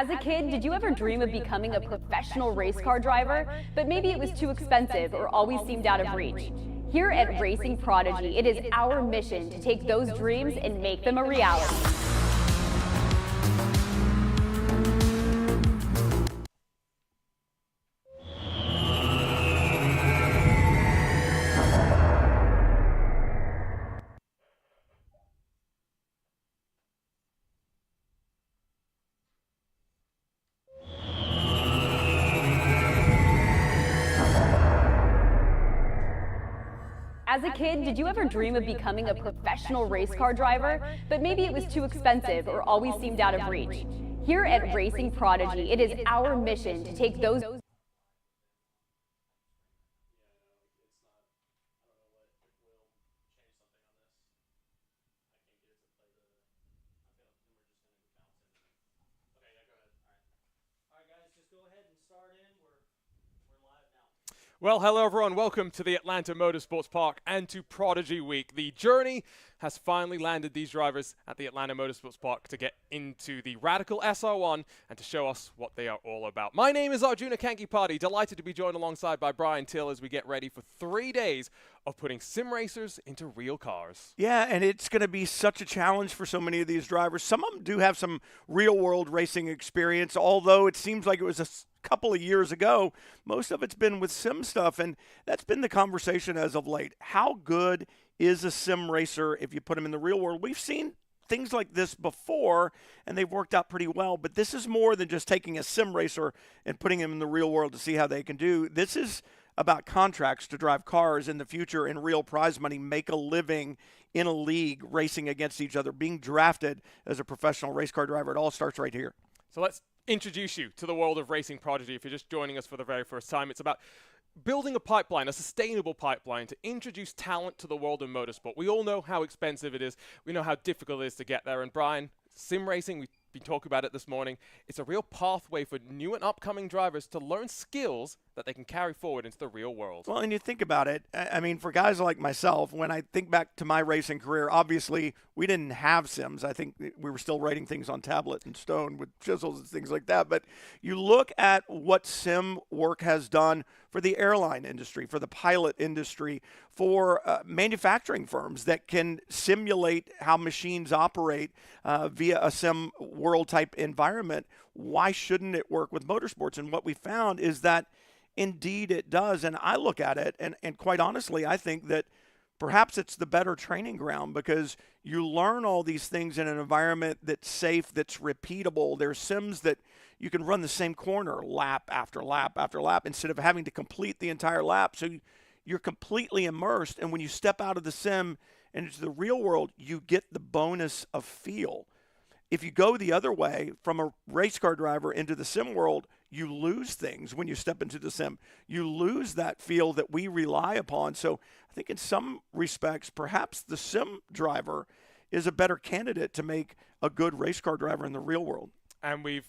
As a kid, did you ever dream of becoming a professional race car driver, but maybe it was too expensive or always seemed out of reach? Here at Racing Prodigy, it is our mission to take those dreams and make them a reality. As a kid, did you ever dream of becoming a professional race car driver, but maybe it was too expensive or always seemed out of reach? Here at Racing Prodigy, it is our mission to take those Well, hello everyone, welcome to the Atlanta Motorsports Park and to Prodigy Week. The journey has finally landed these drivers at the Atlanta Motorsports Park to get into the Radical SR1 and to show us what they are all about. My name is Arjuna Kankipati, delighted to be joined alongside by Brian Till as we get ready for 3 days of putting sim racers into real cars. Yeah, and it's going to be such a challenge for so many of these drivers. Some of them do have some real-world racing experience, although it seems like it was a couple of years ago. Most of it's been with sim stuff, and that's been the conversation as of late. How good is a sim racer if you put them in the real world? We've seen things like this before, and they've worked out pretty well, but this is more than just taking a sim racer and putting them in the real world to see how they can do. This is about contracts to drive cars in the future and real prize money, make a living in a league, racing against each other, being drafted as a professional race car driver. It all starts right here. So let's introduce you to the world of Racing Prodigy. If you're just joining us for the very first time, it's about building a pipeline, a sustainable pipeline to introduce talent to the world of motorsport. We all know how expensive it is. We know how difficult it is to get there. And Brian, sim racing, we've been talking about it this morning. It's a real pathway for new and upcoming drivers to learn skills that they can carry forward into the real world. Well, and you think about it, I mean, for guys like myself, when I think back to my racing career, obviously we didn't have sims. I think we were still writing things on tablet and stone with chisels and things like that. But you look at what sim work has done for the airline industry, for the pilot industry, for manufacturing firms that can simulate how machines operate via a sim world type environment. Why shouldn't it work with motorsports? And what we found is that indeed it does. And I look at it, and quite honestly, I think that perhaps it's the better training ground because you learn all these things in an environment that's safe, that's repeatable. There's sims that you can run the same corner lap after lap after lap instead of having to complete the entire lap. So you're completely immersed. And when you step out of the sim and into the real world, you get the bonus of feel. If you go the other way from a race car driver into the sim world, you lose things when you step into the sim. You lose that feel that we rely upon. So I think in some respects, perhaps the sim driver is a better candidate to make a good race car driver in the real world. And we've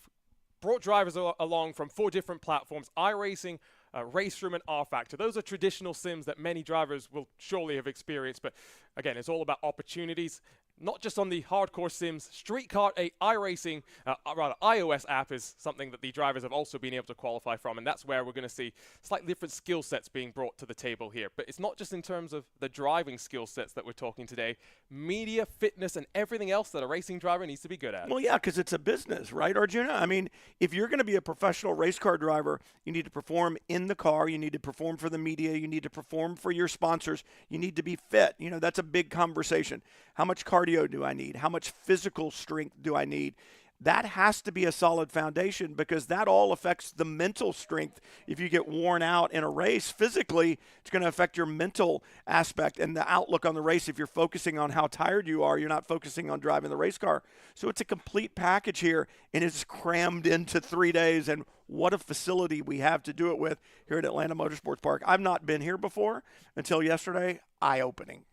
brought drivers along from 4 different platforms: iRacing, Race Room, and R-Factor. Those are traditional sims that many drivers will surely have experienced. But again, it's all about opportunities. Not just on the hardcore sims. Street Kart, iRacing, iOS app is something that the drivers have also been able to qualify from, and that's where we're going to see slightly different skill sets being brought to the table here. But it's not just in terms of the driving skill sets that we're talking today. Media, fitness, and everything else that a racing driver needs to be good at. Well, yeah, because it's a business, right, Arjuna? I mean, if you're going to be a professional race car driver, you need to perform in the car, you need to perform for the media, you need to perform for your sponsors, you need to be fit. You know, that's a big conversation. How much cardio do I need? How much physical strength do I need? That has to be a solid foundation because that all affects the mental strength. If you get worn out in a race physically, it's going to affect your mental aspect and the outlook on the race. If you're focusing on how tired you are, you're not focusing on driving the race car. So it's a complete package here, and it's crammed into 3 days. And what a facility we have to do it with here at Atlanta Motorsports Park. I've not been here before until yesterday. Eye-opening.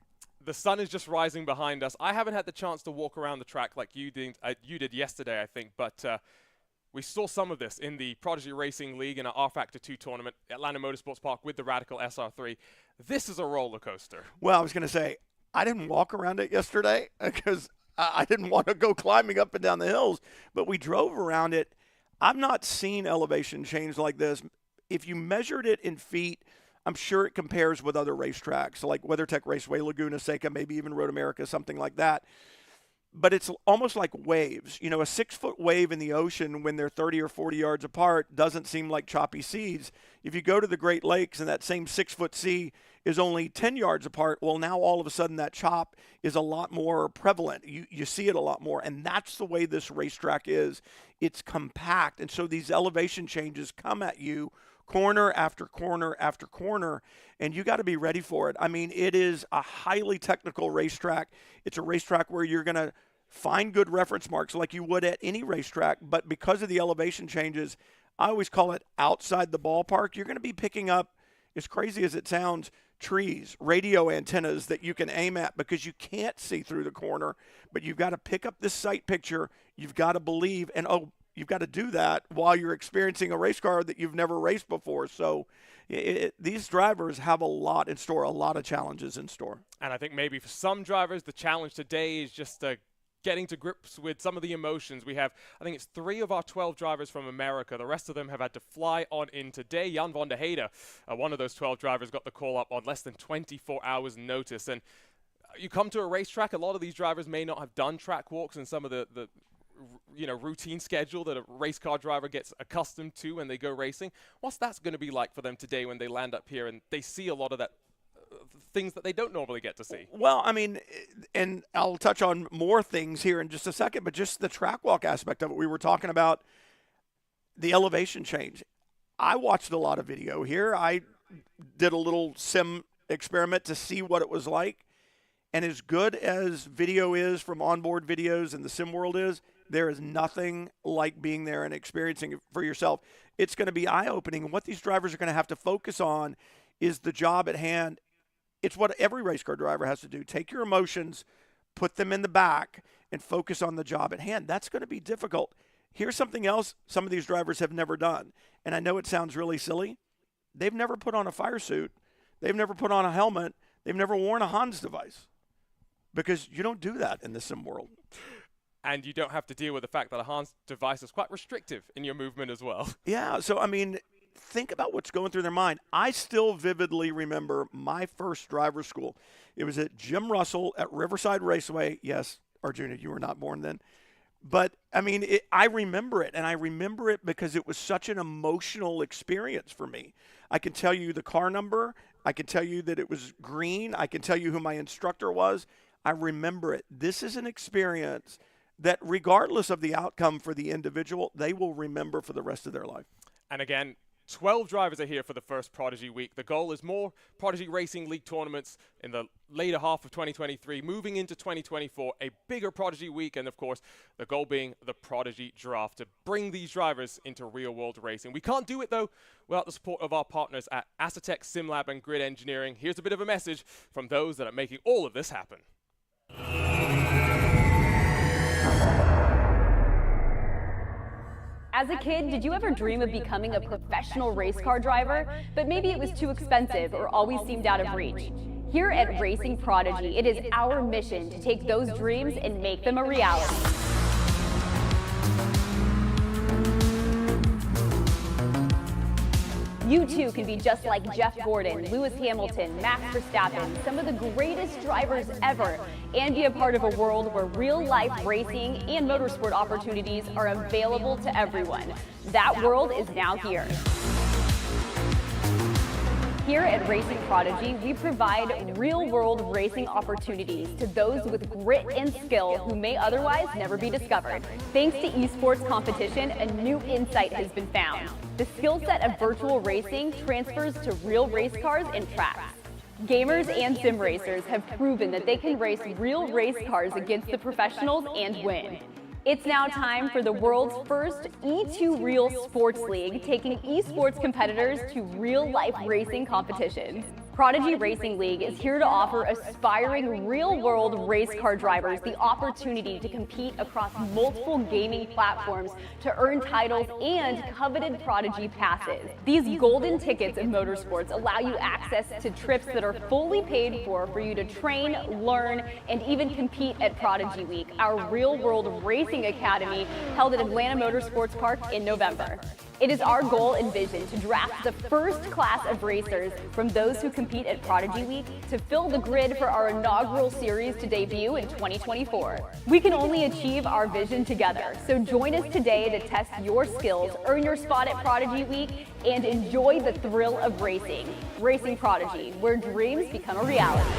The sun is just rising behind us. I haven't had the chance to walk around the track like you did yesterday, I think, but we saw some of this in the Prodigy Racing League in our R-Factor 2 tournament, Atlanta Motorsports Park with the Radical SR3. This is a roller coaster. Well, I was going to say, I didn't walk around it yesterday because I didn't want to go climbing up and down the hills, but we drove around it. I've not seen elevation change like this. If you measured it in feet, I'm sure it compares with other racetracks, like WeatherTech Raceway, Laguna Seca, maybe even Road America, something like that. But it's almost like waves. You know, a 6-foot wave in the ocean when they're 30 or 40 yards apart doesn't seem like choppy seas. If you go to the Great Lakes and that same 6-foot sea is only 10 yards apart, well, now all of a sudden that chop is a lot more prevalent. You see it a lot more, and that's the way this racetrack is. It's compact, and so these elevation changes come at you corner after corner after corner, and you got to be ready for it. I mean, it is a highly technical racetrack. It's a racetrack where you're going to find good reference marks like you would at any racetrack, but because of the elevation changes, I always call it outside the ballpark. You're going to be picking up, as crazy as it sounds, trees, radio antennas that you can aim at because you can't see through the corner, but you've got to pick up this sight picture. You've got to believe, and you've got to do that while you're experiencing a race car that you've never raced before. So these drivers have a lot in store, a lot of challenges in store. And I think maybe for some drivers, the challenge today is just getting to grips with some of the emotions. We have, I think it's 3 of our 12 drivers from America. The rest of them have had to fly on in today. Jan van der Heide, one of those 12 drivers, got the call up on less than 24 hours notice. And you come to a racetrack, a lot of these drivers may not have done track walks and some of the routine schedule that a race car driver gets accustomed to when they go racing. What's that going to be like for them today when they land up here and they see a lot of that things that they don't normally get to see? Well, I mean, and I'll touch on more things here in just a second, but just the track walk aspect of it. We were talking about the elevation change. I watched a lot of video here. I did a little sim experiment to see what it was like. And as good as video is from onboard videos and the sim world is, there is nothing like being there and experiencing it for yourself. It's going to be eye-opening. And what these drivers are going to have to focus on is the job at hand. It's what every race car driver has to do. Take your emotions, put them in the back, and focus on the job at hand. That's going to be difficult. Here's something else some of these drivers have never done. And I know it sounds really silly. They've never put on a fire suit. They've never put on a helmet. They've never worn a Hans device. Because you don't do that in the sim world. And you don't have to deal with the fact that a Hans device is quite restrictive in your movement as well. Yeah, so I mean, think about what's going through their mind. I still vividly remember my first driver's school. It was at Jim Russell at Riverside Raceway. Yes, Arjuna, you were not born then. But, I mean, I remember it, and I remember it because it was such an emotional experience for me. I can tell you the car number. I can tell you that it was green. I can tell you who my instructor was. I remember it. This is an experience that regardless of the outcome for the individual, they will remember for the rest of their life. And again, 12 drivers are here for the first Prodigy week. The goal is more Prodigy Racing League tournaments in the later half of 2023, moving into 2024, a bigger Prodigy week, and of course, the goal being the Prodigy Draft to bring these drivers into real-world racing. We can't do it, though, without the support of our partners at Asetek SimLab and Grid Engineering. Here's a bit of a message from those that are making all of this happen. As a kid, did you ever dream of becoming a professional race car driver? But maybe it was too expensive or always seemed out of reach. Here at Racing Prodigy, it is our mission to take those dreams and make them a reality. You too can be just like Jeff Gordon, Lewis Hamilton, Max Verstappen, some of the greatest drivers ever, and be a part of a world where real-life racing and motorsport opportunities are available to everyone. That world is now here. Here at Racing Prodigy, we provide real-world racing opportunities to those with grit and skill who may otherwise never be discovered. Thanks to esports competition, a new insight has been found. The skill set of virtual racing transfers to real race cars and tracks. Gamers and sim racers have proven that they can race real race cars against the professionals and win. It's now time for the world's first E2 Real Sports League, taking esports competitors to real-life racing competitions. Prodigy Racing League is here to offer aspiring real-world race car drivers the opportunity to compete across multiple gaming platforms to earn titles and coveted Prodigy Passes. These golden tickets in motorsports allow you access to trips that are fully paid for you to train, learn, and even compete at Prodigy Week, our real-world racing academy held at Atlanta Motorsports Park in November. It is our goal and vision to draft the first class of racers from those who compete at Prodigy Week to fill the grid for our inaugural series to debut in 2024. We can only achieve our vision together, so join us today to test your skills, earn your spot at Prodigy Week, and enjoy the thrill of racing. Racing Prodigy, where dreams become a reality.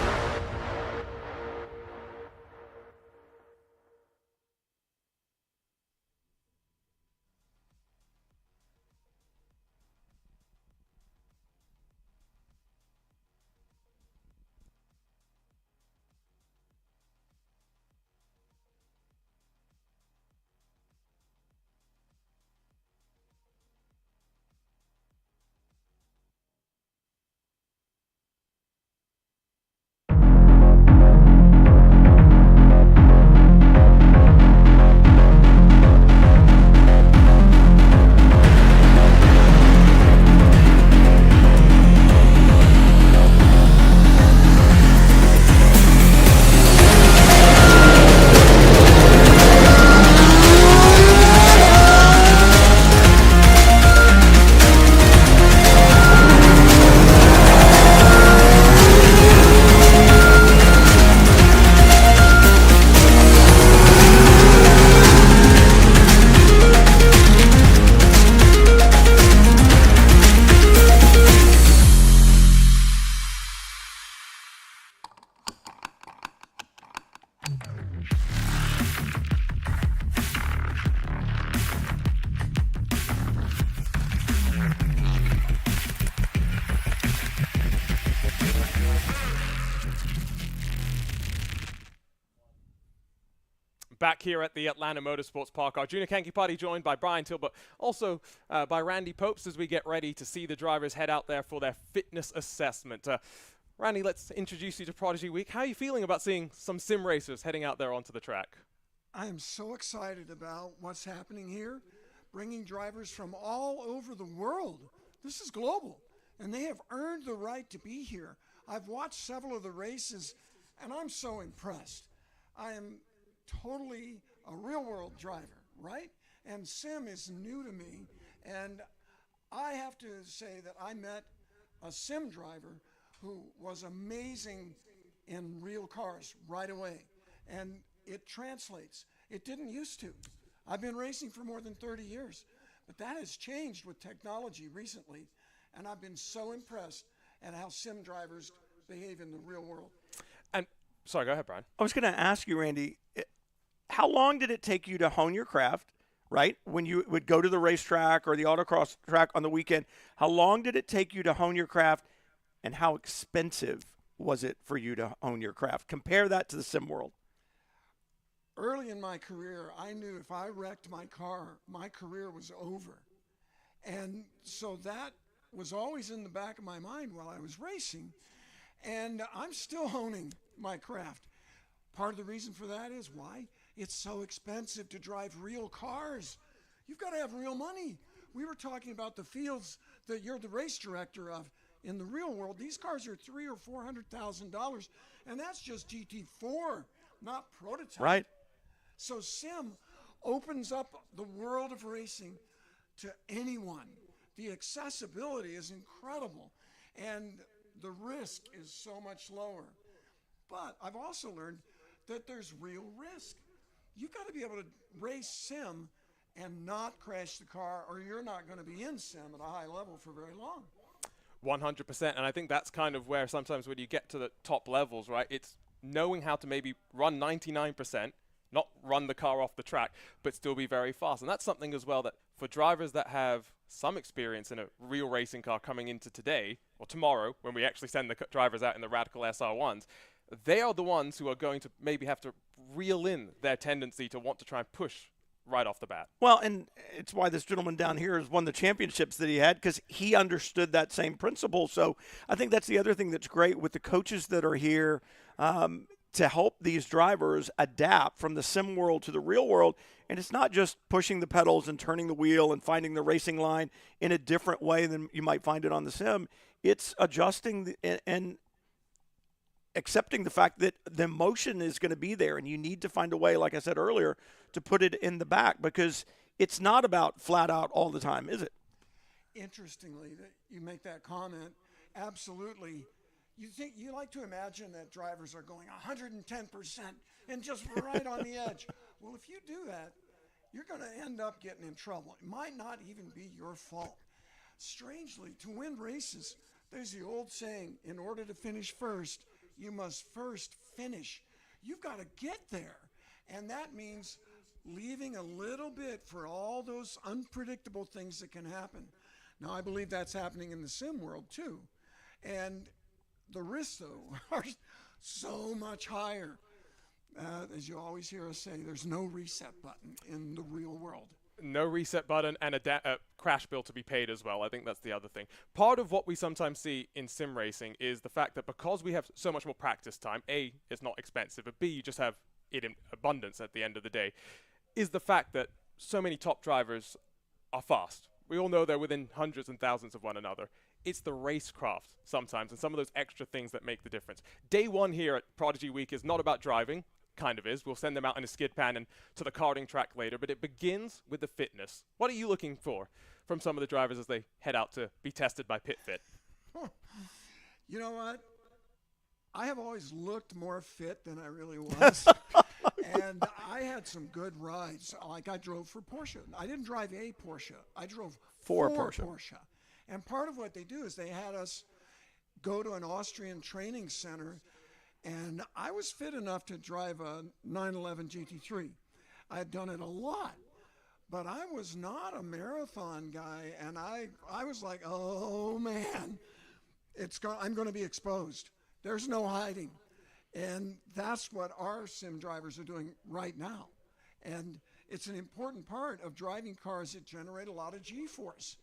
Back here at the Atlanta Motorsports Park, our junior Kenki party joined by Brian Till, but also by Randy Popes as we get ready to see the drivers head out there for their fitness assessment. Randy, let's introduce you to Prodigy Week. How are you feeling about seeing some sim racers heading out there onto the track? I am so excited about what's happening here, bringing drivers from all over the world. This is global, and they have earned the right to be here. I've watched several of the races, and I'm so impressed. I am totally a real-world driver, right? And sim is new to me, and I have to say that I met a sim driver who was amazing in real cars right away, and it translates. It didn't used to. I've been racing for more than 30 years, but that has changed with technology recently, and I've been so impressed at how sim drivers behave in the real world. And sorry, go ahead, Brian. I was going to ask you, Randy, how long did it take you to hone your craft, right? When you would go to the racetrack or the autocross track on the weekend, how long did it take you to hone your craft, and how expensive was it for you to hone your craft? Compare that to the sim world. Early in my career, I knew if I wrecked my car, my career was over. And so that was always in the back of my mind while I was racing. And I'm still honing my craft. Part of the reason for that is why? It's so expensive to drive real cars. You've got to have real money. We were talking about the fields that you're the race director of. In the real world, these cars are $300,000 or $400,000, and that's just GT4, not prototype. Right. So sim opens up the world of racing to anyone. The accessibility is incredible, and the risk is so much lower. But I've also learned that there's real risk. You've got to be able to race sim and not crash the car, or you're not going to be in sim at a high level for very long. 100%, and I think that's kind of where sometimes when you get to the top levels, right, it's knowing how to maybe run 99%, not run the car off the track, but still be very fast. And that's something as well that for drivers that have some experience in a real racing car coming into today, or tomorrow, when we actually send the drivers out in the Radical SR1s, they are the ones who are going to maybe have to reel in their tendency to want to try and push right off the bat. Well, and it's why this gentleman down here has won the championships that he had, because he understood that same principle. So I think that's the other thing that's great with the coaches that are here to help these drivers adapt from the sim world to the real world. And it's not just pushing the pedals and turning the wheel and finding the racing line in a different way than you might find it on the sim. It's adjusting and accepting the fact that the emotion is going to be there, and you need to find a way, like I said earlier, to put it in the back, because it's not about flat out all the time, is it? Interestingly, that you make that comment, absolutely. You like to imagine that drivers are going 110% and just right on the edge. Well, if you do that, you're going to end up getting in trouble. It might not even be your fault. Strangely, to win races, there's the old saying, in order to finish first, you must first finish. You've got to get there. And that means leaving a little bit for all those unpredictable things that can happen. Now, I believe that's happening in the sim world too. And the risks, though, are so much higher. As you always hear us say, there's no reset button in the real world. No reset button, and a crash bill to be paid as well. I think that's the other thing. Part of what we sometimes see in sim racing is the fact that because we have so much more practice time, A, it's not expensive, but B, you just have it in abundance at the end of the day, is the fact that so many top drivers are fast. We all know they're within hundreds and thousands of one another. It's the racecraft sometimes and some of those extra things that make the difference. Day one here at Prodigy Week is not about driving. Kind of is. We'll send them out in a skid pan and to the karting track later, but it begins with the fitness. What are you looking for from some of the drivers as they head out to be tested by PitFit? You know what? I have always looked more fit than I really was. And I had some good rides. Like I drove for Porsche. I didn't drive a Porsche. I drove for Porsche. And part of what they do is they had us go to an Austrian training center, and I was fit enough to drive a 911 GT3. I had done it a lot, but I was not a marathon guy, and I was like, oh man, I'm going to be exposed. There's no hiding. And that's what our sim drivers are doing right now. And it's an important part of driving cars that generate a lot of G-force.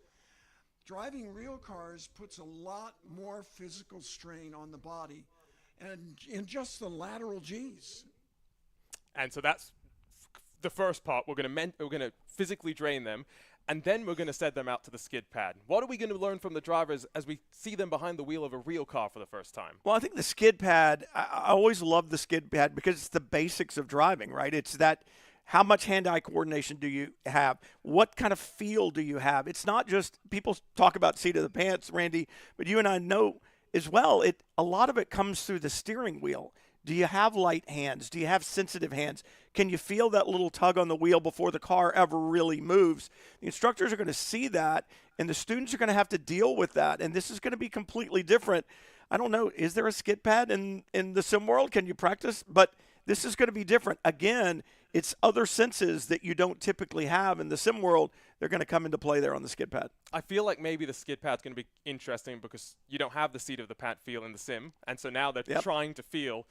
Driving real cars puts a lot more physical strain on the body and in just the lateral G's. And so that's the first part. We're going to physically drain them, and then we're going to send them out to the skid pad. What are we going to learn from the drivers as we see them behind the wheel of a real car for the first time? Well, I think the skid pad, I always love the skid pad because it's the basics of driving, right? It's that how much hand-eye coordination do you have? What kind of feel do you have? It's not just people talk about seat of the pants, Randy, but you and I know as well, a lot of it comes through the steering wheel. Do you have light hands? Do you have sensitive hands? Can you feel that little tug on the wheel before the car ever really moves? The instructors are going to see that, and the students are going to have to deal with that, and this is going to be completely different. I don't know, is there a skid pad in the sim world? Can you practice? But this is going to be different. Again, it's other senses that you don't typically have in the sim world. They're going to come into play there on the skid pad. I feel like maybe the skid pad's going to be interesting because you don't have the seat of the pant feel in the sim, and so now they're trying to feel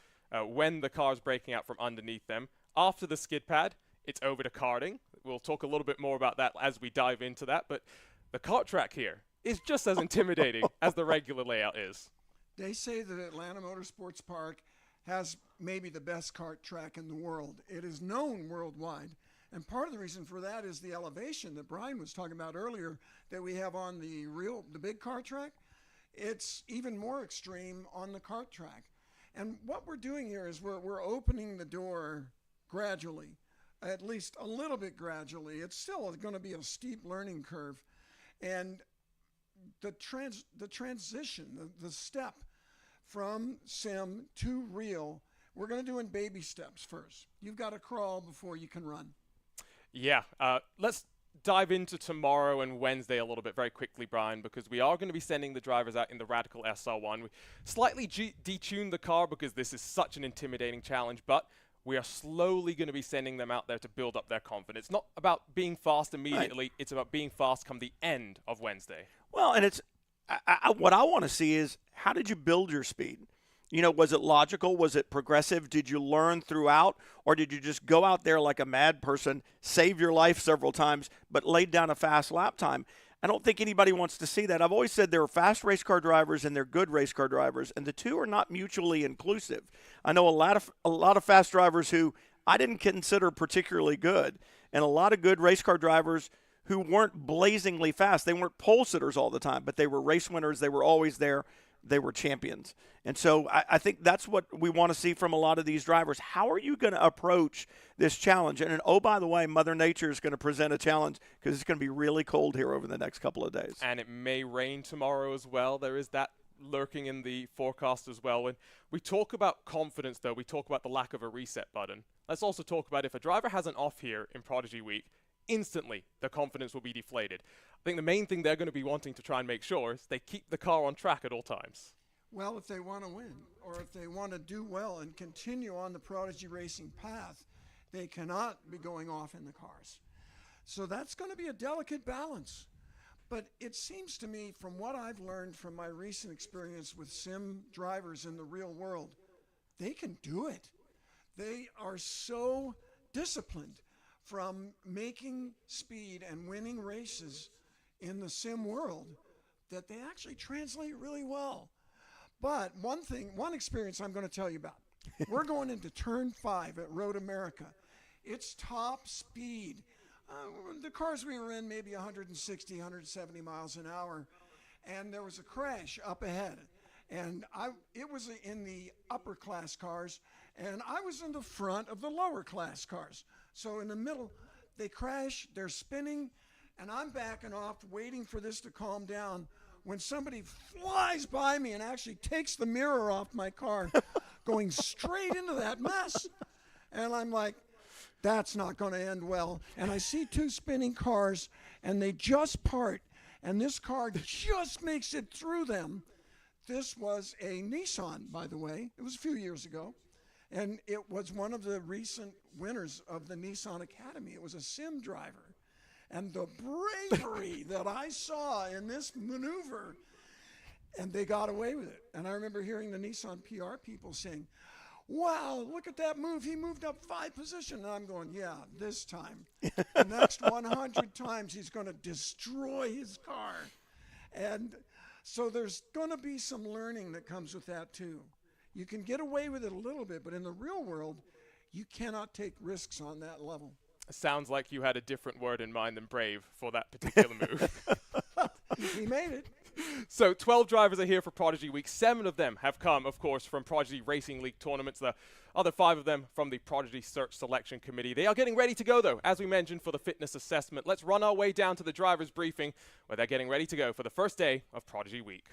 when the car's breaking out from underneath them. After the skid pad, it's over to karting. We'll talk a little bit more about that as we dive into that, but the kart track here is just as intimidating as the regular layout is. They say that Atlanta Motorsports Park has maybe the best kart track in the world. It is known worldwide. And part of the reason for that is the elevation that Brian was talking about earlier that we have on the big kart track. It's even more extreme on the kart track. And what we're doing here is we're opening the door gradually, at least a little bit gradually. It's still going to be a steep learning curve. And the transition, the step from sim to real, we're going to do in baby steps first. You've got to crawl before you can run. Yeah, let's dive into tomorrow and Wednesday a little bit very quickly, Brian, because we are going to be sending the drivers out in the Radical SR1. We slightly detuned the car because this is such an intimidating challenge, but we are slowly going to be sending them out there to build up their confidence. It's not about being fast immediately. Right. It's about being fast come the end of Wednesday. Well, and it's what I want to see is how did you build your speed? You know, was it logical? Was it progressive? Did you learn throughout? Or did you just go out there like a mad person, save your life several times, but laid down a fast lap time? I don't think anybody wants to see that. I've always said there are fast race car drivers and there are good race car drivers, and the two are not mutually inclusive. I know a lot of fast drivers who I didn't consider particularly good, and a lot of good race car drivers who weren't blazingly fast. They weren't pole sitters all the time, but they were race winners. They were always there. They were champions. And so I think that's what we want to see from a lot of these drivers. How are you going to approach this challenge? And oh, by the way, Mother Nature is going to present a challenge because it's going to be really cold here over the next couple of days. And it may rain tomorrow as well. There is that lurking in the forecast as well. When we talk about confidence, though, we talk about the lack of a reset button. Let's also talk about if a driver has an off here in Prodigy Week, instantly the confidence will be deflated. I think the main thing they're going to be wanting to try and make sure is they keep the car on track at all times. Well, if they want to win, or if they want to do well and continue on the Prodigy racing path, they cannot be going off in the cars. So that's going to be a delicate balance. But it seems to me, from what I've learned from my recent experience with sim drivers in the real world, they can do it. They are so disciplined from making speed and winning races in the sim world that they actually translate really well. But one experience I'm going to tell you about. We're going into turn 5 at Road America. It's top speed. The cars we were in, maybe 160, 170 miles an hour, and there was a crash up ahead. And it was in the upper class cars, and I was in the front of the lower class cars. So in the middle, they crash, they're spinning, and I'm backing off, waiting for this to calm down, when somebody flies by me and actually takes the mirror off my car, going straight into that mess. And I'm like, that's not going to end well. And I see two spinning cars, and they just part, and this car just makes it through them. This was a Nissan, by the way. It was a few years ago, and it was one of the recent winners of the Nissan Academy. It was a sim driver. And the bravery that I saw in this maneuver, and they got away with it. And I remember hearing the Nissan PR people saying, wow, look at that move. He moved up 5 positions. And I'm going, yeah, this time. The next 100 times he's going to destroy his car. And so there's going to be some learning that comes with that too. You can get away with it a little bit, but in the real world, you cannot take risks on that level. Sounds like you had a different word in mind than brave for that particular move. He made it. So 12 drivers are here for Prodigy Week. 7 of them have come, of course, from Prodigy Racing League tournaments. The other 5 of them from the Prodigy Search Selection Committee. They are getting ready to go, though, as we mentioned, for the fitness assessment. Let's run our way down to the drivers' briefing, where they're getting ready to go for the first day of Prodigy Week.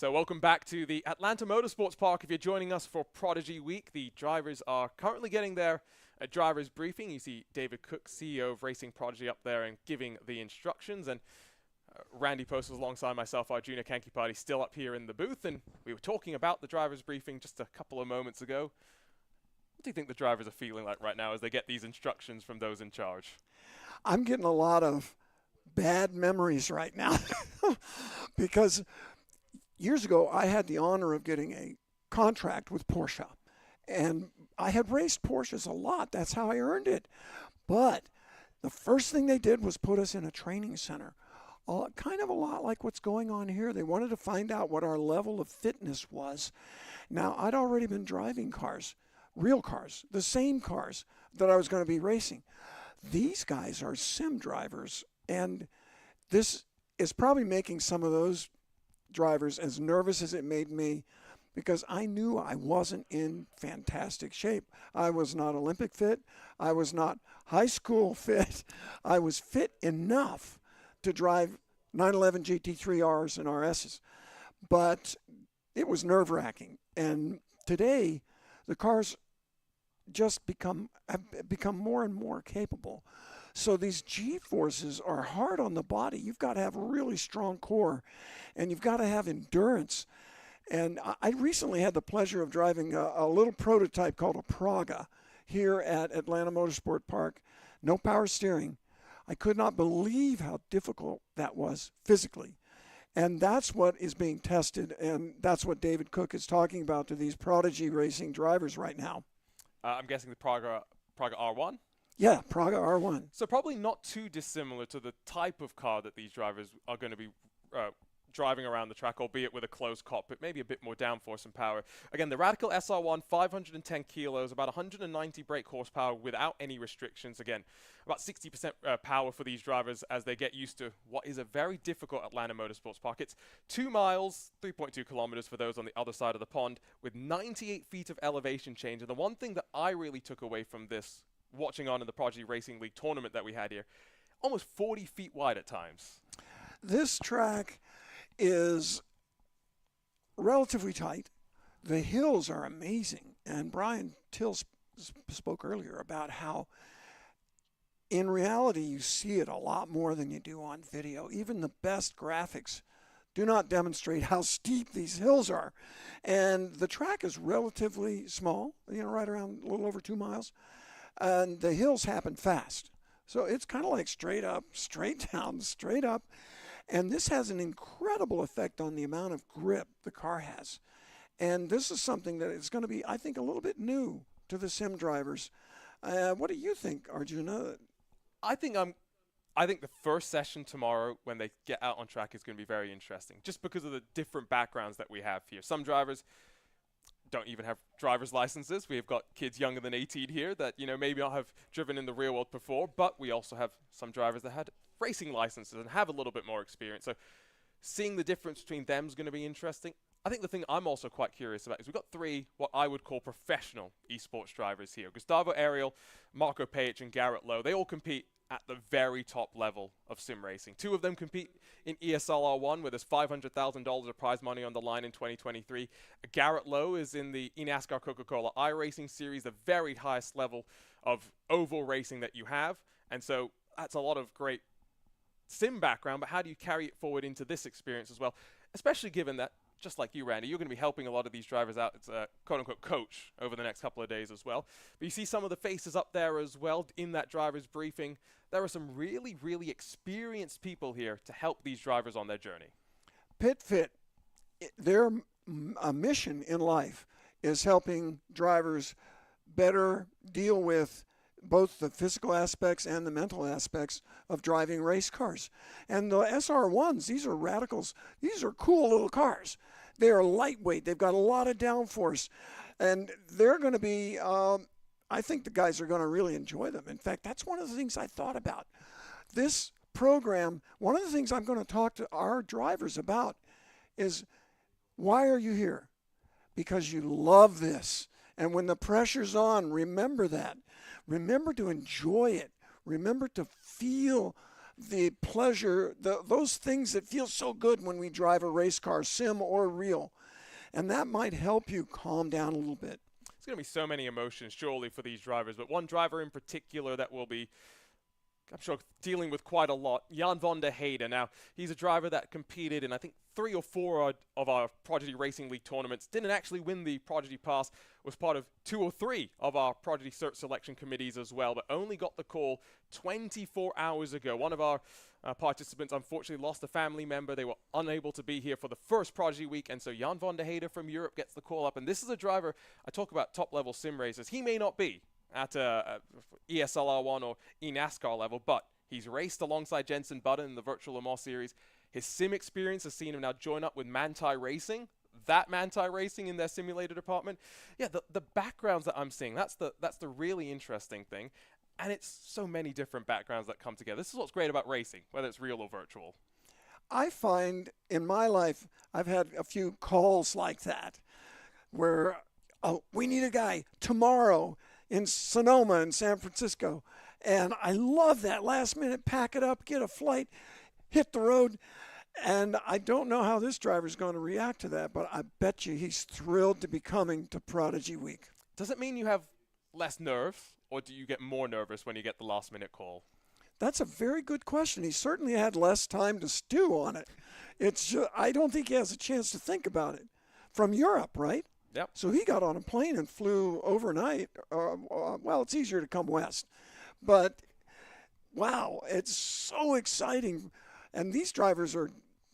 So welcome back to the Atlanta Motorsports Park. If you're joining us for Prodigy Week, the drivers are currently getting their driver's briefing. You see David Cook, CEO of Racing Prodigy, up there and giving the instructions. And Randy Post was alongside myself, our junior Kanky Party, still up here in the booth. And we were talking about the driver's briefing just a couple of moments ago. What do you think the drivers are feeling like right now as they get these instructions from those in charge? I'm getting a lot of bad memories right now because years ago I had the honor of getting a contract with Porsche, and I had raced Porsches a lot. That's how I earned it. But the first thing they did was put us in a training center, kind of a lot like what's going on here. They wanted to find out what our level of fitness was. Now, I'd already been driving cars, real cars, the same cars that I was going to be racing. These guys are sim drivers, and this is probably making some of those drivers as nervous as it made me, because I knew I wasn't in fantastic shape. I was not Olympic fit. I was not high school fit. I was fit enough to drive 911 GT3Rs and RSs, but it was nerve-wracking. And today, the cars just have become more and more capable. So these G-forces are hard on the body. You've got to have a really strong core, and you've got to have endurance. And I recently had the pleasure of driving a little prototype called a Praga here at Atlanta Motorsports Park. No power steering. I could not believe how difficult that was physically. And that's what is being tested, and that's what David Cook is talking about to these Prodigy Racing drivers right now. I'm guessing the Praga R1? Yeah, Praga R1. So probably not too dissimilar to the type of car that these drivers are going to be driving around the track, albeit with a closed cockpit, maybe a bit more downforce and power. Again, the Radical SR1, 510 kilos, about 190 brake horsepower without any restrictions. Again, about 60% power for these drivers as they get used to what is a very difficult Atlanta Motorsports Park. It's 2 miles, 3.2 kilometers for those on the other side of the pond, with 98 feet of elevation change. And the one thing that I really took away from this, watching on in the Prodigy Racing League tournament that we had here, almost 40 feet wide at times. This track is relatively tight. The hills are amazing. And Brian Till spoke earlier about how in reality you see it a lot more than you do on video. Even the best graphics do not demonstrate how steep these hills are. And the track is relatively small, right around a little over 2 miles. And the hills happen fast. So it's kind of like straight up, straight down, straight up. And this has an incredible effect on the amount of grip the car has. And this is something that is going to be, I think, a little bit new to the sim drivers. What do you think, Arjuna? I think the first session tomorrow when they get out on track is going to be very interesting, just because of the different backgrounds that we have here. Some drivers don't even have driver's licenses. We've got kids younger than 18 here that, maybe not have driven in the real world before, but we also have some drivers that had racing licenses and have a little bit more experience. So seeing the difference between them is going to be interesting. I think the thing I'm also quite curious about is we've got 3 what I would call professional esports drivers here. Gustavo Ariel, Marco Pajic, and Garrett Lowe. They all compete at the very top level of sim racing. 2 of them compete in ESL R1, where there's $500,000 of prize money on the line in 2023. Garrett Lowe is in the eNASCAR Coca-Cola iRacing Series, the very highest level of oval racing that you have. And so that's a lot of great sim background, but how do you carry it forward into this experience as well? Especially given that, just like you, Randy, you're going to be helping a lot of these drivers out as a quote-unquote coach over the next couple of days as well. But you see some of the faces up there as well in that driver's briefing. There are some really, really experienced people here to help these drivers on their journey. PitFit, their mission in life is helping drivers better deal with both the physical aspects and the mental aspects of driving race cars. And the SR1s, these are radicals. These are cool little cars. They are lightweight. They've got a lot of downforce. And they're going to be, I think the guys are going to really enjoy them. In fact, that's one of the things I thought about. This program, one of the things I'm going to talk to our drivers about is, why are you here? Because you love this. And when the pressure's on, remember that. Remember to enjoy it. Remember to feel the pleasure, those things that feel so good when we drive a race car, sim or real. And that might help you calm down a little bit. There's going to be so many emotions, surely, for these drivers, but one driver in particular that will be, I'm sure, dealing with quite a lot, Jan van der Heijden. Now, he's a driver that competed in, I think, 3 or 4 of our Prodigy Racing League tournaments, didn't actually win the Prodigy Pass, was part of 2 or 3 of our Prodigy Search Selection Committees as well, but only got the call 24 hours ago. One of our participants unfortunately lost a family member. They were unable to be here for the first Prodigy week, and so Jan van der Heijden from Europe gets the call up. And this is a driver, I talk about top-level sim racers. He may not be at ESLR1 or eNASCAR level, but he's raced alongside Jenson Button in the Virtual Le Mans Series. His sim experience has seen him now join up with Manti Racing, that Manti Racing in their simulator department. Yeah, the backgrounds that I'm seeing, that's the really interesting thing. And it's so many different backgrounds that come together. This is what's great about racing, whether it's real or virtual. I find in my life, I've had a few calls like that where, oh, we need a guy tomorrow in Sonoma in San Francisco. And I love that last minute, pack it up, get a flight, hit the road. And I don't know how this driver's going to react to that, but I bet you he's thrilled to be coming to Prodigy Week. Does it mean you have less nerve, or do you get more nervous when you get the last minute call? That's a very good question. He certainly had less time to stew on it. I don't think he has a chance to think about it. From Europe, right? Yep. So he got on a plane and flew overnight. Well, it's easier to come west. But, wow, it's so exciting. And these drivers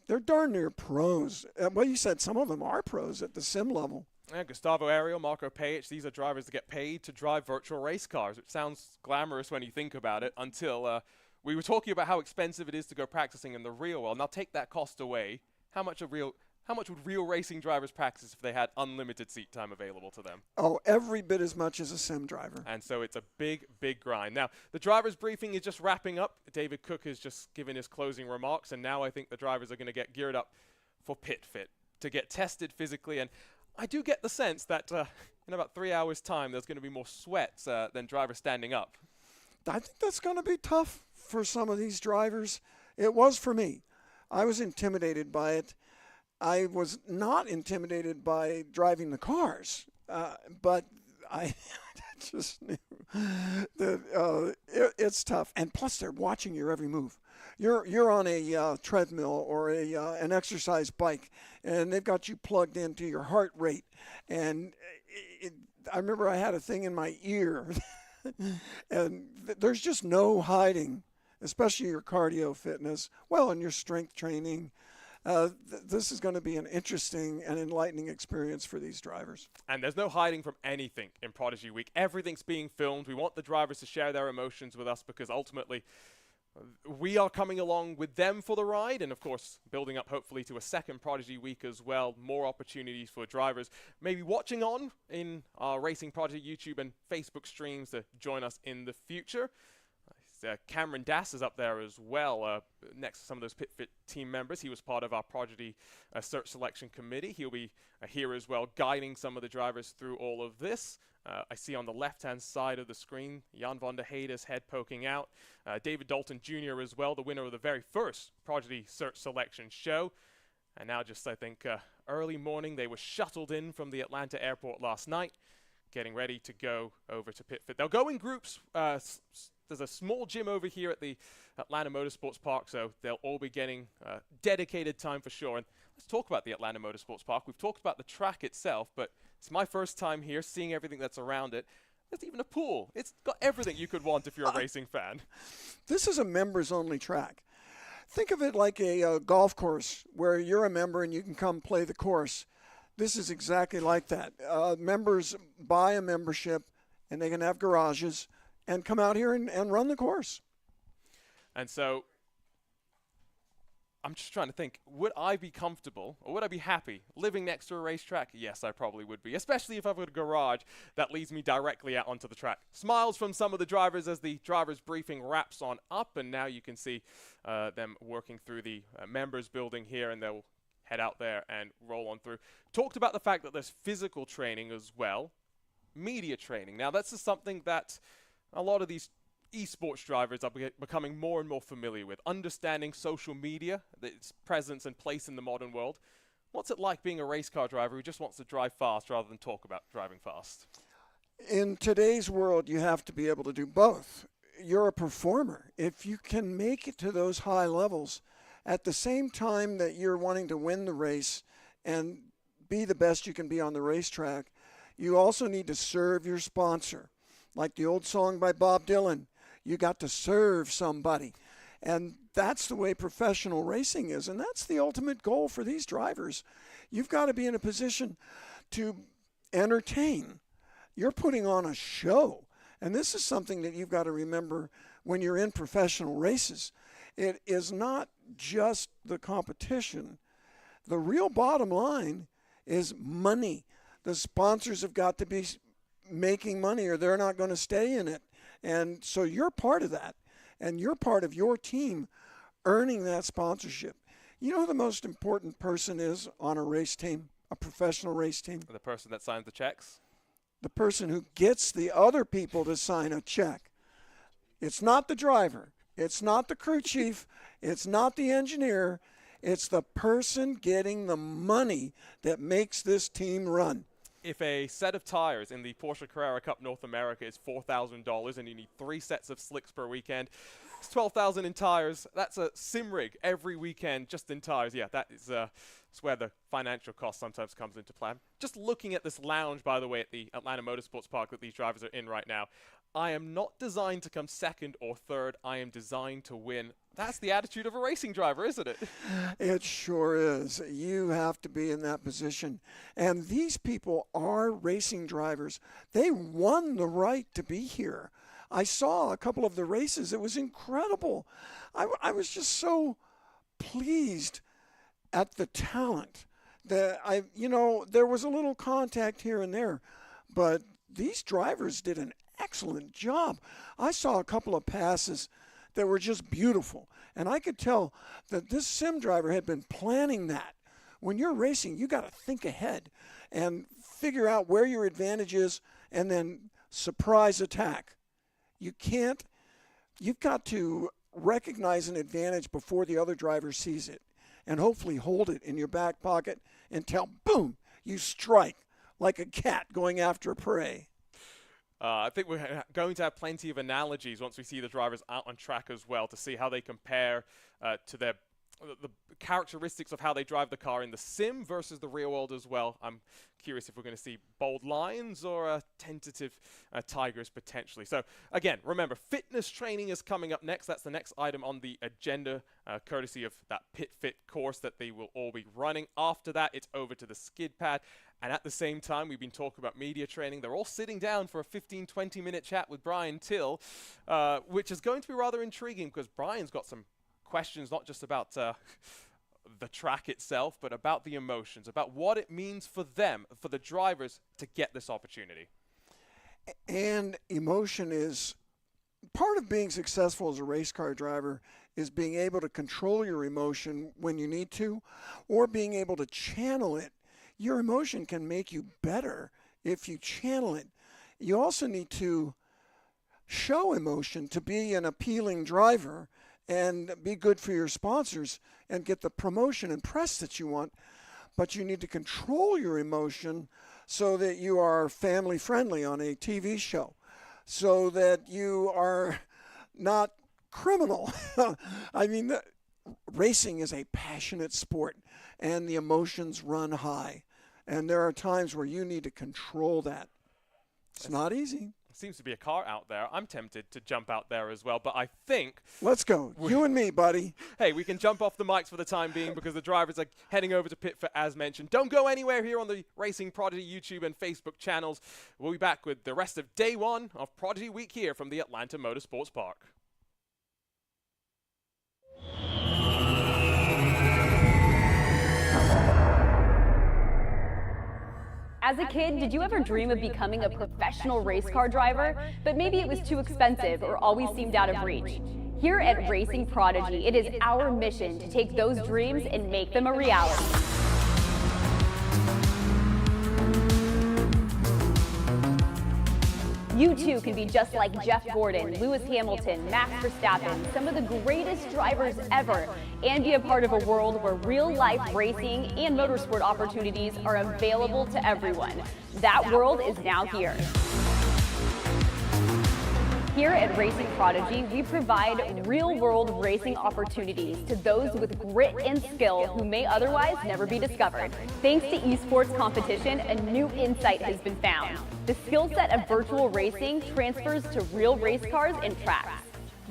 they're darn near pros. Well, you said some of them are pros at the sim level. Yeah, Gustavo Ariel, Marco Pajic, these are drivers that get paid to drive virtual race cars, which sounds glamorous when you think about it, until we were talking about how expensive it is to go practicing in the real world. Now take that cost away. How much would real racing drivers practice if they had unlimited seat time available to them? Oh, every bit as much as a sim driver. And so it's a big, big grind. Now, the driver's briefing is just wrapping up. David Cook has just given his closing remarks, and now I think the drivers are going to get geared up for pit fit, to get tested physically. And I do get the sense that in about 3 hours' time, there's going to be more sweats than drivers standing up. I think that's going to be tough for some of these drivers. It was for me. I was intimidated by it. I was not intimidated by driving the cars, but I just knew that it's tough. And plus, they're watching your every move. You're on a treadmill or an exercise bike, and they've got you plugged into your heart rate. And I remember I had a thing in my ear, and there's just no hiding, especially your cardio fitness, well, and your strength training. This is going to be an interesting and enlightening experience for these drivers. And there's no hiding from anything in Prodigy Week. Everything's being filmed. We want the drivers to share their emotions with us because ultimately we are coming along with them for the ride, and of course building up hopefully to a second Prodigy Week as well. More opportunities for drivers maybe watching on in our Racing Prodigy YouTube and Facebook streams to join us in the future. Cameron Dass is up there as well, next to some of those Pit Fit team members. He was part of our Prodigy Search Selection Committee. He'll be here as well, guiding some of the drivers through all of this. I see on the left-hand side of the screen, Jan van der Heijden's head poking out. David Dalton Jr. as well, the winner of the very first Prodigy Search Selection show. And now just, I think, early morning, they were shuttled in from the Atlanta airport last night, getting ready to go over to Pit Fit. They'll go in groups. There's a small gym over here at the Atlanta Motorsports Park, so they'll all be getting dedicated time for sure. And let's talk about the Atlanta Motorsports Park. We've talked about the track itself, but it's my first time here, seeing everything that's around it. There's even a pool. It's got everything you could want if you're a racing fan. This is a members-only track. Think of it like a golf course where you're a member and you can come play the course. This is exactly like that. Members buy a membership, and they can have garages and come out here and run the course. And so I'm just trying to think, would I be comfortable or would I be happy living next to a racetrack? Yes, I probably would be, especially if I've got a garage that leads me directly out onto the track. Smiles from some of the drivers as the driver's briefing wraps on up, and now you can see them working through the members building here, and they'll head out there and roll on through. Talked about the fact that there's physical training as well, media training. Now, that's just something that a lot of these esports drivers are becoming more and more familiar with, understanding social media, its presence and place in the modern world. What's it like being a race car driver who just wants to drive fast rather than talk about driving fast? In today's world, you have to be able to do both. You're a performer. If you can make it to those high levels at the same time that you're wanting to win the race and be the best you can be on the racetrack, you also need to serve your sponsor. Like the old song by Bob Dylan, you got to serve somebody. And that's the way professional racing is, and that's the ultimate goal for these drivers. You've got to be in a position to entertain. You're putting on a show. And this is something that you've got to remember when you're in professional races. It is not just the competition. The real bottom line is money. The sponsors have got to be making money or they're not going to stay in it. And so you're part of that. And you're part of your team earning that sponsorship. You know who the most important person is on a race team, a professional race team? The person that signs the checks? The person who gets the other people to sign a check. It's not the driver. It's not the crew chief. It's not the engineer. It's the person getting the money that makes this team run. If a set of tires in the Porsche Carrera Cup North America is $4,000 and you need 3 sets of slicks per weekend, it's $12,000 in tires. That's a sim rig every weekend just in tires. Yeah, that's where the financial cost sometimes comes into play. Just looking at this lounge, by the way, at the Atlanta Motorsports Park that these drivers are in right now, I am not designed to come second or third. I am designed to win. That's the attitude of a racing driver, isn't it? It sure is. You have to be in that position. And these people are racing drivers. They won the right to be here. I saw a couple of the races. It was incredible. I was just so pleased at the talent. There was a little contact here and there, but these drivers did an excellent job. I saw a couple of passes that were just beautiful, and I could tell that this sim driver had been planning that. When you're racing, you got to think ahead and figure out where your advantage is and then surprise attack. You've got to recognize an advantage before the other driver sees it and hopefully hold it in your back pocket until, boom, you strike like a cat going after prey. I think we're going to have plenty of analogies once we see the drivers out on track as well to see how they compare to the characteristics of how they drive the car in the sim versus the real world as well. I'm curious if we're going to see bold lines or tentative tigers potentially. So again, remember, fitness training is coming up next. That's the next item on the agenda, courtesy of that Pit Fit course that they will all be running. After that, it's over to the skid pad. And at the same time, we've been talking about media training. They're all sitting down for a 15-20 minute chat with Brian Till, which is going to be rather intriguing because Brian's got some questions not just about the track itself, but about the emotions, about what it means for them, for the drivers, to get this opportunity. And emotion is part of being successful as a race car driver, is being able to control your emotion when you need to, or being able to channel it. Your emotion can make you better if you channel it. You also need to show emotion to be an appealing driver and be good for your sponsors and get the promotion and press that you want. But you need to control your emotion so that you are family friendly on a TV show, so that you are not criminal. I mean, racing is a passionate sport and the emotions run high. And there are times where you need to control that. It's not easy. Seems to be a car out there. I'm tempted to jump out there as well, but I think... Let's go. You and me, buddy. Hey, we can jump off the mics for the time being because the drivers are heading over to Pit Fit, as mentioned. Don't go anywhere here on the Racing Prodigy YouTube and Facebook channels. We'll be back with the rest of day one of Prodigy Week here from the Atlanta Motorsports Park. As a kid, did you ever dream of becoming a professional race car driver? But maybe it was too expensive or always seemed out of reach. Here at Racing Prodigy, it is our mission to take those dreams and make them a reality. You too can be just like Jeff Gordon, Lewis Hamilton, Max Verstappen, some of the greatest drivers ever, and be a part of a world where real-life racing and motorsport opportunities are available to everyone. That world is now here. Here at Racing Prodigy, we provide real-world racing opportunities to those with grit and skill who may otherwise never be discovered. Thanks to esports competition, a new insight has been found. The skill set of virtual racing transfers to real race cars and tracks.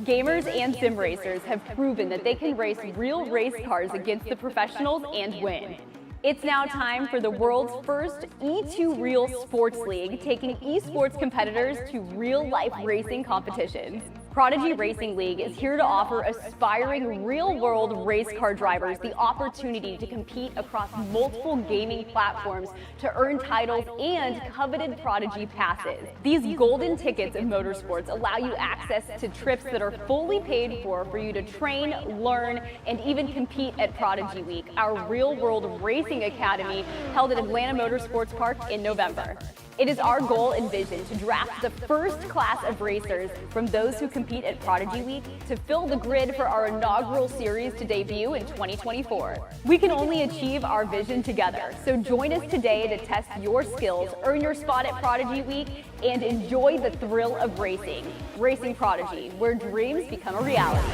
Gamers and sim racers have proven that they can race real race cars against the professionals and win. It's now time for the world's first E2 Real Sports League, taking esports competitors to real-life racing competitions. Prodigy Racing League is here to offer aspiring real-world race car drivers the opportunity to compete across multiple gaming platforms to earn titles and coveted Prodigy Passes. These golden tickets in motorsports allow you access to trips that are fully paid for you to train, learn, and even compete at Prodigy Week, our real-world racing academy held at Atlanta Motorsports Park in November. It is our goal and vision to draft the first class of racers from those who compete at Prodigy Week to fill the grid for our inaugural series to debut in 2024. We can only achieve our vision together, so join us today to test your skills, earn your spot at Prodigy Week, and enjoy the thrill of racing. Racing Prodigy, where dreams become a reality.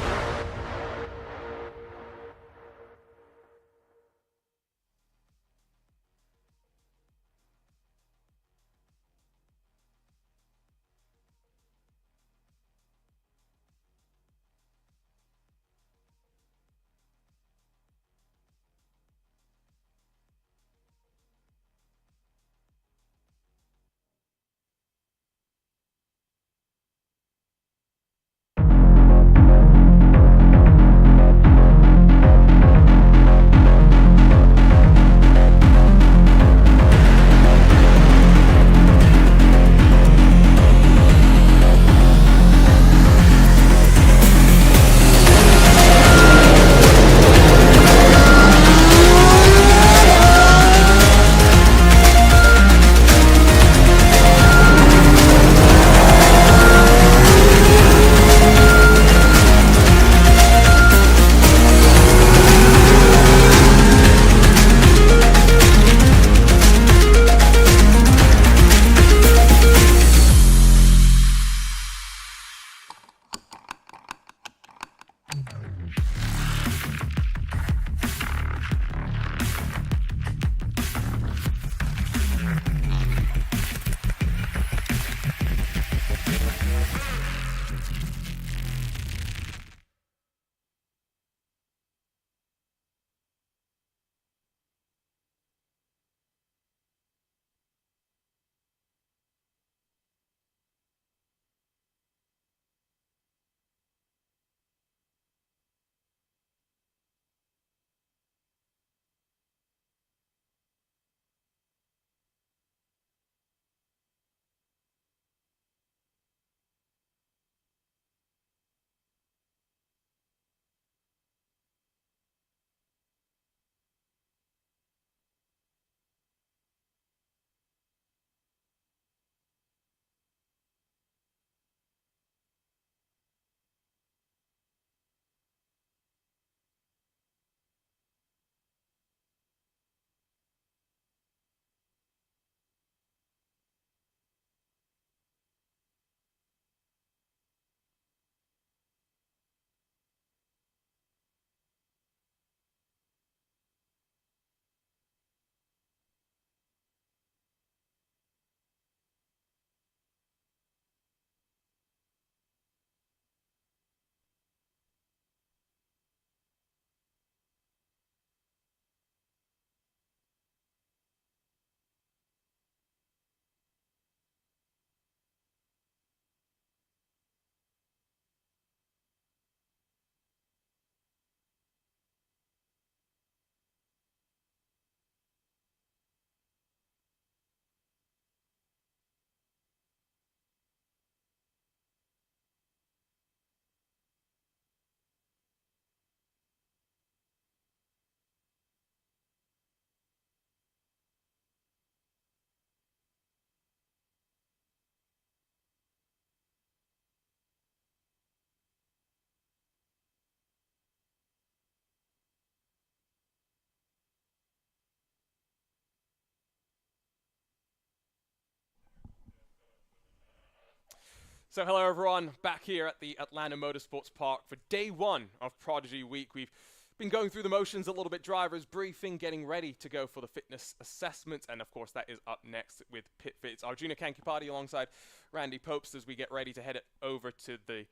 So hello everyone, back here at the Atlanta Motorsports Park for day one of Prodigy Week. We've been going through the motions a little bit, drivers briefing, getting ready to go for the fitness assessment, and of course that is up next with Pit Fits. Arjuna Kankipati alongside Randy Popes as we get ready to head it over to the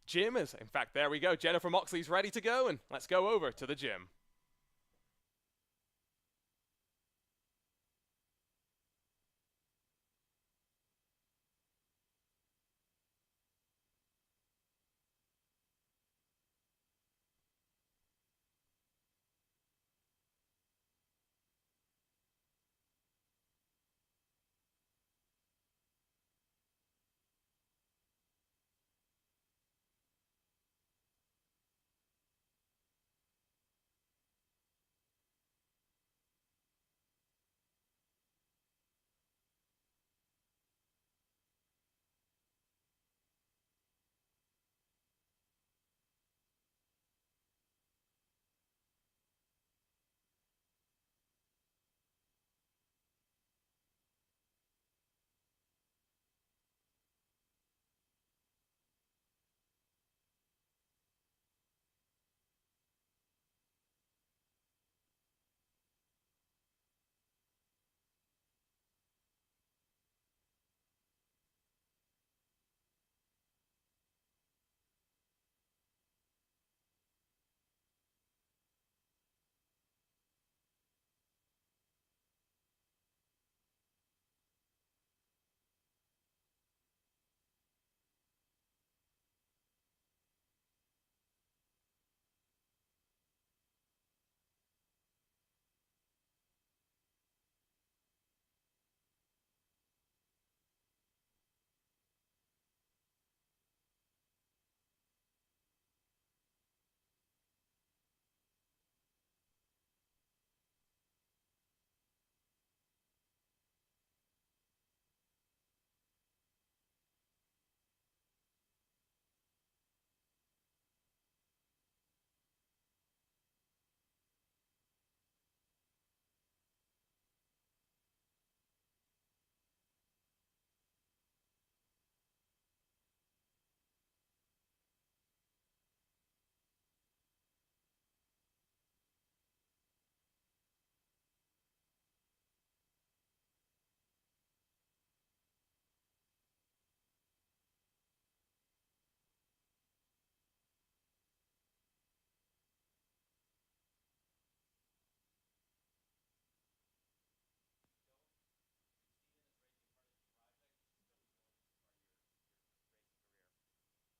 gym. In fact, there we go, Jennifer Moxley's ready to go, and let's go over to the gym.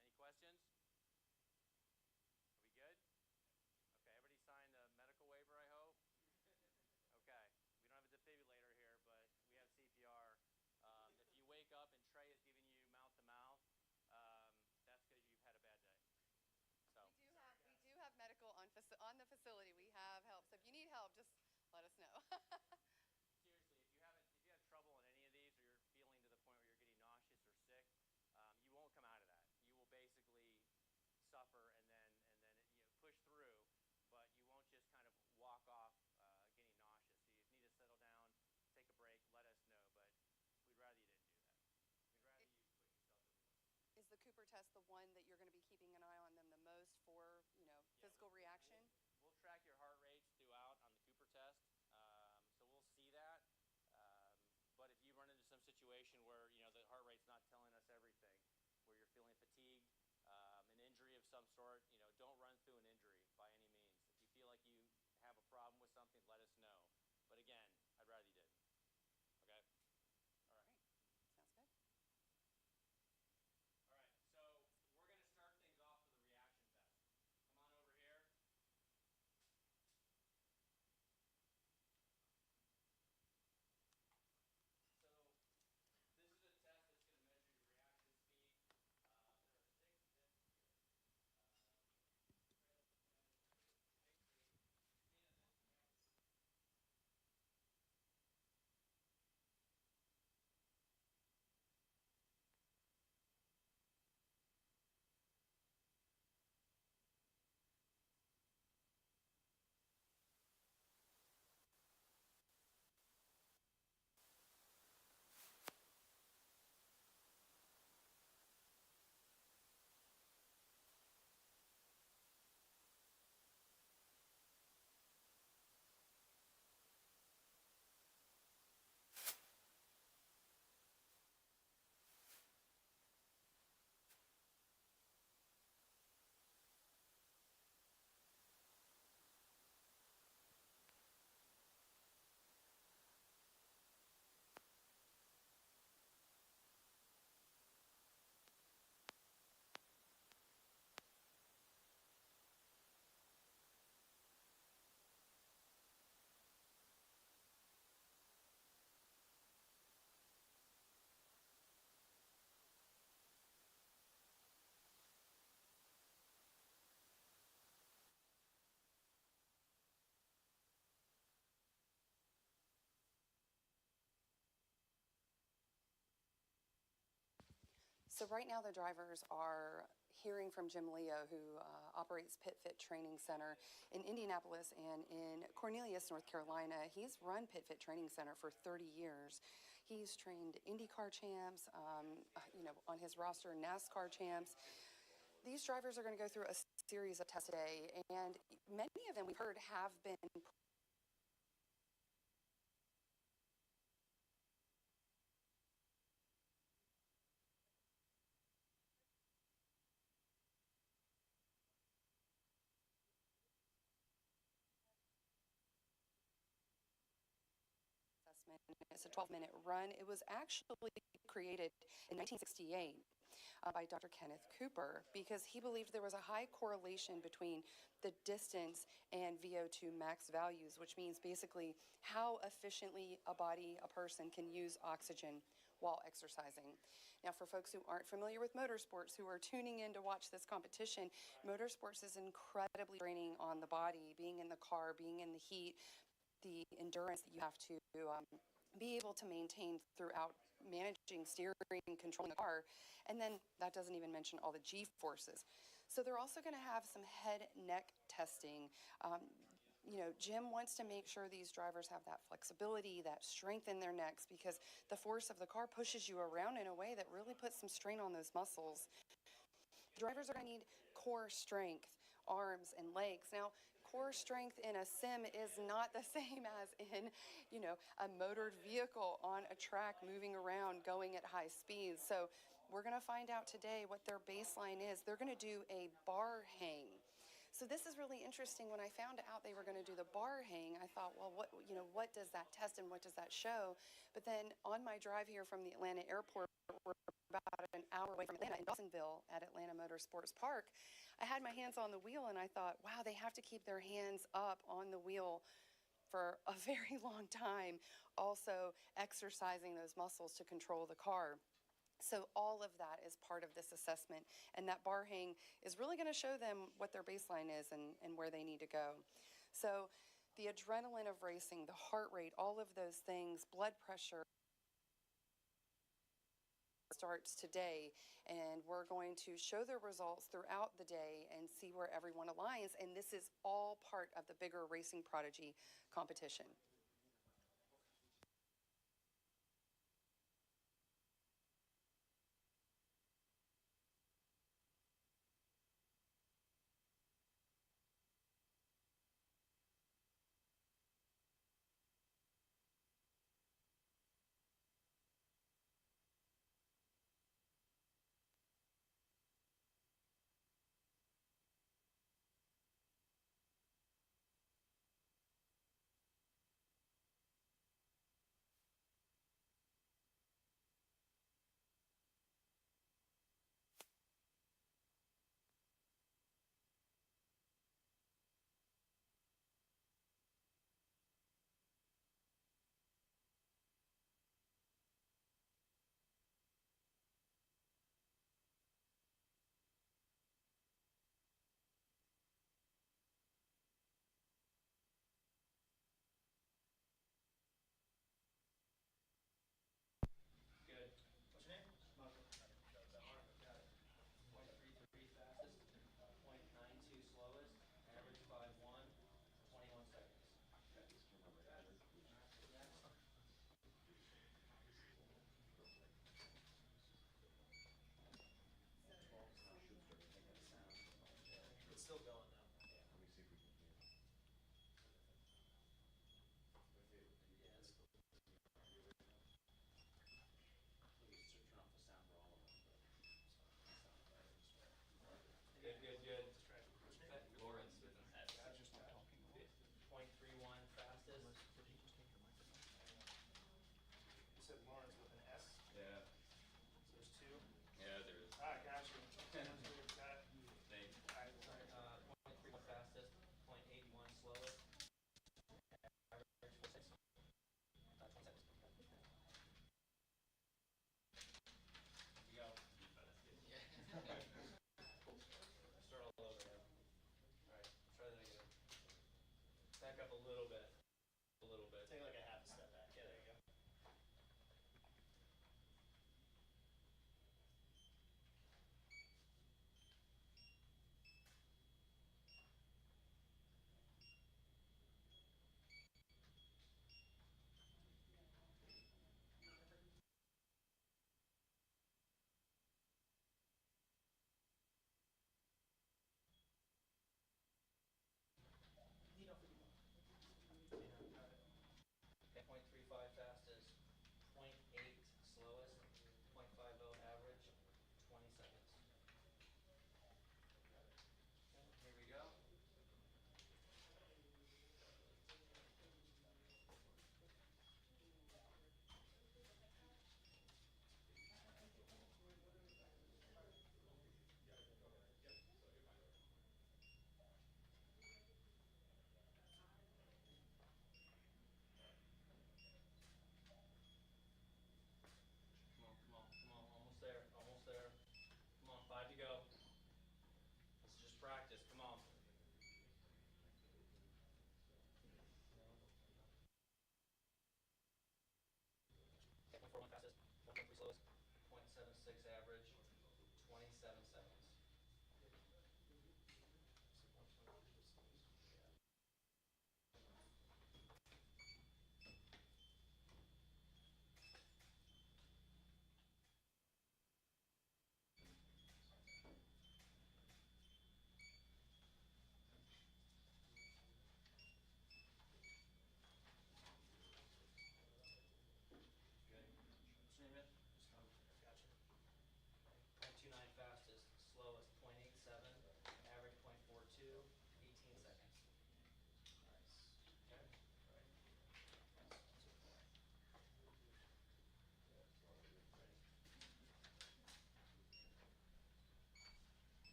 Any questions? Are we good? Okay, everybody signed a medical waiver, I hope? Okay, we don't have a defibrillator here, but we have CPR. If you wake up and Trey is giving you mouth-to-mouth, that's because you've had a bad day. So We do have medical on the facility. We have help. So if you need help, just let us know. seriously, if you have trouble in any of these, or you're feeling to the point where you're getting nauseous or sick, you won't come out of that. You will basically suffer and then push through, but you won't just kind of walk off getting nauseous. So you need to settle down, take a break, let us know. But we'd rather you didn't do that. We'd rather you push yourself to the limit. Is the Cooper test the one that you're going to be keeping an eye on them the most for, physical reaction? We'll track your heart rates throughout on the Cooper test, so we'll see that. But if you run into some situation where the heart rate's not telling us everything, where you're feeling fatigued, an injury of some sort, don't run through an injury by any means. If you feel like you have a problem with something, let us know. But again, I'd rather you didn't. Okay? All right. Sounds good. All right, so we're going to start things off with a reaction test. Come on over here. So this is a test that's going to measure your reaction speed. There are 6 discs here. Make sure you see this reaction speed. So right now the drivers are hearing from Jim Leo, who operates Pit Fit Training Center in Indianapolis and in Cornelius, North Carolina. He's run Pit Fit Training Center for 30 years. He's trained IndyCar champs, on his roster, NASCAR champs. These drivers are going to go through a series of tests today, and many of them we've heard have been assessment. It's a 12-minute run. It was actually created in 1968 by Dr. Kenneth Cooper because he believed there was a high correlation between the distance and VO2 max values, which means basically how efficiently a person can use oxygen while exercising. Now, for folks who aren't familiar with motorsports, who are tuning in to watch this competition, motorsports is incredibly draining on the body, being in the car, being in the heat, the endurance that you have to be able to maintain throughout managing, steering, controlling the car. And then that doesn't even mention all the G-forces. So they're also going to have some head neck testing. Jim wants to make sure these drivers have that flexibility, that strength in their necks, because the force of the car pushes you around in a way that really puts some strain on those muscles. Drivers are going to need core strength, arms and legs. Now, core strength in a sim is not the same as in, a motored vehicle on a track moving around going at high speeds. So we're going to find out today what their baseline is. They're going to do a bar hang. So this is really interesting. When I found out they were going to do the bar hang, I thought, well, what does that test and what does that show? But then on my drive here from the Atlanta airport, we're about an hour away from Atlanta in Dawsonville at Atlanta Motorsports Park, I had my hands on the wheel and I thought, wow, they have to keep their hands up on the wheel for a very long time, also exercising those muscles to control the car. So all of that is part of this assessment, and that bar hang is really going to show them what their baseline is and where they need to go. So the adrenaline of racing, the heart rate, all of those things, blood pressure starts today, and we're going to show the results throughout the day and see where everyone aligns, and this is all part of the bigger Racing Prodigy competition.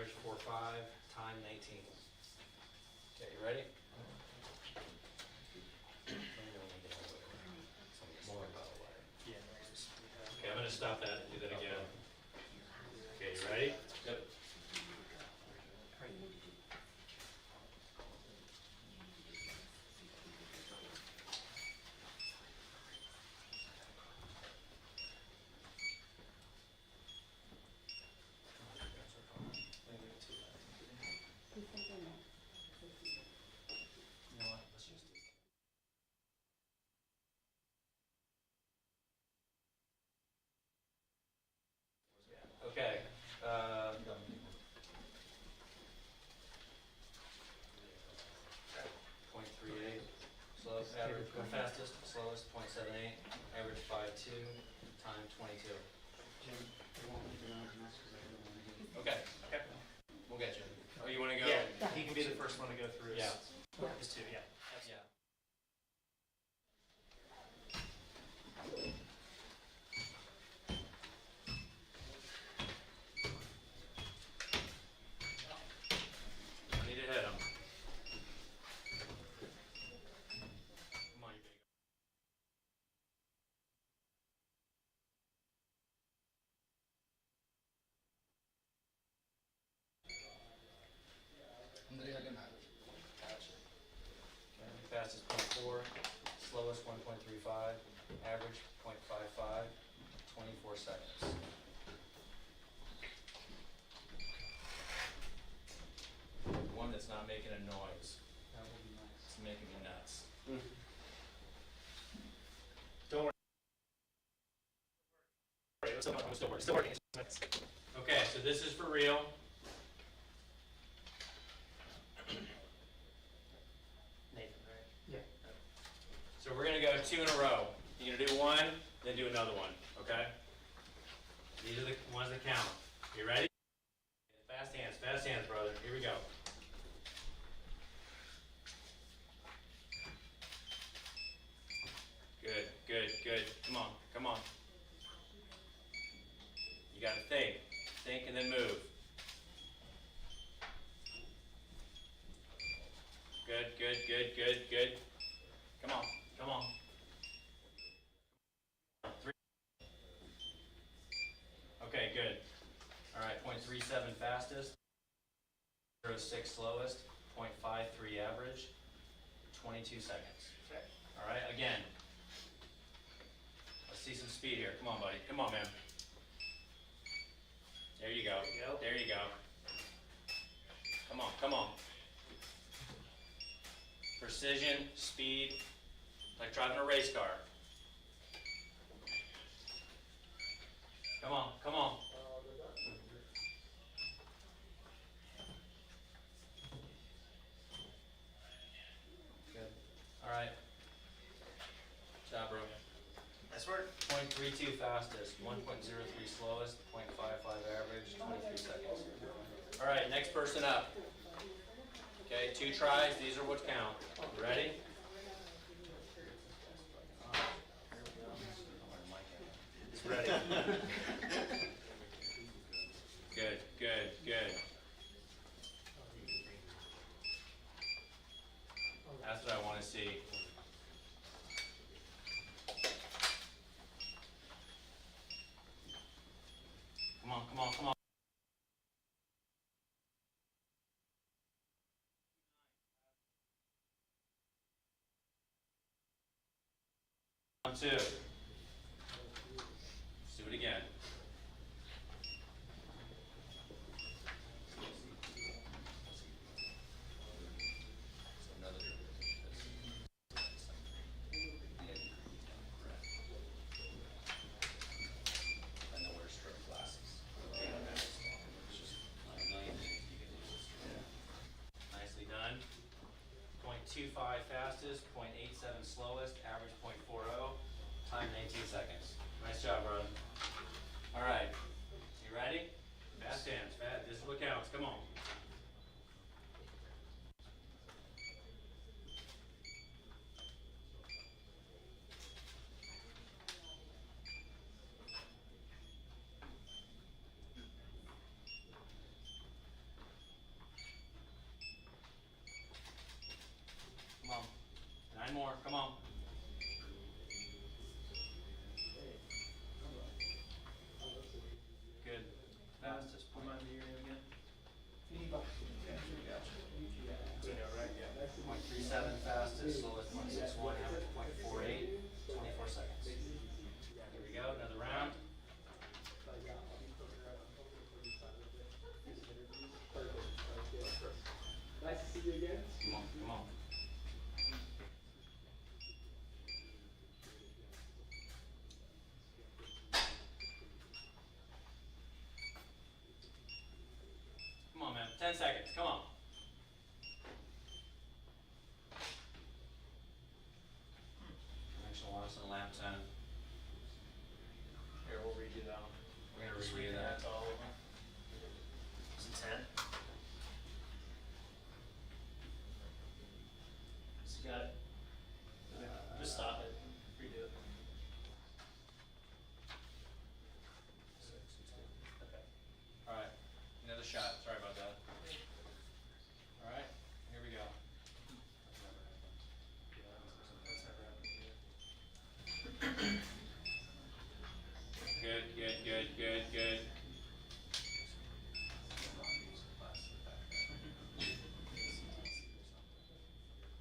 average 4.5, time 19. Okay, you ready? Okay, I'm going to stop that and do that again. Okay, you ready? Yep. Okay. 0.38. Slowest, average, fastest, slowest, 0.78. Average 5.2. Time 22. Okay. Okay. We'll get you. Oh, you want to go? Yeah, he can be the first one to go through. Yeah. His two, yeah. Yeah. I need to hit him. Come on, you big. Okay, fastest 0.4, slowest 1.35, average 0.55, 24 seconds. One that's not making a noise. It's making me nuts. Don't worry. Still working. Okay, so this is for real. Nathan, right? Yeah. So we're gonna go 2 in a row. You're gonna do one, then do another one, okay? These are the ones that count. You ready? Fast hands, brother. Here we go. Good, good, good. Come on, come on. You gotta think and then move. Good, good, good, good, good. Come on, come on. 3. Okay, good. All right, 0.37 fastest, 0.06 slowest, 0.53 average, 22 seconds. Okay. All right, again. Let's see some speed here. Come on, buddy. Come on, man. There you go. There you go. Come on, come on. Precision, speed, like driving a race car. Come on, come on. Good. All right. Good job, bro. Nice work. 0.32 fastest, 1.03 slowest, 0.55 average, 23 seconds. All right, next person up. Okay, 2 tries. These are what count. You ready? It's ready. Good, good, good. That's what I want to see. Come on, come on, come on. One, 2. Let's do it again. Nicely done. 0.25 fastest, 0.87 slowest, average 0.40, time 19 seconds. Nice job, bro. All right, you ready? Fast hands, fast. This is what counts. Come on. Come on. 9 more. Come on. Good. Fastest. Remind me your name again. Point 37 fastest, slowest 0.61, average 0.48, 24 seconds. Here we go, another round. Nice to see you again. Come on, come on. Come on, man. 10 seconds. Come on. Dimensional loss on lap 10. Here, we'll redo that one. We're going to Just review that. reconnect all of them. Is it 10? So you got it. Just stop it. Redo it. 6, 16. Okay. All right. Another shot. Sorry about that. All right. Here we go. Good, good, good, good, good.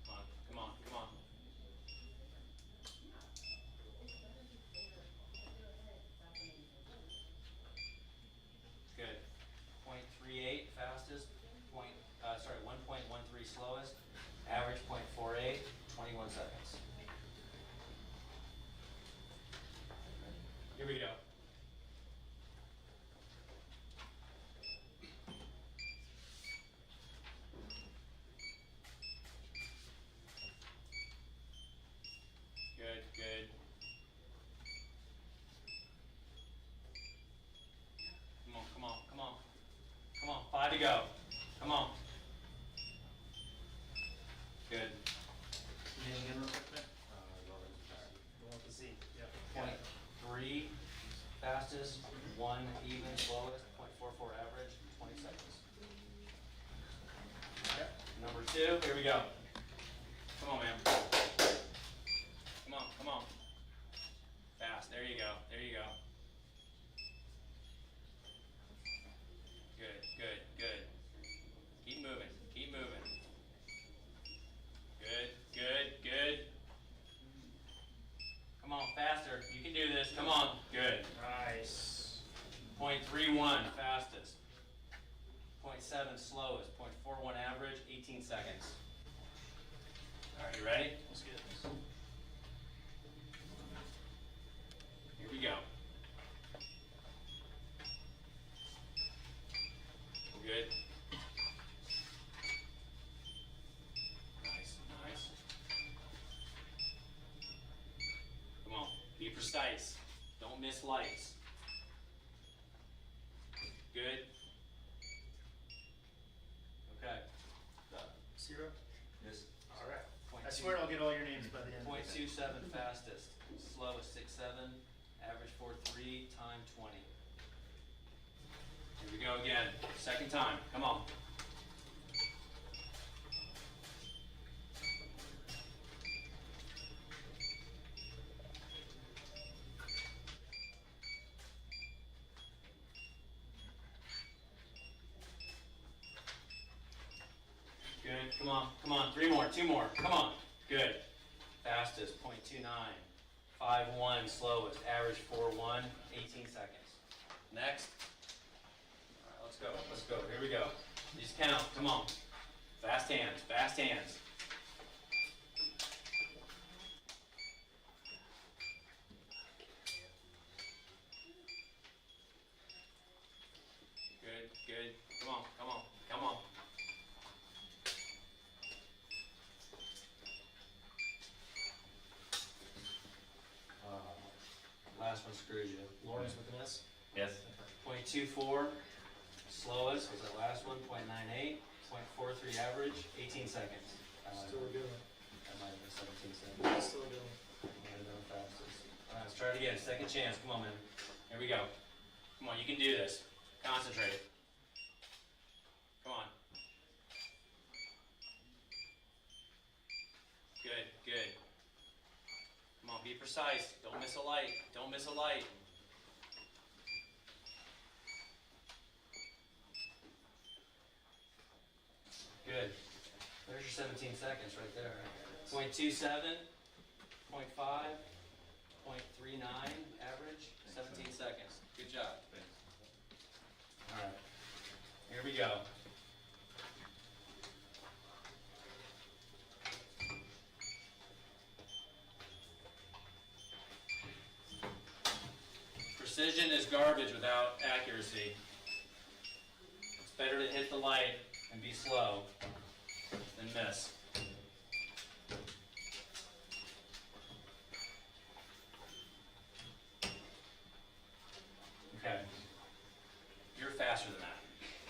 Come on, come on, come on. Good. 0.38 fastest, 1.13 slowest, average 0.48, 21 seconds. Here we go. Good, good. Come on, come on, come on. Come on, 5 to go. Come on. Good. Name again real quick, man? The one with the Z. Yeah. 0.3 fastest, 1 even slowest, 0.44 average, 20 seconds. Number 2, here we go. Come on, man. Come on, come on. Fast, there you go, there you go. Good, good, good. Keep moving, keep moving. Good, good, good. Come on, faster. You can do this. Come on. Good. Nice. 0.31 fastest. 0.7 slowest. 0.41 average. 18 seconds. All right, you ready? Let's get this. Here we go. Good. Nice, nice. Come on, be precise. Don't miss lights. Good. Okay. 0? This. All right. Point I two- swear I'll get all your names by the end of the day. 0.27 fastest. Slowest 6.7. Average 4.3. Time 20. Here we go again. Second time. Come on. Good. Come on. Come on. 3 more. 2 more. Come on. Good. Fastest 0.29. 5.1 slowest. Average 4.1. 18 seconds. Next. All right, let's go. Let's go. Here we go. Just count. Come on. Fast hands. Fast hands. Good. Good. Come on. Come on. Come on. Last one screws you. Lawrence with an S? Yes. 0.24 slowest was that last one. 0.98. 0.43 average. 18 seconds. Still a good one. That might have been 17 seconds. Still a good one. Might have been fastest. All right, let's try it again. Second chance. Come on, man. Here we go. Come on, you can do this. Concentrate. Come on. precise. Don't miss a light. Don't miss a light. Good. There's your 17 seconds right there. 0.27, 0.5, 0.39 average, 17 seconds. Good job. All right. Here we go. Precision is garbage without accuracy. It's better to hit the light and be slow than miss. Okay. You're faster than that.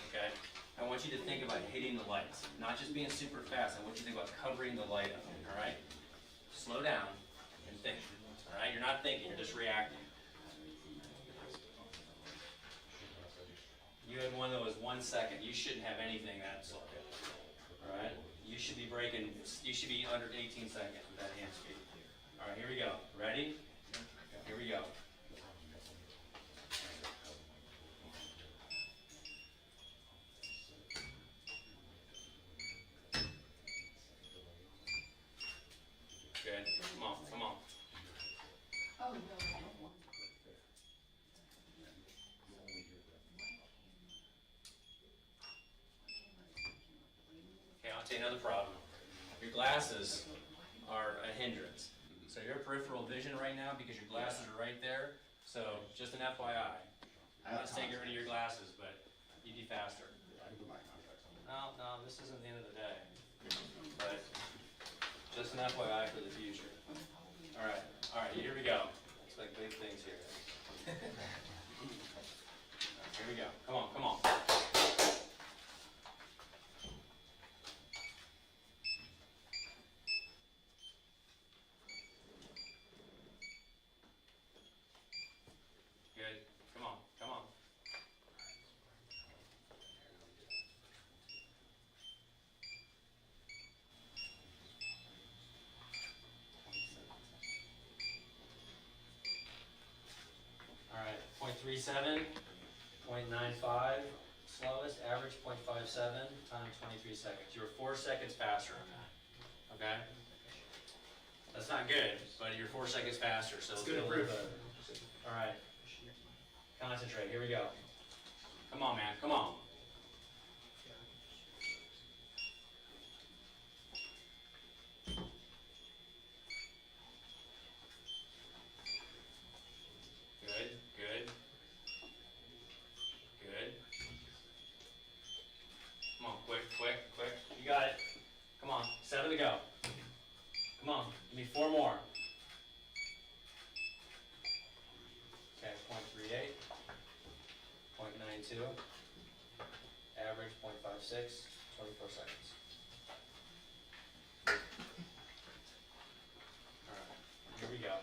Okay? I want you to think about hitting the lights, not just being super fast. I want you to think about covering the light up. All right? Slow down and think. All right? You're not thinking, you're just reacting. You had one that was 1 second. You shouldn't have anything that slow. All right? You should be breaking, you should be under 18 seconds with that hand speed. All right, here we go. Ready? Here we go. Good. Come on, come on. Okay, I'll tell you another problem. Your glasses are a hindrance. So your peripheral vision right now, because your glasses are right there, so just an FYI. I'm not saying get rid of your glasses, but you'd be faster. No, this isn't the end of the day. But just an FYI for the future. All right, here we go. Expect big things here. Here we go. Come on, come on. Good. Come on, come on. All right, 0.37, 0.95, slowest, average 0.57, time 23 seconds. You were 4 seconds faster on that, okay? That's not good, but you're 4 seconds faster, so it's good improvement. All right, concentrate, here we go. Come on, man, come on. Good, good. Good. Come on, quick, quick, quick. You got it. Come on, 7 to go. Come on, give me 4 more. Okay, 0.38, 0.92, average 0.56, 24 seconds. All right, here we go.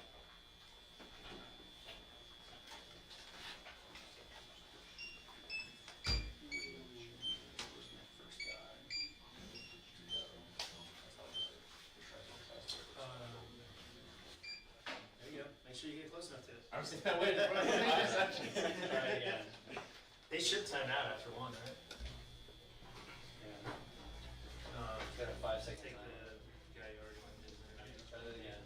There you go. Make sure you get close enough to it. I was waiting for 5 seconds. All right, again. They should time out after one, right? Yeah. Got a 5 second Take time. the guy you already went to. Try that again.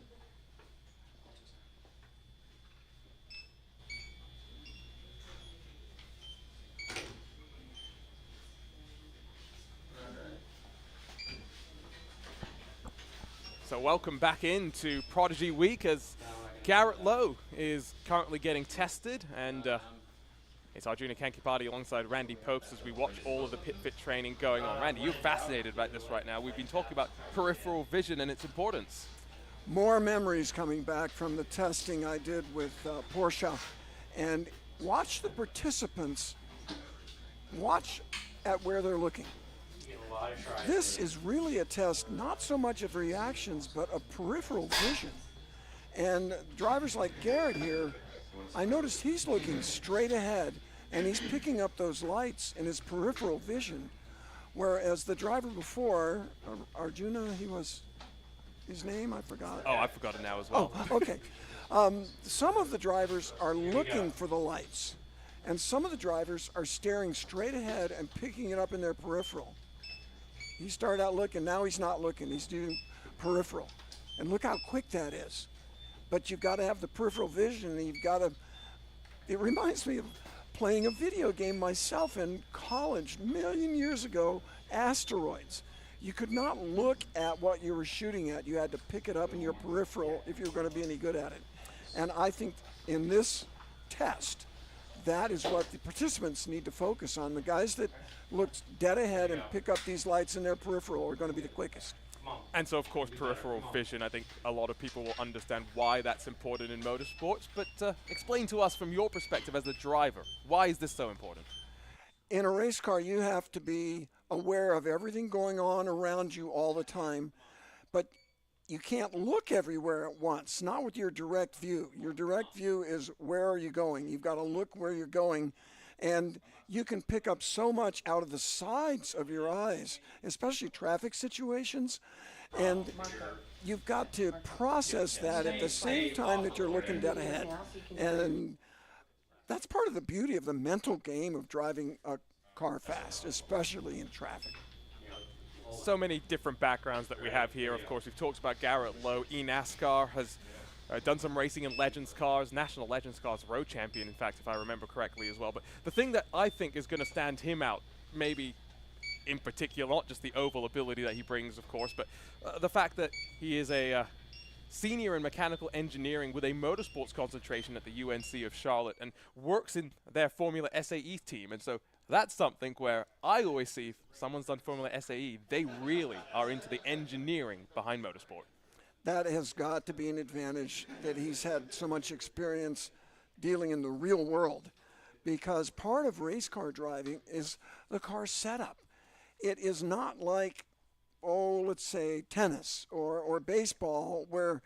So welcome back into Prodigy Week as Garrett Lowe is currently getting tested, and it's our junior Kenki party alongside Randy Popes as we watch all of the pit fit training going on. Randy, you're fascinated about this right now. We've been talking about peripheral vision and its importance. More memories coming back from the testing I did with Porsche. And watch the participants, watch at where they're looking. You get a lot of tries. This is really a test, not so much of reactions, but of peripheral vision. And drivers like Garrett here, I noticed he's looking straight ahead, and he's picking up those lights in his peripheral vision, whereas the driver before, Arjuna, he was his name? I forgot. Oh, I forgot it now as well. Oh, okay. Some of the drivers are looking for the lights, and some of the drivers are staring straight ahead and picking it up in their peripheral. He started out looking, now he's not looking, he's doing peripheral. And look how quick that is. But you've got to have the peripheral vision, and you've got to, it reminds me of playing a video game myself in college a million years ago, Asteroids. You could not look at what you were shooting at. You had to pick it up in your peripheral if you were going to be any good at it. And I think in this test, that is what the participants need to focus on. The guys that look dead ahead and pick up these lights in their peripheral are going to be the quickest. And so, of course, peripheral vision, I think a lot of people will understand why that's important in motorsports. But explain to us from your perspective as a driver, why is this so important? In a race car, you have to be aware of everything going on around you all the time. But you can't look everywhere at once, not with your direct view. Your direct view is where are you going? You've got to look where you're going. And you can pick up so much out of the sides of your eyes, especially traffic situations. And you've got to process that at the same time that you're looking dead ahead. And that's part of the beauty of the mental game of driving a car fast, especially in traffic. So many different backgrounds that we have here. Of course, we've talked about Garrett Lowe. eNASCAR has done some racing in Legends cars, National Legends cars, road champion, in fact, if I remember correctly as well. But the thing that I think is going to stand him out, maybe in particular, not just the oval ability that he brings, of course, but the fact that he is a senior in mechanical engineering with a motorsports concentration at the UNC of Charlotte and works in their Formula SAE team. And so that's something where I always see if someone's done Formula SAE, they really are into the engineering behind motorsport. That has got to be an advantage that he's had so much experience dealing in the real world, because part of race car driving is the car setup. It is not like, let's say tennis or baseball, where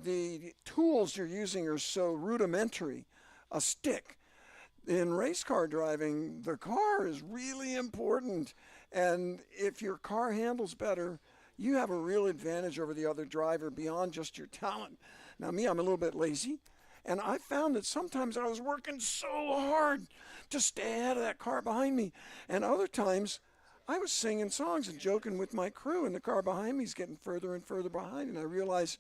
the tools you're using are so rudimentary, a stick. In race car driving, the car is really important, and if your car handles better, you have a real advantage over the other driver beyond just your talent. Now me, I'm a little bit lazy, and I found that sometimes I was working so hard to stay ahead of that car behind me, and other times I was singing songs and joking with my crew, and the car behind me is getting further and further behind, and I realized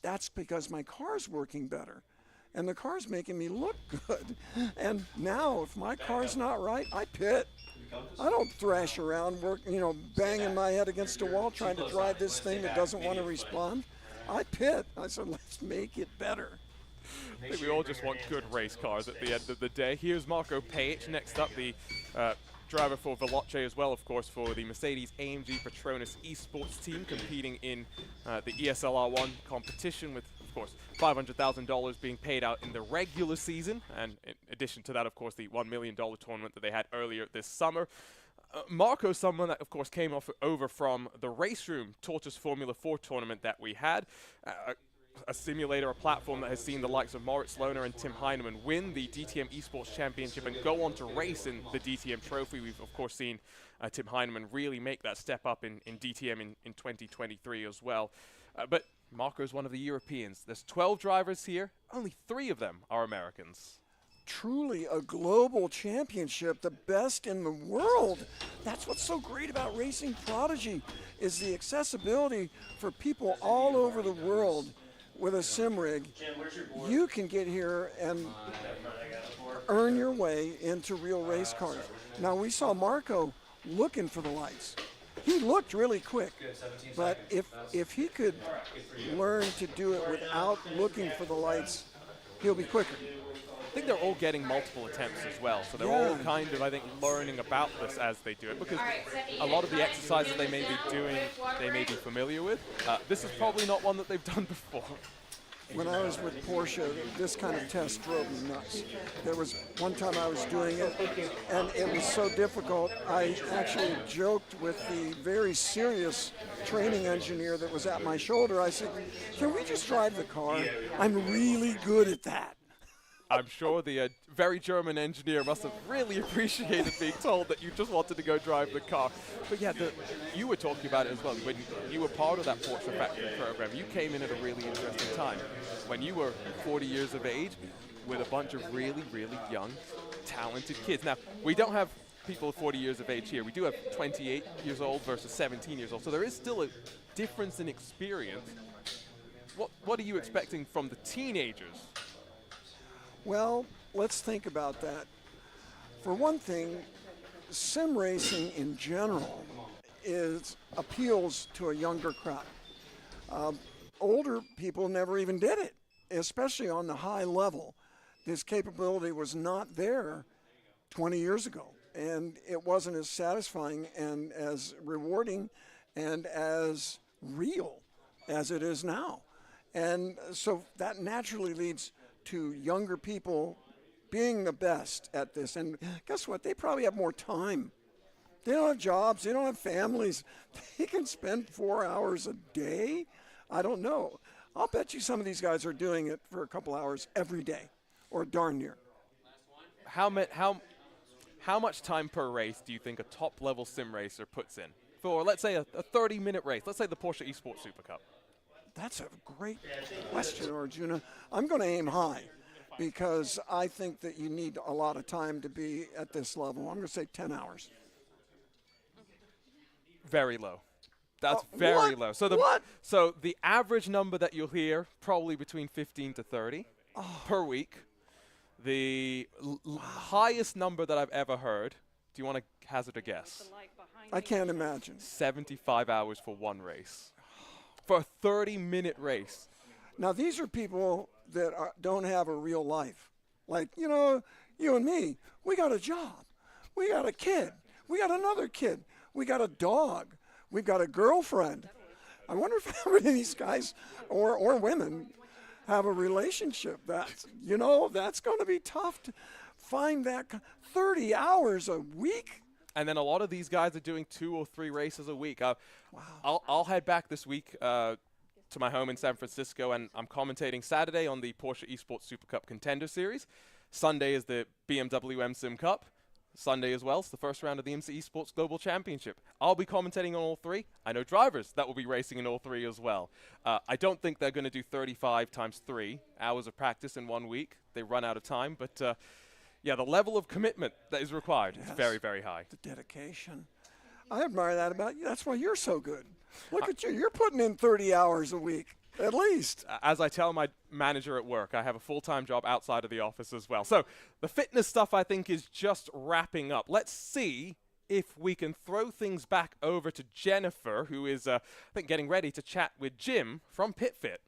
that's because my car's working better, and the car's making me look good. And now, if my car's not right, I pit. I don't thrash around, banging my head against a wall trying to drive this thing that doesn't want to respond. I pit. I said, let's make it better. I think we all just want good race cars at the end of the day. Here's Marco Pajic next up, the driver for Veloce as well, of course, for the Mercedes-AMG Petronas esports team, competing in the ESLR1 competition with, of course, $500,000 being paid out in the regular season, and in addition to that, of course, the $1 million tournament that they had earlier this summer. Marco's someone that, of course, came over from the Race Room Tortoise Formula 4 tournament that we had. A simulator, a platform that has seen the likes of Moritz Lohner and Tim Heinemann win the DTM Esports Championship and go on to race in the DTM Trophy. We've, of course, seen Tim Heinemann really make that step up in DTM in 2023 as well. But Marco's one of the Europeans. There's 12 drivers here. Only 3 of them are Americans. Truly a global championship, the best in the world. That's what's so great about Racing Prodigy, is the accessibility for people all over the world. With a sim rig, you can get here and earn your way into real race cars. Now, we saw Marco looking for the lights. He looked really quick, but if he could learn to do it without looking for the lights, he'll be quicker. I think they're all getting multiple attempts as well, so they're all kind of, I think, learning about this as they do it, because a lot of the exercises they may be doing, they may be familiar with. This is probably not one that they've done before. When I was with Porsche, this kind of test drove me nuts. There was one time I was doing it, and it was so difficult, I actually joked with the very serious training engineer that was at my shoulder. I said, can we just drive the car? I'm really good at that. I'm sure the very German engineer must have really appreciated being told that you just wanted to go drive the car. But yeah, you were talking about it as well. When you were part of that Porsche factory program, you came in at a really interesting time. When you were 40 years of age with a bunch of really, really young, talented kids. Now, we don't have people 40 years of age here. We do have 28 years old versus 17 years old. So there is still a difference in experience. What are you expecting from the teenagers? Well, let's think about that. For one thing, sim racing in general appeals to a younger crowd. Older people never even did it, especially on the high level. This capability was not there 20 years ago, and it wasn't as satisfying and as rewarding and as real as it is now. And so that naturally leads to younger people being the best at this. And guess what? They probably have more time. They don't have jobs. They don't have families. They can spend 4 hours a day. I don't know. I'll bet you some of these guys are doing it for a couple hours every day, or darn near. How much time per race do you think a top-level sim racer puts in for, let's say, a 30-minute race? Let's say the Porsche Esports Super Cup. That's a great question, Arjuna. I'm going to aim high because I think that you need a lot of time to be at this level. I'm going to say 10 hours. Very low. That's very what? low. So the average number that you'll hear, probably between 15 to 30 per week. The highest number that I've ever heard, do you want to hazard a guess? I can't imagine. 75 hours for one race. For a 30-minute race. Now, these are people that don't have a real life. Like, you and me, we got a job. We got a kid. We got another kid. We got a dog. We've got a girlfriend. I wonder if how many of these guys or women have a relationship. That's going to be tough to find that 30 hours a week. And then a lot of these guys are doing 2 or 3 races a week. I'll head back this week to my home in San Francisco, and I'm commentating Saturday on the Porsche Esports Super Cup Contender Series. Sunday is the BMW M-Sim Cup. Sunday as well, it's the first round of the IMSA Esports Global Championship. I'll be commentating on all 3. I know drivers that will be racing in all 3 as well. I don't think they're going to do 35 times 3 hours of practice in 1 week. They run out of time, but yeah, the level of commitment that is required is very, very high. The dedication. I admire that about you. That's why you're so good. Look at you. You're putting in 30 hours a week, at least. As I tell my manager at work, I have a full-time job outside of the office as well. So the fitness stuff, I think, is just wrapping up. Let's see if we can throw things back over to Jennifer, who is, I think, getting ready to chat with Jim from PitFit.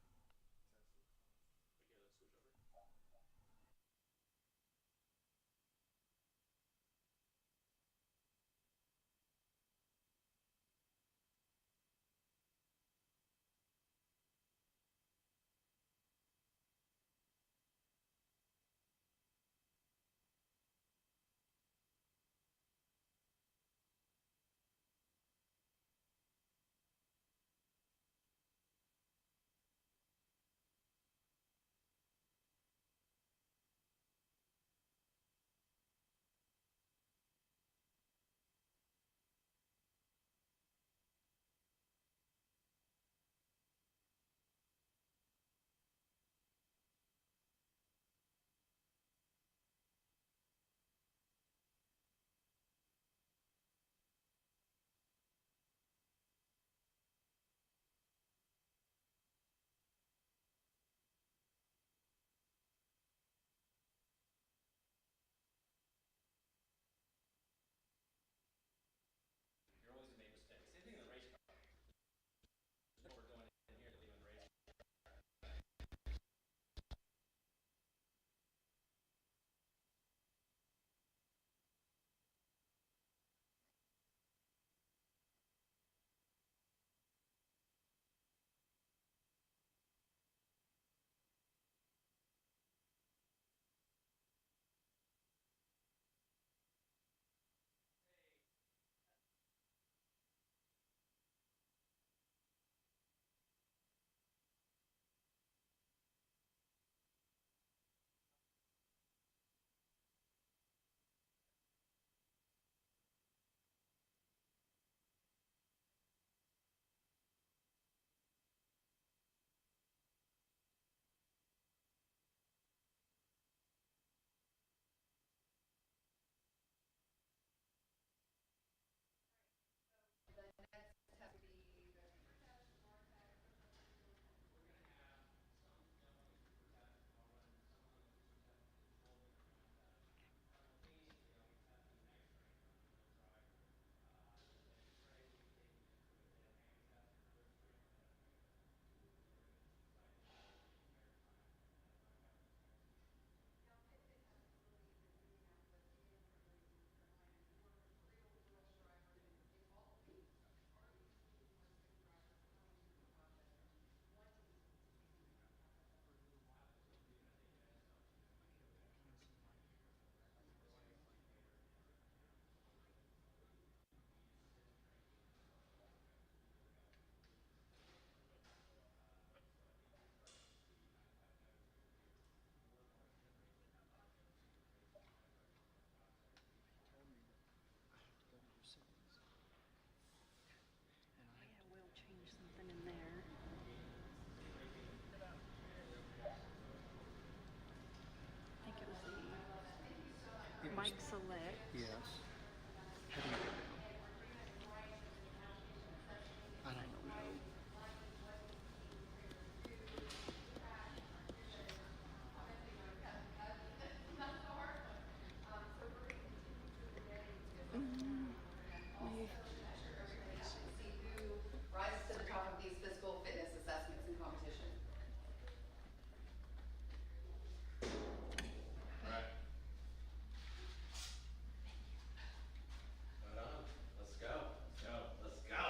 select. Yes. How do you get down? I don't know. See who rises to the top of these physical fitness assessments and competition. Right. Right on. Let's go. Let's go. Let's go.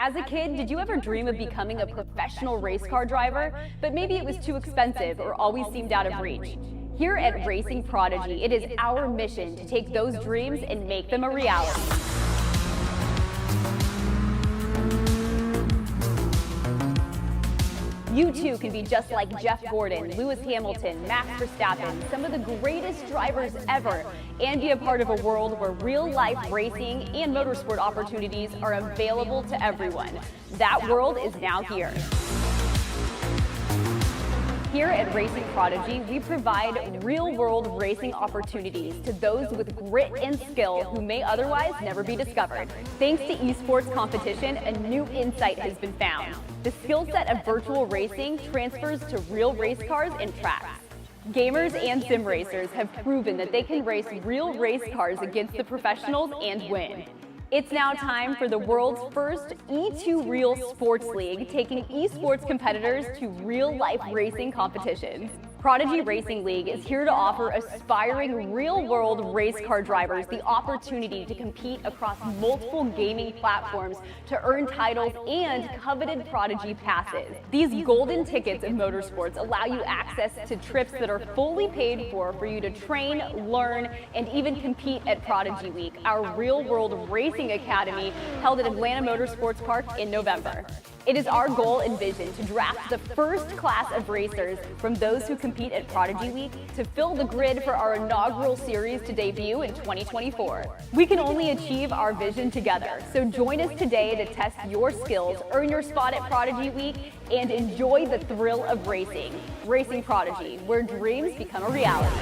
As a kid, did you ever dream of becoming a professional race car driver? But maybe it was too expensive or always seemed out of reach. Here at Racing Prodigy, it is our mission to take those dreams and make them a reality. You too can be just like Jeff Gordon, Lewis Hamilton, Max Verstappen, some of the greatest drivers ever, and be a part of a world where real-life racing and motorsport opportunities are available to everyone. That world is now here. Here at Racing Prodigy, we provide real-world racing opportunities to those with grit and skill who may otherwise never be discovered. Thanks to esports competition, a new insight has been found. The skill set of virtual racing transfers to real race cars and tracks. Gamers and sim racers have proven that they can race real race cars against the professionals and win. It's now time for the world's first E2 Real Sports League, taking esports competitors to real-life racing competitions. Prodigy Racing League is here to offer aspiring real-world race car drivers the opportunity to compete across multiple gaming platforms to earn titles and coveted Prodigy Passes. These golden tickets of motorsports allow you access to trips that are fully paid for you to train, learn, and even compete at Prodigy Week, our real-world racing academy held at Atlanta Motorsports Park in November. It is our goal and vision to draft the first class of racers from those who compete at Prodigy Week to fill the grid for our inaugural series to debut in 2024. We can only achieve our vision together, so join us today to test your skills, earn your spot at Prodigy Week, and enjoy the thrill of racing. Racing Prodigy, where dreams become a reality.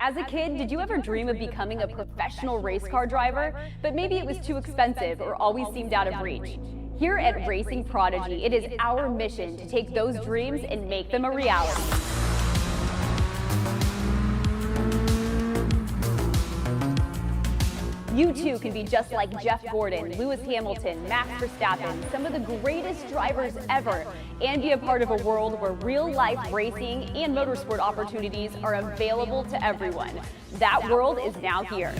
As a kid, did you ever dream of becoming a professional race car driver? But maybe it was too expensive or always seemed out of reach. Here at Racing Prodigy, it is our mission to take those dreams and make them a reality. You too can be just like Jeff Gordon, Lewis Hamilton, Max Verstappen, some of the greatest drivers ever, and be a part of a world where real-life racing and motorsport opportunities are available to everyone. That world is now here.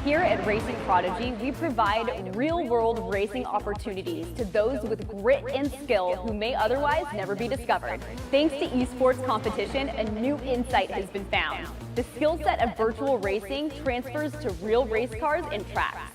Here at Racing Prodigy, we provide real-world racing opportunities to those with grit and skill who may otherwise never be discovered. Thanks to esports competition, a new insight has been found. The skill set of virtual racing transfers to real race cars and tracks.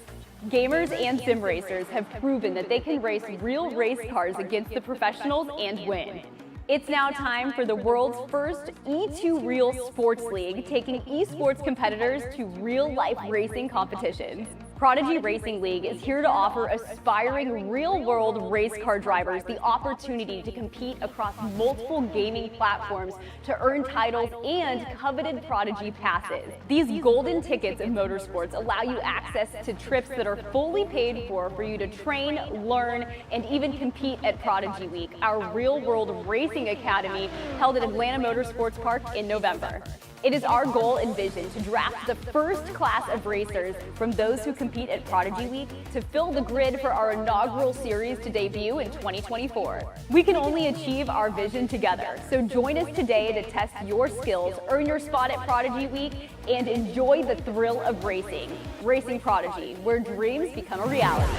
Gamers and sim racers have proven that they can race real race cars against the professionals and win. It's now time for the world's first E2 Real Sports League, taking esports competitors to real-life racing competitions. Prodigy Racing League is here to offer aspiring real-world race car drivers the opportunity to compete across multiple gaming platforms to earn titles and coveted Prodigy Passes. These golden tickets in motorsports allow you access to trips that are fully paid for you to train, learn, and even compete at Prodigy Week, our real-world racing academy held at Atlanta Motorsports Park in November. It is our goal and vision to draft the first class of racers from those who compete at Prodigy Week to fill the grid for our inaugural series to debut in 2024. We can only achieve our vision together, so join us today to test your skills, earn your spot at Prodigy Week, and enjoy the thrill of racing. Racing Prodigy, where dreams become a reality.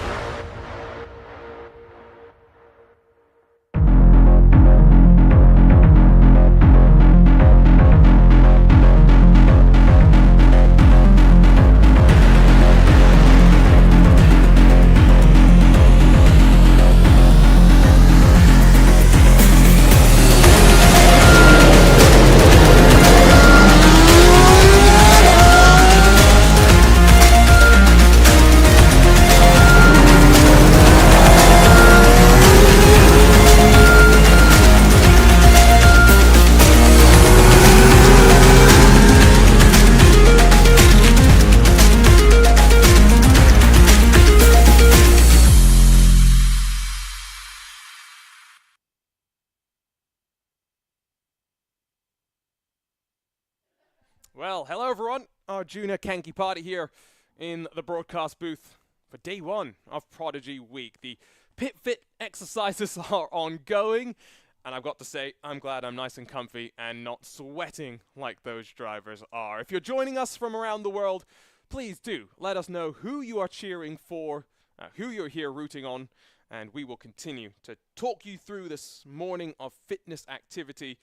Well, hello everyone. Arjuna Kanki Party here in the broadcast booth for day one of Prodigy Week. The pit fit exercises are ongoing, and I've got to say, I'm glad I'm nice and comfy and not sweating like those drivers are. If you're joining us from around the world, please do let us know who you are cheering for, who you're here rooting on, and we will continue to talk you through this morning of fitness activity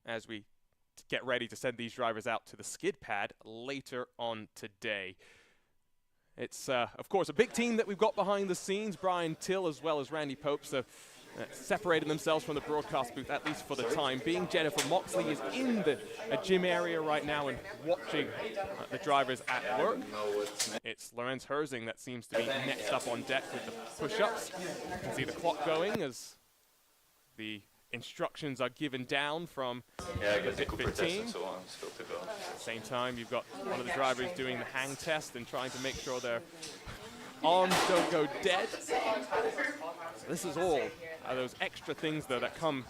as we get ready to send these drivers out to the skid pad later on today. It's, of course, a big team that we've got behind the scenes. Brian Till as well as Randy Popes have separated themselves from the broadcast booth, at least for the time being. Jennifer Moxley is in the gym area right now and watching the drivers at work. It's Lorenz Herzing that seems to be next up on deck with the push-ups. You can see the clock going as the instructions are given down from the pit team. At the same time, you've got one of the drivers doing the hang test and trying to make sure their arms don't go dead. This is all those extra things, though, that come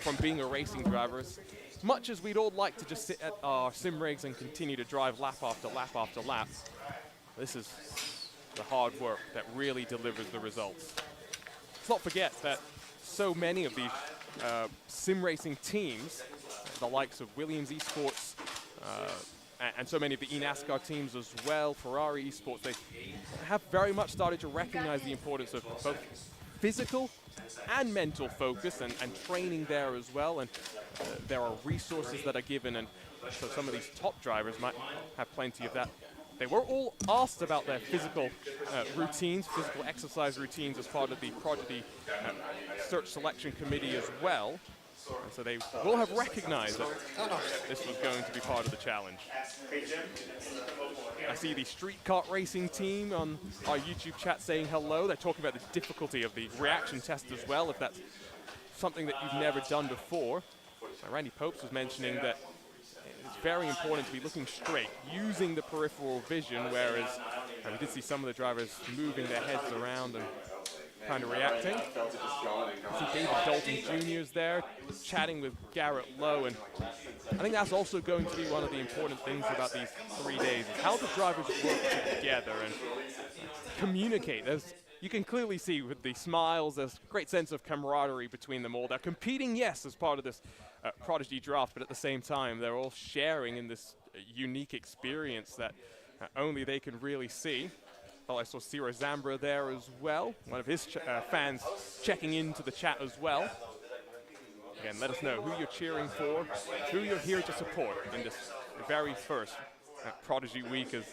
from being a racing driver. As much as we'd all like to just sit at our sim rigs and continue to drive lap after lap after lap, this is the hard work that really delivers the results. Let's not forget that so many of these sim racing teams, the likes of Williams Esports, and so many of the eNASCAR teams as well, Ferrari Esports, they have very much started to recognize the importance of both physical and mental focus and training there as well. And there are resources that are given, and so some of these top drivers might have plenty of that. They were all asked about their physical routines, physical exercise routines as part of the Prodigy Search Selection Committee as well. And so they will have recognized that this was going to be part of the challenge. I see the street kart racing team on our YouTube chat saying hello. They're talking about the difficulty of the reaction test as well, if that's something that you've never done before. Randy Popes was mentioning that it's very important to be looking straight, using the peripheral vision, whereas we did see some of the drivers moving their heads around and kind of reacting. I see David Dalton Jr. is there, chatting with Garrett Lowe, and I think that's also going to be one of the important things about these 3 days, is how the drivers work together and communicate. You can clearly see with the smiles, there's a great sense of camaraderie between them all. They're competing, yes, as part of this Prodigy draft, but at the same time, they're all sharing in this unique experience that only they can really see. Well, I saw Ciro Zambra there as well, one of his fans checking into the chat as well. Again, let us know who you're cheering for, who you're here to support in this very first Prodigy week, as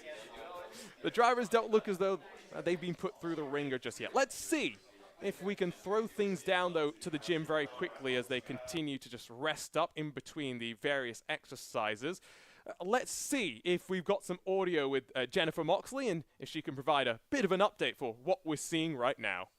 the drivers don't look as though they've been put through the ringer just yet. Let's see if we can throw things down, though, to the gym very quickly as they continue to just rest up in between the various exercises. Let's see if we've got some audio with Jennifer Moxley and if she can provide a bit of an update for what we're seeing right now.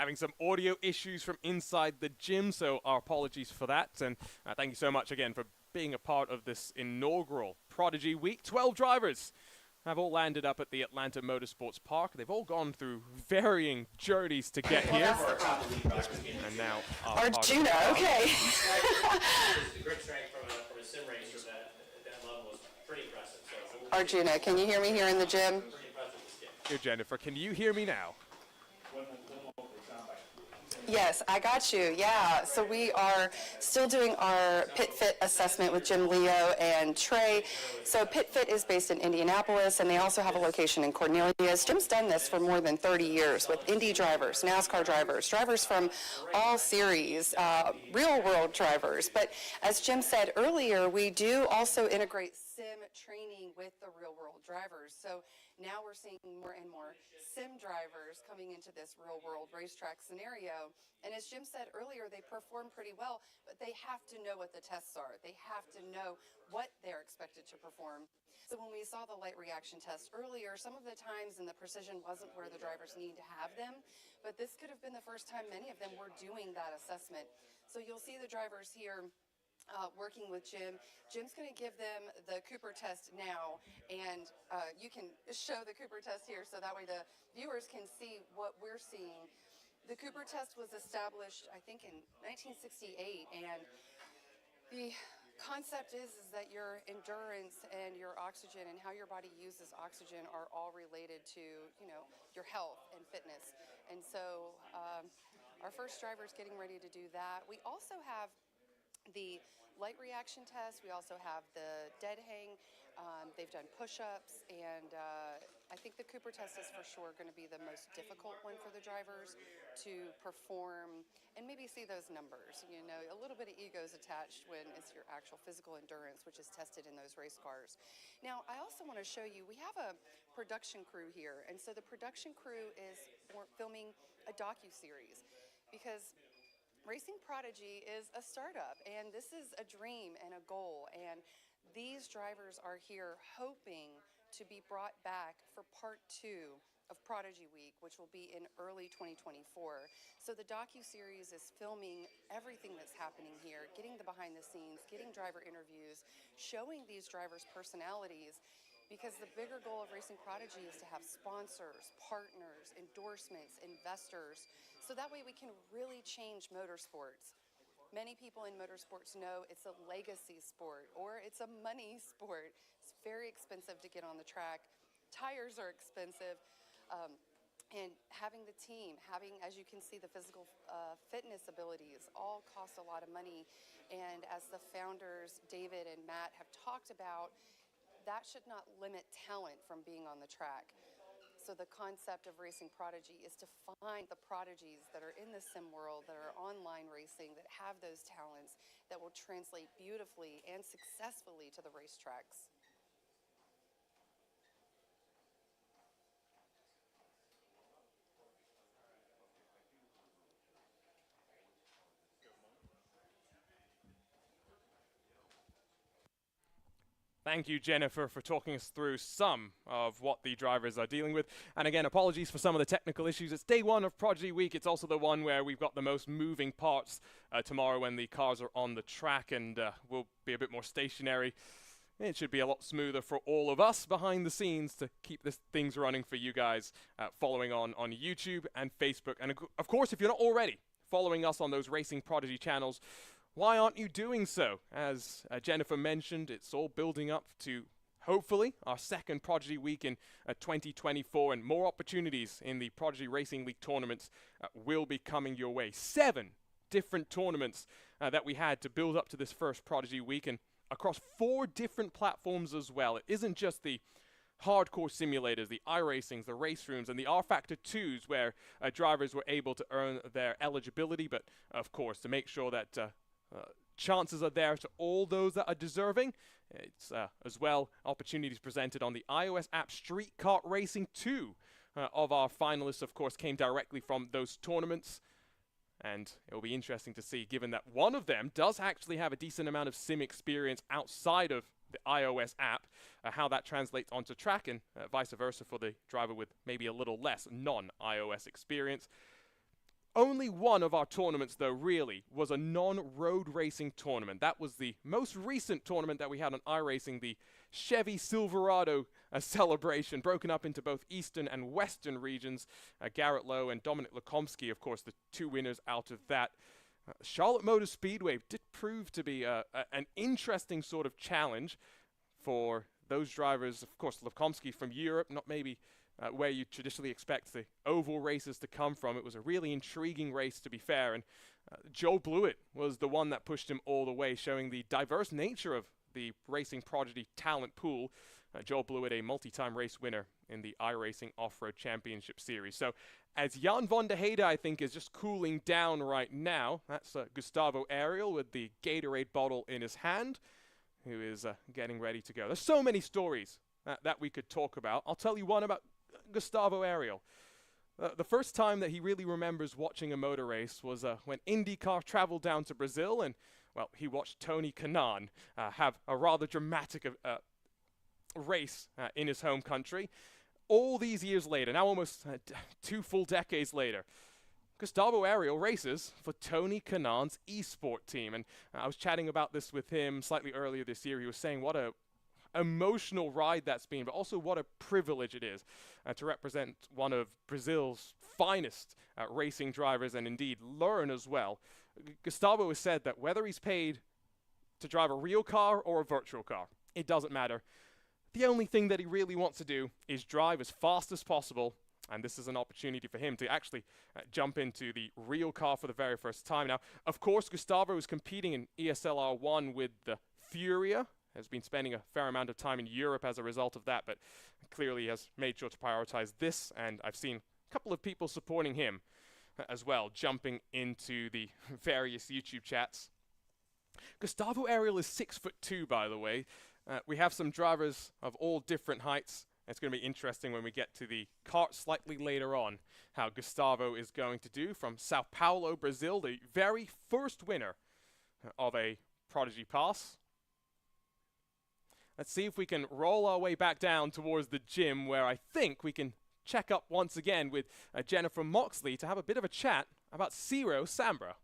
Having some audio issues from inside the gym, so our apologies for that. And thank you so much again for being a part of this inaugural Prodigy Week. 12 drivers have all landed up at the Atlanta Motorsports Park. They've all gone through varying journeys to get here. And now Arjuna, okay. The grip strength from a sim racer at that level was pretty impressive. So Arjuna, can you hear me here in the gym? pretty impressive to skip. here, Jennifer. Can you hear me now? Yes, I got you. Yeah. So we are still doing our Pit Fit assessment with Jim Leo and Trey. So Pit Fit is based in Indianapolis, and they also have a location in Cornelius. Jim's done this for more than 30 years with Indy drivers, NASCAR drivers, drivers from all series, real-world drivers. But as Jim said earlier, we do also integrate sim training with the real-world drivers. So now we're seeing more and more sim drivers coming into this real-world racetrack scenario. And as Jim said earlier, they perform pretty well, but they have to know what the tests are. They have to know what they're expected to perform. So when we saw the light reaction test earlier, some of the times in the precision wasn't where the drivers need to have them, but this could have been the first time many of them were doing that assessment. So you'll see the drivers here working with Jim. Jim's going to give them the Cooper test now, and you can show the Cooper test here so that way the viewers can see what we're seeing. The Cooper test was established, I think, in 1968, and the concept is that your endurance and your oxygen and how your body uses oxygen are all related to, your health and fitness. And so our first driver is getting ready to do that. We also have the light reaction test. We also have the dead hang. They've done push-ups, and I think the Cooper test is for sure going to be the most difficult one for the drivers to perform and maybe see those numbers. A little bit of ego is attached when it's your actual physical endurance, which is tested in those race cars. Now, I also want to show you, we have a production crew here, and so the production crew is filming a docu-series because Racing Prodigy is a startup, and this is a dream and a goal, and these drivers are here hoping to be brought back for part 2 of Prodigy Week, which will be in early 2024. So the docu-series is filming everything that's happening here, getting the behind the scenes, getting driver interviews, showing these drivers' personalities, because the bigger goal of Racing Prodigy is to have sponsors, partners, endorsements, investors, so that way we can really change motorsports. Many people in motorsports know it's a legacy sport or it's a money sport. It's very expensive to get on the track. Tires are expensive. And having the team, having, as you can see, the physical fitness abilities all cost a lot of money. And as the founders, David and Matt, have talked about, that should not limit talent from being on the track. So the concept of Racing Prodigy is to find the prodigies that are in the sim world, that are online racing, that have those talents that will translate beautifully and successfully to the racetracks. Thank you, Jennifer, for talking us through some of what the drivers are dealing with. And again, apologies for some of the technical issues. It's day 1 of Prodigy Week. It's also the one where we've got the most moving parts tomorrow when the cars are on the track and will be a bit more stationary. It should be a lot smoother for all of us behind the scenes to keep things running for you guys following on YouTube and Facebook. And of course, if you're not already following us on those Racing Prodigy channels, why aren't you doing so? As Jennifer mentioned, it's all building up to, hopefully, our second Prodigy Week in 2024, and more opportunities in the Prodigy Racing League tournaments will be coming your way. 7 different tournaments that we had to build up to this first Prodigy Week, and across 4 different platforms as well. It isn't just the hardcore simulators, the iRacings, the race rooms, and the R-Factor 2s where drivers were able to earn their eligibility, but of course, to make sure that chances are there to all those that are deserving. It's as well opportunities presented on the iOS app. Street Kart Racing 2 of our finalists, of course, came directly from those tournaments. And it will be interesting to see, given that one of them does actually have a decent amount of sim experience outside of the iOS app, how that translates onto track, and vice versa for the driver with maybe a little less non-iOS experience. Only one of our tournaments, though, really, was a non-road racing tournament. That was the most recent tournament that we had on iRacing, the Chevy Silverado celebration, broken up into both eastern and western regions. Garrett Lowe and Dominic Lukomsky, of course, the two winners out of that. Charlotte Motor Speedway did prove to be an interesting sort of challenge for those drivers. Of course, Lukomsky from Europe, not maybe where you traditionally expect the oval races to come from. It was a really intriguing race, to be fair, and Joe Blewett was the one that pushed him all the way, showing the diverse nature of the Racing Prodigy talent pool. Joel Blewett, a multi-time race winner in the iRacing Off-Road Championship Series. So as Jan van der Heide, I think, is just cooling down right now, that's Gustavo Ariel with the Gatorade bottle in his hand, who is getting ready to go. There's so many stories that we could talk about. I'll tell you one about Gustavo Ariel. The first time that he really remembers watching a motor race was when IndyCar traveled down to Brazil, and, well, he watched Tony Kanaan have a rather dramatic race in his home country. All these years later, now almost 2 full decades later, Gustavo Ariel races for Tony Kanaan's esports team. And I was chatting about this with him slightly earlier this year. He was saying what a emotional ride that's been, but also what a privilege it is to represent one of Brazil's finest racing drivers, and indeed learn as well. Gustavo has said that whether he's paid to drive a real car or a virtual car, it doesn't matter. The only thing that he really wants to do is drive as fast as possible, and this is an opportunity for him to actually jump into the real car for the very first time. Now, of course, Gustavo is competing in ESLR1 with the Furia, has been spending a fair amount of time in Europe as a result of that, but clearly has made sure to prioritize this, and I've seen a couple of people supporting him as well, jumping into the various YouTube chats. Gustavo Ariel is 6'2", by the way. We have some drivers of all different heights. It's going to be interesting when we get to the kart slightly later on, how Gustavo is going to do from Sao Paulo, Brazil, the very first winner of a Prodigy Pass. Let's see if we can roll our way back down towards the gym, where I think we can check up once again with Jennifer Moxley to have a bit of a chat about Ciro Sambra.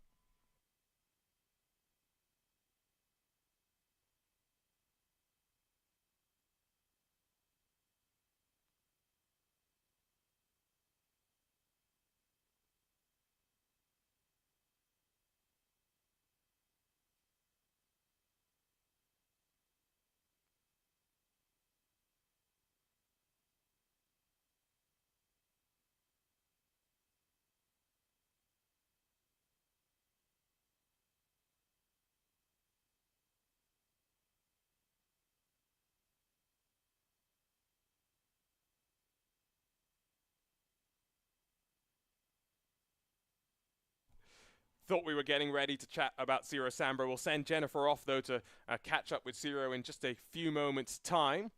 Thought we were getting ready to chat about Ciro Sambra. We'll send Jennifer off, though, to catch up with Ciro in just a few moments' time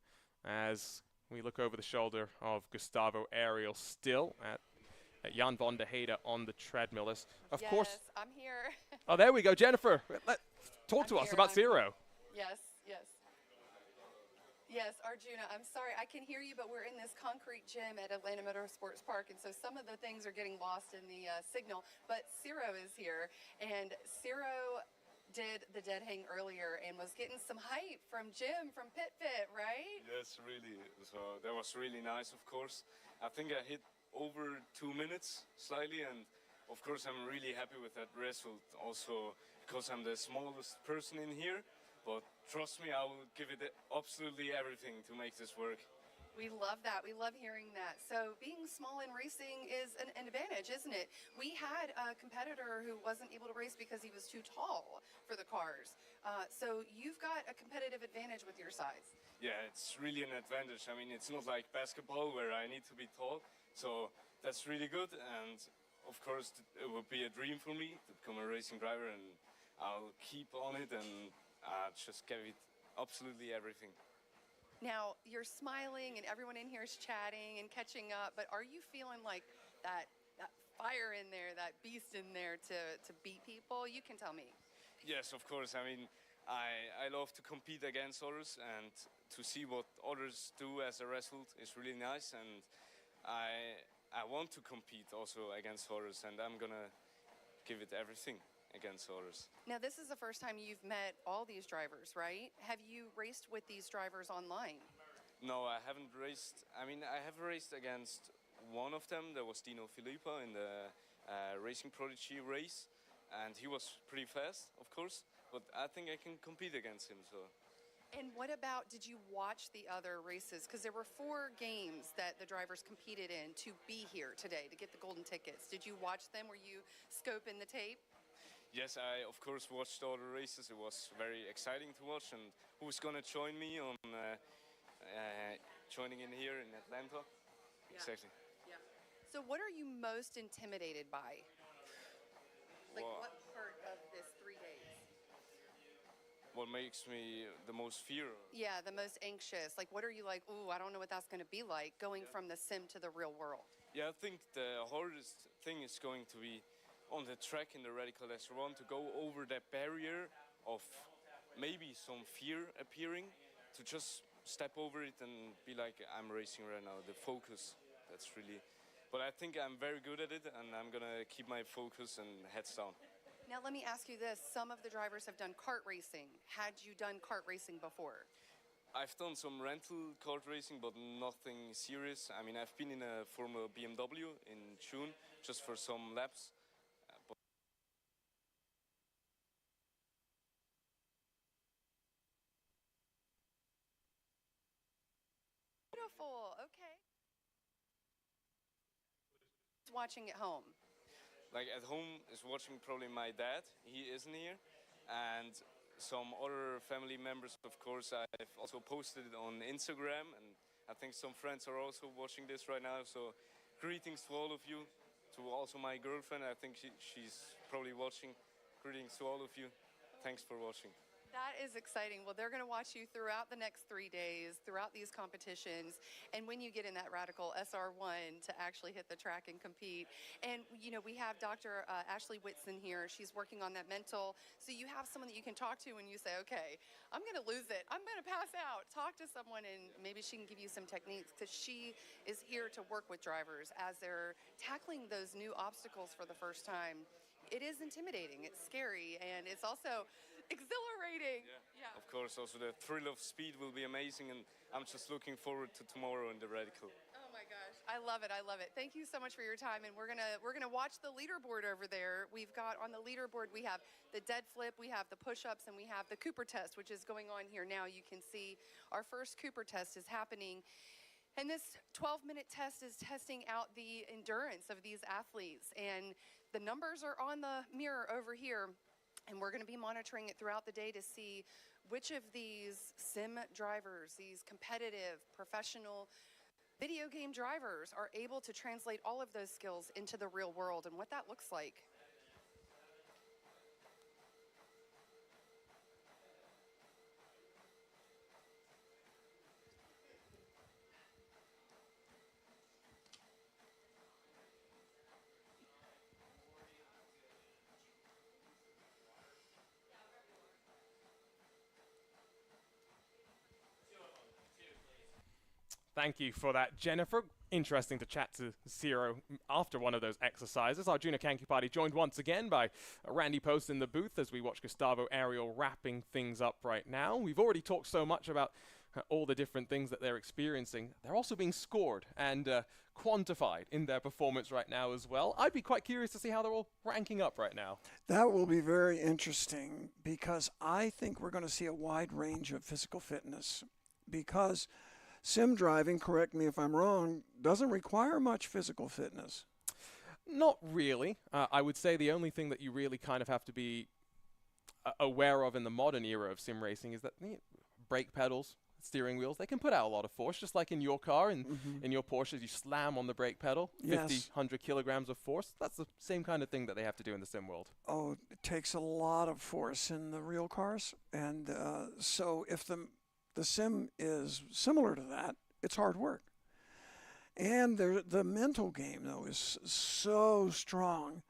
as we look over the shoulder of Gustavo Ariel still at Jan van der Heide on the treadmill. Of Yes, course. I'm here. Oh, there we go. Jennifer, talk to us about Ciro. Yes. Yes, Arjuna, I'm sorry, I can hear you, but we're in this concrete gym at Atlanta Motorsports Park, and so some of the things are getting lost in the signal, but Ciro is here, and Ciro did the dead hang earlier and was getting some hype from Jim from Pit Fit, right? Yes, really. So that was really nice, of course. I think I hit over 2 minutes slightly, and of course I'm really happy with that result, also because I'm the smallest person in here. But trust me, I will give it absolutely everything to make this work. We love that. We love hearing that. So being small in racing is an advantage, isn't it? We had a competitor who wasn't able to race because he was too tall for the cars. So you've got a competitive advantage with your size. Yeah, it's really an advantage. I mean, it's not like basketball where I need to be tall. So that's really good. And of course, it would be a dream for me to become a racing driver, and I'll keep on it and just give it absolutely everything. Now, you're smiling and everyone in here is chatting and catching up, but are you feeling like that fire in there, that beast in there to beat people? You can tell me. Yes, of course. I mean, I love to compete against others, and to see what others do as a result is really nice. And I want to compete also against others, and I'm gonna give it everything against others. Now, this is the first time you've met all these drivers, right? Have you raced with these drivers online? No, I haven't raced. I mean, I have raced against one of them. There was Dino Filippa in the Racing Prodigy race, and he was pretty fast, of course. But I think I can compete against him. So. And what about, did you watch the other races? Because there were 4 games that the drivers competed in to be here today, to get the golden tickets. Did you watch them? Were you scoping the tape? Yes, I of course watched all the races. It was very exciting to watch. And who's gonna join me on joining in here in Atlanta? Yeah. Exactly. Yeah. So what are you most intimidated by? Like Well, what part of this 3 days? what makes me the most fear? Yeah, the most anxious. Like what are you like, ooh, I don't know what that's going to be like going from the sim to the real world? Yeah, I think the hardest thing is going to be on the track in the Radical SR1 to go over that barrier of maybe some fear appearing, to just step over it and be like, I'm racing right now. The focus, that's really... But I think I'm very good at it, and I'm gonna keep my focus and heads down. Now let me ask you this. Some of the drivers have done kart racing. Had you done kart racing before? I've done some rental kart racing, but nothing serious. I mean, I've been in a Formula BMW in June, just for some laps. Beautiful, okay. Watching at home. Like at home is watching probably my dad, he isn't here, and some other family members, of course. I've also posted it on Instagram, and I think some friends are also watching this right now, so greetings to all of you, to also my girlfriend. I think she's probably watching. Greetings to all of you. Thanks for watching. That is exciting. Well, they're going to watch you throughout the next 3 days, throughout these competitions, and when you get in that Radical SR1 to actually hit the track and compete. And, you know, we have Dr. Ashley Whitson here. She's working on that mental, so you have someone that you can talk to when you say, okay, I'm going to lose it. I'm going to pass out. Talk to someone, and maybe she can give you some techniques, because she is here to work with drivers as they're tackling those new obstacles for the first time. It is intimidating, it's scary, and it's also exhilarating. Yeah. Of course, also the thrill of speed will be amazing, and I'm just looking forward to tomorrow in the Radical. Oh my gosh, I love it, I love it. Thank you so much for your time, and we're gonna watch the leaderboard over there. We've got on the leaderboard, we have the dead flip, we have the push-ups, and we have the Cooper test, which is going on here now. You can see our first Cooper test is happening. And this 12-minute test is testing out the endurance of these athletes. And the numbers are on the mirror over here. And we're going to be monitoring it throughout the day to see which of these sim drivers, these competitive, professional video game drivers, are able to translate all of those skills into the real world and what that looks like. Thank you for that, Jennifer. Interesting to chat to Zero after one of those exercises. Our Junior Kanky Party joined once again by Randy Post in the booth as we watch Gustavo Ariel wrapping things up right now. We've already talked so much about all the different things that they're experiencing. They're also being scored and quantified in their performance right now as well. I'd be quite curious to see how they're all ranking up right now. That will be very interesting, because I think we're going to see a wide range of physical fitness, because sim driving, correct me if I'm wrong, doesn't require much physical fitness. Not really. I would say the only thing that you really kind of have to be aware of in the modern era of sim racing is that brake pedals, steering wheels, they can put out a lot of force, just like in your car and in your Porsches, you slam on the brake pedal, 50, 100 kilograms of force. That's the same kind of thing that they have to do in the sim world. Oh, it takes a lot of force in the real cars, and so if the sim is similar to that, it's hard work. And the mental game, though, is so strong.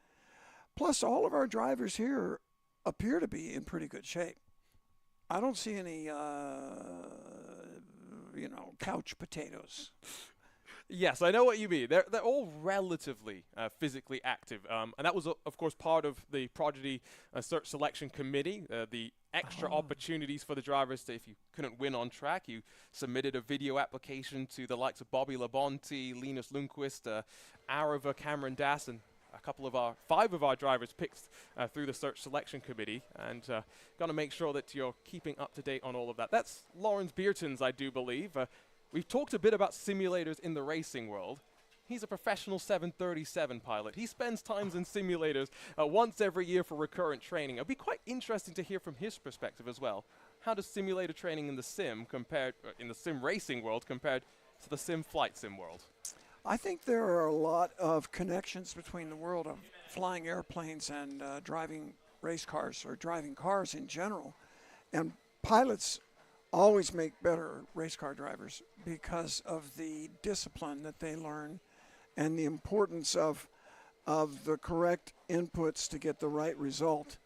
Plus, all of our drivers here appear to be in pretty good shape. I don't see any, couch potatoes. Yes, I know what you mean. They're all relatively physically active, and that was of course part of the Prodigy Search Selection Committee. The extra opportunities for the drivers to, if you couldn't win on track, you submitted a video application to the likes of Bobby Labonte, Linus Lundqvist, Arava, Cameron Dass, and five of our drivers picked through the Search Selection Committee, and got to make sure that you're keeping up to date on all of that. That's Lawrence Beertons, I do believe. We've talked a bit about simulators in the racing world. He's a professional 737 pilot. He spends times in simulators once every year for recurrent training. It'd be quite interesting to hear from his perspective as well. How does simulator training in the sim in the sim racing world compared to the sim flight sim world? I think there are a lot of connections between the world of flying airplanes and driving race cars, or driving cars in general. And pilots always make better race car drivers because of the discipline that they learn and the importance of the correct inputs to get the right result.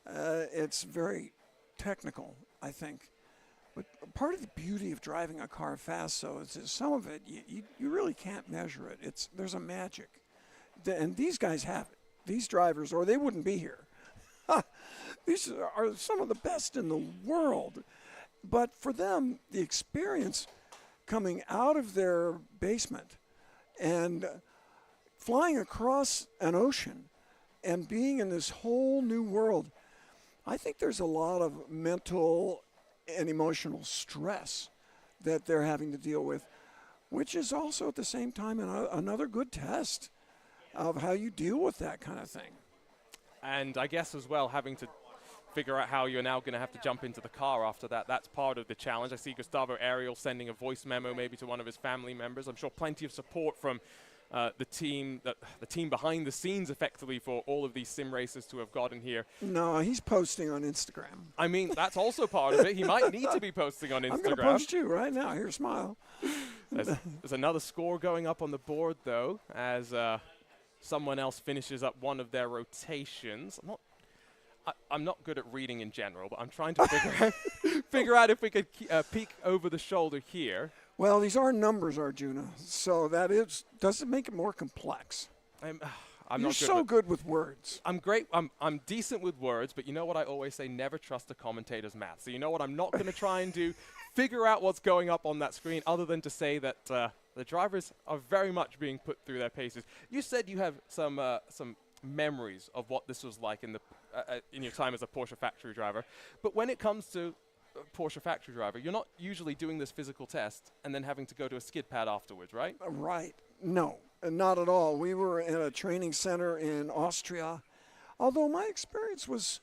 It's very technical, I think. But part of the beauty of driving a car fast, though, is that some of it, you really can't measure it. There's a magic. And these guys have it. These drivers, or they wouldn't be here. These are some of the best in the world. But for them, the experience coming out of their basement and flying across an ocean and being in this whole new world, I think there's a lot of mental and emotional stress that they're having to deal with, which is also at the same time another good test of how you deal with that kind of thing. And I guess as well, having to figure out how you're now going to have to jump into the car after that. That's part of the challenge. I see Gustavo Ariel sending a voice memo maybe to one of his family members. I'm sure plenty of support from the team behind the scenes effectively for all of these sim racers to have gotten here. No, he's posting on Instagram. I mean, that's also part of it. He might need to be posting on Instagram. I'm going to post you right now. Here, smile. There's another score going up on the board, though, as someone else finishes up one of their rotations. I'm not good at reading in general, but I'm trying to figure out if we could peek over the shoulder here. Well, these are numbers, Arjuna, so that doesn't make it more complex. You're so good with words. I'm great. I'm decent with words, but you know what I always say? Never trust a commentator's math. So you know what I'm not going to try and do? Figure out what's going up on that screen, other than to say that the drivers are very much being put through their paces. You said you have some memories of what this was like in your time as a Porsche factory driver, but when it comes to Porsche factory driver, you're not usually doing this physical test and then having to go to a skid pad afterwards, right? Right. No, not at all. We were in a training center in Austria, although my experience was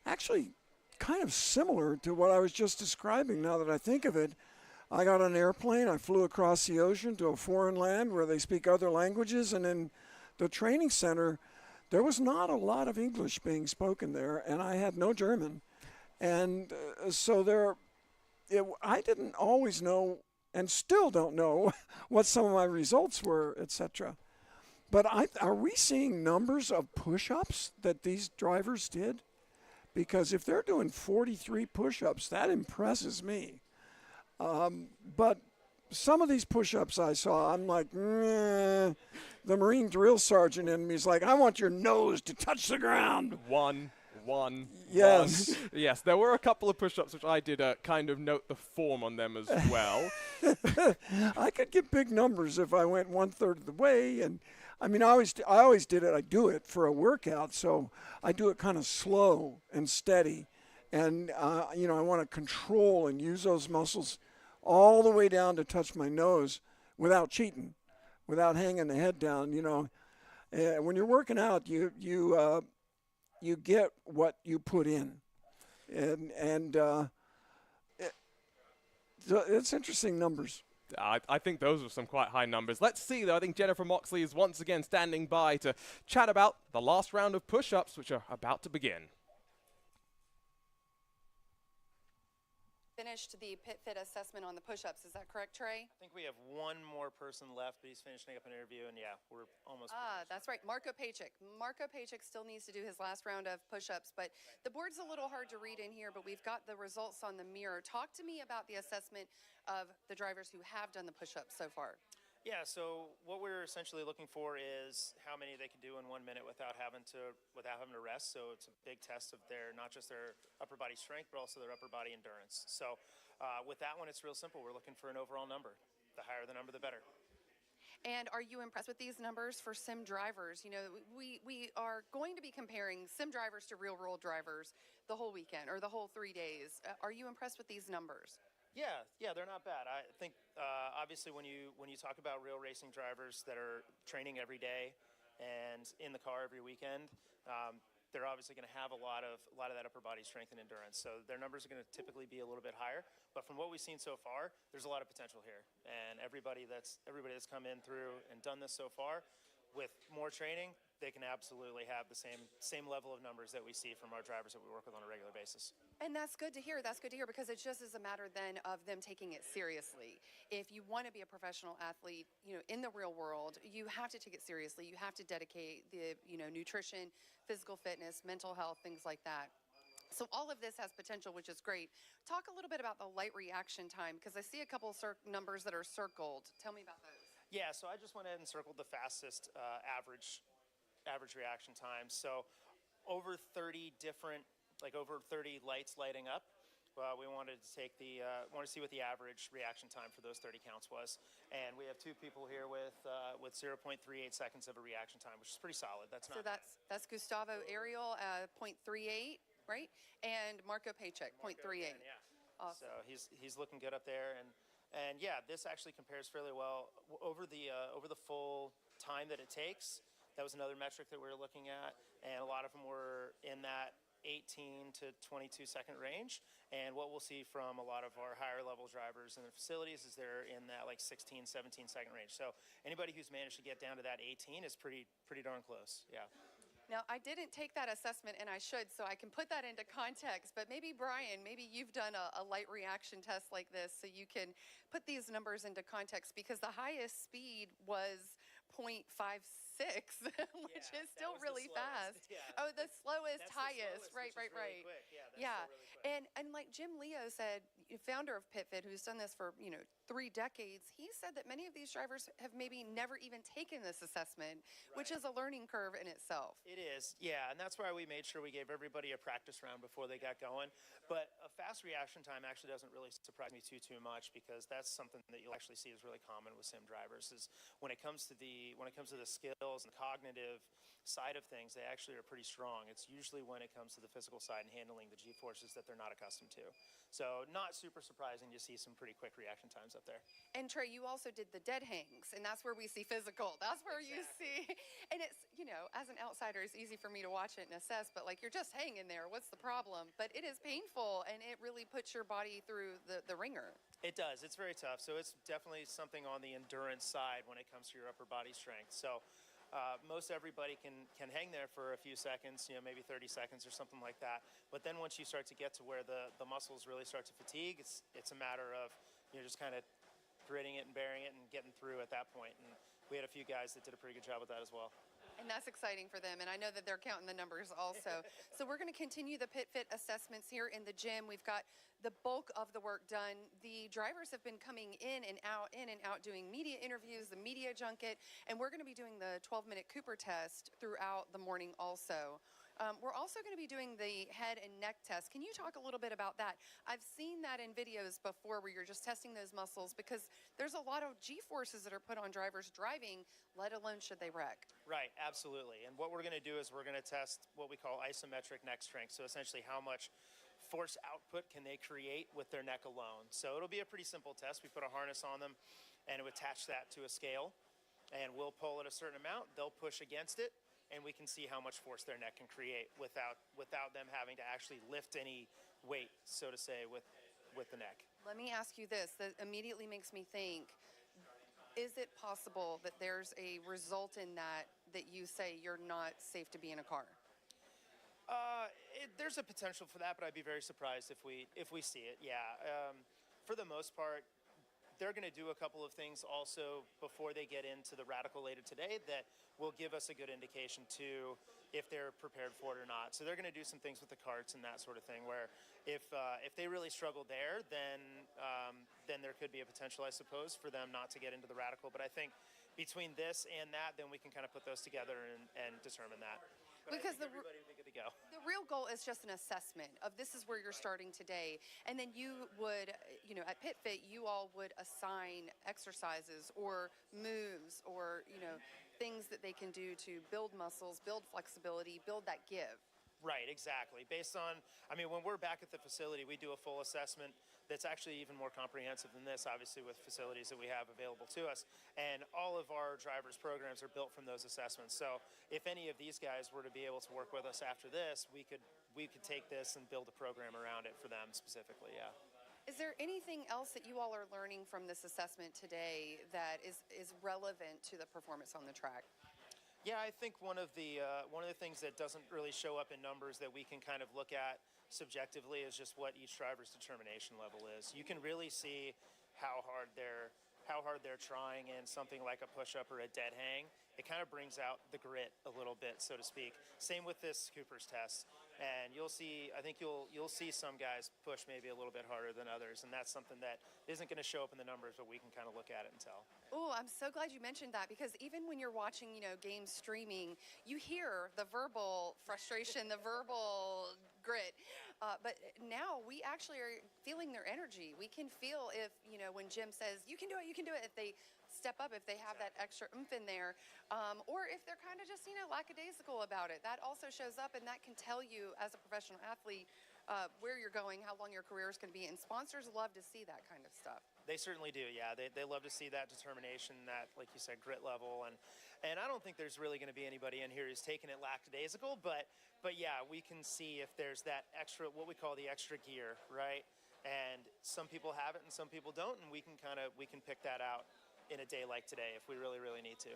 actually kind of similar to what I was just describing. Now that I think of it, I got on an airplane, I flew across the ocean to a foreign land where they speak other languages, and in the training center, there was not a lot of English being spoken there, and I had no German. And so I didn't always know, and still don't know, what some of my results were, etc. But are we seeing numbers of push-ups that these drivers did? Because if they're doing 43 push-ups, that impresses me. But some of these push-ups I saw, I'm like, the Marine drill sergeant in me is like, I want your nose to touch the ground. One. Yes. Yes, there were a couple of push-ups which I did kind of note the form on them as well. I could get big numbers if I went 1/3 of the way, and I mean, I always did it. I do it for a workout, so I do it kind of slow and steady, and I want to control and use those muscles all the way down to touch my nose without cheating, without hanging the head down. When you're working out, you get what you put in, and it's interesting numbers. I think those are some quite high numbers. Let's see, though. I think Jennifer Moxley is once again standing by to chat about the last round of push-ups, which are about to begin. Finished the pit fit assessment on the push-ups. Is that correct, Trey? I think we have one more person left, but he's finishing up an interview, and yeah, we're almost finished. That's right. Marco Pajcic. Marco Pajcic still needs to do his last round of push-ups, but the board's a little hard to read in here, but we've got the results on the mirror. Talk to me about the assessment of the drivers who have done the push-ups so far. Yeah, so what we're essentially looking for is how many they can do in 1 minute without having to rest. So it's a big test of their, not just their upper body strength, but also their upper body endurance. So with that one, it's real simple. We're looking for an overall number. The higher the number, the better. And are you impressed with these numbers for sim drivers? You know, we are going to be comparing sim drivers to real world drivers the whole weekend or the whole 3 days. Are you impressed with these numbers? Yeah, they're not bad. I think obviously when you talk about real racing drivers that are training every day and in the car every weekend, they're obviously going to have a lot of that upper body strength and endurance. So their numbers are going to typically be a little bit higher. But from what we've seen so far, there's a lot of potential here. And everybody that's come in through and done this so far, with more training, they can absolutely have the same level of numbers that we see from our drivers that we work with on a regular basis. And that's good to hear. That's good to hear because it just is a matter then of them taking it seriously. If you want to be a professional athlete, you know, in the real world, you have to take it seriously. You have to dedicate the, you know, nutrition, physical fitness, mental health, things like that. So all of this has potential, which is great. Talk a little bit about the light reaction time because I see a couple numbers that are circled. Tell me about those. Yeah, so I just went ahead and circled the fastest average reaction time. So over 30 lights lighting up. We wanted to take want to see what the average reaction time for those 30 counts was. And we have two people here with 0.38 seconds of a reaction time, which is pretty solid. That's not. So that's Gustavo Ariel, 0.38, right? And Marco Paycheck, 0.38. Yeah. Awesome. So he's looking good up there, and yeah, this actually compares fairly well over the full time that it takes. That was another metric that we were looking at, and a lot of them were in that 18 to 22 second range. And what we'll see from a lot of our higher level drivers in the facilities is they're in that like 16, 17 second range. So anybody who's managed to get down to that 18 is pretty darn close. Yeah. Now, I didn't take that assessment, and I should, so I can put that into context. But maybe, Brian, maybe you've done a light reaction test like this so you can put these numbers into context because the highest speed was 0.56, which is still really fast. Yeah. Oh, the slowest, That's highest. The slowest, Right. Yeah, that's Yeah. still really quick. And like Jim Leo said, founder of PitFit, who's done this for, 3 decades, he said that many of these drivers have maybe never even taken this assessment, which is a learning curve in itself. It is, yeah, and that's why we made sure we gave everybody a practice round before they got going. But a fast reaction time actually doesn't really surprise me too much because that's something that you'll actually see is really common with sim drivers. Is when it comes to the skills and cognitive side of things, they actually are pretty strong. It's usually when it comes to the physical side and handling the G-forces that they're not accustomed to. So not super surprising to see some pretty quick reaction times up there. And Trey, you also did the dead hangs, and that's where we see physical. That's where you see, and it's, as an outsider, it's easy for me to watch it and assess, but like you're just hanging there. What's the problem? But it is painful, and it really puts your body through the ringer. It does. It's very tough. So it's definitely something on the endurance side when it comes to your upper body strength. So most everybody can hang there for a few seconds, maybe 30 seconds or something like that. But then once you start to get to where the muscles really start to fatigue, it's a matter of just kind of gritting it and bearing it and getting through at that point. And we had a few guys that did a pretty good job with that as well. And that's exciting for them, and I know that they're counting the numbers also. So we're going to continue the PitFit assessments here in the gym. We've got the bulk of the work done. The drivers have been coming in and out doing media interviews, the media junket, and we're going to be doing the 12-minute Cooper test throughout the morning also. We're also going to be doing the head and neck test. Can you talk a little bit about that? I've seen that in videos before where you're just testing those muscles because there's a lot of G-forces that are put on drivers driving, let alone should they wreck. Right, absolutely. And what we're going to do is we're going to test what we call isometric neck strength. So essentially how much force output can they create with their neck alone. So it'll be a pretty simple test. We put a harness on them and we attach that to a scale and we'll pull at a certain amount. They'll push against it. And we can see how much force their neck can create without them having to actually lift any weight, so to say, with the neck. Let me ask you this. That immediately makes me think, is it possible that there's a result in that you say you're not safe to be in a car? There's a potential for that, but I'd be very surprised if we see it, yeah. For the most part, they're going to do a couple of things also before they get into the Radical later today that will give us a good indication to if they're prepared for it or not. So they're going to do some things with the karts and that sort of thing, where if they really struggle there, then there could be a potential, I suppose, for them not to get into the Radical. But I think between this and that, then we can kind of put those together and determine that. But Because everybody would be good to go. the real goal is just an assessment of this is where you're starting today. And then you would, at PitFit, you all would assign exercises or moves or, things that they can do to build muscles, build flexibility, build that give. Right, exactly. Based on, when we're back at the facility, we do a full assessment that's actually even more comprehensive than this, obviously, with facilities that we have available to us. And all of our drivers' programs are built from those assessments. So if any of these guys were to be able to work with us after this, we could take this and build a program around it for them specifically, yeah. Is there anything else that you all are learning from this assessment today that is relevant to the performance on the track? Yeah, I think one of the things that doesn't really show up in numbers that we can kind of look at subjectively is just what each driver's determination level is. You can really see how hard they're trying in something like a push-up or a dead hang. It kind of brings out the grit a little bit, so to speak. Same with this Cooper's test. And you'll see some guys push maybe a little bit harder than others, and that's something that isn't going to show up in the numbers, but we can kind of look at it and tell. Oh, I'm so glad you mentioned that, because even when you're watching, games streaming, you hear the verbal frustration, the verbal grit. But now we actually are feeling their energy. We can feel if, when Jim says, you can do it, if they step up, if they have that extra oomph in there, or if they're kind of just, lackadaisical about it. That also shows up, and that can tell you as a professional athlete where you're going, how long your career is going to be, and sponsors love to see that kind of stuff. They certainly do, yeah. They love to see that determination, that, like you said, grit level, and I don't think there's really going to be anybody in here who's taking it lackadaisical, but yeah, we can see if there's that extra, what we call the extra gear, right? And some people have it and some people don't, and we can pick that out in a day like today if we really, really need to.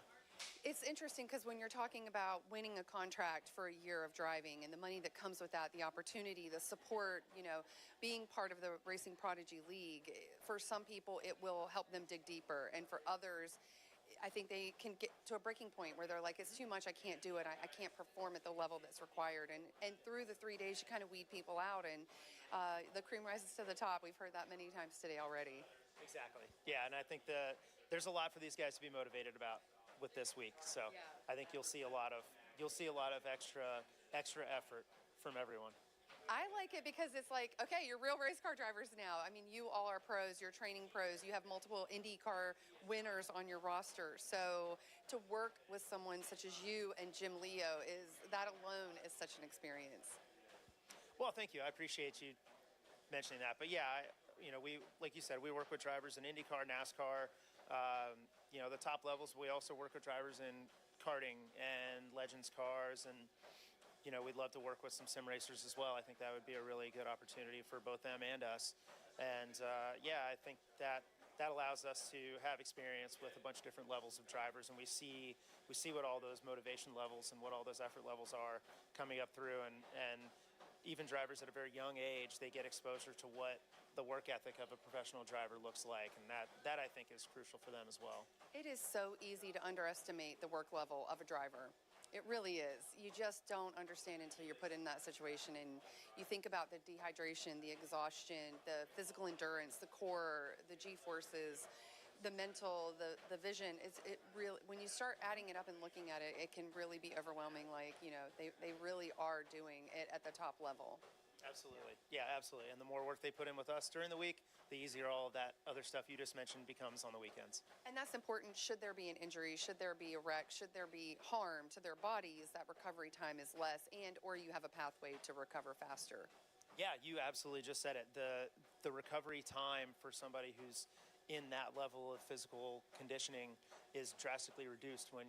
It's interesting because when you're talking about winning a contract for a year of driving and the money that comes with that, the opportunity, the support, being part of the Racing Prodigy League, for some people it will help them dig deeper. And for others, I think they can get to a breaking point where they're like, it's too much, I can't do it, I can't perform at the level that's required. And through the 3 days, you kind of weed people out, and the cream rises to the top. We've heard that many times today already. Exactly. Yeah, and I think there's a lot for these guys to be motivated about with this week. So yeah. I think you'll see a lot of extra effort from everyone. I like it because it's like, okay, you're real race car drivers now. You all are pros, you're training pros, you have multiple IndyCar winners on your roster. So to work with someone such as you and Jim Leo, that alone is such an experience. Well, thank you. I appreciate you mentioning that. But yeah, we, like you said, we work with drivers in IndyCar, NASCAR, the top levels. We also work with drivers in karting and Legends cars, and we'd love to work with some sim racers as well. I think that would be a really good opportunity for both them and us. And I think that allows us to have experience with a bunch of different levels of drivers, and we see what all those motivation levels and what all those effort levels are coming up through, and even drivers at a very young age, they get exposure to what the work ethic of a professional driver looks like, and that I think is crucial for them as well. It is so easy to underestimate the work level of a driver. It really is. You just don't understand until you're put in that situation, and you think about the dehydration, the exhaustion, the physical endurance, the core, the G-forces, the mental, the vision. It really, when you start adding it up and looking at it, it can really be overwhelming. Like, they really are doing it at the top level. Absolutely. Yeah, absolutely. And the more work they put in with us during the week, the easier all of that other stuff you just mentioned becomes on the weekends. And that's important. Should there be an injury, should there be a wreck, should there be harm to their bodies, that recovery time is less, and or you have a pathway to recover faster. Yeah, you absolutely just said it. The recovery time for somebody who's in that level of physical conditioning is drastically reduced when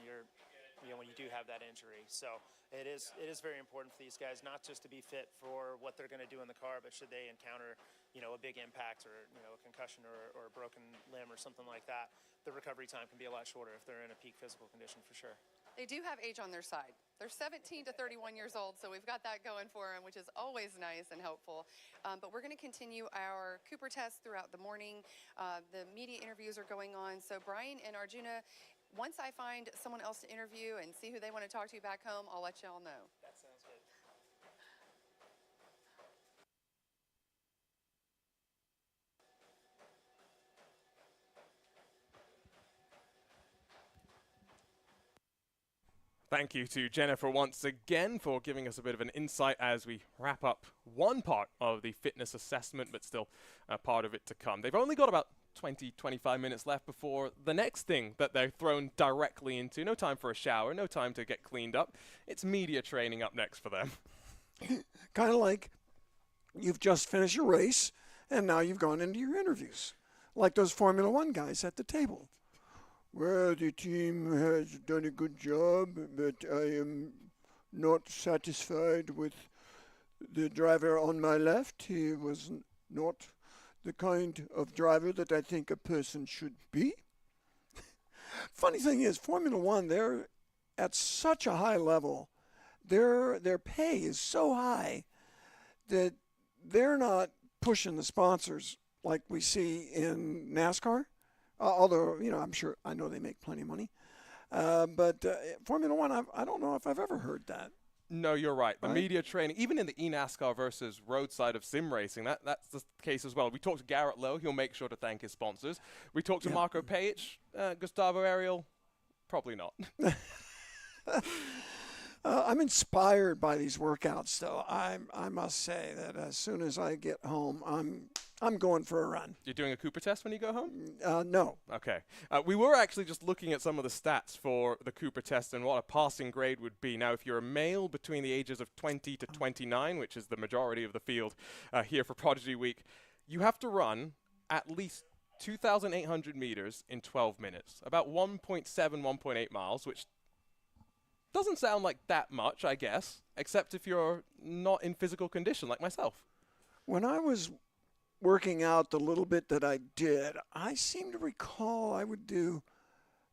when you do have that injury. So it is very important for these guys not just to be fit for what they're going to do in the car, but should they encounter a big impact or a concussion or a broken limb or something like that, the recovery time can be a lot shorter if they're in a peak physical condition for sure. They do have age on their side. They're 17 to 31 years old, so we've got that going for them, which is always nice and helpful. But we're going to continue our Cooper test throughout the morning. The media interviews are going on. So Brian and Arjuna, once I find someone else to interview and see who they want to talk to back home, I'll let y'all know. That sounds good. Thank you to Jennifer once again for giving us a bit of an insight as we wrap up one part of the fitness assessment, but still a part of it to come. They've only got about 20-25 minutes left before the next thing that they're thrown directly into. No time for a shower, no time to get cleaned up. It's media training up next for them. Kind of like you've just finished your race and now you've gone into your interviews, like those Formula One guys at the table. Well, the team has done a good job, but I am not satisfied with the driver on my left. He was not the kind of driver that I think a person should be. Funny thing is, Formula One, they're at such a high level. Their pay is so high that they're not pushing the sponsors like we see in NASCAR. Although, you know, I know they make plenty of money. But Formula One, I don't know if I've ever heard that. No, you're right. The media training, even in the eNASCAR versus roadside of sim racing, that's the case as well. We talked to Garrett Lowe. He'll make sure to thank his sponsors. We talked to Marco Paich, Gustavo Ariel. Probably not. I'm inspired by these workouts, though. I must say that as soon as I get home, I'm going for a run. You're doing a Cooper test when you go home? No. Okay. We were actually just looking at some of the stats for the Cooper test and what a passing grade would be. Now, if you're a male between the ages of 20 to 29, which is the majority of the field here for Prodigy Week, you have to run at least 2,800 meters in 12 minutes, about 1.7, 1.8 miles, which doesn't sound like that much, I guess, except if you're not in physical condition like myself. When I was working out the little bit that I did, I seem to recall I would do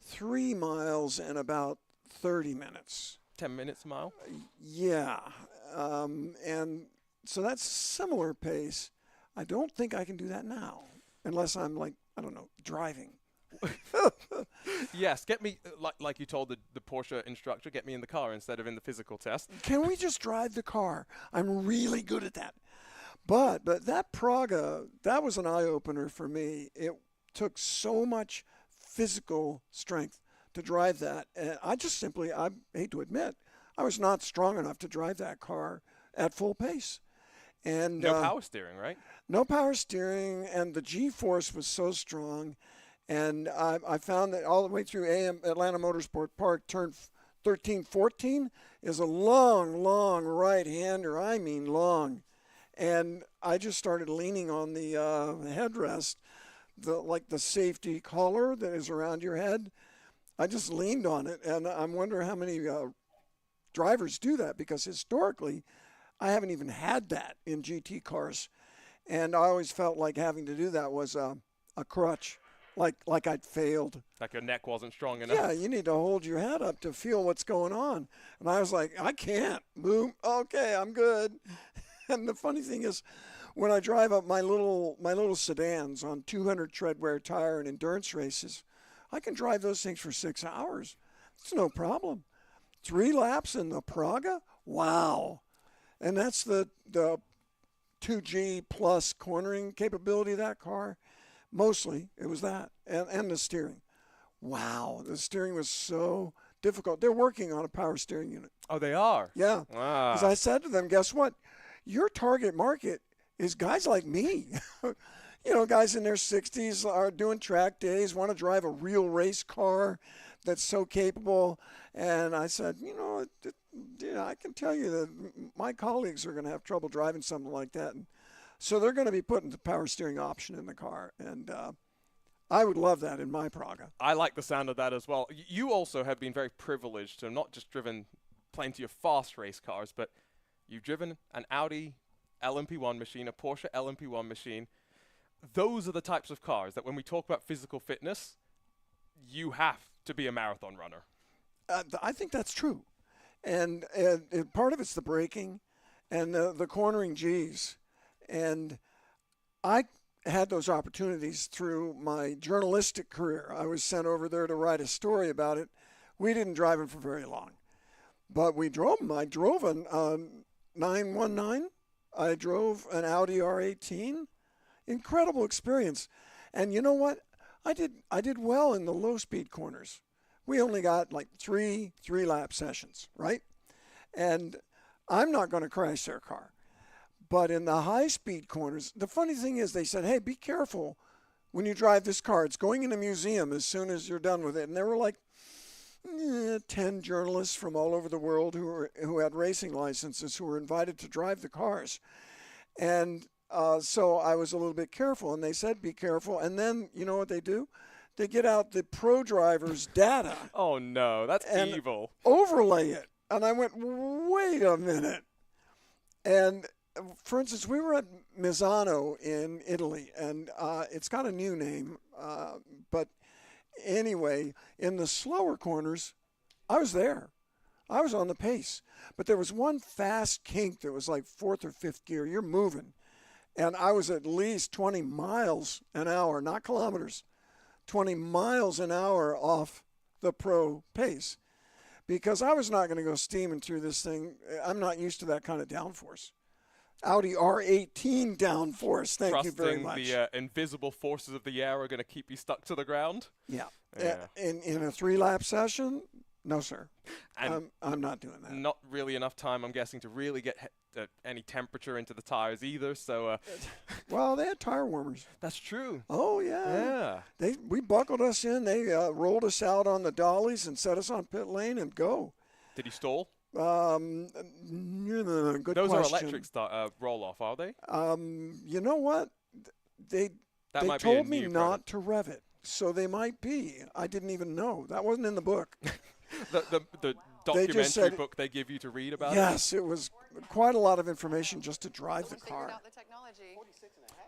3 miles in about 30 minutes. 10 minutes a mile? Yeah. And so that's similar pace. I don't think I can do that now, unless I'm like, I don't know, driving. Yes, get me, like you told the Porsche instructor, get me in the car instead of in the physical test. Can we just drive the car? I'm really good at that. But that Praga, that was an eye-opener for me. It took so much physical strength to drive that. And I hate to admit, I was not strong enough to drive that car at full pace. And no power steering, right? No power steering, and the G-force was so strong. And I found that all the way through Atlanta Motorsports Park, turn 13, 14 is a long, long right-hander. I mean long. And I just started leaning on the headrest, like the safety collar that is around your head. I just leaned on it, and I'm wondering how many drivers do that, because historically, I haven't even had that in GT cars. And I always felt like having to do that was a crutch. Like I'd failed. Like your neck wasn't strong enough. Yeah, you need to hold your head up to feel what's going on. And I was like, I can't. Boom. Okay, I'm good. And the funny thing is, when I drive up my little sedans on 200 tread wear tire and endurance races, I can drive those things for 6 hours. It's no problem. 3 laps in the Praga? Wow. And that's the 2G plus cornering capability of that car. Mostly, it was that, and the steering. Wow, the steering was so difficult. They're working on a power steering unit. Oh, they are? Yeah. Wow. Because I said to them, guess what? Your target market is guys like me. You know, guys in their 60s are doing track days, want to drive a real race car that's so capable. And I said, you know, I can tell you that my colleagues are going to have trouble driving something like that. And so they're going to be putting the power steering option in the car, and I would love that in my Praga. I like the sound of that as well. You also have been very privileged to have not just driven plenty of fast race cars, but you've driven an Audi LMP1 machine, a Porsche LMP1 machine. Those are the types of cars that when we talk about physical fitness, you have to be a marathon runner. I think that's true. And part of it's the braking and the cornering G's. And I had those opportunities through my journalistic career. I was sent over there to write a story about it. We didn't drive them for very long, but we drove them. I drove a 919. I drove an Audi R18. Incredible experience. And you know what? I did well in the low-speed corners. We only got like three lap sessions, right? And I'm not going to crash their car. But in the high-speed corners, the funny thing is they said, hey, be careful when you drive this car. It's going in a museum as soon as you're done with it. And there were like 10 journalists from all over the world who had racing licenses who were invited to drive the cars. And so I was a little bit careful. And they said, be careful. And then, you know what they do? They get out the pro driver's data. Oh, no, that's evil. Overlay it. And I went, wait a minute. And for instance, we were at Misano in Italy, and it's got a new name. But anyway, in the slower corners, I was there. I was on the pace. But there was one fast kink that was like fourth or fifth gear. You're moving. And I was at least 20 miles an hour, not kilometers, 20 miles an hour off the pro pace. Because I was not going to go steaming through this thing. I'm not used to that kind of downforce. Audi R18 downforce, thank you very much. Trusting the invisible forces of the air are going to keep you stuck to the ground? Yeah. In a 3-lap session, no, sir. And I'm not doing that. Not really enough time, I'm guessing, to really get any temperature into the tires either. So, well, they had tire warmers. That's true. Oh yeah. We buckled us in. They rolled us out on the dollies and set us on pit lane and go. Did he stall? Good Those question. are electric roll off, are they? You know what? They told me not to rev it, so they might be. I didn't even know. That wasn't in the book. the documentary book they give you to read about it? Yes, it was quite a lot of information just to drive the car. Figured out the technology.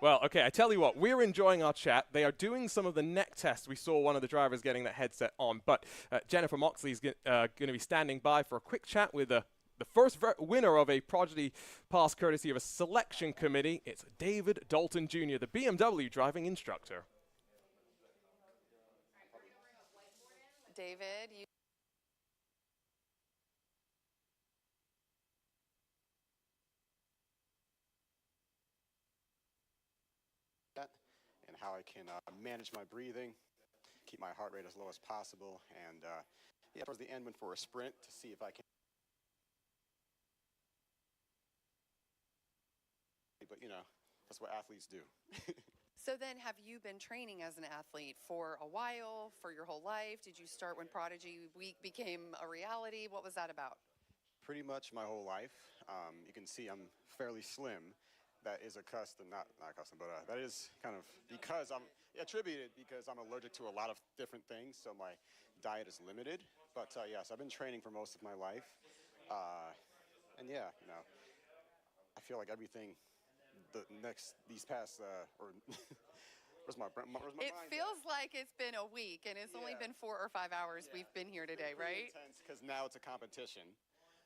Well, okay, I tell you what, we're enjoying our chat. They are doing some of the neck tests. We saw one of the drivers getting that headset on, but Jennifer Moxley is going to be standing by for a quick chat with the first winner of a Prodigy Pass courtesy of a selection committee. It's David Dalton Jr., the BMW driving instructor. David, you. And how I can manage my breathing, keep my heart rate as low as possible, and yeah, towards the end went for a sprint to see if I can. But you know, that's what athletes do. So then, have you been training as an athlete for a while, for your whole life? Did you start when Prodigy Week became a reality? What was that about? Pretty much my whole life. You can see I'm fairly slim. That is a custom, not custom, but that is kind of because I'm attributed because I'm allergic to a lot of different things, so my diet is limited. But yes, I've been training for most of my life, and yeah, you know, I feel like everything. These past where's my It mind feels like it's been a week, and it's only been 4 or 5 hours we've been here today, right? Intense because now it's a competition.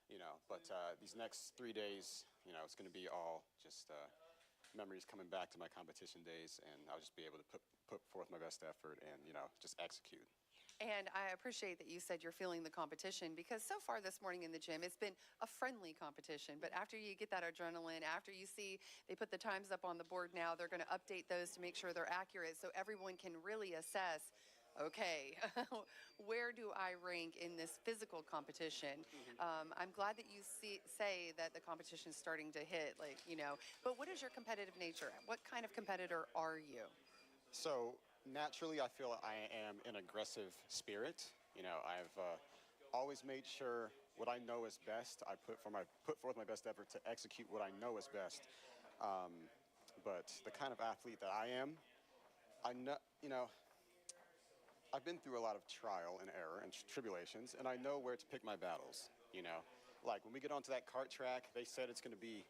You know, but these next 3 days, you know, it's going to be all just memories coming back to my competition days, and I'll just be able to put forth my best effort and, you know, just execute. And I appreciate that you said you're feeling the competition, because so far this morning in the gym, it's been a friendly competition. But after you get that adrenaline, after you see they put the times up on the board now, they're going to update those to make sure they're accurate so everyone can really assess, okay, where do I rank in this physical competition? I'm glad that you say that the competition is starting to hit, like, you know, but what is your competitive nature? What kind of competitor are you? So naturally, I feel I am an aggressive spirit. You know, I've always made sure what I know is best. I put forth my best effort to execute what I know is best. But the kind of athlete that I am, I know, you know, I've been through a lot of trial and error and tribulations, and I know where to pick my battles. You know, like when we get onto that kart track, they said it's going to be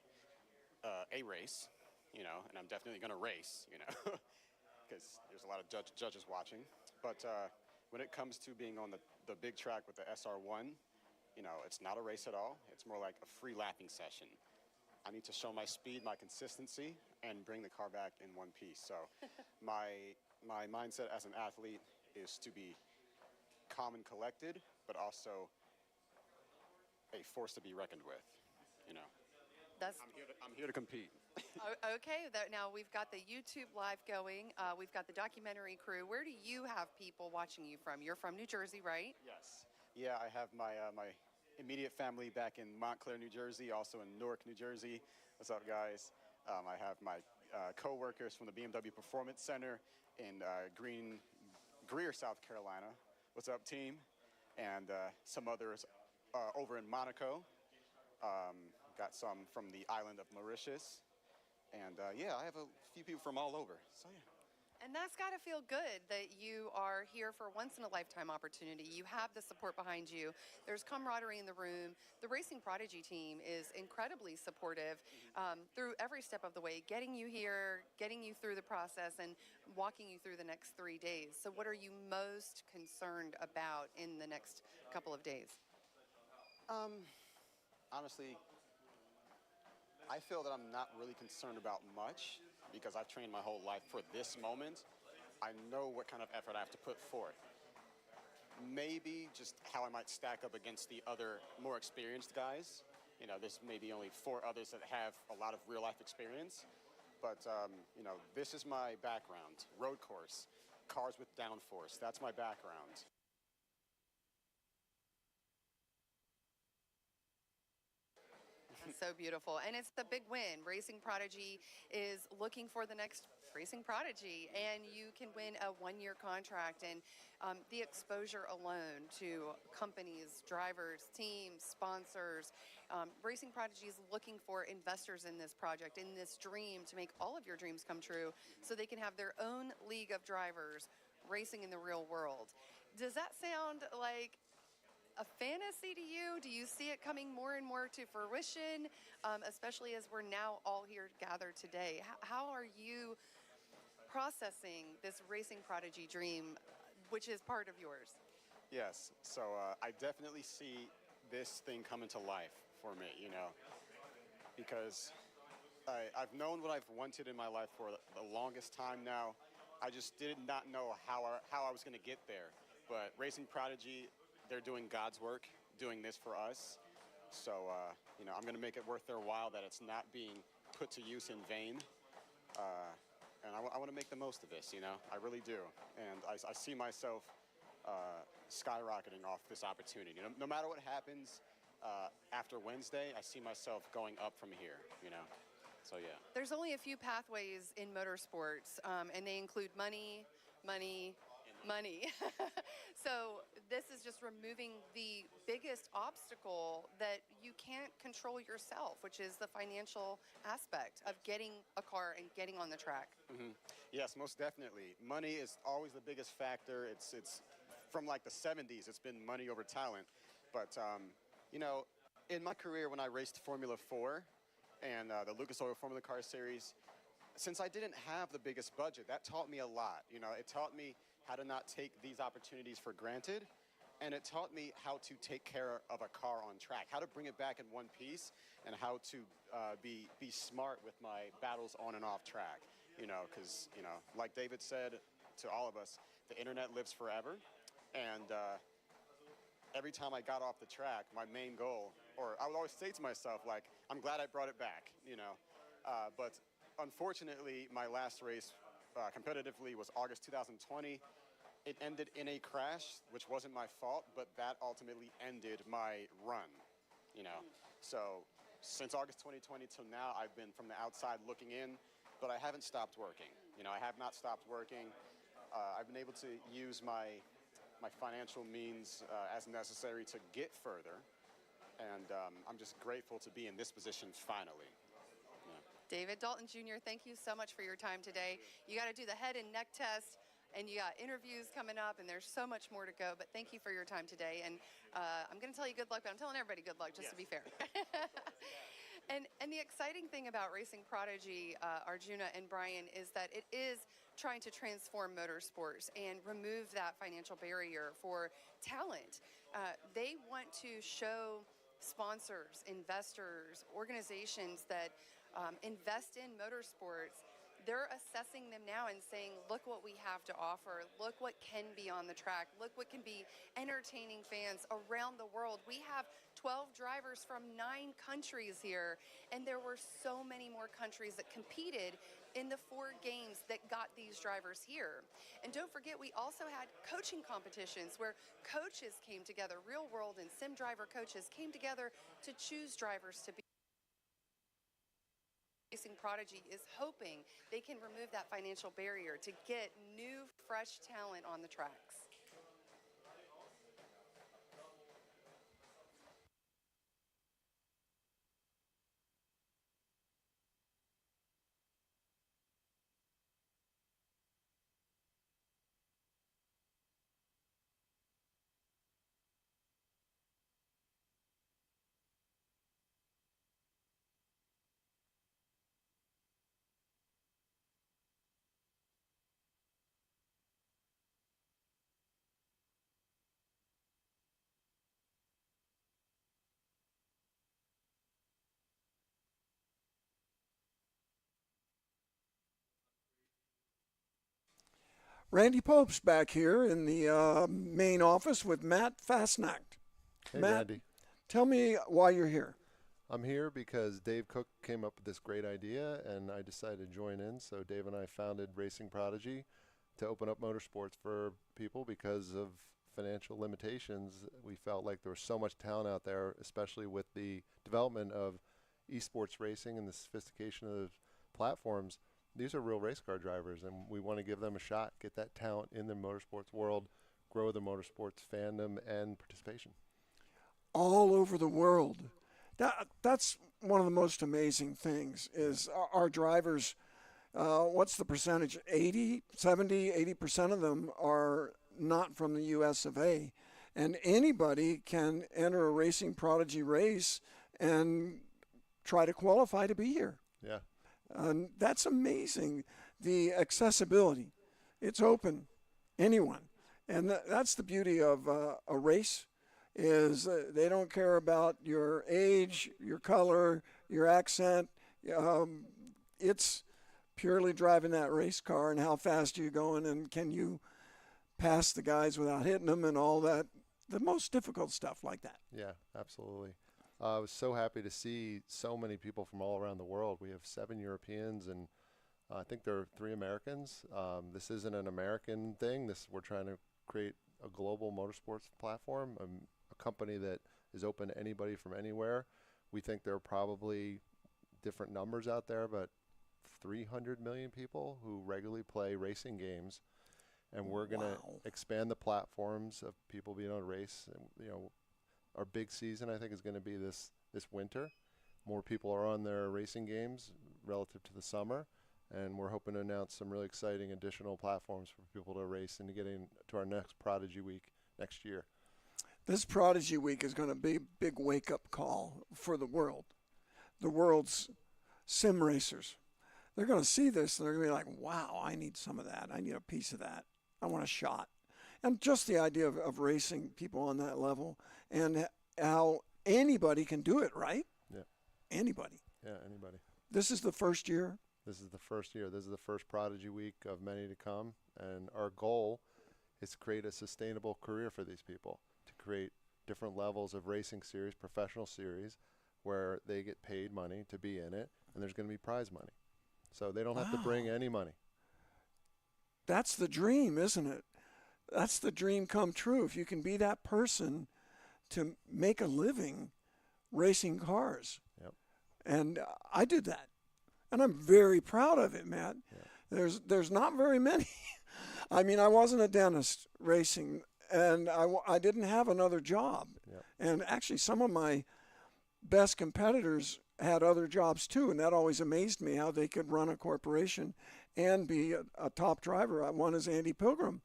a race. You know, and I'm definitely going to race. You know. Because there's a lot of judges watching. But when it comes to being on the big track with the SR1, you know, it's not a race at all. It's more like a free lapping session. I need to show my speed, my consistency, and bring the car back in one piece. So my mindset as an athlete is to be calm and collected, but also a force to be reckoned with, you know. That's I'm here to compete. okay. Now we've got the YouTube live going. We've got the documentary crew. Where do you have people watching you from? You're from New Jersey, right? Yes. Yeah, I have my my immediate family back in Montclair, New Jersey, also in Newark, New Jersey. What's up, guys? I have my co-workers from the BMW Performance Center in Greer, South Carolina. What's up, team? And some others over in Monaco. Got some from the island of Mauritius. And yeah, I have a few people from all over. So yeah. And that's got to feel good that you are here for a once-in-a-lifetime opportunity. You have the support behind you. There's camaraderie in the room. The Racing Prodigy team is incredibly supportive through every step of the way, getting you here, getting you through the process, and walking you through the next 3 days. So what are you most concerned about in the next couple of days? Honestly, I feel that I'm not really concerned about much because I've trained my whole life for this moment. I know what kind of effort I have to put forth. Maybe just how I might stack up against the other more experienced guys. You know, there's maybe only 4 others that have a lot of real life experience. But, you know, this is my background. Road course, cars with downforce, that's my background. So beautiful. And it's the big win. Racing Prodigy is looking for the next Racing Prodigy, and you can win a 1-year contract. And the exposure alone to companies, drivers, teams, sponsors. Racing Prodigy is looking for investors in this project, in this dream, to make all of your dreams come true so they can have their own league of drivers racing in the real world. Does that sound like a fantasy to you? Do you see it coming more and more to fruition, especially as we're now all here gathered today? How are you processing this Racing Prodigy dream, which is part of yours? Yes, so I definitely see this thing coming to life for me, you know, because I've known what I've wanted in my life for the longest time now. I just did not know how I was going to get there. But Racing Prodigy, they're doing God's work, doing this for us. So, you know, I'm going to make it worth their while that it's not being put to use in vain. And I want to make the most of this, you know, I really do. And I see myself skyrocketing off this opportunity. You know, no matter what happens after Wednesday, I see myself going up from here, you know. So, yeah. There's only a few pathways in motorsports, and they include money, money, money. So this is just removing the biggest obstacle that you can't control yourself, which is the financial aspect of getting a car and getting on the track. Mm-hmm. Yes, most definitely. Money is always the biggest factor. It's from like the 70s, it's been money over talent. But, you know, in my career when I raced Formula 4 and the Lucas Oil Formula Car Series, since I didn't have the biggest budget, that taught me a lot. You know, it taught me how to not take these opportunities for granted, and it taught me how to take care of a car on track, how to bring it back in one piece, and how to be smart with my battles on and off track. You know, because, you know, like David said to all of us, the internet lives forever, and every time I got off the track, my main goal, or I would always say to myself, like, I'm glad I brought it back, you know, but unfortunately, my last race competitively was August 2020. It ended in a crash, which wasn't my fault, but that ultimately ended my run, you know. So since August 2020 till now, I've been from the outside looking in, but I haven't stopped working. You know, I have not stopped working. I've been able to use my financial means as necessary to get further, and I'm just grateful to be in this position finally. David Dalton Jr., thank you so much for your time today. You got to do the head and neck test, and you got interviews coming up, and there's so much more to go. But thank you for your time today. And I'm going to tell you good luck, but I'm telling everybody good luck, just to be fair. And the exciting thing about Racing Prodigy, Arjuna and Brian, is that it is trying to transform motorsports and remove that financial barrier for talent. They want to show sponsors, investors, organizations that invest in motorsports. They're assessing them now and saying, look what we have to offer. Look what can be on the track. Look what can be entertaining fans around the world. We have 12 drivers from 9 countries here, and there were so many more countries that competed in the 4 games that got these drivers here. And don't forget, we also had coaching competitions where coaches came together, real world and sim driver coaches came together to choose drivers to be. Racing Prodigy is hoping they can remove that financial barrier to get new, fresh talent on the tracks. Randy Pope's back here in the main office with Matt Fastnacht. Hey, Matt, Randy. tell me why you're here. I'm here because Dave Cook came up with this great idea, and I decided to join in. So Dave and I founded Racing Prodigy to open up motorsports for people because of financial limitations. We felt like there was so much talent out there, especially with the development of esports racing and the sophistication of platforms. These are real race car drivers, and we want to give them a shot, get that talent in the motorsports world, grow the motorsports fandom and participation. All over the world. That's one of the most amazing things is our drivers, what's the percentage? 80, 70, 80% of them are not from the US of A. And anybody can enter a Racing Prodigy race and try to qualify to be here. Yeah. That's amazing. The accessibility, it's open, anyone. And that's the beauty of a race is they don't care about your age, your color, your accent. It's purely driving that race car and how fast you're going and can you pass the guys without hitting them and all that, the most difficult stuff like that. Yeah, absolutely. I was so happy to see so many people from all around the world. We have 7 Europeans and I think there are 3 Americans. This isn't an American thing. We're trying to create a global motorsports platform, a company that is open to anybody from anywhere. We think there are probably different numbers out there, but 300 million people who regularly play racing games, and we're going to expand the platforms of people being able to race. And, our big season, I think, is going to be this winter. More people are on their racing games relative to the summer, and we're hoping to announce some really exciting additional platforms for people to race and to get into our next Prodigy Week next year. This Prodigy Week is going to be a big wake-up call for the world. The world's sim racers. They're going to see this, and they're going to be like, wow, I need some of that. I need a piece of that. I want a shot. And just the idea of racing people on that level and how anybody can do it, right? Yeah. Anybody. Yeah, anybody. This is the first year? This is the first year. This is the first Prodigy Week of many to come. And our goal is to create a sustainable career for these people, to create different levels of racing series, professional series, where they get paid money to be in it, and there's going to be prize money. So they don't have to bring any money. That's the dream, isn't it? That's the dream come true. If you can be that person to make a living racing cars. Yep. And I did that. And I'm very proud of it, Matt. Yeah. There's not very many. I mean, I wasn't a dentist racing, and I didn't have another job. Yep. And actually, some of my best competitors had other jobs too, and that always amazed me how they could run a corporation and be a top driver. One is Andy Pilgrim,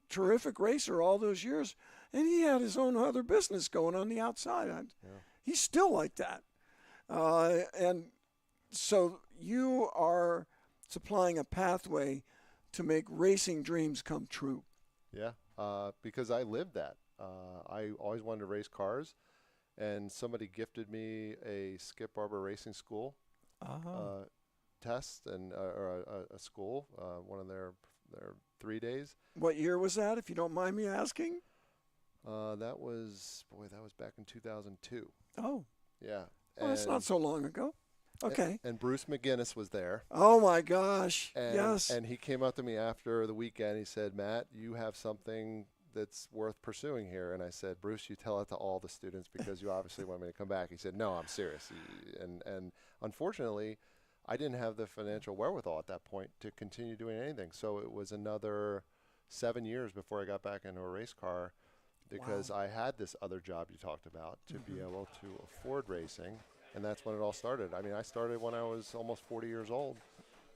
terrific racer all those years, and he had his own other business going on the outside. He's still like that. And so you are supplying a pathway to make racing dreams come true. Yeah, because I lived that. I always wanted to race cars, and somebody gifted me a Skip Barber Racing School test and or a school, one of their 3 days. What year was that, if you don't mind me asking? That was back in 2002. Oh. Yeah. Well, that's not so long ago. Okay. And Bruce McGinnis was there. Oh my gosh. And, yes. And he came up to me after the weekend. He said, "Matt, you have something that's worth pursuing here." And I said, "Bruce, you tell it to all the students because you obviously want me to come back." He said, "No, I'm serious." And unfortunately, I didn't have the financial wherewithal at that point to continue doing anything. So it was another 7 years before I got back into a race car because I had this other job you talked about to be able to afford racing. And that's when it all started. I mean, I started when I was almost 40 years old.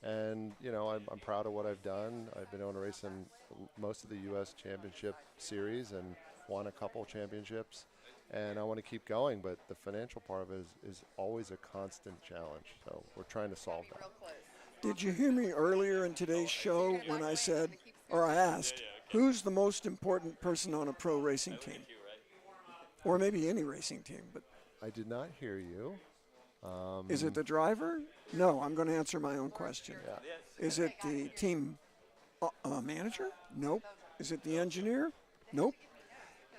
And, you know, I'm proud of what I've done. I've been able to race in most of the U.S. Championship Series and won a couple championships. And I want to keep going, but the financial part of it is always a constant challenge. So we're trying to solve that. Did you hear me earlier in today's show when I said, or I asked, who's the most important person on a pro racing team? Or maybe any racing team. But I did not hear you. Is it the driver? No, I'm going to answer my own question. Yeah. Is it the team manager? Nope. Is it the engineer? Nope.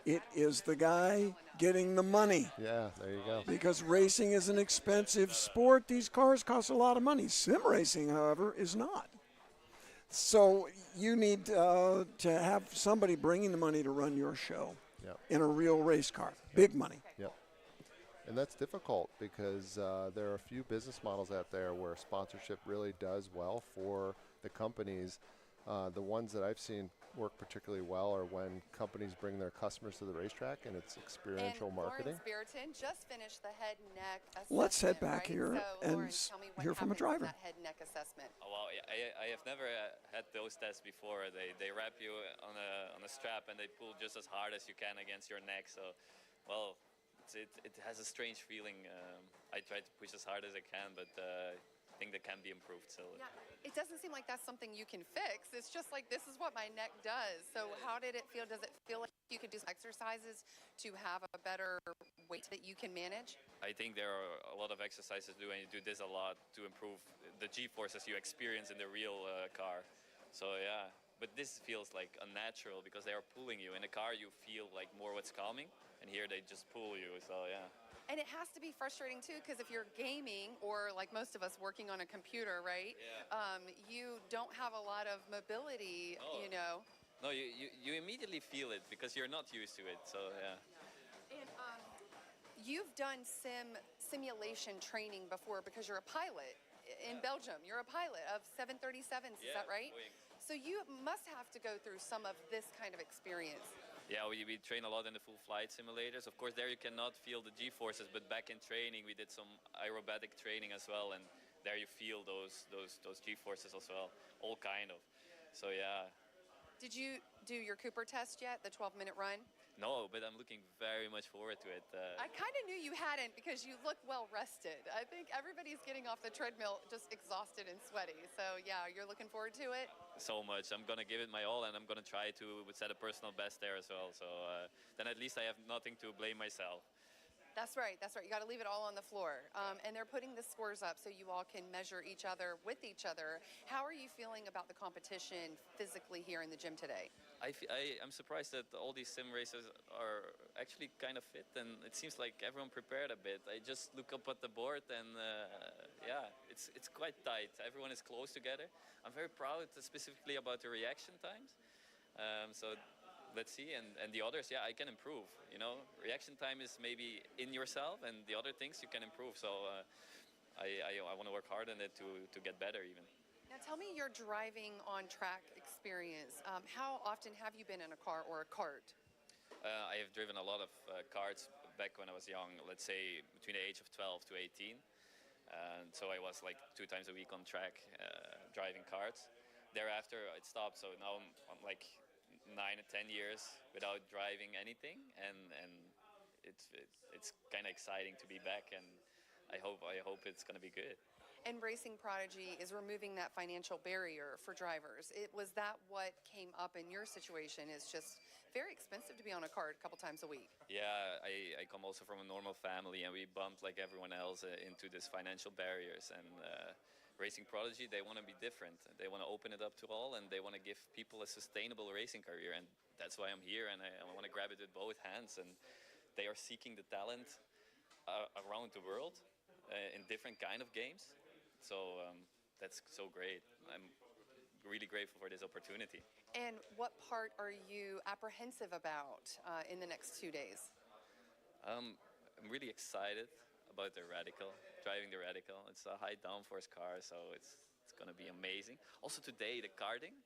It is the guy getting the money. Yeah, there you go. Because racing is an expensive sport. These cars cost a lot of money. Sim racing, however, is not. So you need to have somebody bringing the money to run your show in a real race car. Big money. Yep. And that's difficult because there are a few business models out there where sponsorship really does well for the companies. The ones that I've seen work particularly well are when companies bring their customers to the racetrack and it's experiential marketing. Lawrence Beerton just finished the head and neck assessment. Let's head back here so, and Lawrence, hear from a driver. That head and neck assessment. Oh, well, I have never had those tests before. They wrap you on a strap and they pull just as hard as you can against your neck. So, well, it has a strange feeling. I try to push as hard as I can, but I think that can be improved. So yeah, it doesn't seem like that's something you can fix. It's just like, this is what my neck does. So how did it feel? Does it feel like you could do some exercises to have a better weight that you can manage? I think there are a lot of exercises to do, and you do this a lot to improve the G-forces you experience in the real car. So yeah, but this feels like unnatural because they are pulling you. In a car, you feel like more what's coming, and here they just pull you. So yeah. And it has to be frustrating too, because if you're gaming or like most of us working on a computer, right? Yeah. You don't have a lot of mobility, you know. No, you immediately feel it because you're not used to it. So yeah. And you've done simulation training before because you're a pilot in Belgium. You're a pilot of 737s, is that right? So you must have to go through some of this kind of experience. Yeah, we train a lot in the full flight simulators. Of course, there you cannot feel the G-forces, but back in training, we did some aerobatic training as well, and there you feel those G-forces as well, all kind of. So yeah. Did you do your Cooper test yet, the 12-minute run? No, but I'm looking very much forward to it. I kind of knew you hadn't because you look well rested. I think everybody's getting off the treadmill just exhausted and sweaty. So yeah, you're looking forward to it? So much. I'm going to give it my all, and I'm going to try to set a personal best there as well. So then at least I have nothing to blame myself. That's right. That's right. You got to leave it all on the floor. And they're putting the scores up so you all can measure each other with each other. How are you feeling about the competition physically here in the gym today? I'm surprised that all these sim racers are actually kind of fit, and it seems like everyone prepared a bit. I just look up at the board, and yeah, it's quite tight. Everyone is close together. I'm very proud specifically about the reaction times. So let's see, and the others, yeah, I can improve. You know, reaction time is maybe in yourself, and the other things you can improve. So I want to work hard on it to get better even. Now tell me your driving on track experience. How often have you been in a car or a kart? I have driven a lot of karts back when I was young, let's say between the age of 12 to 18. And so I was like 2 times a week on track driving karts. Thereafter it stopped, so now I'm like 9 or 10 years without driving anything, and it's kind of exciting to be back. And I hope it's going to be good. And Racing Prodigy is removing that financial barrier for drivers. Was that what came up in your situation? Is just very expensive to be on a kart a couple times a week. Yeah, I come also from a normal family, and we bumped like everyone else into this financial barriers. And Racing Prodigy, they want to be different. They want to open it up to all, and they want to give people a sustainable racing career. And that's why I'm here, and I want to grab it with both hands. And they are seeking the talent around the world in different kind of games. So that's so great. I'm really grateful for this opportunity. And what part are you apprehensive about in the next 2 days? I'm really excited about driving the Radical. It's a high downforce car, so it's going to be amazing. Also today, the karting,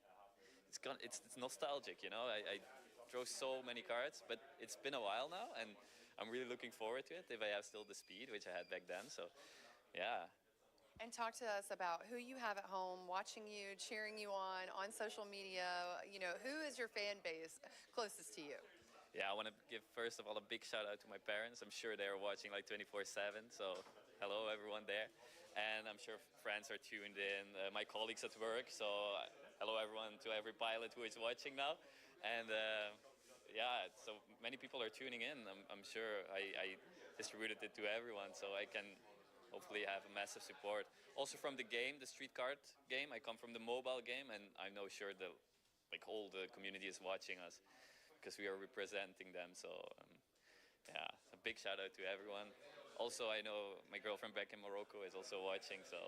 it's nostalgic, you know. I drove so many karts, but it's been a while now, and I'm really looking forward to it if I have still the speed, which I had back then. So, yeah. And talk to us about who you have at home, watching you, cheering you on social media. You know, who is your fan base closest to you? Yeah, I want to give, first of all, a big shout out to my parents. I'm sure they're watching like 24/7, so hello everyone there. And I'm sure friends are tuned in, my colleagues at work, so hello everyone, to every pilot who is watching now. And yeah, so many people are tuning in. I'm sure I distributed it to everyone, so I can hopefully have a massive support. Also from the game, the street kart game, I come from the mobile game, and I know sure the all the community is watching us because we are representing them. So yeah, a big shout out to everyone. Also, I know my girlfriend back in Morocco is also watching, so.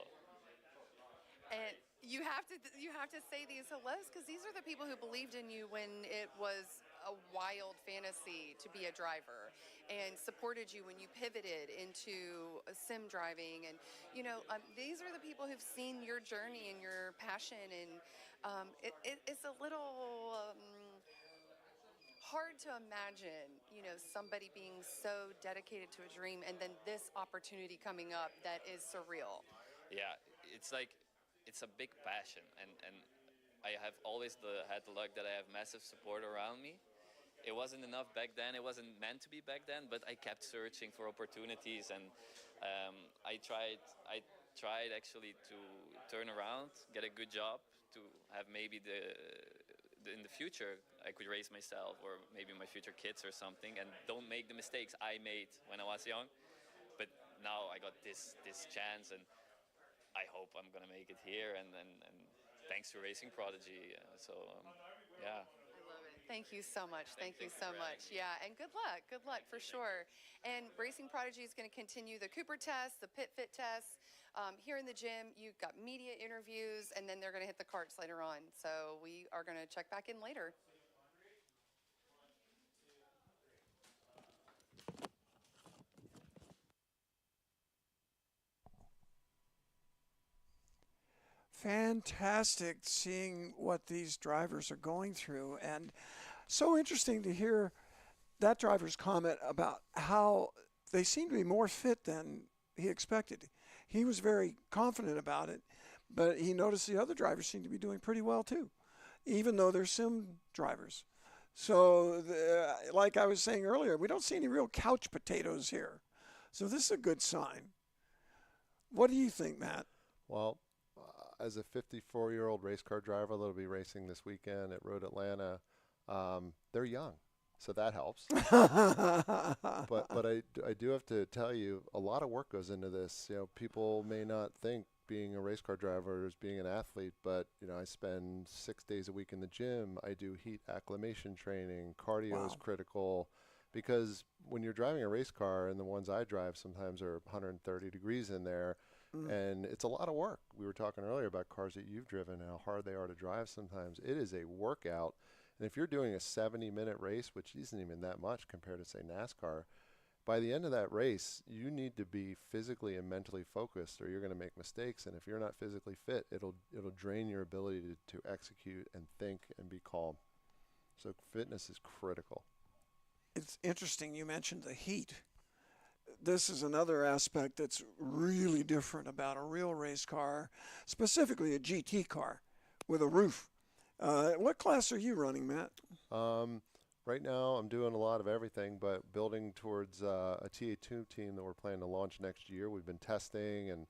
And you have to say these hellos because these are the people who believed in you when it was a wild fantasy to be a driver, and supported you when you pivoted into sim driving. And you know, these are the people who've seen your journey and your passion. And it's a little hard to imagine, you know, somebody being so dedicated to a dream and then this opportunity coming up that is surreal. Yeah, it's like, it's a big passion, and I have always had the luck that I have massive support around me. It wasn't enough back then, it wasn't meant to be back then, but I kept searching for opportunities, and I tried actually to turn around, get a good job, to have maybe in the future I could raise myself, or maybe my future kids or something, and don't make the mistakes I made when I was young. But now I got this chance, and I hope I'm gonna make it here, and thanks to Racing Prodigy. Yeah. I love it. Thank you so much. Thank you so much. Yeah, and good luck for sure. And Racing Prodigy is going to continue the Cooper test, the pit fit test. Here in the gym, you've got media interviews, and then they're going to hit the karts later on. So we are going to check back in later. Fantastic seeing what these drivers are going through, and so interesting to hear that driver's comment about how they seem to be more fit than he expected. He was very confident about it, but he noticed the other drivers seem to be doing pretty well too, even though they're sim drivers. So like I was saying earlier, we don't see any real couch potatoes here. So this is a good sign. What do you think, Matt? Well, as a 54-year-old race car driver that'll be racing this weekend at Road Atlanta, they're young, so that helps. but I do have to tell you, a lot of work goes into this. You know, people may not think being a race car driver is being an athlete, but you know, I spend 6 days a week in the gym. I do heat acclimation training. Cardio is critical, because when you're driving a race car, and the ones I drive sometimes are 130 degrees in there. And it's a lot of work. We were talking earlier about cars that you've driven and how hard they are to drive sometimes. It is a workout. And if you're doing a 70-minute race, which isn't even that much compared to, say, NASCAR, by the end of that race, you need to be physically and mentally focused, or you're going to make mistakes. And if you're not physically fit, it'll drain your ability to execute and think and be calm. So fitness is critical. It's interesting you mentioned the heat. This is another aspect that's really different about a real race car, specifically a GT car with a roof. What class are you running, Matt? Right now, I'm doing a lot of everything, but building towards a TA2 team that we're planning to launch next year. We've been testing and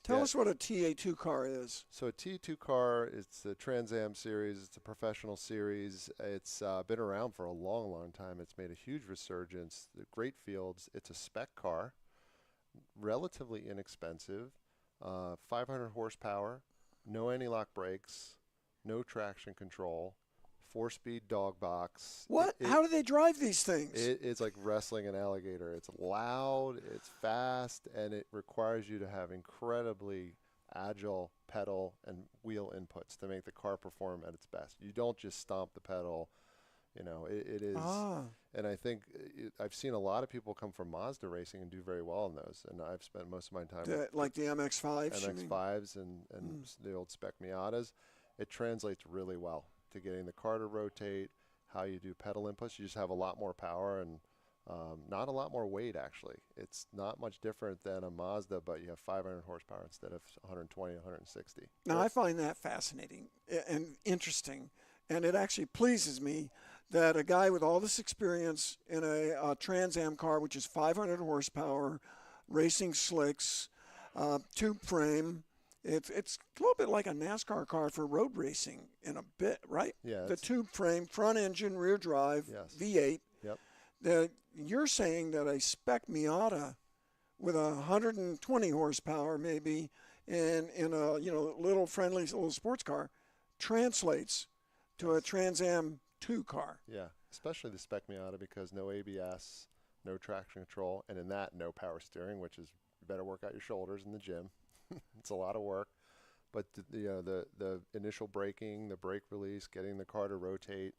Tell us what a TA2 car is. So a T2 car, it's a Trans Am series. It's a professional series. It's been around for a long, long time. It's made a huge resurgence. Great fields. It's a spec car, relatively inexpensive, 500 horsepower, no anti-lock brakes, no traction control, 4-speed dog box. What? How do they drive these things? It's like wrestling an alligator. It's loud, it's fast, and it requires you to have incredibly agile pedal and wheel inputs to make the car perform at its best. You don't just stomp the pedal. You know, it is. And I think I've seen a lot of people come from Mazda racing and do very well in those. And I've spent most of my time with like the MX-5s? MX-5s and the old spec Miatas. It translates really well to getting the car to rotate, how you do pedal inputs. You just have a lot more power and not a lot more weight, actually. It's not much different than a Mazda, but you have 500 horsepower instead of 120, 160. Now, I find that fascinating and interesting, and it actually pleases me that a guy with all this experience in a Trans Am car, which is 500 horsepower, racing slicks, tube frame, it's a little bit like a NASCAR car for road racing in a bit, right? Yeah. The tube frame, front engine, rear drive, Yes. V8. Yep. You're saying that a spec Miata with 120 horsepower maybe in a little friendly little sports car translates to a Trans Am 2 car. Yeah, especially the spec Miata because no ABS, no traction control, and in that, no power steering, which is you better work out your shoulders in the gym. It's a lot of work, but the initial braking, the brake release, getting the car to rotate,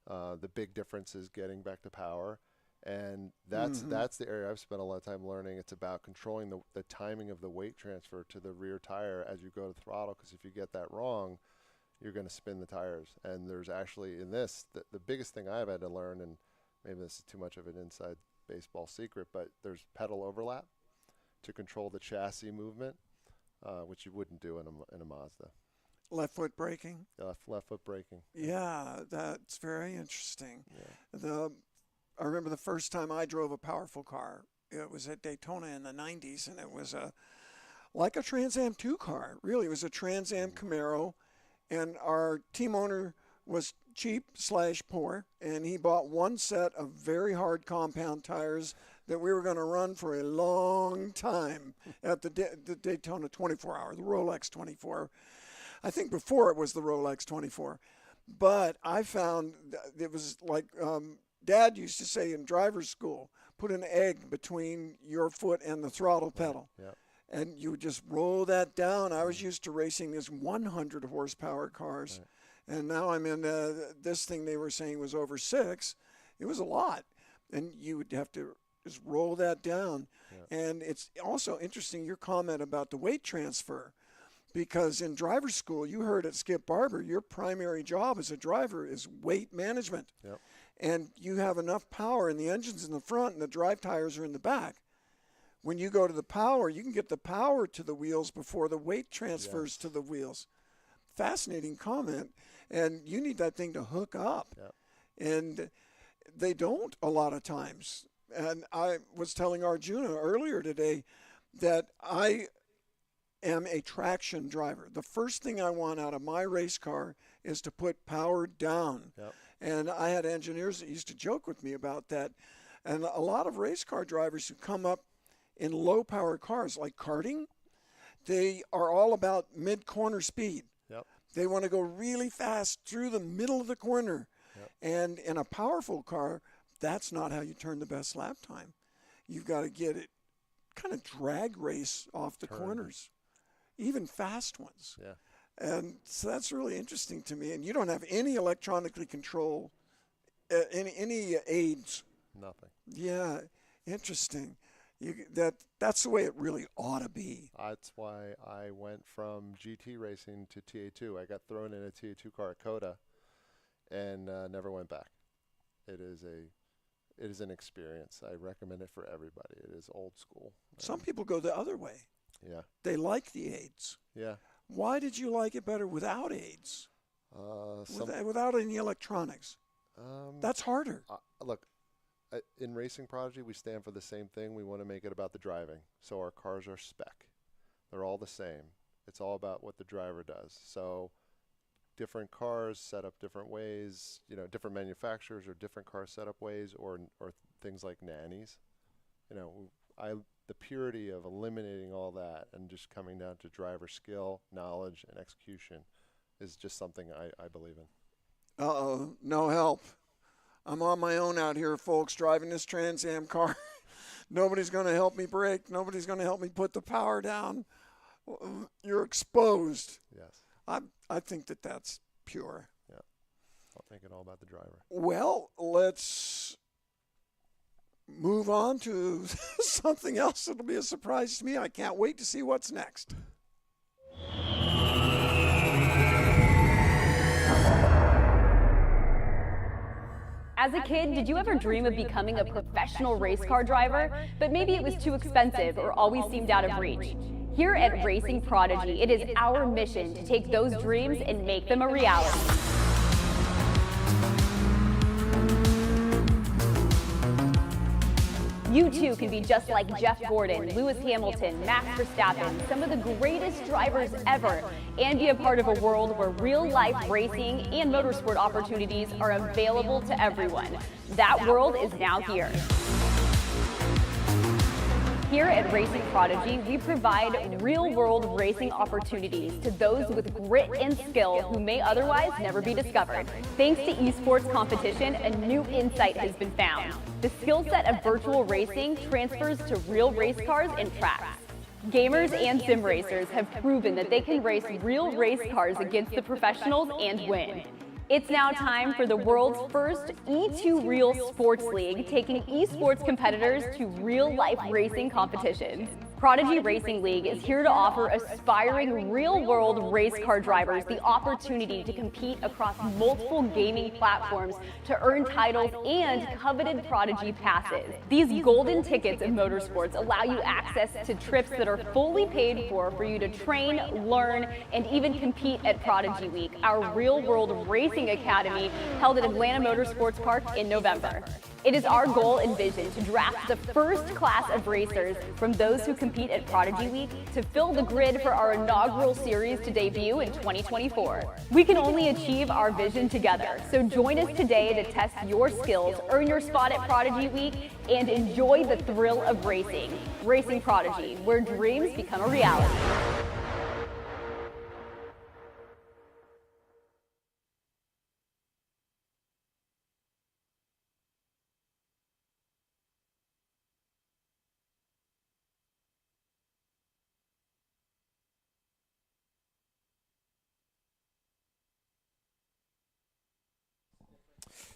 the big difference is getting back to power, and that's the area I've spent a lot of time learning. It's about controlling the timing of the weight transfer to the rear tire as you go to throttle, because if you get that wrong, you're going to spin the tires. And there's actually in this the biggest thing I've had to learn, and maybe this is too much of an inside baseball secret, but there's pedal overlap to control the chassis movement. Which you wouldn't do in a Mazda. Left foot braking? Left foot braking. Yeah, that's very interesting. Yeah. I remember the first time I drove a powerful car. It was at Daytona in the 90s, and it was like a Trans Am 2 car. Really, it was a Trans Am Camaro, and our team owner was cheap/poor, and he bought one set of very hard compound tires that we were going to run for a long time at the Daytona 24-hour, the Rolex 24. I think before it was the Rolex 24. But I found it was like Dad used to say in driver's school, put an egg between your foot and the throttle pedal. Yeah. And you would just roll that down. I was used to racing these 100 horsepower cars. Right. And now I'm in this thing they were saying was over 6. It was a lot. And you would have to just roll that down. Yeah. And it's also interesting, your comment about the weight transfer, because in driver's school, you heard at Skip Barber, your primary job as a driver is weight management. Yep. And you have enough power in the engines in the front and the drive tires are in the back. When you go to the power, you can get the power to the wheels before the weight transfers to the wheels. Fascinating comment. And you need that thing to hook up. Yep. And they don't a lot of times. And I was telling Arjuna earlier today that I am a traction driver. The first thing I want out of my race car is to put power down. Yep. And I had engineers that used to joke with me about that. And a lot of race car drivers who come up in low power cars like karting, they are all about mid-corner speed. Yep. They want to go really fast through the middle of the corner. Yep. And in a powerful car, that's not how you turn the best lap time. You've got to get it kind of drag race off the corners, even fast ones. Yeah. And so that's really interesting to me. And you don't have any electronically control, any aids. Nothing. Yeah, interesting. That's the way it really ought to be. That's why I went from GT racing to TA2. I got thrown in a TA2 car at COTA and never went back. It is an experience. I recommend it for everybody. It is old school. Some people go the other way. Yeah. They like the aids. Yeah. Why did you like it better without aids? Without any electronics? That's harder. Look, in Racing Prodigy, we stand for the same thing. We want to make it about the driving. So our cars are spec. They're all the same. It's all about what the driver does. So different cars set up different ways, different manufacturers or different car setup ways, or things like nannies. The purity of eliminating all that and just coming down to driver skill, knowledge, and execution is just something I believe in. Uh-oh, no help. I'm on my own out here, folks, driving this Trans Am car. Nobody's going to help me brake. Nobody's going to help me put the power down. You're exposed. Yes. I think that's pure. Yeah. I'll make it all about the driver. Well, let's move on to something else that'll be a surprise to me. I can't wait to see what's next. As a kid, did you ever dream of becoming a professional race car driver? But maybe it was too expensive or always seemed out of reach. Here at Racing Prodigy, it is our mission to take those dreams and make them a reality. You too can be just like Jeff Gordon, Lewis Hamilton, Max Verstappen, some of the greatest drivers ever, and be a part of a world where real-life racing and motorsport opportunities are available to everyone. That world is now here. Here at Racing Prodigy, we provide real-world racing opportunities to those with grit and skill who may otherwise never be discovered. Thanks to esports competition, a new insight has been found. The skill set of virtual racing transfers to real race cars and tracks. Gamers and sim racers have proven that they can race real race cars against the professionals and win. It's now time for the world's first E2 Real Sports League, taking esports competitors to real-life racing competitions. Prodigy Racing League is here to offer aspiring real-world race car drivers the opportunity to compete across multiple gaming platforms to earn titles and coveted Prodigy Passes. These golden tickets of motorsports allow you access to trips that are fully paid for you to train, learn, and even compete at Prodigy Week, our real-world racing academy held at Atlanta Motorsports Park in November. It is our goal and vision to draft the first class of racers from those who compete at Prodigy Week to fill the grid for our inaugural series to debut in 2024. We can only achieve our vision together, so join us today to test your skills, earn your spot at Prodigy Week, and enjoy the thrill of racing. Racing Prodigy, where dreams become a reality.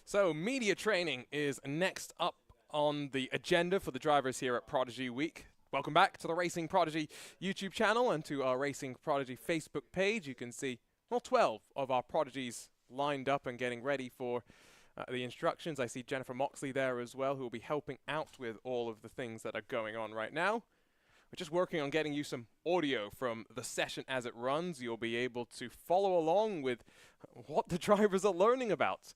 So media training is next up on the agenda for the drivers here at Prodigy Week. Welcome back to the Racing Prodigy YouTube channel and to our Racing Prodigy Facebook page. You can see all 12 of our Prodigies lined up and getting ready for the instructions. I see Jennifer Moxley there as well, who will be helping out with all of the things that are going on right now. We're just working on getting you some audio from the session as it runs. You'll be able to follow along with what the drivers are learning about.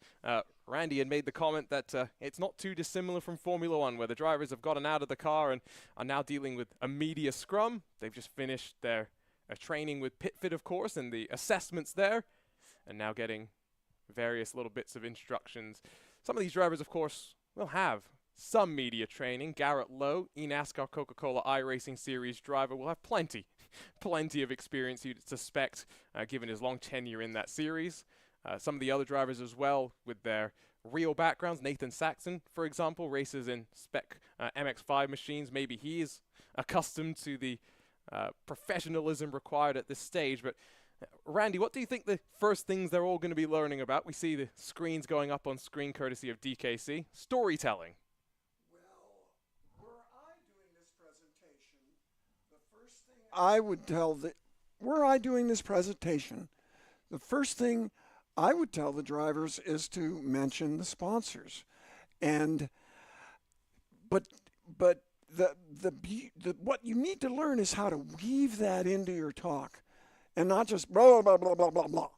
Randy had made the comment that it's not too dissimilar from Formula One, where the drivers have gotten out of the car and are now dealing with a media scrum. They've just finished their training with PitFit, of course, and the assessments there, and now getting various little bits of instructions. Some of these drivers, of course, will have some media training. Garrett Lowe, eNASCAR Coca-Cola iRacing Series driver, will have plenty of experience, you'd suspect, given his long tenure in that series. Some of the other drivers as well with their real backgrounds. Nathan Saxon, for example, races in spec MX-5 machines. Maybe he is accustomed to the professionalism required at this stage. But Randy, what do you think the first things they're all going to be learning about? We see the screens going up on screen courtesy of DKC. Storytelling. I would tell were I doing this presentation, the first thing I would tell the drivers is to mention the sponsors, but what you need to learn is how to weave that into your talk, and not just blah blah blah blah blah blah.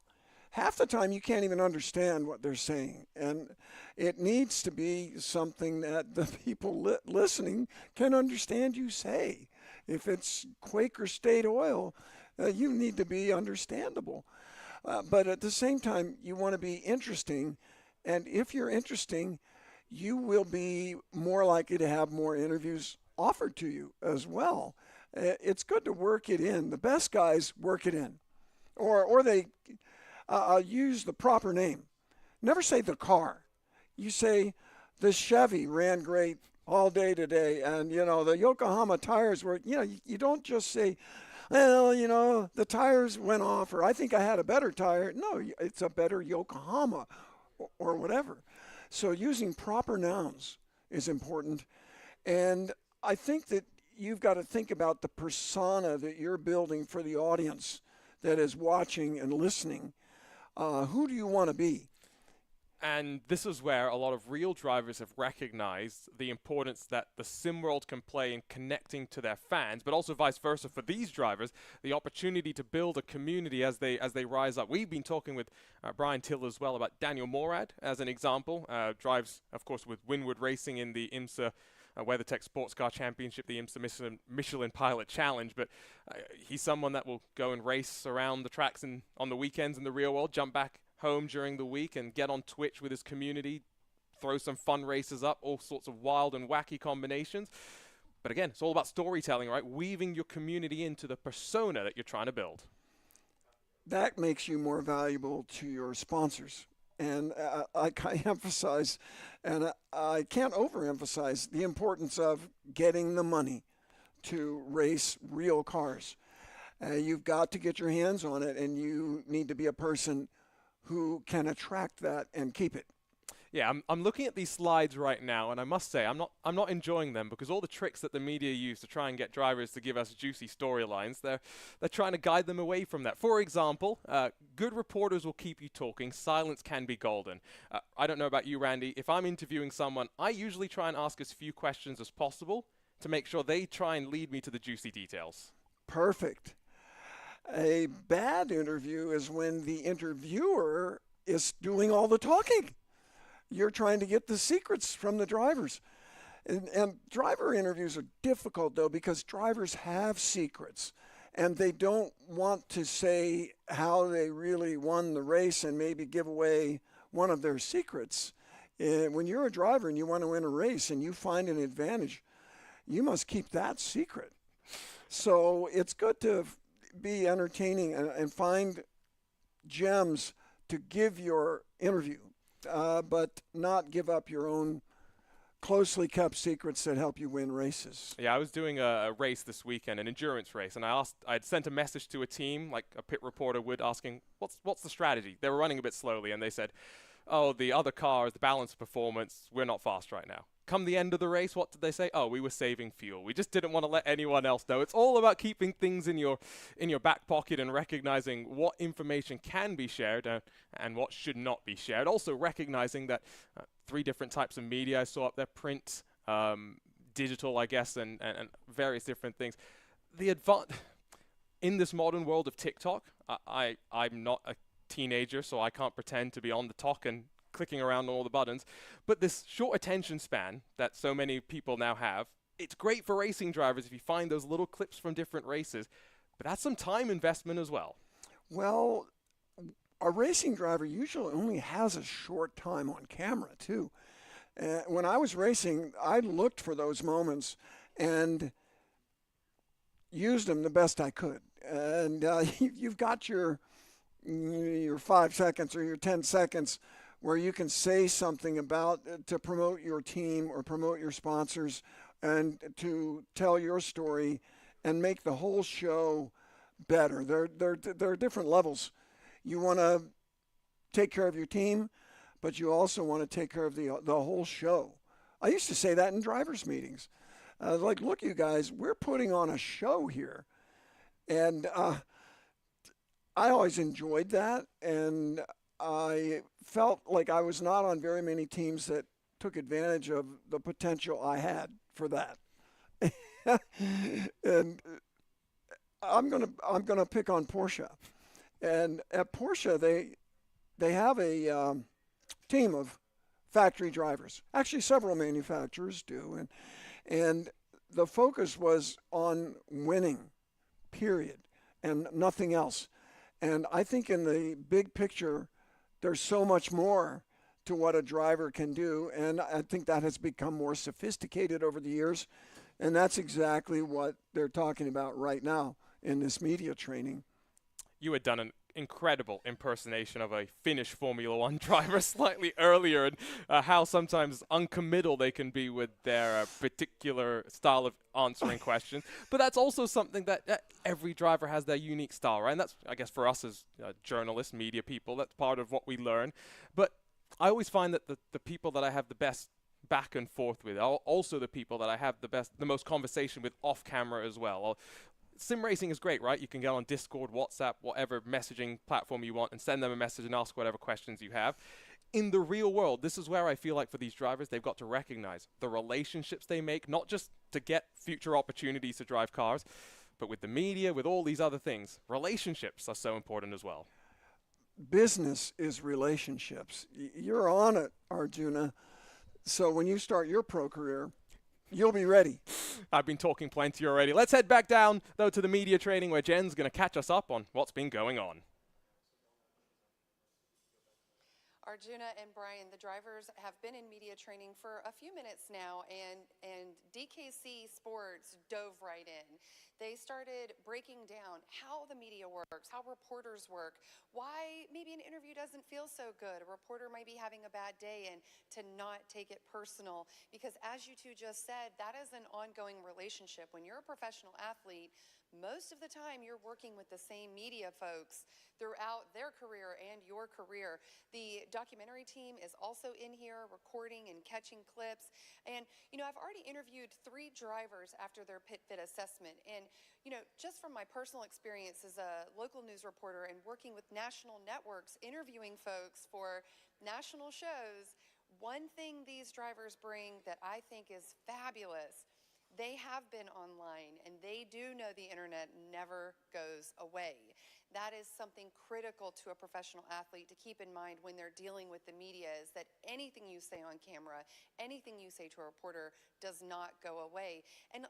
half the time you can't even understand what they're saying. And it needs to be something that the people listening can understand you say. If it's Quaker State Oil, you need to be understandable. But at the same time, you want to be interesting. And if you're interesting, you will be more likely to have more interviews offered to you as well. It's good to work it in. The best guys work it in. Or they use the proper name. Never say the car. You say the Chevy ran great all day today, and the Yokohama tires were. You don't just say, well, the tires went off, or I think I had a better tire. No, it's a better Yokohama, or whatever. So using proper nouns is important, and I think that you've got to think about the persona that you're building for the audience that is watching and listening. Who do you want to be? And this is where a lot of real drivers have recognized the importance that the sim world can play in connecting to their fans, but also vice versa for these drivers, the opportunity to build a community as they rise up. We've been talking with Brian Till as well about Daniel Morad as an example. Drives, of course, with Winward Racing in the IMSA WeatherTech Sports Car Championship, the IMSA Michelin Pilot Challenge, but he's someone that will go and race around the tracks on the weekends in the real world, jump back home during the week and get on Twitch with his community, throw some fun races up, all sorts of wild and wacky combinations. But again, it's all about storytelling, right? Weaving your community into the persona that you're trying to build. That makes you more valuable to your sponsors. And I emphasize, and I can't overemphasize the importance of getting the money to race real cars. You've got to get your hands on it, and you need to be a person who can attract that and keep it. Yeah, I'm looking at these slides right now, and I must say I'm not enjoying them because all the tricks that the media use to try and get drivers to give us juicy storylines, they're trying to guide them away from that. For example, good reporters will keep you talking. Silence can be golden. I don't know about you, Randy. If I'm interviewing someone, I usually try and ask as few questions as possible to make sure they try and lead me to the juicy details. Perfect. A bad interview is when the interviewer is doing all the talking. You're trying to get the secrets from the drivers. And driver interviews are difficult, though, because drivers have secrets. And they don't want to say how they really won the race and maybe give away one of their secrets. When you're a driver and you want to win a race and you find an advantage, you must keep that secret. So it's good to be entertaining and find gems to give your interview. But not give up your own closely kept secrets that help you win races. Yeah, I was doing a race this weekend, an endurance race, and I'd sent a message to a team, like a pit reporter would, asking, what's the strategy? They were running a bit slowly, and they said, oh, the other cars, the balance performance, we're not fast right now. Come the end of the race, what did they say? Oh, we were saving fuel. We just didn't want to let anyone else know. It's all about keeping things in your back pocket and recognizing what information can be shared and what should not be shared. Also recognizing that 3 different types of media I saw up there: print, digital, I guess, and various different things. In this modern world of TikTok, I'm not a teenager, so I can't pretend to be on the talk and clicking around on all the buttons, but this short attention span that so many people now have, it's great for racing drivers if you find those little clips from different races, but that's some time investment as well. Well, a racing driver usually only has a short time on camera too. When I was racing, I looked for those moments and used them the best I could. And you've got your 5 seconds or your 10 seconds where you can say something to promote your team or promote your sponsors and to tell your story and make the whole show better. There are different levels. You want to take care of your team, but you also want to take care of the whole show. I used to say that in drivers' meetings. Like, look, you guys, we're putting on a show here. And I always enjoyed that, and I felt like I was not on very many teams that took advantage of the potential I had for that. And I'm gonna pick on Porsche, and at Porsche they have a team of factory drivers. Actually, several manufacturers do, and the focus was on winning, period, and nothing else. And I think in the big picture, there's so much more to what a driver can do, and I think that has become more sophisticated over the years, and that's exactly what they're talking about right now in this media training. You had done an incredible impersonation of a Finnish Formula One driver slightly earlier, and how sometimes uncommittal they can be with their particular style of answering questions. But that's also something that every driver has their unique style, right? And that's, I guess, for us as journalists, media people, that's part of what we learn. But I always find that the people that I have the best back and forth with are also the people that I have the most conversation with off camera as well. Sim racing is great, right? You can get on Discord, WhatsApp, whatever messaging platform you want and send them a message and ask whatever questions you have. In the real world, this is where I feel like for these drivers, they've got to recognize the relationships they make, not just to get future opportunities to drive cars, but with the media, with all these other things. Relationships are so important as well. Business is relationships. You're on it, Arjuna. So when you start your pro career, you'll be ready. I've been talking plenty already. Let's head back down, though, to the media training where Jen's going to catch us up on what's been going on. Arjuna and Brian, the drivers have been in media training for a few minutes now, and DKC Sports dove right in. They started breaking down how the media works, how reporters work, why maybe an interview doesn't feel so good. A reporter might be having a bad day, and to not take it personal. Because as you two just said, that is an ongoing relationship. When you're a professional athlete, most of the time you're working with the same media folks throughout their career and your career. The documentary team is also in here recording and catching clips. And, I've already interviewed 3 drivers after their pit fit assessment. And, just from my personal experience as a local news reporter and working with national networks, interviewing folks for national shows, one thing these drivers bring that I think is fabulous, they have been online and they do know the internet never goes away. That is something critical to a professional athlete to keep in mind when they're dealing with the media, is that anything you say on camera, anything you say to a reporter does not go away. And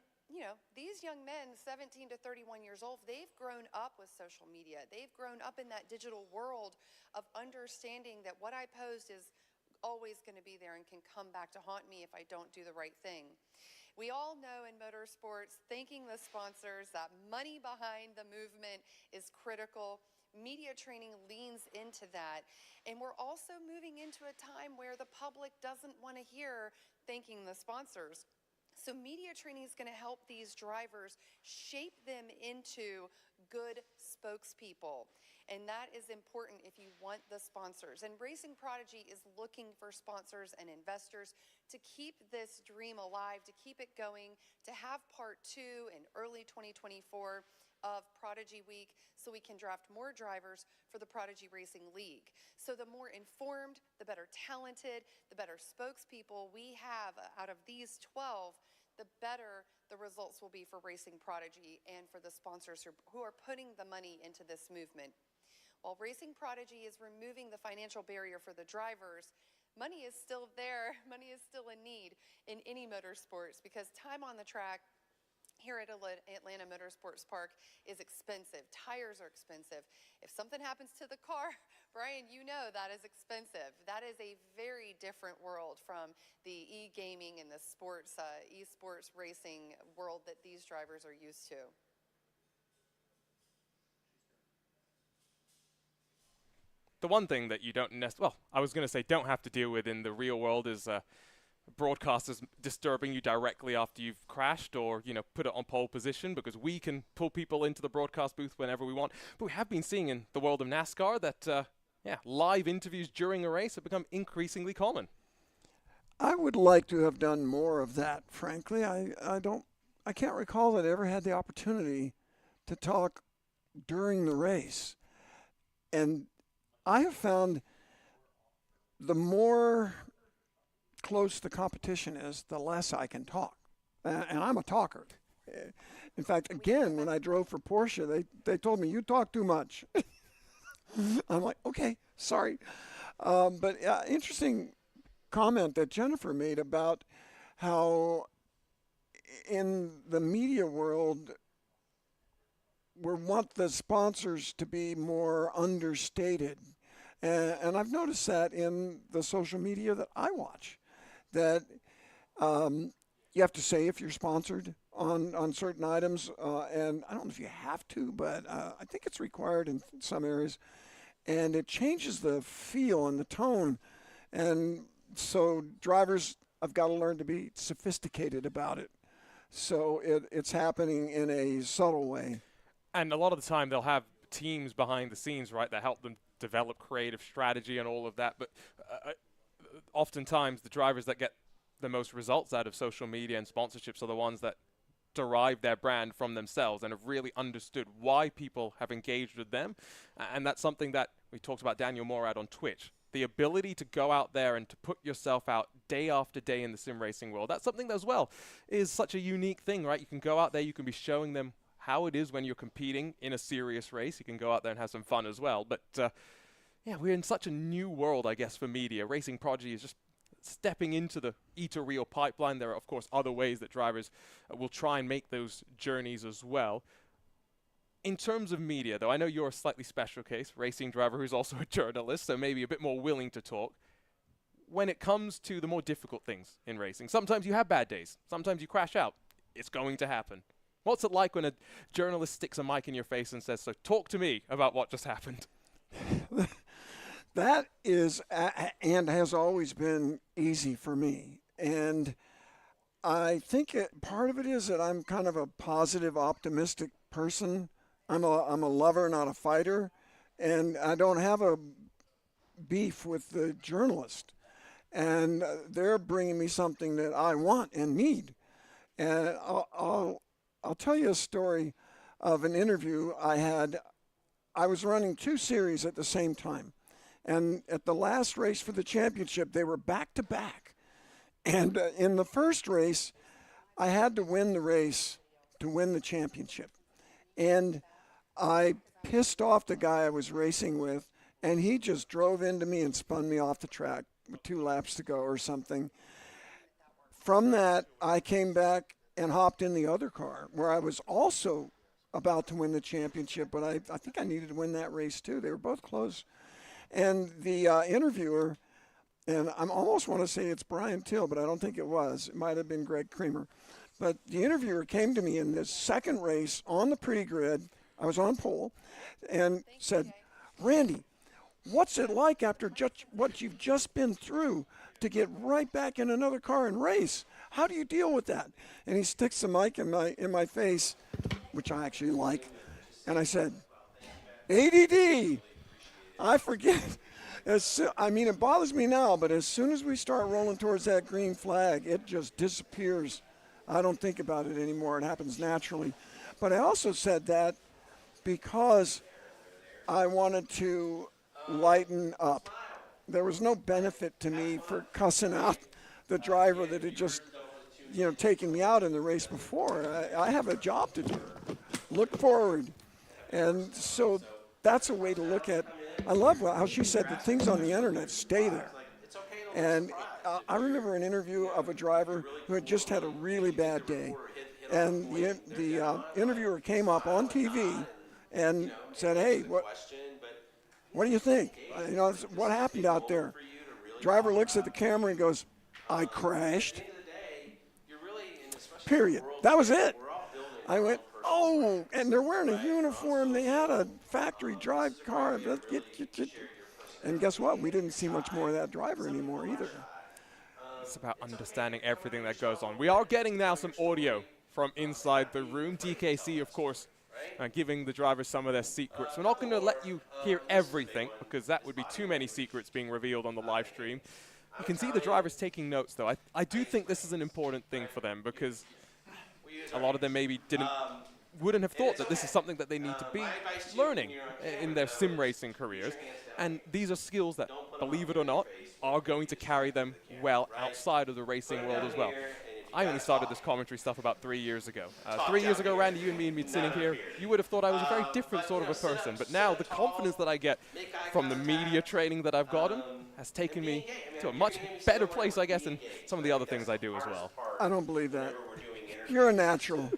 these young men, 17 to 31 years old, they've grown up with social media. They've grown up in that digital world of understanding that what I post is always going to be there and can come back to haunt me if I don't do the right thing. We all know in motorsports, thanking the sponsors, that money behind the movement is critical. Media training leans into that. And we're also moving into a time where the public doesn't want to hear thanking the sponsors. So media training is going to help these drivers shape them into good spokespeople. And that is important if you want the sponsors. And Racing Prodigy is looking for sponsors and investors to keep this dream alive, to keep it going, to have part 2 in early 2024 of Prodigy Week, so we can draft more drivers for the Prodigy Racing League. So the more informed, the better talented, the better spokespeople we have out of these 12, the better the results will be for Racing Prodigy and for the sponsors who are putting the money into this movement. While Racing Prodigy is removing the financial barrier for the drivers, money is still there, money is still a need in any motorsports, because time on the track here at Atlanta Motorsports Park is expensive. Tires are expensive. If something happens to the car, Brian, that is expensive. That is a very different world from the e-gaming and the sports, esports racing world that these drivers are used to. The one thing that you don't don't have to deal with in the real world is broadcasters disturbing you directly after you've crashed or, put it on pole position, because we can pull people into the broadcast booth whenever we want. But we have been seeing in the world of NASCAR that, live interviews during a race have become increasingly common. I would like to have done more of that, frankly. I can't recall that I ever had the opportunity to talk during the race. And I have found the more close the competition is, the less I can talk. And I'm a talker. In fact, again, when I drove for Porsche, they told me, you talk too much. I'm like, okay, sorry. But interesting comment that Jennifer made about how in the media world we want the sponsors to be more understated. And I've noticed that in the social media that I watch, that you have to say if you're sponsored on certain items, and I don't know if you have to, but I think it's required in some areas, and it changes the feel and the tone, and so drivers have got to learn to be sophisticated about it. So it's happening in a subtle way. And a lot of the time they'll have teams behind the scenes, right, that help them develop creative strategy and all of that. But oftentimes the drivers that get the most results out of social media and sponsorships are the ones that derive their brand from themselves and have really understood why people have engaged with them. And that's something that we talked about Daniel Morad on Twitch. The ability to go out there and to put yourself out day after day in the sim racing world. That's something that as well is such a unique thing, right? You can go out there, you can be showing them how it is when you're competing in a serious race. You can go out there and have some fun as well. But yeah, we're in such a new world, I guess, for media. Racing Prodigy is just stepping into the E2Real pipeline. There are, of course, other ways that drivers will try and make those journeys as well. In terms of media, though, I know you're a slightly special case, racing driver who's also a journalist, so maybe a bit more willing to talk. When it comes to the more difficult things in racing, sometimes you have bad days. Sometimes you crash out. It's going to happen. What's it like when a journalist sticks a mic in your face and says, so talk to me about what just happened? That is and has always been easy for me. And I think part of it is that I'm kind of a positive, optimistic person. I'm a lover, not a fighter. And I don't have a beef with the journalist. And they're bringing me something that I want and need. And I'll tell you a story of an interview I had. I was running 2 series at the same time. And at the last race for the championship, they were back to back. And in the first race, I had to win the race to win the championship. And I pissed off the guy I was racing with, and he just drove into me and spun me off the track with 2 laps to go or something. From that, I came back and hopped in the other car where I was also about to win the championship, but I think I needed to win that race too. They were both close. And the interviewer, and I almost want to say it's Brian Till, but I don't think it was. It might have been Greg Creamer. But the interviewer came to me in this second race on the pre-grid. I was on pole, and said, Randy, what's it like after just what you've just been through to get right back in another car and race? How do you deal with that? And he sticks the mic in my face, which I actually like, and I said, ADD. I forget. I mean, it bothers me now, but as soon as we start rolling towards that green flag, it just disappears. I don't think about it anymore. It happens naturally. But I also said that because I wanted to lighten up. There was no benefit to me for cussing out the driver that had just, taken me out in the race before. I have a job to do. Look forward. And so that's a way to look at. I love how she said that things on the internet stay there. And I remember an interview of a driver who had just had a really bad day. And the interviewer came up on TV and said, hey, what do you think? What happened out there? Driver looks at the camera and goes, I crashed. Period. That was it. I went, oh, and they're wearing a uniform. They had a factory drive car. And guess what? We didn't see much more of that driver anymore either. It's about understanding everything that goes on. We are getting now some audio from inside the room. DKC, of course, giving the drivers some of their secrets. We're not going to let you hear everything because that would be too many secrets being revealed on the live stream. You can see the drivers taking notes, though. I do think this is an important thing for them because a lot of them maybe wouldn't have thought that this is something that they need to be learning in their sim racing careers. And these are skills that, believe it or not, are going to carry them well outside of the racing world as well. I only started this commentary stuff about 3 years ago. 3 years ago, Randy, you and me sitting here, you would have thought I was a very different sort of a person. But now the confidence that I get from the media training that I've gotten has taken me to a much better place, I guess, in some of the other things I do as well. I don't believe that. You're a natural.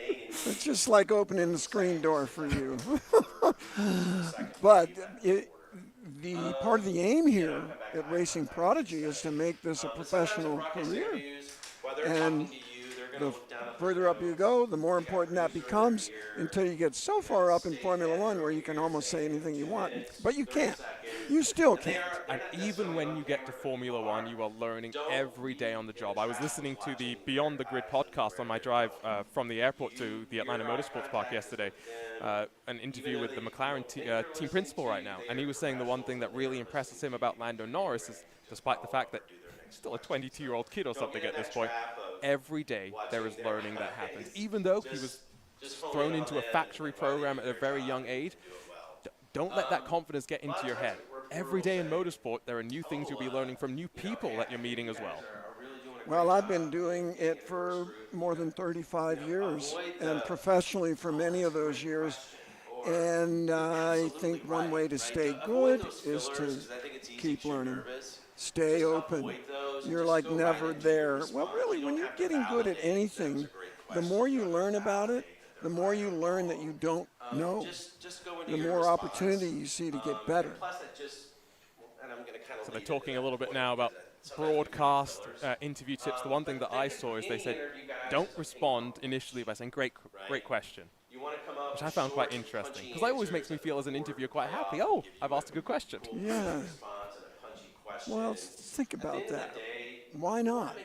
It's just like opening the screen door for you. But the part of the aim here at Racing Prodigy is to make this a professional career. And the further up you go, the more important that becomes, until you get so far up in Formula One where you can almost say anything you want. But you can't. You still can't. And even when you get to Formula One, you are learning every day on the job. I was listening to the Beyond the Grid podcast on my drive from the airport to the Atlanta Motorsports Park yesterday, an interview with the McLaren team principal right now. And he was saying the one thing that really impresses him about Lando Norris is, despite the fact that he's still a 22-year-old kid or something at this point, every day there is learning that happens. Even though he was thrown into a factory program at a very young age, don't let that confidence get into your head. Every day in motorsport, there are new things you'll be learning from new people that you're meeting as well. Well, I've been doing it for more than 35 years, and professionally for many of those years. And I think one way to stay good is to keep learning. Stay open. You're like never there. Well, really, when you're getting good at anything, the more you learn about it, the more you learn that you don't know, the more opportunity you see to get better. So they're talking a little bit now about broadcast interview tips. The one thing that I saw is they said, don't respond initially by saying, great question, which I found quite interesting, because that always makes me feel as an interviewer quite happy. Oh, I've asked a good question. Yeah. Well, think about that. Why not?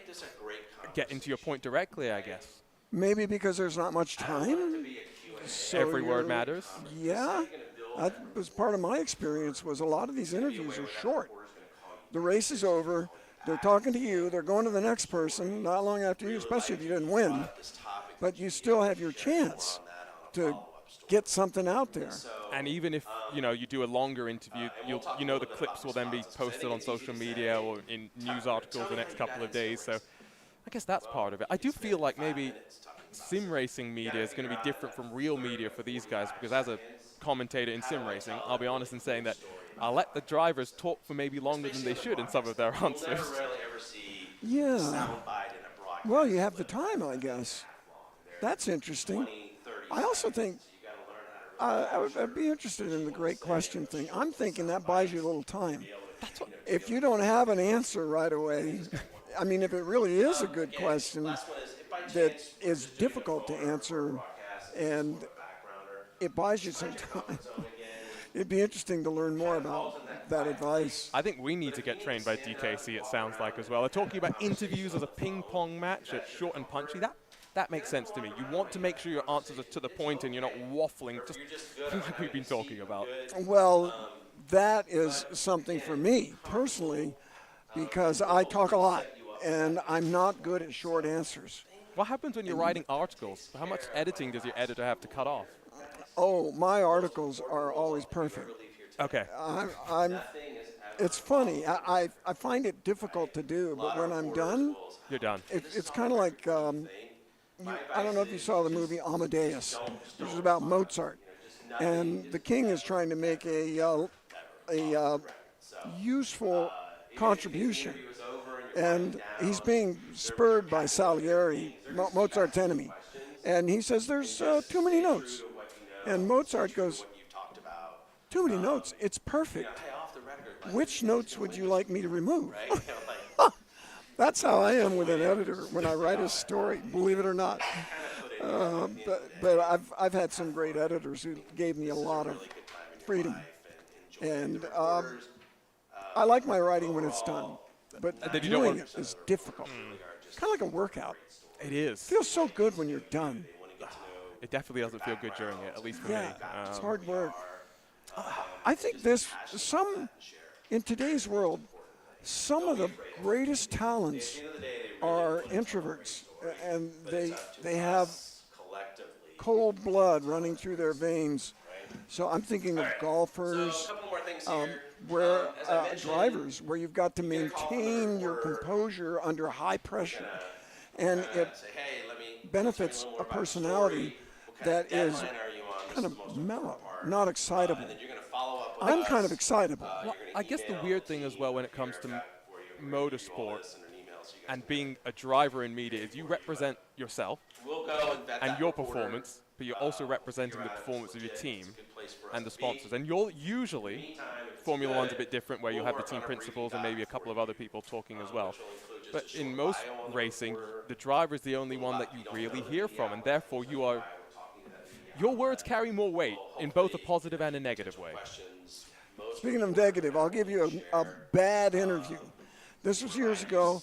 Get into your point directly, I guess. Maybe because there's not much time. So every word matters. Yeah. That was part of my experience. Was a lot of these interviews are short. The race is over. They're talking to you. They're going to the next person not long after you, especially if you didn't win. But you still have your chance to get something out there. And even if you do a longer interview, the clips will then be posted on social media or in news articles the next couple of days. So I guess that's part of it. I do feel like maybe sim racing media is going to be different from real media for these guys, because as a commentator in sim racing, I'll be honest in saying that I'll let the drivers talk for maybe longer than they should in some of their answers. Yeah. Well, you have the time, I guess. That's interesting. I also think I'd be interested in the great question thing. I'm thinking that buys you a little time. If you don't have an answer right away, I mean, if it really is a good question that is difficult to answer and it buys you some time, it'd be interesting to learn more about that advice. I think we need to get trained by DKC, it sounds like, as well. They're talking about interviews as a ping-pong match. It's short and punchy. That makes sense to me. You want to make sure your answers are to the point and you're not waffling, just like we've been talking about. Well, that is something for me personally, because I talk a lot and I'm not good at short answers. What happens when you're writing articles? How much editing does your editor have to cut off? Oh, my articles are always perfect. Okay. It's funny. I find it difficult to do, but when I'm done, you're done. It's kind of like, I don't know if you saw the movie Amadeus, which is about Mozart. And the king is trying to make a useful contribution. And he's being spurred by Salieri, Mozart's enemy. And he says, there's too many notes. And Mozart goes, too many notes? It's perfect. Which notes would you like me to remove? That's how I am with an editor when I write a story, believe it or not. But I've had some great editors who gave me a lot of freedom. And I like my writing when it's done. But doing it is difficult. It's kind of like a workout. It is. It feels so good when you're done. It definitely doesn't feel good during it, at least for me. It's hard work. I think in today's world, some of the greatest talents are introverts, and they have cold blood running through their veins. So I'm thinking of golfers, drivers, where you've got to maintain your composure under high pressure. and it benefits a personality that is kind of mellow, not excitable. I'm kind of excitable. Well, I guess the weird thing as well when it comes to motorsport and being a driver in media is you represent yourself and your performance, but you're also representing the performance of your team and the sponsors. And you're usually, Formula One's a bit different where you have the team principals and maybe a couple of other people talking as well. But in most racing, the driver is the only one that you really hear from, and therefore your words carry more weight in both a positive and a negative way. Speaking of negative, I'll give you a bad interview. This was years ago.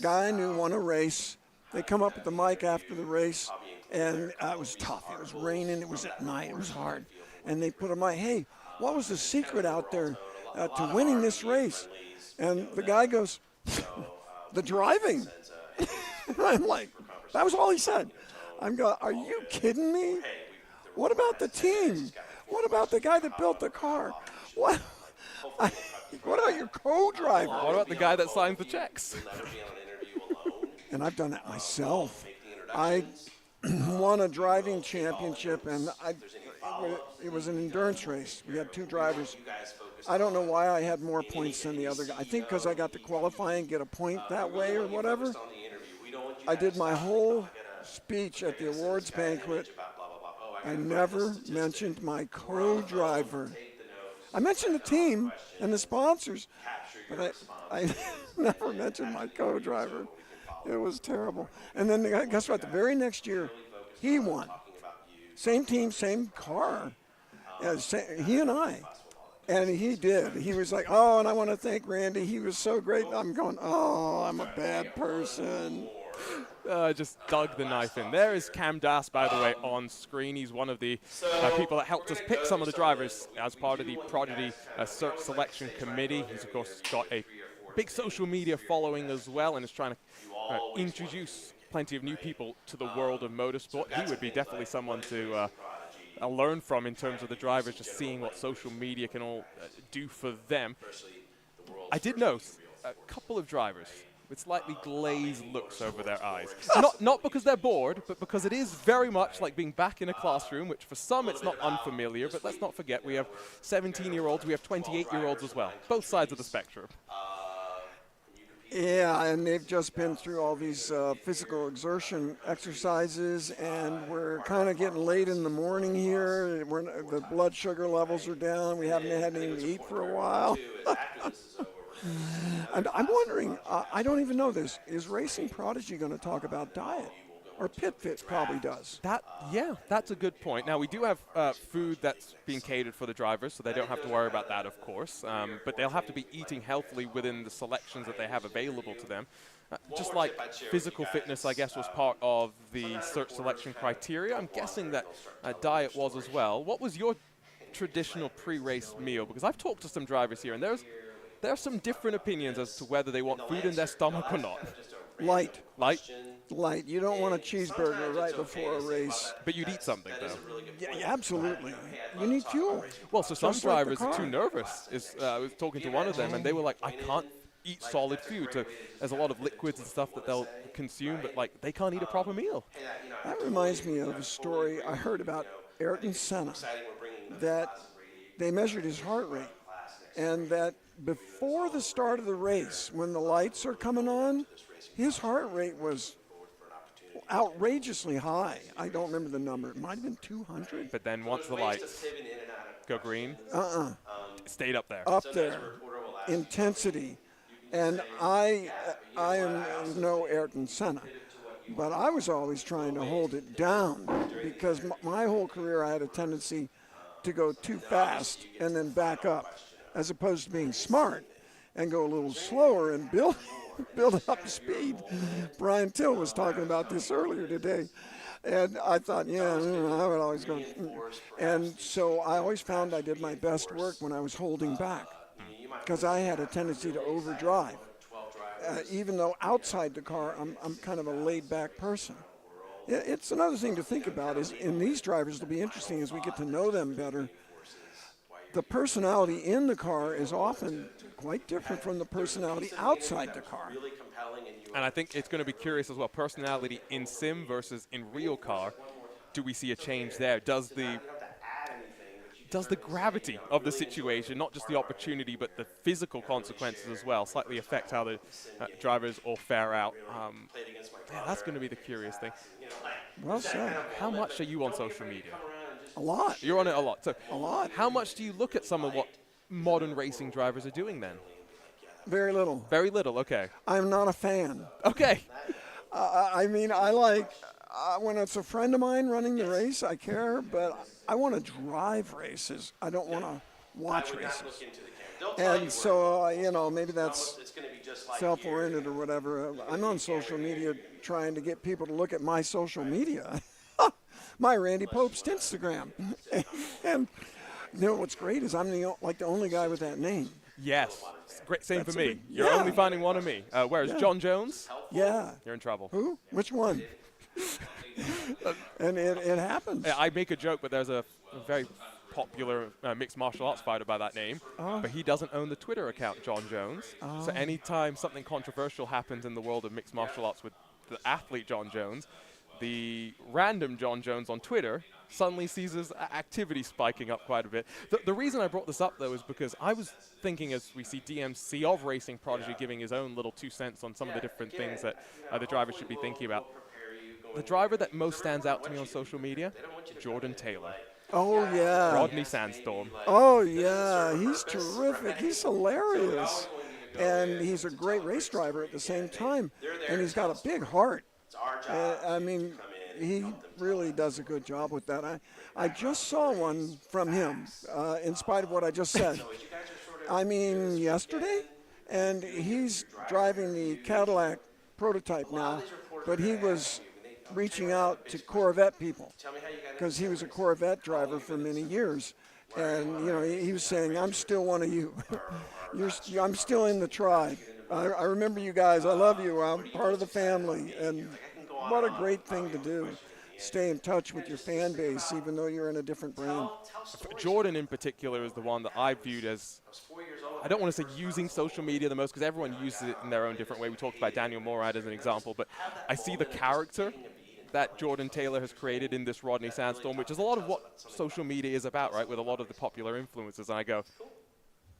Guy I knew won a race. They come up with the mic after the race, and it was tough. It was raining. It was at night. It was hard. And they put a mic, hey, what was the secret out there to winning this race? And the guy goes, the driving. And I'm like, that was all he said. I'm going, are you kidding me? What about the team? What about the guy that built the car? What about your co-driver? What about the guy that signs the checks? And I've done that myself. I won a driving championship, and it was an endurance race. We had two drivers. I don't know why I had more points than the other guy. I think because I got to qualify and get a point that way or whatever. I did my whole speech at the awards banquet. I never mentioned my co-driver. I mentioned the team and the sponsors, but I never mentioned my co-driver. It was terrible. And then guess what? The very next year, he won. Same team, same car. He and I. And he did. He was like, oh, and I want to thank Randy. He was so great. I'm going, oh, I'm a bad person. Just dug the knife in. There is Cam Das, by the way, on screen. He's one of the people that helped us pick some of the drivers as part of the Prodigy Search Selection Committee. He's, of course, got a big social media following as well and is trying to introduce plenty of new people to the world of motorsport. He would be definitely someone to learn from in terms of the drivers, just seeing what social media can all do for them. I did notice a couple of drivers with slightly glazed looks over their eyes. Not because they're bored, but because it is very much like being back in a classroom, which for some it's not unfamiliar, but let's not forget we have 17-year-olds, we have 28-year-olds as well, both sides of the spectrum. Yeah, and they've just been through all these physical exertion exercises, and we're kind of getting late in the morning here. The blood sugar levels are down. We haven't had anything to eat for a while. And I'm wondering, I don't even know this, is Racing Prodigy going to talk about diet? Or PitFit probably does. Yeah, that's a good point. Now, we do have food that's being catered for the drivers, so they don't have to worry about that, of course. But they'll have to be eating healthily within the selections that they have available to them. Just like physical fitness, I guess, was part of the search selection criteria. I'm guessing that diet was as well. What was your traditional pre-race meal? Because I've talked to some drivers here, and there are some different opinions as to whether they want food in their stomach or not. Light. Light? You don't want a cheeseburger right before a race. But you'd eat something, though. Yeah, absolutely. You need fuel. Well, so some drivers are too nervous. I was talking to one of them, and they were like, I can't eat solid food. So there's a lot of liquids and stuff that they'll consume, but like they can't eat a proper meal. That reminds me of a story I heard about Ayrton Senna, that they measured his heart rate, and that before the start of the race, when the lights are coming on, his heart rate was outrageously high. I don't remember the number. It might have been 200. But then once the lights go green, it stayed up there. Up there. Intensity. And I am no Ayrton Senna, but I was always trying to hold it down because my whole career I had a tendency to go too fast and then back up, as opposed to being smart and go a little slower and build up speed. Brian Till was talking about this earlier today. And I thought, I would always go. And so I always found I did my best work when I was holding back, because I had a tendency to overdrive. Even though outside the car, I'm kind of a laid-back person. It's another thing to think about is in these drivers, it'll be interesting as we get to know them better. the personality in the car is often quite different from the personality outside the car. And I think it's going to be curious as well, personality in sim versus in real car. Do we see a change there? Does the gravity of the situation, not just the opportunity, but the physical consequences as well, slightly affect how the drivers all fare out? Yeah, that's going to be the curious thing. Well said. How much are you on social media? A lot. You're on it a lot. So A lot. how much do you look at some of what modern racing drivers are doing then? Very little. Very little, okay. I'm not a fan. Okay. I mean, I like, when it's a friend of mine running the race, I care, but I want to drive races. I don't want to watch races. And so, you know, maybe that's self-oriented or whatever. I'm on social media trying to get people to look at my social media. My Randy Pope's Instagram. And you know what's great is I'm the only guy with that name. Yes. Great. Same That's for me. big, You're yeah. only finding one of me. Whereas John Jones? Yeah. You're in trouble. Who? Which one? And it happens. I make a joke, but there's a very popular mixed martial arts fighter by that name, but he doesn't own the Twitter account, John Jones. So anytime something controversial happens in the world of mixed martial arts with the athlete John Jones, the random John Jones on Twitter suddenly sees his activity spiking up quite a bit. The reason I brought this up, though, is because I was thinking, as we see DMC of Racing Prodigy giving his own little 2 cents on some of the different things that the drivers should be thinking about. The driver that most stands out to me on social media, Jordan Taylor. Oh, yeah. Rodney Sandstorm. Oh, yeah. He's terrific. He's hilarious. And he's a great race driver at the same time. And he's got a big heart. I mean, he really does a good job with that. I just saw one from him, in spite of what I just said. I mean, yesterday, and he's driving the Cadillac prototype now, but he was reaching out to Corvette people because he was a Corvette driver for many years. And, you know, he was saying, I'm still one of you. I'm still in the tribe. I remember you guys. I love you. I'm part of the family. And what a great thing to do. Stay in touch with your fan base, even though you're in a different brand. Jordan in particular is the one that I viewed as, I don't want to say using social media the most, because everyone uses it in their own different way. We talked about Daniel Morad as an example, but I see the character that Jordan Taylor has created in this Rodney Sandstorm, which is a lot of what social media is about, right, with a lot of the popular influencers. And I go,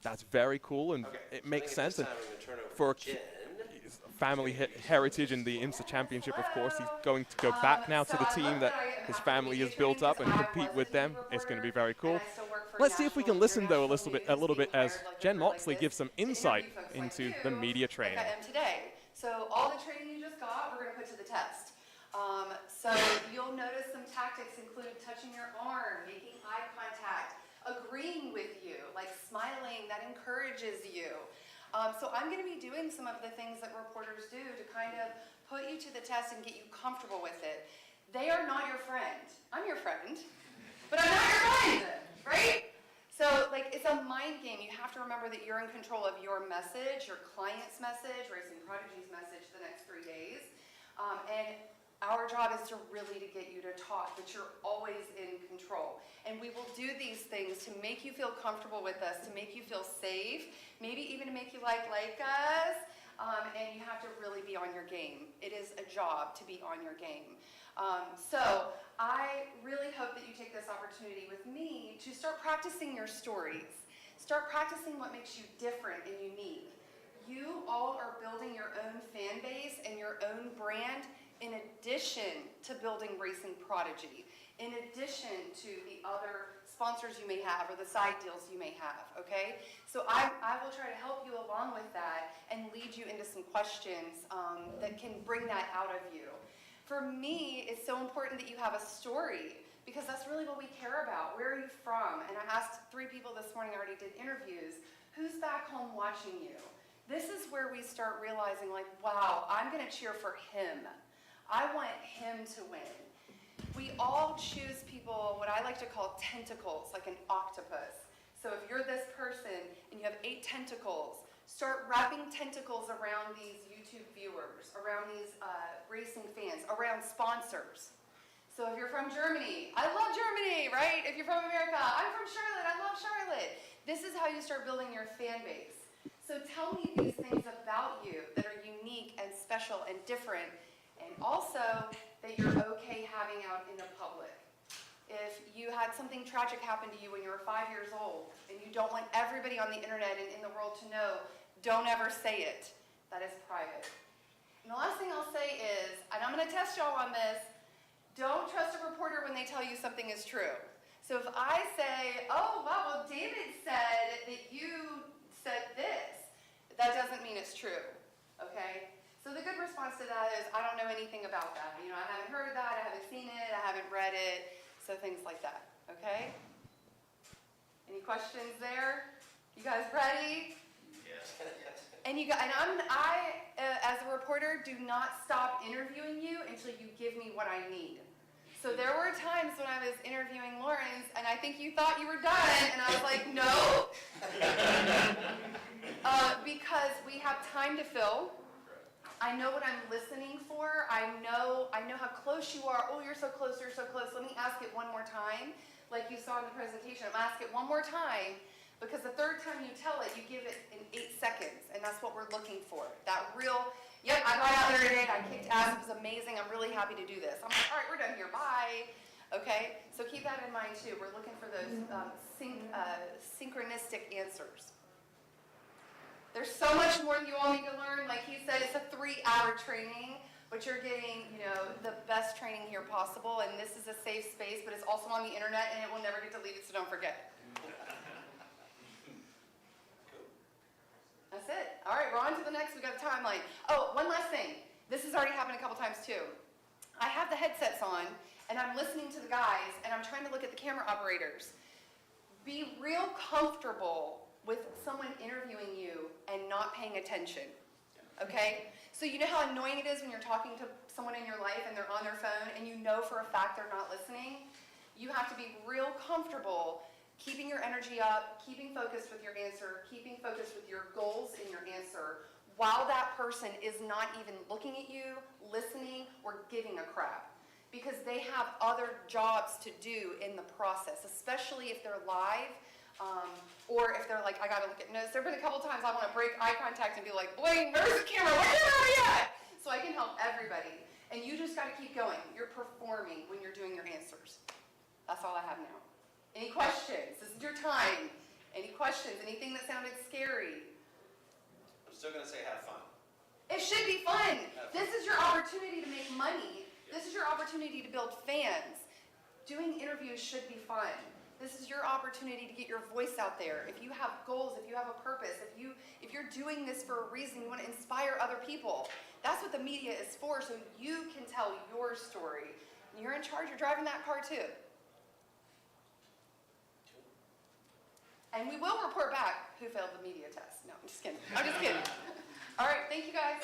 that's very cool, and it makes sense. And for family heritage and the IMSA championship, of course, he's going to go back now to the team that his family has built up and compete with them. It's going to be very cool. Let's see if we can listen, though, a little bit as Jen Moxley gives some insight into the media training. Today. So all the training you just got, we're going to put to the test. So you'll notice some tactics include touching your arm, making eye contact, agreeing with you, like smiling, that encourages you. So I'm going to be doing some of the things that reporters do to kind of put you to the test and get you comfortable with it. They are not your friend. I'm your friend, but I'm not your friend, right? So like it's a mind game. You have to remember that you're in control of your message, your client's message, Racing Prodigy's message the next 3 days. And our job is to really to get you to talk, but you're always in control. And we will do these things to make you feel comfortable with us, to make you feel safe, maybe even to make you like us. And you have to really be on your game. It is a job to be on your game. So I really hope that you take this opportunity with me to start practicing your stories. Start practicing what makes you different and unique. You all are building your own fan base and your own brand in addition to building Racing Prodigy, in addition to the other sponsors you may have or the side deals you may have, okay? So I will try to help you along with that and lead you into some questions that can bring that out of you. For me, it's so important that you have a story because that's really what we care about. Where are you from? And I asked 3 people this morning, I already did interviews, who's back home watching you? This is where we start realizing like, wow, I'm gonna cheer for him. I want him to win. We all choose people, what I like to call tentacles, like an octopus. So if you're this person and you have 8 tentacles, start wrapping tentacles around these YouTube viewers, around these racing fans, around sponsors. So if you're from Germany, I love Germany, right? If you're from America, I'm from Charlotte, I love Charlotte. This is how you start building your fan base. So tell me these things about you that are unique and special and different, and also that you're okay having out in the public. If you had something tragic happen to you when you were 5 years old, and you don't want everybody on the internet and in the world to know, don't ever say it. That is private. And the last thing I'll say is, and I'm gonna test y'all on this, don't trust a reporter when they tell you something is true. So if I say, oh, wow, well, David said that you said this, that doesn't mean it's true, okay? So the good response to that is, I don't know anything about that. You know, I haven't heard that, I haven't seen it, I haven't read it, so things like that, okay? Any questions there? You guys ready? Yes. And I, as a reporter, do not stop interviewing you until you give me what I need. So there were times when I was interviewing Lawrence, and I think you thought you were done, and I was like, no. Because we have time to fill. I know what I'm listening for. I know how close you are. Oh, you're so close, you're so close. Let me ask it one more time. Like you saw in the presentation, I'm gonna ask it one more time. Because the third time you tell it, you give it in 8 seconds, and that's what we're looking for. That real, yep, I got out there today, I kicked ass, it was amazing, I'm really happy to do this. I'm like, all right, we're done here, bye. Okay, so keep that in mind too. We're looking for those synchronistic answers. There's so much more you all need to learn. Like he said, it's a 3-hour training, but you're getting, you know, the best training here possible, and this is a safe space, but it's also on the internet, and it will never get deleted, so don't forget. That's it. All right, we're on to the next. We've got a timeline. Oh, one last thing. This has already happened a couple times too. I have the headsets on, and I'm listening to the guys, and I'm trying to look at the camera operators. Be real comfortable with someone interviewing you and not paying attention, okay? So you know how annoying it is when you're talking to someone in your life and they're on their phone, and you know for a fact they're not listening? You have to be real comfortable keeping your energy up, keeping focused with your answer, keeping focused with your goals in your answer, while that person is not even looking at you, listening, or giving a crap. Because they have other jobs to do in the process, especially if they're live, or if they're like, I gotta look at notes. There have been a couple times I wanna break eye contact and be like, Blaine, where's the camera? Where are you at? So I can help everybody. And you just gotta keep going. You're performing when you're doing your answers. That's all I have now. Any questions? This is your time. Any questions? Anything that sounded scary? I'm still going to say have fun. It should be fun. This is your opportunity to make money. This is your opportunity to build fans. Doing interviews should be fun. This is your opportunity to get your voice out there. If you have goals, if you have a purpose, if you're doing this for a reason, you want to inspire other people. That's what the media is for, so you can tell your story. You're in charge. You're driving that car too. And we will report back who failed the media test. No, I'm just kidding. I'm just kidding. All right, thank you guys.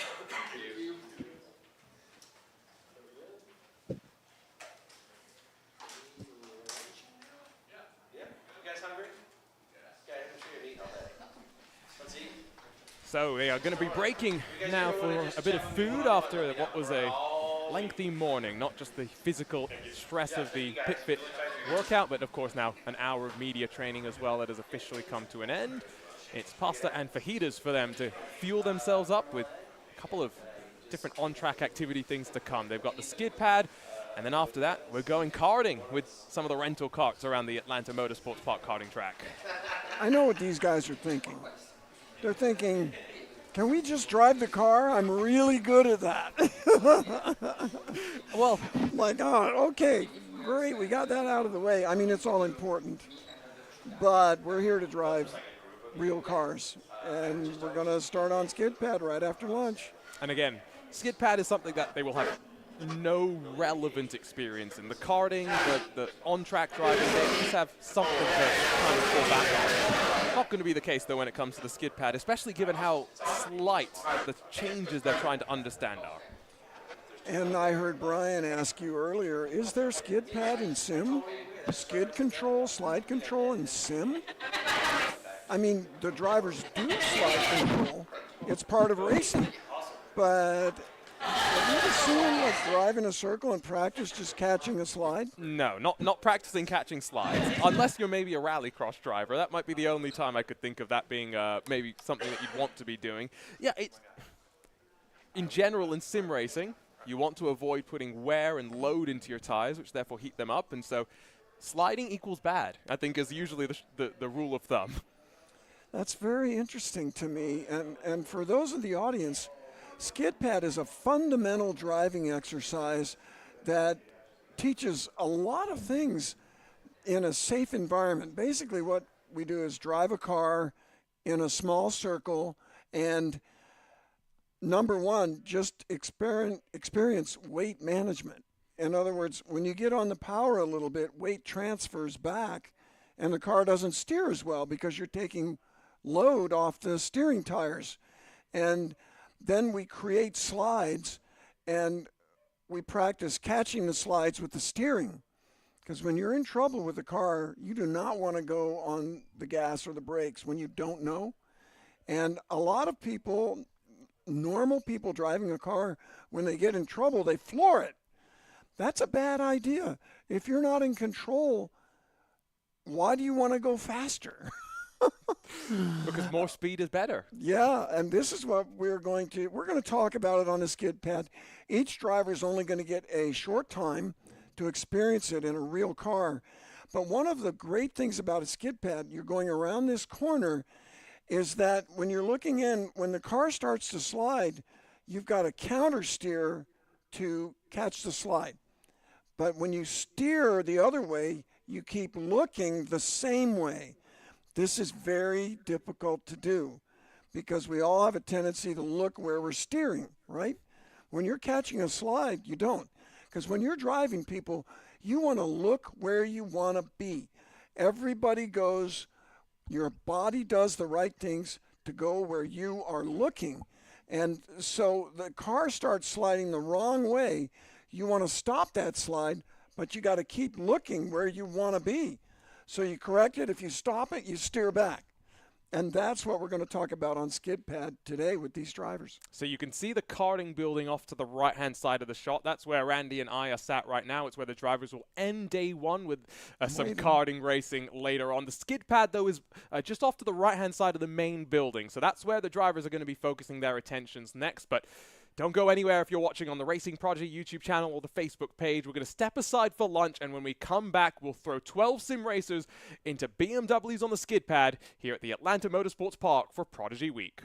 Thank you. Yeah. You guys hungry? Yeah, I'm sure you're eating all day. Let's eat. So we are going to be breaking now for a bit of food after what was a lengthy morning, not just the physical stress of the pit fit workout, but of course now an hour of media training as well that has officially come to an end. It's pasta and fajitas for them to fuel themselves up with a couple of different on-track activity things to come. They've got the skid pad, and then after that we're going karting with some of the rental karts around the Atlanta Motorsports Park karting track. I know what these guys are thinking. They're thinking, can we just drive the car? I'm really good at that. Well, my God, okay, great, we got that out of the way. I mean, it's all important, but we're here to drive real cars, and we're going to start on skid pad right after lunch. And again, skid pad is something that they will have no relevant experience in. The karting, the on-track driving, they just have something to kind of fall back on. Not going to be the case, though, when it comes to the skid pad, especially given how slight the changes they're trying to understand are. And I heard Brian ask you earlier, is there skid pad in sim? Skid control, slide control in sim? I mean, the drivers do slide control. It's part of racing. But Have you ever seen him like drive in a circle and practice just catching a slide? No, not practicing catching slides. Unless you're maybe a rallycross driver. That might be the only time I could think of that being maybe something that you'd want to be doing. Yeah, it's in general in sim racing, you want to avoid putting wear and load into your tires, which therefore heat them up. And so sliding equals bad, I think, is usually the rule of thumb. That's very interesting to me. And for those in the audience, skid pad is a fundamental driving exercise that teaches a lot of things in a safe environment. Basically, what we do is drive a car in a small circle and number one, just experience weight management. In other words, when you get on the power a little bit, weight transfers back and the car doesn't steer as well because you're taking load off the steering tires. And then we create slides and we practice catching the slides with the steering. Because when you're in trouble with the car, you do not want to go on the gas or the brakes when you don't know. And a lot of people, normal people driving a car, when they get in trouble, they floor it. That's a bad idea. If you're not in control, why do you want to go faster? Because more speed is better. Yeah, and this is what we're going to talk about it on the skid pad. Each driver is only going to get a short time to experience it in a real car. But one of the great things about a skid pad, you're going around this corner, is that when you're looking in, when the car starts to slide, you've got a counter steer to catch the slide. But when you steer the other way, you keep looking the same way. This is very difficult to do because we all have a tendency to look where we're steering, right? When you're catching a slide, you don't. Because when you're driving, people, you want to look where you want to be. Everybody goes, your body does the right things to go where you are looking. And so the car starts sliding the wrong way. You want to stop that slide, but you got to keep looking where you want to be. So you correct it. If you stop it, you steer back. And that's what we're going to talk about on skid pad today with these drivers. So you can see the karting building off to the right-hand side of the shot. That's where Randy and I are sat right now. It's where the drivers will end day one with some karting racing later on. The skid pad, though, is just off to the right-hand side of the main building. So that's where the drivers are going to be focusing their attentions next. But don't go anywhere if you're watching on the Racing Prodigy YouTube channel or the Facebook page. We're going to step aside for lunch, and when we come back, we'll throw 12 sim racers into BMWs on the skid pad here at the Atlanta Motorsports Park for Prodigy Week.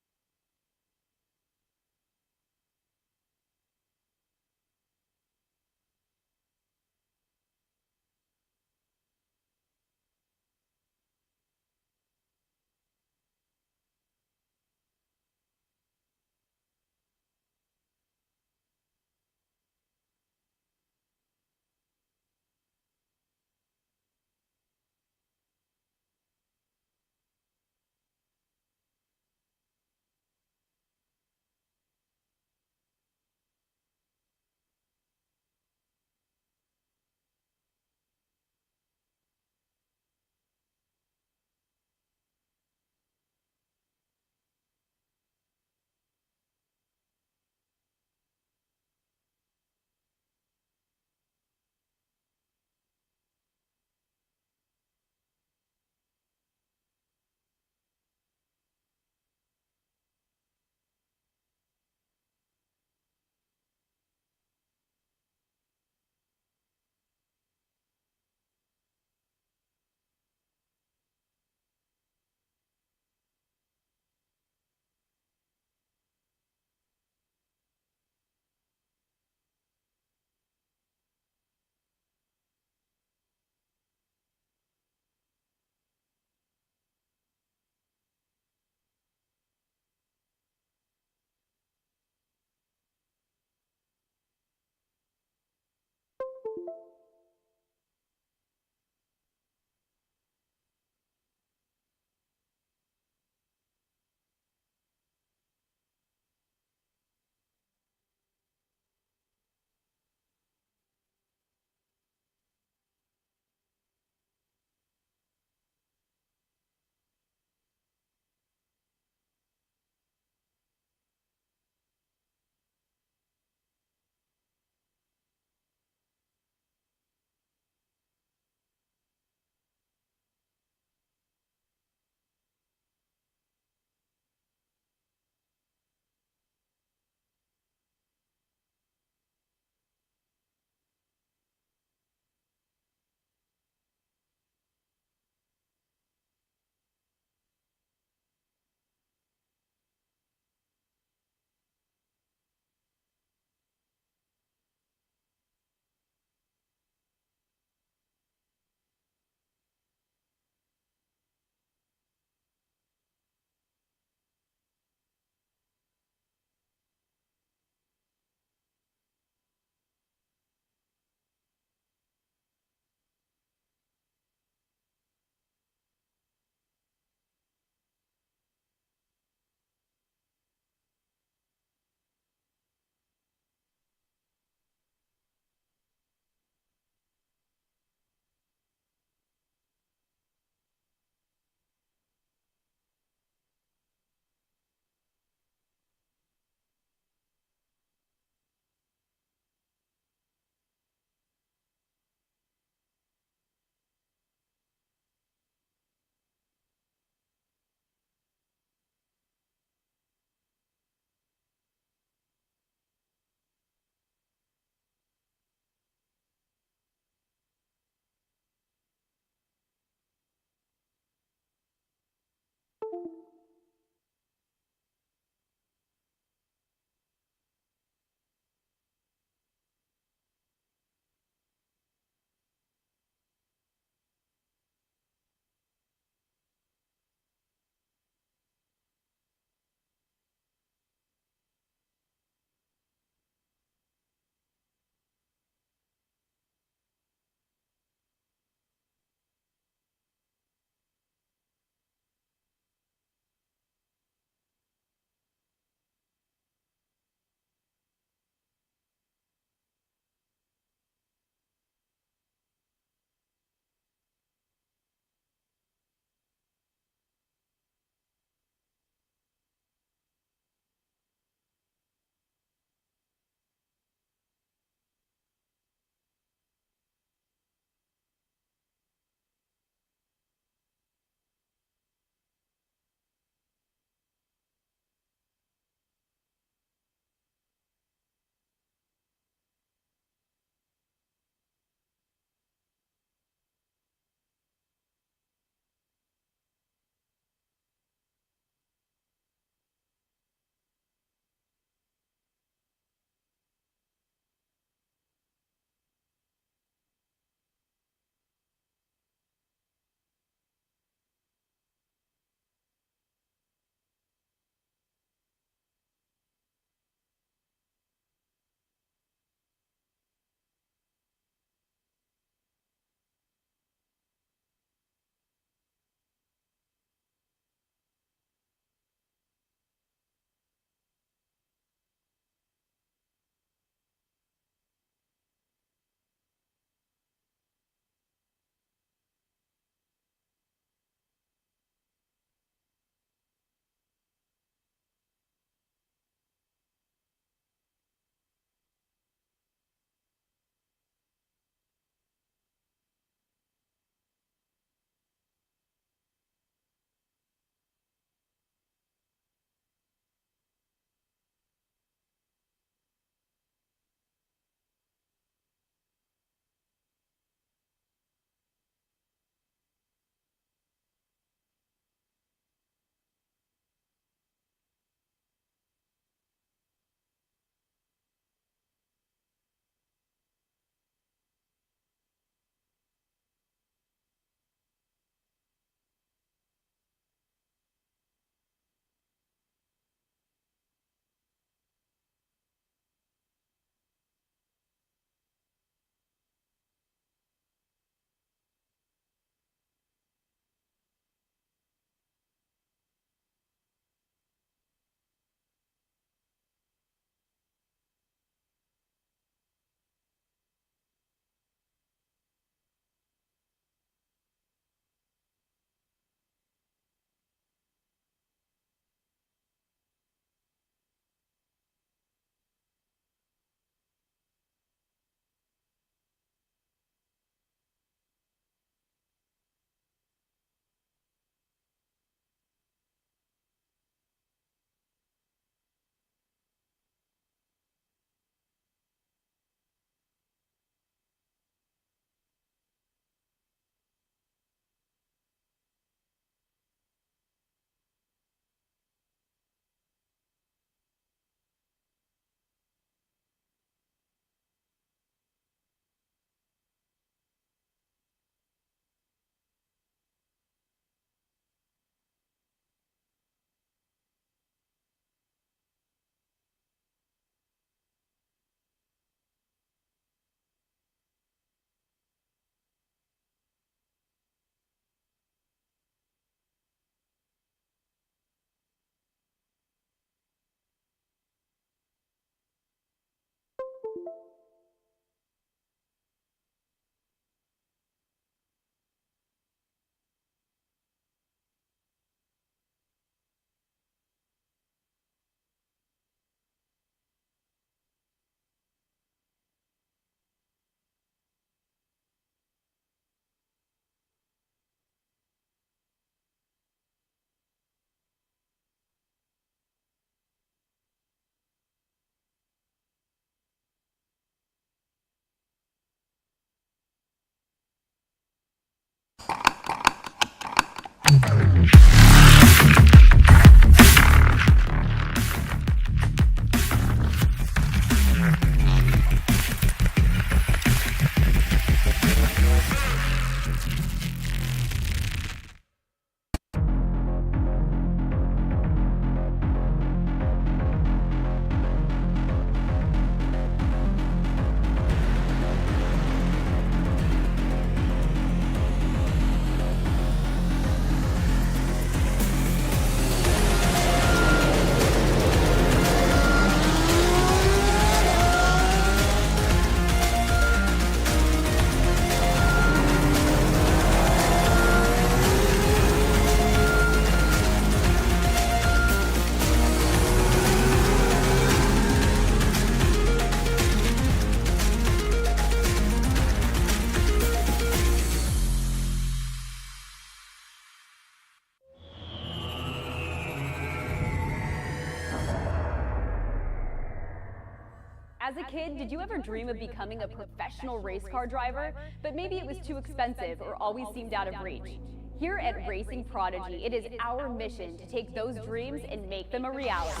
As a kid, did you ever dream of becoming a professional race car driver, but maybe it was too expensive or always seemed out of reach? Here at Racing Prodigy, it is our mission to take those dreams and make them a reality.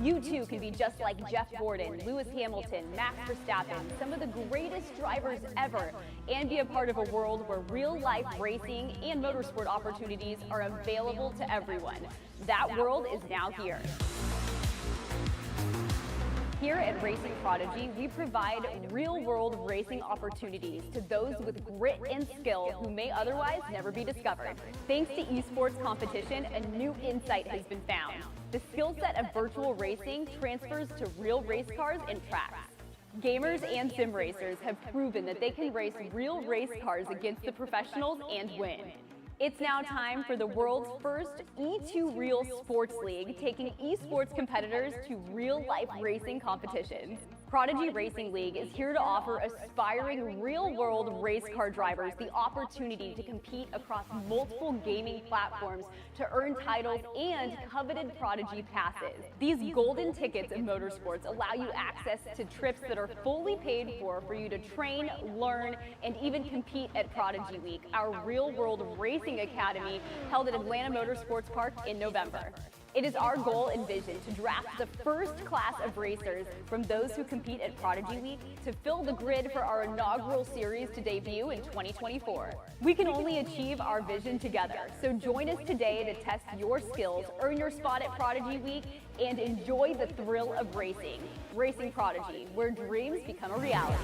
You too can be just like Jeff Gordon, Lewis Hamilton, Max Verstappen, some of the greatest drivers ever, and be a part of a world where real-life racing and motorsport opportunities are available to everyone. That world is now here. Here at Racing Prodigy, we provide real-world racing opportunities to those with grit and skill who may otherwise never be discovered. Thanks to esports competition, a new insight has been found. The skill set of virtual racing transfers to real race cars and tracks. Gamers and sim racers have proven that they can race real race cars against the professionals and win. It's now time for the world's first E2 Real Sports League, taking esports competitors to real-life racing competitions. Prodigy Racing League is here to offer aspiring real-world race car drivers the opportunity to compete across multiple gaming platforms to earn titles and coveted Prodigy Passes. These golden tickets of motorsports allow you access to trips that are fully paid for you to train, learn, and even compete at Prodigy Week, our real-world racing academy held at Atlanta Motorsports Park in November. It is our goal and vision to draft the first class of racers from those who compete at Prodigy Week to fill the grid for our inaugural series to debut in 2024. We can only achieve our vision together, so join us today to test your skills, earn your spot at Prodigy Week, and enjoy the thrill of racing. Racing Prodigy, where dreams become a reality.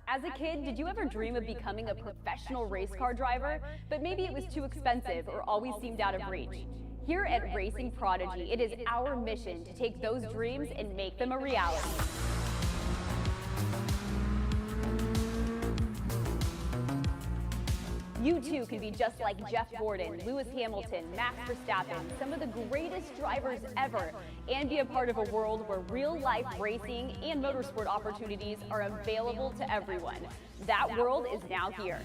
As a kid, did you ever dream of becoming a professional race car driver, but maybe it was too expensive or always seemed out of reach? Here at Racing Prodigy, it is our mission to take those dreams and make them a reality. You too can be just like Jeff Gordon, Lewis Hamilton, Max Verstappen, some of the greatest drivers ever, and be a part of a world where real-life racing and motorsport opportunities are available to everyone. That world is now here.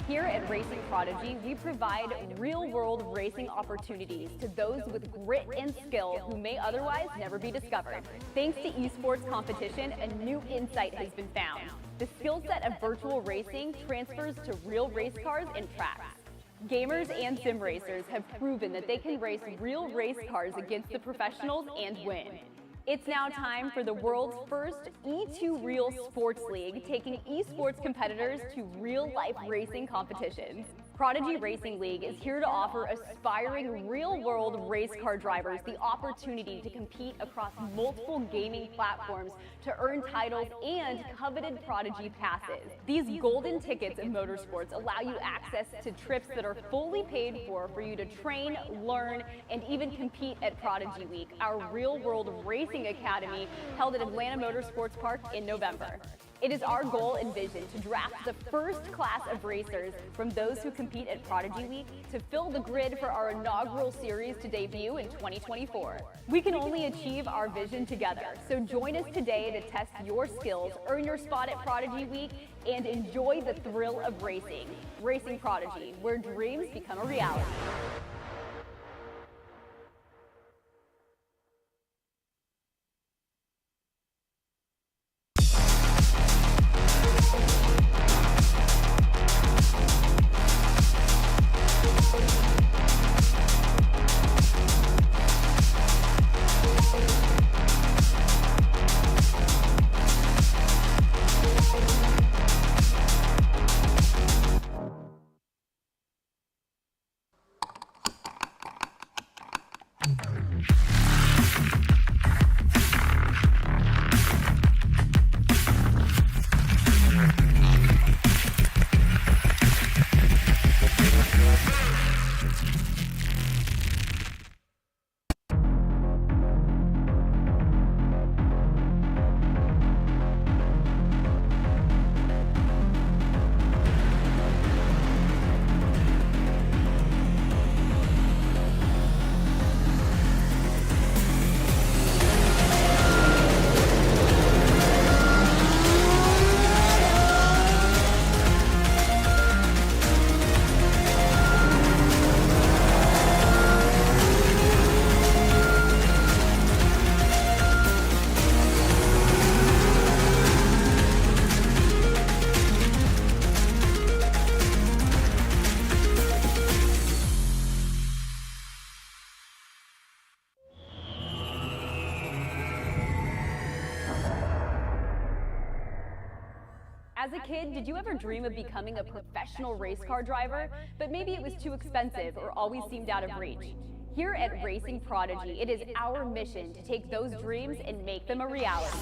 Here at Racing Prodigy, we provide real-world racing opportunities to those with grit and skill who may otherwise never be discovered. Thanks to esports competition, a new insight has been found. The skill set of virtual racing transfers to real race cars and tracks. Gamers and sim racers have proven that they can race real race cars against the professionals and win. It's now time for the world's first E2 Real Sports League, taking esports competitors to real-life racing competitions. Prodigy Racing League is here to offer aspiring real-world race car drivers the opportunity to compete across multiple gaming platforms to earn titles and coveted Prodigy Passes. These golden tickets in motorsports allow you access to trips that are fully paid for you to train, learn, and even compete at Prodigy Week, our real-world racing academy held at Atlanta Motorsports Park in November. It is our goal and vision to draft the first class of racers from those who compete at Prodigy Week to fill the grid for our inaugural series to debut in 2024. We can only achieve our vision together, so join us today to test your skills, earn your spot at Prodigy Week, and enjoy the thrill of racing. Racing Prodigy, where dreams become a reality. As a kid, did you ever dream of becoming a professional race car driver, but maybe it was too expensive or always seemed out of reach? Here at Racing Prodigy, it is our mission to take those dreams and make them a reality.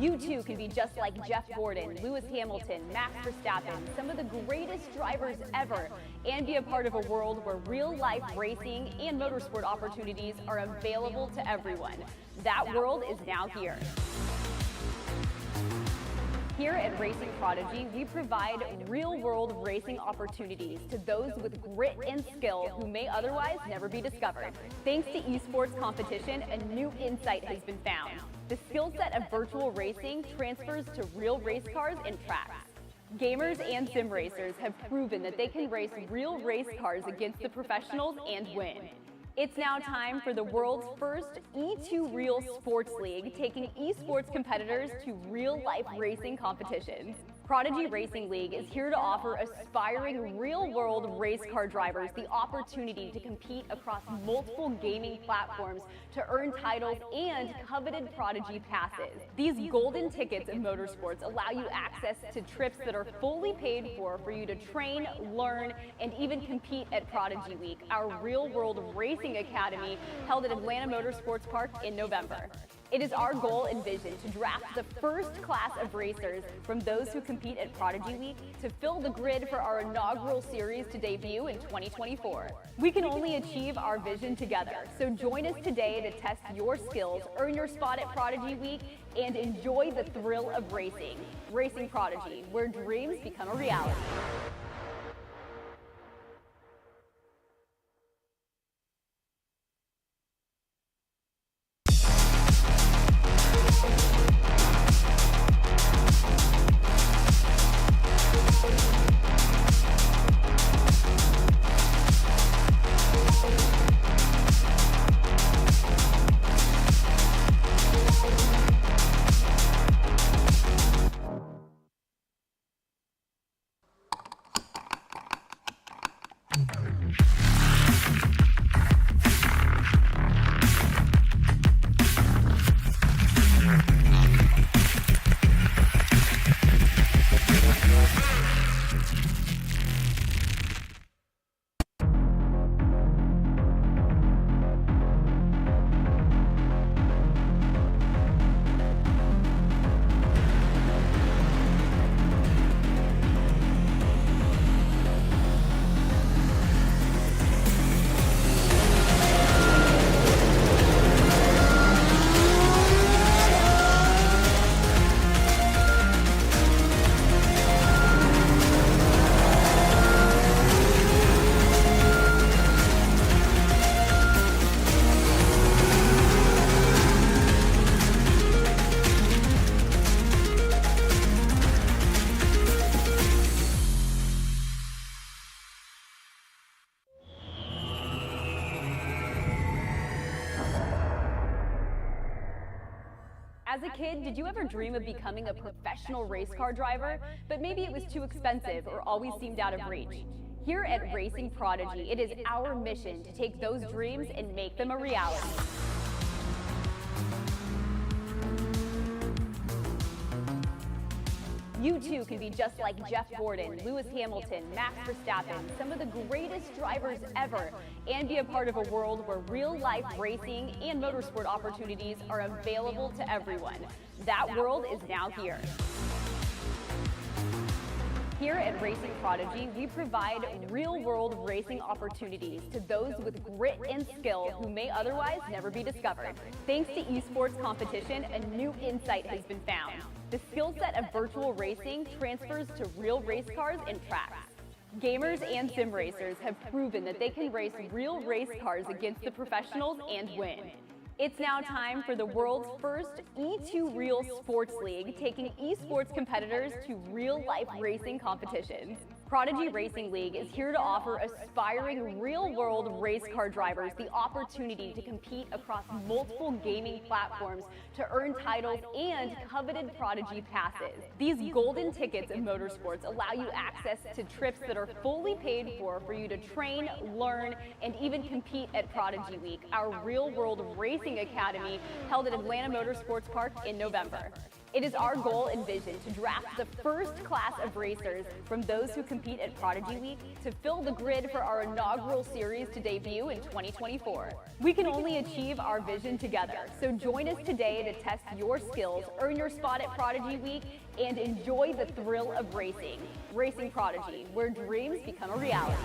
You too can be just like Jeff Gordon, Lewis Hamilton, Max Verstappen, some of the greatest drivers ever, and be a part of a world where real-life racing and motorsport opportunities are available to everyone. That world is now here. Here at Racing Prodigy, we provide real-world racing opportunities to those with grit and skill who may otherwise never be discovered. Thanks to esports competition, a new insight has been found. The skill set of virtual racing transfers to real race cars and tracks. Gamers and sim racers have proven that they can race real race cars against the professionals and win. It's now time for the world's first E2 Real Sports League, taking esports competitors to real-life racing competitions. Prodigy Racing League is here to offer aspiring real-world race car drivers the opportunity to compete across multiple gaming platforms to earn titles and coveted Prodigy Passes. These golden tickets in motorsports allow you access to trips that are fully paid for you to train, learn, and even compete at Prodigy Week, our real-world racing academy held at Atlanta Motorsports Park in November. It is our goal and vision to draft the first class of racers from those who compete at Prodigy Week to fill the grid for our inaugural series to debut in 2024. We can only achieve our vision together, so join us today to test your skills, earn your spot at Prodigy Week, and enjoy the thrill of racing. Racing Prodigy, where dreams become a reality. As a kid, did you ever dream of becoming a professional race car driver, but maybe it was too expensive or always seemed out of reach? Here at Racing Prodigy, it is our mission to take those dreams and make them a reality. You too can be just like Jeff Gordon, Lewis Hamilton, Max Verstappen, some of the greatest drivers ever, and be a part of a world where real-life racing and motorsport opportunities are available to everyone. That world is now here. Here at Racing Prodigy, we provide real-world racing opportunities to those with grit and skill who may otherwise never be discovered. Thanks to esports competition, a new insight has been found. The skill set of virtual racing transfers to real race cars and tracks. Gamers and sim racers have proven that they can race real race cars against the professionals and win. It's now time for the world's first E2 Real Sports League, taking esports competitors to real-life racing competitions. Prodigy Racing League is here to offer aspiring real-world race car drivers the opportunity to compete across multiple gaming platforms to earn titles and coveted Prodigy Passes. These golden tickets in motorsports allow you access to trips that are fully paid for you to train, learn, and even compete at Prodigy Week, our real-world racing academy held at Atlanta Motorsports Park in November. It is our goal and vision to draft the first class of racers from those who compete at Prodigy Week to fill the grid for our inaugural series to debut in 2024. We can only achieve our vision together, so join us today to test your skills, earn your spot at Prodigy Week, and enjoy the thrill of racing. Racing Prodigy, where dreams become a reality.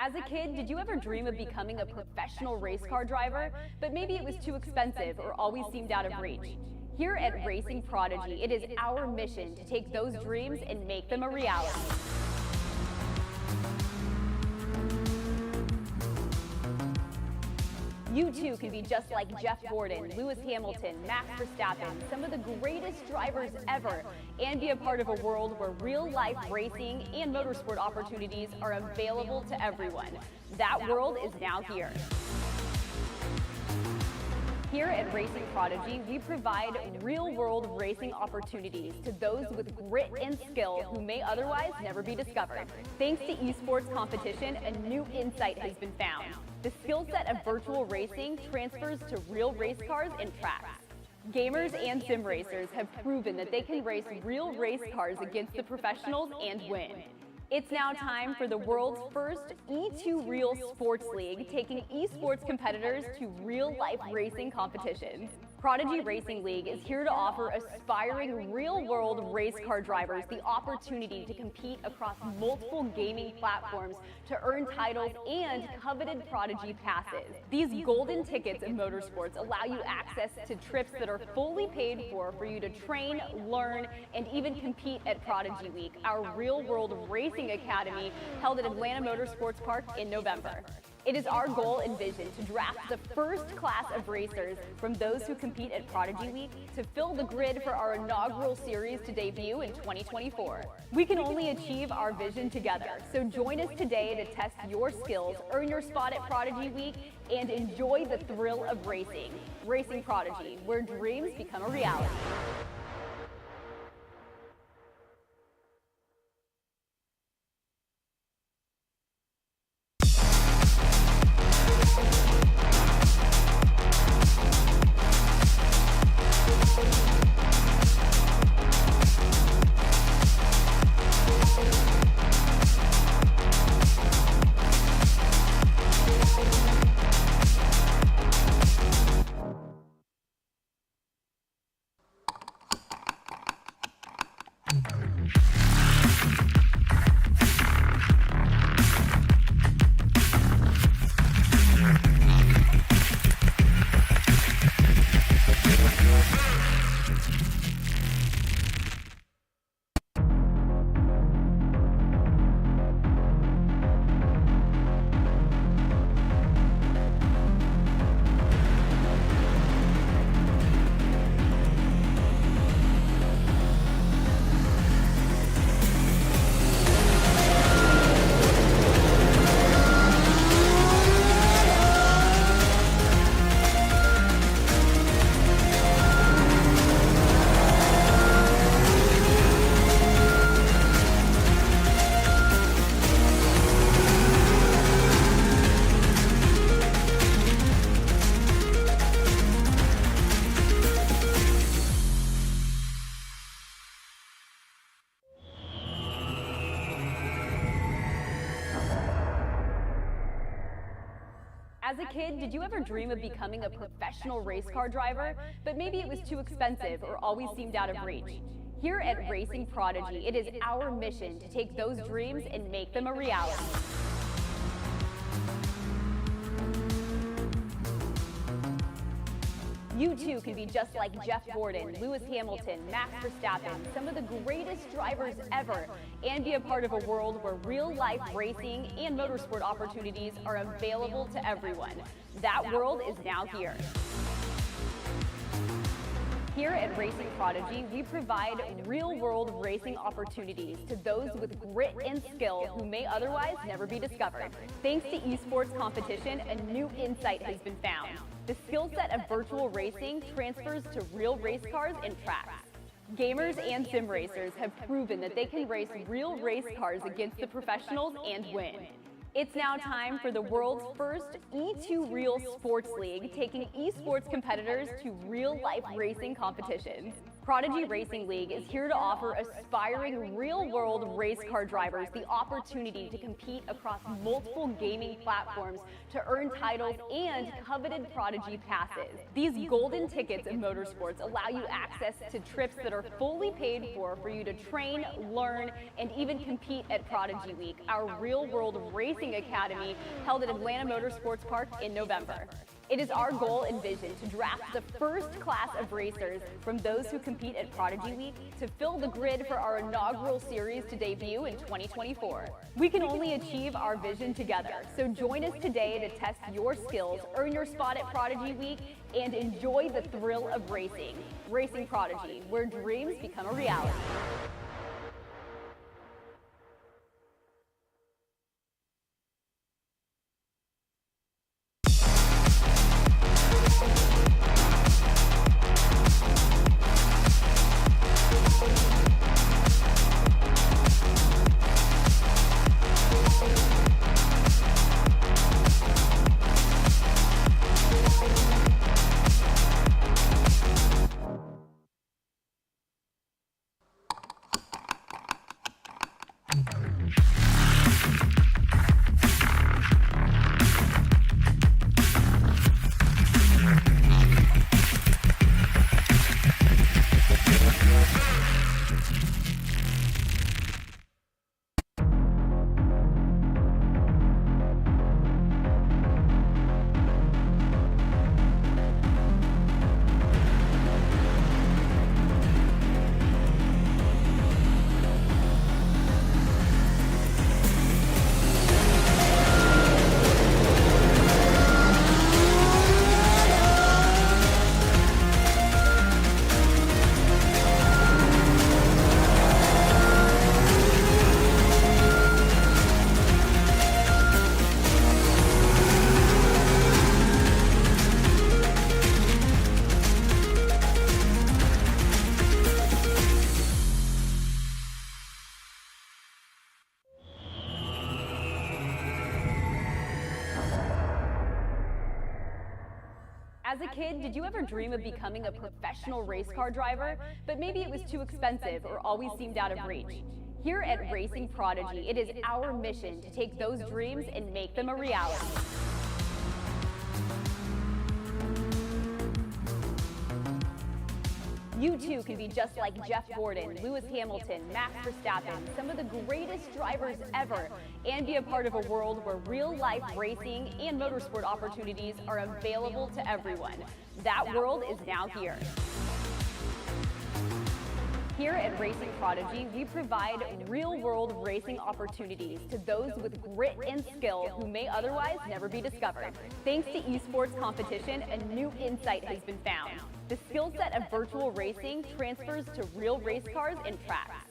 As a kid, did you ever dream of becoming a professional race car driver, but maybe it was too expensive or always seemed out of reach? Here at Racing Prodigy, it is our mission to take those dreams and make them a reality. You too can be just like Jeff Gordon, Lewis Hamilton, Max Verstappen, some of the greatest drivers ever, and be a part of a world where real-life racing and motorsport opportunities are available to everyone. That world is now here. Here at Racing Prodigy, we provide real-world racing opportunities to those with grit and skill who may otherwise never be discovered. Thanks to esports competition, a new insight has been found. The skill set of virtual racing transfers to real race cars and tracks. Gamers and sim racers have proven that they can race real race cars against the professionals and win. It's now time for the world's first E2 Real Sports League, taking esports competitors to real-life racing competitions. Prodigy Racing League is here to offer aspiring real-world race car drivers the opportunity to compete across multiple gaming platforms to earn titles and coveted Prodigy Passes. These golden tickets in motorsports allow you access to trips that are fully paid for you to train, learn, and even compete at Prodigy Week, our real-world racing academy held at Atlanta Motorsports Park in November. It is our goal and vision to draft the first class of racers from those who compete at Prodigy Week to fill the grid for our inaugural series to debut in 2024. We can only achieve our vision together, so join us today to test your skills, earn your spot at Prodigy Week, and enjoy the thrill of racing. Racing Prodigy, where dreams become a reality. As a kid, did you ever dream of becoming a professional race car driver, but maybe it was too expensive or always seemed out of reach? Here at Racing Prodigy, it is our mission to take those dreams and make them a reality. You too can be just like Jeff Gordon, Lewis Hamilton, Max Verstappen, some of the greatest drivers ever, and be a part of a world where real-life racing and motorsport opportunities are available to everyone. That world is now here. Here at Racing Prodigy, we provide real-world racing opportunities to those with grit and skill who may otherwise never be discovered. Thanks to esports competition, a new insight has been found. The skill set of virtual racing transfers to real race cars and tracks. Gamers and sim racers have proven that they can race real race cars against the professionals and win. It's now time for the world's first E2 Real Sports League, taking esports competitors to real-life racing competitions. Prodigy Racing League is here to offer aspiring real-world race car drivers the opportunity to compete across multiple gaming platforms to earn titles and coveted Prodigy Passes. These golden tickets in motorsports allow you access to trips that are fully paid for you to train, learn, and even compete at Prodigy Week, our real-world racing academy held at Atlanta Motorsports Park in November. It is our goal and vision to draft the first class of racers from those who compete at Prodigy Week to fill the grid for our inaugural series to debut in 2024. We can only achieve our vision together, so join us today to test your skills, earn your spot at Prodigy Week, and enjoy the thrill of racing. Racing Prodigy, where dreams become a reality. As a kid, did you ever dream of becoming a professional race car driver, but maybe it was too expensive or always seemed out of reach? Here at Racing Prodigy, it is our mission to take those dreams and make them a reality. You too can be just like Jeff Gordon, Lewis Hamilton, Max Verstappen, some of the greatest drivers ever, and be a part of a world where real-life racing and motorsport opportunities are available to everyone. That world is now here. Here at Racing Prodigy, we provide real-world racing opportunities to those with grit and skill who may otherwise never be discovered. Thanks to esports competition, a new insight has been found. The skill set of virtual racing transfers to real race cars and tracks.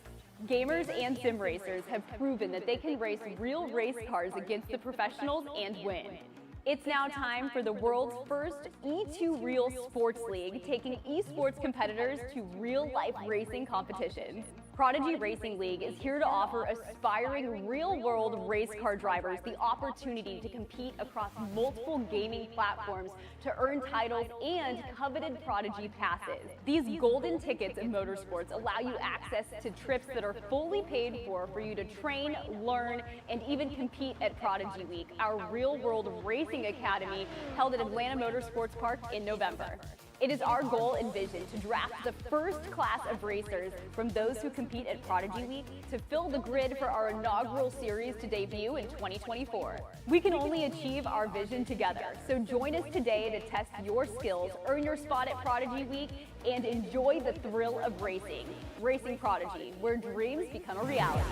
Gamers and sim racers have proven that they can race real race cars against the professionals and win. It's now time for the world's first E2 Real Sports League, taking esports competitors to real-life racing competitions. Prodigy Racing League is here to offer aspiring real-world race car drivers the opportunity to compete across multiple gaming platforms to earn titles and coveted Prodigy Passes. These golden tickets in motorsports allow you access to trips that are fully paid for you to train, learn, and even compete at Prodigy Week, our real-world racing academy held at Atlanta Motorsports Park in November. It is our goal and vision to draft the first class of racers from those who compete at Prodigy Week to fill the grid for our inaugural series to debut in 2024. We can only achieve our vision together, so join us today to test your skills, earn your spot at Prodigy Week, and enjoy the thrill of racing. Racing Prodigy, where dreams become a reality.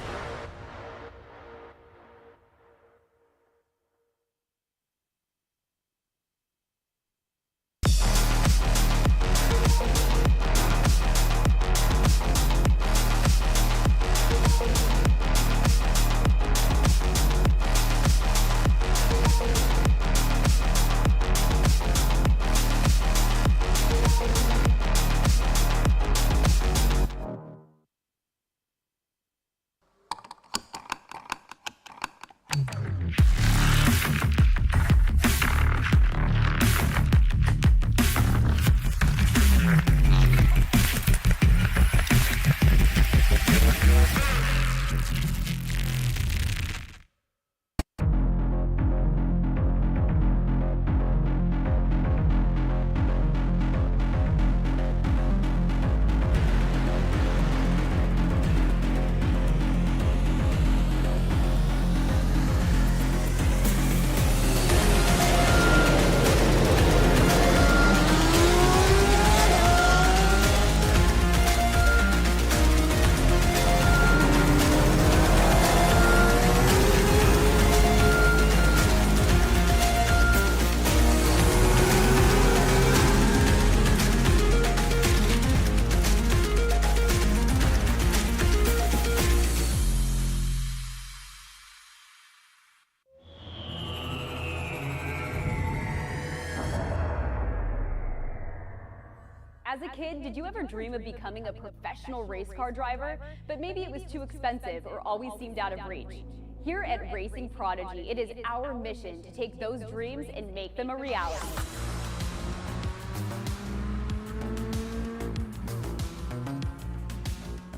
As a kid, did you ever dream of becoming a professional race car driver, but maybe it was too expensive or always seemed out of reach? Here at Racing Prodigy, it is our mission to take those dreams and make them a reality.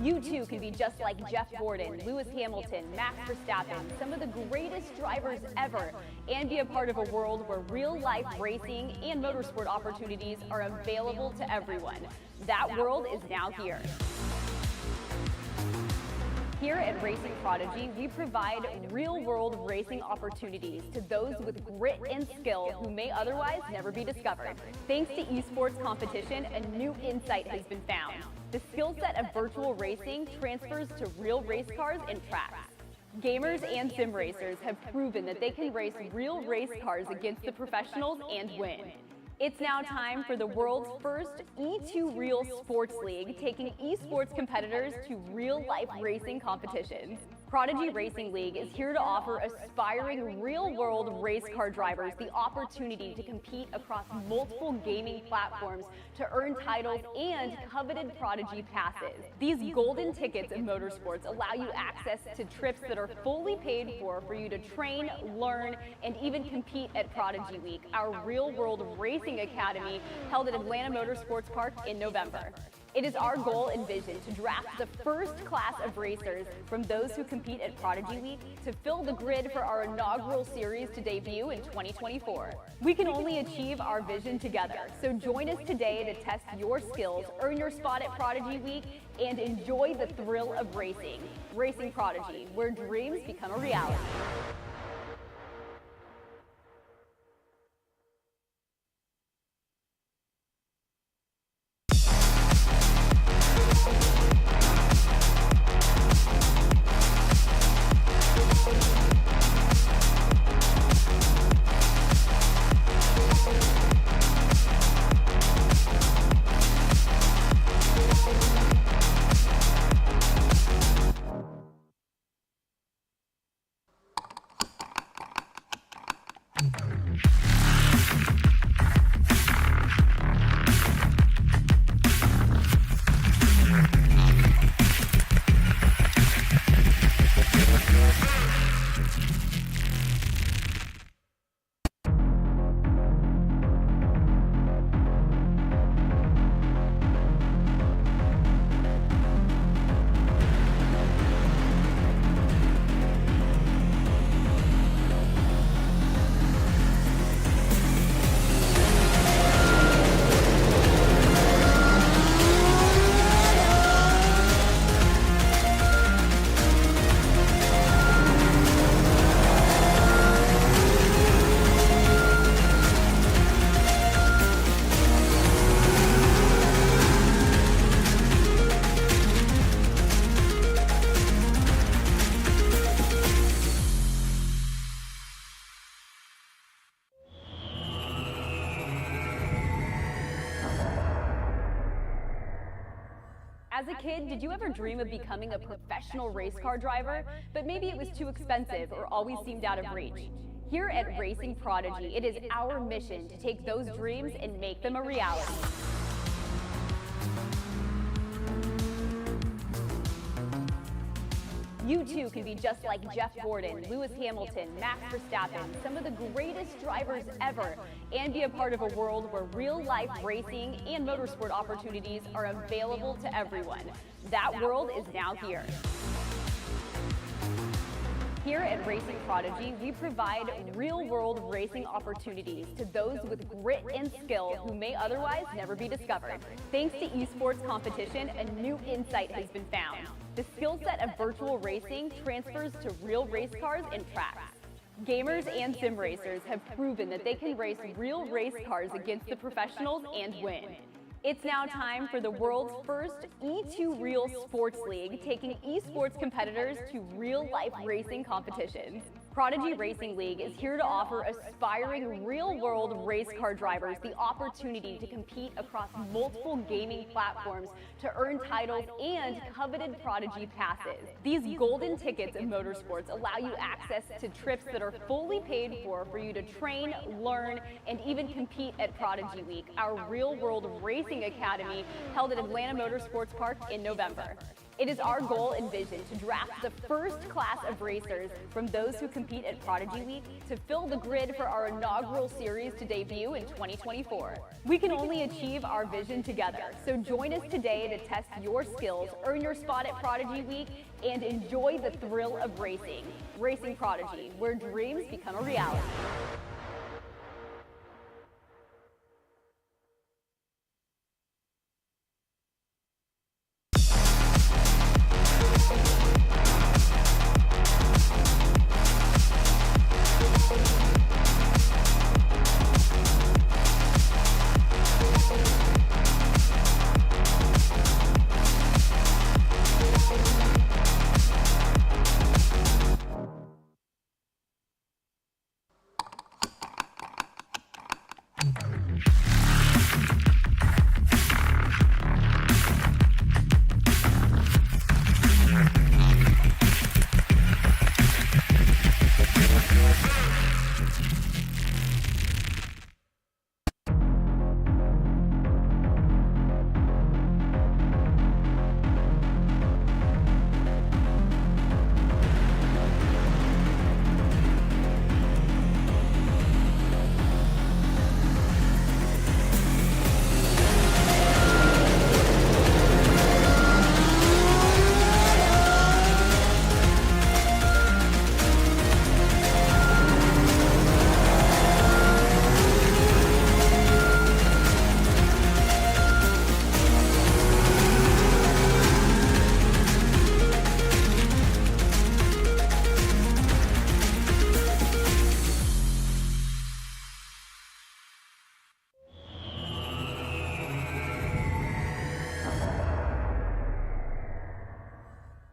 You too can be just like Jeff Gordon, Lewis Hamilton, Max Verstappen, some of the greatest drivers ever, and be a part of a world where real-life racing and motorsport opportunities are available to everyone. That world is now here. Here at Racing Prodigy, we provide real-world racing opportunities to those with grit and skill who may otherwise never be discovered. Thanks to esports competition, a new insight has been found. The skill set of virtual racing transfers to real race cars and tracks. Gamers and sim racers have proven that they can race real race cars against the professionals and win. It's now time for the world's first E2 Real Sports League, taking esports competitors to real-life racing competitions. Prodigy Racing League is here to offer aspiring real-world race car drivers the opportunity to compete across multiple gaming platforms to earn titles and coveted Prodigy Passes. These golden tickets in motorsports allow you access to trips that are fully paid for you to train, learn, and even compete at Prodigy Week, our real-world racing academy held at Atlanta Motorsports Park in November. It is our goal and vision to draft the first class of racers from those who compete at Prodigy Week to fill the grid for our inaugural series to debut in 2024. We can only achieve our vision together, so join us today to test your skills, earn your spot at Prodigy Week, and enjoy the thrill of racing. Racing Prodigy, where dreams become a reality. As a kid, did you ever dream of becoming a professional race car driver, but maybe it was too expensive or always seemed out of reach? Here at Racing Prodigy, it is our mission to take those dreams and make them a reality. You too can be just like Jeff Gordon, Lewis Hamilton, Max Verstappen, some of the greatest drivers ever, and be a part of a world where real-life racing and motorsport opportunities are available to everyone. That world is now here. Here at Racing Prodigy, we provide real-world racing opportunities to those with grit and skill who may otherwise never be discovered. Thanks to esports competition, a new insight has been found. The skill set of virtual racing transfers to real race cars and tracks. Gamers and sim racers have proven that they can race real race cars against the professionals and win. It's now time for the world's first E2 Real Sports League, taking esports competitors to real-life racing competitions. Prodigy Racing League is here to offer aspiring real-world race car drivers the opportunity to compete across multiple gaming platforms to earn titles and coveted Prodigy Passes. These golden tickets in motorsports allow you access to trips that are fully paid for you to train, learn, and even compete at Prodigy Week, our real-world racing academy held at Atlanta Motorsports Park in November. It is our goal and vision to draft the first class of racers from those who compete at Prodigy Week to fill the grid for our inaugural series to debut in 2024. We can only achieve our vision together, so join us today to test your skills, earn your spot at Prodigy Week, and enjoy the thrill of racing. Racing Prodigy, where dreams become a reality.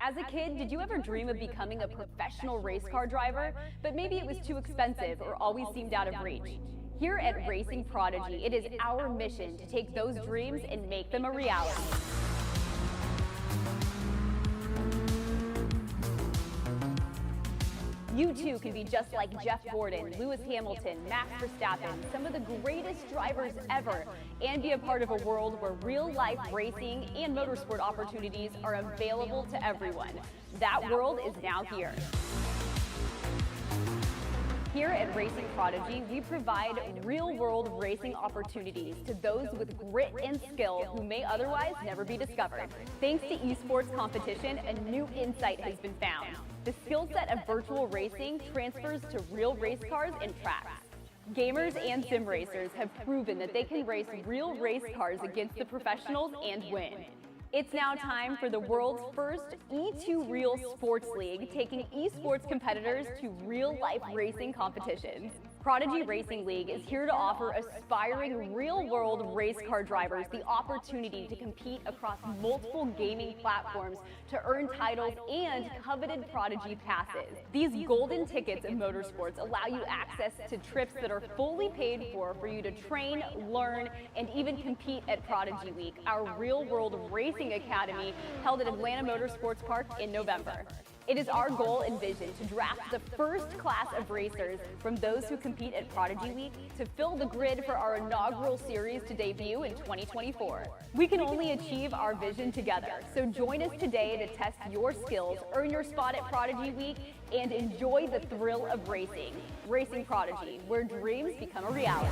As a kid, did you ever dream of becoming a professional race car driver, but maybe it was too expensive or always seemed out of reach? Here at Racing Prodigy, it is our mission to take those dreams and make them a reality. You too can be just like Jeff Gordon, Lewis Hamilton, Max Verstappen, some of the greatest drivers ever, and be a part of a world where real-life racing and motorsport opportunities are available to everyone. That world is now here. Here at Racing Prodigy, we provide real-world racing opportunities to those with grit and skill who may otherwise never be discovered. Thanks to esports competition, a new insight has been found. The skill set of virtual racing transfers to real race cars and tracks. Gamers and sim racers have proven that they can race real race cars against the professionals and win. It's now time for the world's first E2 Real Sports League, taking esports competitors to real-life racing competitions. Prodigy Racing League is here to offer aspiring real-world race car drivers the opportunity to compete across multiple gaming platforms to earn titles and coveted Prodigy Passes. These golden tickets in motorsports allow you access to trips that are fully paid for you to train, learn, and even compete at Prodigy Week, our real-world racing academy held at Atlanta Motorsports Park in November. It is our goal and vision to draft the first class of racers from those who compete at Prodigy Week to fill the grid for our inaugural series to debut in 2024. We can only achieve our vision together, so join us today to test your skills, earn your spot at Prodigy Week, and enjoy the thrill of racing. Racing Prodigy, where dreams become a reality.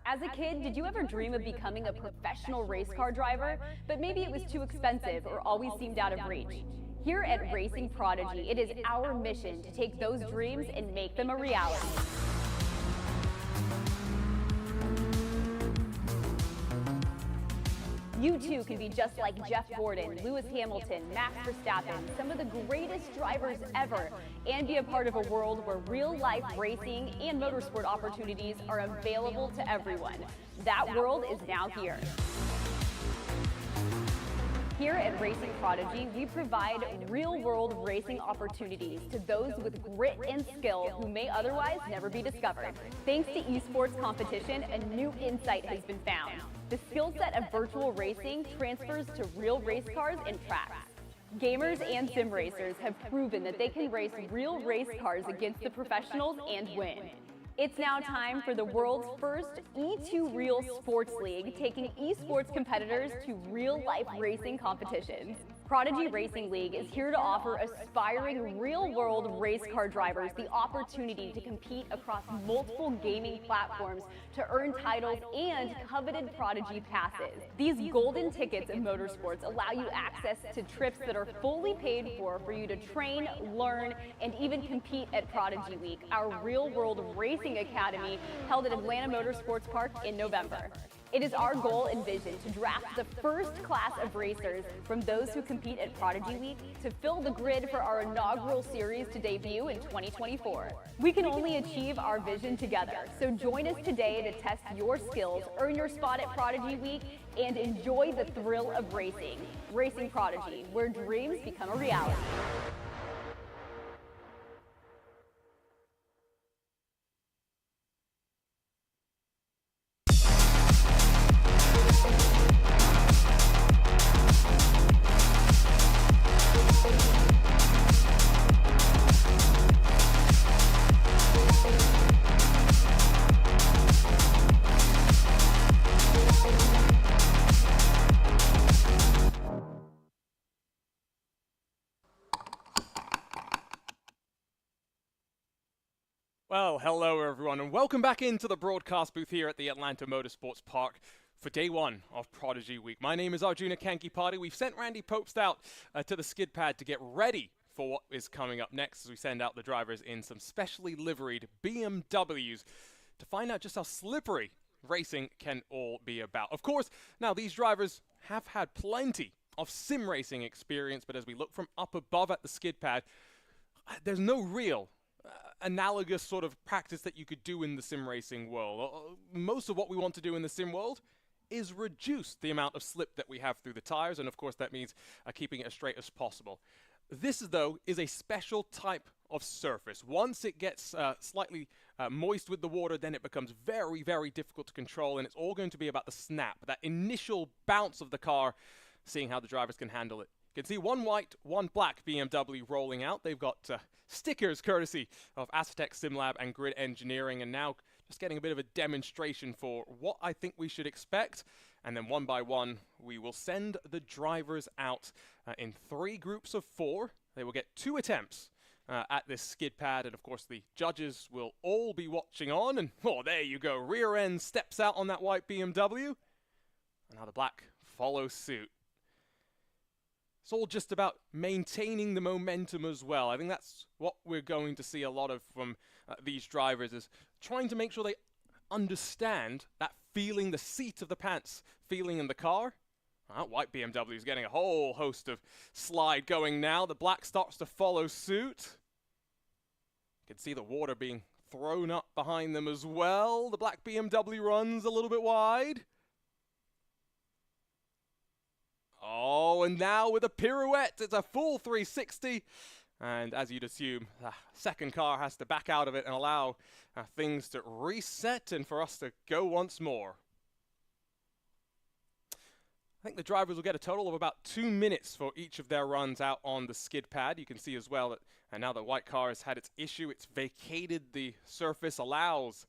As a kid, did you ever dream of becoming a professional race car driver, but maybe it was too expensive or always seemed out of reach? Here at Racing Prodigy, it is our mission to take those dreams and make them a reality. You too can be just like Jeff Gordon, Lewis Hamilton, Max Verstappen, some of the greatest drivers ever, and be a part of a world where real-life racing and motorsport opportunities are available to everyone. That world is now here. Here at Racing Prodigy, we provide real-world racing opportunities to those with grit and skill who may otherwise never be discovered. Thanks to esports competition, a new insight has been found. The skill set of virtual racing transfers to real race cars and tracks. Gamers and sim racers have proven that they can race real race cars against the professionals and win. It's now time for the world's first E2 Real Sports League, taking esports competitors to real-life racing competitions. Prodigy Racing League is here to offer aspiring real-world race car drivers the opportunity to compete across multiple gaming platforms to earn titles and coveted Prodigy Passes. These golden tickets in motorsports allow you access to trips that are fully paid for you to train, learn, and even compete at Prodigy Week, our real-world racing academy held at Atlanta Motorsports Park in November. It is our goal and vision to draft the first class of racers from those who compete at Prodigy Week to fill the grid for our inaugural series to debut in 2024. We can only achieve our vision together, so join us today to test your skills, earn your spot at Prodigy Week, and enjoy the thrill of racing. Racing Prodigy, where dreams become a reality. Well, hello everyone, and welcome back into the broadcast booth here at the Atlanta Motorsports Park for day one of Prodigy Week. My name is Arjuna Kankipati. We've sent Randy Popst out to the skid pad to get ready for what is coming up next as we send out the drivers in some specially liveried BMWs to find out just how slippery racing can all be about. Of course, now these drivers have had plenty of sim racing experience, but as we look from up above at the skid pad, there's no real analogous sort of practice that you could do in the sim racing world. Most of what we want to do in the sim world is reduce the amount of slip that we have through the tires, and of course that means keeping it as straight as possible. This, though, is a special type of surface. Once it gets slightly moist with the water, then it becomes very, very difficult to control, and it's all going to be about the snap, that initial bounce of the car, seeing how the drivers can handle it. You can see one white, one black BMW rolling out. They've got stickers courtesy of Aztec SimLab and Grid Engineering, and now just getting a bit of a demonstration for what I think we should expect. And then one by one, we will send the drivers out in 3 groups of 4. They will get 2 attempts at this skid pad, and of course the judges will all be watching on. And oh, there you go, rear end steps out on that white BMW, and now the black follows suit. It's all just about maintaining the momentum as well. I think that's what we're going to see a lot of from these drivers, is trying to make sure they understand that feeling, the seat of the pants feeling in the car. White BMW is getting a whole host of slide going now. The black starts to follow suit. You can see the water being thrown up behind them as well. The black BMW runs a little bit wide. Oh, and now with a pirouette, it's a full 360. And as you'd assume, the second car has to back out of it and allow things to reset and for us to go once more. I think the drivers will get a total of about 2 minutes for each of their runs out on the skid pad. You can see as well that now the white car has had its issue. It's vacated the surface, allows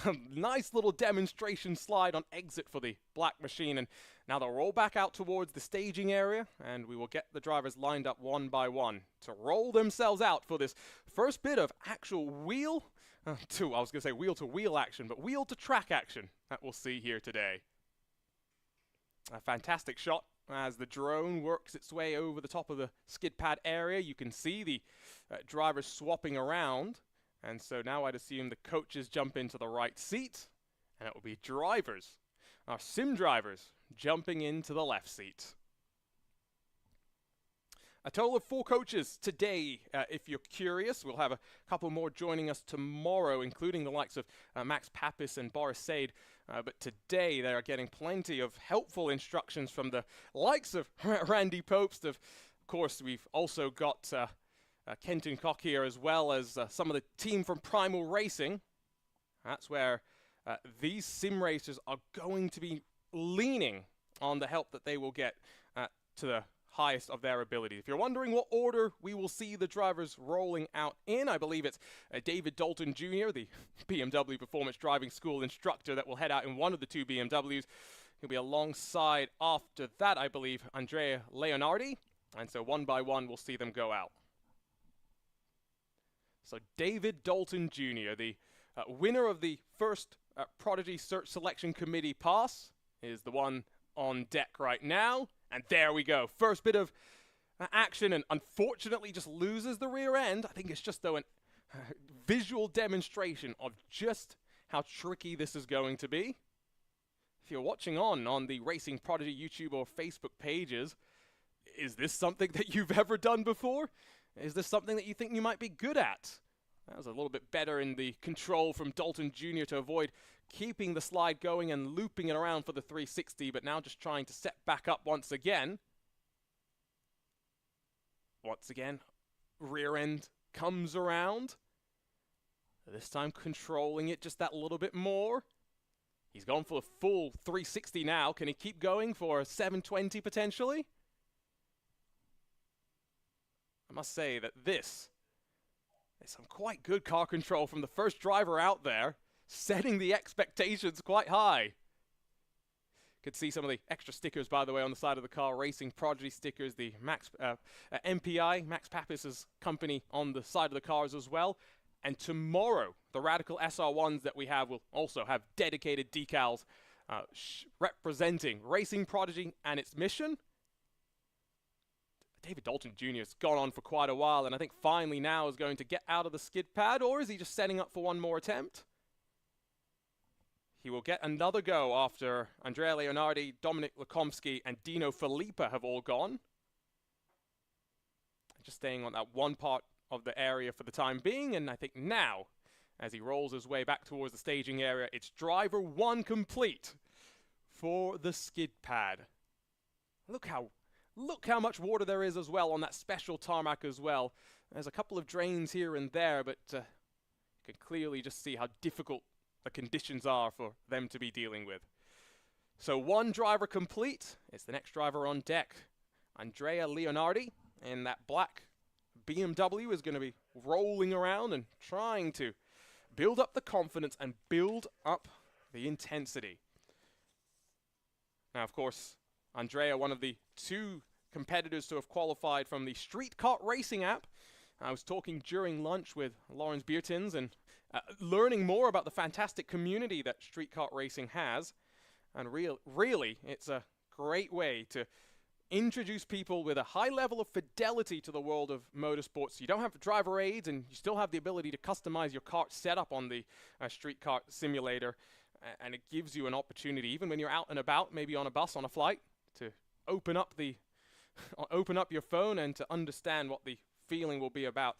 a nice little demonstration slide on exit for the black machine. And now they'll roll back out towards the staging area, and we will get the drivers lined up one by one to roll themselves out for this first bit of actual wheel to wheel action, but wheel to track action that we'll see here today. A fantastic shot as the drone works its way over the top of the skid pad area. You can see the drivers swapping around. And so now I'd assume the coaches jump into the right seat, and it will be drivers, our sim drivers, jumping into the left seat. A total of 4 coaches today, if you're curious. We'll have a couple more joining us tomorrow, including the likes of Max Papis and Boris Said. But today they are getting plenty of helpful instructions from the likes of Randy Popst. Of course, we've also got Kenton Koch here, as well as some of the team from Primal Racing. That's where these sim racers are going to be leaning on the help that they will get to the highest of their ability. If you're wondering what order we will see the drivers rolling out in, I believe it's David Dalton Jr., the BMW Performance Driving School instructor, that will head out in one of the 2 BMWs. He'll be alongside after that, I believe, Andrea Leonardi. And so one by one, we'll see them go out. So David Dalton Jr., the winner of the first Prodigy Search Selection Committee pass, is the one on deck right now. And there we go. First bit of action, and unfortunately just loses the rear end. I think it's just, though, a visual demonstration of just how tricky this is going to be. If you're watching on the Racing Prodigy YouTube or Facebook pages, is this something that you've ever done before? Is this something that you think you might be good at? That was a little bit better in the control from Dalton Jr. to avoid keeping the slide going and looping it around for the 360, but now just trying to set back up once again. Once again, rear end comes around. This time controlling it just that little bit more. He's gone for a full 360 now. Can he keep going for a 720 potentially? I must say that this is some quite good car control from the first driver out there, setting the expectations quite high. Could see some of the extra stickers, by the way, on the side of the car. Racing Prodigy stickers, the MPI, Max Pappis's company, on the side of the cars as well. And tomorrow, the Radical SR1s that we have will also have dedicated decals representing Racing Prodigy and its mission. David Dalton Jr. has gone on for quite a while, and I think finally now is going to get out of the skid pad, or is he just setting up for one more attempt? He will get another go after Andrea Leonardi, Dominic Lakomsky, and Dino Filippa have all gone. Just staying on that one part of the area for the time being, and I think now, as he rolls his way back towards the staging area, it's driver one complete for the skid pad. Look how much water there is as well on that special tarmac as well. There's a couple of drains here and there, but you can clearly just see how difficult the conditions are for them to be dealing with. So one driver complete. It's the next driver on deck. Andrea Leonardi in that black BMW is going to be rolling around and trying to build up the confidence and build up the intensity. Now, of course, Andrea, one of the two competitors to have qualified from the Street Kart Racing app. I was talking during lunch with Lawrence Biertens and learning more about the fantastic community that Street Kart Racing has. And really, it's a great way to introduce people with a high level of fidelity to the world of motorsports. You don't have driver aids, and you still have the ability to customize your kart setup on the Street Kart Simulator. And it gives you an opportunity, even when you're out and about, maybe on a bus, on a flight, to open up your phone and to understand what the feeling will be about.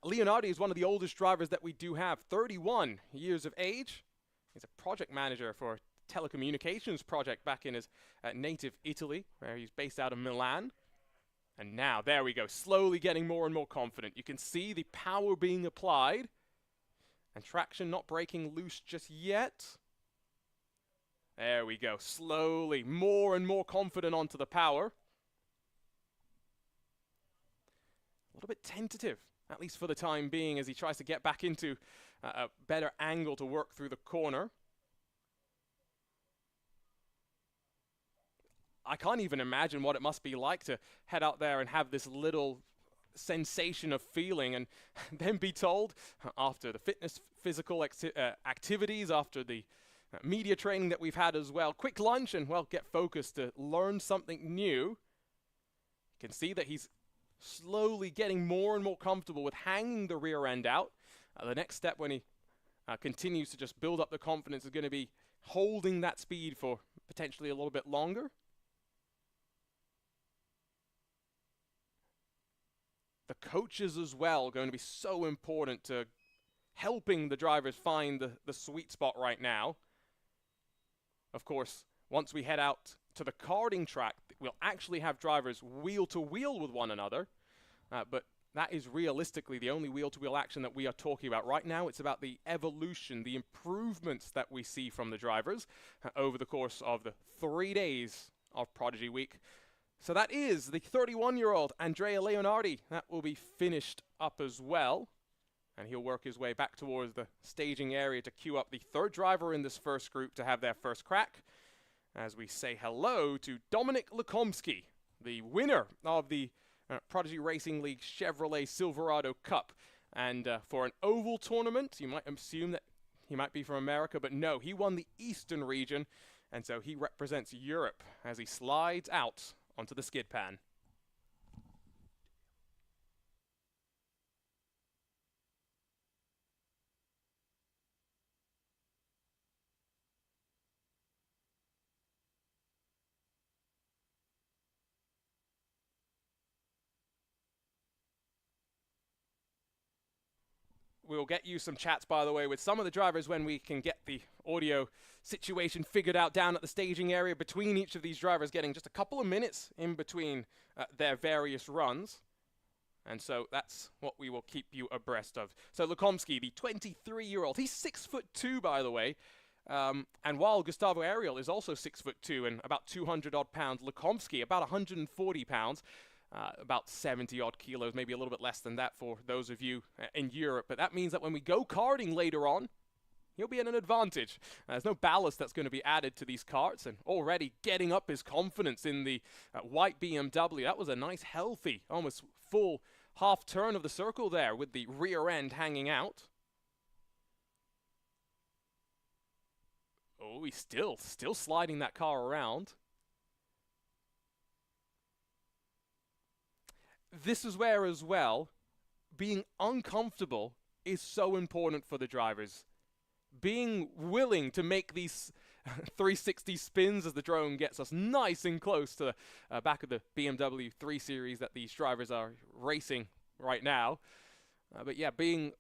Leonardi is one of the oldest drivers that we do have, 31 years of age. He's a project manager for a telecommunications project back in his native Italy, where he's based out of Milan. And now, there we go, slowly getting more and more confident. You can see the power being applied, and traction not breaking loose just yet. There we go, slowly, more and more confident onto the power. A little bit tentative, at least for the time being, as he tries to get back into a better angle to work through the corner. I can't even imagine what it must be like to head out there and have this little sensation of feeling and then be told after the physical activities, after the media training that we've had as well, quick lunch and, well, get focused to learn something new. You can see that he's slowly getting more and more comfortable with hanging the rear end out. The next step when he continues to just build up the confidence is going to be holding that speed for potentially a little bit longer. The coaches as well are going to be so important to helping the drivers find the sweet spot right now. Of course, once we head out to the karting track, we'll actually have drivers wheel to wheel with one another, but that is realistically the only wheel-to-wheel action that we are talking about. Right now, it's about the evolution, the improvements that we see from the drivers over the course of the 3 days of Prodigy Week. So that is the 31-year-old Andrea Leonardi. That will be finished up as well. And he'll work his way back towards the staging area to queue up the third driver in this first group to have their first crack. as we say hello to Dominik Lukomski, the winner of the Prodigy Racing League Chevrolet Silverado Cup. And for an oval tournament, you might assume that he might be from America, but no, he won the Eastern region, and so he represents Europe as he slides out onto the skid pan. We'll get you some chats, by the way, with some of the drivers when we can get the audio situation figured out down at the staging area between each of these drivers, getting just a couple of minutes in between their various runs. And so that's what we will keep you abreast of. So Lukomski, the 23-year-old, he's 6'2", by the way. And while Gustavo Ariel is also 6'2" and about 200-odd pounds, Lukomski about 140 pounds. About 70-odd kilos, maybe a little bit less than that for those of you in Europe. But that means that when we go karting later on, he'll be at an advantage. There's no ballast that's going to be added to these karts, and already getting up his confidence in the white BMW. That was a nice, healthy, almost full half turn of the circle there with the rear end hanging out. Oh, he's still sliding that car around. This is where, as well, being uncomfortable is so important for the drivers. Being willing to make these 360 spins as the drone gets us nice and close to the back of the BMW 3 Series that these drivers are racing right now. But yeah, being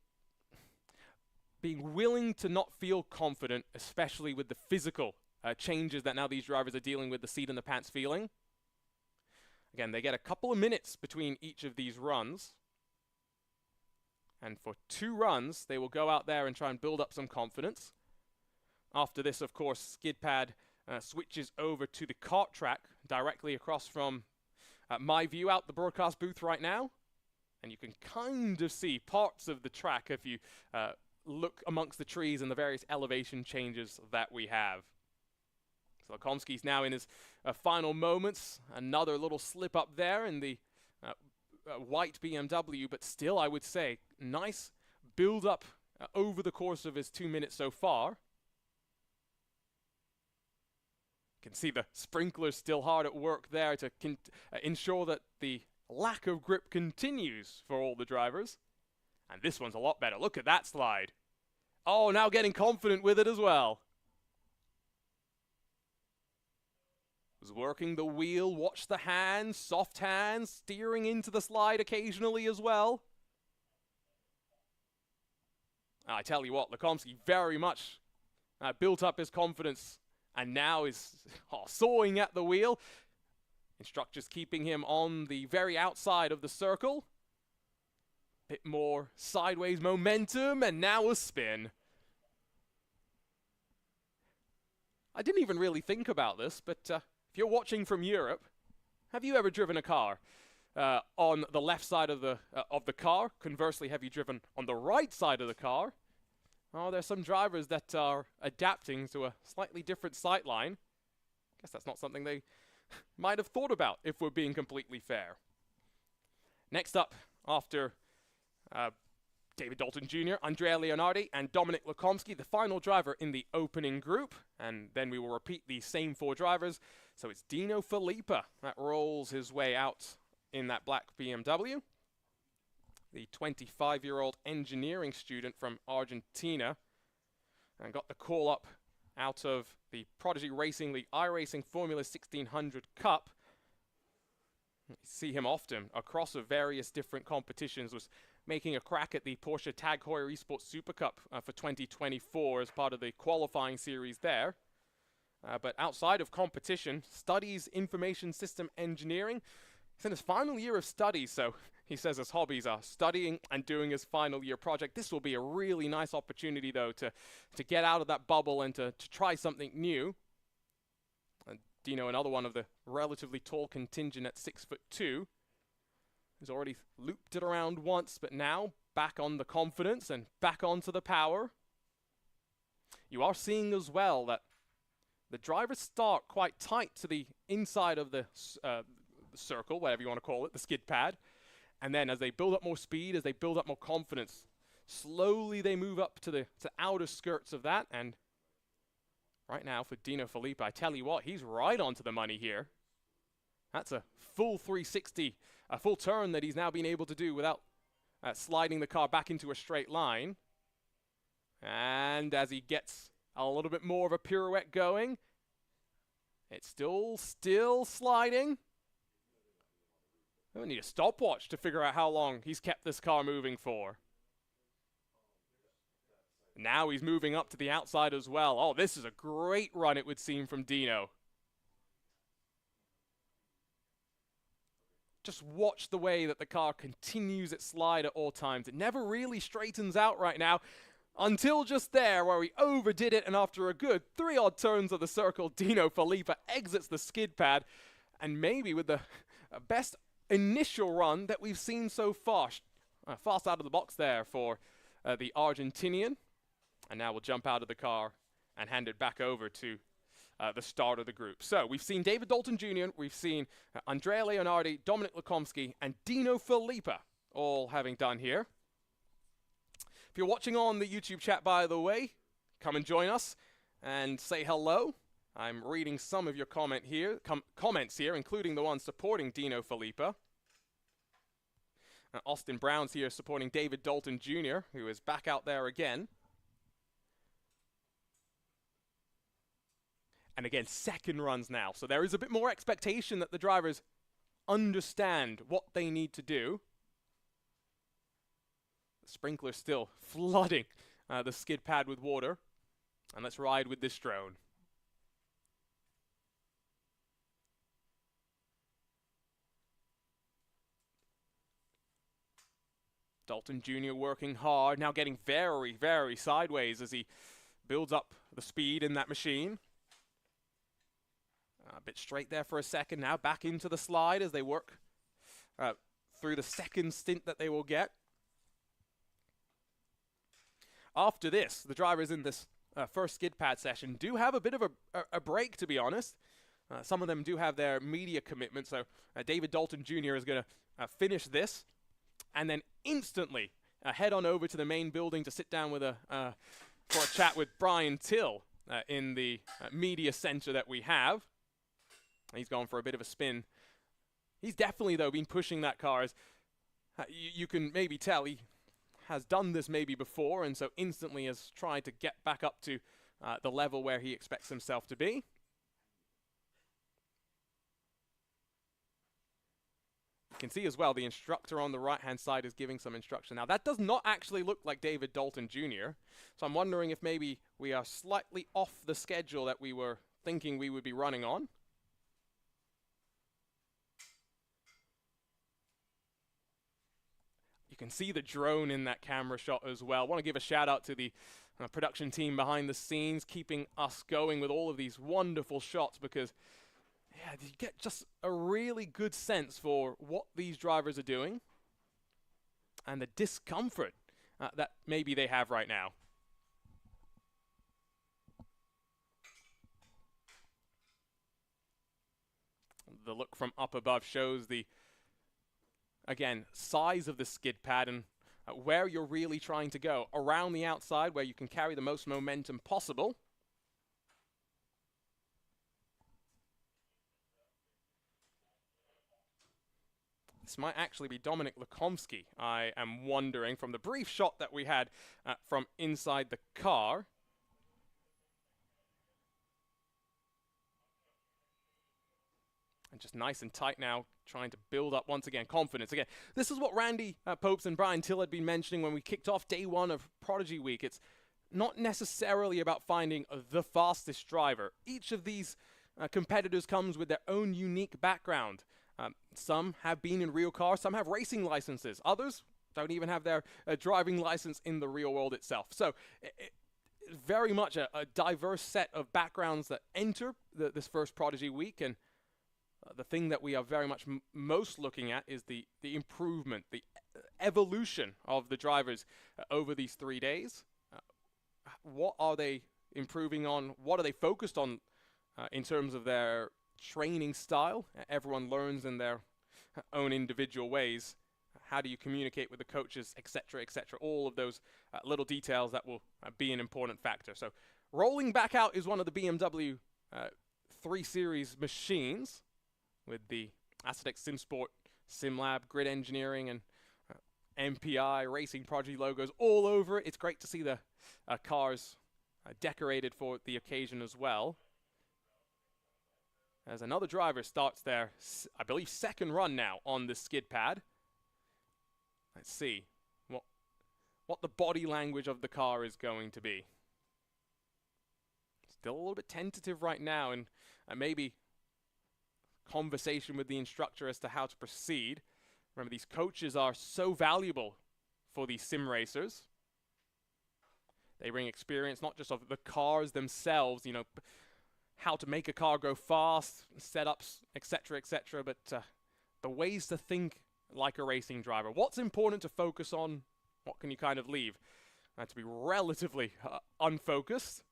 willing to not feel confident, especially with the physical changes that now these drivers are dealing with, the seat in the pants feeling. Again, they get a couple of minutes between each of these runs. And for 2 runs, they will go out there and try and build up some confidence. After this, of course, skid pad switches over to the kart track directly across from my view out the broadcast booth right now. And you can kind of see parts of the track if you look amongst the trees and the various elevation changes that we have. So Lukomski's now in his final moments. Another little slip up there in the white BMW, but still, I would say, nice build up over the course of his 2 minutes so far. You can see the sprinklers still hard at work there to ensure that the lack of grip continues for all the drivers. And this one's a lot better. Look at that slide. Oh, now getting confident with it as well. Was working the wheel, watch the hands, soft hands, steering into the slide occasionally as well. I tell you what, Lukomski very much built up his confidence and now is sawing at the wheel. Instructors keeping him on the very outside of the circle. Bit more sideways momentum and now a spin. I didn't even really think about this, but if you're watching from Europe, have you ever driven a car on the left side of the car? Conversely, have you driven on the right side of the car? Oh, there's some drivers that are adapting to a slightly different sight line. I guess that's not something they might have thought about, if we're being completely fair. Next up, after David Dalton Jr., Andrea Leonardi, and Dominik Lukomski, the final driver in the opening group. And then we will repeat the same 4 drivers. So it's Dino Filippa that rolls his way out in that black BMW. The 25-year-old engineering student from Argentina. And got the call up out of the Prodigy Racing League iRacing Formula 1600 Cup. You see him often across the various different competitions. Was making a crack at the Porsche Tag Heuer Esports Super Cup for 2024 as part of the qualifying series there. But outside of competition, studies information system engineering. He's in his final year of studies, so he says his hobbies are studying and doing his final year project. This will be a really nice opportunity, though, to get out of that bubble and to try something new. And Dino, another one of the relatively tall contingent at 6'2", has already looped it around once, but now back on the confidence and back onto the power. You are seeing as well that the drivers start quite tight to the inside of the circle, whatever you want to call it, the skid pad. And then as they build up more speed, as they build up more confidence, slowly they move up to the outer skirts of that. And right now for Dino Filippi, I tell you what, he's right onto the money here. That's a full 360, a full turn that he's now been able to do without sliding the car back into a straight line. And as he gets a little bit more of a pirouette going, it's still sliding. We need a stopwatch to figure out how long he's kept this car moving for. Now he's moving up to the outside as well. Oh, this is a great run, it would seem, from Dino. Just watch the way that the car continues its slide at all times. It never really straightens out right now until just there where he overdid it, and after a good 3 odd turns of the circle, Dino Filippi exits the skid pad, and maybe with the best initial run that we've seen so far. Fast out of the box there for the Argentinian. And now we'll jump out of the car and hand it back over to the start of the group. So we've seen David Dalton Jr., we've seen Andrea Leonardi, Dominic Lukomski, and Dino Filippi all having done here. If you're watching on the YouTube chat, by the way, come and join us and say hello. I'm reading some of your comments here, including the ones supporting Dino Filippi. Austin Brown's here supporting David Dalton Jr., who is back out there again. And again, second runs now. So there is a bit more expectation that the drivers understand what they need to do. The sprinkler's still flooding the skid pad with water. And let's ride with this drone. Dalton Jr. working hard, now getting very, very sideways as he builds up the speed in that machine. A bit straight there for a second, now back into the slide as they work through the second stint that they will get. After this, the drivers in this first skid pad session do have a bit of a break, to be honest. Some of them do have their media commitment, so David Dalton Jr. is going to finish this and then instantly head on over to the main building to sit down with for a chat with Brian Till in the media center that we have. He's gone for a bit of a spin. He's definitely, though, been pushing that car. As you can maybe tell, he has done this maybe before, and so instantly has tried to get back up to the level where he expects himself to be. You can see as well the instructor on the right-hand side is giving some instruction. Now, that does not actually look like David Dalton Jr., so I'm wondering if maybe we are slightly off the schedule that we were thinking we would be running on. You can see the drone in that camera shot as well. I want to give a shout out to the production team behind the scenes, keeping us going with all of these wonderful shots, because yeah, you get just a really good sense for what these drivers are doing and the discomfort that maybe they have right now. The look from up above shows the, again, size of the skid pad and where you're really trying to go. Around the outside where you can carry the most momentum possible. This might actually be Dominic Lukomski, I am wondering, from the brief shot that we had from inside the car. And just nice and tight now, trying to build up once again confidence. Again, this is what Randy Popes and Brian Till had been mentioning when we kicked off day one of Prodigy Week. It's not necessarily about finding the fastest driver. Each of these competitors comes with their own unique background. Some have been in real cars, some have racing licenses. Others don't even have their driving license in the real world itself. So very much a diverse set of backgrounds that enter this first Prodigy Week. And the thing that we are very much most looking at is the improvement, the evolution of the drivers over these 3 days. What are they improving on? What are they focused on in terms of their training style. Everyone learns in their own individual ways. How do you communicate with the coaches, etc., etc. All of those little details that will be an important factor. So rolling back out is one of the BMW 3 Series machines with the Asetek SimSport, SimLab, Grid Engineering, and MPI, Racing Prodigy logos all over it. It's great to see the cars decorated for the occasion as well. As another driver starts their, I believe, second run now on the skid pad. Let's see what the body language of the car is going to be. Still a little bit tentative right now, and maybe conversation with the instructor as to how to proceed. Remember, these coaches are so valuable for these sim racers. They bring experience not just of the cars themselves, you know, how to make a car go fast, setups, etc., etc., but the ways to think like a racing driver. What's important to focus on? What can you kind of leave? To be relatively unfocused.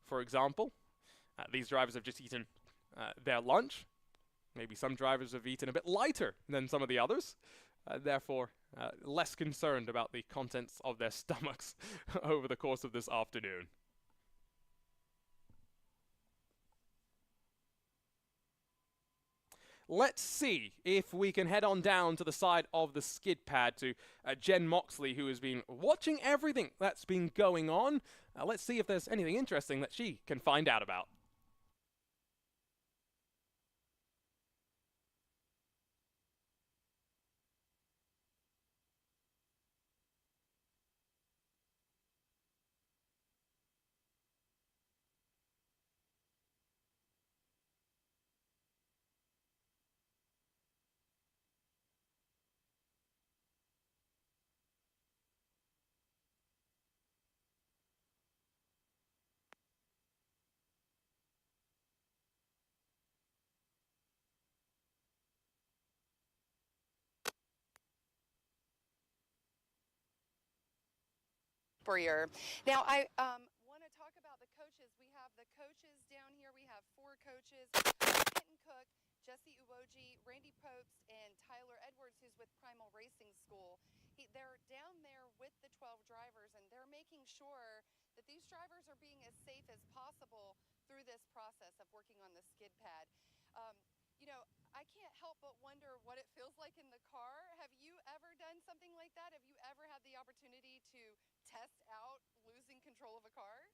For example, these drivers have just eaten their lunch. Maybe some drivers have eaten a bit lighter than some of the others. Therefore, less concerned about the contents of their stomachs over the course of this afternoon. Let's see if we can head on down to the side of the skid pad to Jen Moxley, who has been watching everything that's been going on. Let's see if there's anything interesting that she can find out about. Now, I want to talk about the coaches. We have the coaches down here. We have 4 coaches, Kenton Cook, Jesse Uwoji, Randy Popes, and Tyler Edwards, who's with Primal Racing School. They're down there with the 12 drivers, and they're making sure that these drivers are being as safe as possible through this process of working on the skid pad. You know, I can't help but wonder what it feels like in the car. Have you ever done something like that? Have you ever had the opportunity to test out losing control of a car?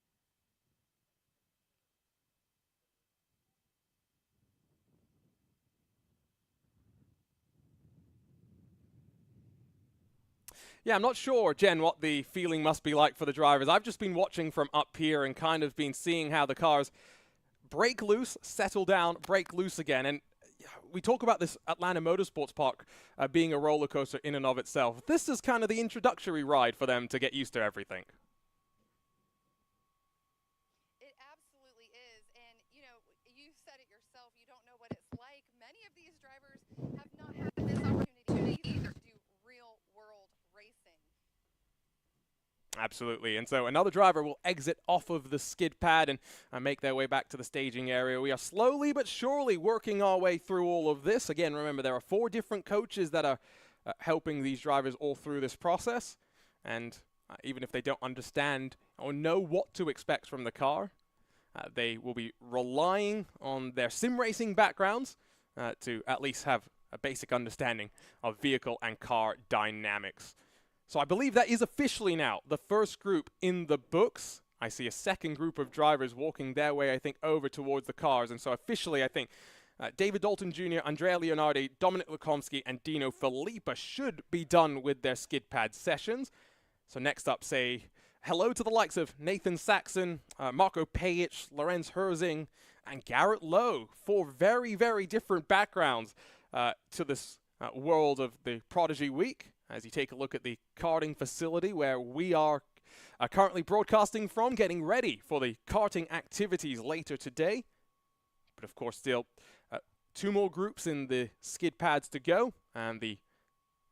Yeah, I'm not sure, Jen, what the feeling must be like for the drivers. I've just been watching from up here and kind of been seeing how the cars break loose, settle down, break loose again. And we talk about this Atlanta Motorsports Park being a roller coaster in and of itself. This is kind of the introductory ride for them to get used to everything. It absolutely is. And, you know, you said it yourself. You don't know what it's like. Many of these drivers have not had this opportunity either to do real-world racing. Absolutely. And so another driver will exit off of the skid pad and make their way back to the staging area. We are slowly but surely working our way through all of this. Again, remember, there are 4 different coaches that are helping these drivers all through this process. And even if they don't understand or know what to expect from the car, they will be relying on their sim racing backgrounds to at least have a basic understanding of vehicle and car dynamics. So I believe that is officially now the first group in the books. I see a second group of drivers walking their way, I think, over towards the cars. And so officially, I think David Dalton Jr., Andrea Leonardi, Dominic Lukomsky, and Dino Filippa should be done with their skid pad sessions. So next up, say hello to the likes of Nathan Saxon, Marco Pajic, Lorenz Herzing, and Garrett Lowe. 4 very, very different backgrounds to this world of the Prodigy Week. As you take a look at the karting facility where we are currently broadcasting from, getting ready for the karting activities later today. But of course, still 2 more groups in the skid pads to go, and the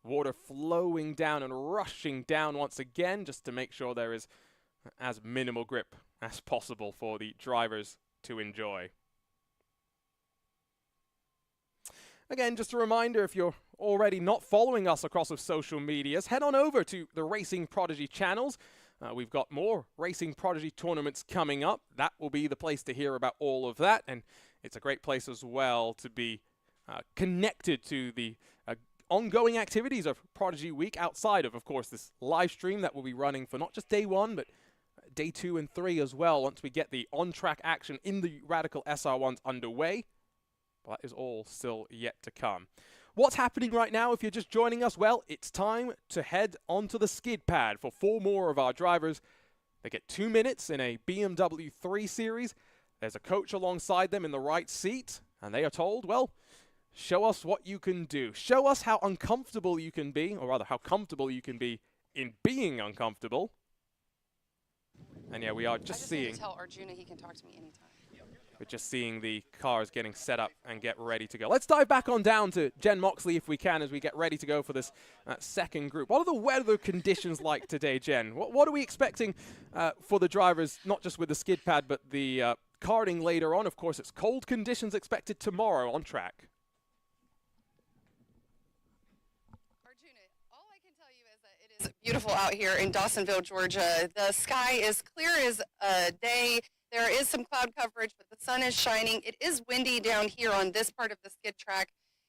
water flowing down and rushing down once again, just to make sure there is as minimal grip as possible for the drivers to enjoy. Again, just a reminder, if you're already not following us across the social medias, head on over to the Racing Prodigy channels. We've got more Racing Prodigy tournaments coming up. That will be the place to hear about all of that, and it's a great place as well to be connected to the ongoing activities of Prodigy Week outside of course, this live stream that will be running for not just day 1, but day 2 and 3 as well, once we get the on-track action in the Radical SR1s underway. But that is all still yet to come. What's happening right now, if you're just joining us? Well, it's time to head onto the skid pad for 4 more of our drivers. They get 2 minutes in a BMW 3 Series. There's a coach alongside them in the right seat, and they are told, well, show us what you can do. Show us how uncomfortable you can be, or rather, how comfortable you can be in being uncomfortable. And yeah, we are just seeing... I just need to tell Arjuna he can talk to me anytime. We're just seeing the cars getting set up and get ready to go. Let's dive back on down to Jen Moxley if we can, as we get ready to go for this second group. What are the weather conditions like today, Jen? What are we expecting for the drivers, not just with the skid pad, but the karting later on? Of course, it's cold conditions expected tomorrow on track. Arjuna, all I can tell you is that it is beautiful out here in Dawsonville, Georgia. The sky is clear as day. There is some cloud coverage, but the sun is shining. It is windy down here on this part of the skid track.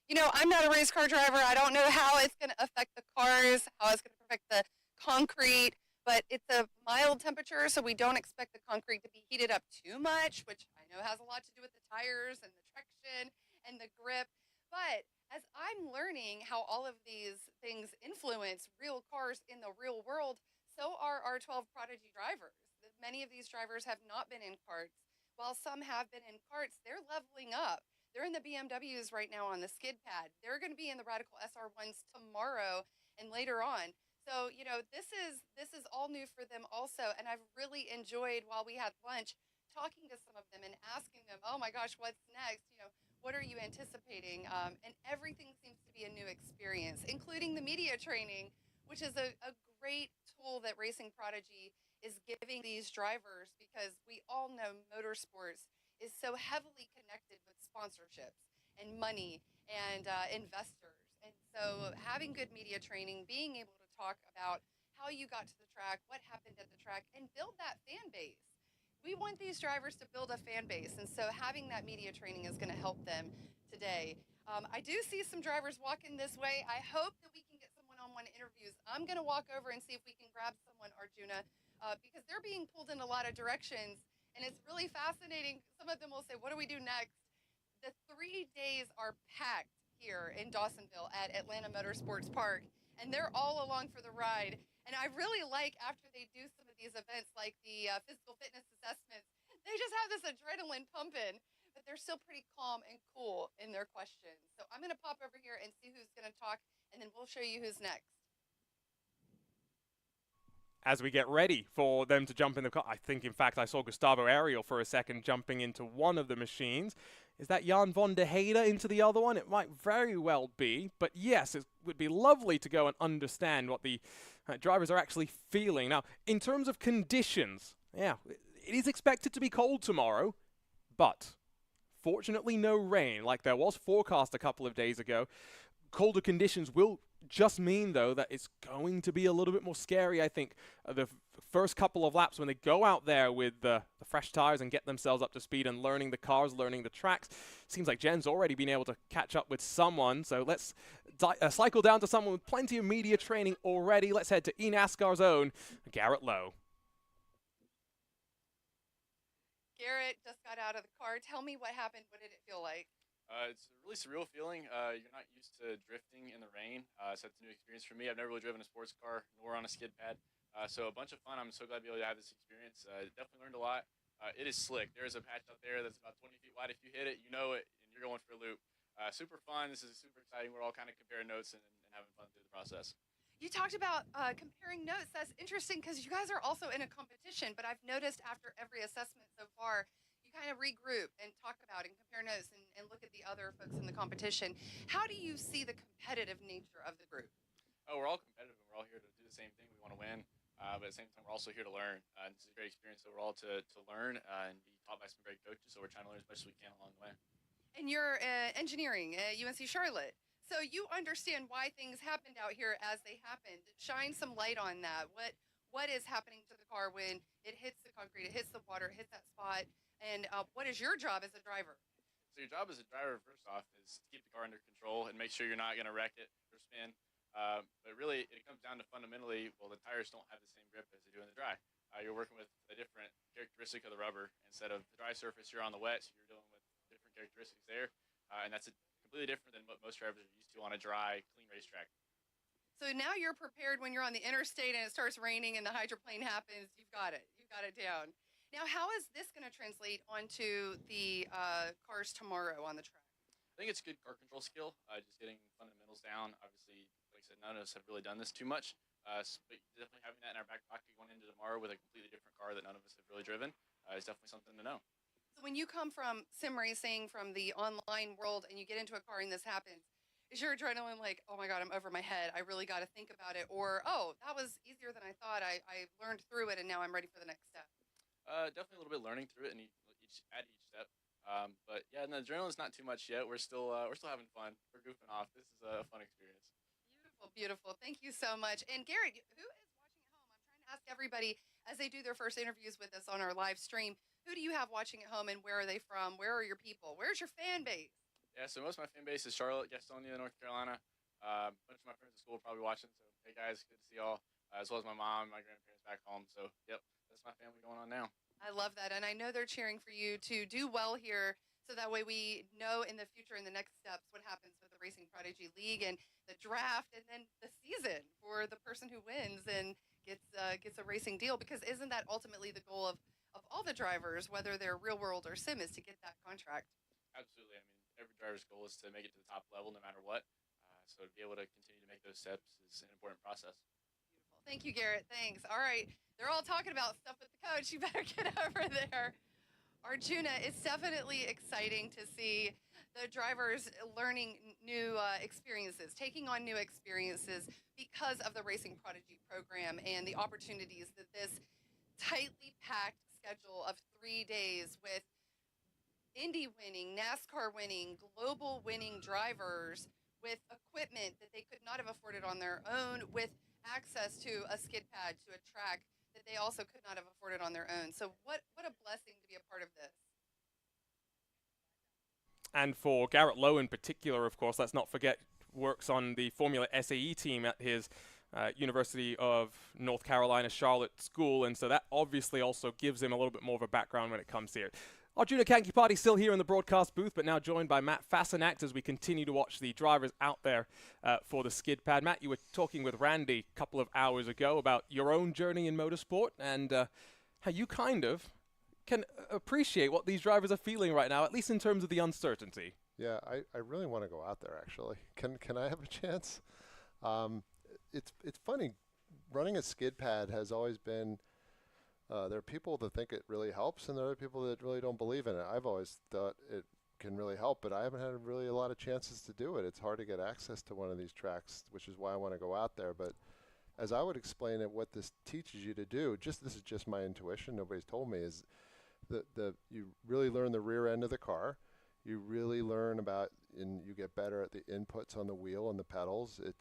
You know, I'm not a race car driver. I don't know how it's going to affect the cars, how it's going to affect the concrete, but it's a mild temperature, so we don't expect the concrete to be heated up too much, which I know has a lot to do with the tires and the traction and the grip. But as I'm learning how all of these things influence real cars in the real world, so are our 12 Prodigy drivers. Many of these drivers have not been in karts. While some have been in karts, they're leveling up. They're in the BMWs right now on the skid pad. They're going to be in the Radical SR1s tomorrow and later on. So, you know, this is all new for them also. And I've really enjoyed, while we had lunch, talking to some of them and asking them, oh my gosh, what's next? You know, what are you anticipating? And everything seems to be a new experience, including the media training, which is a great tool that Racing Prodigy is giving these drivers, because we all know motorsports is so heavily connected with sponsorships and money and investors. And so having good media training, being able to talk about how you got to the track, what happened at the track, and build that fan base. We want these drivers to build a fan base, and so having that media training is going to help them today. I do see some drivers walking this way. I hope that we can get some one-on-one interviews. I'm going to walk over and see if we can grab someone, Arjuna, because they're being pulled in a lot of directions, and it's really fascinating. Some of them will say, what do we do next? The 3 days are packed here in Dawsonville at Atlanta Motorsports Park, and they're all along for the ride. And I really like, after they do some of these events like the physical fitness assessments, they just have this adrenaline pumping, but they're still pretty calm and cool in their questions. So I'm going to pop over here and see who's going to talk, and then we'll show you who's next. As we get ready for them to jump in the car, I think, in fact, I saw Gustavo Ariel for a second jumping into one of the machines. Is that Jan van der Heide into the other one? It might very well be. But yes, it would be lovely to go and understand what the drivers are actually feeling. Now, in terms of conditions, yeah, it is expected to be cold tomorrow, but fortunately no rain like there was forecast a couple of days ago. Colder conditions will just mean, though, that it's going to be a little bit more scary, I think. The first couple of laps, when they go out there with the fresh tires and get themselves up to speed and learning the cars, learning the tracks. Seems like Jen's already been able to catch up with someone. So let's cycle down to someone with plenty of media training already. Let's head to eNASCAR's own Garrett Lowe. Garrett just got out of the car. Tell me what happened. What did it feel like? It's a really surreal feeling. You're not used to drifting in the rain, so it's a new experience for me. I've never really driven a sports car nor on a skid pad, so a bunch of fun. I'm so glad to be able to have this experience. Definitely learned a lot. It is slick. There's a patch out there that's about 20 feet wide. If you hit it, you know it, and you're going for a loop. Super fun. This is super exciting. We're all kind of comparing notes and having fun through the process. You talked about comparing notes. That's interesting because you guys are also in a competition, but I've noticed after every assessment so far, kind of regroup and talk about and compare notes and look at the other folks in the competition. How do you see the competitive nature of the group? Oh, we're all competitive and we're all here to do the same thing. We want to win. but at the same time, we're also here to learn. And this is a great experience overall to learn and be taught by some great coaches. So we're trying to learn as much as we can along the way. And you're engineering at UNC Charlotte. So you understand why things happened out here as they happened. Shine some light on that. What is happening to the car when it hits the concrete, it hits the water, it hits that spot, and what is your job as a driver? So your job as a driver, first off, is to keep the car under control and make sure you're not going to wreck it or spin. But really, it comes down to fundamentally, well, the tires don't have the same grip as they do in the dry. You're working with a different characteristic of the rubber. Instead of the dry surface, you're on the wet, so you're dealing with different characteristics there. And that's completely different than what most drivers are used to on a dry, clean racetrack. So now you're prepared when you're on the interstate and it starts raining and the hydroplane happens. You've got it. You've got it down. Now, how is this going to translate onto the cars tomorrow on the track? I think it's good car control skill, just getting fundamentals down. Obviously, like I said, none of us have really done this too much. But definitely having that in our back pocket going into tomorrow with a completely different car that none of us have really driven is definitely something to know. So when you come from sim racing, from the online world, and you get into a car and this happens, is your adrenaline like, oh my God, I'm over my head, I really got to think about it? Or, oh, that was easier than I thought, I learned through it and now I'm ready for the next step? Definitely a little bit learning through it and each step. But yeah, the adrenaline's not too much yet. We're still having fun. We're goofing off. This is a fun experience. Beautiful, beautiful. Thank you so much. And Garrett, who is watching at home? I'm trying to ask everybody as they do their first interviews with us on our live stream, who do you have watching at home and where are they from? Where are your people? Where's your fan base? Yeah, so most of my fan base is Charlotte, Gastonia, North Carolina. A bunch of my friends at school are probably watching, so hey guys, good to see y'all, as well as my mom and my grandparents back home. So yep, that's my family going on now. I love that, and I know they're cheering for you to do well here, so that way we know in the future, in the next steps, what happens with the Racing Prodigy League and the draft, and then the season for the person who wins and gets a racing deal. Because isn't that ultimately the goal of all the drivers, whether they're real world or sim, is to get that contract? Absolutely. I mean, every driver's goal is to make it to the top level no matter what. So to be able to continue to make those steps is an important process. Beautiful. Thank you, Garrett. Thanks. All right. They're all talking about stuff with the coach. You better get over there. Arjuna, it's definitely exciting to see the drivers learning new experiences, taking on new experiences because of the Racing Prodigy program and the opportunities that this tightly packed schedule of 3 days with Indy winning, NASCAR winning, global winning drivers with equipment that they could not have afforded on their own, with access to a skid pad, to a track that they also could not have afforded on their own. So what a blessing to be a part of this. And for Garrett Lowe in particular, of course, let's not forget, works on the Formula SAE team at his University of North Carolina Charlotte school, and so that obviously also gives him a little bit more of a background when it comes here. Arjuna Kankipati still here in the broadcast booth, but now joined by Matt Fasanacht as we continue to watch the drivers out there for the skid pad. Matt, you were talking with Randy a couple of hours ago about your own journey in motorsport and how you kind of can appreciate what these drivers are feeling right now, at least in terms of the uncertainty. Yeah, I really want to go out there, actually. Can I have a chance? It's funny. Running a skid pad has always been... there are people that think it really helps, and there are people that really don't believe in it. I've always thought it can really help, but I haven't had really a lot of chances to do it. It's hard to get access to one of these tracks, which is why I want to go out there. But as I would explain it, what this teaches you to do, this is just my intuition, nobody's told me, is you really learn the rear end of the car. You really learn about, and you get better at the inputs on the wheel and the pedals. It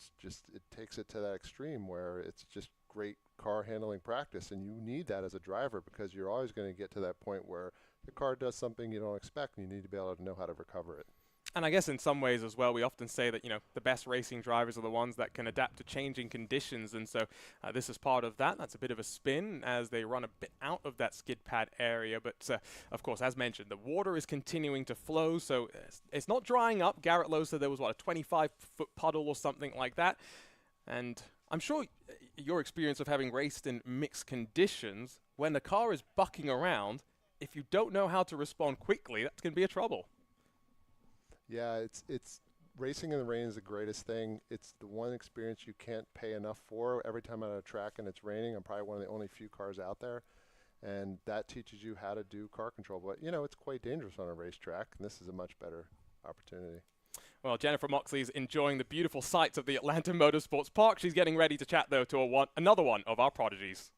takes it to that extreme where it's just great car handling practice, and you need that as a driver because you're always going to get to that point where the car does something you don't expect, and you need to be able to know how to recover it. And I guess in some ways as well, we often say that, the best racing drivers are the ones that can adapt to changing conditions. And so this is part of that. That's a bit of a spin as they run a bit out of that skid pad area. But of course, as mentioned, the water is continuing to flow. So it's not drying up. Garrett Lowe said there was, a 25-foot puddle or something like that. And I'm sure your experience of having raced in mixed conditions, when the car is bucking around, if you don't know how to respond quickly, that's going to be a trouble. Yeah, it's racing in the rain is the greatest thing. It's the one experience you can't pay enough for. Every time I'm on a track and it's raining, I'm probably one of the only few cars out there, and that teaches you how to do car control. But it's quite dangerous on a racetrack, and this is a much better opportunity. Well, Jennifer Moxley is enjoying the beautiful sights of the Atlanta Motorsports Park. She's getting ready to chat, though, to another one of our prodigies.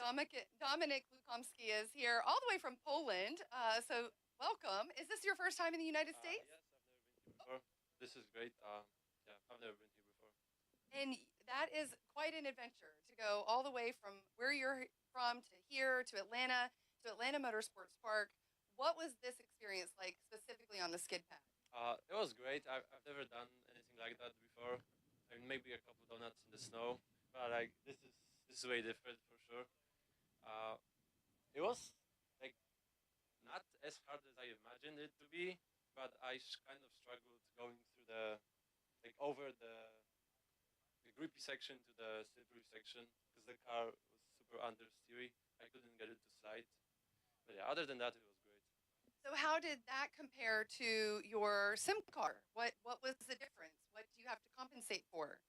Dominic Lukomski is here all the way from Poland. So welcome. Is this your first time in the United States? Yes, I've never been here before. This is great. Yeah, I've never been here before. And that is quite an adventure to go all the way from where you're from to here to Atlanta Motorsports Park. What was this experience like specifically on the skid pad? It was great. I've never done anything like that before. I mean, maybe a couple donuts in the snow, but like this is way different for sure. It was like not as hard as I imagined it to be, but I kind of struggled going through over the grippy section to the slippery section because the car was super understeery. I couldn't get it to slide. But yeah, other than that, it was great. So how did that compare to your sim car? What was the difference? What do you have to compensate for?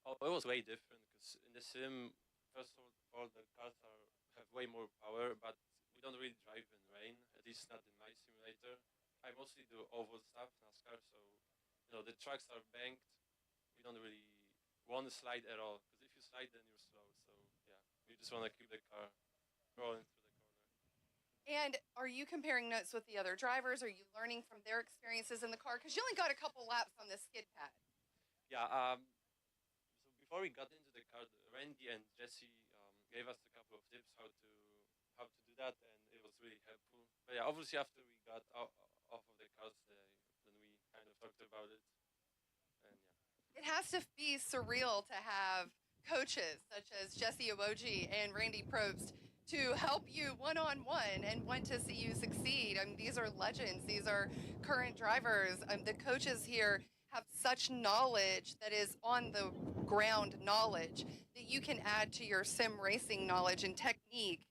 Oh, it was way different because in the sim, first of all, the cars have way more power, but we don't really drive in rain, at least not in my simulator. I mostly do oval stuff, NASCAR, so the tracks are banked. We don't really want to slide at all, because if you slide, then you're slow. So yeah, we just want to keep the car rolling through the corner. And are you comparing notes with the other drivers? Are you learning from their experiences in the car? Because you only got a couple laps on the skid pad. Yeah. So before we got into the car, Randy and Jesse gave us a couple of tips how to do that, and it was really helpful. But yeah, obviously after we got off of the cars, then we kind of talked about it. And yeah. It has to be surreal to have coaches such as Jesse Iwoji and Randy Probst to help you one-on-one and want to see you succeed. I mean, these are legends. These are current drivers. The coaches here have such knowledge that is on the ground knowledge that you can add to your sim racing knowledge and technique.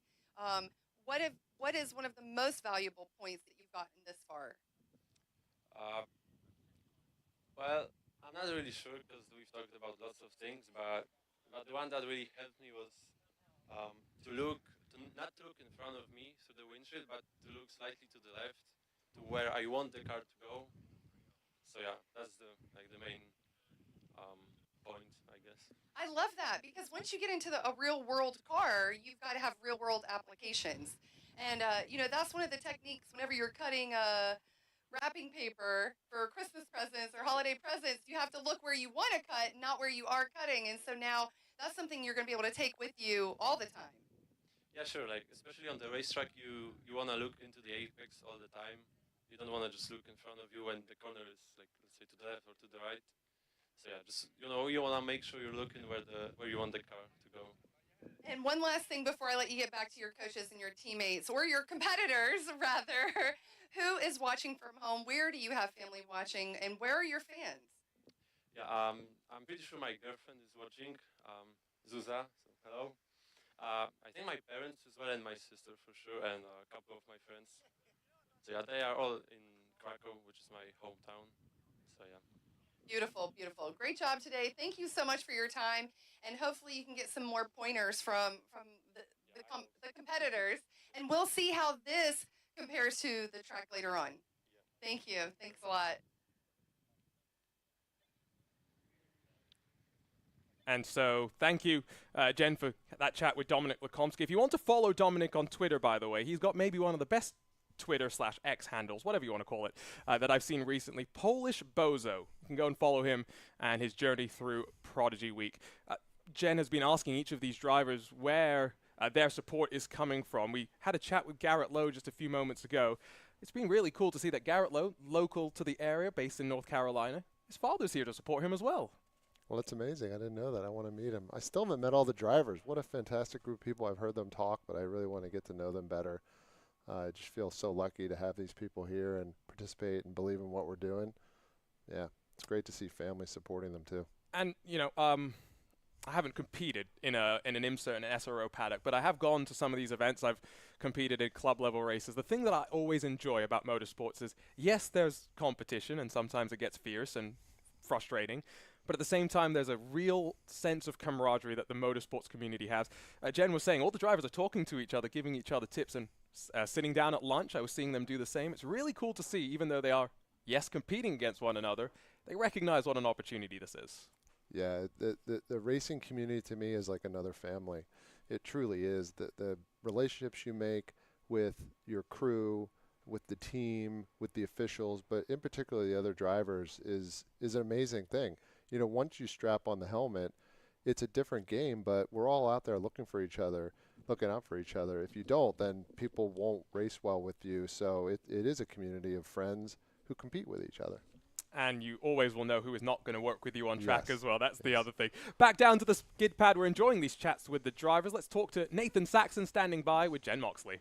What is one of the most valuable points that you've gotten this far? Well, I'm not really sure because we've talked about lots of things, but the one that really helped me was not to look in front of me through the windshield, but to look slightly to the left, to where I want the car to go. So yeah, that's the main point, I guess. I love that because once you get into a real world car, you've got to have real world applications. And that's one of the techniques whenever you're cutting wrapping paper for Christmas presents or holiday presents, you have to look where you want to cut, not where you are cutting. And so now that's something you're going to be able to take with you all the time. Yeah, sure. Like especially on the racetrack, you want to look into the apex all the time. You don't want to just look in front of you when the corner is like, let's say, to the left or to the right. So yeah, just you want to make sure you're looking where you want the car to go. And one last thing before I let you get back to your coaches and your teammates, or your competitors, rather. Who is watching from home? Where do you have family watching? And where are your fans? Yeah, I'm pretty sure my girlfriend is watching, Zuza, so hello. I think my parents as well, and my sister for sure, and a couple of my friends. So yeah, they are all in Krakow, which is my hometown. So yeah. Beautiful, beautiful. Great job today. Thank you so much for your time. And hopefully you can get some more pointers from the competitors. And we'll see how this compares to the track later on. Thank you. Thanks a lot. And so, thank you, Jen, for that chat with Dominic Lukomski. If you want to follow Dominic on Twitter, by the way, he's got maybe one of the best Twitter/X handles, whatever you want to call it, that I've seen recently. Polish Bozo. You can go and follow him and his journey through Prodigy Week. Jen has been asking each of these drivers where their support is coming from. We had a chat with Garrett Lowe just a few moments ago. It's been really cool to see that Garrett Lowe, local to the area, based in North Carolina, his father's here to support him as well. Well, it's amazing. I didn't know that. I want to meet him. I still haven't met all the drivers. What a fantastic group of people. I've heard them talk, but I really want to get to know them better. I just feel so lucky to have these people here and participate and believe in what we're doing. Yeah, it's great to see families supporting them too. And, I haven't competed in an IMSA and an SRO paddock, but I have gone to some of these events. I've competed in club-level races. The thing that I always enjoy about motorsports is, yes, there's competition, and sometimes it gets fierce and frustrating, but at the same time, there's a real sense of camaraderie that the motorsports community has. Jen was saying all the drivers are talking to each other, giving each other tips, and sitting down at lunch, I was seeing them do the same. It's really cool to see, even though they are, yes, competing against one another, they recognize what an opportunity this is. Yeah, the racing community to me is like another family. It truly is. The relationships you make with your crew, with the team, with the officials, but in particular the other drivers is an amazing thing. You know, once you strap on the helmet, it's a different game, but we're all out there looking for each other, looking out for each other. If you don't, then people won't race well with you. So it is a community of friends who compete with each other. And you always will know who is not going to work with you on track as well. That's the other thing. Back down to the skid pad. We're enjoying these chats with the drivers. Let's talk to Nathan Saxon standing by with Jen Moxley.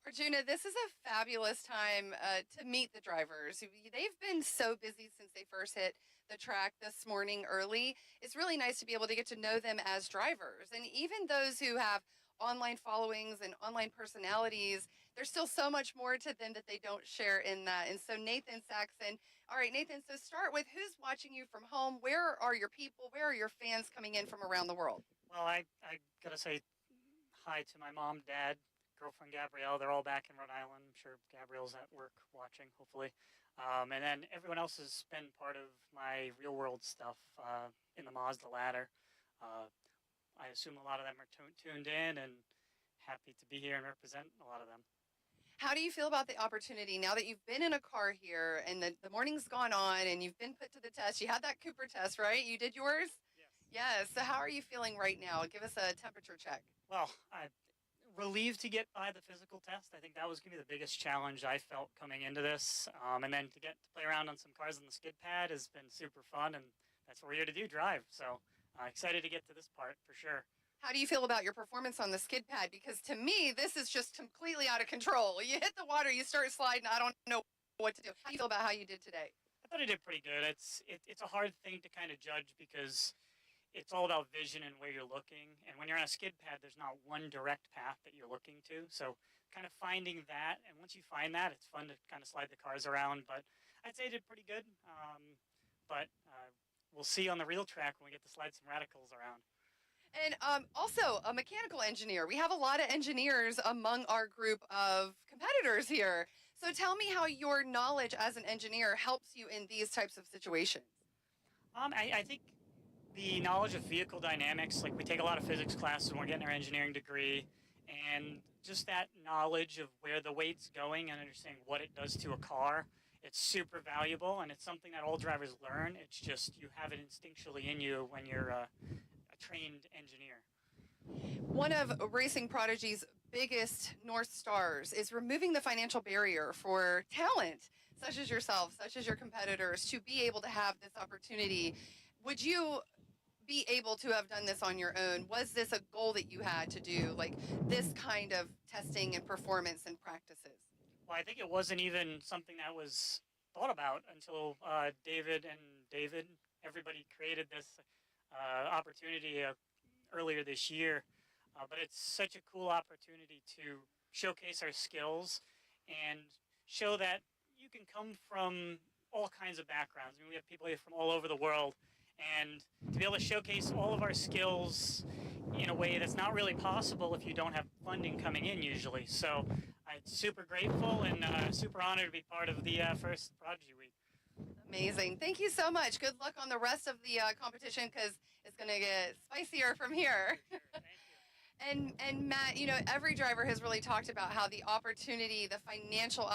Arjuna, this is a fabulous time to meet the drivers. They've been so busy since they first hit the track this morning early. It's really nice to be able to get to know them as drivers. And even those who have online followings and online personalities, there's still so much more to them that they don't share in that. And so Nathan Saxon, all right, Nathan, so start with who's watching you from home? Where are your people? Where are your fans coming in from around the world? Well, I got to say hi to my mom, dad, girlfriend Gabrielle. They're all back in Rhode Island. I'm sure Gabrielle's at work watching, hopefully. And then everyone else has been part of my real world stuff in the Mazda ladder. I assume a lot of them are tuned in and happy to be here and represent a lot of them. How do you feel about the opportunity now that you've been in a car here and the morning's gone on and you've been put to the test? You had that Cooper test, right? You did yours? Yes. So how are you feeling right now? Give us a temperature check. Well, I'm relieved to get by the physical test. I think that was going to be the biggest challenge I felt coming into this. And then to get to play around on some cars on the skid pad has been super fun, and that's what we're here to do, drive. So excited to get to this part for sure. How do you feel about your performance on the skid pad? Because to me, this is just completely out of control. You hit the water, you start sliding. I don't know what to do. How do you feel about how you did today? I thought I did pretty good. It's a hard thing to kind of judge because it's all about vision and where you're looking. And when you're on a skid pad, there's not one direct path that you're looking to. So kind of finding that. And once you find that, it's fun to kind of slide the cars around. But I'd say I did pretty good. But we'll see on the real track when we get to slide some radicals around. And also a mechanical engineer. We have a lot of engineers among our group of competitors here. So tell me how your knowledge as an engineer helps you in these types of situations. I think the knowledge of vehicle dynamics, like we take a lot of physics classes when we're getting our engineering degree, and just that knowledge of where the weight's going and understanding what it does to a car, it's super valuable, and it's something that all drivers learn. It's just you have it instinctually in you when you're a trained engineer. One of Racing Prodigy's biggest North Stars is removing the financial barrier for talent, such as yourself, such as your competitors, to be able to have this opportunity. Would you be able to have done this on your own? Was this a goal that you had to do, like this kind of testing and performance and practices? Well, I think it wasn't even something that was thought about until David, everybody created this opportunity earlier this year. But it's such a cool opportunity to showcase our skills and show that you can come from all kinds of backgrounds. I mean, we have people here from all over the world, and to be able to showcase all of our skills in a way that's not really possible if you don't have funding coming in usually. So I'm super grateful and super honored to be part of the first Prodigy Week. Amazing. Thank you so much. Good luck on the rest of the competition, because it's going to get spicier from here. And Matt, you know, every driver has really talked about how the opportunity, the financial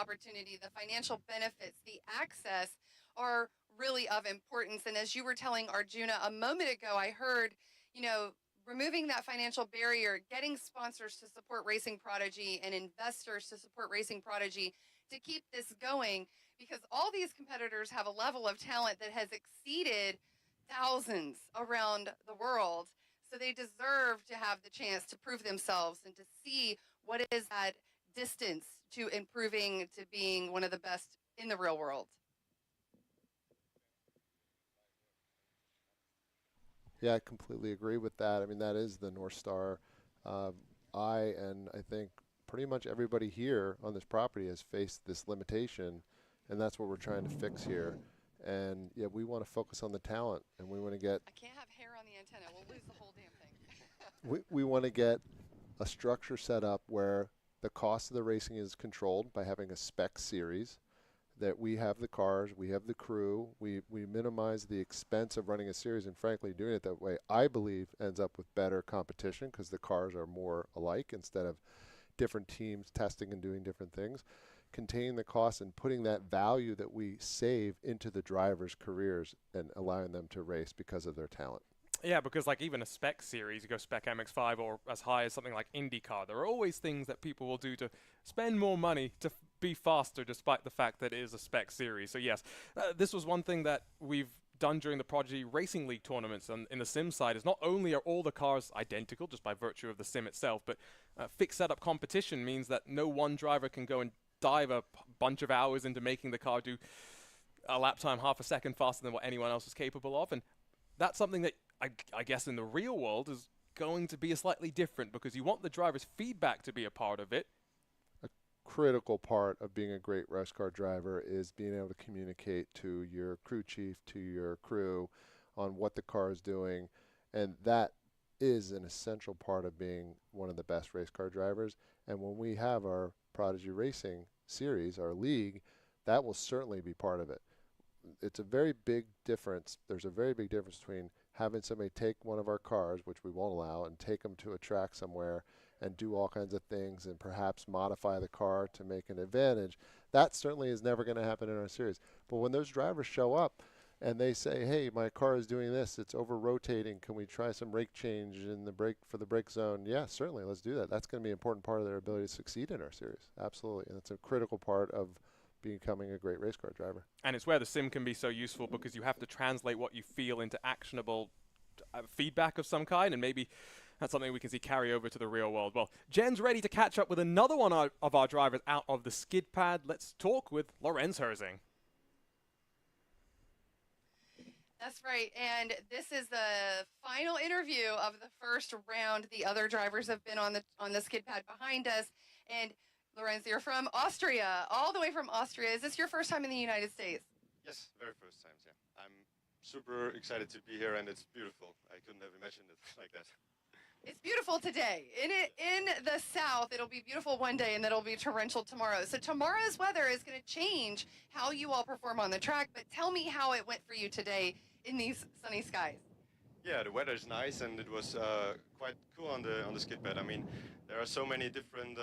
benefits, the access are really of importance. And as you were telling Arjuna a moment ago, I heard, you know, removing that financial barrier, getting sponsors to support Racing Prodigy and investors to support Racing Prodigy to keep this going, because all these competitors have a level of talent that has exceeded thousands around the world. So they deserve to have the chance to prove themselves and to see what is that distance to improving to being one of the best in the real world. Yeah, I completely agree with that. I mean, that is the North Star. I think pretty much everybody here on this property has faced this limitation, and that's what we're trying to fix here. And yeah, we want to focus on the talent, and we want to get. I can't have hair on the antenna. We'll lose the whole damn thing. we want to get a structure set up where the cost of the racing is controlled by having a spec series, that we have the cars, we have the crew, we minimize the expense of running a series, and frankly, doing it that way, I believe, ends up with better competition because the cars are more alike instead of different teams testing and doing different things. Containing the costs and putting that value that we save into the drivers' careers and allowing them to race because of their talent. Yeah, because like even a spec series, you go spec MX-5 or as high as something like IndyCar, there are always things that people will do to spend more money to be faster despite the fact that it is a spec series. So yes, this was one thing that we've done during the Prodigy Racing League tournaments and in the sim side is not only are all the cars identical just by virtue of the sim itself, but fixed setup competition means that no one driver can go and dive a bunch of hours into making the car do a lap time half a second faster than what anyone else is capable of. And that's something that I guess in the real world is going to be a slightly different because you want the driver's feedback to be a part of it. A critical part of being a great race car driver is being able to communicate to your crew chief, to your crew on what the car is doing. And that is an essential part of being one of the best race car drivers. And when we have our Prodigy Racing series, our league, that will certainly be part of it. It's a very big difference. There's a very big difference between having somebody take one of our cars, which we won't allow, and take them to a track somewhere and do all kinds of things and perhaps modify the car to make an advantage. That certainly is never going to happen in our series. But when those drivers show up and they say, hey, my car is doing this, it's over-rotating, can we try some brake change in the brake for the brake zone? Yeah, certainly, let's do that. That's going to be an important part of their ability to succeed in our series. Absolutely. And it's a critical part of becoming a great race car driver. And it's where the sim can be so useful because you have to translate what you feel into actionable feedback of some kind, and maybe that's something we can see carry over to the real world. Well, Jen's ready to catch up with another one of our drivers out of the skid pad. Let's talk with Lorenz Herzing. That's right, and this is the final interview of the first round. The other drivers have been on the skid pad behind us, and Lorenz, you're from Austria, all the way from Austria. Is this your first time in the United States? Yes, very first time, yeah. I'm super excited to be here, and it's beautiful. I couldn't have imagined it like that. It's beautiful today. In the south, it'll be beautiful one day, and then it'll be torrential tomorrow. So tomorrow's weather is going to change how you all perform on the track, but tell me how it went for you today in these sunny skies. Yeah, the weather is nice, and it was quite cool on the skid pad. I mean, there are so many different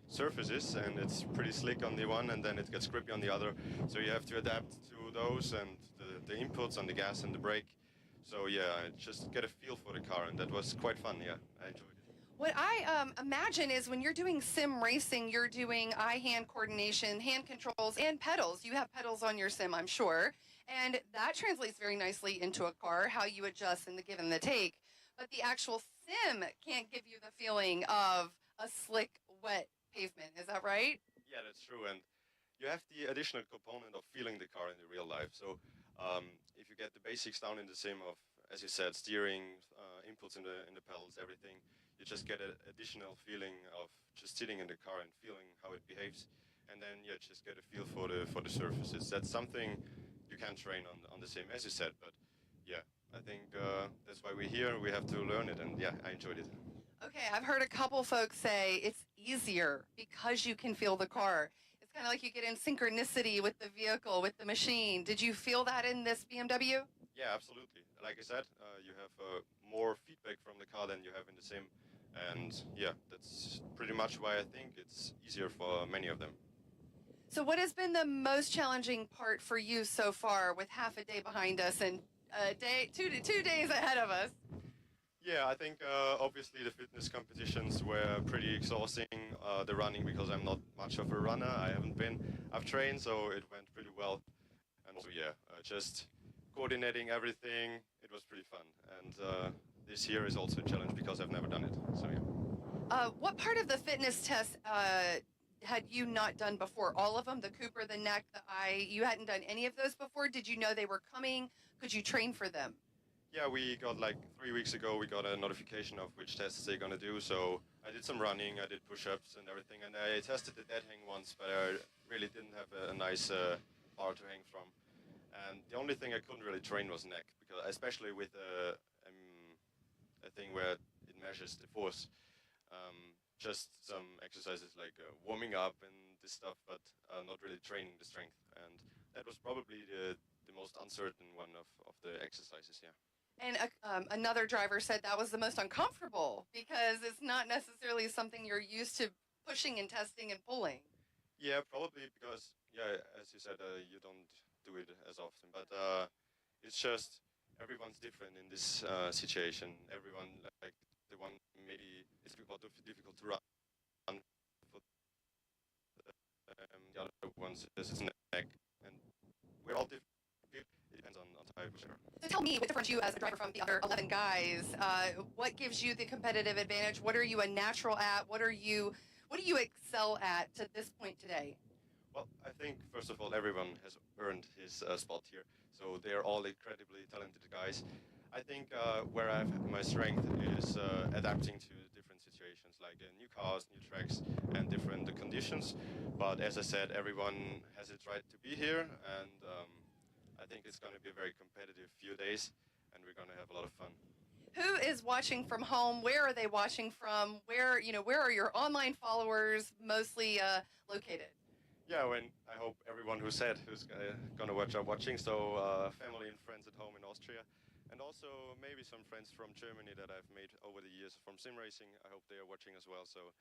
surfaces, and it's pretty slick on the one, and then it gets grippy on the other. So you have to adapt to those and the inputs on the gas and the brake. So yeah, I just get a feel for the car, and that was quite fun. Yeah, I enjoyed it. What I imagine is when you're doing sim racing, you're doing eye-hand coordination, hand controls, and pedals. You have pedals on your sim, I'm sure, and that translates very nicely into a car, how you adjust and the give and the take. But the actual sim can't give you the feeling of a slick, wet pavement. Is that right? Yeah, that's true. And you have the additional component of feeling the car in the real life. So if you get the basics down in the sim of, as you said, steering, inputs in the pedals, everything, you just get an additional feeling of just sitting in the car and feeling how it behaves. And then you just get a feel for the surfaces. That's something you can train on the sim, as you said. But yeah, I think that's why we're here. We have to learn it, and yeah, I enjoyed it. Okay, I've heard a couple folks say it's easier because you can feel the car. It's kind of like you get in synchronicity with the vehicle, with the machine. Did you feel that in this BMW? Yeah, absolutely. Like I said, you have more feedback from the car than you have in the sim. And yeah, that's pretty much why I think it's easier for many of them. So what has been the most challenging part for you so far with half a day behind us and two days ahead of us? Yeah, I think obviously the fitness competitions were pretty exhausting. The running, because I'm not much of a runner, I haven't been. I've trained, so it went pretty well. And also, yeah, just coordinating everything, it was pretty fun. And this year is also a challenge because I've never done it, so yeah. What part of the fitness test had you not done before? All of them? The Cooper, the neck, the eye? You hadn't done any of those before? Did you know they were coming? Could you train for them? Yeah, we got like 3 weeks ago, we got a notification of which tests they're going to do. So I did some running, I did push-ups and everything. And I tested the dead hang once, but I really didn't have a nice bar to hang from. And the only thing I couldn't really train was neck, because especially with a thing where it measures the force. Just some exercises like warming up and this stuff, but not really training the strength. And that was probably the most uncertain one of the exercises, yeah. And another driver said that was the most uncomfortable because it's not necessarily something you're used to pushing and testing and pulling. Yeah, probably because, yeah, as you said, you don't do it as often. But it's just everyone's different in this situation. Everyone, like the one maybe it's difficult to run. For the other ones, it's neck, and we're all different. It depends on type, for sure. So tell me, what differentiates you as a driver from the other 11 guys? What gives you the competitive advantage? What are you a natural at? What do you excel at to this point today? Well, I think, first of all, everyone has earned his spot here. So they are all incredibly talented guys. I think where I have my strength is adapting to different situations, like new cars, new tracks, and different conditions. But as I said, everyone has its right to be here, and I think it's going to be a very competitive few days, and we're going to have a lot of fun. Who is watching from home? Where are they watching from? Where are your online followers mostly located? Yeah, I hope everyone who's going to watch are watching. So family and friends at home in Austria, and also maybe some friends from Germany that I've made over the years from sim racing. I hope they are watching as well. So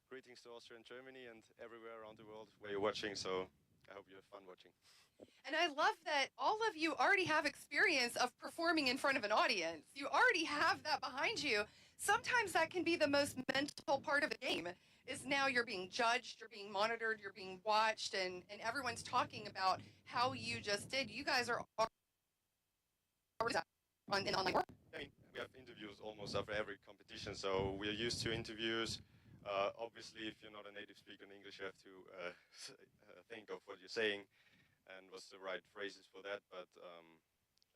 greetings to Austria and Germany and everywhere around the world where you're watching. So I hope you have fun watching. And I love that all of you already have experience of performing in front of an audience. You already have that behind you. Sometimes that can be the most mental part of the game, is now you're being judged, you're being monitored, you're being watched, and everyone's talking about how you just did. You guys are in online work. I mean, we have interviews almost after every competition, so we're used to interviews. Obviously, if you're not a native speaker in English, you have to think of what you're saying and what's the right phrases for that. But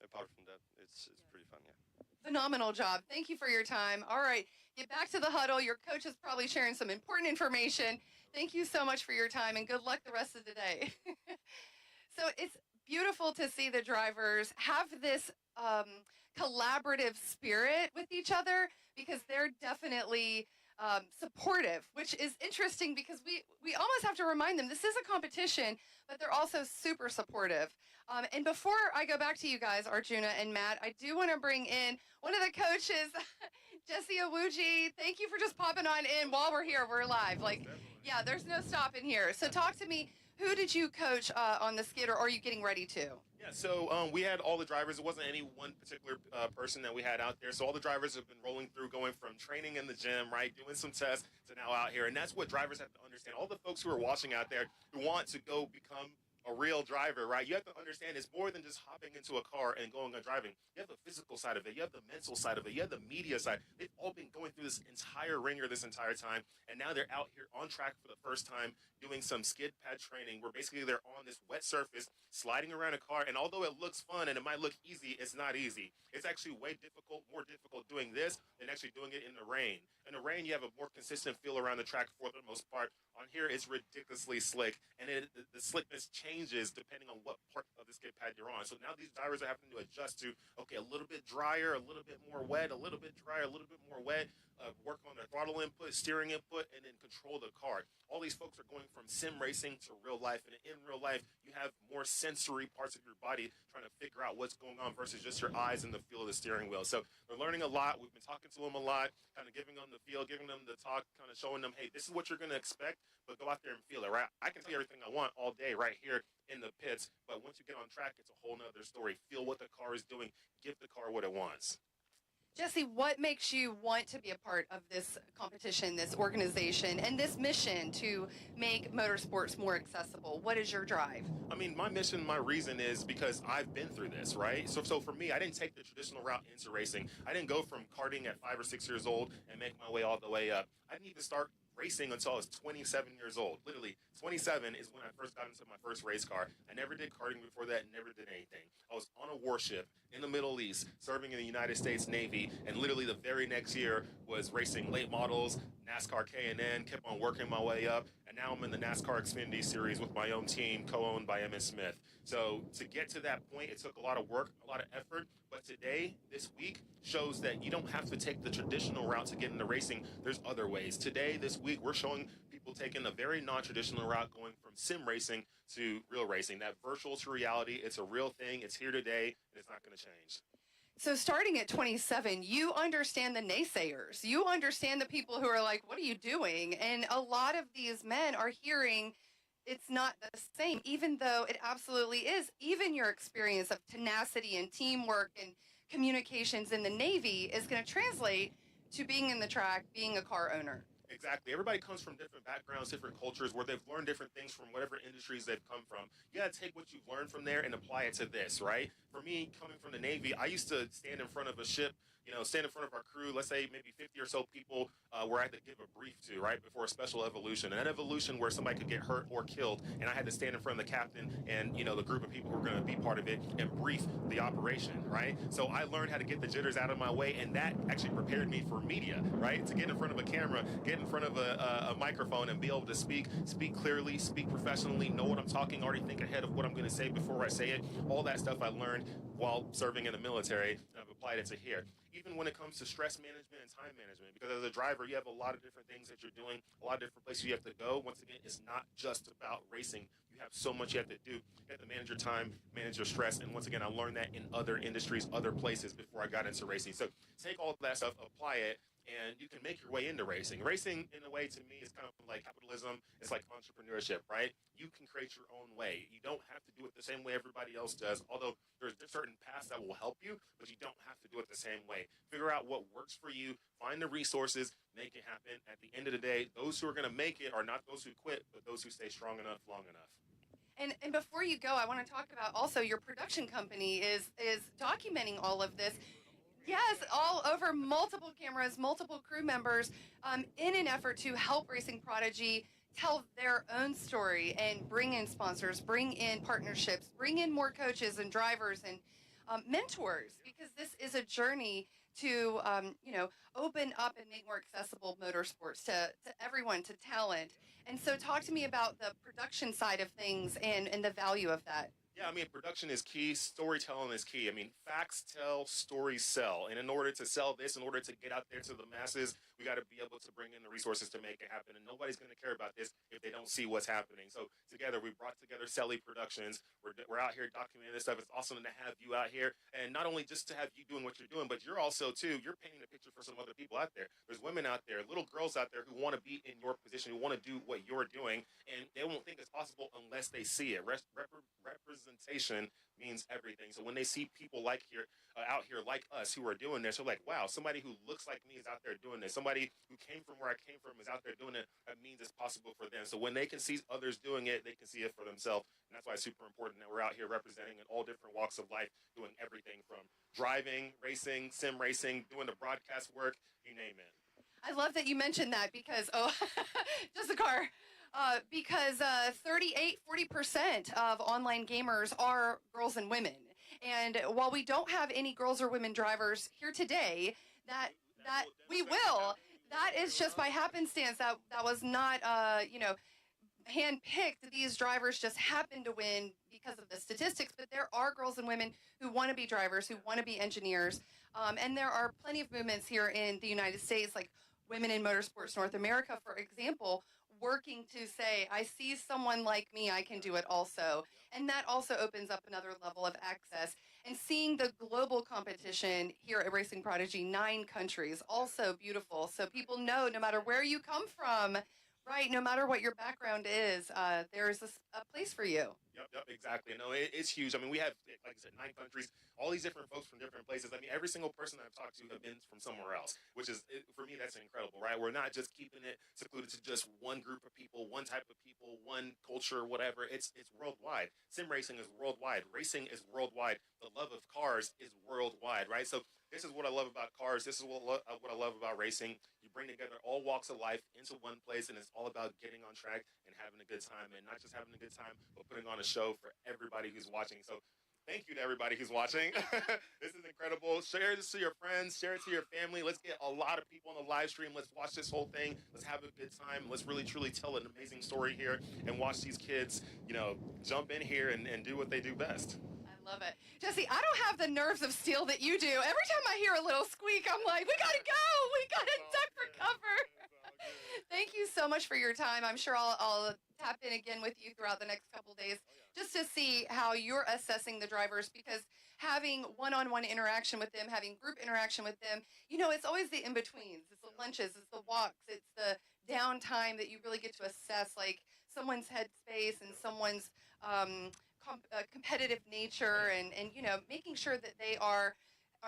apart from that, it's pretty fun, yeah. Phenomenal job. Thank you for your time. All right, get back to the huddle. Your coach is probably sharing some important information. Thank you so much for your time, and good luck the rest of the day. So it's beautiful to see the drivers have this collaborative spirit with each other, because they're definitely supportive, which is interesting because we almost have to remind them this is a competition, but they're also super supportive. And before I go back to you guys, Arjuna and Matt, I do want to bring in one of the coaches, Jesse Awuji. Thank you for just popping on in while we're here. We're live. Like, yeah, there's no stopping here. So talk to me. Who did you coach on the skid, or are you getting ready to? Yeah, so we had all the drivers. It wasn't any one particular person that we had out there. So all the drivers have been rolling through, going from training in the gym, right, doing some tests, to now out here. And that's what drivers have to understand. All the folks who are watching out there who want to go become a real driver, right? You have to understand it's more than just hopping into a car and going and driving. You have the physical side of it. You have the mental side of it. You have the media side. They've all been going through this entire ringer this entire time, and now they're out here on track for the first time doing some skid pad training where basically they're on this wet surface sliding around a car, and although it looks fun and it might look easy, it's not easy. It's actually more difficult doing this than actually doing it in the rain. In the rain, you have a more consistent feel around the track for the most part. On here, it's ridiculously slick, and the slickness changes depending on what part of the skid pad you're on. So now these drivers are having to adjust to, okay, a little bit drier, a little bit more wet, a little bit drier, a little bit more wet, work on their throttle input, steering input, and then control the car. All these folks are going from sim racing to real life, and in real life, you have more sensory parts of your body trying to figure out what's going on versus just your eyes and the feel of the steering wheel. So they're learning a lot. We've been talking to them a lot, kind of giving them the feel, giving them the talk, kind of showing them, hey, this is what you're going to expect, but go out there and feel it, right? I can tell you everything I want all day right here in the pits, but once you get on track, it's a whole nother story. Feel what the car is doing. Give the car what it wants. Jesse, what makes you want to be a part of this competition, this organization, and this mission to make motorsports more accessible? What is your drive? I mean, my mission, my reason is because I've been through this, right? So for me, I didn't take the traditional route into racing. I didn't go from karting at 5 or 6 years old and make my way all the way up. I didn't even start racing until I was 27 years old. Literally, 27 is when I first got into my first race car. I never did karting before that, never did anything. I was on a warship in the Middle East, serving in the United States Navy, and literally the very next year was racing late models, NASCAR K&N, kept on working my way up, and now I'm in the NASCAR Xfinity Series with my own team, co-owned by Emmett Smith. So to get to that point, it took a lot of work, a lot of effort. But today, this week, shows that you don't have to take the traditional route to get into racing. There's other ways. Today, this week, we're showing people taking a very non-traditional route, going from sim racing to real racing. That virtual to reality, it's a real thing. It's here today, and it's not going to change. So starting at 27, you understand the naysayers. You understand the people who are like, what are you doing? And a lot of these men are hearing it's not the same, even though it absolutely is. Even your experience of tenacity and teamwork and communications in the Navy is going to translate to being in the track, being a car owner. Exactly. Everybody comes from different backgrounds, different cultures, where they've learned different things from whatever industries they've come from. You got to take what you've learned from there and apply it to this, right? For me, coming from the Navy, I used to stand in front of a ship, stand in front of our crew, let's say maybe 50 or so people, where I had to give a brief to, right, before a special evolution. And an evolution where somebody could get hurt or killed, and I had to stand in front of the captain and, the group of people who were going to be part of it and brief the operation, right? So I learned how to get the jitters out of my way, and that actually prepared me for media, right? To get in front of a camera, get in front of a microphone and be able to speak clearly, speak professionally, know what I'm talking, already think ahead of what I'm going to say before I say it. All that stuff I learned while serving in the military, and I've applied it to here. Even when it comes to stress management and time management, because as a driver, you have a lot of different things that you're doing, a lot of different places you have to go. Once again, it's not just about racing. You have so much you have to do. You have to manage your time, manage your stress, and once again, I learned that in other industries, other places before I got into racing. So take all of that stuff, apply it, and you can make your way into racing. Racing, in a way, to me, is kind of like capitalism. It's like entrepreneurship, right? You can create your own way. You don't have to do it the same way everybody else does, although there's certain paths that will help you, but you don't have to do it the same way. Figure out what works for you, find the resources, make it happen. At the end of the day, those who are going to make it are not those who quit, but those who stay strong enough, long enough. And before you go, I want to talk about also your production company is documenting all of this. Yes, all over multiple cameras, multiple crew members, in an effort to help Racing Prodigy tell their own story and bring in sponsors, bring in partnerships, bring in more coaches and drivers and mentors, because this is a journey to, open up and make more accessible motorsports to everyone, to talent. And so talk to me about the production side of things and the value of that. Yeah, I mean, production is key. Storytelling is key. I mean, facts tell, stories sell. And in order to sell this, in order to get out there to the masses, we got to be able to bring in the resources to make it happen. And nobody's going to care about this if they don't see what's happening. So together, we brought together Selly Productions. We're out here documenting this stuff. It's awesome to have you out here. And not only just to have you doing what you're doing, but you're also, too, you're painting a picture for some other people out there. There's women out there, little girls out there who want to be in your position, who want to do what you're doing. And they won't think it's possible unless they see it. Representation means everything. So when they see people like out here like us who are doing this, they're like, wow, somebody who looks like me is out there doing this. Somebody who came from where I came from is out there doing it. That means it's possible for them. So when they can see others doing it, they can see it for themselves. And that's why it's super important that we're out here representing in all different walks of life, doing everything from driving, racing, sim racing, doing the broadcast work, you name it. I love that you mentioned that because, just the car. Because 40% of online gamers are girls and women. And while we don't have any girls or women drivers here today, that we will. That is just by happenstance. That was not, handpicked. These drivers just happen to win because of the statistics. But there are girls and women who want to be drivers, who want to be engineers. And there are plenty of movements here in the United States, like Women in Motorsports North America, for example, working to say, I see someone like me, I can do it also. And that also opens up another level of access. And seeing the global competition here at Racing Prodigy, 9 countries, also beautiful. So people know no matter where you come from, right, no matter what your background is, there's a place for you. Yep, exactly. No, it's huge. I mean, we have, like I said, 9 countries, all these different folks from different places. I mean, every single person I've talked to have been from somewhere else, which is, for me, that's incredible, right? We're not just keeping it secluded to just one group of people, one type of people, one culture, whatever. It's worldwide. Sim racing is worldwide. Racing is worldwide. The love of cars is worldwide, right? So this is what I love about cars. This is what I love about racing. You bring together all walks of life into one place, and it's all about getting on track and having a good time, and not just having a good time, but putting on a show for everybody who's watching. So thank you to everybody who's watching. This is incredible. Share this to your friends. Share it to your family. Let's get a lot of people on the live stream. Let's watch this whole thing. Let's have a good time. Let's really, truly tell an amazing story here and watch these kids, jump in here and do what they do best. I love it. Jesse, I don't have the nerves of steel that you do. Every time I hear a little squeak, I'm like, we got to go. We got to duck for cover. Thank you so much for your time. I'm sure I'll tap in again with you throughout the next couple days just to see how you're assessing the drivers, because having one-on-one interaction with them, having group interaction with them, it's always the in-betweens. It's the lunches, it's the walks, it's the downtime that you really get to assess, like someone's headspace and someone's competitive nature and making sure that they are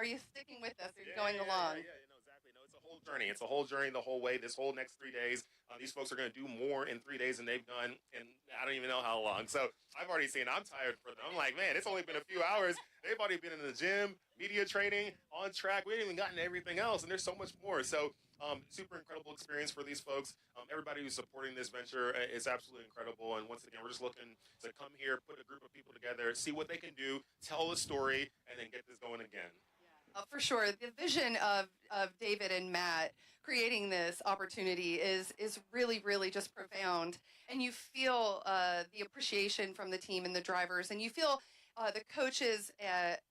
you sticking with us? Are you going along? Exactly. No, it's a whole journey. It's a whole journey the whole way. This whole next 3 days, these folks are going to do more in 3 days than they've done, and I don't even know how long. So I've already seen. I'm tired for them. I'm like, man, it's only been a few hours. They've already been in the gym, media training, on track. We haven't even gotten to everything else, and there's so much more. So super incredible experience for these folks. Everybody who's supporting this venture is absolutely incredible. And once again, we're just looking to come here, put a group of people together, see what they can do, tell a story, and then get this going again. For sure. The vision of David and Matt creating this opportunity is really, really just profound. And you feel the appreciation from the team and the drivers, and you feel the coaches'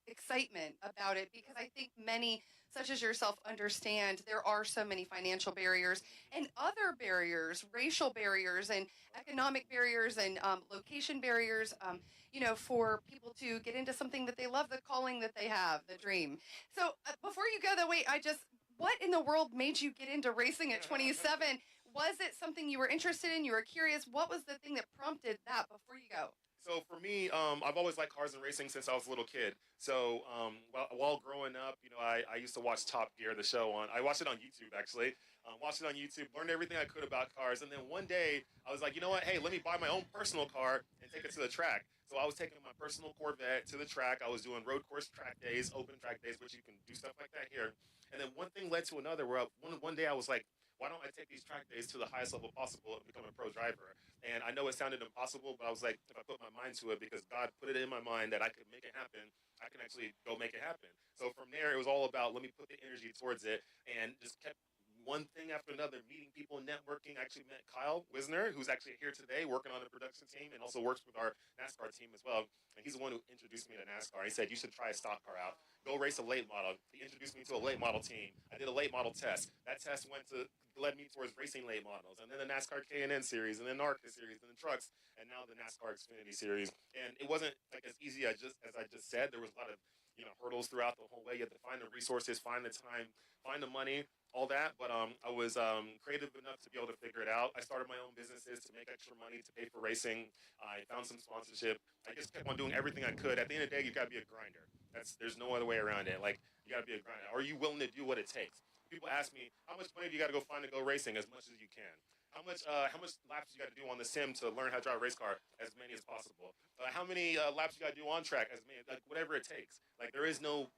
excitement about it, because I think many, such as yourself, understand there are so many financial barriers and other barriers, racial barriers and economic barriers and location barriers, for people to get into something that they love, the calling that they have, the dream. So before you go, though, what in the world made you get into racing at 27? Was it something you were interested in? You were curious? What was the thing that prompted that before you go? So for me, I've always liked cars and racing since I was a little kid. So while growing up, I used to watch Top Gear, the show I watched it on YouTube, actually. Watched it on YouTube, learned everything I could about cars. And then one day I was like, you know what? Hey, let me buy my own personal car and take it to the track. So I was taking my personal Corvette to the track. I was doing road course track days, open track days, which you can do stuff like that here. And then one thing led to another, where one day I was like, why don't I take these track days to the highest level possible and become a pro driver? And I know it sounded impossible, but I was like, if I put my mind to it, because God put it in my mind that I could make it happen, I can actually go make it happen. So from there, it was all about, let me put the energy towards it, and just kept one thing after another, meeting people, networking. I actually met Kyle Wisner, who's actually here today working on the production team and also works with our NASCAR team as well. And he's the one who introduced me to NASCAR. He said, you should try a stock car out. Go race a late model. He introduced me to a late model team. I did a late model test. That test led me towards racing late models, and then the NASCAR K&N series, and then NARCA series, and then trucks, and now the NASCAR Xfinity series. And it wasn't like as easy as I just said. There was a lot of hurdles throughout the whole way. You had to find the resources, find the time, find the money, all that. But I was creative enough to be able to figure it out. I started my own businesses to make extra money to pay for racing. I found some sponsorship. I just kept on doing everything I could. At the end of the day, you got to be a grinder. There's no other way around it. Like, you got to be a grinder. Are you willing to do what it takes? People ask me, how much money do you got to go find to go racing? As much as you can. How much laps you got to do on the sim to learn how to drive a race car? As many as possible. How many laps you got to do on track? As many, like whatever it takes. Like there is no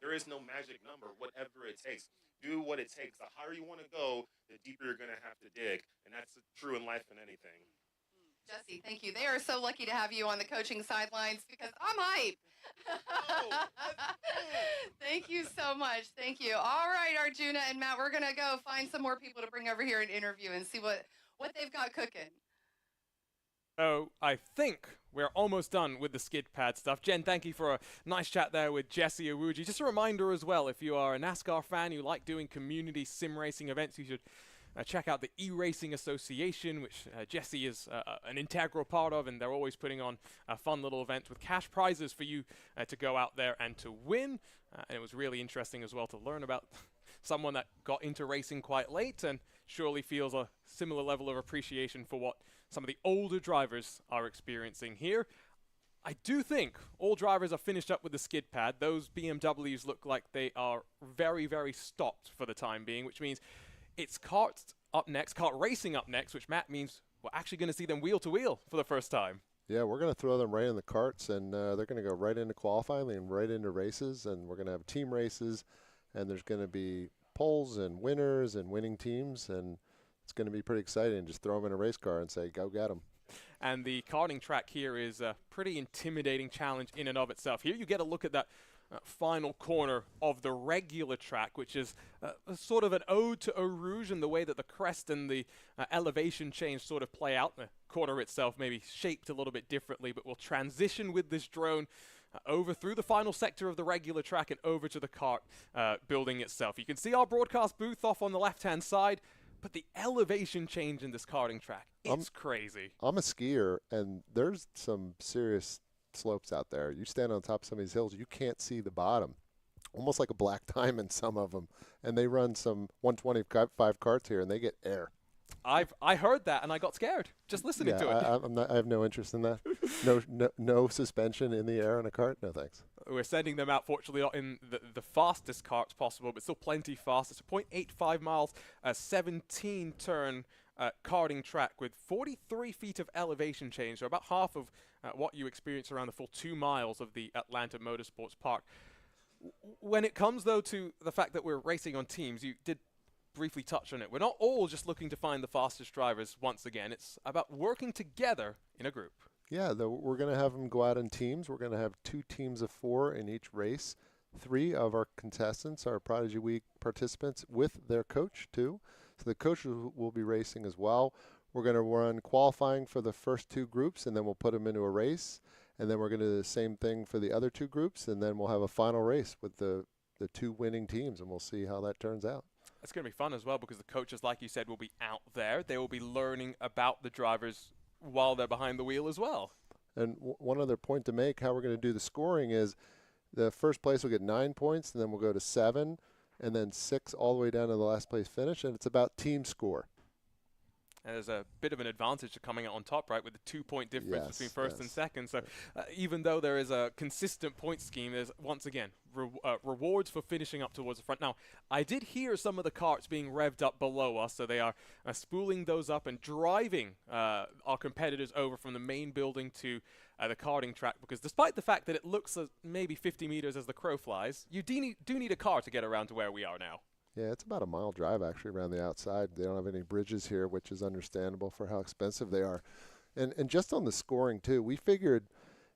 magic number. Whatever it takes, do what it takes. The higher you want to go, the deeper you're gonna have to dig, and that's true in life and anything. Jesse, thank you. They are so lucky to have you on the coaching sidelines because I'm hype. Thank you so much. Thank you. All right, Arjuna and Matt, we're going to go find some more people to bring over here and interview and see what they've got cooking. So I think we're almost done with the skid pad stuff. Jen, thank you for a nice chat there with Jesse Owuji. Just a reminder as well, if you are a NASCAR fan, you like doing community sim racing events, you should check out the E-Racing Association, which Jesse is an integral part of, and they're always putting on fun little events with cash prizes for you to go out there and to win. And it was really interesting as well to learn about someone that got into racing quite late and surely feels a similar level of appreciation for what some of the older drivers are experiencing here. I do think all drivers are finished up with the skid pad. Those BMWs look like they are very, very stopped for the time being, which means it's kart racing up next, which Matt means we're actually going to see them wheel to wheel for the first time. Yeah, we're going to throw them right in the karts, and they're going to go right into qualifying and right into races, and we're going to have team races, and there's going to be poles and winners and winning teams, and it's going to be pretty exciting. Just throw them in a race car and say, go get them. And the karting track here is a pretty intimidating challenge in and of itself. Here you get a look at that final corner of the regular track, which is sort of an ode to Eau Rouge in the way that the crest and the elevation change sort of play out. The corner itself maybe shaped a little bit differently, but we'll transition with this drone over through the final sector of the regular track and over to the kart building itself. You can see our broadcast booth off on the left-hand side, but the elevation change in this karting track, it's crazy. I'm a skier, and there's some serious slopes out there. You stand on top of some of these hills, you can't see the bottom. Almost like a black diamond, some of them. And they run some 125 karts here, and they get air. I heard that, and I got scared just listening to it. I have no interest in that. No suspension in the air on a kart? No, thanks. We're sending them out, fortunately, not in the fastest karts possible, but still plenty fast. It's a 0.85 miles, a 17-turn karting track with 43 feet of elevation change, so about half of what you experience around the full 2 miles of the Atlanta Motorsports Park. When it comes, though, to the fact that we're racing on teams, you did briefly touch on it. We're not all just looking to find the fastest drivers once again. It's about working together in a group. Yeah, we're going to have them go out in teams. We're going to have 2 teams of 4 in each race. 3 of our contestants are Prodigy Week participants with their coach, too. So the coaches will be racing as well. We're going to run qualifying for the first 2 groups, and then we'll put them into a race. And then we're going to do the same thing for the other 2 groups, and then we'll have a final race with the 2 winning teams, and we'll see how that turns out. It's going to be fun as well because the coaches, like you said, will be out there. They will be learning about the drivers while they're behind the wheel as well. And one other point to make, how we're going to do the scoring is the first place will get 9 points, and then we'll go to 7, and then 6 all the way down to the last place finish, and it's about team score. And there's a bit of an advantage to coming out on top, right, with the 2-point difference between first and second. So even though there is a consistent point scheme, there's, once again, rewards for finishing up towards the front. Now, I did hear some of the karts being revved up below us, so they are spooling those up and driving our competitors over from the main building to the karting track, because despite the fact that it looks maybe 50 meters as the crow flies, you do need a car to get around to where we are now. Yeah, it's about a mile drive actually around the outside. They don't have any bridges here, which is understandable for how expensive they are. And just on the scoring too, we figured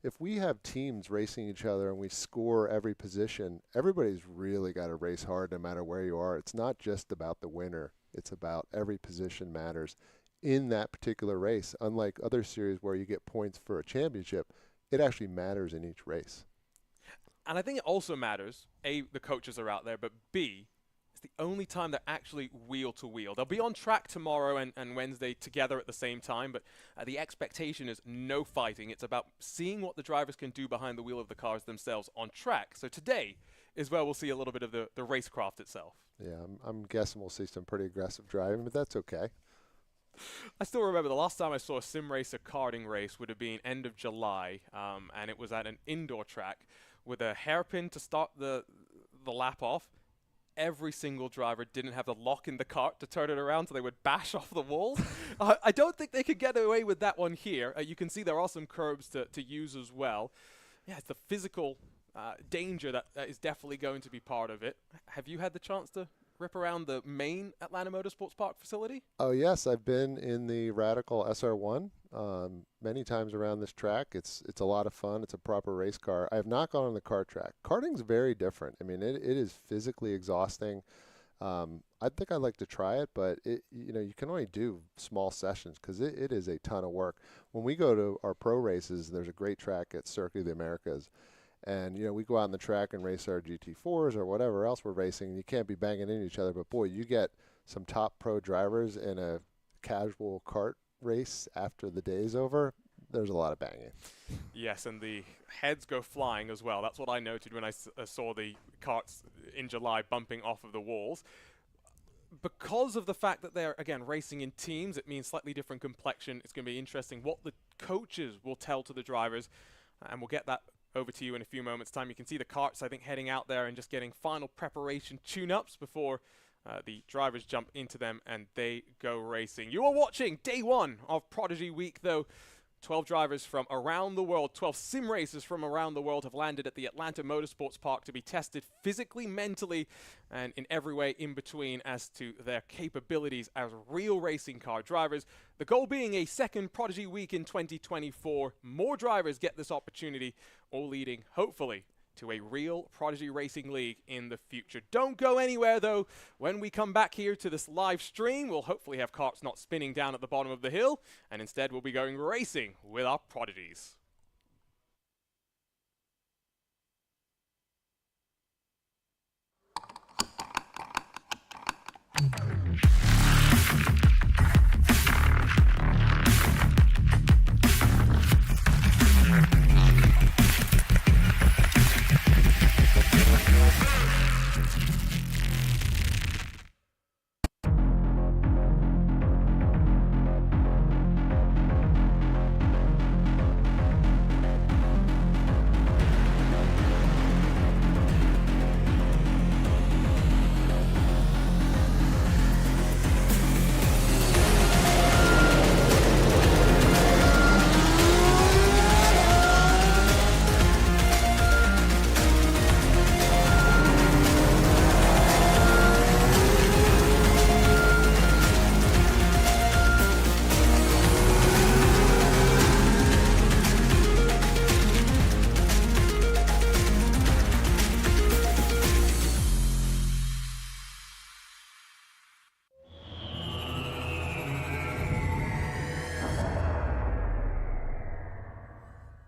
if we have teams racing each other and we score every position, everybody's really got to race hard no matter where you are. It's not just about the winner. It's about every position matters in that particular race. Unlike other series where you get points for a championship, it actually matters in each race. And I think it also matters, A, the coaches are out there, but B, it's the only time they're actually wheel to wheel. They'll be on track tomorrow and Wednesday together at the same time, but the expectation is no fighting. It's about seeing what the drivers can do behind the wheel of the cars themselves on track. So today is where we'll see a little bit of the racecraft itself. Yeah, I'm guessing we'll see some pretty aggressive driving, but that's okay. I still remember the last time I saw a sim racer karting race would have been end of July, and it was at an indoor track with a hairpin to start the lap off. Every single driver didn't have the lock in the cart to turn it around, so they would bash off the walls. I don't think they could get away with that one here. You can see there are some curbs to use as well. Yeah, it's the physical danger that is definitely going to be part of it. Have you had the chance to rip around the main Atlanta Motorsports Park facility? Oh, yes. I've been in the Radical SR1 many times around this track. It's a lot of fun. It's a proper race car. I have not gone on the kart track. Karting's very different. I mean, it is physically exhausting. I think I'd like to try it, but you can only do small sessions because it is a ton of work. When we go to our pro races, there's a great track at Circuit of the Americas. And, we go out on the track and race our GT4s or whatever else we're racing, and you can't be banging into each other. But, boy, you get some top pro drivers in a casual kart race after the day's over, there's a lot of banging. Yes, and the heads go flying as well. That's what I noted when I saw the karts in July bumping off of the walls. Because of the fact that they're, again, racing in teams, it means slightly different complexion. It's going to be interesting what the coaches will tell to the drivers, and we'll get that over to you in a few moments' time. You can see the karts, I think, heading out there and just getting final preparation tune-ups before the drivers jump into them and they go racing. You are watching day one of Prodigy Week, though. 12 drivers from around the world, 12 sim racers from around the world have landed at the Atlanta Motorsports Park to be tested physically, mentally, and in every way in between as to their capabilities as real racing car drivers. The goal being a second Prodigy Week in 2024. More drivers get this opportunity, all leading, hopefully, to a real Prodigy Racing League in the future. Don't go anywhere, though. When we come back here to this live stream, we'll hopefully have karts not spinning down at the bottom of the hill, and instead we'll be going racing with our Prodigies.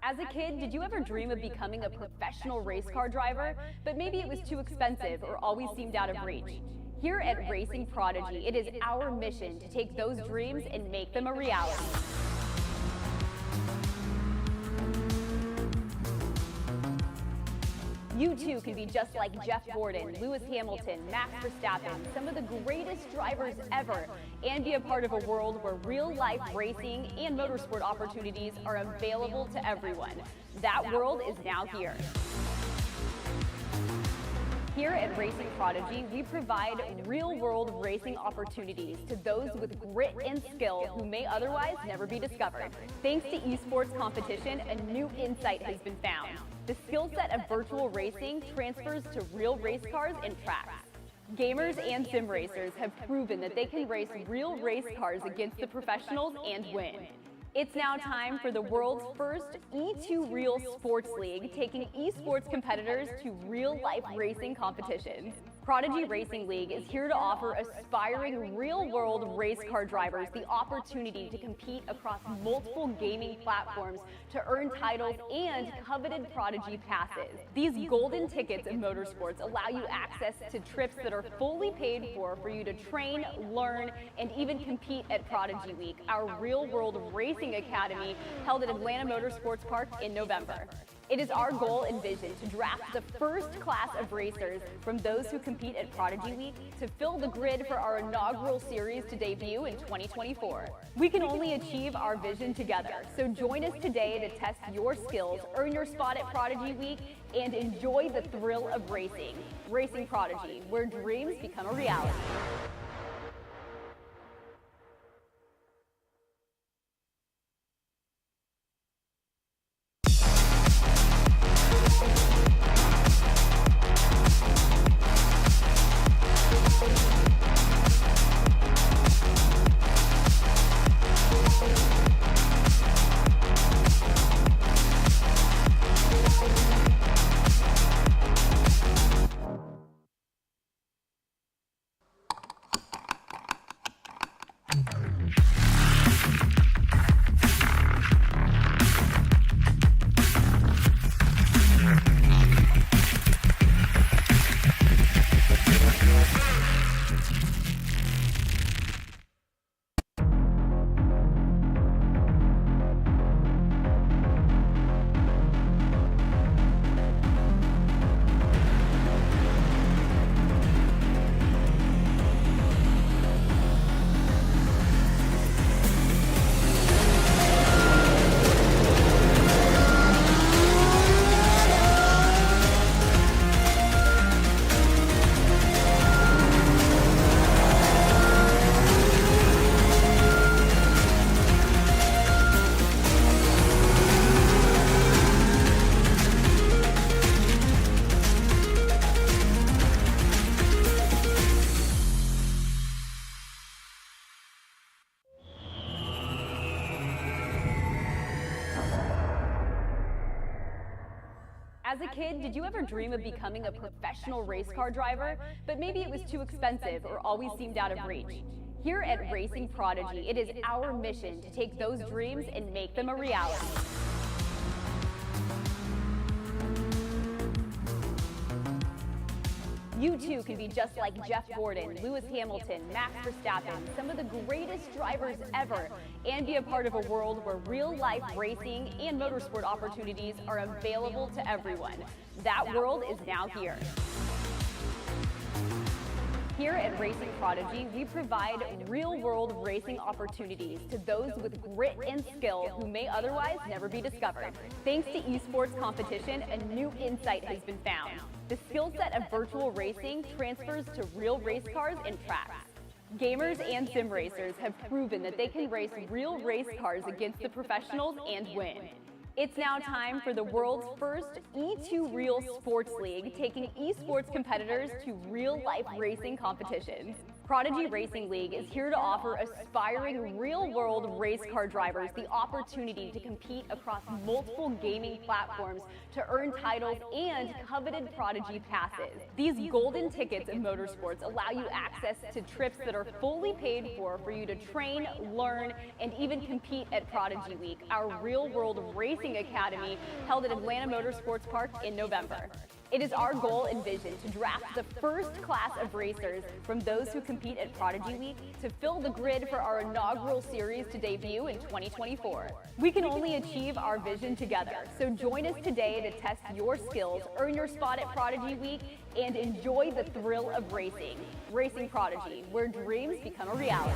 As a kid, did you ever dream of becoming a professional race car driver, but maybe it was too expensive or always seemed out of reach? Here at Racing Prodigy, it is our mission to take those dreams and make them a reality. You too can be just like Jeff Gordon, Lewis Hamilton, Max Verstappen, some of the greatest drivers ever, and be a part of a world where real-life racing and motorsport opportunities are available to everyone. That world is now here. Here at Racing Prodigy, we provide real-world racing opportunities to those with grit and skill who may otherwise never be discovered. Thanks to esports competition, a new insight has been found. The skill set of virtual racing transfers to real race cars and tracks. Gamers and sim racers have proven that they can race real race cars against the professionals and win. It's now time for the world's first E2 Real Sports League, taking esports competitors to real-life racing competitions. Prodigy Racing League is here to offer aspiring real-world race car drivers the opportunity to compete across multiple gaming platforms to earn titles and coveted Prodigy Passes. These golden tickets in motorsports allow you access to trips that are fully paid for you to train, learn, and even compete at Prodigy Week, our real-world racing academy held at Atlanta Motorsports Park in November. It is our goal and vision to draft the first class of racers from those who compete at Prodigy Week to fill the grid for our inaugural series to debut in 2024. We can only achieve our vision together, so join us today to test your skills, earn your spot at Prodigy Week, and enjoy the thrill of racing. Racing Prodigy, where dreams become a reality. As a kid, did you ever dream of becoming a professional race car driver, but maybe it was too expensive or always seemed out of reach? Here at Racing Prodigy, it is our mission to take those dreams and make them a reality. You too can be just like Jeff Gordon, Lewis Hamilton, Max Verstappen, some of the greatest drivers ever, and be a part of a world where real-life racing and motorsport opportunities are available to everyone. That world is now here. Here at Racing Prodigy, we provide real-world racing opportunities to those with grit and skill who may otherwise never be discovered. Thanks to esports competition, a new insight has been found. The skill set of virtual racing transfers to real race cars and tracks. Gamers and sim racers have proven that they can race real race cars against the professionals and win. It's now time for the world's first E2 Real Sports League, taking esports competitors to real-life racing competitions. Prodigy Racing League is here to offer aspiring real-world race car drivers the opportunity to compete across multiple gaming platforms to earn titles and coveted Prodigy Passes. These golden tickets in motorsports allow you access to trips that are fully paid for you to train, learn, and even compete at Prodigy Week, our real-world racing academy held at Atlanta Motorsports Park in November. It is our goal and vision to draft the first class of racers from those who compete at Prodigy Week to fill the grid for our inaugural series to debut in 2024. We can only achieve our vision together, so join us today to test your skills, earn your spot at Prodigy Week, and enjoy the thrill of racing. Racing Prodigy, where dreams become a reality.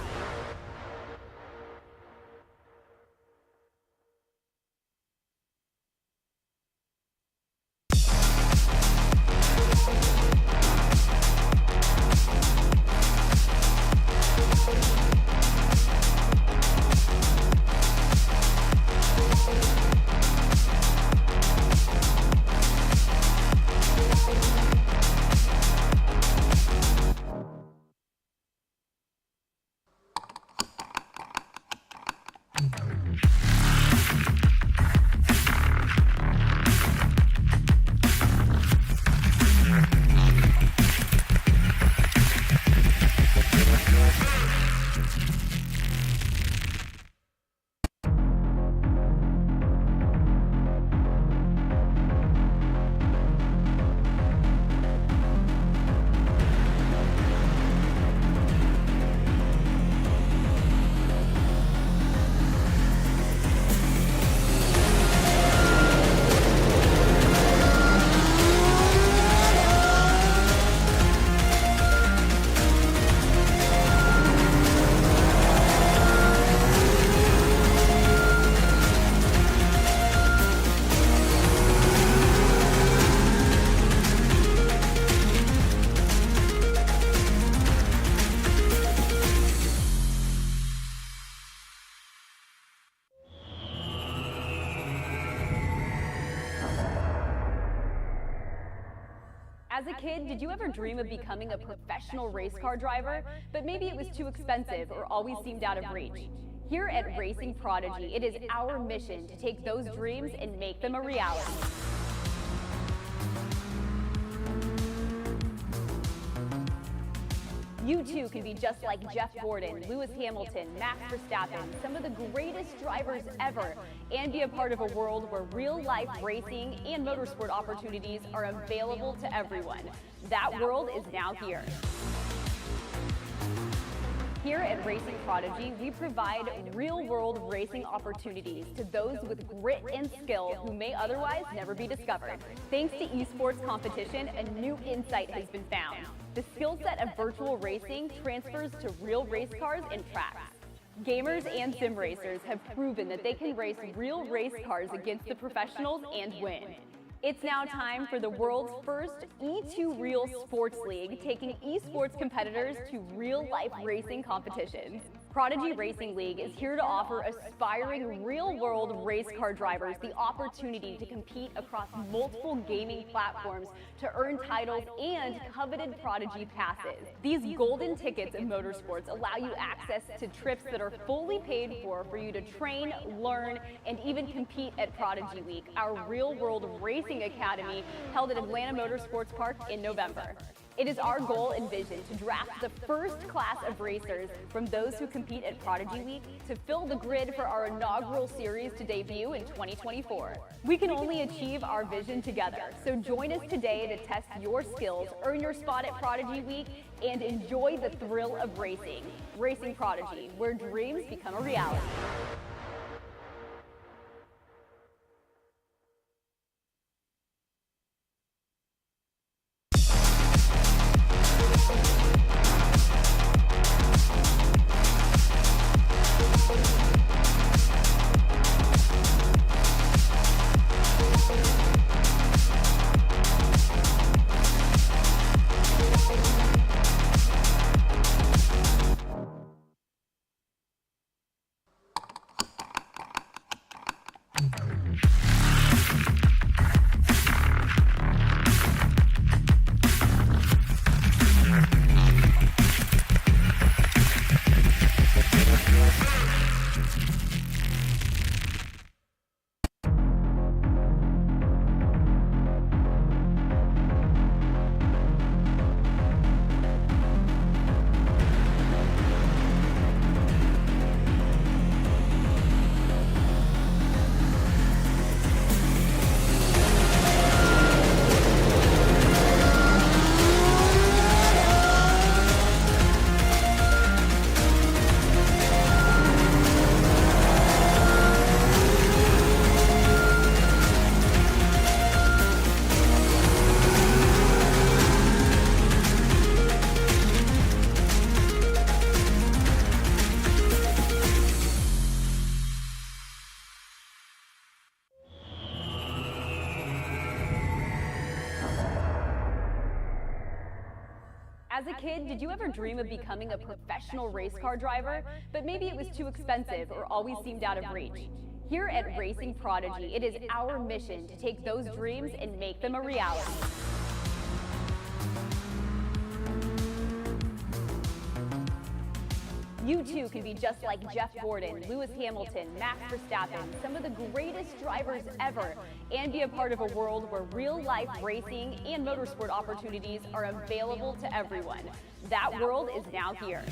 As a kid, did you ever dream of becoming a professional race car driver, but maybe it was too expensive or always seemed out of reach? Here at Racing Prodigy, it is our mission to take those dreams and make them a reality. You too can be just like Jeff Gordon, Lewis Hamilton, Max Verstappen, some of the greatest drivers ever, and be a part of a world where real-life racing and motorsport opportunities are available to everyone. That world is now here. Here at Racing Prodigy, we provide real-world racing opportunities to those with grit and skill who may otherwise never be discovered. Thanks to esports competition, a new insight has been found. The skill set of virtual racing transfers to real race cars and tracks. Gamers and sim racers have proven that they can race real race cars against the professionals and win. It's now time for the world's first E2 Real Sports League, taking esports competitors to real-life racing competitions. Prodigy Racing League is here to offer aspiring real-world race car drivers the opportunity to compete across multiple gaming platforms to earn titles and coveted Prodigy Passes. These golden tickets in motorsports allow you access to trips that are fully paid for you to train, learn, and even compete at Prodigy Week, our real-world racing academy held at Atlanta Motorsports Park in November. It is our goal and vision to draft the first class of racers from those who compete at Prodigy Week to fill the grid for our inaugural series to debut in 2024. We can only achieve our vision together, so join us today to test your skills, earn your spot at Prodigy Week, and enjoy the thrill of racing. Racing Prodigy, where dreams become a reality. As a kid, did you ever dream of becoming a professional race car driver, but maybe it was too expensive or always seemed out of reach? Here at Racing Prodigy, it is our mission to take those dreams and make them a reality. You too can be just like Jeff Gordon, Lewis Hamilton, Max Verstappen, some of the greatest drivers ever, and be a part of a world where real-life racing and motorsport opportunities are available to everyone. That world is now here.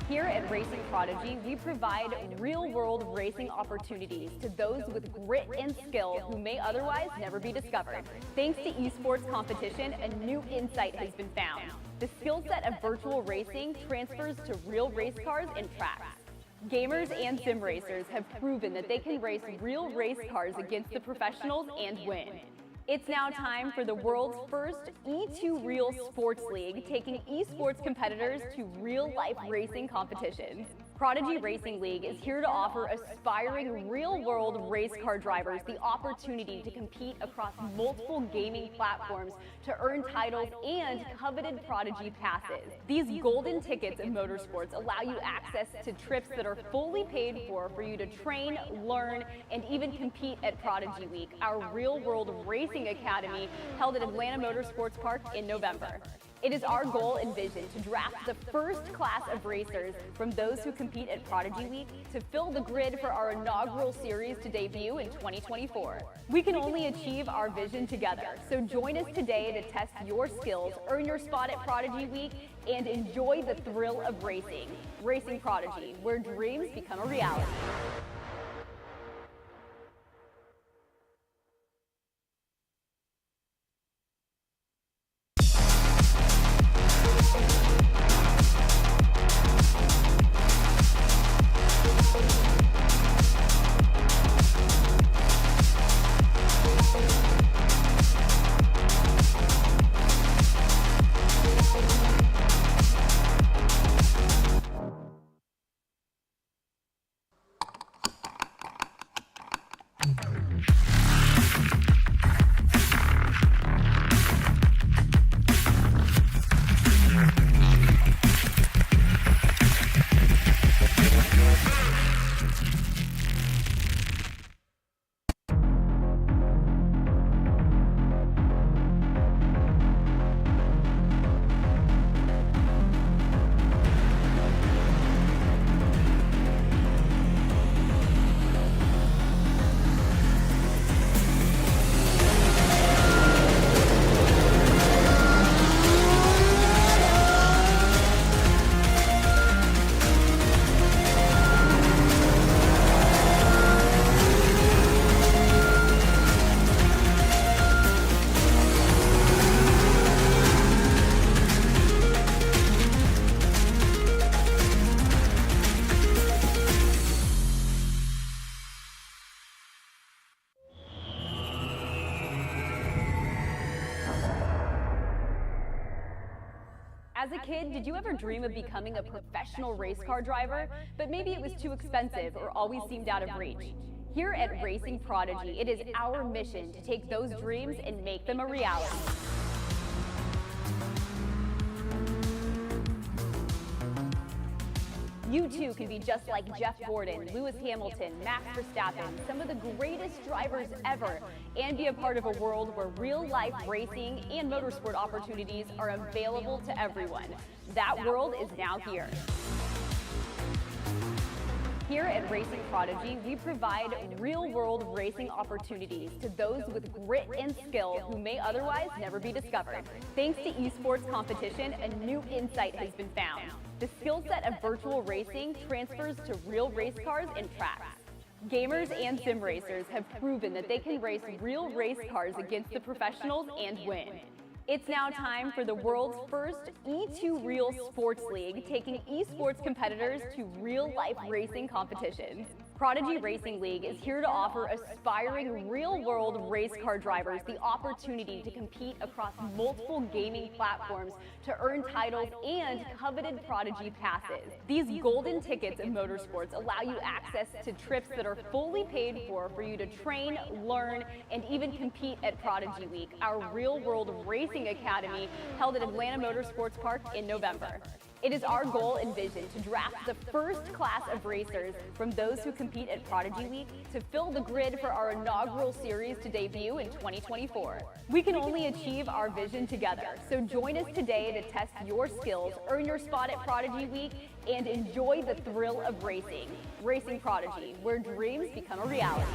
Here at Racing Prodigy, we provide real-world racing opportunities to those with grit and skill who may otherwise never be discovered. Thanks to esports competition, a new insight has been found. The skill set of virtual racing transfers to real race cars and tracks. Gamers and sim racers have proven that they can race real race cars against the professionals and win. It's now time for the world's first E2 Real Sports League, taking esports competitors to real-life racing competitions. Prodigy Racing League is here to offer aspiring real-world race car drivers the opportunity to compete across multiple gaming platforms to earn titles and coveted Prodigy Passes. These golden tickets in motorsports allow you access to trips that are fully paid for you to train, learn, and even compete at Prodigy Week, our real-world racing academy held at Atlanta Motorsports Park in November. It is our goal and vision to draft the first class of racers from those who compete at Prodigy Week to fill the grid for our inaugural series to debut in 2024. We can only achieve our vision together, so join us today to test your skills, earn your spot at Prodigy Week, and enjoy the thrill of racing. Racing Prodigy, where dreams become a reality. As a kid, did you ever dream of becoming a professional race car driver, but maybe it was too expensive or always seemed out of reach? Here at Racing Prodigy, it is our mission to take those dreams and make them a reality. You too can be just like Jeff Gordon, Lewis Hamilton, Max Verstappen, some of the greatest drivers ever, and be a part of a world where real-life racing and motorsport opportunities are available to everyone. That world is now here. Here at Racing Prodigy, we provide real-world racing opportunities to those with grit and skill who may otherwise never be discovered. Thanks to esports competition, a new insight has been found. The skill set of virtual racing transfers to real race cars and tracks. Gamers and sim racers have proven that they can race real race cars against the professionals and win. It's now time for the world's first E2 Real Sports League, taking esports competitors to real-life racing competitions. Prodigy Racing League is here to offer aspiring real-world race car drivers the opportunity to compete across multiple gaming platforms to earn titles and coveted Prodigy Passes. These golden tickets in motorsports allow you access to trips that are fully paid for you to train, learn, and even compete at Prodigy Week, our real-world racing academy held at Atlanta Motorsports Park in November. It is our goal and vision to draft the first class of racers from those who compete at Prodigy Week to fill the grid for our inaugural series to debut in 2024. We can only achieve our vision together, so join us today to test your skills, earn your spot at Prodigy Week, and enjoy the thrill of racing. Racing Prodigy, where dreams become a reality.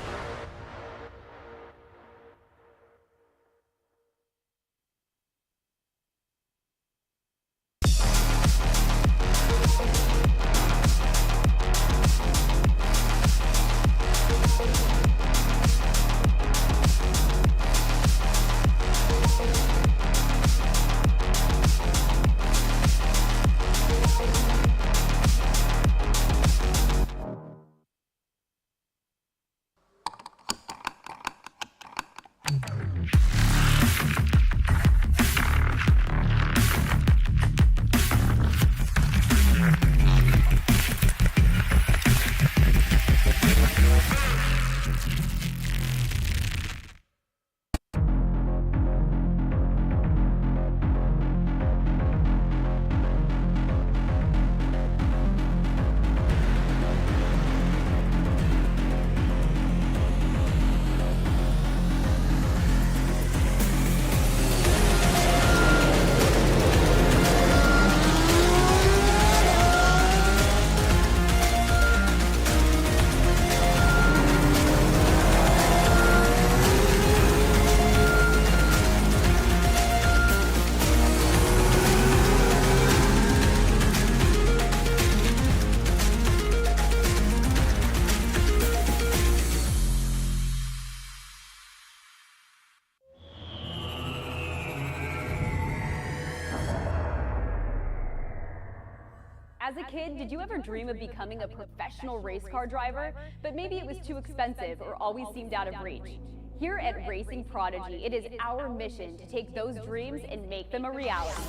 As a kid, did you ever dream of becoming a professional race car driver, but maybe it was too expensive or always seemed out of reach? Here at Racing Prodigy, it is our mission to take those dreams and make them a reality.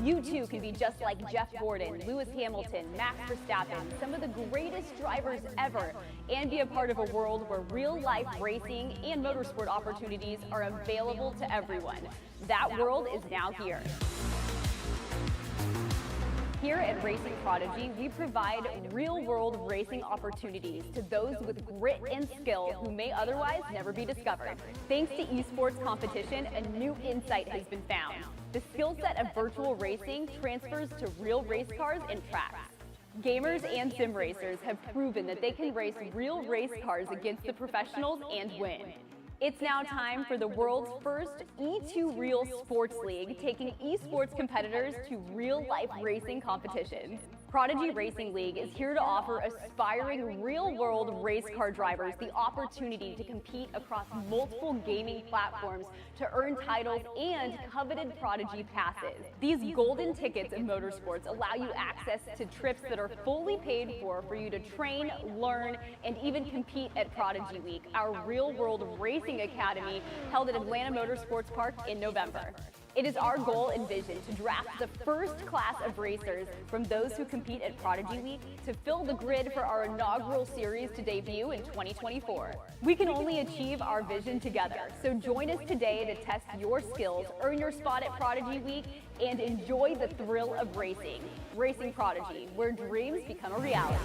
You too can be just like Jeff Gordon, Lewis Hamilton, Max Verstappen, some of the greatest drivers ever, and be a part of a world where real-life racing and motorsport opportunities are available to everyone. That world is now here. Here at Racing Prodigy, we provide real-world racing opportunities to those with grit and skill who may otherwise never be discovered. Thanks to esports competition, a new insight has been found. The skill set of virtual racing transfers to real race cars and tracks. Gamers and sim racers have proven that they can race real race cars against the professionals and win. It's now time for the world's first E2 Real Sports League, taking esports competitors to real-life racing competitions. Prodigy Racing League is here to offer aspiring real-world race car drivers the opportunity to compete across multiple gaming platforms to earn titles and coveted Prodigy Passes. These golden tickets in motorsports allow you access to trips that are fully paid for you to train, learn, and even compete at Prodigy Week, our real-world racing academy held at Atlanta Motorsports Park in November. It is our goal and vision to draft the first class of racers from those who compete at Prodigy Week to fill the grid for our inaugural series to debut in 2024. We can only achieve our vision together, so join us today to test your skills, earn your spot at Prodigy Week, and enjoy the thrill of racing. Racing Prodigy, where dreams become a reality.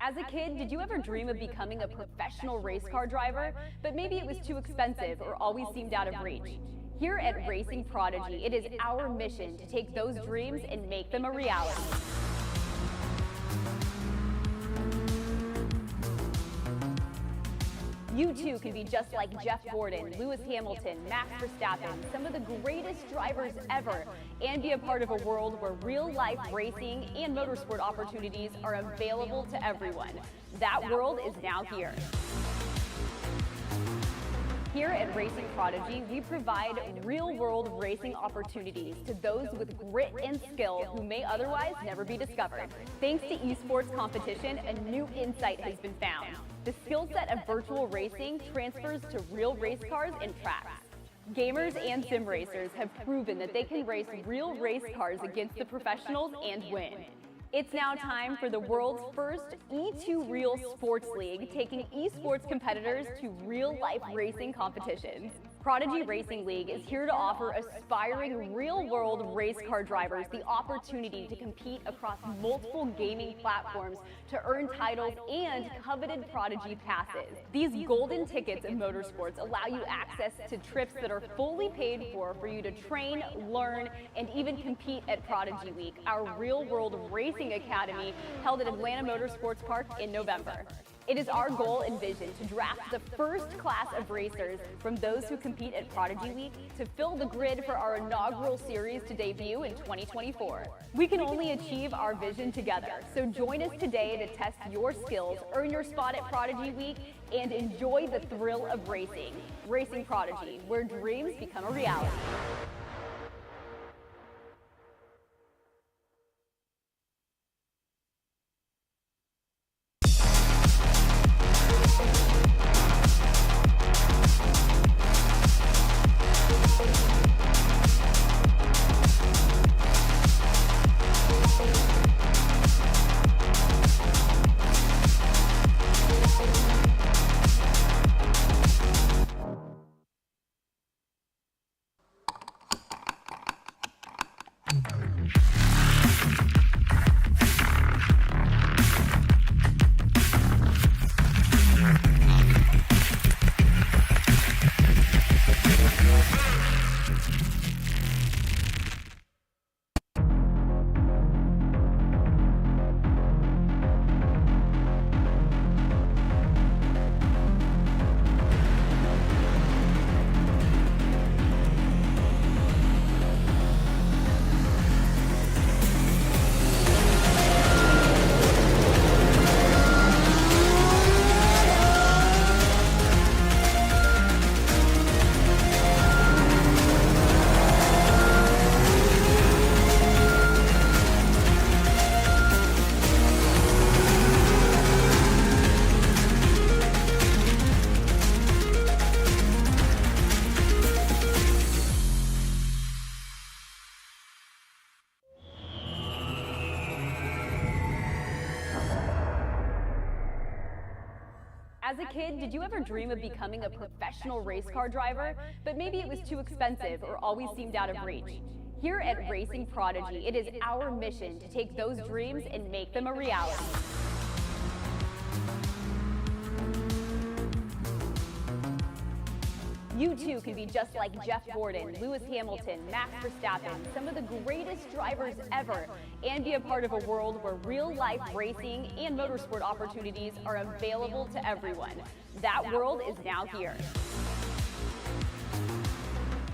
As a kid, did you ever dream of becoming a professional race car driver, but maybe it was too expensive or always seemed out of reach? Here at Racing Prodigy, it is our mission to take those dreams and make them a reality. You too can be just like Jeff Gordon, Lewis Hamilton, Max Verstappen, some of the greatest drivers ever, and be a part of a world where real-life racing and motorsport opportunities are available to everyone. That world is now here. Here at Racing Prodigy, we provide real-world racing opportunities to those with grit and skill who may otherwise never be discovered. Thanks to esports competition, a new insight has been found. The skill set of virtual racing transfers to real race cars and tracks. Gamers and sim racers have proven that they can race real race cars against the professionals and win. It's now time for the world's first E2 Real Sports League, taking esports competitors to real-life racing competitions. Prodigy Racing League is here to offer aspiring real-world race car drivers the opportunity to compete across multiple gaming platforms to earn titles and coveted Prodigy Passes. These golden tickets in motorsports allow you access to trips that are fully paid for you to train, learn, and even compete at Prodigy Week, our real-world racing academy held at Atlanta Motorsports Park in November. It is our goal and vision to draft the first class of racers from those who compete at Prodigy Week to fill the grid for our inaugural series to debut in 2024. We can only achieve our vision together, so join us today to test your skills, earn your spot at Prodigy Week, and enjoy the thrill of racing. Racing Prodigy, where dreams become a reality. As a kid, did you ever dream of becoming a professional race car driver, but maybe it was too expensive or always seemed out of reach? Here at Racing Prodigy, it is our mission to take those dreams and make them a reality. You too can be just like Jeff Gordon, Lewis Hamilton, Max Verstappen, some of the greatest drivers ever, and be a part of a world where real-life racing and motorsport opportunities are available to everyone. That world is now here.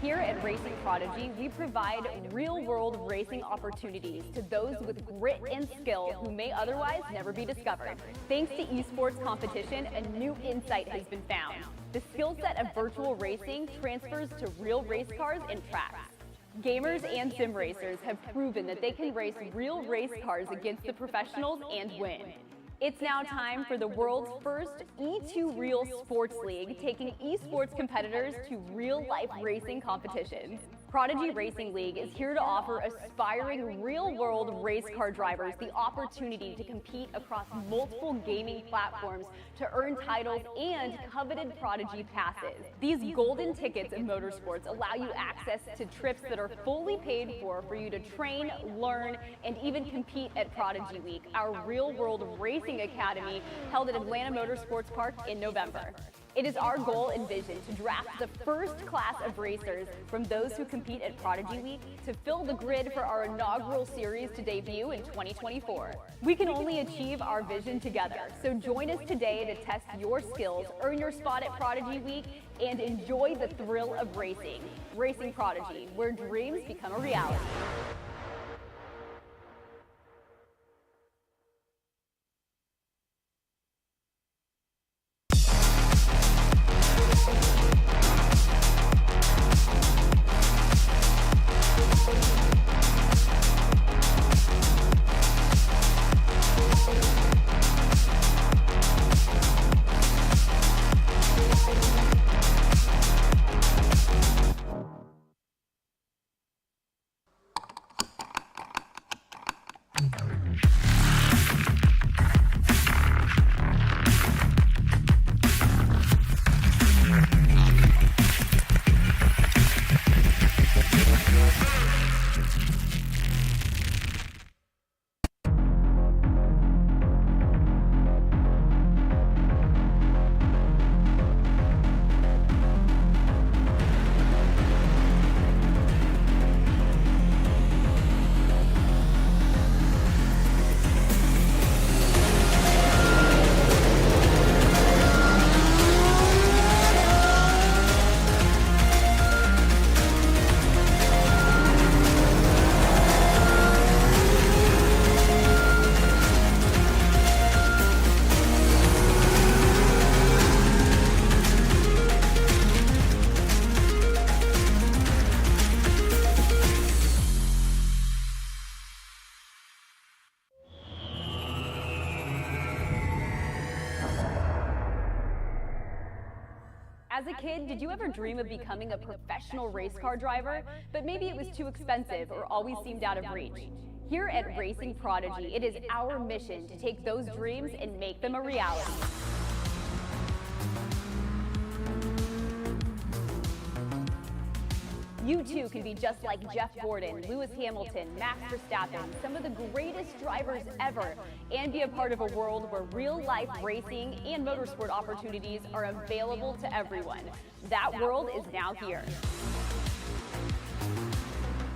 Here at Racing Prodigy, we provide real-world racing opportunities to those with grit and skill who may otherwise never be discovered. Thanks to esports competition, a new insight has been found. The skill set of virtual racing transfers to real race cars and tracks. Gamers and sim racers have proven that they can race real race cars against the professionals and win. It's now time for the world's first E2 Real Sports League, taking esports competitors to real-life racing competitions. Prodigy Racing League is here to offer aspiring real-world race car drivers the opportunity to compete across multiple gaming platforms to earn titles and coveted Prodigy Passes. These golden tickets in motorsports allow you access to trips that are fully paid for you to train, learn, and even compete at Prodigy Week, our real-world racing academy held at Atlanta Motorsports Park in November. It is our goal and vision to draft the first class of racers from those who compete at Prodigy Week to fill the grid for our inaugural series to debut in 2024. We can only achieve our vision together, so join us today to test your skills, earn your spot at Prodigy Week, and enjoy the thrill of racing. Racing Prodigy, where dreams become a reality. As a kid, did you ever dream of becoming a professional race car driver, but maybe it was too expensive or always seemed out of reach? Here at Racing Prodigy, it is our mission to take those dreams and make them a reality. You too can be just like Jeff Gordon, Lewis Hamilton, Max Verstappen, some of the greatest drivers ever, and be a part of a world where real-life racing and motorsport opportunities are available to everyone. That world is now here.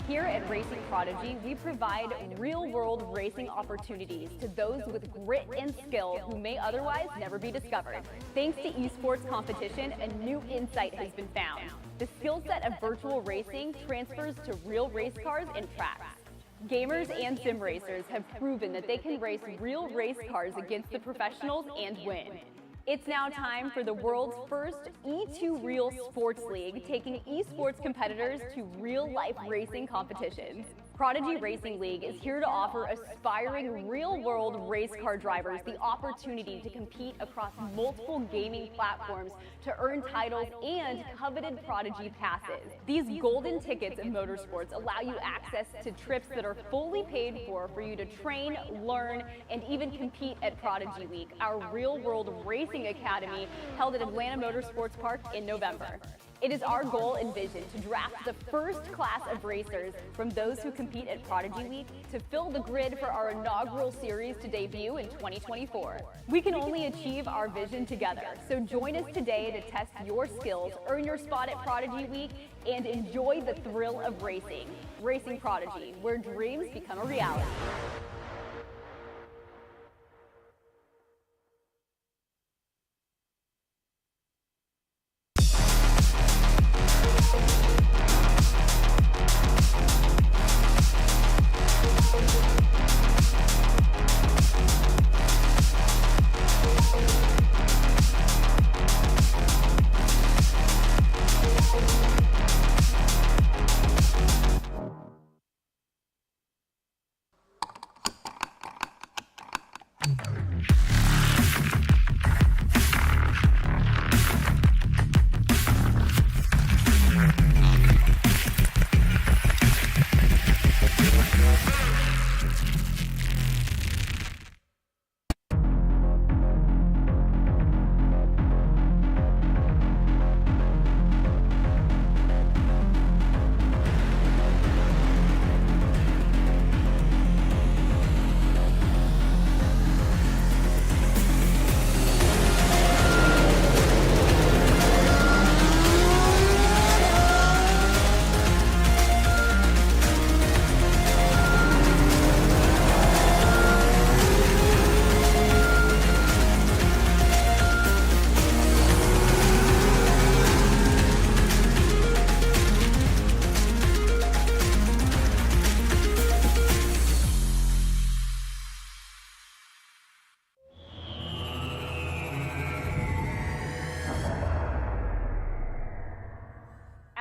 Here at Racing Prodigy, we provide real-world racing opportunities to those with grit and skill who may otherwise never be discovered. Thanks to esports competition, a new insight has been found. The skill set of virtual racing transfers to real race cars and tracks. Gamers and sim racers have proven that they can race real race cars against the professionals and win. It's now time for the world's first E2 Real Sports League, taking esports competitors to real-life racing competitions. Prodigy Racing League is here to offer aspiring real-world race car drivers the opportunity to compete across multiple gaming platforms to earn titles and coveted Prodigy Passes. These golden tickets of motorsports allow you access to trips that are fully paid for you to train, learn, and even compete at Prodigy Week, our real-world racing academy held at Atlanta Motorsports Park in November. It is our goal and vision to draft the first class of racers from those who compete at Prodigy Week to fill the grid for our inaugural series to debut in 2024. We can only achieve our vision together, so join us today to test your skills, earn your spot at Prodigy Week, and enjoy the thrill of racing. Racing Prodigy, where dreams become a reality.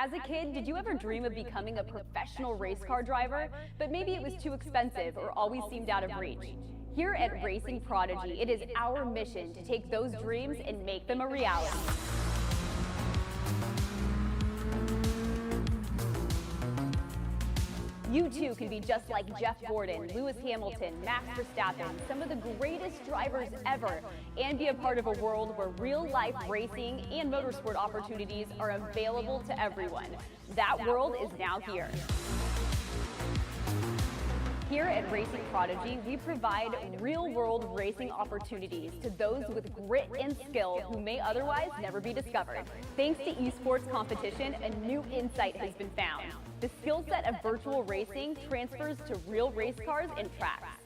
As a kid, did you ever dream of becoming a professional race car driver? But maybe it was too expensive or always seemed out of reach. Here at Racing Prodigy, it is our mission to take those dreams and make them a reality. You too can be just like Jeff Gordon, Lewis Hamilton, Max Verstappen, some of the greatest drivers ever, and be a part of a world where real-life racing and motorsport opportunities are available to everyone. That world is now here. Here at Racing Prodigy, we provide real-world racing opportunities to those with grit and skill who may otherwise never be discovered. Thanks to esports competition, a new insight has been found. The skill set of virtual racing transfers to real race cars and tracks.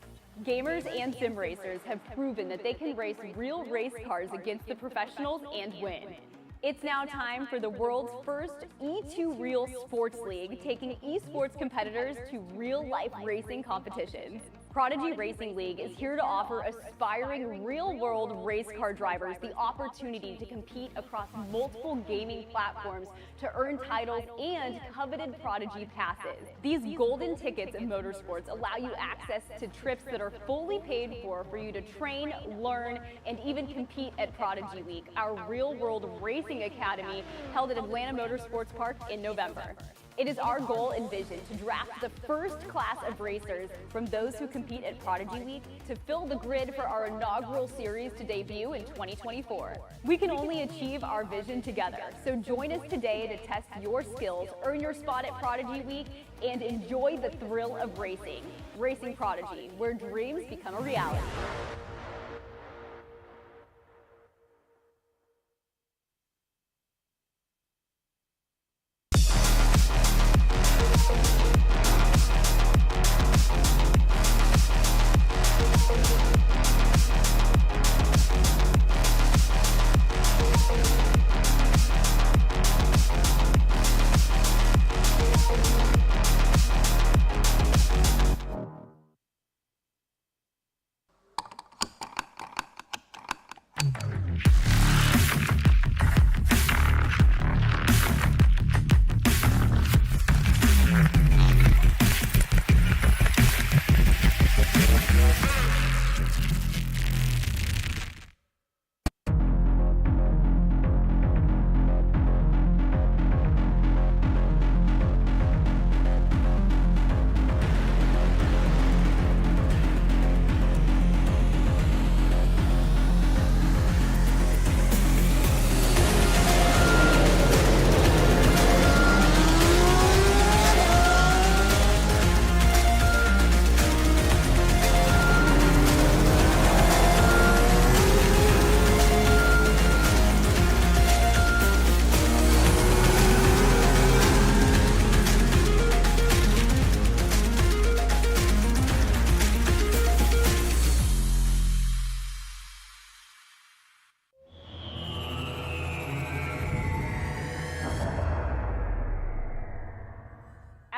Gamers and sim racers have proven that they can race real race cars against the professionals and win. It's now time for the world's first E2 Real Sports League, taking esports competitors to real-life racing competitions. Prodigy Racing League is here to offer aspiring real-world race car drivers the opportunity to compete across multiple gaming platforms to earn titles and coveted Prodigy Passes. These golden tickets of motorsports allow you access to trips that are fully paid for you to train, learn, and even compete at Prodigy Week, our real-world racing academy held at Atlanta Motorsports Park in November. It is our goal and vision to draft the first class of racers from those who compete at Prodigy Week to fill the grid for our inaugural series to debut in 2024. We can only achieve our vision together, so join us today to test your skills, earn your spot at Prodigy Week, and enjoy the thrill of racing. Racing Prodigy, where dreams become a reality.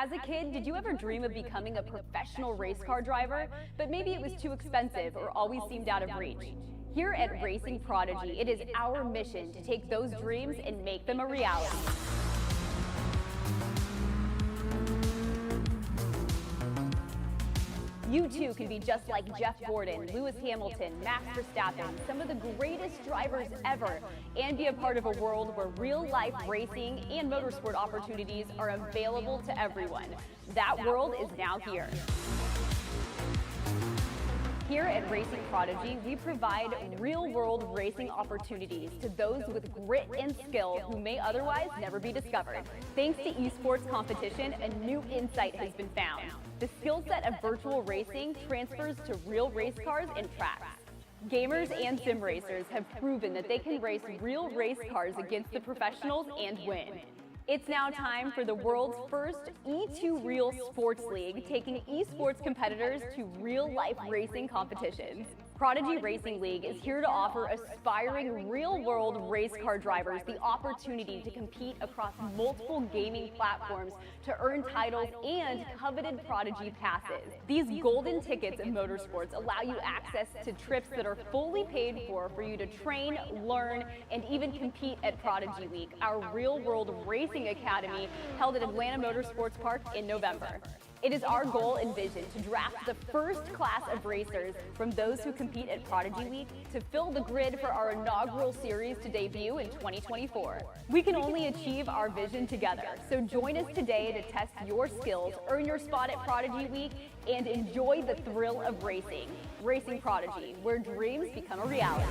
As a kid, did you ever dream of becoming a professional race car driver, but maybe it was too expensive or always seemed out of reach? Here at Racing Prodigy, it is our mission to take those dreams and make them a reality. You too can be just like Jeff Gordon, Lewis Hamilton, Max Verstappen, some of the greatest drivers ever, and be a part of a world where real-life racing and motorsport opportunities are available to everyone. That world is now here. Here at Racing Prodigy, we provide real-world racing opportunities to those with grit and skill who may otherwise never be discovered. Thanks to esports competition, a new insight has been found. The skill set of virtual racing transfers to real race cars and tracks. Gamers and sim racers have proven that they can race real race cars against the professionals and win. It's now time for the world's first E2 Real Sports League, taking esports competitors to real-life racing competitions. Prodigy Racing League is here to offer aspiring real-world race car drivers the opportunity to compete across multiple gaming platforms to earn titles and coveted Prodigy Passes. These golden tickets in motorsports allow you access to trips that are fully paid for you to train, learn, and even compete at Prodigy Week, our real-world racing academy held at Atlanta Motorsports Park in November. It is our goal and vision to draft the first class of racers from those who compete at Prodigy Week to fill the grid for our inaugural series to debut in 2024. We can only achieve our vision together, so join us today to test your skills, earn your spot at Prodigy Week, and enjoy the thrill of racing. Racing Prodigy, where dreams become a reality.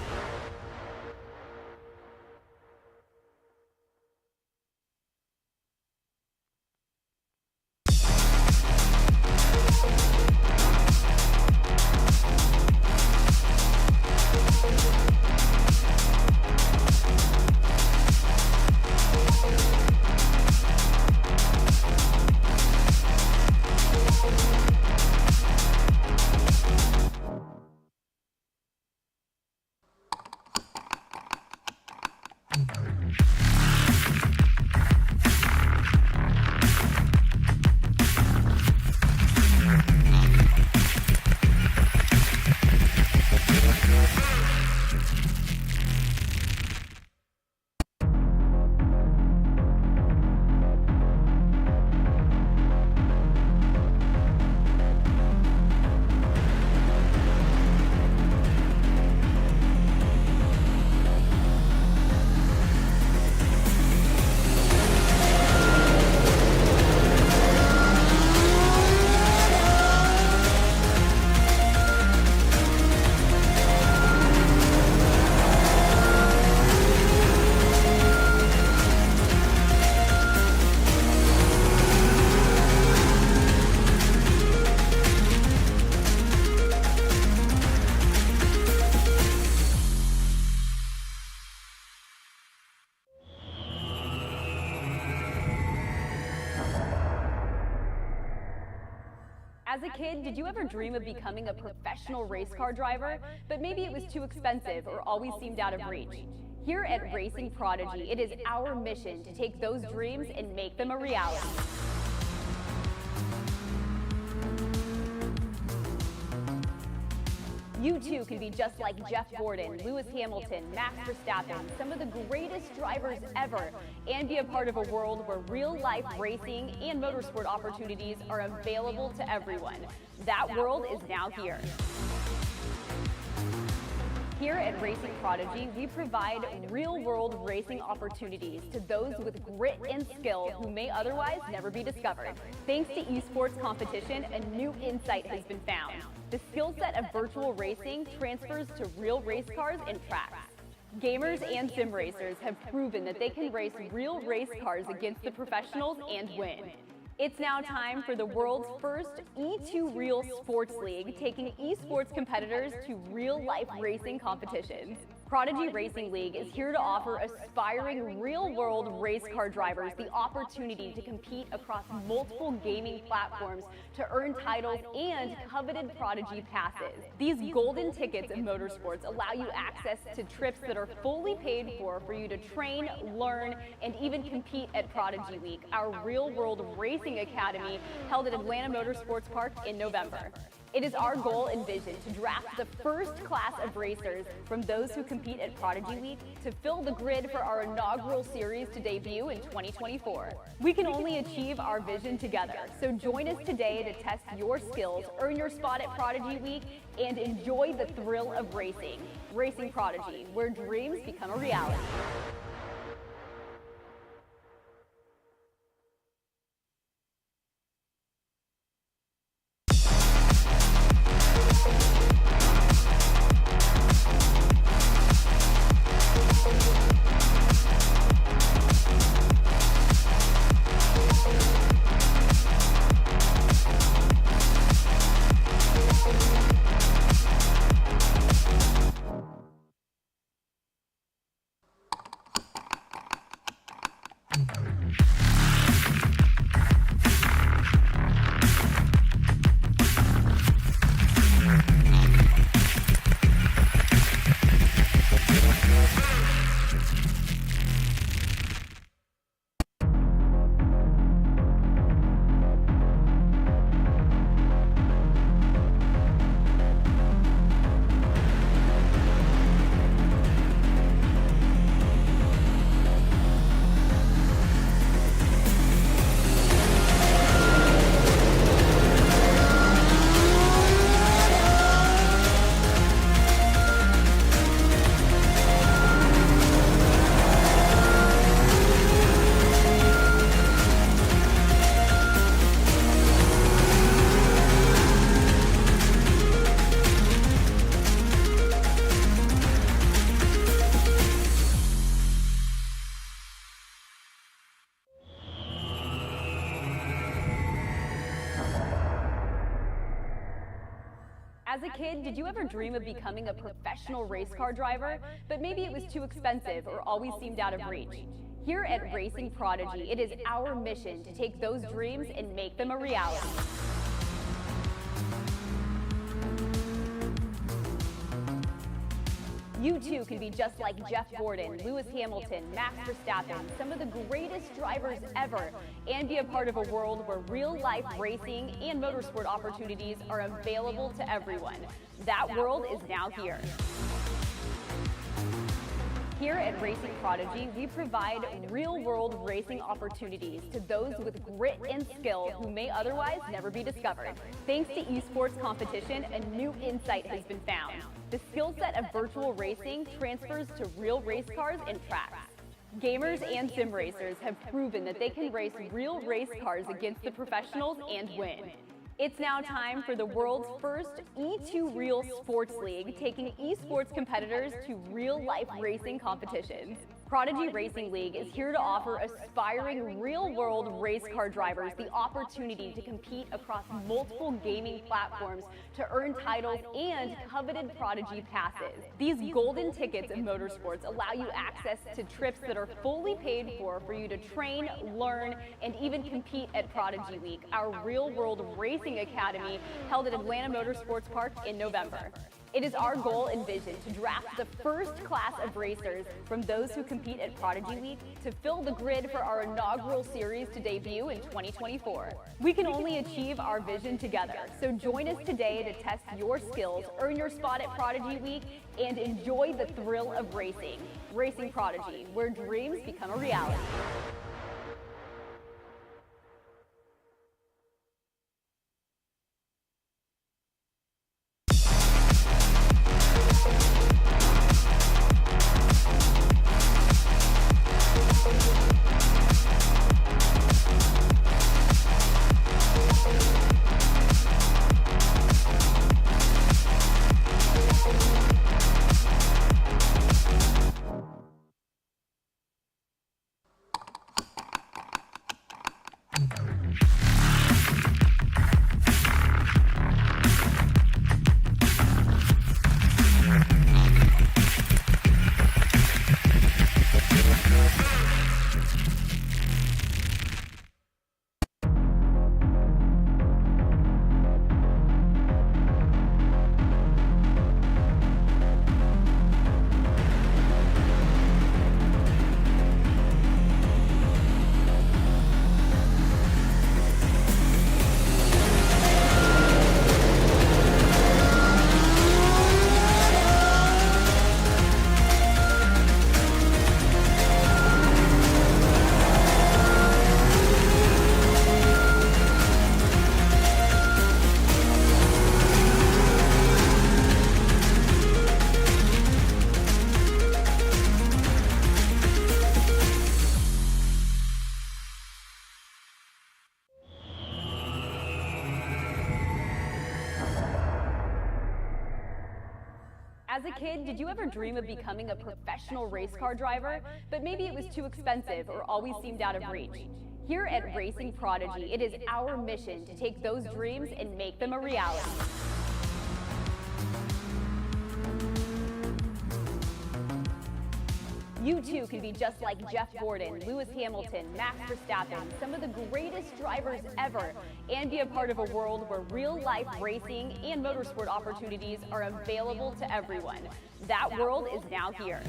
As a kid, did you ever dream of becoming a professional race car driver, but maybe it was too expensive or always seemed out of reach? Here at Racing Prodigy, it is our mission to take those dreams and make them a reality. You too can be just like Jeff Gordon, Lewis Hamilton, Max Verstappen, some of the greatest drivers ever, and be a part of a world where real-life racing and motorsport opportunities are available to everyone. That world is now here. Here at Racing Prodigy, we provide real-world racing opportunities to those with grit and skill who may otherwise never be discovered. Thanks to esports competition, a new insight has been found. The skill set of virtual racing transfers to real race cars and tracks. Gamers and sim racers have proven that they can race real race cars against the professionals and win. It's now time for the world's first E2 Real Sports League, taking esports competitors to real-life racing competitions. Prodigy Racing League is here to offer aspiring real-world race car drivers the opportunity to compete across multiple gaming platforms to earn titles and coveted Prodigy Passes. These golden tickets in motorsports allow you access to trips that are fully paid for you to train, learn, and even compete at Prodigy Week, our real-world racing academy held at Atlanta Motorsports Park in November. It is our goal and vision to draft the first class of racers from those who compete at Prodigy Week to fill the grid for our inaugural series to debut in 2024. We can only achieve our vision together, so join us today to test your skills, earn your spot at Prodigy Week, and enjoy the thrill of racing. Racing Prodigy, where dreams become a reality. As a kid, did you ever dream of becoming a professional race car driver, but maybe it was too expensive or always seemed out of reach? Here at Racing Prodigy, it is our mission to take those dreams and make them a reality. You too can be just like Jeff Gordon, Lewis Hamilton, Max Verstappen, some of the greatest drivers ever, and be a part of a world where real-life racing and motorsport opportunities are available to everyone. That world is now here. Here at Racing Prodigy, we provide real-world racing opportunities to those with grit and skill who may otherwise never be discovered. Thanks to esports competition, a new insight has been found. The skill set of virtual racing transfers to real race cars and tracks. Gamers and sim racers have proven that they can race real race cars against the professionals and win. It's now time for the world's first E2 Real Sports League, taking esports competitors to real-life racing competitions. Prodigy Racing League is here to offer aspiring real-world race car drivers the opportunity to compete across multiple gaming platforms to earn titles and coveted Prodigy Passes. These golden tickets in motorsports allow you access to trips that are fully paid for you to train, learn, and even compete at Prodigy Week, our real-world racing academy held at Atlanta Motorsports Park in November. It is our goal and vision to draft the first class of racers from those who compete at Prodigy Week to fill the grid for our inaugural series to debut in 2024. We can only achieve our vision together, so join us today to test your skills, earn your spot at Prodigy Week, and enjoy the thrill of racing. Racing Prodigy, where dreams become a reality. As a kid, did you ever dream of becoming a professional race car driver, but maybe it was too expensive or always seemed out of reach? Here at Racing Prodigy, it is our mission to take those dreams and make them a reality. You too can be just like Jeff Gordon, Lewis Hamilton, Max Verstappen, some of the greatest drivers ever, and be a part of a world where real-life racing and motorsport opportunities are available to everyone. That world is now here.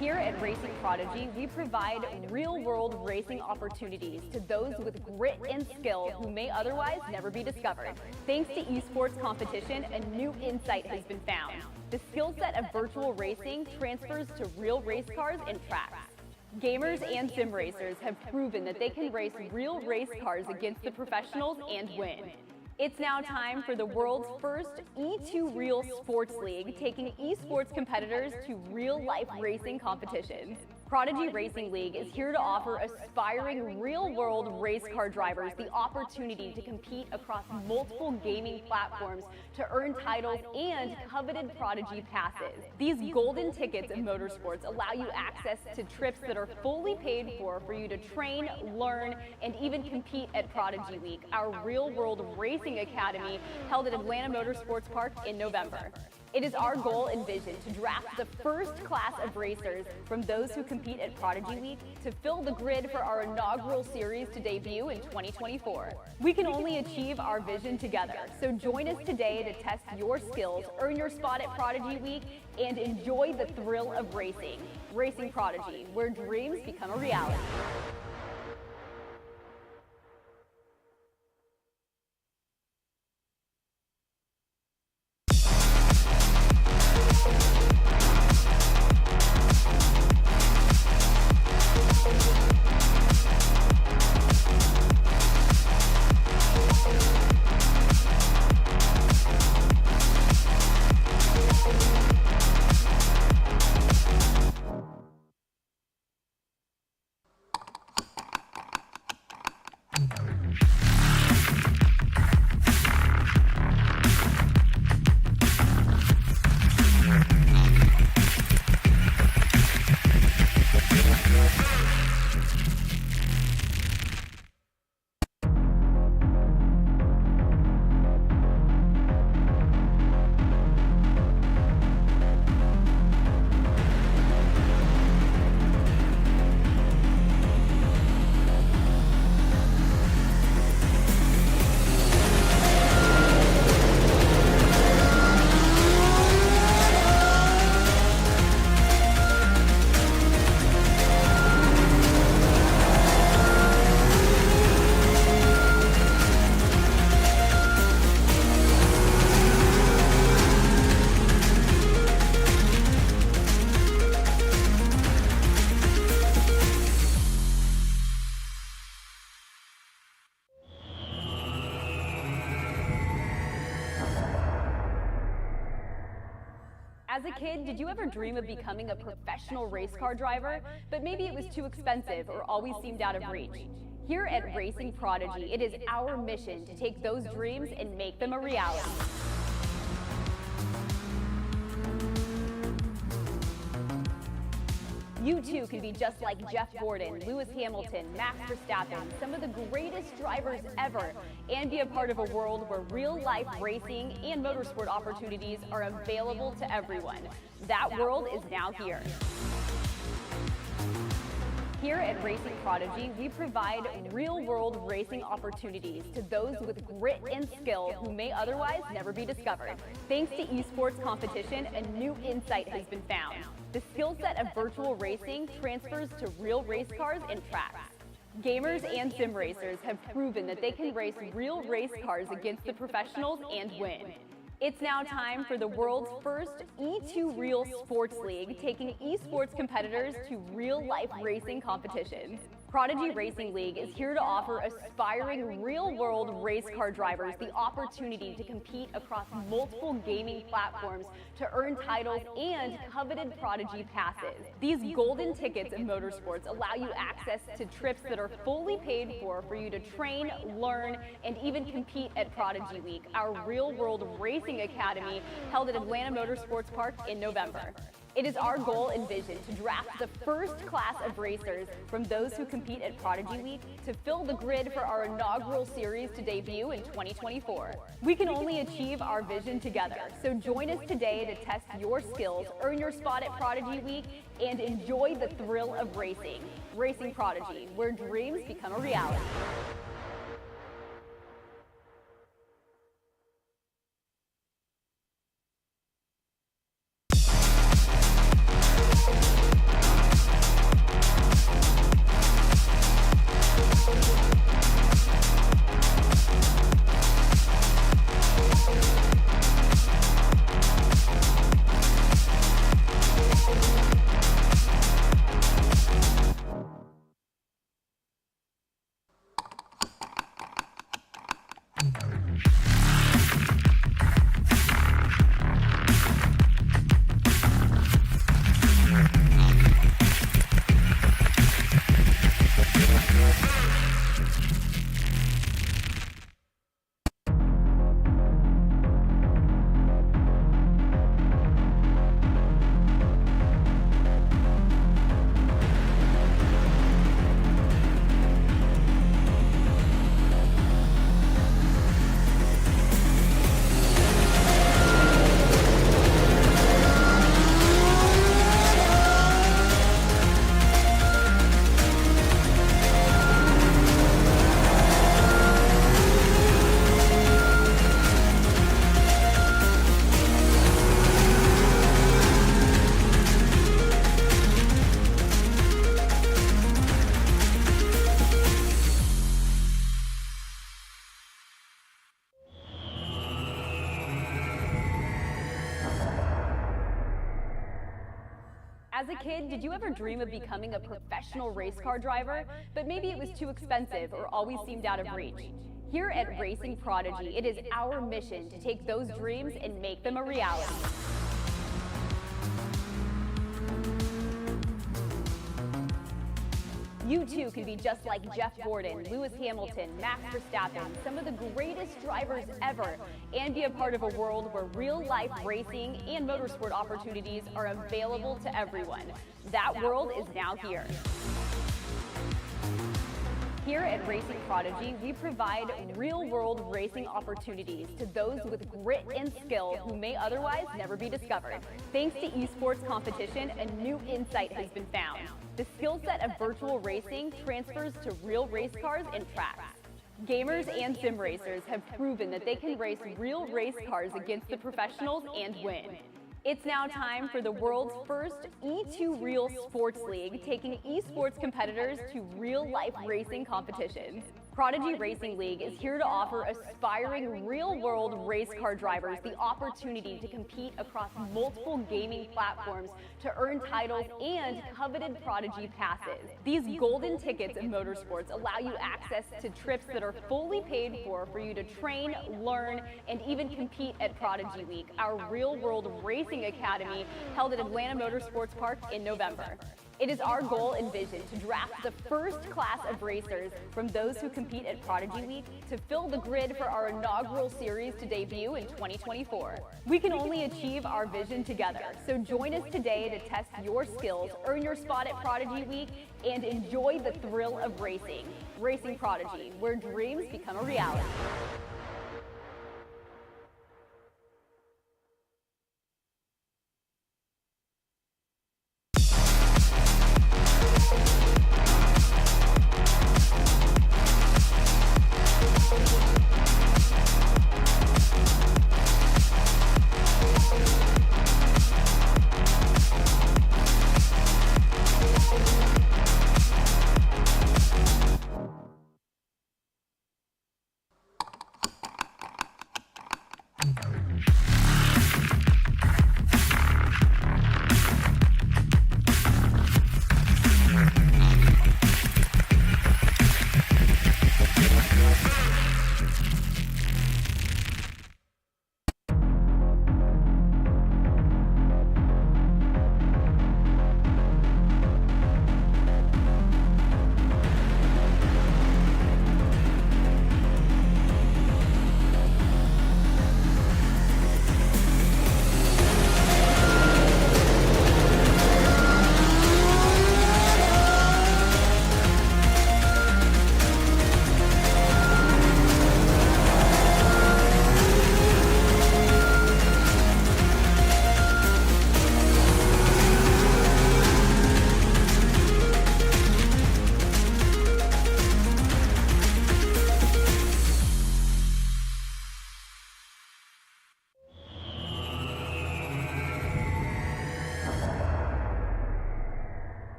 Here at Racing Prodigy, we provide real-world racing opportunities to those with grit and skill who may otherwise never be discovered. Thanks to esports competition, a new insight has been found. The skill set of virtual racing transfers to real race cars and tracks. Gamers and sim racers have proven that they can race real race cars against the professionals and win. It's now time for the world's first E2 Real Sports League, taking esports competitors to real-life racing competitions. Prodigy Racing League is here to offer aspiring real-world race car drivers the opportunity to compete across multiple gaming platforms to earn titles and coveted Prodigy Passes. These golden tickets of motorsports allow you access to trips that are fully paid for you to train, learn, and even compete at Prodigy Week, our real-world racing academy held at Atlanta Motorsports Park in November. It is our goal and vision to draft the first class of racers from those who compete at Prodigy Week to fill the grid for our inaugural series to debut in 2024. We can only achieve our vision together, so join us today to test your skills, earn your spot at Prodigy Week, and enjoy the thrill of racing. Racing Prodigy, where dreams become a reality. As a kid, did you ever dream of becoming a professional race car driver, but maybe it was too expensive or always seemed out of reach? Here at Racing Prodigy, it is our mission to take those dreams and make them a reality. You too can be just like Jeff Gordon, Lewis Hamilton, Max Verstappen, some of the greatest drivers ever, and be a part of a world where real-life racing and motorsport opportunities are available to everyone. That world is now here. Here at Racing Prodigy, we provide real-world racing opportunities to those with grit and skill who may otherwise never be discovered. Thanks to esports competition, a new insight has been found. The skill set of virtual racing transfers to real race cars and tracks. Gamers and sim racers have proven that they can race real race cars against the professionals and win. It's now time for the world's first E2 Real Sports League, taking esports competitors to real-life racing competitions. Prodigy Racing League is here to offer aspiring real-world race car drivers the opportunity to compete across multiple gaming platforms to earn titles and coveted Prodigy Passes. These golden tickets in motorsports allow you access to trips that are fully paid for you to train, learn, and even compete at Prodigy Week, our real-world racing academy held at Atlanta Motorsports Park in November. It is our goal and vision to draft the first class of racers from those who compete at Prodigy Week to fill the grid for our inaugural series to debut in 2024. We can only achieve our vision together, so join us today to test your skills, earn your spot at Prodigy Week, and enjoy the thrill of racing. Racing Prodigy, where dreams become a reality. As a kid, did you ever dream of becoming a professional race car driver? But maybe it was too expensive or always seemed out of reach. Here at Racing Prodigy, it is our mission to take those dreams and make them a reality. You too can be just like Jeff Gordon, Lewis Hamilton, Max Verstappen, some of the greatest drivers ever, and be a part of a world where real-life racing and motorsport opportunities are available to everyone. That world is now here. Here at Racing Prodigy, we provide real-world racing opportunities to those with grit and skill who may otherwise never be discovered. Thanks to esports competition, a new insight has been found. The skill set of virtual racing transfers to real race cars and tracks. Gamers and sim racers have proven that they can race real race cars against the professionals and win. It's now time for the world's first E2 Real Sports League, taking esports competitors to real-life racing competitions. Prodigy Racing League is here to offer aspiring real-world race car drivers the opportunity to compete across multiple gaming platforms to earn titles and coveted Prodigy Passes. These golden tickets in motorsports allow you access to trips that are fully paid for you to train, learn, and even compete at Prodigy Week, our real-world racing academy held at Atlanta Motorsports Park in November. It is our goal and vision to draft the first class of racers from those who compete at Prodigy Week to fill the grid for our inaugural series to debut in 2024. We can only achieve our vision together, so join us today to test your skills, earn your spot at Prodigy Week, and enjoy the thrill of racing. Racing Prodigy, where dreams become a reality.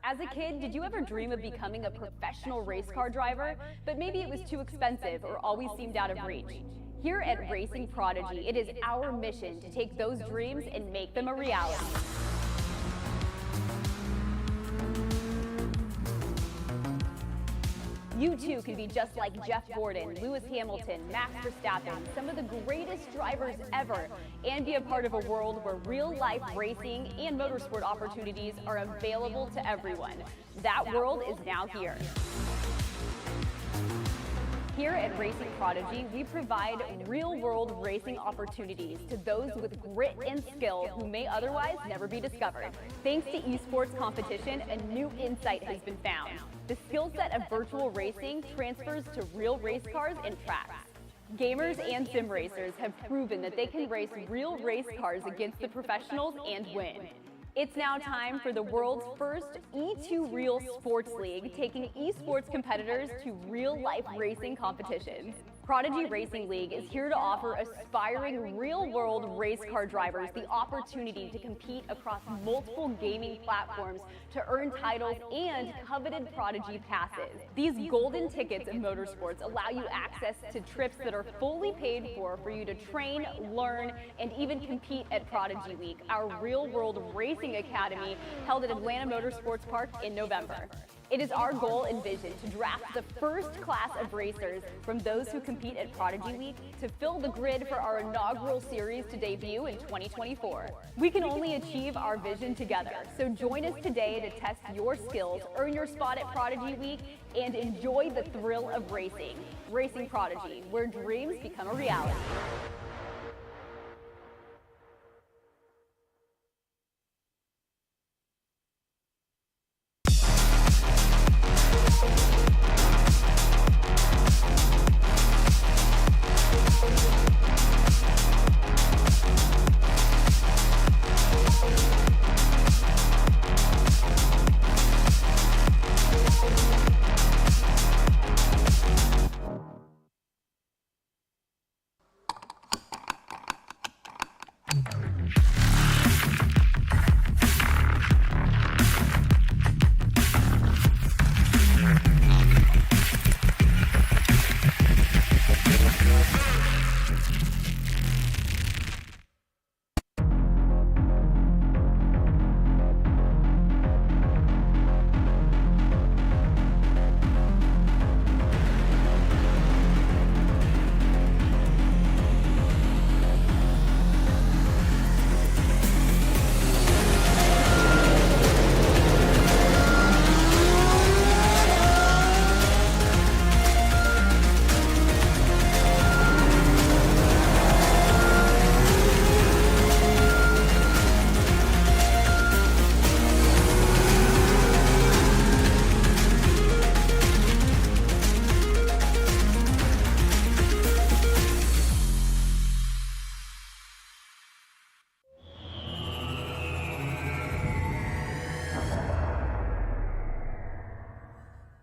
As a kid, did you ever dream of becoming a professional race car driver, but maybe it was too expensive or always seemed out of reach? Here at Racing Prodigy, it is our mission to take those dreams and make them a reality. You too can be just like Jeff Gordon, Lewis Hamilton, Max Verstappen, some of the greatest drivers ever, and be a part of a world where real-life racing and motorsport opportunities are available to everyone. That world is now here. Here at Racing Prodigy, we provide real-world racing opportunities to those with grit and skill who may otherwise never be discovered. Thanks to esports competition, a new insight has been found. The skill set of virtual racing transfers to real race cars and tracks. Gamers and sim racers have proven that they can race real race cars against the professionals and win. It's now time for the world's first E2 Real Sports League, taking esports competitors to real-life racing competitions. Prodigy Racing League is here to offer aspiring real-world race car drivers the opportunity to compete across multiple gaming platforms to earn titles and coveted Prodigy Passes. These golden tickets in motorsports allow you access to trips that are fully paid for you to train, learn, and even compete at Prodigy Week, our real-world racing academy held at Atlanta Motorsports Park in November. It is our goal and vision to draft the first class of racers from those who compete at Prodigy Week to fill the grid for our inaugural series to debut in 2024. We can only achieve our vision together, so join us today to test your skills, earn your spot at Prodigy Week, and enjoy the thrill of racing. Racing Prodigy, where dreams become a reality.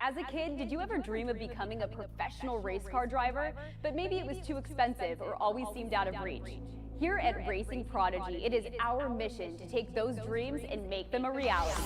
As a kid, did you ever dream of becoming a professional race car driver, but maybe it was too expensive or always seemed out of reach? Here at Racing Prodigy, it is our mission to take those dreams and make them a reality.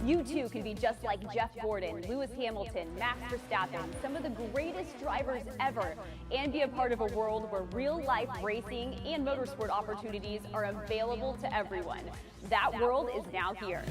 You too can be just like Jeff Gordon, Lewis Hamilton, Max Verstappen, some of the greatest drivers ever, and be a part of a world where real-life racing and motorsport opportunities are available to everyone. That world is now here.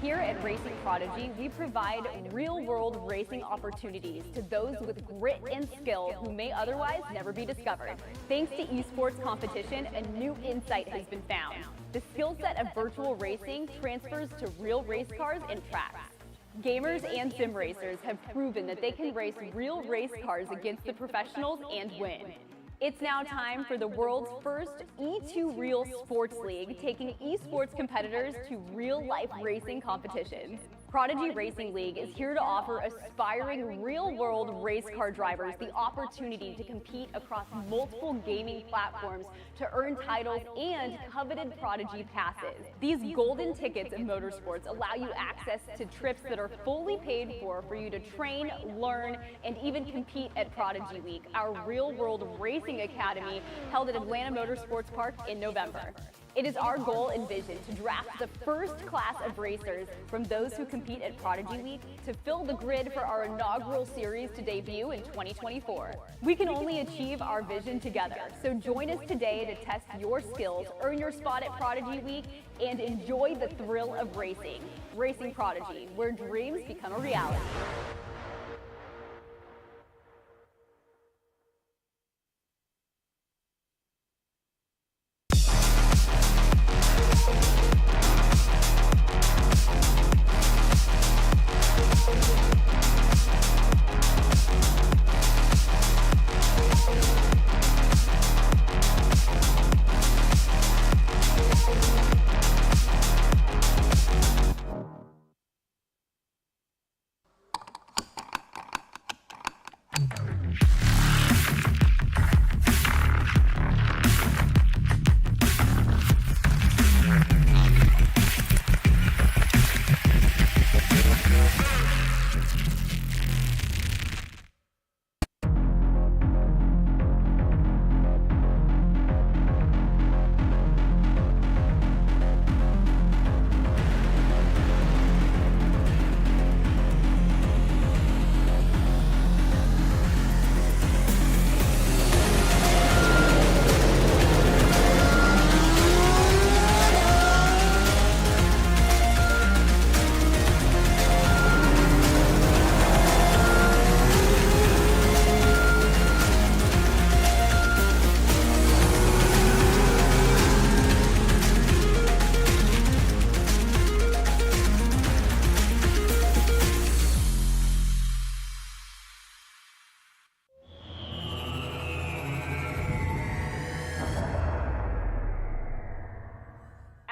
Here at Racing Prodigy, we provide real-world racing opportunities to those with grit and skill who may otherwise never be discovered. Thanks to esports competition, a new insight has been found. The skill set of virtual racing transfers to real race cars and tracks. Gamers and sim racers have proven that they can race real race cars against the professionals and win. It's now time for the world's first E2 Real Sports League, taking esports competitors to real-life racing competitions. Prodigy Racing League is here to offer aspiring real-world race car drivers the opportunity to compete across multiple gaming platforms to earn titles and coveted Prodigy Passes. These golden tickets in motorsports allow you access to trips that are fully paid for you to train, learn, and even compete at Prodigy Week, our real-world racing academy held at Atlanta Motorsports Park in November. It is our goal and vision to draft the first class of racers from those who compete at Prodigy Week to fill the grid for our inaugural series to debut in 2024. We can only achieve our vision together, so join us today to test your skills, earn your spot at Prodigy Week, and enjoy the thrill of racing. Racing Prodigy, where dreams become a reality.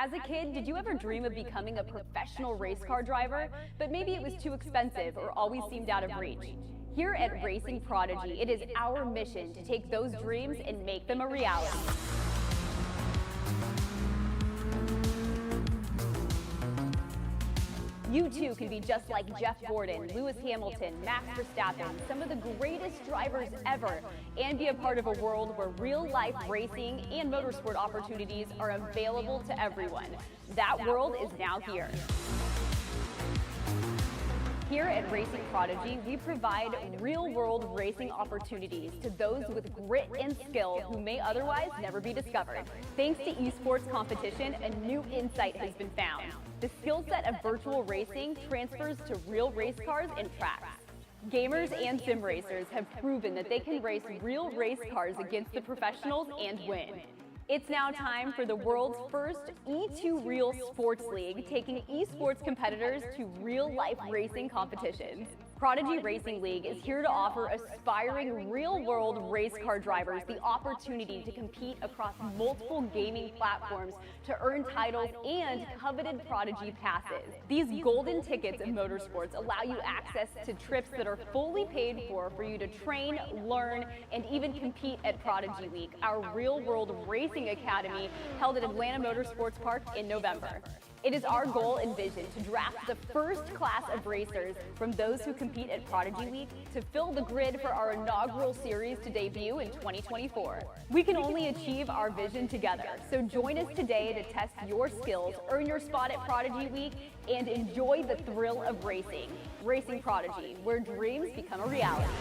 As a kid, did you ever dream of becoming a professional race car driver, but maybe it was too expensive or always seemed out of reach? Here at Racing Prodigy, it is our mission to take those dreams and make them a reality. You too can be just like Jeff Gordon, Lewis Hamilton, Max Verstappen, some of the greatest drivers ever, and be a part of a world where real-life racing and motorsport opportunities are available to everyone. That world is now here. Here at Racing Prodigy, we provide real-world racing opportunities to those with grit and skill who may otherwise never be discovered. Thanks to esports competition, a new insight has been found. The skill set of virtual racing transfers to real race cars and tracks. Gamers and sim racers have proven that they can race real race cars against the professionals and win. It's now time for the world's first E2 Real Sports League, taking esports competitors to real-life racing competitions. Prodigy Racing League is here to offer aspiring real-world race car drivers the opportunity to compete across multiple gaming platforms to earn titles and coveted Prodigy Passes. These golden tickets in motorsports allow you access to trips that are fully paid for you to train, learn, and even compete at Prodigy Week, our real-world racing academy held at Atlanta Motorsports Park in November. It is our goal and vision to draft the first class of racers from those who compete at Prodigy Week to fill the grid for our inaugural series to debut in 2024. We can only achieve our vision together, so join us today to test your skills, earn your spot at Prodigy Week, and enjoy the thrill of racing. Racing Prodigy, where dreams become a reality.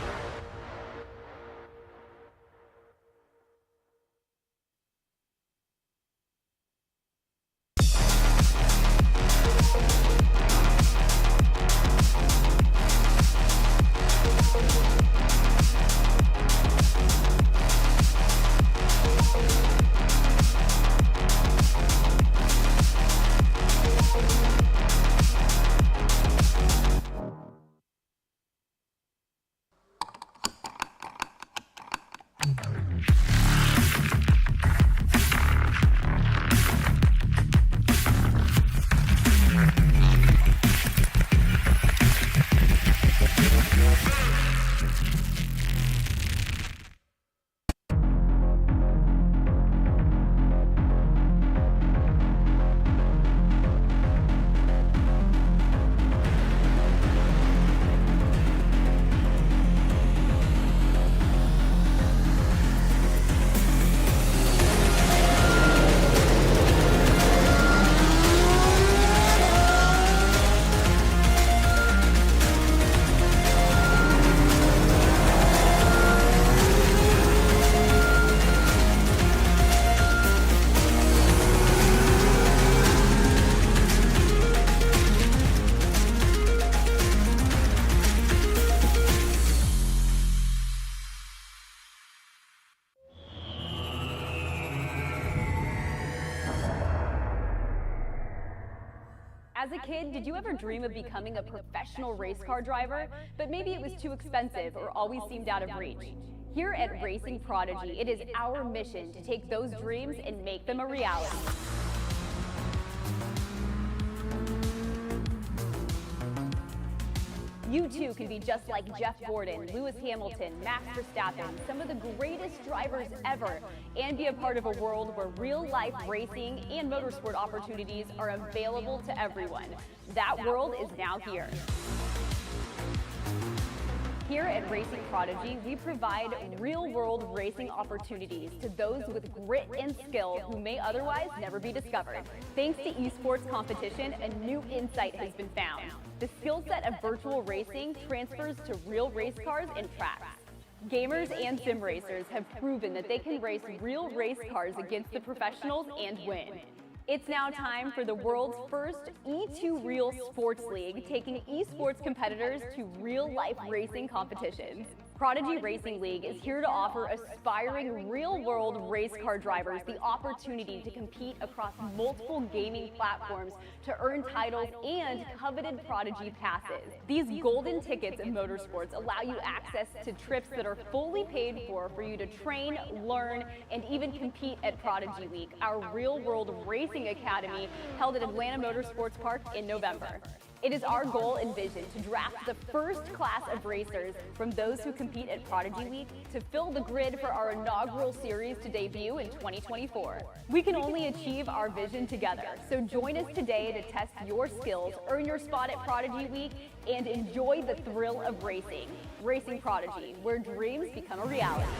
As a kid, did you ever dream of becoming a professional race car driver, but maybe it was too expensive or always seemed out of reach? Here at Racing Prodigy, it is our mission to take those dreams and make them a reality. You too can be just like Jeff Gordon, Lewis Hamilton, Max Verstappen, some of the greatest drivers ever, and be a part of a world where real-life racing and motorsport opportunities are available to everyone. That world is now here. Here at Racing Prodigy, we provide real-world racing opportunities to those with grit and skill who may otherwise never be discovered. Thanks to esports competition, a new insight has been found. The skill set of virtual racing transfers to real race cars and tracks. Gamers and sim racers have proven that they can race real race cars against the professionals and win. It's now time for the world's first E2 Real Sports League, taking esports competitors to real-life racing competitions. Prodigy Racing League is here to offer aspiring real-world race car drivers the opportunity to compete across multiple gaming platforms to earn titles and coveted Prodigy Passes. These golden tickets in motorsports allow you access to trips that are fully paid for you to train, learn, and even compete at Prodigy Week, our real-world racing academy held at Atlanta Motorsports Park in November. It is our goal and vision to draft the first class of racers from those who compete at Prodigy Week to fill the grid for our inaugural series to debut in 2024. We can only achieve our vision together, so join us today to test your skills, earn your spot at Prodigy Week, and enjoy the thrill of racing. Racing Prodigy, where dreams become a reality.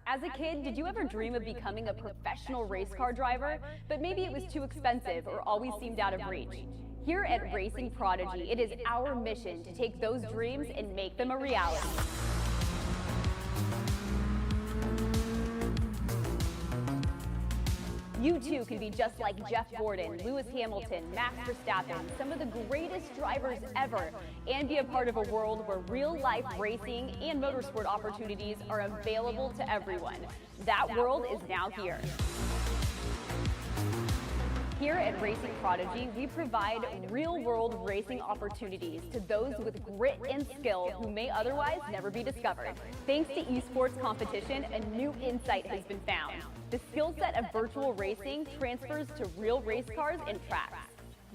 As a kid, did you ever dream of becoming a professional race car driver, but maybe it was too expensive or always seemed out of reach? Here at Racing Prodigy, it is our mission to take those dreams and make them a reality. You too can be just like Jeff Gordon, Lewis Hamilton, Max Verstappen, some of the greatest drivers ever, and be a part of a world where real-life racing and motorsport opportunities are available to everyone. That world is now here. Here at Racing Prodigy, we provide real-world racing opportunities to those with grit and skill who may otherwise never be discovered. Thanks to esports competition, a new insight has been found. The skill set of virtual racing transfers to real race cars and tracks.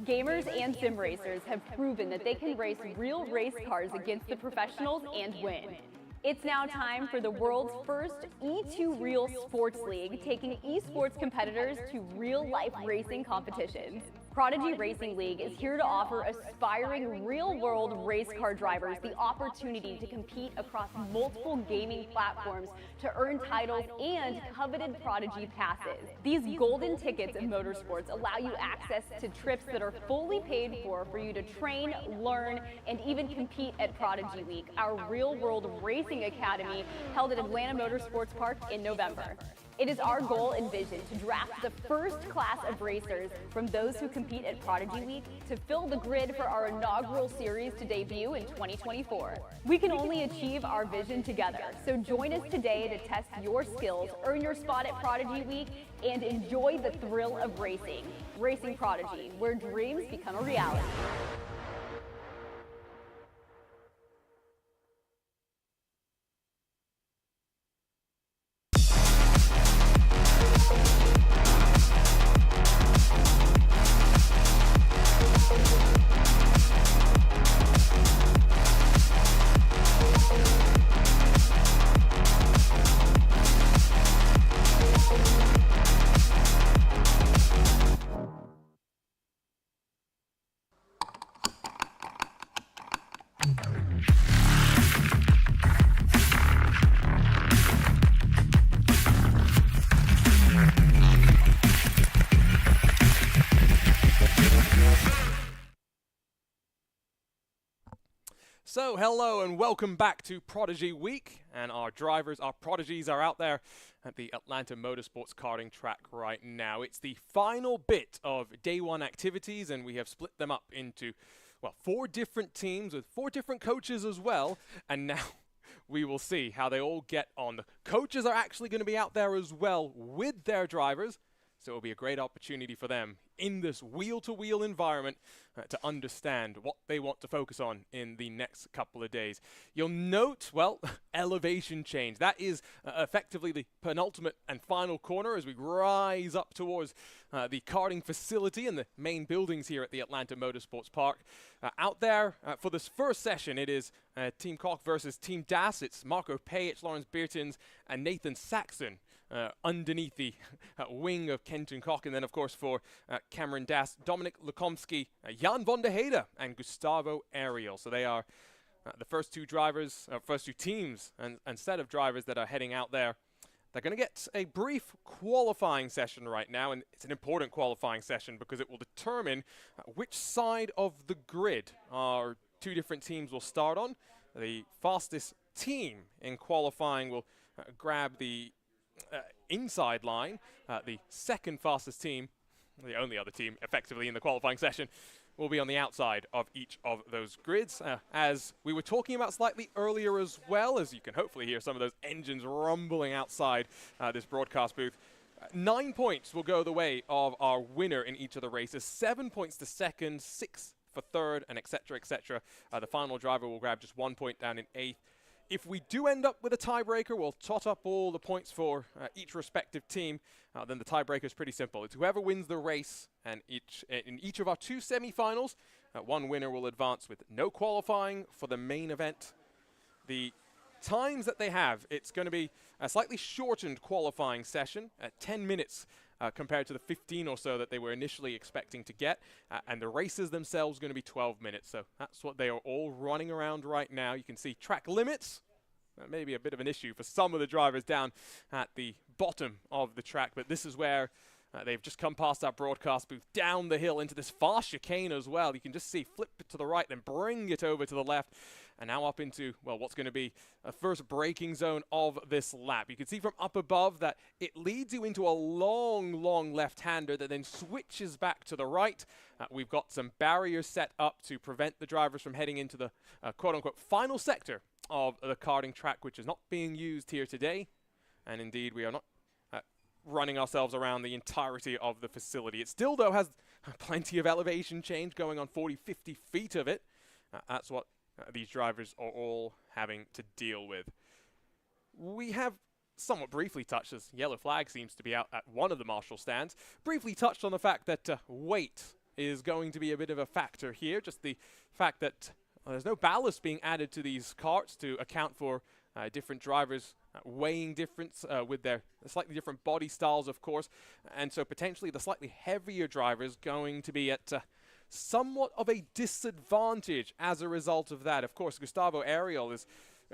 Gamers and sim racers have proven that they can race real race cars against the professionals and win. It's now time for the world's first E2 Real Sports League, taking esports competitors to real-life racing competitions. Prodigy Racing League is here to offer aspiring real-world race car drivers the opportunity to compete across multiple gaming platforms to earn titles and coveted Prodigy Passes. These golden tickets of motorsports allow you access to trips that are fully paid for you to train, learn, and even compete at Prodigy Week, our real-world racing academy held at Atlanta Motorsports Park in November. It is our goal and vision to draft the first class of racers from those who compete at Prodigy Week to fill the grid for our inaugural series to debut in 2024. We can only achieve our vision together, so join us today to test your skills, earn your spot at Prodigy Week, and enjoy the thrill of racing. Racing Prodigy, where dreams become a reality. So hello and welcome back to Prodigy Week, and our drivers, our prodigies are out there at the Atlanta Motorsports karting track right now. It's the final bit of day one activities, and we have split them up into, well, 4 different teams with 4 different coaches as well, and now we will see how they all get on. The coaches are actually going to be out there as well with their drivers, so it will be a great opportunity for them in this wheel-to-wheel environment to understand what they want to focus on in the next couple of days. You'll note, well, elevation change. That is effectively the penultimate and final corner as we rise up towards the karting facility and the main buildings here at the Atlanta Motorsports Park. Out there for this first session, it is Team Koch versus Team Das. It's Marco Page, Lawrence Beertens, and Nathan Saxon underneath the wing of Kenton Koch. And then, of course, for Cameron Das, Dominic Lukomsky, Jan von der Hede, and Gustavo Ariel. So they are the first 2 drivers, first 2 teams and set of drivers that are heading out there. They're going to get a brief qualifying session right now, and it's an important qualifying session because it will determine which side of the grid our 2 different teams will start on. The fastest team in qualifying will grab the inside line. The second fastest team, the only other team effectively in the qualifying session, will be on the outside of each of those grids. As we were talking about slightly earlier as well, as you can hopefully hear some of those engines rumbling outside this broadcast booth, 9 points will go the way of our winner in each of the races, 7 points to second, 6 for third, and etc., etc. The final driver will grab just 1 point down in 8th. If we do end up with a tiebreaker, we'll tot up all the points for each respective team. Then the tiebreaker is pretty simple. It's whoever wins the race, and in each of our 2 semifinals, one winner will advance with no qualifying for the main event. The times that they have, it's going to be a slightly shortened qualifying session at 10 minutes compared to the 15 or so that they were initially expecting to get. And the races themselves are going to be 12 minutes. So that's what they are all running around right now. You can see track limits. That may be a bit of an issue for some of the drivers down at the bottom of the track. But this is where they've just come past our broadcast booth, down the hill into this fast chicane as well. You can just see flip it to the right, then bring it over to the left. And now up into, well, what's going to be a first braking zone of this lap. You can see from up above that it leads you into a long, long left-hander that then switches back to the right. We've got some barriers set up to prevent the drivers from heading into the quote-unquote final sector of the karting track, which is not being used here today. And indeed, we are not running ourselves around the entirety of the facility. It still, though, has plenty of elevation change going on, 40, 50 feet of it. That's what these drivers are all having to deal with. We have somewhat briefly touched, as yellow flag seems to be out at one of the marshal stands, briefly touched on the fact that weight is going to be a bit of a factor here. Just the fact that there's no ballast being added to these carts to account for different drivers weighing difference with their slightly different body styles, of course, and so potentially the slightly heavier drivers going to be at somewhat of a disadvantage as a result of that. Of course, Gustavo Ariel is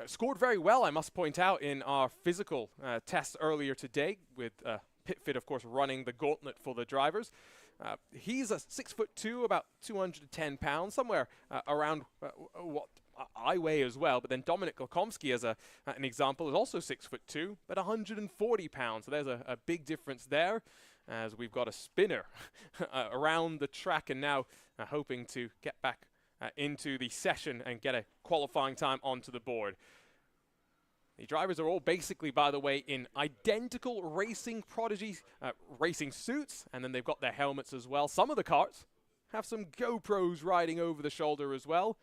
scored very well, I must point out, in our physical tests earlier today, with PitFit, of course, running the gauntlet for the drivers. He's a 6'2", about 210 pounds, somewhere around what I weigh as well. But then Dominik Lakomski, as an example, is also 6'2", but 140 pounds. So there's a big difference there, as we've got a spinner around the track, and now hoping to get back into the session and get a qualifying time onto the board. The drivers are all basically, by the way, in identical racing Prodigy racing suits, and then they've got their helmets as well. Some of the karts have some GoPros riding over the shoulder as well,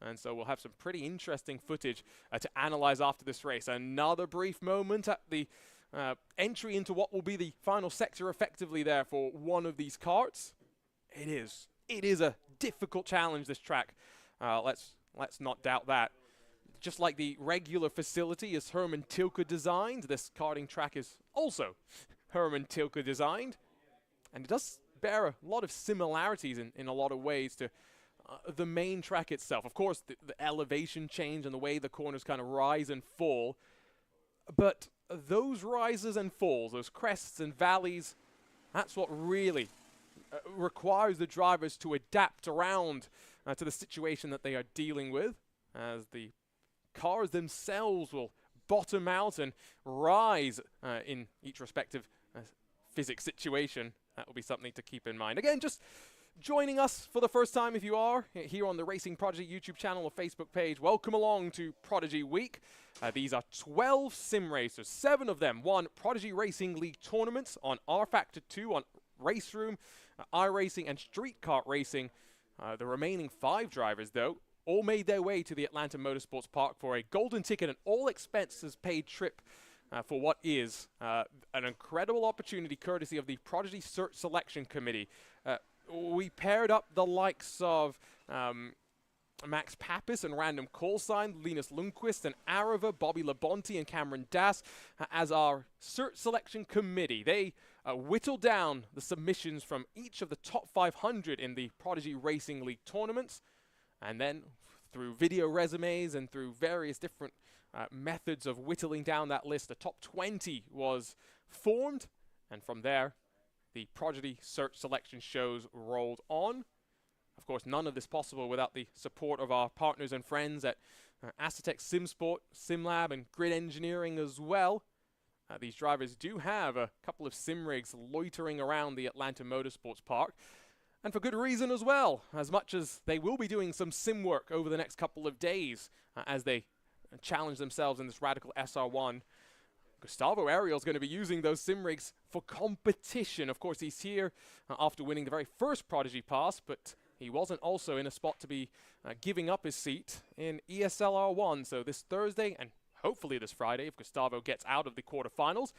and so we'll have some pretty interesting footage to analyze after this race. Another brief moment at the entry into what will be the final sector effectively there for one of these karts. It is a difficult challenge, this track. Let's not doubt that. Just like the regular facility is Herman Tilke designed, this karting track is also Herman Tilke designed. And it does bear a lot of similarities in a lot of ways to the main track itself. Of course, the elevation change and the way the corners kind of rise and fall. But those rises and falls, those crests and valleys, that's what really requires the drivers to adapt around to the situation that they are dealing with, as the cars themselves will bottom out and rise in each respective physics situation. That will be something to keep in mind. Again, just joining us for the first time, if you are here on the Racing Prodigy YouTube channel or Facebook page, welcome along to Prodigy Week. These are 12 sim racers. 7 of them won Prodigy Racing League tournaments on R-Factor 2, on Race Room, iRacing, and Street Kart Racing. The remaining 5 drivers, though, all made their way to the Atlanta Motorsports Park for a golden ticket and all expenses paid trip for what is an incredible opportunity courtesy of the Prodigy Search Selection Committee. We paired up the likes of Max Pappas and Random Call Sign, Linus Lundqvist and Arava, Bobby Labonte and Cameron Das as our Search Selection Committee. They whittled down the submissions from each of the top 500 in the Prodigy Racing League tournaments. And then through video resumes and through various different methods of whittling down that list, the top 20 was formed. And from there, the Prodigy Search Selection shows rolled on. Of course, none of this possible without the support of our partners and friends at Acetec SimSport, SimLab, and Grid Engineering as well. These drivers do have a couple of sim rigs loitering around the Atlanta Motorsports Park. And for good reason as well, as much as they will be doing some sim work over the next couple of days as they challenge themselves in this Radical SR1. Gustavo Ariel is going to be using those sim rigs for competition. Of course, he's here after winning the very first Prodigy Pass, but he wasn't also in a spot to be giving up his seat in ESLR1. So this Thursday, and hopefully this Friday, if Gustavo gets out of the quarterfinals,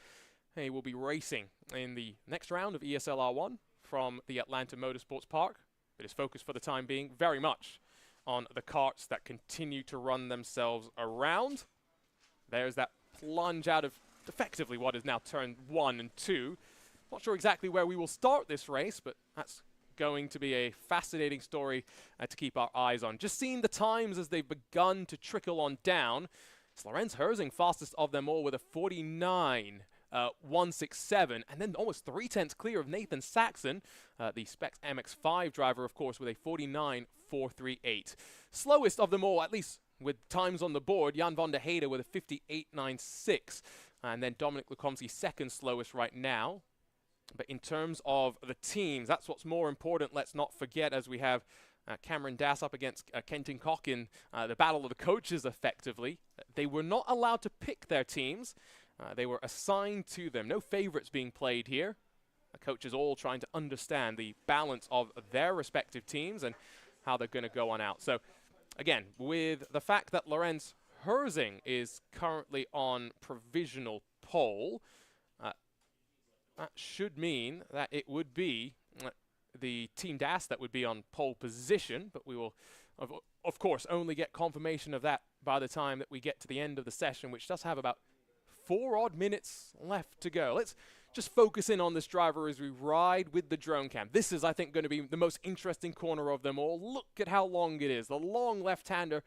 he will be racing in the next round of ESLR1 from the Atlanta Motorsports Park, but his focus for the time being very much on the karts that continue to run themselves around. There's that plunge out of effectively what is now turn 1 and 2. Not sure exactly where we will start this race, but that's going to be a fascinating story to keep our eyes on. Just seeing the times as they've begun to trickle on down. It's Lorenz Herzing, fastest of them all, with a 49.167, and then almost 0.3 clear of Nathan Saxon, the Specs MX-5 driver, of course, with a 49.438. Slowest of them all, at least with times on the board, Jan van der Heide with a 58.96, and then Dominik Lakomski second slowest right now. But in terms of the teams, that's what's more important. Let's not forget, as we have Cameron Das up against Kenton Koch in the battle of the coaches, effectively. They were not allowed to pick their teams. They were assigned to them. No favorites being played here. The coaches all trying to understand the balance of their respective teams and how they're going to go on out. So, again, with the fact that Lorenz Herzing is currently on provisional pole, that should mean that it would be the Team Das that would be on pole position, but we will, of course, only get confirmation of that by the time that we get to the end of the session, which does have about 4 odd minutes left to go. Let's just focus in on this driver as we ride with the drone cam. This is, I think, going to be the most interesting corner of them all. Look at how long it is. The long left-hander,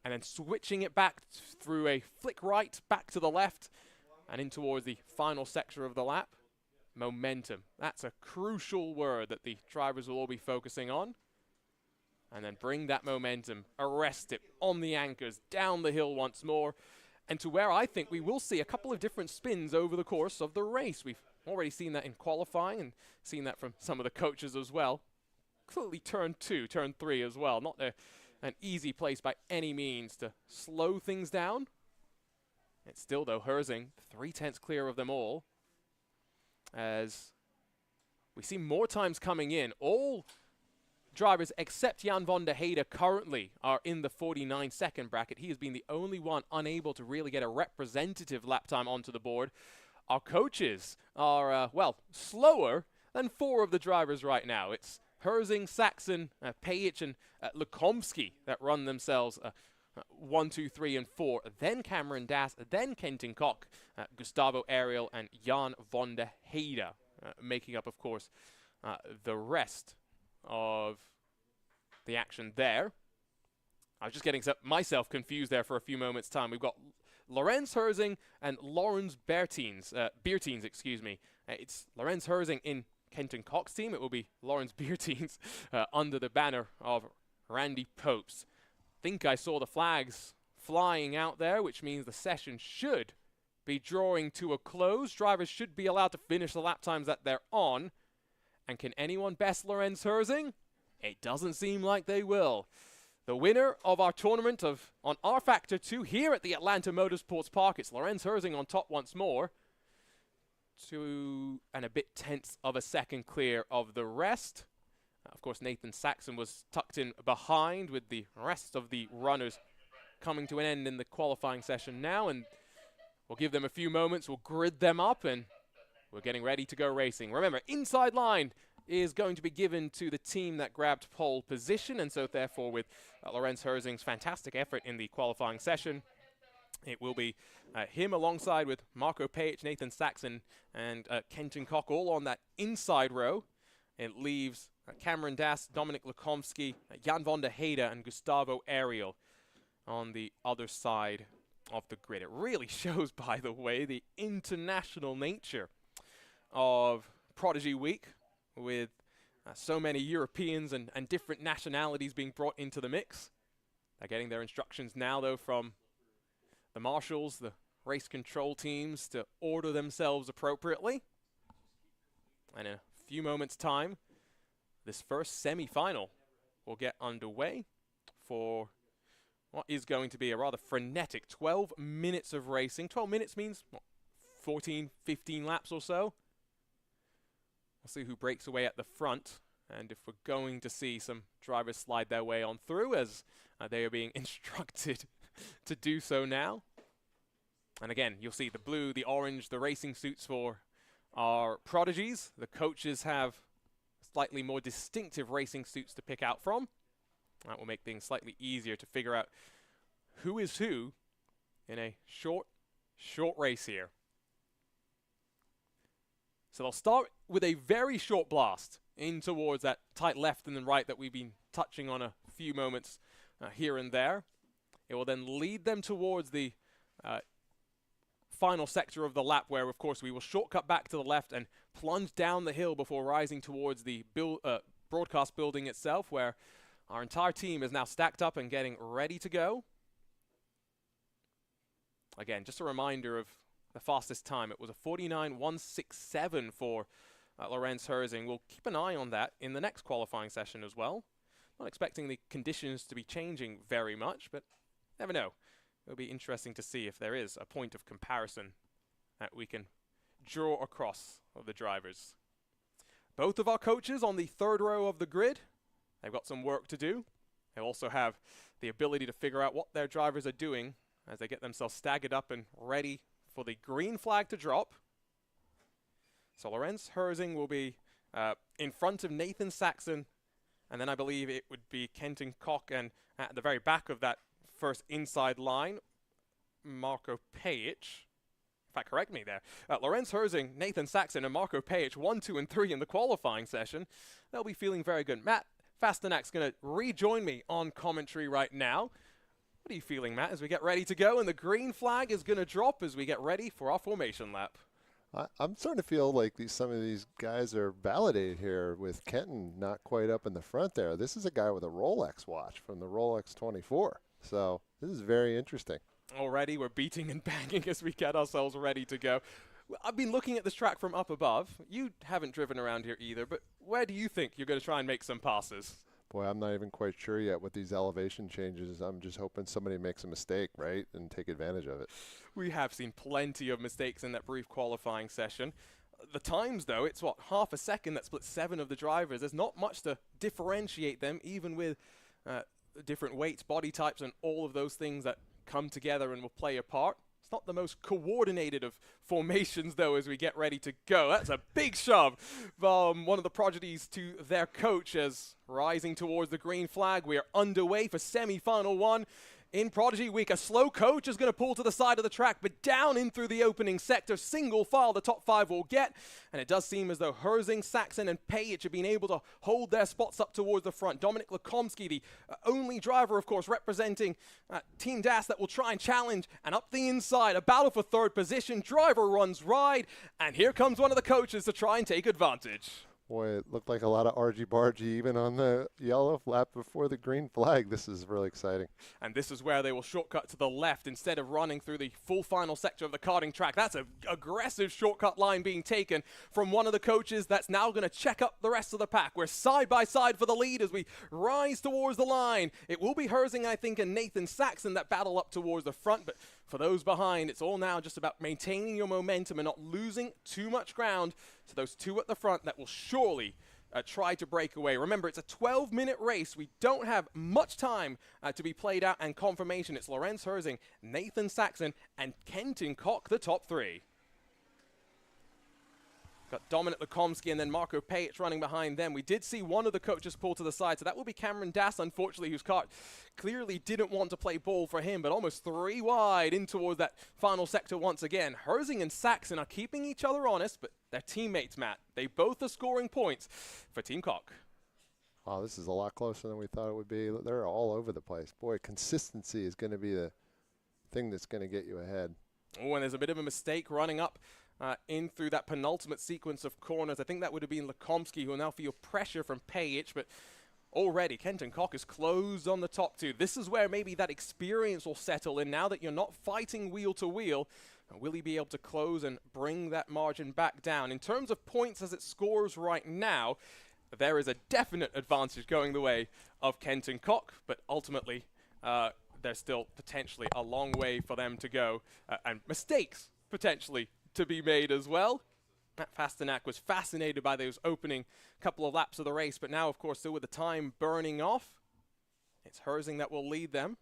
and then switching it back through a flick right, back to the left, and in towards the final sector of the lap. Momentum. That's a crucial word that the drivers will all be focusing on. And then bring that momentum, arrest it on the anchors, down the hill once more, and to where I think we will see a couple of different spins over the course of the race. We've already seen that in qualifying and seen that from some of the coaches as well. Clearly turn 2, turn 3 as well. Not an easy place by any means to slow things down. It's still, though, Herzing 3/10 clear of them all. As we see more times coming in. All drivers except Jan van der Heide currently are in the 49-second bracket. He has been the only one unable to really get a representative lap time onto the board. Our coaches are, well, slower than 4 of the drivers right now. It's Herzing, Saxon, Pajic, and Lukomski that run themselves 1, 2, 3, and 4. Then Cameron Das, then Kenton Koch, Gustavo Ariel, and Jan van der Heide, making up, of course, the rest of the action there. I was just getting myself confused there for a few moments' time. We've got Lorenz Herzing and Lawrence Biertens, excuse me. It's Lorenz Herzing in Kenton Koch's team. It will be Lawrence Biertens under the banner of Randy Popes. Think I saw the flags flying out there, which means the session should be drawing to a close. Drivers should be allowed to finish the lap times that they're on. And can anyone best Lorenz Herzing? It doesn't seem like they will. The winner of our tournament on R Factor 2 here at the Atlanta Motorsports Park, it's Lorenz Herzing on top once more. 2 and a bit tenths of a second clear of the rest. Of course, Nathan Saxon was tucked in behind with the rest of the runners coming to an end in the qualifying session now. And we'll give them a few moments. We'll grid them up and we're getting ready to go racing. Remember, inside line is going to be given to the team that grabbed pole position. And so, therefore, with Lorenz Herzing's fantastic effort in the qualifying session, it will be him alongside with Marco Pajic, Nathan Saxon, and Kenton Koch all on that inside row. It leaves Cameron Das, Dominic Lukomski, Jan van der Heide, and Gustavo Ariel on the other side of the grid. It really shows, by the way, the international nature of Prodigy Week, with so many Europeans and different nationalities being brought into the mix. They're getting their instructions now, though, from the marshals, the race control teams, to order themselves appropriately. And in a few moments' time, this first semi-final will get underway for what is going to be a rather frenetic 12 minutes of racing. 12 minutes means, what, 14, 15 laps or so. We'll see who breaks away at the front, and if we're going to see some drivers slide their way on through, as they are being instructed to do so now. And again, you'll see the blue, the orange, the racing suits for our prodigies. The coaches have slightly more distinctive racing suits to pick out from. That will make things slightly easier to figure out who is who in a short race here. So they'll start with a very short blast in towards that tight left and then right that we've been touching on a few moments here and there. It will then lead them towards the final sector of the lap, where, of course, we will shortcut back to the left and plunge down the hill before rising towards the broadcast building itself, where our entire team is now stacked up and getting ready to go. Again, just a reminder of the fastest time. It was a 49.167 for Lorenz Herzing. We'll keep an eye on that in the next qualifying session as well. Not expecting the conditions to be changing very much, but never know. It'll be interesting to see if there is a point of comparison that we can draw across of the drivers. Both of our coaches on the third row of the grid, they've got some work to do. They also have the ability to figure out what their drivers are doing as they get themselves staggered up and ready for the green flag to drop. So Lorenz Herzing will be in front of Nathan Saxon, and then I believe it would be Kenton Koch, and at the very back of that first inside line, Marco Pajic, if fact, correct me there. Lorenz Herzing, Nathan Saxon, and Marco Page, 1, 2, and 3 in the qualifying session. They'll be feeling very good. Matt Fasternak's going to rejoin me on commentary right now. What are you feeling, Matt, as we get ready to go? And the green flag is going to drop as we get ready for our formation lap. I'm starting to feel like some of these guys are validated here with Kenton not quite up in the front there. This is a guy with a Rolex watch from the Rolex 24. So this is very interesting. Already we're beating and banging as we get ourselves ready to go. I've been looking at this track from up above. You haven't driven around here either, but where do you think you're going to try and make some passes? Boy, I'm not even quite sure yet with these elevation changes. I'm just hoping somebody makes a mistake, right, and take advantage of it. We have seen plenty of mistakes in that brief qualifying session. The times, though, it's what, half a second that split 7 of the drivers. There's not much to differentiate them, even with different weights, body types, and all of those things that come together and will play a part. It's not the most coordinated of formations, though, as we get ready to go. That's a big shove from one of the Prodigies to their coach as rising towards the green flag. We are underway for semi-final 1. In Prodigy Week, a slow coach is going to pull to the side of the track, but down in through the opening sector, single file the top 5 will get. And it does seem as though Herzing, Saxon, and Page have been able to hold their spots up towards the front. Dominic Lekomsky, the only driver, of course, representing Team DAS that will try and challenge. And up the inside, a battle for 3rd position. Driver runs wide, and here comes one of the coaches to try and take advantage. Boy, it looked like a lot of argy-bargy even on the yellow lap before the green flag. This is really exciting. And this is where they will shortcut to the left instead of running through the full final sector of the karting track. That's an aggressive shortcut line being taken from one of the coaches that's now going to check up the rest of the pack. We're side by side for the lead as we rise towards the line. It will be Herzing, I think, and Nathan Saxon that battle up towards the front, but for those behind, it's all now just about maintaining your momentum and not losing too much ground to those 2 at the front that will surely try to break away. Remember, it's a 12-minute race. We don't have much time to be played out, and confirmation, it's Lorenz Herzing, Nathan Saxon, and Kenton Koch, the top 3. Got Dominic Lekomsky and then Marco Page running behind them. We did see one of the coaches pull to the side, so that will be Cameron Das, unfortunately, whose kart clearly didn't want to play ball for him, but almost 3 wide in towards that final sector once again. Herzing and Saxon are keeping each other honest, but their teammates, Matt, they both are scoring points for Team Koch. Wow, this is a lot closer than we thought it would be. They're all over the place. Boy, consistency is going to be the thing that's going to get you ahead. Oh, and there's a bit of a mistake running up in through that penultimate sequence of corners. I think that would have been Lekomsky, who will now feel pressure from Page, but already Kenton Koch is closed on the top 2. This is where maybe that experience will settle in now that you're not fighting wheel to wheel. Will he be able to close and bring that margin back down? In terms of points as it scores right now, there is a definite advantage going the way of Kenton Koch, but ultimately there's still potentially a long way for them to go and mistakes potentially to be made as well. Matt Fasternak was fascinated by those opening couple of laps of the race, but now, of course, still with the time burning off, it's Herzing that will lead them.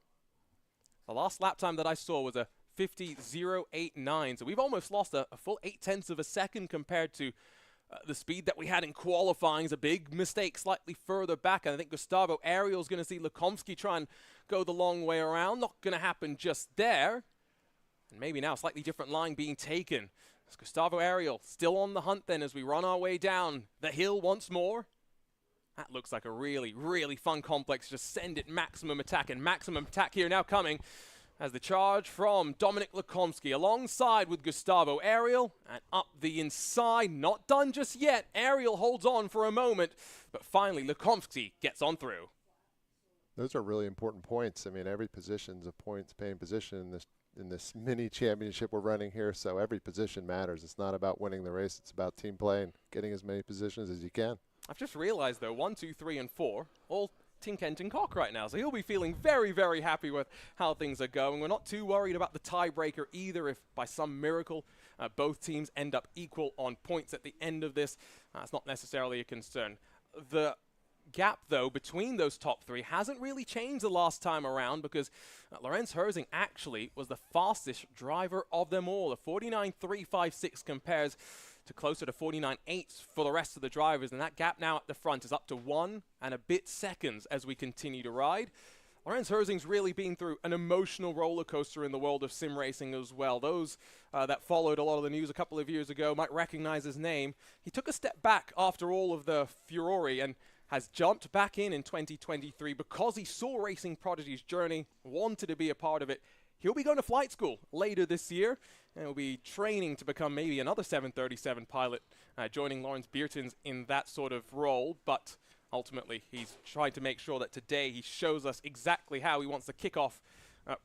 The last lap time that I saw was a 50.089, so we've almost lost a full 0.8 of a second compared to the speed that we had in qualifying. Is a big mistake slightly further back, and I think Gustavo Ariel's going to see Lekomsky try and go the long way around. Not going to happen just there. And maybe now a slightly different line being taken. It's Gustavo Ariel still on the hunt then as we run our way down the hill once more. That looks like a really, really fun complex. Just send it maximum attack, and maximum attack here now coming as the charge from Dominic Lekomsky alongside with Gustavo Ariel and up the inside. Not done just yet. Ariel holds on for a moment, but finally Lekomsky gets on through. Those are really important points. I mean, every position's a points-paying position in this mini championship we're running here, so every position matters. It's not about winning the race. It's about team play and getting as many positions as you can. I've just realized, though, 1, 2, 3, and 4, all Team Kenton Koch right now, so he'll be feeling very, very happy with how things are going. We're not too worried about the tiebreaker either. If by some miracle both teams end up equal on points at the end of this, that's not necessarily a concern. The gap, though, between those top 3 hasn't really changed the last time around, because Lorenz Herzing actually was the fastest driver of them all. A 49.356 compares to closer to 49.8 for the rest of the drivers, and that gap now at the front is up to 1 and a bit seconds as we continue to ride. Lorenz Herzing's really been through an emotional roller coaster in the world of sim racing as well. Those that followed a lot of the news a couple of years ago might recognize his name. He took a step back after all of the furore and has jumped back in 2023 because he saw Racing Prodigy's journey, wanted to be a part of it. He'll be going to flight school later this year, and he'll be training to become maybe another 737 pilot, joining Lawrence Beertens in that sort of role. But ultimately, he's trying to make sure that today he shows us exactly how he wants to kick off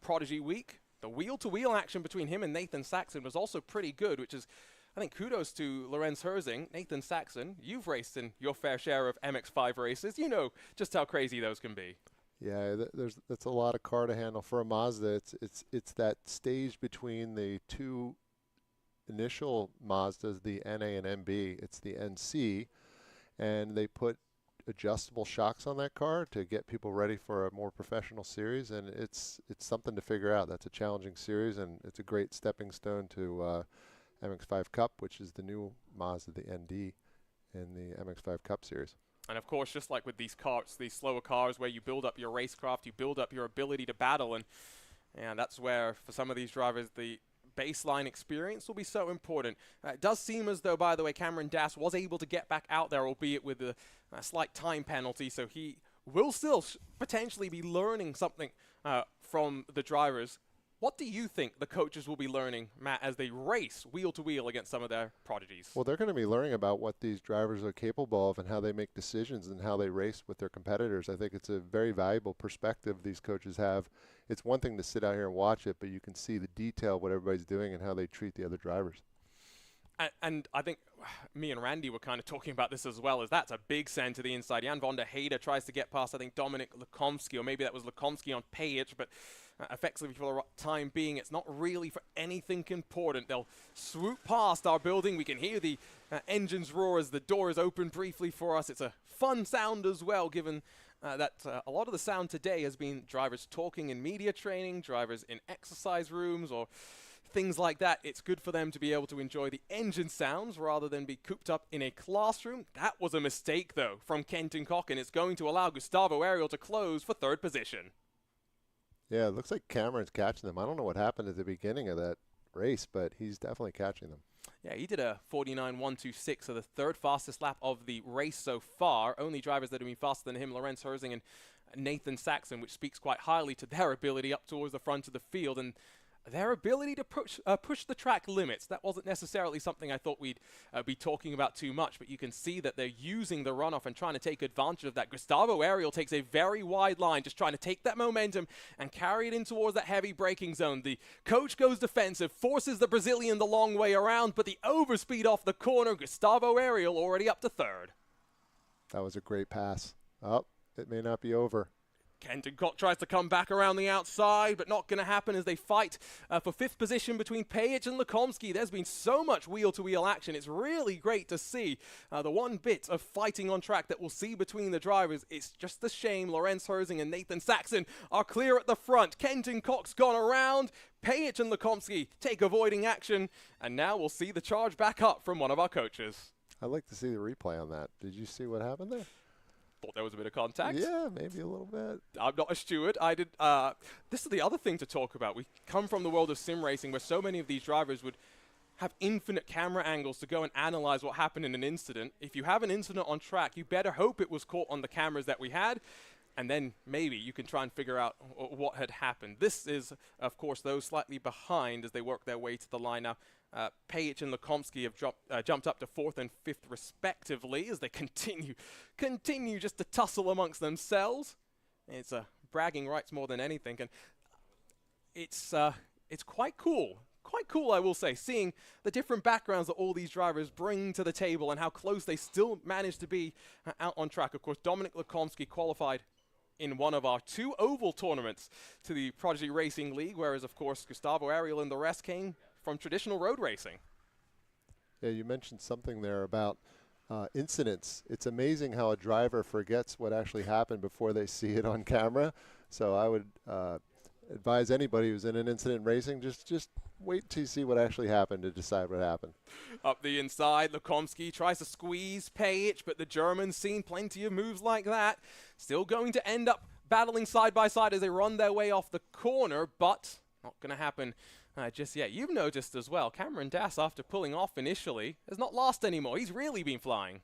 Prodigy Week. The wheel-to-wheel action between him and Nathan Saxon was also pretty good, which is, I think, kudos to Lorenz Herzing. Nathan Saxon, you've raced in your fair share of MX-5 races. You know just how crazy those can be. Yeah, that's a lot of car to handle for a Mazda. It's that stage between the two initial Mazdas, the NA and MB. It's the NC, and they put adjustable shocks on that car to get people ready for a more professional series, and it's something to figure out. That's a challenging series, and it's a great stepping stone to MX-5 Cup, which is the new Mazda, the ND, in the MX-5 Cup series. And of course, just like with these karts, these slower cars where you build up your racecraft, you build up your ability to battle, and that's where, for some of these drivers, the baseline experience will be so important. It does seem as though, by the way, Cameron Dass was able to get back out there, albeit with a slight time penalty, so he will still potentially be learning something from the drivers. What do you think the coaches will be learning, Matt, as they race wheel-to-wheel against some of their prodigies? Well, they're going to be learning about what these drivers are capable of and how they make decisions and how they race with their competitors. I think it's a very valuable perspective these coaches have. It's one thing to sit out here and watch it, but you can see the detail of what everybody's doing and how they treat the other drivers. And I think me and Randy were kind of talking about this as well, as that's a big send to the inside. Jan van der Heide tries to get past, I think, Dominic Lukomsky, or maybe that was Lukomsky on Pajic, but effectively for the time being, it's not really for anything important. They'll swoop past our building. We can hear the engines roar as the door is open briefly for us. It's a fun sound as well, given that a lot of the sound today has been drivers talking in media training, drivers in exercise rooms, or things like that. It's good for them to be able to enjoy the engine sounds rather than be cooped up in a classroom. That was a mistake, though, from Kenton Koch, and it's going to allow Gustavo Ariel to close for third position. Yeah, it looks like Cameron's catching them. I don't know what happened at the beginning of that race, but he's definitely catching them. Yeah, he did a 49.126, so the third fastest lap of the race so far. Only drivers that have been faster than him, Lorenz Herzing and Nathan Saxon, which speaks quite highly to their ability up towards the front of the field and their ability to push the track limits. That wasn't necessarily something I thought we'd be talking about too much, but you can see that they're using the runoff and trying to take advantage of that. Gustavo Ariel takes a very wide line, just trying to take that momentum and carry it in towards that heavy braking zone. The coach goes defensive, forces the Brazilian the long way around, but the overspeed off the corner, Gustavo Ariel already up to third. That was a great pass. Oh, it may not be over. Kenton Koch tries to come back around the outside, but not going to happen as they fight for fifth position between Pajic and Lukomsky. There's been so much wheel-to-wheel action. It's really great to see the one bit of fighting on track that we'll see between the drivers. It's just a shame Lorenz Herzing and Nathan Saxon are clear at the front. Kenton Koch's gone around. Pajic and Lukomsky take avoiding action, and now we'll see the charge back up from one of our coaches. I'd like to see the replay on that. Did you see what happened there? Thought there was a bit of contact. Yeah, maybe a little bit. I'm not a steward. I did. This is the other thing to talk about. We come from the world of sim racing where so many of these drivers would have infinite camera angles to go and analyze what happened in an incident. If you have an incident on track, you better hope it was caught on the cameras that we had, and then maybe you can try and figure out what had happened. This is, of course, those slightly behind as they work their way to the line now. Pajic and Lukomsky have jumped up to fourth and fifth respectively as they continue just to tussle amongst themselves. It's bragging rights more than anything, and it's quite cool. Quite cool, I will say, seeing the different backgrounds that all these drivers bring to the table and how close they still manage to be out on track. Of course, Dominic Lukomsky qualified in one of our two oval tournaments to the Prodigy Racing League, whereas, of course, Gustavo Ariel and the rest came from traditional road racing. Yeah, you mentioned something there about incidents. It's amazing how a driver forgets what actually happened before they see it on camera. So I would advise anybody who's in an incident racing, just wait till you see what actually happened to decide what happened. Up the inside, Lukomsky tries to squeeze Pajic, but the German's seen plenty of moves like that. Still going to end up battling side by side as they run their way off the corner, but not going to happen just yet. You've noticed as well, Cameron Dass, after pulling off initially, has not lost anymore. He's really been flying.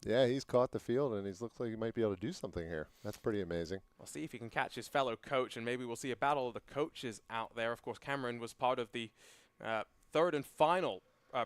Yeah, he's caught the field, and he looks like he might be able to do something here. That's pretty amazing. We'll see if he can catch his fellow coach, and maybe we'll see a battle of the coaches out there. Of course, Cameron was part of the third and final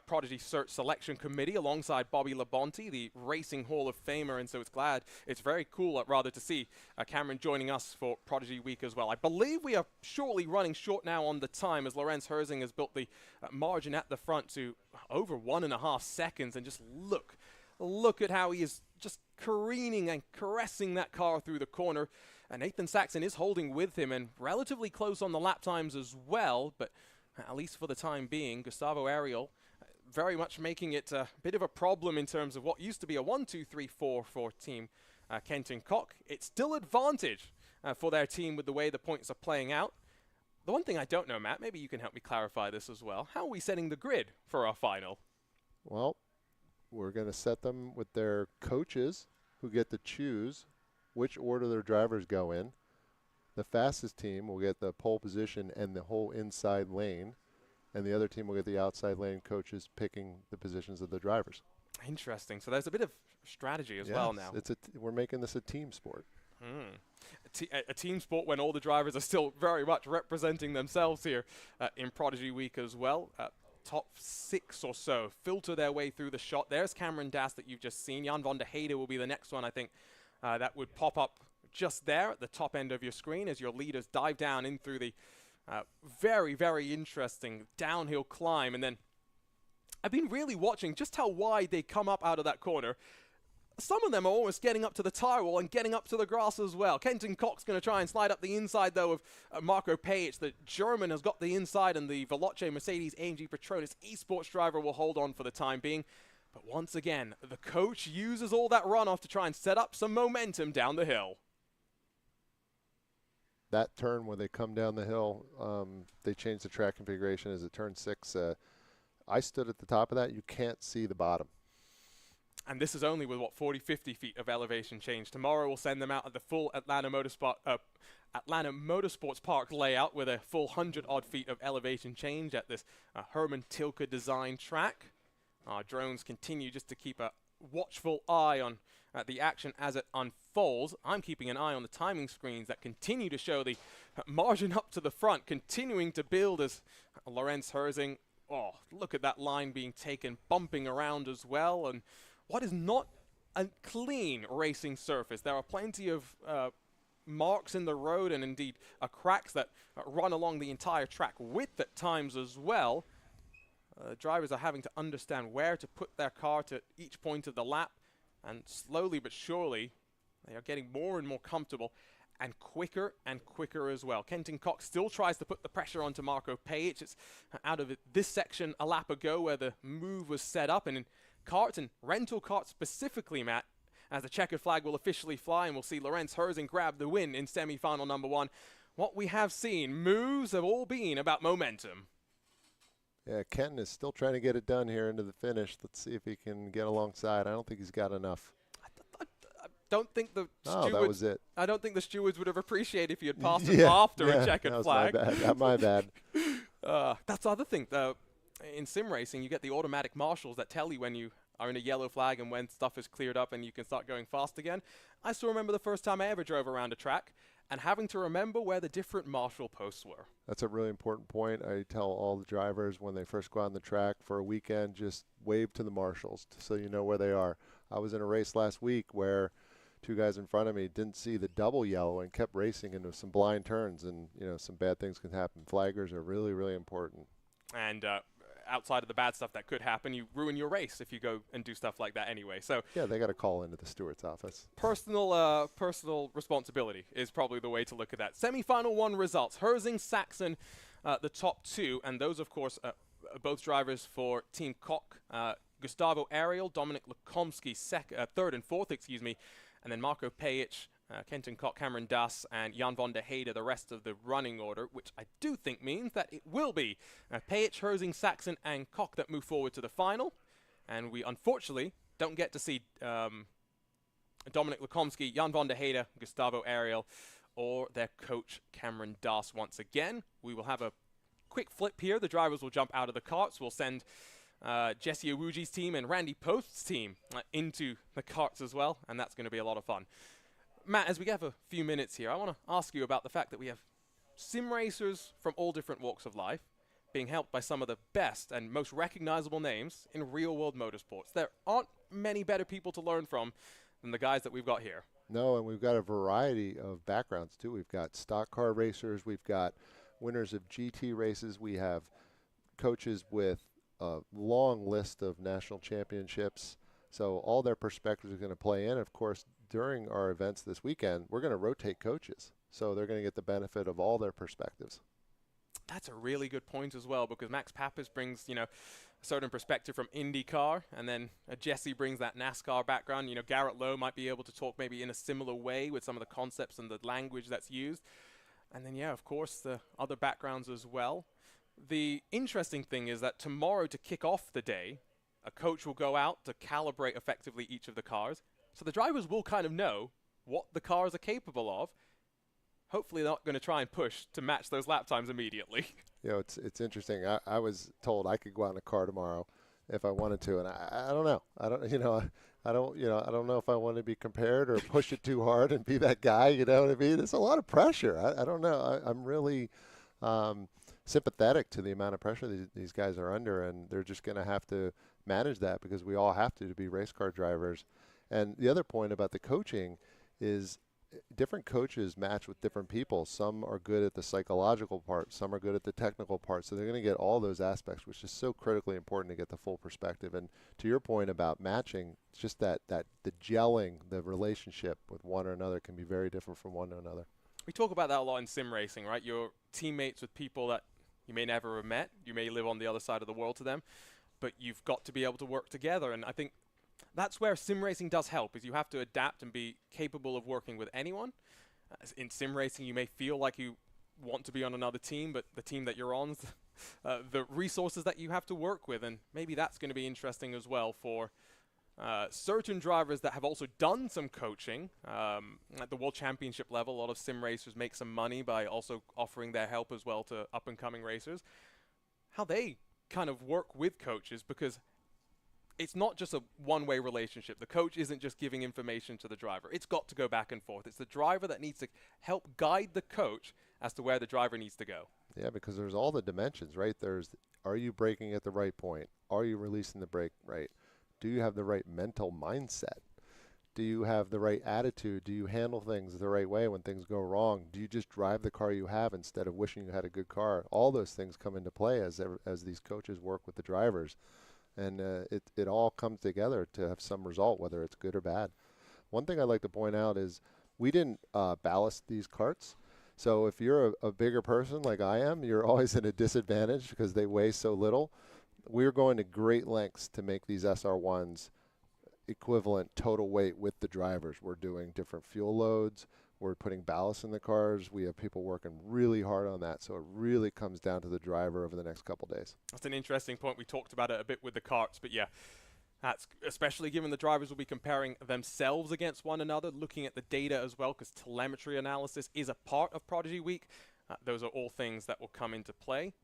Prodigy Search Selection Committee alongside Bobby Labonte, the Racing Hall of Famer, and so it's very cool rather to see Cameron joining us for Prodigy Week as well. I believe we are surely running short now on the time as Lorenz Herzing has built the margin at the front to over 1.5 seconds, and just look at how he is just careening and caressing that car through the corner. And Nathan Saxon is holding with him and relatively close on the lap times as well, but at least for the time being, Gustavo Ariel very much making it a bit of a problem in terms of what used to be a 1-2-3-4 for team Kenton Koch. It's still advantage for their team with the way the points are playing out. The one thing I don't know, Matt, maybe you can help me clarify this as well. How are we setting the grid for our final? Well, we're going to set them with their coaches who get to choose which order their drivers go in. The fastest team will get the pole position and the whole inside lane, and the other team will get the outside lane coaches picking the positions of the drivers. Interesting. So there's a bit of strategy as well now. We're making this a team sport. A team sport when all the drivers are still very much representing themselves here in Prodigy Week as well. Top 6 or so filter their way through the shot. There's Cameron Dass that you've just seen. Jan van der Heide will be the next one, I think, that would pop up just there at the top end of your screen as your leaders dive down in through the very, very interesting downhill climb. And then I've been really watching just how wide they come up out of that corner. Some of them are almost getting up to the tire wall and getting up to the grass as well. Kenton Koch's going to try and slide up the inside, though, of Marco Pajic. The German has got the inside, and the Veloce Mercedes-AMG Petronas esports driver will hold on for the time being. But once again, the coach uses all that runoff to try and set up some momentum down the hill. That turn where they come down the hill, they changed the track configuration as it turn 6. I stood at the top of that. You can't see the bottom. And this is only with, 40, 50 feet of elevation change. Tomorrow we'll send them out at the full Atlanta Motorsports Park layout with a full 100-odd feet of elevation change at this Herman Tilke design track. Our drones continue just to keep a watchful eye on the action as it unfolds. I'm keeping an eye on the timing screens that continue to show the margin up to the front, continuing to build as Lorenz Herzing. Oh, look at that line being taken, bumping around as well. And what is not a clean racing surface. There are plenty of marks in the road and indeed cracks that run along the entire track width at times as well. Drivers are having to understand where to put their car to each point of the lap, and slowly but surely they are getting more and more comfortable and quicker as well. Kenton Koch still tries to put the pressure onto Marco Pajic. It's out of this section a lap ago where the move was set up, and in Kart and rental kart specifically, Matt, as the checkered flag will officially fly, and we'll see Lorenz Herzing grab the win in semi-final number 1. What we have seen, moves have all been about momentum. Yeah, Kenton is still trying to get it done here into the finish. Let's see if he can get alongside. I don't think he's got enough. I don't think the stewards, that was it. I don't think the stewards would have appreciated if he had passed him after a checkered flag. My bad. That's the other thing. In sim racing, you get the automatic marshals that tell you when you are in a yellow flag and when stuff is cleared up and you can start going fast again. I still remember the first time I ever drove around a track and having to remember where the different marshal posts were. That's a really important point. I tell all the drivers when they first go on the track for a weekend, just wave to the marshals so you know where they are. I was in a race last week where 2 guys in front of me didn't see the double yellow and kept racing into some blind turns, and some bad things can happen. Flaggers are really, really important. And outside of the bad stuff that could happen, you ruin your race if you go and do stuff like that anyway. So yeah, they got to call into the steward's office. Personal responsibility is probably the way to look at that. Semi-final 1 results: Herzing, Saxon, the top 2, and those, of course, both drivers for Team Koch. Gustavo Ariel, Dominic Lukomski, 3rd and 4th, and then Marco Pajic, Kenton Koch, Cameron Dass, and Jan van der Heide, the rest of the running order, which I do think means that it will be Pajic, Herzing, Saxon, and Koch that move forward to the final. And we unfortunately don't get to see Dominic Lukomski, Jan van der Heide, Gustavo Ariel, or their coach, Cameron Das, once again. We will have a quick flip here. The drivers will jump out of the karts. We'll send Jesse Owuji's team and Randy Post's team into the karts as well, and that's going to be a lot of fun. Matt, as we have a few minutes here, I want to ask you about the fact that we have sim racers from all different walks of life being helped by some of the best and most recognizable names in real-world motorsports. There aren't many better people to learn from than the guys that we've got here. No, and we've got a variety of backgrounds, too. We've got stock car racers. We've got winners of GT races. We have coaches with a long list of national championships. So all their perspectives are going to play in. Of course, during our events this weekend, we're going to rotate coaches. So they're going to get the benefit of all their perspectives. That's a really good point as well, because Max Pappas brings, a certain perspective from IndyCar, and then Jesse brings that NASCAR background. Garrett Lowe might be able to talk maybe in a similar way with some of the concepts and the language that's used. And then, of course, the other backgrounds as well. The interesting thing is that tomorrow, to kick off the day, a coach will go out to calibrate effectively each of the cars. So the drivers will kind of know what the cars are capable of. Hopefully they're not going to try and push to match those lap times immediately. It's interesting. I was told I could go out in a car tomorrow if I wanted to, and I don't know. I don't know if I want to be compared or push it too hard and be that guy. You know what I mean? It's a lot of pressure. I don't know. I'm really sympathetic to the amount of pressure these guys are under, and they're just going to have to manage that because we all have to be race car drivers. And the other point about the coaching is different coaches match with different people. Some are good at the psychological part, some are good at the technical part, so they're going to get all those aspects, which is so critically important to get the full perspective. And to your point about matching, it's just that the gelling, the relationship with one or another can be very different from one to another. We talk about that a lot in sim racing, right? You're teammates with people that you may never have met, you may live on the other side of the world to them, but you've got to be able to work together. And I think that's where sim racing does help, is you have to adapt and be capable of working with anyone. In sim racing, you may feel like you want to be on another team, but the team that you're on, the resources that you have to work with, and maybe that's going to be interesting as well for certain drivers that have also done some coaching. At the World Championship level, a lot of sim racers make some money by also offering their help as well to up-and-coming racers. How they kind of work with coaches, because it's not just a one-way relationship. The coach isn't just giving information to the driver. It's got to go back and forth. It's the driver that needs to help guide the coach as to where the driver needs to go. Yeah, because there's all the dimensions, right? Are you braking at the right point? Are you releasing the brake right? Do you have the right mental mindset? Do you have the right attitude? Do you handle things the right way when things go wrong? Do you just drive the car you have instead of wishing you had a good car? All those things come into play as these coaches work with the drivers. And it all comes together to have some result, whether it's good or bad. One thing I'd like to point out is we didn't ballast these karts. So if you're a bigger person like I am, you're always at a disadvantage because they weigh so little. We're going to great lengths to make these SR1s equivalent total weight with the drivers. We're doing different fuel loads. We're putting ballast in the cars. We have people working really hard on that, so it really comes down to the driver over the next couple days. That's an interesting point. We talked about it a bit with the karts, but yeah, that's especially given the drivers will be comparing themselves against one another, looking at the data as well, because telemetry analysis is a part of Prodigy Week. Those are all things that will come into play.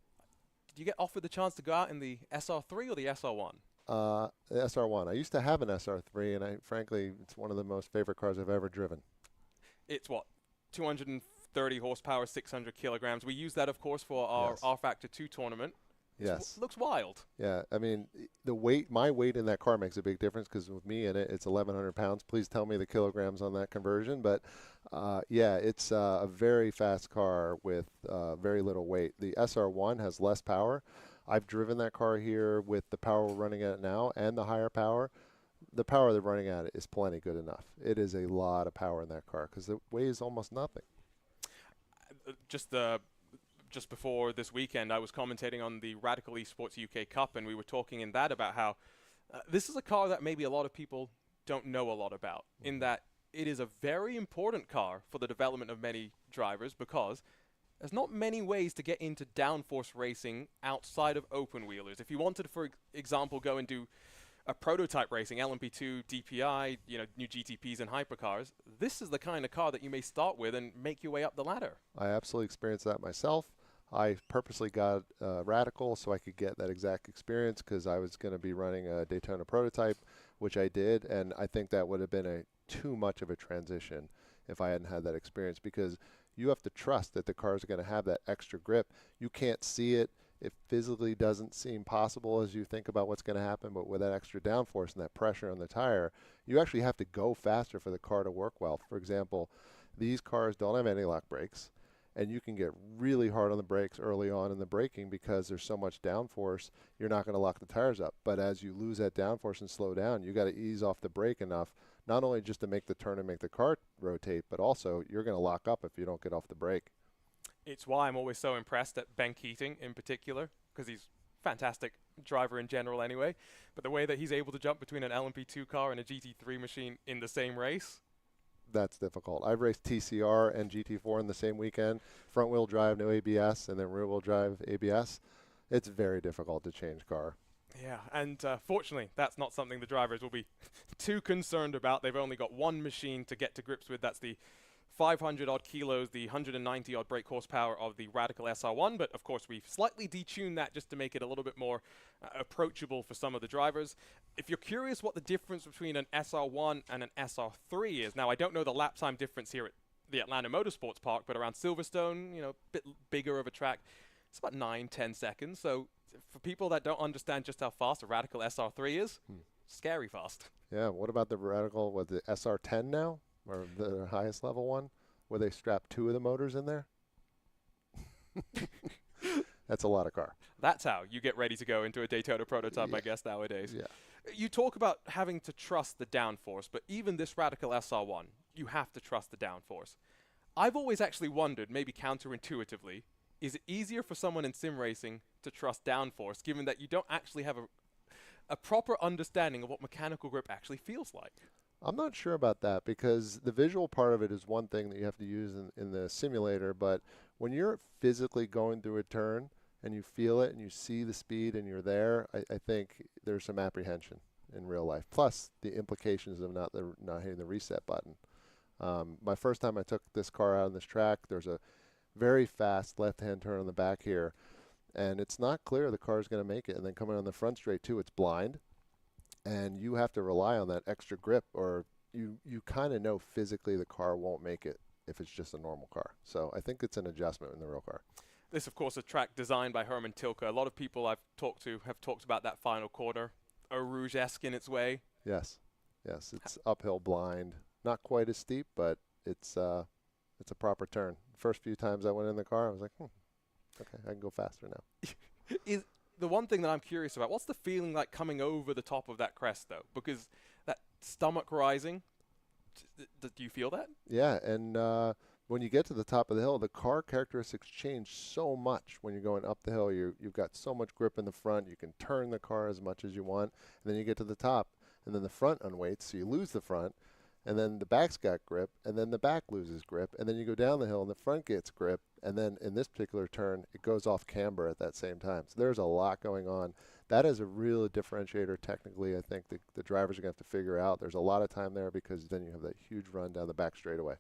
Did you get offered the chance to go out in the SR3 or the SR1? The SR1. I used to have an SR3, and frankly, it's one of the most favorite cars I've ever driven. It's what, 230 horsepower, 600 kilograms. We use that, of course, for our R-Factor 2 tournament. Yes. Looks wild. Yeah, I mean, my weight in that car makes a big difference because with me in it, it's 1,100 pounds. Please tell me the kilograms on that conversion. But, yeah, it's a very fast car with very little weight. The SR1 has less power. I've driven that car here with the power we're running at it now and the higher power. The power they're running at it is plenty good enough. It is a lot of power in that car because it weighs almost nothing. Just before this weekend, I was commentating on the Radical Esports UK Cup, and we were talking in that about how this is a car that maybe a lot of people don't know a lot about, in that it is a very important car for the development of many drivers because there's not many ways to get into downforce racing outside of open wheelers. If you wanted, for example, go and do prototype racing, LMP2, DPI, new GTPs and hypercars, this is the kind of car that you may start with and make your way up the ladder. I absolutely experienced that myself. I purposely got Radical so I could get that exact experience because I was going to be running a Daytona prototype, which I did, and I think that would have been too much of a transition if I hadn't had that experience, because you have to trust that the car is going to have that extra grip. You can't see it. It physically doesn't seem possible as you think about what's going to happen, but with that extra downforce and that pressure on the tire, you actually have to go faster for the car to work well. For example, these cars don't have anti-lock brakes, and you can get really hard on the brakes early on in the braking because there's so much downforce, you're not going to lock the tires up. But as you lose that downforce and slow down, you got to ease off the brake enough, not only just to make the turn and make the car rotate, but also you're going to lock up if you don't get off the brake. It's why I'm always so impressed at Ben Keating in particular, because he's a fantastic driver in general anyway. But the way that he's able to jump between an LMP2 car and a GT3 machine in the same race, that's difficult. I've raced TCR and GT4 in the same weekend, front wheel drive, no ABS, and then rear wheel drive ABS. It's very difficult to change car. Yeah, and fortunately, that's not something the drivers will be too concerned about. They've only got one machine to get to grips with. That's the 500 odd kilos, the 190 odd brake horsepower of the Radical SR1, but of course we've slightly detuned that just to make it a little bit more approachable for some of the drivers. If you're curious what the difference between an SR1 and an SR3 is, now I don't know the lap time difference here at the Atlanta Motorsports Park, but around Silverstone, a bit bigger of a track, it's about 9-10 seconds. So for people that don't understand just how fast a Radical SR3 is, scary fast. Yeah, what about the Radical, what, the SR10 now? Or the highest level one, where they strap 2 of the motors in there? That's a lot of car. That's how you get ready to go into a Daytona prototype, I guess, nowadays. Yeah. You talk about having to trust the downforce, but even this Radical SR1, you have to trust the downforce. I've always actually wondered, maybe counterintuitively, is it easier for someone in sim racing to trust downforce, given that you don't actually have a proper understanding of what mechanical grip actually feels like? I'm not sure about that, because the visual part of it is one thing that you have to use in the simulator, but when you're physically going through a turn and you feel it and you see the speed and you're there, I think there's some apprehension in real life. Plus the implications of not hitting the reset button. My first time I took this car out on this track, there's a very fast left-hand turn on the back here, and it's not clear the car's going to make it. And then coming on the front straight too, it's blind. And you have to rely on that extra grip, or you kind of know physically the car won't make it if it's just a normal car. So I think it's an adjustment in the real car. This, of course, a track designed by Herman Tilke. A lot of people I've talked to have talked about that final quarter, Eau Rouge-esque in its way. Yes, it's uphill blind, not quite as steep, but it's a proper turn. First few times I went in the car, I was like, okay, I can go faster now. The one thing that I'm curious about, what's the feeling like coming over the top of that crest, though? Because that stomach rising, do you feel that? Yeah, and when you get to the top of the hill, the car characteristics change so much when you're going up the hill. You've got so much grip in the front. You can turn the car as much as you want. And then you get to the top, and then the front unweights, so you lose the front. And then the back's got grip, and then the back loses grip. And then you go down the hill, and the front gets grip. And then in this particular turn, it goes off camber at that same time. So there's a lot going on. That is a real differentiator technically. I think the drivers are going to have to figure out. There's a lot of time there because then you have that huge run down the back straightaway.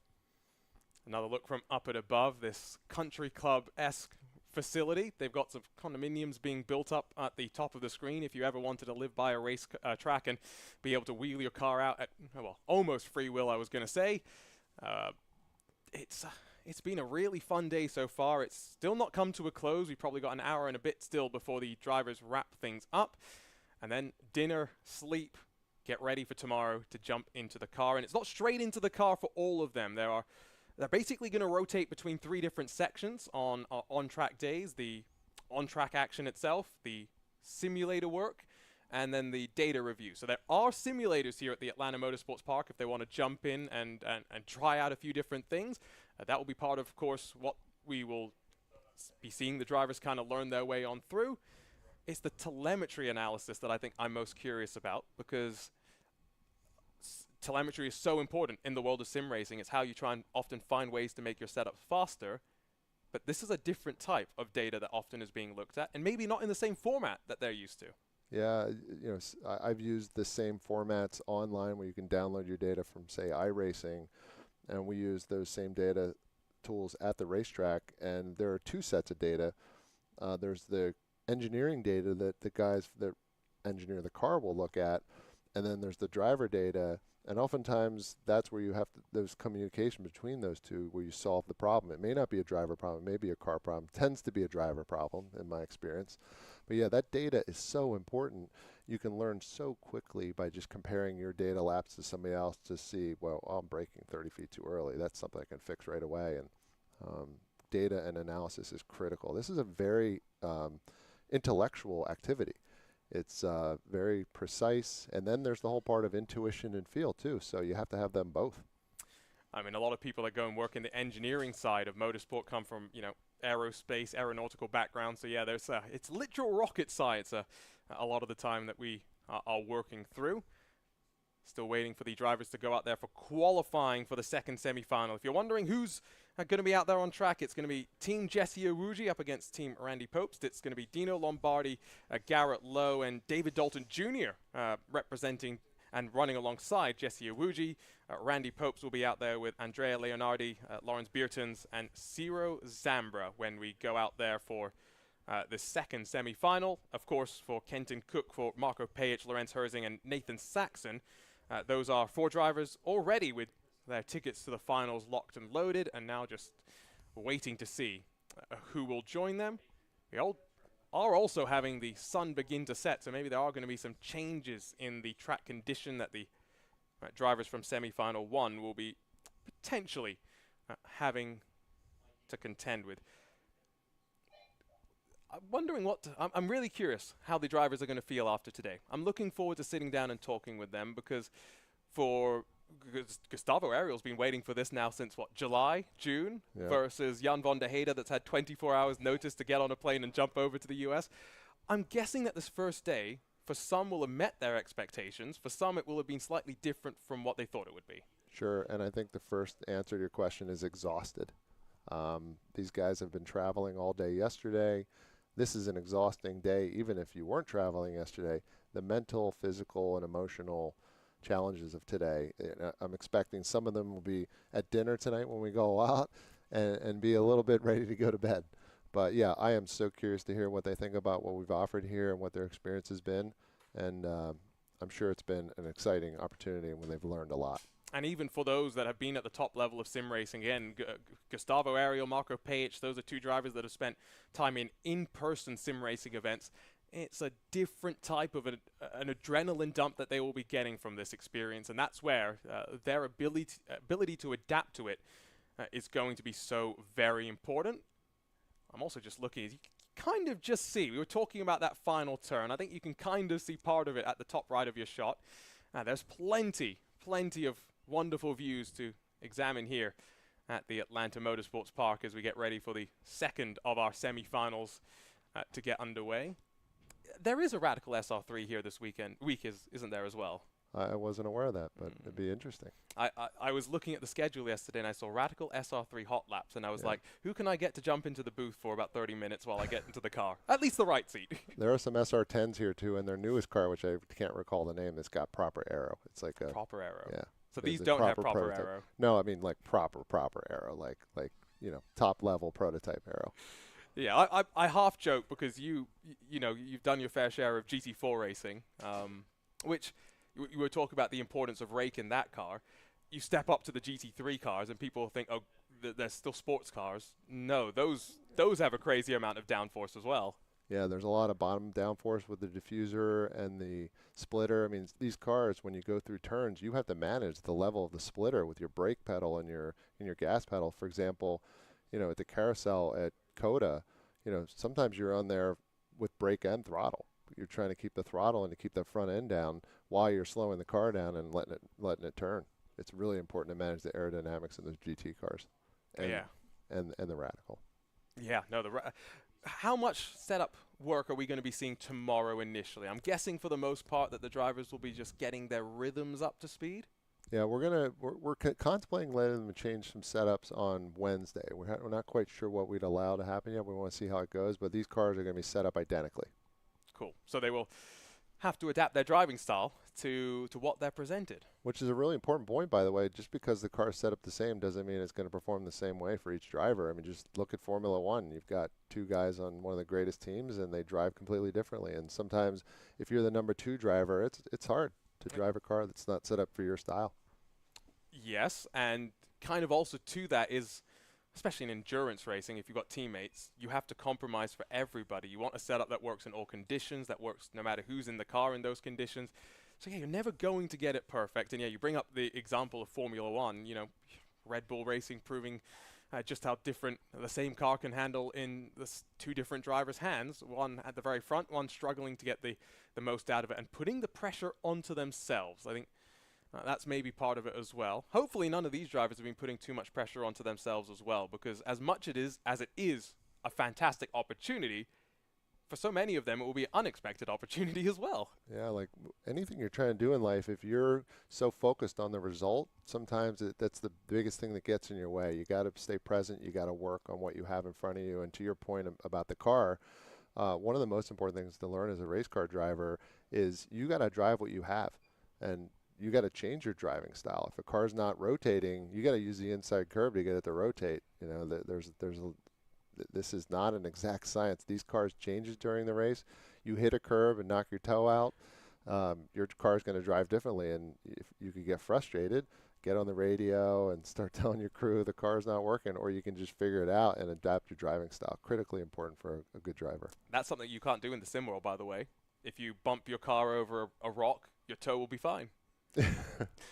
Another look from up and above, this country club-esque facility. They've got some condominiums being built up at the top of the screen if you ever wanted to live by a race track and be able to wheel your car out at, well, almost free will, I was going to say. It's been a really fun day so far. It's still not come to a close. We've probably got an hour and a bit still before the drivers wrap things up. And then dinner, sleep, get ready for tomorrow to jump into the car. And it's not straight into the car for all of them. They're basically going to rotate between 3 different sections on on-track days: the on-track action itself, the simulator work, and then the data review. So there are simulators here at the Atlanta Motorsports Park if they want to jump in and try out a few different things. That will be part of course, what we will be seeing the drivers kind of learn their way on through. It's the telemetry analysis that I think I'm most curious about, because telemetry is so important in the world of sim racing. It's how you try and often find ways to make your setup faster. But this is a different type of data that often is being looked at, and maybe not in the same format that they're used to. Yeah, you know, I've used the same formats online where you can download your data from, say, iRacing, and we use those same data tools at the racetrack. And there are two sets of data. There's the engineering data that the guys that engineer the car will look at, and then there's the driver data. And oftentimes that's where you have those communication between those two where you solve the problem. It may not be a driver problem, it may be a car problem. It tends to be a driver problem in my experience. But yeah, that data is so important. You can learn so quickly by just comparing your data laps to somebody else to see, well, I'm braking 30 feet too early. That's something I can fix right away. And data and analysis is critical. This is a very intellectual activity. It's very precise, and then there's the whole part of intuition and feel too, so you have to have them both. I mean, a lot of people that go and work in the engineering side of motorsport come from, you know, aerospace, aeronautical background, so yeah, there's it's literal rocket science a lot of the time that we are working through. Still waiting for the drivers to go out there for qualifying for the second semi-final. If you're wondering who's going to be out there on track, it's going to be Team Jesse Owuji up against Team Randy Popst. It's going to be Dino Lombardi, Garrett Lowe, and David Dalton Jr. Representing and running alongside Jesse Owuji. Randy Popst will be out there with Andrea Leonardi, Lawrence Beertons, and Ciro Zambra when we go out there for the second semi-final. Of course, for Kenton Cook, for Marco Pajic, Lorenz Herzing, and Nathan Saxon. Those are 4 drivers already with their tickets to the finals locked and loaded, and now just waiting to see who will join them. We all are also having the sun begin to set, so maybe there are going to be some changes in the track condition that the drivers from semi-final 1 will be potentially having to contend with. I'm wondering I'm really curious how the drivers are going to feel after today. I'm looking forward to sitting down and talking with them, because for Gustavo Ariel's been waiting for this now since, what, July, June, versus Jan van der Heide that's had 24 hours notice to get on a plane and jump over to the US. I'm guessing that this first day, for some, will have met their expectations. For some, it will have been slightly different from what they thought it would be. Sure, and I think the first answer to your question is exhausted. These guys have been traveling all day yesterday. This is an exhausting day, even if you weren't traveling yesterday. The mental, physical, and emotional challenges of today. I'm expecting some of them will be at dinner tonight when we go out and be a little bit ready to go to bed. But yeah, I am so curious to hear what they think about what we've offered here and what their experience has been. And I'm sure it's been an exciting opportunity and they've learned a lot. And even for those that have been at the top level of sim racing, again, Gustavo Ariel, Marco Pajic, those are 2 drivers that have spent time in in-person sim racing events. It's a different type of an adrenaline dump that they will be getting from this experience, and that's where their ability to adapt to it is going to be so very important. I'm also just looking, as you kind of just see, we were talking about that final turn. I think you can kind of see part of it at the top right of your shot. There's plenty of wonderful views to examine here at the Atlanta Motorsports Park as we get ready for the second of our semi-finals to get underway. There is a Radical SR3 here this week, isn't there, as well? I wasn't aware of that, but it'd be interesting. I was looking at the schedule yesterday, and I saw Radical SR3 hot laps, and I was like, who can I get to jump into the booth for about 30 minutes while I get into the car? At least the right seat. There are some SR10s here, too, and their newest car, which I can't recall the name, that's got proper aero. It's like a... Proper aero. Yeah. So these don't have proper aero? No, I mean like proper aero, like you know, top-level prototype aero. Yeah, I half joke because you know, you've done your fair share of GT4 racing, which you were talking about the importance of rake in that car. You step up to the GT3 cars and people think, oh, they're still sports cars. No, those have a crazy amount of downforce as well. Yeah, there's a lot of bottom downforce with the diffuser and the splitter. I mean, these cars, when you go through turns, you have to manage the level of the splitter with your brake pedal and your gas pedal. For example, you know, at the carousel at COTA, you know, sometimes you're on there with brake and throttle. You're trying to keep the throttle and to keep the front end down while you're slowing the car down and letting it turn. It's really important to manage the aerodynamics in those GT cars. And, and the Radical. Yeah, no, how much setup work are we going to be seeing tomorrow initially? I'm guessing for the most part that the drivers will be just getting their rhythms up to speed. Yeah, we're contemplating letting them change some setups on Wednesday. We're not quite sure what we'd allow to happen yet. We want to see how it goes, but these cars are going to be set up identically. Cool. So they will have to adapt their driving style to what they're presented. Which is a really important point, by the way. Just because the car is set up the same doesn't mean it's going to perform the same way for each driver. I mean, just look at Formula One. You've got two guys on one of the greatest teams, and they drive completely differently. And sometimes, if you're the number 2 driver, it's hard to drive a car that's not set up for your style. Yes, and kind of also to that is, especially in endurance racing, if you've got teammates, you have to compromise for everybody. You want a setup that works in all conditions, that works no matter who's in the car in those conditions. So yeah, you're never going to get it perfect. And yeah, you bring up the example of Formula One, you know, Red Bull Racing proving just how different the same car can handle in the 2 different drivers' hands. One at the very front, one struggling to get the most out of it and putting the pressure onto themselves. I think that's maybe part of it as well. Hopefully none of these drivers have been putting too much pressure onto themselves as well, because as much as it is a fantastic opportunity, for so many of them, it will be an unexpected opportunity as well. Yeah, like anything you're trying to do in life, if you're so focused on the result, sometimes that's the biggest thing that gets in your way. You got to stay present. You got to work on what you have in front of you. And to your point about the car, one of the most important things to learn as a race car driver is you got to drive what you have, and you got to change your driving style. If a car's not rotating, you got to use the inside curve to get it to rotate. You know, this is not an exact science. These cars changes during the race. You hit a curve and knock your toe out, your car is going to drive differently. And if you could get frustrated, get on the radio and start telling your crew the car's not working, or you can just figure it out and adapt your driving style. Critically important for a good driver. That's something you can't do in the sim world, by the way. If you bump your car over a rock, your toe will be fine.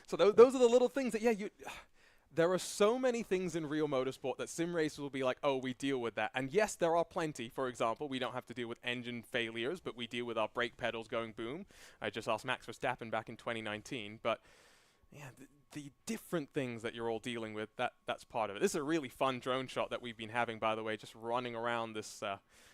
So those are the little things that, yeah, there are so many things in real motorsport that sim racers will be like, oh, we deal with that. And yes, there are plenty. For example, we don't have to deal with engine failures, but we deal with our brake pedals going boom. I just asked Max Verstappen back in 2019. But yeah, the different things that you're all dealing with, that's part of it. This is a really fun drone shot that we've been having, by the way, just running around this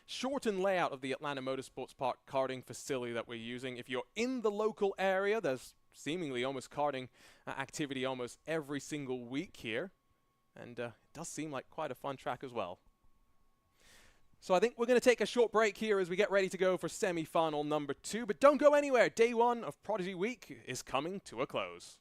shortened layout of the Atlanta Motorsports Park karting facility that we're using. If you're in the local area, there's seemingly almost karting activity almost every single week here, and it does seem like quite a fun track as well. So I think we're going to take a short break here as we get ready to go for semi-final number 2, but don't go anywhere. Day 1 of Prodigy Week is coming to a close.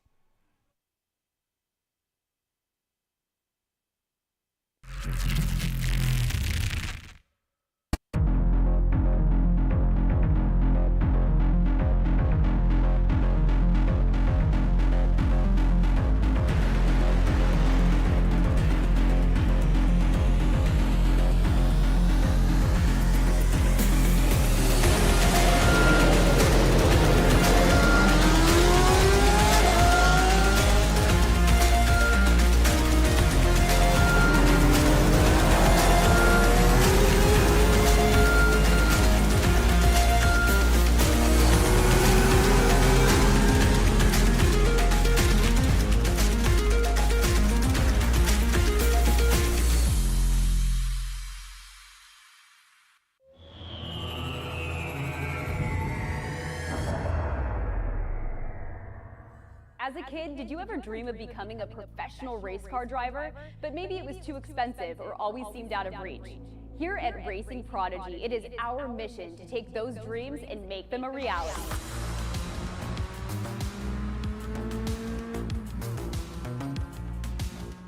As a kid, did you ever dream of becoming a professional race car driver? But maybe it was too expensive or always seemed out of reach. Here at Racing Prodigy, it is our mission to take those dreams and make them a reality.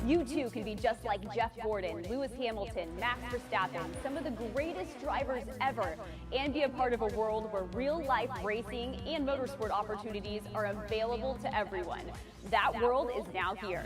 You too can be just like Jeff Gordon, Lewis Hamilton, Max Verstappen, some of the greatest drivers ever, and be a part of a world where real-life racing and motorsport opportunities are available to everyone. That world is now here.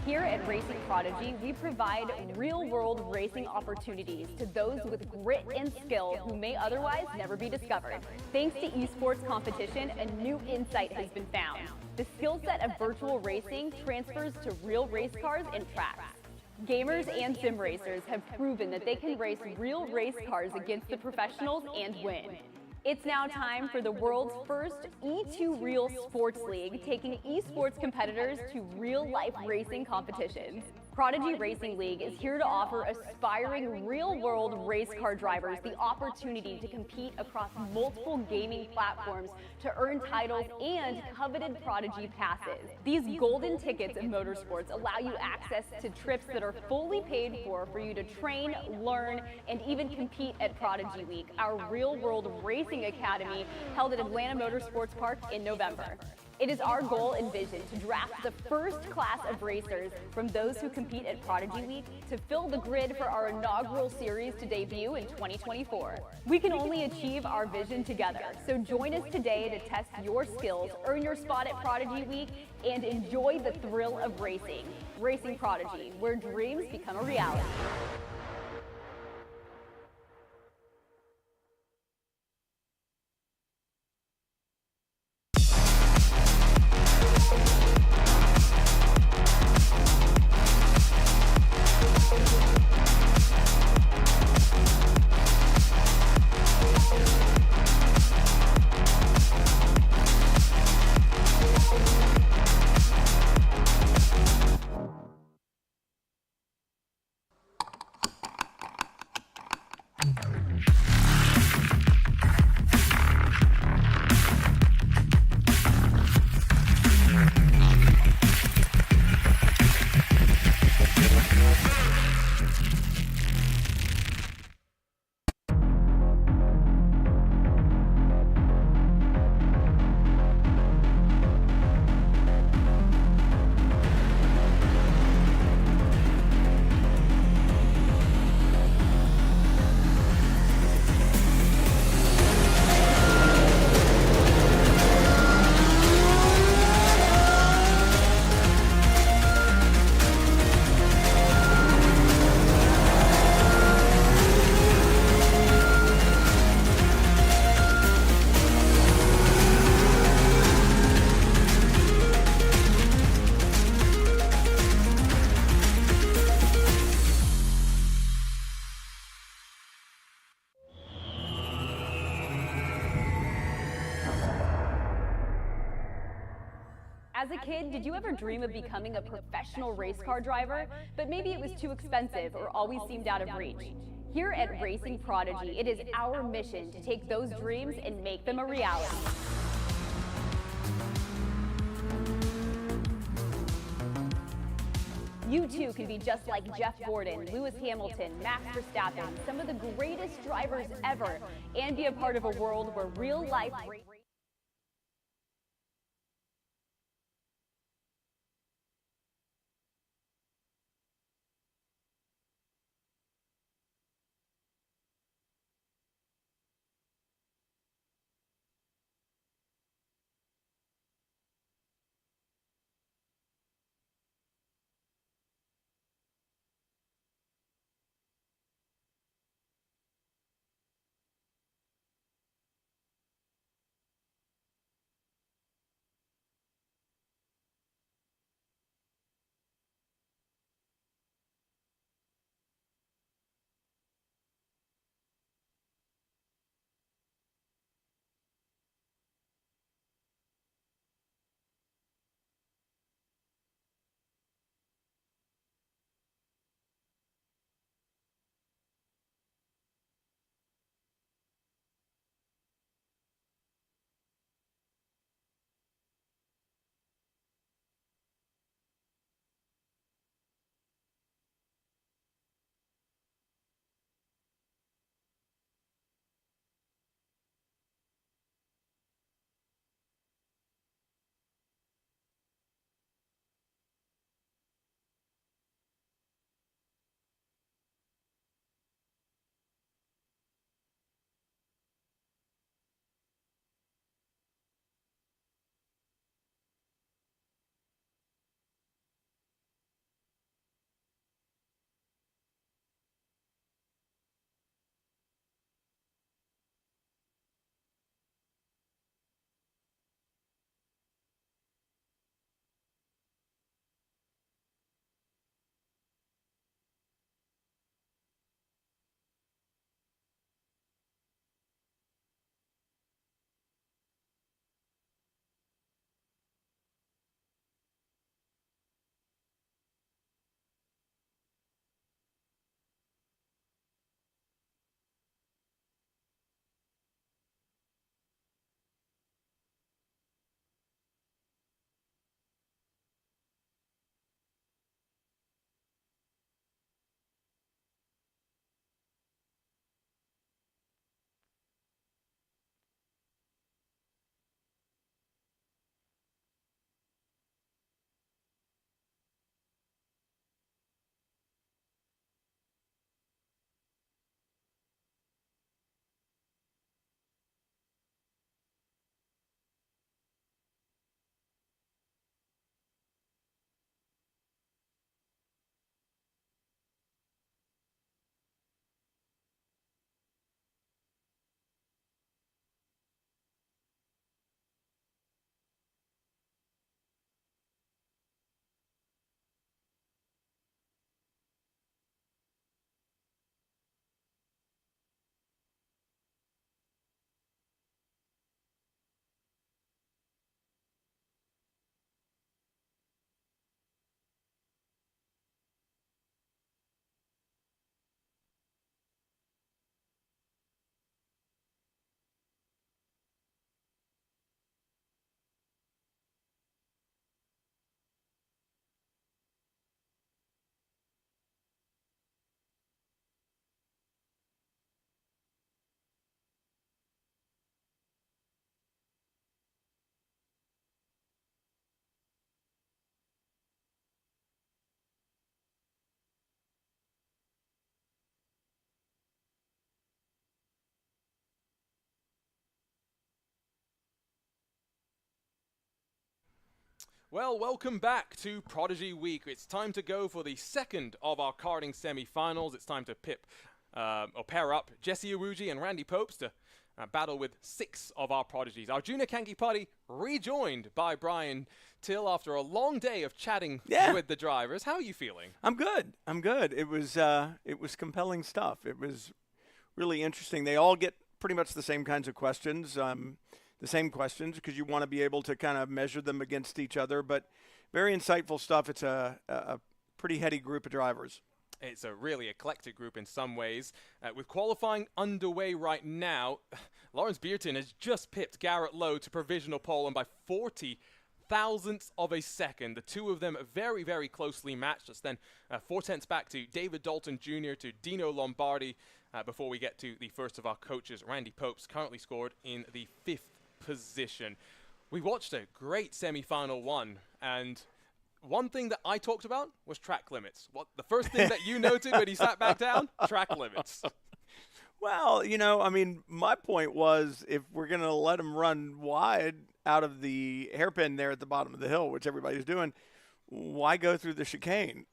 Here at Racing Prodigy, we provide real-world racing opportunities to those with grit and skill who may otherwise never be discovered. Thanks to esports competition, a new insight has been found. The skill set of virtual racing transfers to real race cars and tracks. Gamers and sim racers have proven that they can race real race cars against the professionals and win. It's now time for the world's first E2 Real Sports League, taking esports competitors to real-life racing competitions. Prodigy Racing League is here to offer aspiring real-world race car drivers the opportunity to compete across multiple gaming platforms to earn titles and coveted Prodigy Passes. These golden tickets of motorsports allow you access to trips that are fully paid for you to train, learn, and even compete at Prodigy Week, our real-world racing academy held at Atlanta Motorsports Park in November. It is our goal and vision to draft the first class of racers from those who compete at Prodigy Week to fill the grid for our inaugural series to debut in 2024. We can only achieve our vision together, so join us today to test your skills, earn your spot at Prodigy Week, and enjoy the thrill of racing. Racing Prodigy, where dreams become a reality. As a kid, did you ever dream of becoming a professional race car driver? But maybe it was too expensive or always seemed out of reach. Here at Racing Prodigy, it is our mission to take those dreams and make them a reality. You too can be just like Jeff Gordon, Lewis Hamilton, Max Verstappen, some of the greatest drivers ever, and be a part of a world where real-life Well, welcome back to Prodigy Week. It's time to go for the second of our karting semi-finals. It's time to pair up Jesse Awuji and Randy Popes to battle with 6 of our prodigies. Our junior Kanki party rejoined by Brian Till after a long day of chatting with the drivers. How are you feeling? I'm good. It was compelling stuff. It was really interesting. They all get pretty much the same kinds of questions. The same questions because you want to be able to kind of measure them against each other, but very insightful stuff. It's a pretty heady group of drivers. It's a really eclectic group in some ways. With qualifying underway right now, Lawrence Beerton has just pipped Garrett Lowe to provisional pole and by 40 thousandths of a second. The two of them very, very closely matched. It's then 4/10 back to David Dalton Jr. to Dino Lombardi before we get to the first of our coaches, Randy Popes, currently scored in the 5th position. We watched a great semi-final one, and one thing that I talked about was track limits. What the first thing that you noted when he sat back down? Track limits. Well, I mean, my point was if we're going to let him run wide out of the hairpin there at the bottom of the hill, which everybody's doing, why go through the chicane?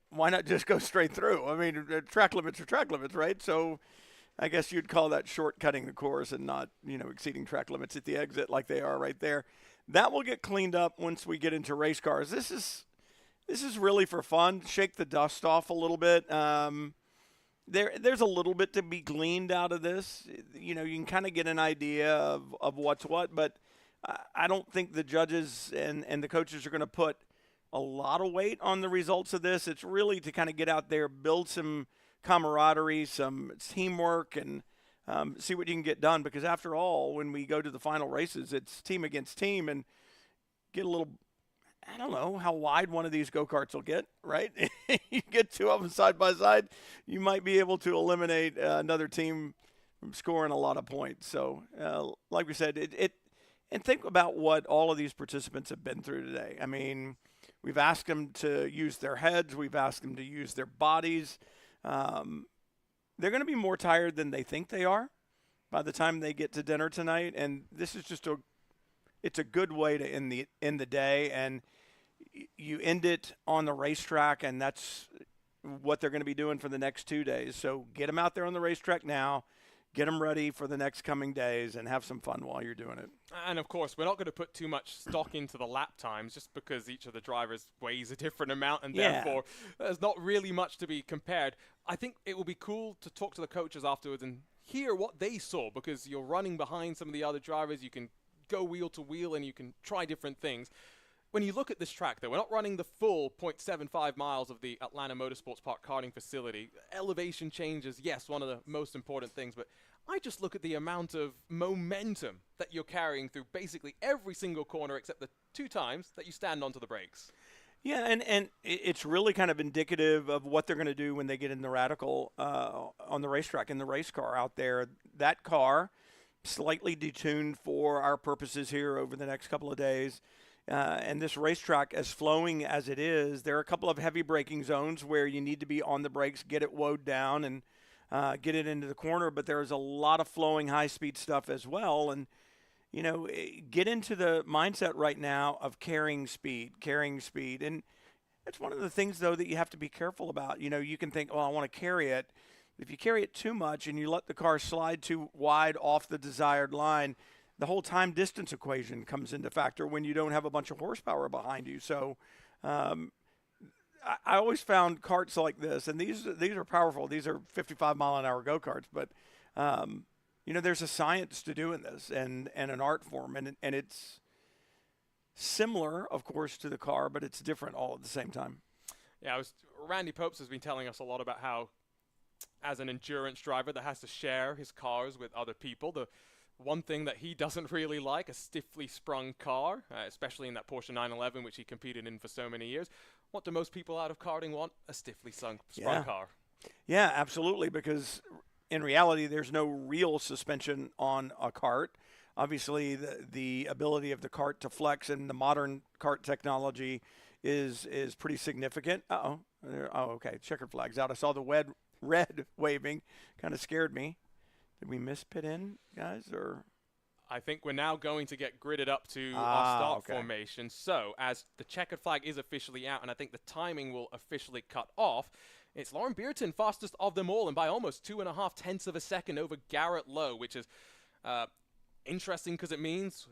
Why not just go straight through? I mean, track limits are track limits, right? So I guess you'd call that shortcutting the course and not, exceeding track limits at the exit like they are right there. That will get cleaned up once we get into race cars. This is really for fun. Shake the dust off a little bit. There's a little bit to be gleaned out of this. You can kind of get an idea of what's what, but I don't think the judges and the coaches are going to put a lot of weight on the results of this. It's really to kind of get out there, build some camaraderie, some teamwork, and see what you can get done. Because after all, when we go to the final races, it's team against team, and get a little, I don't know how wide one of these go-karts will get, right? You get 2 of them side by side, you might be able to eliminate another team from scoring a lot of points. So like we said, and think about what all of these participants have been through today. I mean, we've asked them to use their heads. We've asked them to use their bodies. They're going to be more tired than they think they are by the time they get to dinner tonight. And this is just it's a good way to end the day. And you end it on the racetrack, and that's what they're going to be doing for the next 2 days. So get them out there on the racetrack now. Get them ready for the next coming days and have some fun while you're doing it. And, of course, we're not going to put too much stock into the lap times just because each of the drivers weighs a different amount and therefore there's not really much to be compared. I think it will be cool to talk to the coaches afterwards and hear what they saw because you're running behind some of the other drivers. You can go wheel to wheel and you can try different things. When you look at this track, though, we're not running the full 0.75 miles of the Atlanta Motorsports Park karting facility. Elevation changes, yes, one of the most important things, but I just look at the amount of momentum that you're carrying through basically every single corner except the 2 times that you stand onto the brakes. Yeah, and it's really kind of indicative of what they're going to do when they get in the Radical on the racetrack, in the race car out there. That car, slightly detuned for our purposes here over the next couple of days. And this racetrack, as flowing as it is, there are a couple of heavy braking zones where you need to be on the brakes, get it woed down, and get it into the corner. But there's a lot of flowing high-speed stuff as well. And, get into the mindset right now of carrying speed. And it's one of the things, though, that you have to be careful about. You can think, well, I want to carry it. If you carry it too much and you let the car slide too wide off the desired line, the whole time-distance equation comes into factor when you don't have a bunch of horsepower behind you. So I always found karts like this, and these are powerful. These are 55-mile-an-hour go-karts, but, there's a science to doing this and an art form, and it's similar, of course, to the car, but it's different all at the same time. Yeah, Randy Popes has been telling us a lot about how, as an endurance driver that has to share his cars with other people, the one thing that he doesn't really like, a stiffly sprung car, especially in that Porsche 911, which he competed in for so many years. What do most people out of karting want? A stiffly sprung car. Yeah, absolutely, because in reality, there's no real suspension on a kart. Obviously, the ability of the kart to flex in the modern kart technology is pretty significant. Okay, checkered flag's out. I saw the red waving, kind of scared me. Did we miss pit in, guys? Or I think we're now going to get gridded up to our start formation. So, as the checkered flag is officially out, and I think the timing will officially cut off, it's Lauren Beerton, fastest of them all, and by almost 2.5 tenths of a second over Garrett Lowe, which is interesting because it means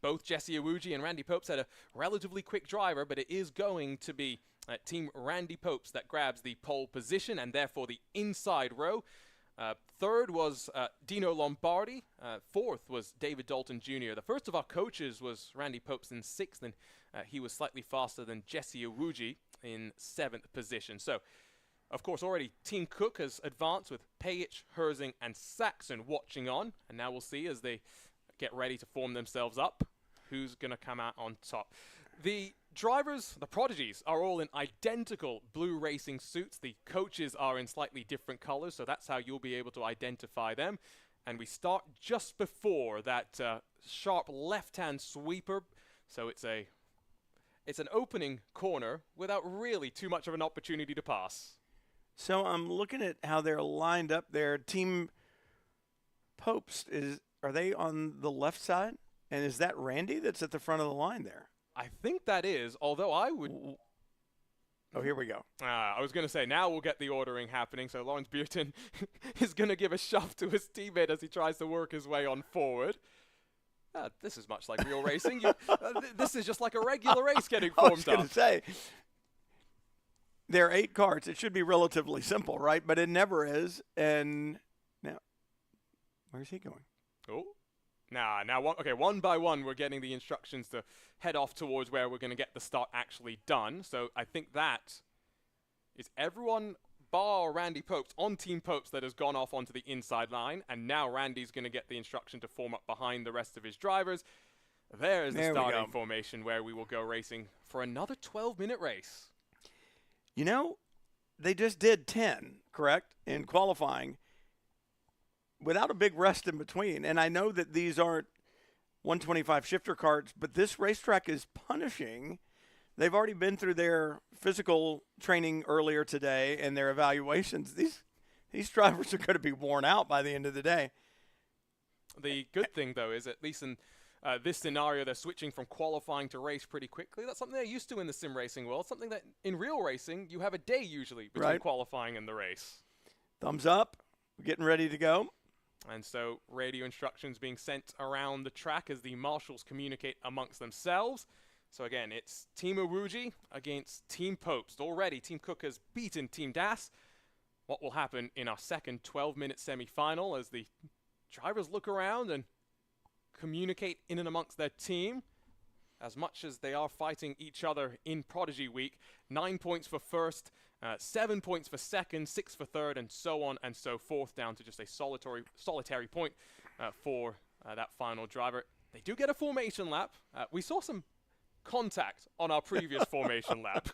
both Jesse Iwuji and Randy Popes had a relatively quick driver, but it is going to be Team Randy Popes that grabs the pole position and therefore the inside row. Third was Dino Lombardi. Fourth was David Dalton Jr. The first of our coaches was Randy Popes in 6th, and he was slightly faster than Jesse Iwuji in 7th position. So, of course, already Team Cook has advanced with Payich, Herzing, and Saxon watching on. And now we'll see as they get ready to form themselves up who's going to come out on top. The drivers, the Prodigies, are all in identical blue racing suits. The coaches are in slightly different colors, so that's how you'll be able to identify them. And we start just before that sharp left-hand sweeper. So it's an opening corner without really too much of an opportunity to pass. So I'm looking at how they're lined up there. Team Popes, are they on the left side? And is that Randy that's at the front of the line there? I think that is, although I would... Oh, here we go. I was going to say, now we'll get the ordering happening. So Lawrence Beerton is going to give a shove to his teammate as he tries to work his way on forward. This is much like real racing. This is just like a regular race getting formed up. I was going to say, there are 8 karts. It should be relatively simple, right? But it never is. And now, where's he going? Oh. Now, one by one, we're getting the instructions to head off towards where we're going to get the start actually done. So I think that is everyone bar Randy Popes on Team Popes that has gone off onto the inside line. And now Randy's going to get the instruction to form up behind the rest of his drivers. There's the starting formation where we will go racing for another 12-minute race. You know, they just did 10, correct, in qualifying, without a big rest in between. And I know that these aren't 125 shifter karts, but this racetrack is punishing. They've already been through their physical training earlier today and their evaluations. These drivers are going to be worn out by the end of the day. The good thing, though, is at least in this scenario, they're switching from qualifying to race pretty quickly. That's something they're used to in the sim racing world, something that in real racing, you have a day usually between qualifying and the race. Thumbs up. We're getting ready to go. And so radio instructions being sent around the track as the marshals communicate amongst themselves. So again, it's Team Iwuji against Team Popes. Already, Team Cook has beaten Team Das. What will happen in our second 12-minute semi-final as the drivers look around and communicate in and amongst their team as much as they are fighting each other in Prodigy Week. 9 points for first, 7 points for second, 6 for third, and so on and so forth, down to just a solitary point for that final driver. They do get a formation lap. We saw some contact on our previous formation lap.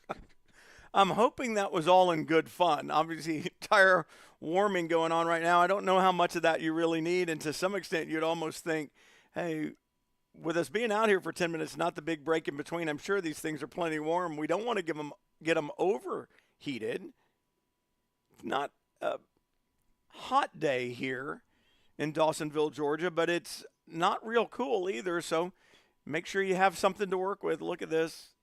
I'm hoping that was all in good fun. Obviously, tire warming going on right now. I don't know how much of that you really need, and to some extent, you'd almost think, hey, with us being out here for 10 minutes, not the big break in between, I'm sure these things are plenty warm. We don't want to get them overheated. It's not a hot day here in Dawsonville, Georgia, but it's not real cool either, so make sure you have something to work with. Look at this.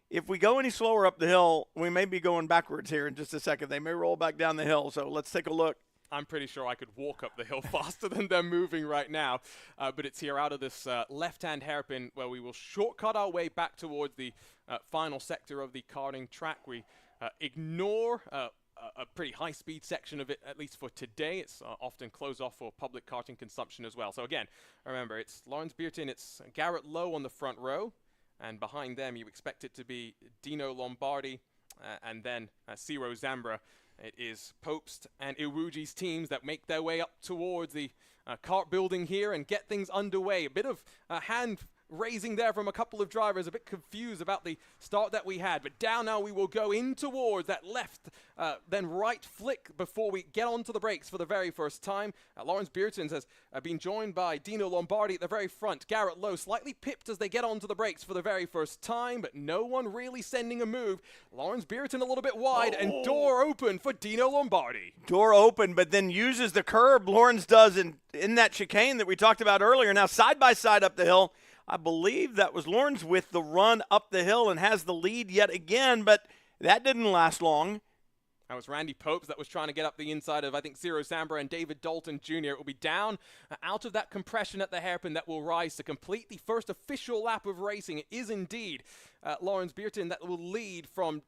If we go any slower up the hill, we may be going backwards here in just a second. They may roll back down the hill, so let's take a look. I'm pretty sure I could walk up the hill faster than they're moving right now. But it's here out of this left-hand hairpin where we will shortcut our way back towards the final sector of the karting track. We ignore a pretty high-speed section of it, at least for today. It's often closed off for public karting consumption as well. So again, remember, it's Lawrence Beerton, it's Garrett Lowe on the front row. And behind them, you expect it to be Dino Lombardi and then Ciro Zambra. It is Popes and Iwuji's teams that make their way up towards the kart building here and get things underway. A bit of hand raising there from a couple of drivers, a bit confused about the start that we had. But down now we will go in towards that left, then right flick before we get onto the brakes for the very first time. Lawrence Beertens has been joined by Dino Lombardi at the very front. Garrett Lowe slightly pipped as they get onto the brakes for the very first time, but no one really sending a move. Lawrence Beerten a little bit wide, and door open for Dino Lombardi. Door open, but then uses the curb. Lawrence does in that chicane that we talked about earlier. Now side by side up the hill. I believe that was Lawrence with the run up the hill and has the lead yet again, but that didn't last long. That was Randy Popes that was trying to get up the inside of, I think, Ciro Sambra and David Dalton Jr. It will be down out of that compression at the hairpin that will rise to complete the first official lap of racing. It is indeed Lawrence Beerten that will lead from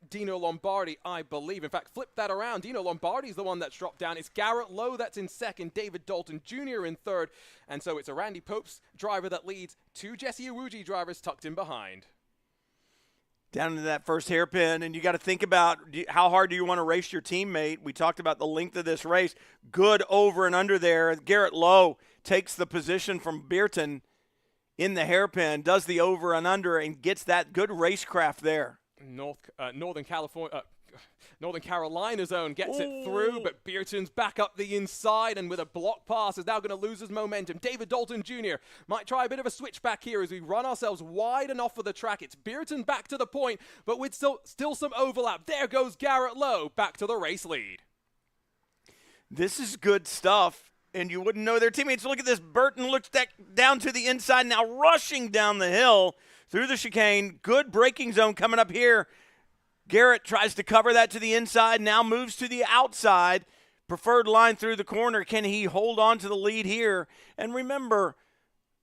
Dino Lombardi, I believe. In fact, flip that around. Dino Lombardi's the one that's dropped down. It's Garrett Lowe that's in second, David Dalton Jr. in third. And so it's a Randy Popes driver that leads, two Jesse Iwuji drivers tucked in behind. Down into that first hairpin, and you got to think about how hard do you want to race your teammate. We talked about the length of this race. Good over and under there. Garrett Lowe takes the position from Beerten in the hairpin, does the over and under, and gets that good racecraft there. Northern Carolina zone gets it through, but Beerten's back up the inside, and with a block pass is now going to lose his momentum. David Dalton Jr. might try a bit of a switchback here as we run ourselves wide enough for the track. It's Beerten back to the point, but with still some overlap. There goes Garrett Lowe back to the race lead. This is good stuff, and you wouldn't know their teammates. Look at this. Burton looks down to the inside, now rushing down the hill through the chicane. Good braking zone coming up here. Garrett tries to cover that to the inside, now moves to the outside. Preferred line through the corner. Can he hold on to the lead here? And remember,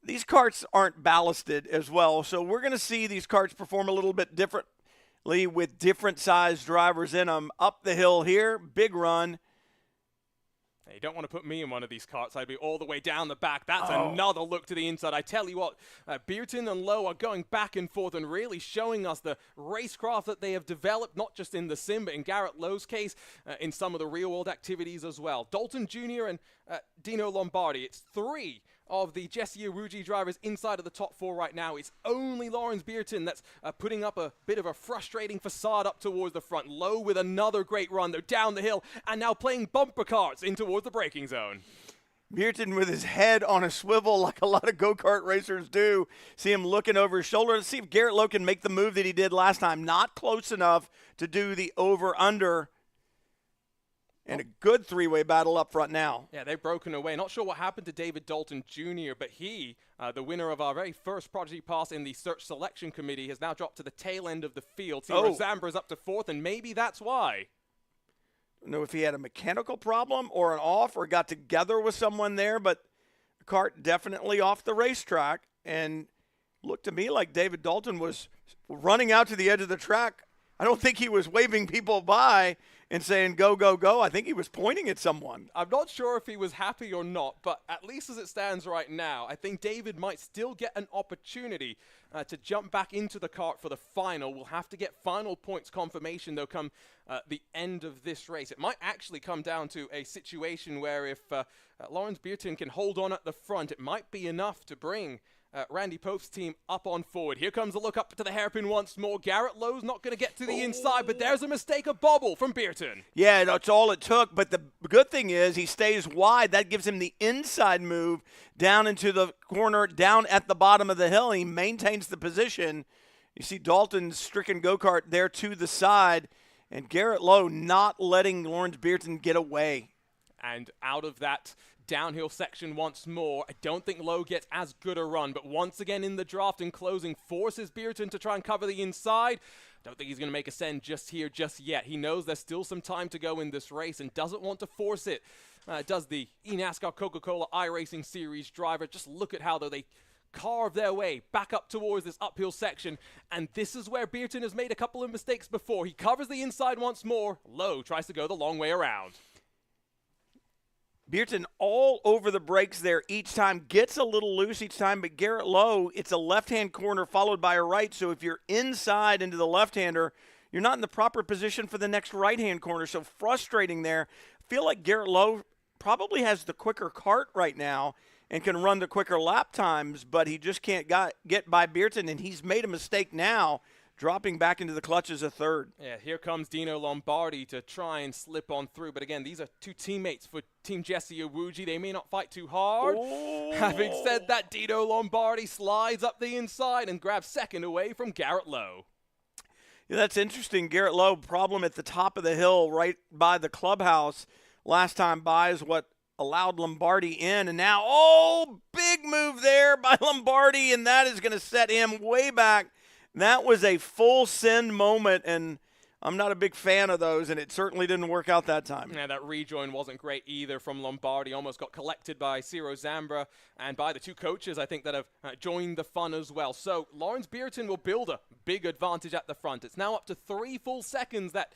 these karts aren't ballasted as well, so we're going to see these karts perform a little bit differently with different size drivers in them. Up the hill here, big run. You don't want to put me in one of these karts. I'd be all the way down the back. That's another look to the inside. I tell you what, Beerten and Lowe are going back and forth and really showing us the racecraft that they have developed, not just in the sim, but in Garrett Lowe's case, in some of the real-world activities as well. Dalton Jr. and Dino Lombardi. It's three of the Jesse Iwuji drivers inside of the top four right now. It's only Lawrence Beerten that's putting up a bit of a frustrating facade up towards the front. Lowe with another great run, though, down the hill, and now playing bumper karts in towards the braking zone. Beerten with his head on a swivel like a lot of go-kart racers do. See him looking over his shoulder. Let's see if Garrett Lowe can make the move that he did last time. Not close enough to do the over-under. And a good three-way battle up front now. Yeah, they've broken away. Not sure what happened to David Dalton Jr., but he, the winner of our very first Prodigy Pass in the Search Selection Committee, has now dropped to the tail end of the field. Ciro Zambra's up to fourth, and maybe that's why. I don't know if he had a mechanical problem or an off or got together with someone there, but the kart definitely off the racetrack. And looked to me like David Dalton was running out to the edge of the track. I don't think he was waving people by and saying, go, go, go. I think he was pointing at someone. I'm not sure if he was happy or not, but at least as it stands right now, I think David might still get an opportunity to jump back into the kart for the final. We'll have to get final points confirmation, though, come the end of this race. It might actually come down to a situation where if Lawrence Beerten can hold on at the front, it might be enough to bring Randy Pope's team up on forward. Here comes a look up to the hairpin once more. Garrett Lowe's not going to get to the inside, but there's a mistake, a bobble from Beerten. Yeah, that's all it took, but the good thing is he stays wide. That gives him the inside move down into the corner, down at the bottom of the hill. He maintains the position. You see Dalton's stricken go-kart there to the side, and Garrett Lowe not letting Lawrence Beerten get away. And out of that downhill section once more. I don't think Lowe gets as good a run, but once again in the draft and closing forces Beerten to try and cover the inside. Don't think he's going to make a send just here, just yet. He knows there's still some time to go in this race and doesn't want to force it. Does the eNASCAR Coca-Cola iRacing Series driver. Just look at how they carve their way back up towards this uphill section, and this is where Beerten has made a couple of mistakes before. He covers the inside once more. Lowe tries to go the long way around. Beerten all over the brakes there each time, gets a little loose each time, but Garrett Lowe, it's a left-hand corner followed by a right, so if you're inside into the left-hander, you're not in the proper position for the next right-hand corner, so frustrating there. I feel like Garrett Lowe probably has the quicker kart right now, and can run the quicker lap times, but he just can't get by Beerton, and he's made a mistake now, dropping back into the clutch as a third. Yeah, here comes Dino Lombardi to try and slip on through. But again, these are two teammates for Team Jesse Owuji. They may not fight too hard. Oh. Having said that, Dino Lombardi slides up the inside and grabs second away from Garrett Lowe. Yeah, that's interesting. Garrett Lowe, problem at the top of the hill right by the clubhouse. Last time by is what allowed Lombardi in. And now, big move there by Lombardi, and that is going to set him way back. That was a full send moment, and I'm not a big fan of those, and it certainly didn't work out that time. Yeah, that rejoin wasn't great either from Lombardi. Almost got collected by Ciro Zambra and by the two coaches, I think, that have joined the fun as well. So Lawrence Beerton will build a big advantage at the front. It's now up to 3 full seconds that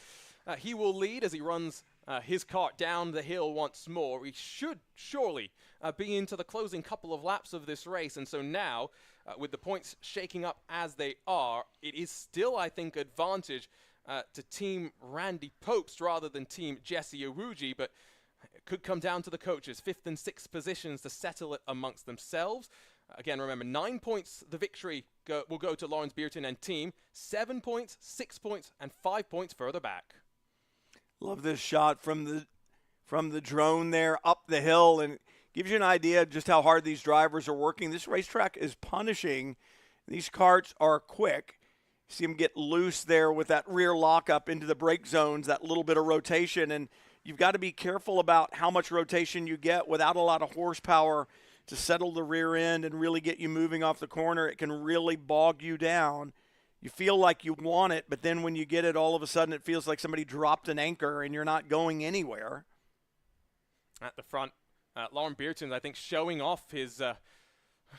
he will lead as he runs his kart down the hill once more. He should surely be into the closing couple of laps of this race, and so now, with the points shaking up as they are, it is still, I think, advantage to Team Randy Popes rather than Team Jesse Owuji, but it could come down to the coaches. 5th and 6th positions to settle it amongst themselves. Again, remember, 9 points, the victory will go to Lawrence Beerton and team. 7 points, 6 points, and 5 points further back. Love this shot from the drone there up the hill, and gives you an idea of just how hard these drivers are working. This racetrack is punishing. These karts are quick. See them get loose there with that rear lockup into the brake zones, that little bit of rotation, and you've got to be careful about how much rotation you get without a lot of horsepower to settle the rear end and really get you moving off the corner. It can really bog you down. You feel like you want it, but then when you get it, all of a sudden it feels like somebody dropped an anchor and you're not going anywhere. At the front, Lauren Beerton, I think, showing off his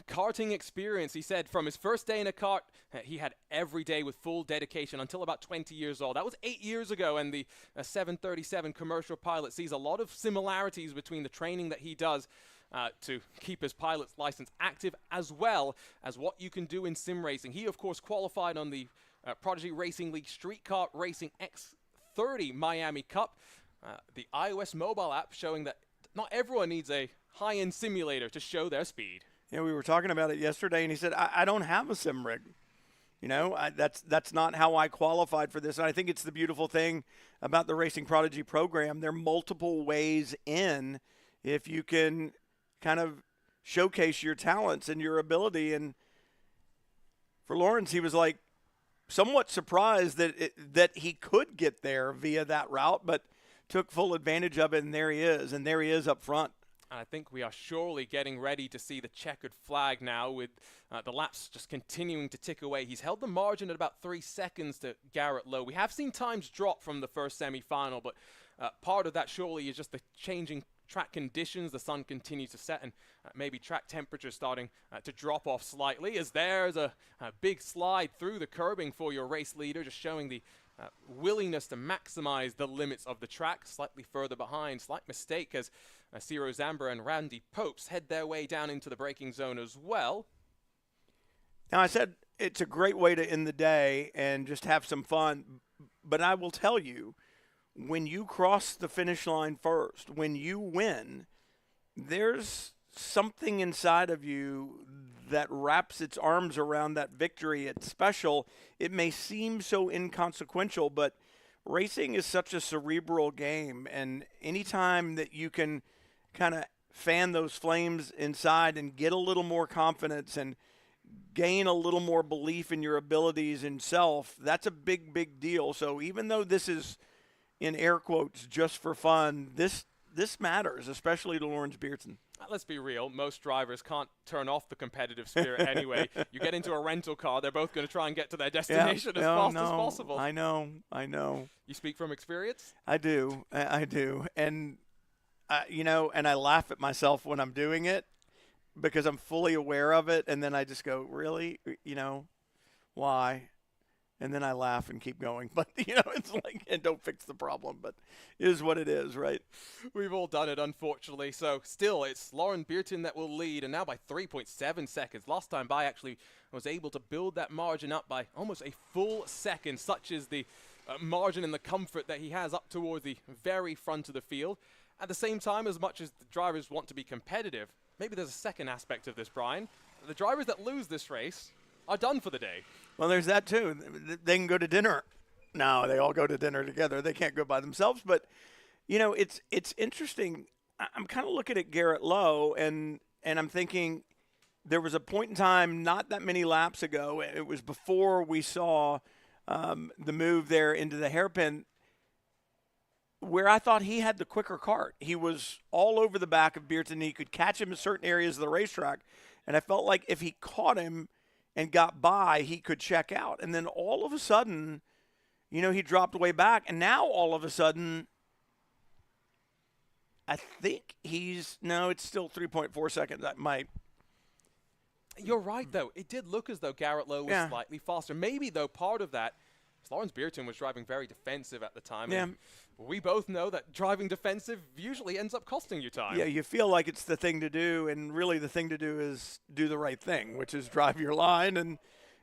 karting experience. He said from his first day in a kart, he had every day with full dedication until about 20 years old. That was 8 years ago, and the 737 commercial pilot sees a lot of similarities between the training that he does to keep his pilot's license active, as well as what you can do in sim racing. He, of course, qualified on the Prodigy Racing League Street Kart Racing X30 Miami Cup, the iOS mobile app showing that not everyone needs a high-end simulator to show their speed. Yeah, we were talking about it yesterday, and he said, I don't have a sim rig. You know, that's not how I qualified for this. And I think it's the beautiful thing about the Racing Prodigy program. There are multiple ways in if you can kind of showcase your talents and your ability. And for Lawrence, he was like somewhat surprised that he could get there via that route, but took full advantage of it, and there he is. And there he is up front. I think we are surely getting ready to see the checkered flag now, with the laps just continuing to tick away. He's held the margin at about 3 seconds to Garrett Lowe. We have seen times drop from the first semifinal, but part of that surely is just the changing track conditions. The sun continues to set, and maybe track temperature starting to drop off slightly, as there's a big slide through the curbing for your race leader, just showing the willingness to maximize the limits of the track. Slightly further behind, slight mistake as Ciro Zambra and Randy Popes head their way down into the braking zone as well. Now, I said it's a great way to end the day and just have some fun, but I will tell you, when you cross the finish line first, when you win, there's something inside of you that wraps its arms around that victory. It's special. It may seem so inconsequential, but racing is such a cerebral game, and anytime that you can kind of fan those flames inside and get a little more confidence and gain a little more belief in your abilities and self, that's a big, big deal. So even though this is, in air quotes, just for fun, this matters, especially to Lawrence Beerton. Let's be real, most drivers can't turn off the competitive spirit anyway. You get into a rental car, they're both going to try and get to their destination as fast as possible. I know. You speak from experience? I do. And, and I laugh at myself when I'm doing it because I'm fully aware of it, and then I just go, really? Why? And then I laugh and keep going. But, it's like, and don't fix the problem, but it is what it is, right? We've all done it, unfortunately. So still, it's Lauren Beerton that will lead, and now by 3.7 seconds. Last time by actually was able to build that margin up by almost a full second. Such is the margin and the comfort that he has up towards the very front of the field. At the same time, as much as the drivers want to be competitive, maybe there's a second aspect of this, Brian. The drivers that lose this race are done for the day. Well, there's that too. They can go to dinner. No, they all go to dinner together. They can't go by themselves. But, you know, it's interesting. I'm kind of looking at Garrett Lowe, and I'm thinking there was a point in time not that many laps ago. It was before we saw the move there into the hairpin, where I thought he had the quicker kart. He was all over the back of Beerton. He could catch him in certain areas of the racetrack, and I felt like if he caught him and got by, he could check out. And then all of a sudden, you know, he dropped way back, and now all of a sudden, I think it's still 3.4 seconds. That might. You're right, though. It did look as though Garrett Lowe was slightly faster. Maybe, though, part of that, Lawrence Beerton was driving very defensive at the time. Yeah. And we both know that driving defensive usually ends up costing you time. Yeah, you feel like it's the thing to do, and really the thing to do is do the right thing, which is drive your line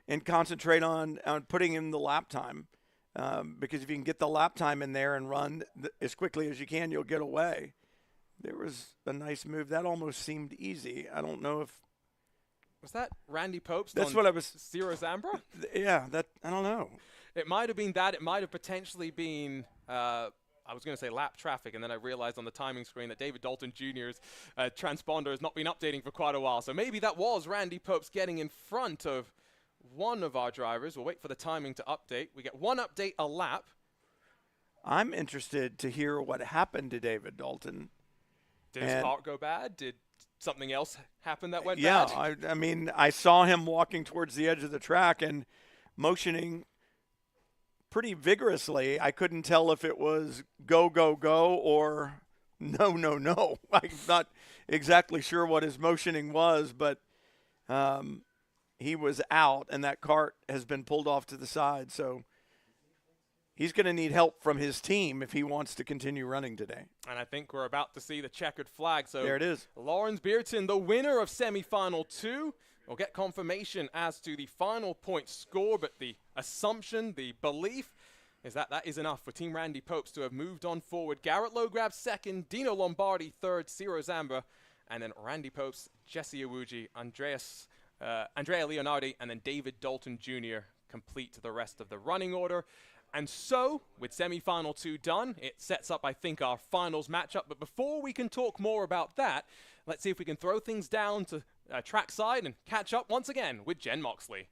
and concentrate on putting in the lap time. Because if you can get the lap time in there and run as quickly as you can, you'll get away. There was a nice move. That almost seemed easy. I don't know if. Was that Randy Popes? That's what I was. Ciro Zambra? Yeah, I don't know. It might have been that. It might have potentially been, I was going to say lap traffic, and then I realized on the timing screen that David Dalton Jr.'s transponder has not been updating for quite a while. So maybe that was Randy Popes getting in front of one of our drivers. We'll wait for the timing to update. We get one update a lap. I'm interested to hear what happened to David Dalton. Did his kart go bad? Did something else happen that went bad? Yeah, I mean, I saw him walking towards the edge of the track and motioning pretty vigorously. I couldn't tell if it was go, go, go or no, no, no. I'm not exactly sure what his motioning was, but he was out, and that kart has been pulled off to the side. So he's going to need help from his team if he wants to continue running today. And I think we're about to see the checkered flag. So there it is. Lawrence Beerton, the winner of semifinal 2. We'll get confirmation as to the final point score, but the assumption, the belief, is that that is enough for Team Randy Popes to have moved on forward. Garrett Lowe grabs second, Dino Lombardi third, Ciro Zambra, and then Randy Popes, Jesse Awuji, Andrea Leonardi, and then David Dalton Jr. complete the rest of the running order. And so, with semifinal 2 done, it sets up, I think, our finals matchup. But before we can talk more about that, let's see if we can throw things down to trackside and catch up once again with Jen Moxley.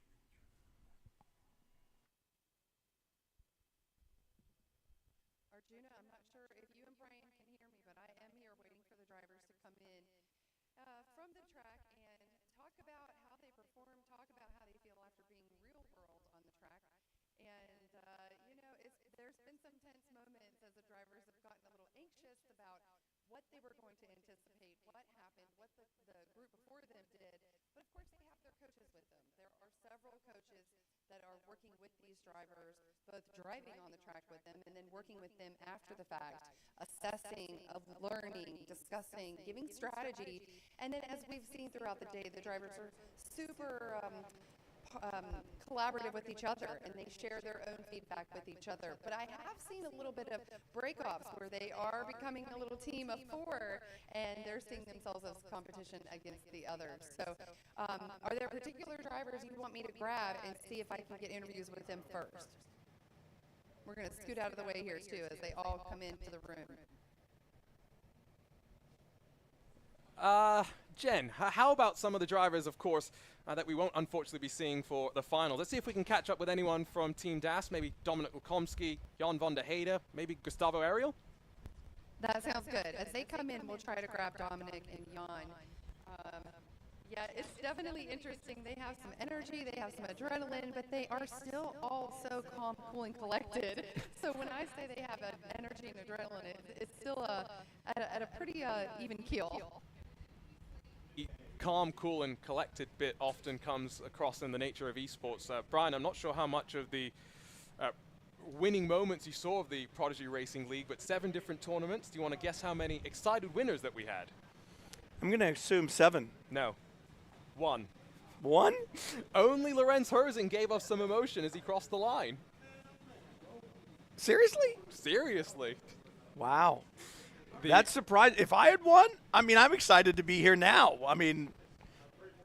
Arjuna, I'm not sure if you and Brian can hear me, but I am here waiting for the drivers to come in from the track and talk about how they perform, talk about how they feel after being real world on the track. And, you know, there's been some tense moments as the drivers have gotten a little anxious about what they were going to anticipate, what happened, what the group before them did. But, of course, they have their coaches with them. There are several coaches that are working with these drivers, both driving on the track with them and then working with them after the fact, assessing, learning, discussing, giving strategy. And then as we've seen throughout the day, the drivers are super collaborative with each other, and they share their own feedback with each other. But I have seen a little bit of breakoffs where they are becoming a little team of 4, and they're seeing themselves as competition against the others. So are there particular drivers you want me to grab and see if I can get interviews with them first? We're going to scoot out of the way here, too, as they all come into the room. Jen, how about some of the drivers, of course, that we won't unfortunately be seeing for the final? Let's see if we can catch up with anyone from Team DAS, maybe Dominic Lukomsky, Jan van der Heide, maybe Gustavo Ariel? That sounds good. As they come in, we'll try to grab Dominic and Jan. Yeah, it's definitely interesting. They have some energy, they have some adrenaline, but they are still all so calm, cool, and collected. So when I say they have energy and adrenaline, it's still at a pretty even keel. Calm, cool, and collected bit often comes across in the nature of esports. Brian, I'm not sure how much of the winning moments you saw of the Prodigy Racing League, but 7 different tournaments. Do you want to guess how many excited winners that we had? I'm going to assume 7. No. 1. 1? Only Lorenz Herzing gave us some emotion as he crossed the line. Seriously? Seriously. Wow. That's surprising. If I had won, I mean, I'm excited to be here now. I mean,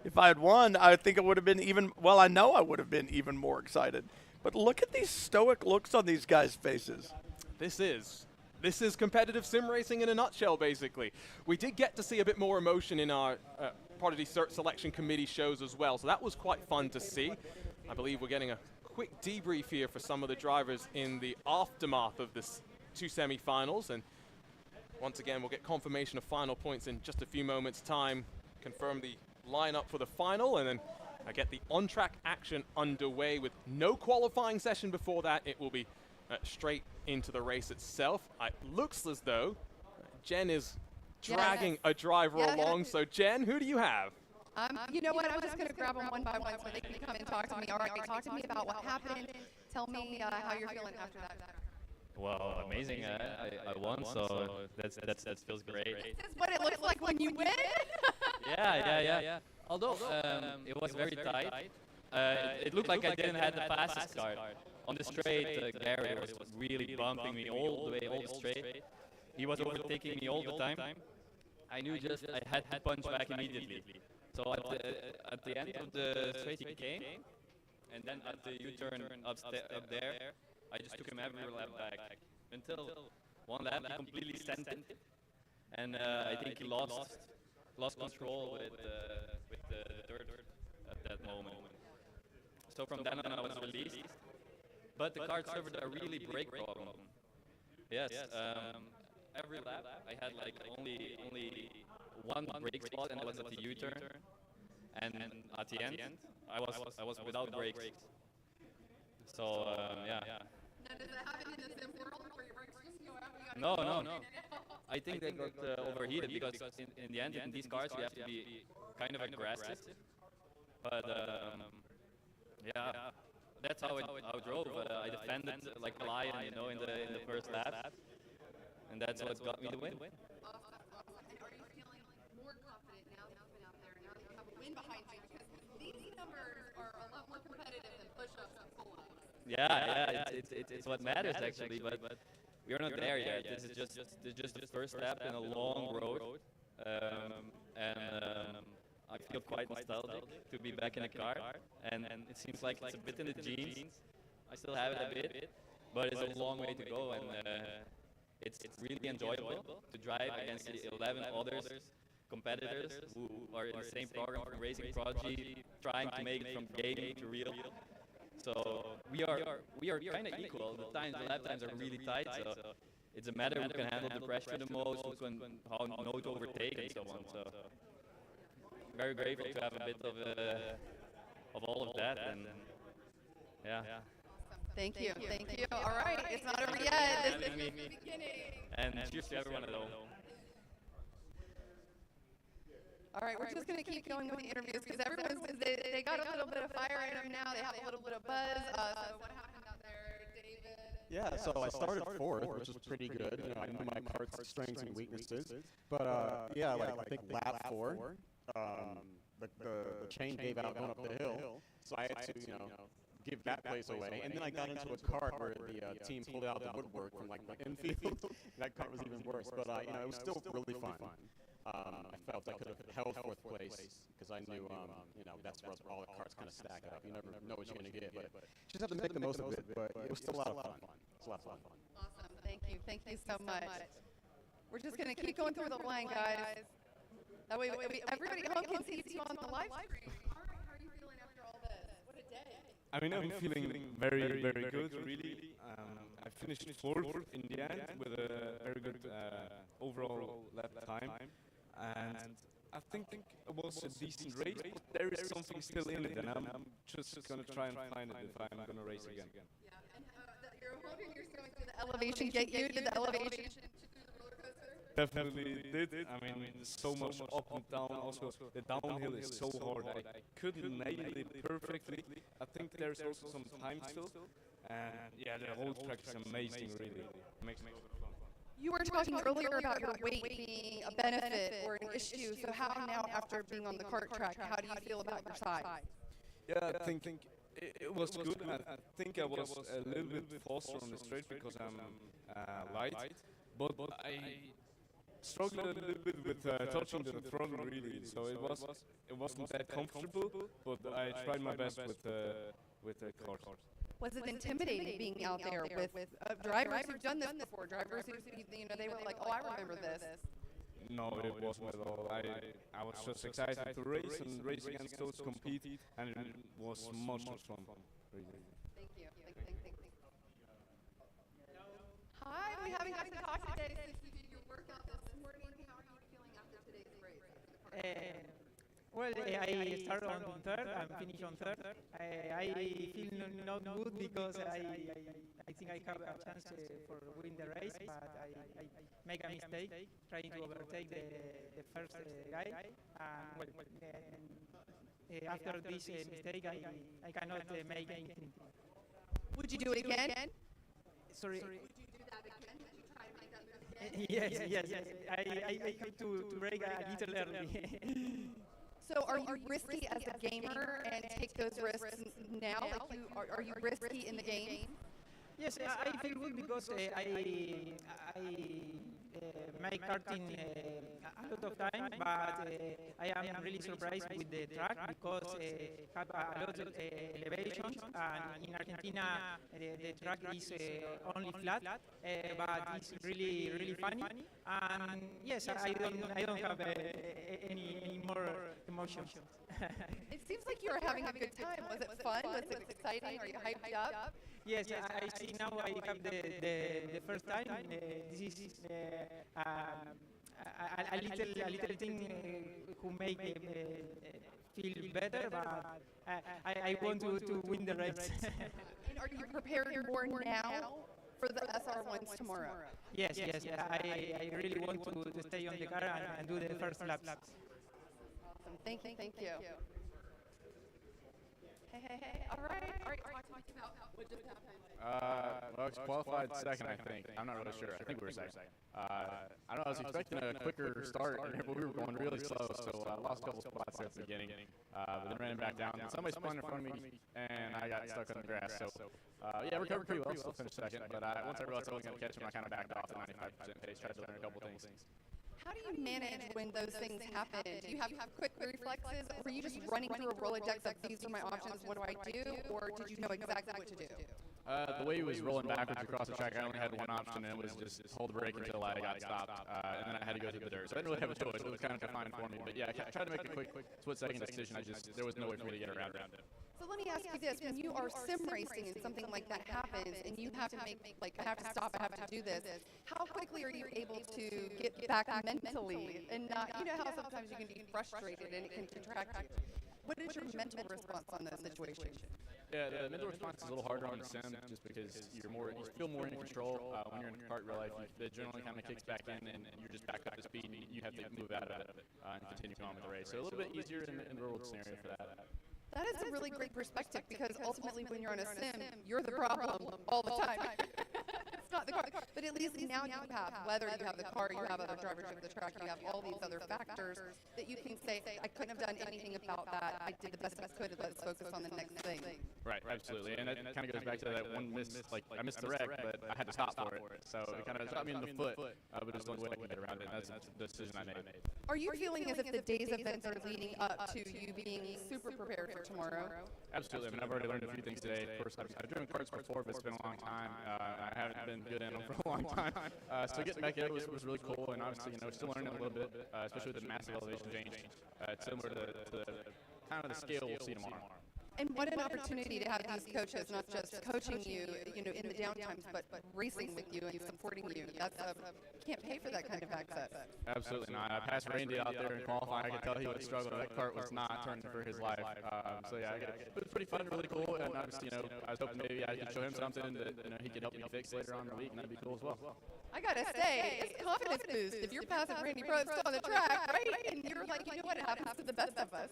if I had won, I think it would have been even, well, I know I would have been even more excited. But look at these stoic looks on these guys' faces. This is competitive sim racing in a nutshell, basically. We did get to see a bit more emotion in our Prodigy Search Selection Committee shows as well, so that was quite fun to see. I believe we're getting a quick debrief here for some of the drivers in the aftermath of this 2 semi-finals, and once again, we'll get confirmation of final points in just a few moments' time, confirm the lineup for the final, and then I get the on-track action underway with no qualifying session before that. It will be straight into the race itself. It looks as though Jen is dragging a driver along. So Jen, who do you have? You know what? I'm just going to grab them one by one so they can come and talk to me. All right, talk to me about what happened. Tell me how you're feeling after that. Well, amazing. I won, so that feels great. This is what it looks like when you win. Yeah. Although it was very tight, it looked like I didn't have the fastest car. On the straight, Gary was really bumping me all the way, all straight. He was overtaking me all the time. I knew just I had to punch back immediately. So at the end of the straight he came, and then at the U-turn up there, I just took him every lap back until one lap he completely sent it, and I think he lost control with the third at that moment. So from then on I was released, but the kart servers are really brake problem. Yes, every lap I had like only one brake spot, and it was at the U-turn, and at the end I was without brakes. So yeah. Now, does that happen in the sim world where your brakes just go out? No. I think they got overheated because in the end, in these cars, you have to be kind of aggressive. But yeah, that's how I drove. I defended like a lion, in the first lap, and that's what got me the win. Awesome. And are you feeling more confident now that you've been out there, now that you have a win behind you? Because these numbers are a lot more competitive than push-ups and pull-ups. Yeah, it's what matters actually, but we're not there yet. This is just the first step in a long road, and I feel quite nostalgic to be back in a car, and it seems like it's a bit in the genes. I still have it a bit, but it's a long way to go, and it's really enjoyable to drive against the 11 others competitors who are in the same program from Racing Prodigy, trying to make it from game to real. So we are kind of equal. The lap times are really tight, so it's a matter who can handle the pressure the most, who can how know to overtake and so on. So very grateful to have a bit of all of that, and yeah. Thank you. All right, it's not over yet. This is just the beginning. And cheers to everyone at home. All right, we're just going to keep going with the interviews because they got a little bit of fire in them now. They have a little bit of buzz. So what happened out there, David? Yeah, so I started fourth, which was pretty good. You know, I knew my kart's strengths and weaknesses. But yeah, like I think lap 4, the chain gave out going up the hill, so I had to give that place away. And then I got into a kart where the team pulled out the woodwork from like my infield. That kart was even worse, but it was still really fun. I felt I could have held 4th place because I knew, that's where all the carts kind of stack up. You never know what you're going to get, but just have to make the most of it. But it was still a lot of fun. It's a lot of fun. Awesome. Thank you so much. We're just going to keep going through the line, guys. That way, everybody at home can see you on the live stream. All right, how are you feeling after all this? What a day. I mean, I'm feeling very, very good, really. I finished 4th in the end with a very good overall lap time. And I think it was a decent race, but there is something still in it, and I'm just going to try and find it if I'm going to race again. Yeah, and you're hoping you're going to the elevation get you to the elevation through the roller coaster? Definitely did. I mean, so much up and down. Also, the downhill is so hard. I couldn't nail it perfectly. I think there's also some time still. And yeah, the whole track is amazing, really. Makes me fun. You were talking earlier about your weight being a benefit or an issue. So how now, after being on the kart track, how do you feel about your size? Yeah, I think it was good. I think I was a little bit faster on the straight because I'm light. But struggled a little bit with touching the throttle really, so it wasn't that comfortable, but I tried my best with the Kart. Was it intimidating being out there with drivers who've done this before? Drivers who, they were like, oh, I remember this. No, it wasn't at all. I was just excited to race and race against those compete, and it was much fun. Really. Thank you. Hi, we haven't got to talk today since you did your workout this morning. How are you feeling after today's race? Well, I started on third and finished on third. I feel not good because I think I have a chance for win the race, but I make a mistake trying to overtake the first guy. After this mistake, I cannot make anything. Would you do it again? Sorry. Would you do that again? Would you try to make that mistake again? Yes. I have to break a little early. So are you risky as a gamer and take those risks now? Like are you risky in the game? Yes, I feel good because I make karting a lot of time, but I am really surprised with the track because have a lot of elevations, and in Argentina the track is only flat, but it's really funny. And yes, I don't have any more emotions. It seems like you are having a good time. Was it fun? Was it exciting? Are you hyped up? Yes, I see now I have the first time. This is a little thing who make feel better, but I want to win the race. And are you prepared more now for the SR1s tomorrow? Yes. I really want to stay on the car and do the first laps. Awesome. Thank you. Hey. All right. Talk to me about what just happened. Well, it's qualified second, I think. I'm not really sure. I think we were second. I don't know. I was expecting a quicker start, but we were going really slow, so I lost a couple spots there at the beginning. But then ran back down. Somebody spun in front of me, and I got stuck on the grass. So, recovered pretty well. Still finished second. But once I realized I wasn't going to catch him, I kind of backed off at 95% pace. Tried to learn a couple things. How do you manage when those things happen? Do you have quick reflexes? Were you just running through a Rolodex of these are my options, what do I do? Or did you know exactly what to do? The way he was rolling backwards across the track, I only had one option, and it was just hold the brake until I got stopped, and then I had to go through the dirt. So I didn't really have a choice. It was kind of confined for me. But yeah, I tried to make a quick split-second decision. There was no way for me to get around it. So let me ask you this: when you are sim racing and something like that happens, and you have to I have to stop, I have to do this, how quickly are you able to get back mentally and not? You know how sometimes you can be frustrated and it can detract you. What is your mental response on those situations? Yeah, the mental response is a little harder on the sim, just because you feel more in control. When you're in kart real life, the adrenaline kind of kicks back in, and you're just back up to speed, and you have to move out of it and continue on with the race. So a little bit easier in the real world scenario for that. That is a really great perspective, because ultimately when you're on a sim, you're the problem all the time. It's not the car. But at least now you have, whether you have the car, you have other drivers of the track, you have all these other factors that you can say, I couldn't have done anything about that. I did the best I could, let's focus on the next thing. Right, absolutely. And that kind of goes back to that one miss, I missed the wreck, but I had to stop for it. So it kind of shot me in the foot, but there's no way I can get around it. That's the decision I made. Are you feeling as if the day's events are leading up to you being super prepared for tomorrow? Absolutely. I mean, I've already learned a few things today. Of course, I've driven karts before, but it's been a long time. I haven't been good in them for a long time. So getting back in it was really cool, and obviously, still learning a little bit, especially with the massive elevation change. It's similar to the kind of the scale we'll see tomorrow. And what an opportunity to have these coaches, not just coaching you, in the downtimes, but racing with you and supporting you. That's can't pay for that kind of access. Absolutely not. I passed Randy out there in qualifying. I could tell he was struggling. That kart was not turning for his life. So yeah, it was pretty fun, really cool. And obviously, I was hoping maybe I could show him something that he could help me fix later on in the week, and that'd be cool as well. I gotta say, it's a confidence boost if you're passing Randy Pro still on the track, right? And you're like, you know what, it happens to the best of us.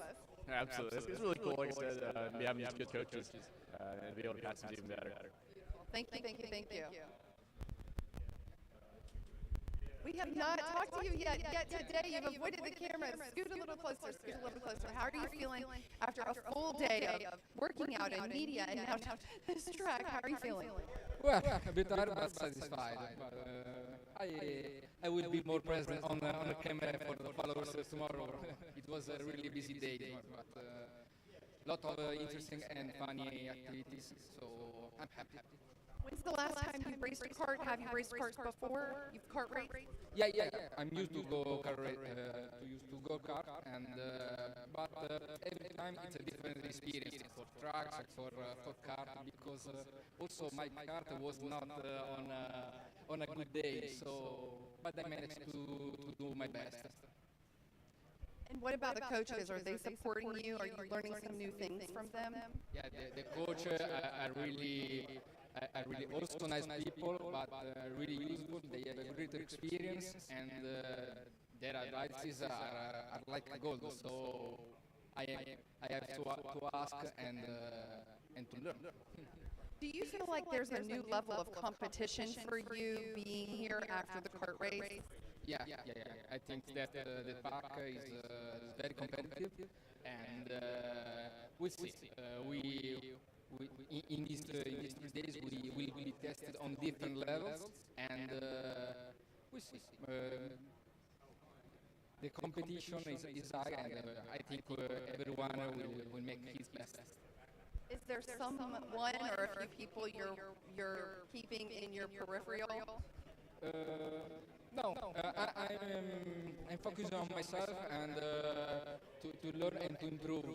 Absolutely. It's really cool, like I said, be having these good coaches and be able to pass them even better. Thank you. We have not talked to you yet today. You've avoided the camera. Scoot a little closer. How are you feeling after a full day of working out in media and now this track? How are you feeling? Well, a bit tired but satisfied. I will be more present on the camera for the followers tomorrow. It was a really busy day, but lot of interesting and funny activities, so I'm happy. When's the last time you raced a kart? Have you raced karts before? You've kart raced? Yeah. I'm used to go kart, and but every time it's a different experience for tracks, for kart, because also my kart was not on a good day. So, but I managed to do my best. And what about the coaches? Are they supporting you? Are you learning some new things from them? Yeah, the coach are really also nice people, but really useful. They have a great experience, and their advices are like gold. So I have to ask and to learn. Do you feel like there's a new level of competition for you being here after the kart race? Yeah. I think that the park is very competitive, and we'll see. In these 3 days, we will be tested on different levels, and we'll see. The competition is high, and I think everyone will make his best. Is there someone or a few people you're keeping in your peripheral? No, I'm focused on myself and to learn and to improve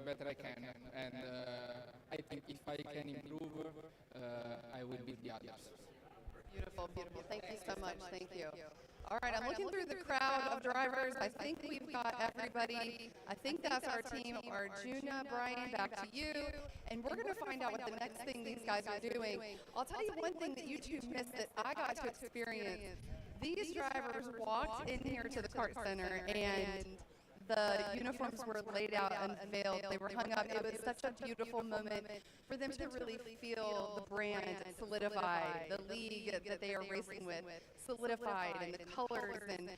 better I can. And I think if I can improve, I will beat the others. Beautiful. Thank you so much. Thank you. All right, I'm looking through the crowd of drivers. I think we've got everybody. I think that's our team. Arjuna, Brian, back to you. And we're going to find out what the next thing these guys are doing. I'll tell you one thing that you two missed that I got to experience. These drivers walked in here to the kart center, and the uniforms were laid out and unveiled. They were hung up. It was such a beautiful moment for them to really feel the brand solidified, the league that they are racing with solidified, and the colors, and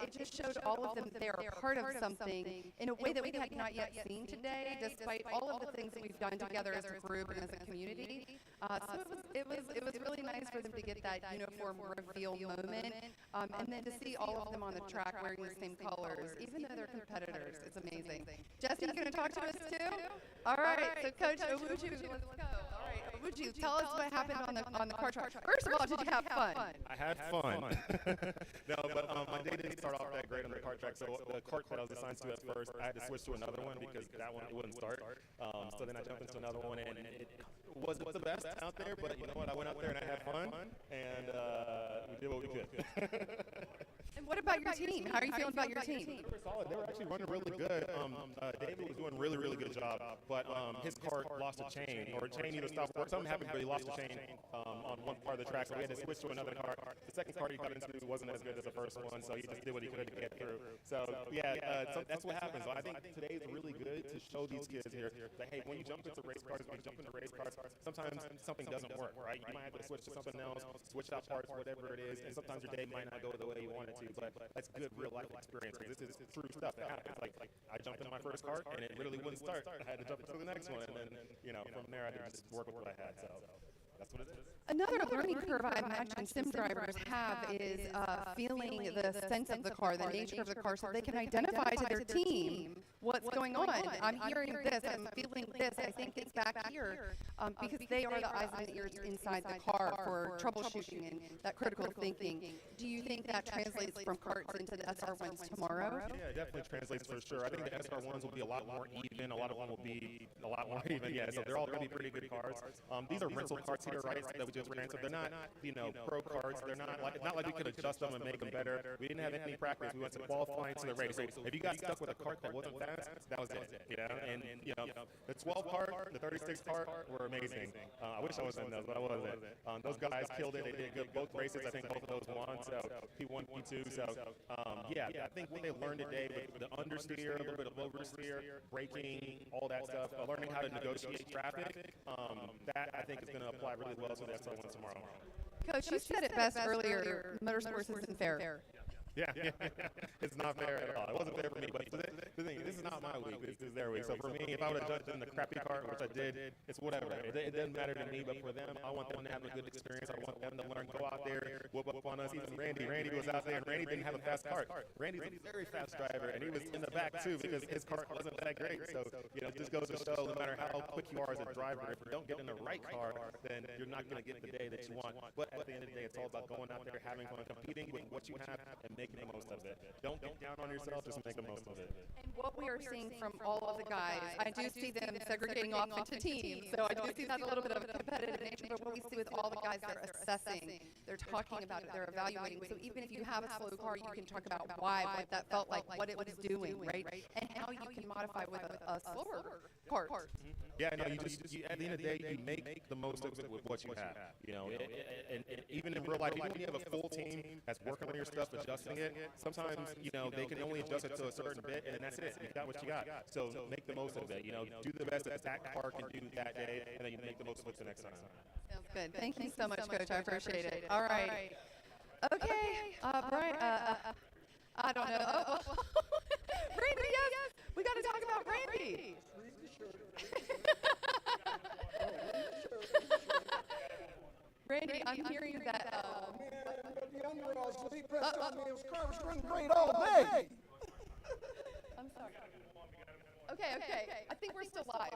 it just showed all of them that they are part of something in a way that we had not yet seen today, despite all of the things that we've done together as a group and as a community. So it was really nice for them to get that uniform reveal moment, and then to see all of them on the track wearing the same colors, even though they're competitors. It's amazing. Jesse, you going to talk to us too? All right. So Coach Owuju, let's go. All right, Owuju, tell us what happened on the kart track. First of all, did you have fun? I had fun. No, but my day didn't start off that great on the kart track. So the kart that I was assigned to at first, I had to switch to another one because that one it wouldn't start. So then I jumped into another one, and it wasn't the best out there. But you know what? I went out there and I had fun, and we did what we could. And what about your team? How are you feeling about your team? They were solid. They were actually running really good. David was doing a really, really good job, but his kart lost a chain, or a chain either stopped working. Something happened, but he lost a chain on one part of the track, so we had to switch to another kart. The second kart he got into wasn't as good as the first one, so he just did what he could to get through. So yeah, so that's what happens. So I think today is really good to show these kids here that, hey, when you jump into race cars, sometimes something doesn't work, right? You might have to switch to something else, switch out parts, whatever it is, and sometimes your day might not go the way you want it to, but that's good real life experience. This is true stuff that happens. Like I jumped into my first kart and it really wouldn't start. I had to jump into the next one, and then from there I had to just work with what I had. So that's what it is. Another learning curve I imagine sim drivers have is feeling the sense of the car, the nature of the car, so they can identify to their team what's going on. I'm hearing this, I'm feeling this, I think it's back here, because they are the eyes and the ears inside the car for troubleshooting and that critical thinking. Do you think that translates from karts into the SR1s tomorrow? Yeah, it definitely translates for sure. I think the SR1s will be a lot more even. A lot of them will be a lot more even. Yeah, so they're all going to be pretty good cars. These are rental karts here, right? That we just ran. So they're not, pro karts. They're not like, it's not like we could adjust them and make them better. We didn't have any practice. We went to qualifying to the race. So if you got stuck with a kart that wasn't fast, that was it. And the 12 kart, the 36 kart were amazing. I wish I was in those, but I wasn't. Those guys killed it. They did good both races. I think both of those won. So P1, P2. So yeah, I think what they learned today with the understeer, a little bit of oversteer, braking, all that stuff, learning how to negotiate traffic, that I think is going to apply really well to the SR1 tomorrow. Coach, you said it best earlier, motorsports isn't fair. Yeah, it's not fair at all. It wasn't fair for me, but the thing, this is not my week. This is their week. So for me, if I would have jumped in the crappy cart, which I did, it's whatever. It doesn't matter to me, but for them, I want them to have a good experience. I want them to learn, go out there, whoop up on us. Even Randy was out there, and Randy didn't have a fast cart. Randy's a very fast driver, and he was in the back too because his cart wasn't that great. So, you know, it just goes to show no matter how quick you are as a driver, if you don't get in the right car, then you're not going to get the day that you want. But at the end of the day, it's all about going out there, having fun, competing with what you have, and making the most of it. Don't get down on yourself, just make the most of it. And what we are seeing from all of the guys, I do see them segregating off into teams, so I do see that's a little bit of a competitive nature, but what we see with all the guys, they're assessing, they're talking about it, they're evaluating. So even if you have a slow car, you can talk about why, what that felt like, what it was doing, right? And how you can modify with a slower cart. Yeah, no, you at the end of the day, you make the most of it with what you have. You know, and even in real life, even when you have a full team that's working on your stuff, adjusting it, sometimes, you know, they can only adjust it to a certain bit, and that's it. You got what you got. So make the most of it. You know, do the best that car can do that day, and then you make the most of it the next time. Sounds good. Thank you so much, Coach. I appreciate it. All right. Okay. Brian, I don't know. Oh. Randy, yes. We got to talk about Randy. Randy, I'm hearing that. The underalls, he pressed on me. His car was running great all day. I'm sorry. Okay. I think we're still live.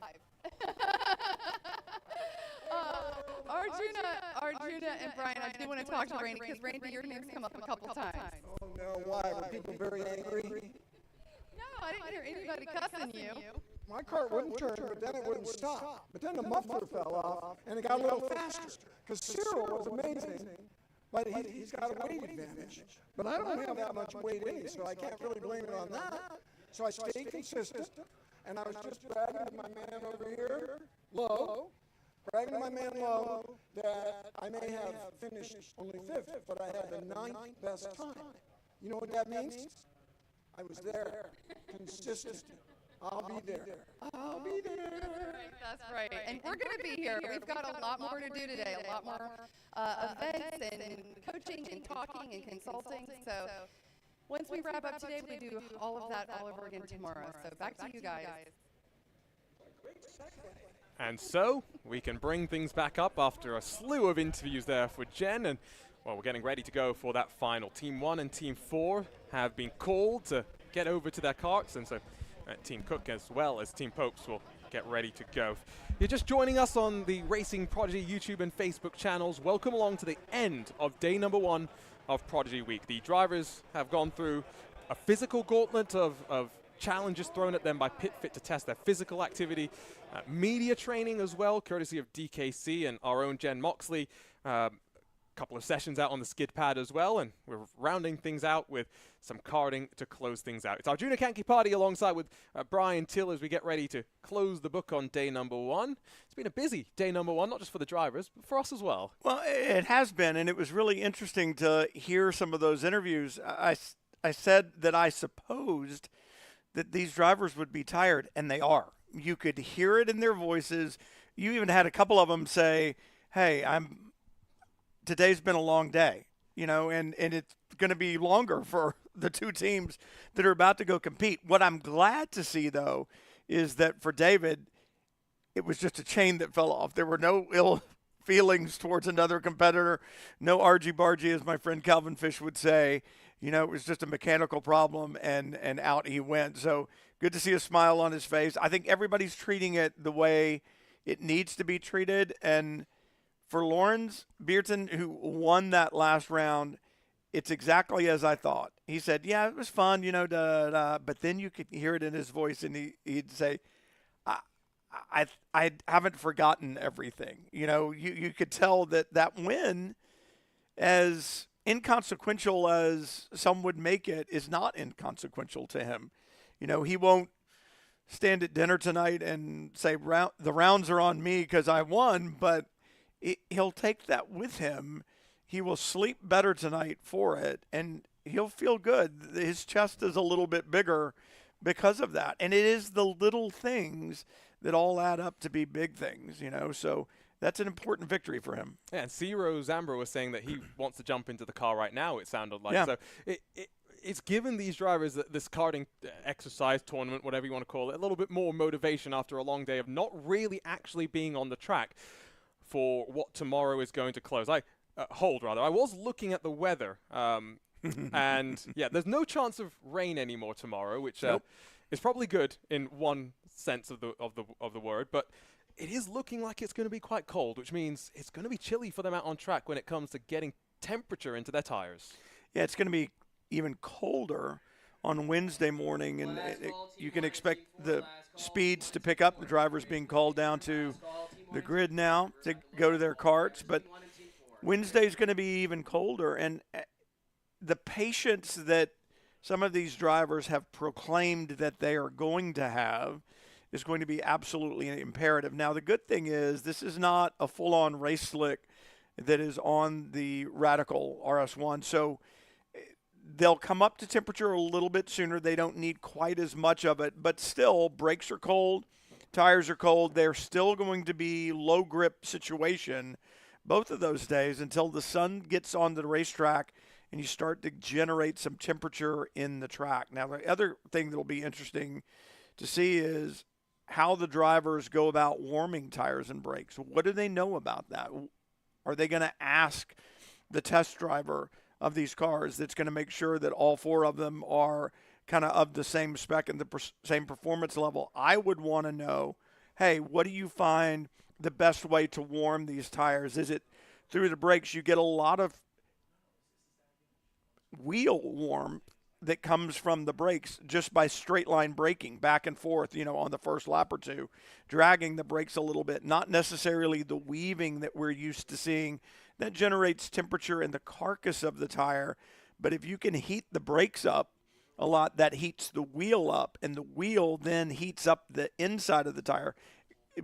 Arjuna and Brian, I do want to talk to Randy because Randy, your name's come up a couple times. Oh no, why? Were people very angry? No, I didn't hear anybody cussing you. My cart wouldn't turn, but then it wouldn't stop. But then the muffler fell off, and it got a little faster. Because Cyril was amazing, but he's got a weight advantage. But I don't have that much weight in me, so I can't really blame it on that. So I stayed consistent, and I was just bragging to my man over here, Low, that I may have finished only 5th, but I had the 9th best time. You know what that means? I was there, consistent. I'll be there. I'll be there. That's right. And we're going to be here. We've got a lot more to do today, a lot more events and coaching and talking and consulting. So once we wrap up today, we do all of that all over again tomorrow. So back to you guys. And so we can bring things back up after a slew of interviews there for Jen. And, well, we're getting ready to go for that final. Team 1 and Team 4 have been called to get over to their karts. And so Team Cook as well as Team Popes will get ready to go. You're just joining us on the Racing Prodigy YouTube and Facebook channels. Welcome along to the end of day number 1 of Prodigy Week. The drivers have gone through a physical gauntlet of challenges thrown at them by PitFit to test their physical activity, media training as well, courtesy of DKC and our own Jen Moxley. Couple of sessions out on the skid pad as well, and we're rounding things out with some karting to close things out. It's our Junior Kanki party alongside with Brian Till as we get ready to close the book on day number 1. It's been a busy day number 1, not just for the drivers, but for us as well. Well, it has been, and it was really interesting to hear some of those interviews. I said that I supposed that these drivers would be tired, and they are. You could hear it in their voices. You even had a couple of them say, hey, today's been a long day, you know, and it's going to be longer for the 2 teams that are about to go compete. What I'm glad to see, though, is that for David, it was just a chain that fell off. There were no ill feelings towards another competitor, no argy-bargy, as my friend Calvin Fish would say. You know, it was just a mechanical problem, and out he went. So good to see a smile on his face. I think everybody's treating it the way it needs to be treated, and for Lawrence Beerton, who won that last round, it's exactly as I thought. He said, yeah, it was fun, you know, but then you could hear it in his voice, and he'd say, I haven't forgotten everything. You know, you could tell that win, as inconsequential as some would make it, is not inconsequential to him. You know, he won't stand at dinner tonight and say, the rounds are on me because I won, but he'll take that with him. He will sleep better tonight for it, and he'll feel good. His chest is a little bit bigger because of that. And it is the little things that all add up to be big things, you know. So that's an important victory for him. Yeah, and Ciro Zambro was saying that he wants to jump into the car right now, it sounded like. Yeah. So it's given these drivers this karting exercise tournament, whatever you want to call it, a little bit more motivation after a long day of not really actually being on the track for what tomorrow is going to close. I was looking at the weather, and yeah, there's no chance of rain anymore tomorrow, which is probably good in one sense of the word, but it is looking like it's going to be quite cold, which means it's going to be chilly for them out on track when it comes to getting temperature into their tires. Yeah, it's going to be even colder on Wednesday morning, and you can expect the speeds to pick up. The drivers being called down to the grid now to go to their karts, but Wednesday's going to be even colder, and the patience that some of these drivers have proclaimed that they are going to have is going to be absolutely imperative. Now, the good thing is this is not a full-on race slick that is on the Radical RS1, so they'll come up to temperature a little bit sooner. They don't need quite as much of it, but still, brakes are cold, tires are cold. They're still going to be low grip situation both of those days until the sun gets on the racetrack and you start to generate some temperature in the track. Now, the other thing that will be interesting to see is how the drivers go about warming tires and brakes. What do they know about that? Are they going to ask the test driver of these cars that's going to make sure that all four of them are kind of the same spec and the same performance level? I would want to know, hey, what do you find the best way to warm these tires? Is it through the brakes? You get a lot of wheel warmth that comes from the brakes just by straight line braking back and forth, on the first lap or two, dragging the brakes a little bit, not necessarily the weaving that we're used to seeing that generates temperature in the carcass of the tire. But if you can heat the brakes up a lot, that heats the wheel up, and the wheel then heats up the inside of the tire,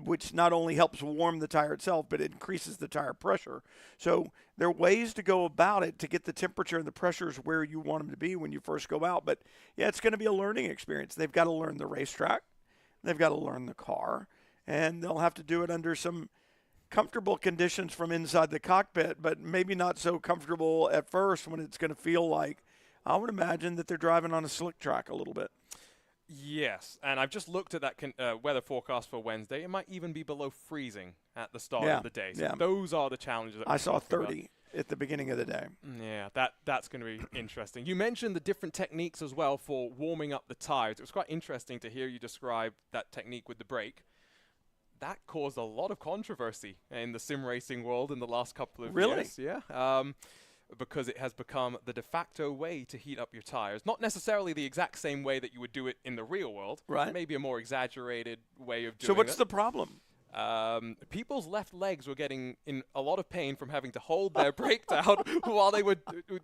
which not only helps warm the tire itself, but it increases the tire pressure. So there are ways to go about it to get the temperature and the pressures where you want them to be when you first go out. But, yeah, it's going to be a learning experience. They've got to learn the racetrack. They've got to learn the car. And they'll have to do it under some comfortable conditions from inside the cockpit, but maybe not so comfortable at first when it's going to feel like, I would imagine that they're driving on a slick track a little bit. Yes, and I've just looked at that weather forecast for Wednesday. It might even be below freezing at the start of the day. So those are the challenges. That I saw 30 at the beginning of the day. Yeah, that's going to be interesting. You mentioned the different techniques as well for warming up the tires. It was quite interesting to hear you describe that technique with the brake. That caused a lot of controversy in the sim racing world in the last couple of years. Yeah. Because it has become the de facto way to heat up your tires. Not necessarily the exact same way that you would do it in the real world. Right. Maybe a more exaggerated way of doing it. So what's the problem? People's left legs were getting in a lot of pain from having to hold their brake down while they were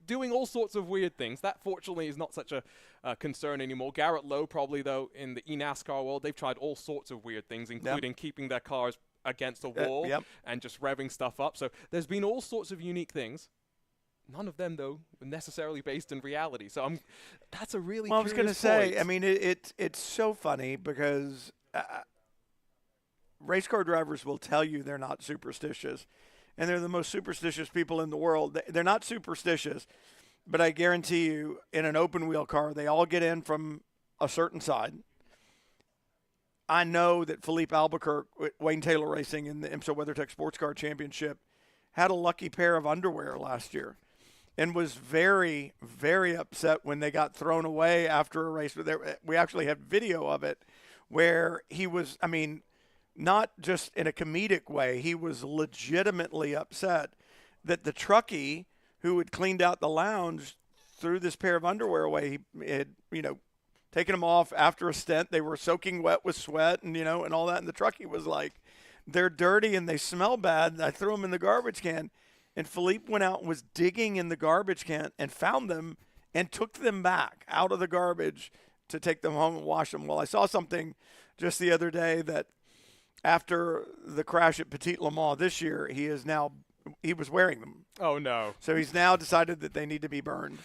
doing all sorts of weird things. That, fortunately, is not such a concern anymore. Garrett Lowe, probably, though, in the eNASCAR world, they've tried all sorts of weird things, including keeping their cars against a wall and just revving stuff up. So there's been all sorts of unique things. None of them, though, necessarily based in reality. So that's a really I was going to say, point. I mean, it's so funny because race car drivers will tell you they're not superstitious, and they're the most superstitious people in the world. They're not superstitious, but I guarantee you, in an open wheel car, they all get in from a certain side. I know that Philippe Albuquerque, Wayne Taylor Racing in the IMSA WeatherTech Sports Car Championship, had a lucky pair of underwear last year and was very, very upset when they got thrown away after a race. We actually have video of it where he was, I mean, not just in a comedic way, he was legitimately upset that the truckie who had cleaned out the lounge threw this pair of underwear away. He had, taken them off after a stint. They were soaking wet with sweat and, and all that. And the truckie was like, they're dirty and they smell bad. I threw them in the garbage can. And Philippe went out and was digging in the garbage can and found them and took them back out of the garbage to take them home and wash them. Well, I saw something just the other day that after the crash at Petit Le Mans this year, he was wearing them. Oh, no. So he's now decided that they need to be burned.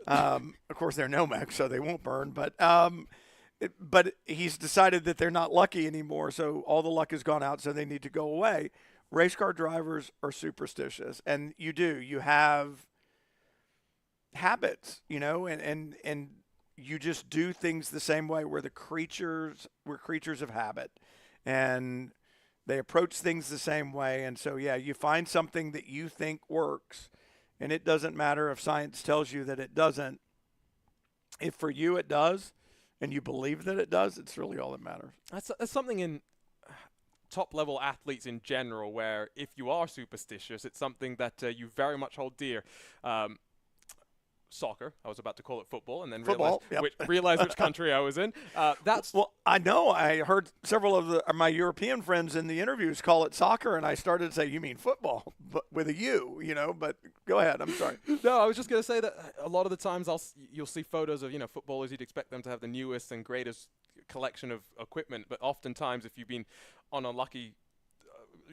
Of course, they're Nomex, so they won't burn. But he's decided that they're not lucky anymore, so all the luck has gone out, so they need to go away. Race car drivers are superstitious, and you have habits, you know, and you just do things the same way. We're creatures of habit, and they approach things the same way. And so, yeah, you find something that you think works, and it doesn't matter if science tells you that it doesn't. If for you it does, and you believe that it does, it's really all that matters. That's something in top-level athletes in general, where if you are superstitious, it's something that you very much hold dear. Soccer, I was about to call it football, and then realized which country I was in. Well, I know. I heard several of my European friends in the interviews call it soccer, and I started to say, "You mean football?" But with a U, you know. But go ahead. I'm sorry. No, I was just going to say that a lot of the times you'll see photos of footballers. You'd expect them to have the newest and greatest collection of equipment, but oftentimes, if you've been on a lucky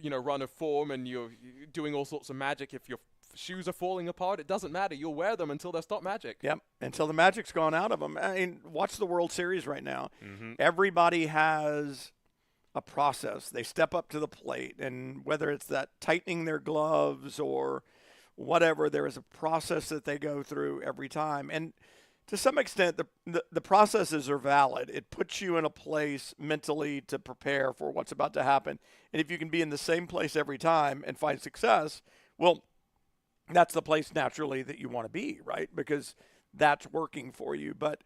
run of form and you're doing all sorts of magic, if your shoes are falling apart, it doesn't matter. You'll wear them until they stop magic. Yep, until the magic's gone out of them. I mean, watch the World Series right now. Mm-hmm. Everybody has a process. They step up to the plate, and whether it's that tightening their gloves or whatever, there is a process that they go through every time. And to some extent, the processes are valid. It puts you in a place mentally to prepare for what's about to happen. And if you can be in the same place every time and find success, well, that's the place naturally that you want to be, right? Because that's working for you. But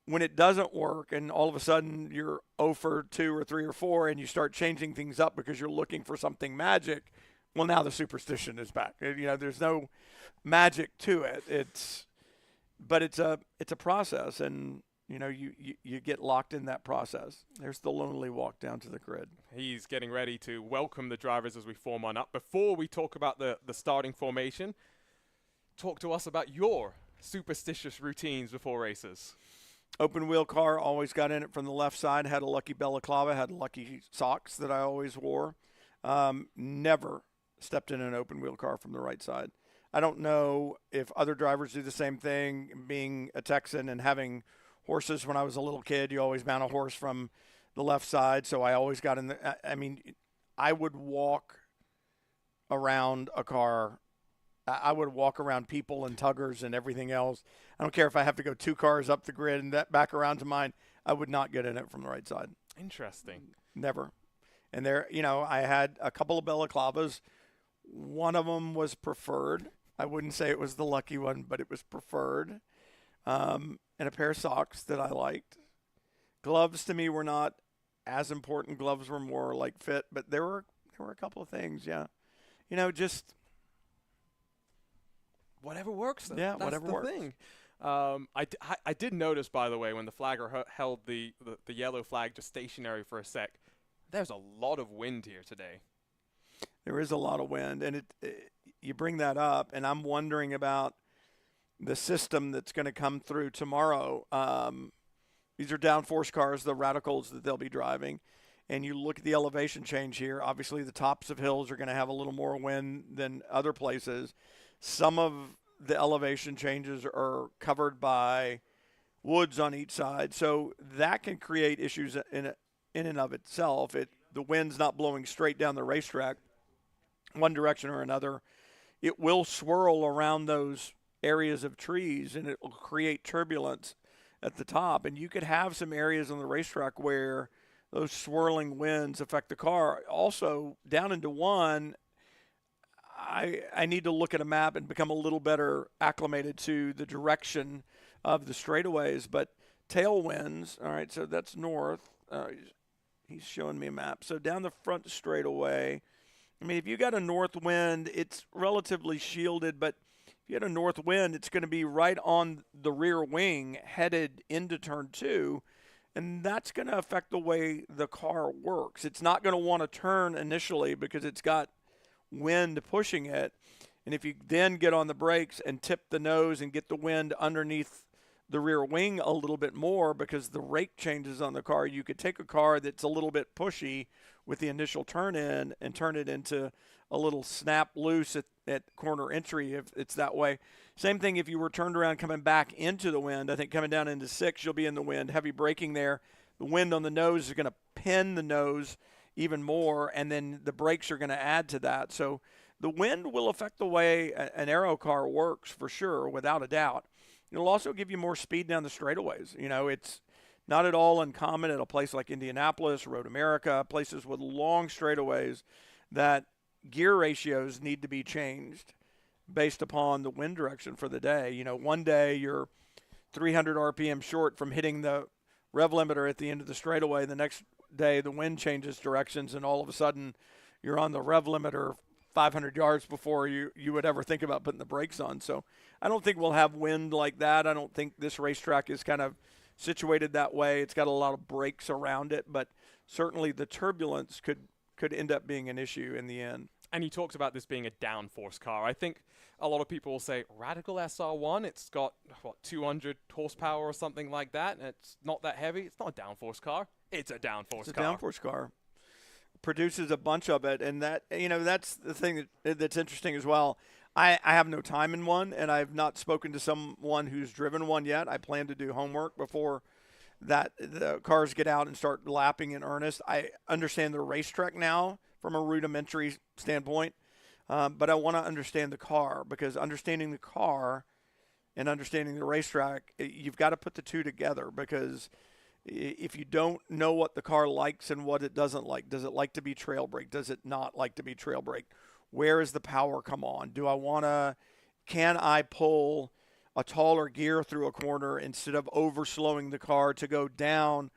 when it doesn't work and all of a sudden you're 0 for 2 or 3 or 4 and you start changing things up because you're looking for something magic, well, now the superstition is back. There's no magic to it. But it's a process, and you get locked in that process. There's the lonely walk down to the grid. He's getting ready to welcome the drivers as we form on up. Before we talk about the starting formation, talk to us about your superstitious routines before races. Open wheel car, always got in it from the left side. Had a lucky balaclava, had lucky socks that I always wore. Never stepped in an open wheel car from the right side. I don't know if other drivers do the same thing. Being a Texan and having horses when I was a little kid, you always mount a horse from the left side. So I always got in the, I mean, I would walk around a car. I would walk around people and tuggers and everything else. I don't care if I have to go 2 cars up the grid and that back around to mine. I would not get in it from the right side. Interesting. Never. And there, I had a couple of balaclavas. One of them was preferred. I wouldn't say it was the lucky one, but it was preferred. And a pair of socks that I liked. Gloves to me were not as important. Gloves were more like fit, but there were a couple of things, yeah. Just whatever works. That's whatever the works. Thing. I did notice, by the way, when the flagger held the yellow flag just stationary for a sec, there's a lot of wind here today. There is a lot of wind, and you bring that up, and I'm wondering about the system that's going to come through tomorrow. These are downforce cars, the Radicals that they'll be driving, and you look at the elevation change here. Obviously, the tops of hills are going to have a little more wind than other places. Some of the elevation changes are covered by woods on each side, so that can create issues in and of itself. The wind's not blowing straight down the racetrack one direction or another. It will swirl around those areas of trees, and it will create turbulence at the top. And you could have some areas on the racetrack where those swirling winds affect the car. Also, down into one, I need to look at a map and become a little better acclimated to the direction of the straightaways. But tailwinds, all right, so that's north. He's showing me a map. So down the front straightaway, I mean, if you got a north wind, it's relatively shielded, but if you had a north wind, it's going to be right on the rear wing headed into turn 2, and that's going to affect the way the car works. It's not going to want to turn initially because it's got wind pushing it, and if you then get on the brakes and tip the nose and get the wind underneath the rear wing a little bit more because the rake changes on the car, you could take a car that's a little bit pushy with the initial turn in and turn it into a little snap loose at corner entry if it's that way. Same thing if you were turned around coming back into the wind. I think coming down into 6, you'll be in the wind. Heavy braking there. The wind on the nose is going to pin the nose even more, and then the brakes are going to add to that. So the wind will affect the way an aero car works for sure, without a doubt. It'll also give you more speed down the straightaways. It's not at all uncommon at a place like Indianapolis, Road America, places with long straightaways, that gear ratios need to be changed based upon the wind direction for the day. One day you're 300 RPM short from hitting the rev limiter at the end of the straightaway. The next day the wind changes directions, and all of a sudden you're on the rev limiter 500 yards before you would ever think about putting the brakes on. So I don't think we'll have wind like that. I don't think this racetrack is kind of situated that way. It's got a lot of brakes around it, but certainly the turbulence could end up being an issue in the end. And he talks about this being a downforce car. I think a lot of people will say Radical SR1, it's got, 200 horsepower or something like that, and it's not that heavy. It's not a downforce car. It's a downforce car. It's a downforce car. Produces a bunch of it, and that's the thing that's interesting as well. I have no time in one, and I've not spoken to someone who's driven one yet. I plan to do homework before that the cars get out and start lapping in earnest. I understand the racetrack now from a rudimentary standpoint, but I want to understand the car, because understanding the car and understanding the racetrack, you've got to put the two together, because if you don't know what the car likes and what it doesn't like, does it like to be trail brake? Does it not like to be trail brake? Where is the power come on? Can I pull a taller gear through a corner instead of overslowing the car to go down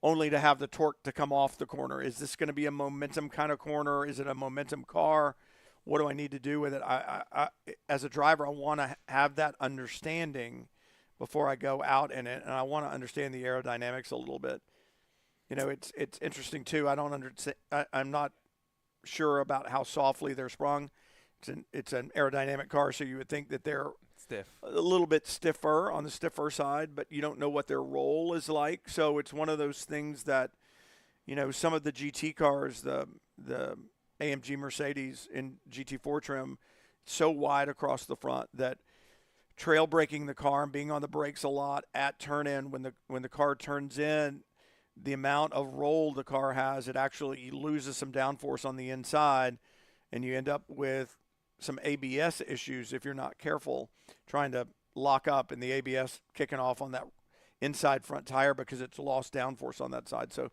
only to have the torque to come off the corner? Is this going to be a momentum kind of corner? Is it a momentum car? What do I need to do with it? I as a driver, I want to have that understanding before I go out in it, and I want to understand the aerodynamics a little bit. It's interesting too. I'm not sure about how softly they're sprung. It's an aerodynamic car, so you would think that they're stiff, a little bit stiffer on the stiffer side, but you don't know what their roll is like. So it's one of those things that, some of the GT cars, the AMG Mercedes in GT4 trim, so wide across the front that trail braking the car and being on the brakes a lot at turn in, when the car turns in, the amount of roll the car has, it actually loses some downforce on the inside, and you end up with some ABS issues if you're not careful, trying to lock up and the ABS kicking off on that inside front tire because it's lost downforce on that side. So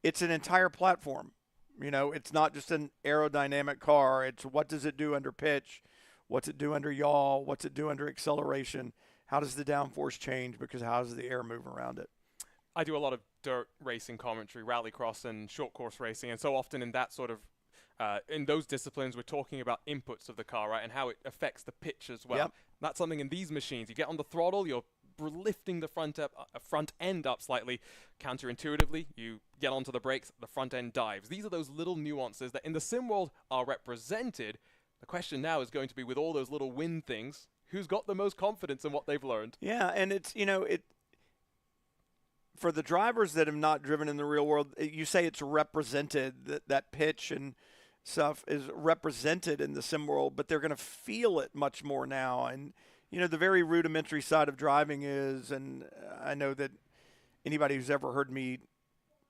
it's an entire platform. It's not just an aerodynamic car. It's what does it do under pitch? What's it do under yaw? What's it do under acceleration? How does the downforce change? Because how does the air move around it? I do a lot of dirt racing commentary, rallycross and short course racing, and so often in that sort of in those disciplines, we're talking about inputs of the car, right, and how it affects the pitch as well. Yep. That's something in these machines. You get on the throttle, you're lifting the front end up slightly. Counterintuitively, you get onto the brakes, the front end dives. These are those little nuances that in the sim world are represented. The question now is going to be, with all those little win things, who's got the most confidence in what they've learned? Yeah, and it's, for the drivers that have not driven in the real world, you say it's represented, that pitch and stuff is represented in the sim world, but they're going to feel it much more now. And, the very rudimentary side of driving is, and I know that anybody who's ever heard me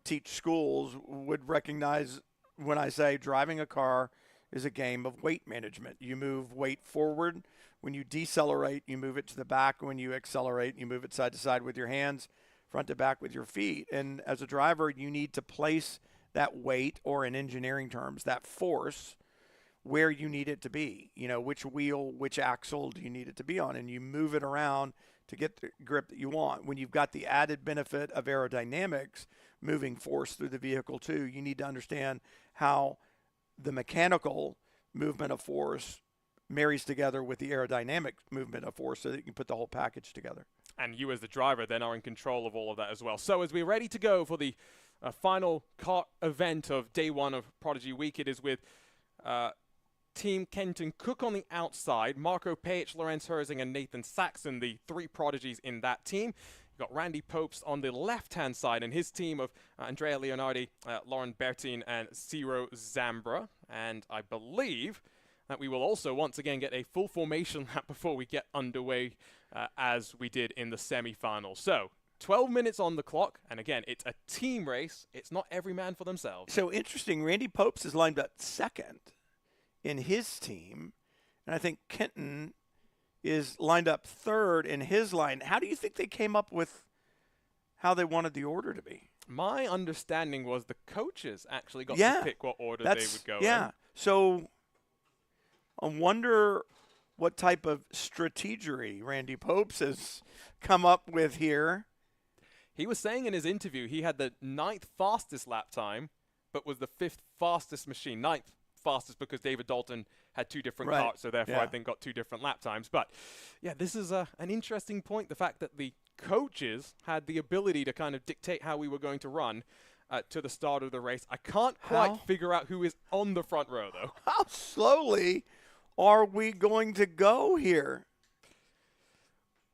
teach schools would recognize when I say driving a car is a game of weight management. You move weight forward. When you decelerate, you move it to the back. When you accelerate, you move it side to side with your hands, front to back with your feet. And as a driver, you need to place that weight, or in engineering terms, that force, where you need it to be. Which wheel, which axle do you need it to be on? And you move it around to get the grip that you want. When you've got the added benefit of aerodynamics, moving force through the vehicle too, you need to understand how the mechanical movement of force marries together with the aerodynamic movement of force so that you can put the whole package together. And you as the driver then are in control of all of that as well. So as we're ready to go for the final kart event of day one of Prodigy Week, it is with Team Kenton Cook on the outside, Marco Page, Lorenz Herzing, and Nathan Saxon, the three prodigies in that team. You've got Randy Popes on the left-hand side and his team of Andrea Leonardi, Lauren Bertin, and Ciro Zambra. And I believe that we will also once again get a full formation lap before we get underway as we did in the semi-finals. So 12 minutes on the clock, and again, it's a team race. It's not every man for themselves. So interesting, Randy Popes is lined up second in his team, and I think Kenton is lined up third in his line. How do you think they came up with how they wanted the order to be? My understanding was the coaches actually got Yeah, to pick what order they would go yeah. in. So I wonder what type of strategery Randy Popes has come up with here. He was saying in his interview he had the 9th fastest lap time, but was the 5th fastest machine. 9th fastest because David Dalton had 2 different Right. karts, so therefore Yeah. I think got 2 different lap times. But yeah, this is an interesting point, the fact that the coaches had the ability to kind of dictate how we were going to run to the start of the race. I can't quite figure out who is on the front row, though. How slowly are we going to go here?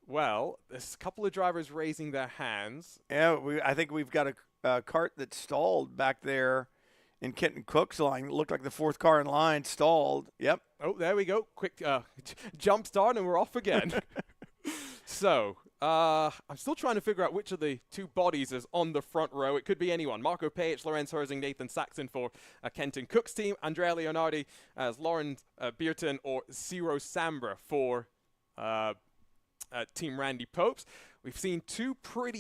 Well, there's a couple of drivers raising their hands. Yeah, I think we've got a cart that stalled back there in Kenton Cook's line. It looked like the 4th car in line stalled. Yep. Oh, there we go. Quick jump start, and we're off again. So, I'm still trying to figure out which of the 2 bodies is on the front row. It could be anyone. Marco Paich, Lorenz Herzing, Nathan Saxon for Kenton Cook's team, Andrea Leonardi as Lauren Beerton, or Ciro Sambra for Team Randy Popes. We've seen 2 pretty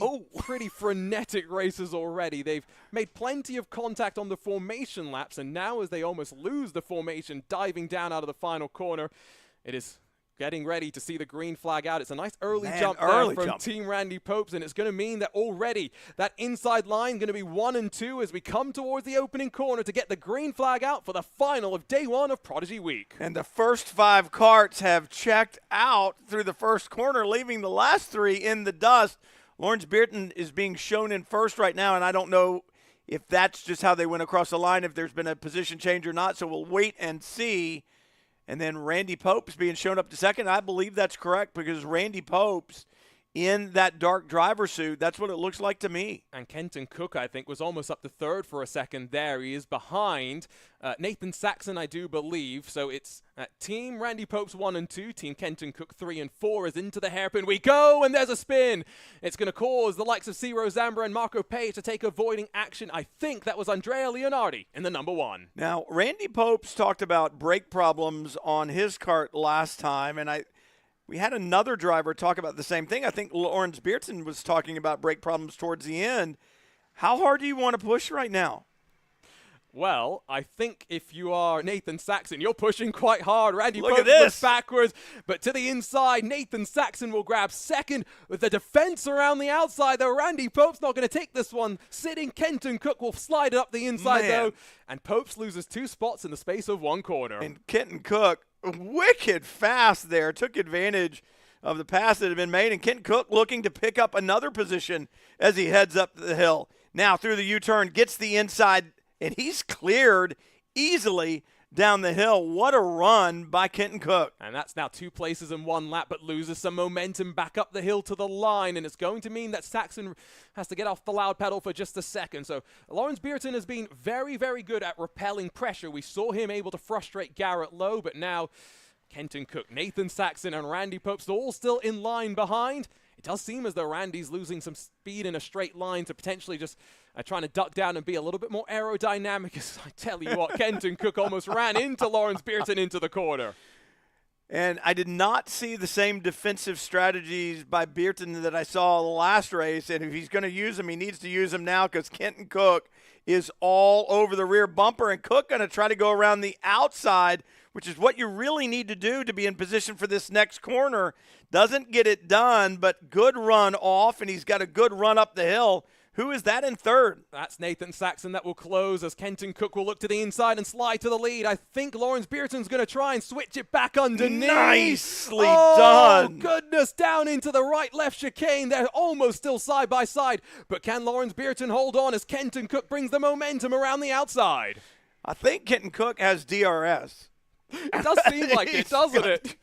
frenetic races already. They've made plenty of contact on the formation laps, and now as they almost lose the formation, diving down out of the final corner, it is getting ready to see the green flag out. It's a nice early jump there from Team Randy Popes, and it's going to mean that already that inside line going to be 1 and 2 as we come towards the opening corner to get the green flag out for the final of day 1 of Prodigy Week. And the first 5 karts have checked out through the first corner, leaving the last 3 in the dust. Lawrence Beerton is being shown in first right now, and I don't know if that's just how they went across the line, if there's been a position change or not, so we'll wait and see. And then Randy Popes being shown up to second. I believe that's correct because Randy Popes in that dark driver suit, that's what it looks like to me. And Kenton Cook, I think, was almost up to third for a second there. He is behind Nathan Saxon, I do believe. So it's Team Randy Popes 1 and 2, Team Kenton Cook 3 and 4 is into the hairpin. We go, and there's a spin. It's going to cause the likes of Ciro Zambra and Marco Paich to take avoiding action. I think that was Andrea Leonardi in the number 1. Now, Randy Popes talked about brake problems on his kart last time, and we had another driver talk about the same thing. I think Lawrence Beerton was talking about brake problems towards the end. How hard do you want to push right now? Well, I think if you are Nathan Saxon, you're pushing quite hard. Randy Look Popes at this. looks backwards, but to the inside, Nathan Saxon will grab second with the defense around the outside, though. Randy Popes not going to take this one. Sitting Kenton Cook will slide it up the inside, though, and Popes loses 2 spots in the space of 1 corner. And Kenton Cook, wicked fast there, took advantage of the pass that had been made, and Kenton Cook looking to pick up another position as he heads up the hill. Now through the U-turn, gets the inside, and he's cleared easily down the hill. What a run by Kenton Cook. And that's now 2 places in 1 lap, but loses some momentum back up the hill to the line, and it's going to mean that Saxon has to get off the loud pedal for just a second. So Lawrence Beerton has been very, very good at repelling pressure. We saw him able to frustrate Garrett Lowe, but now Kenton Cook, Nathan Saxon, and Randy Popes all still in line behind. It does seem as though Randy's losing some speed in a straight line to potentially just trying to duck down and be a little bit more aerodynamic. As I tell you what, Kenton Cook almost ran into Lawrence Beerton into the corner. And I did not see the same defensive strategies by Beerton that I saw the last race. And if he's going to use them, he needs to use them now because Kenton Cook is all over the rear bumper. And Cook going to try to go around the outside, which is what you really need to do to be in position for this next corner. Doesn't get it done, but good run off, and he's got a good run up the hill. Who is that in third? That's Nathan Saxon that will close as Kenton Cook will look to the inside and slide to the lead. I think Lawrence Beerton's going to try and switch it back underneath. Nicely done. Goodness, down into the right-left chicane. They're almost still side by side, but can Lawrence Beerton hold on as Kenton Cook brings the momentum around the outside? I think Kenton Cook has DRS. It does seem like it, doesn't it?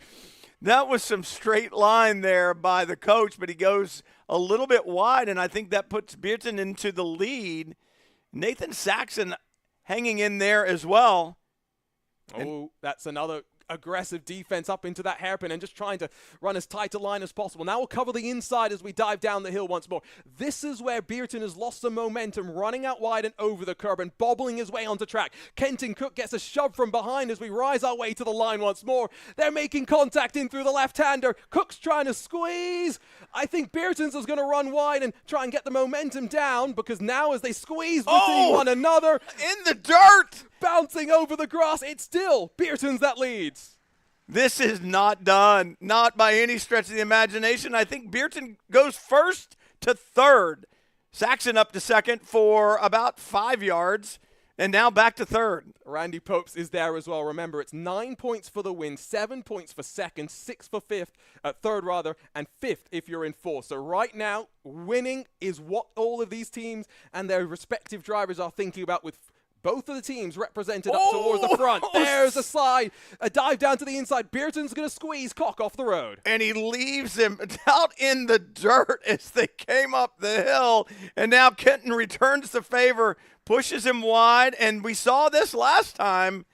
That was some straight line there by the coach, but he goes a little bit wide, and I think that puts Beerton into the lead. Nathan Saxon hanging in there as well. Oh, that's another aggressive defense up into that hairpin and just trying to run as tight a line as possible. Now we'll cover the inside as we dive down the hill once more. This is where Beerton has lost some momentum, running out wide and over the curb and bobbling his way onto track. Kenton Cook gets a shove from behind as we rise our way to the line once more. They're making contact in through the left-hander. Cook's trying to squeeze. I think Beerton's is going to run wide and try and get the momentum down, because now as they squeeze between one another, in the dirt, bouncing over the grass, it's still Beerton's that leads. This is not done, not by any stretch of the imagination. I think Beerton goes first to third. Saxon up to second for about 5 yards, and now back to third. Randy Popes is there as well. Remember, it's 9 points for the win, 7 points for second, 6 for third rather, and fifth if you're in fourth. So right now, winning is what all of these teams and their respective drivers are thinking about, with both of the teams represented up towards the front. There's a slide, a dive down to the inside. Beerton's going to squeeze Cock off the road. And he leaves him out in the dirt as they came up the hill. And now Kenton returns the favor, pushes him wide. And we saw this last time.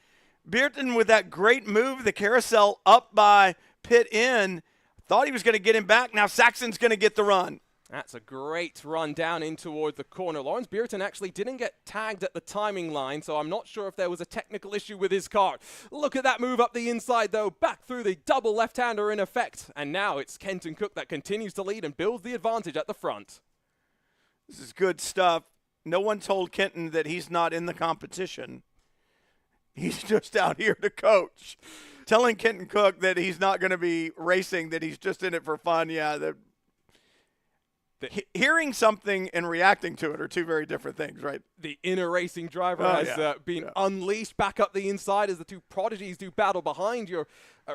Beerton with that great move, the carousel up by pit in. Thought he was going to get him back. Now Saxon's going to get the run. That's a great run down in toward the corner. Lawrence Beerton actually didn't get tagged at the timing line, so I'm not sure if there was a technical issue with his car. Look at that move up the inside, though, back through the double left-hander in effect. And now it's Kenton Cook that continues to lead and builds the advantage at the front. This is good stuff. No one told Kenton that he's not in the competition. He's just out here to coach. Telling Kenton Cook that he's not going to be racing, that he's just in it for fun, hearing something and reacting to it are two very different things, right? The inner racing driver has been unleashed back up the inside as the two Prodigies do battle behind your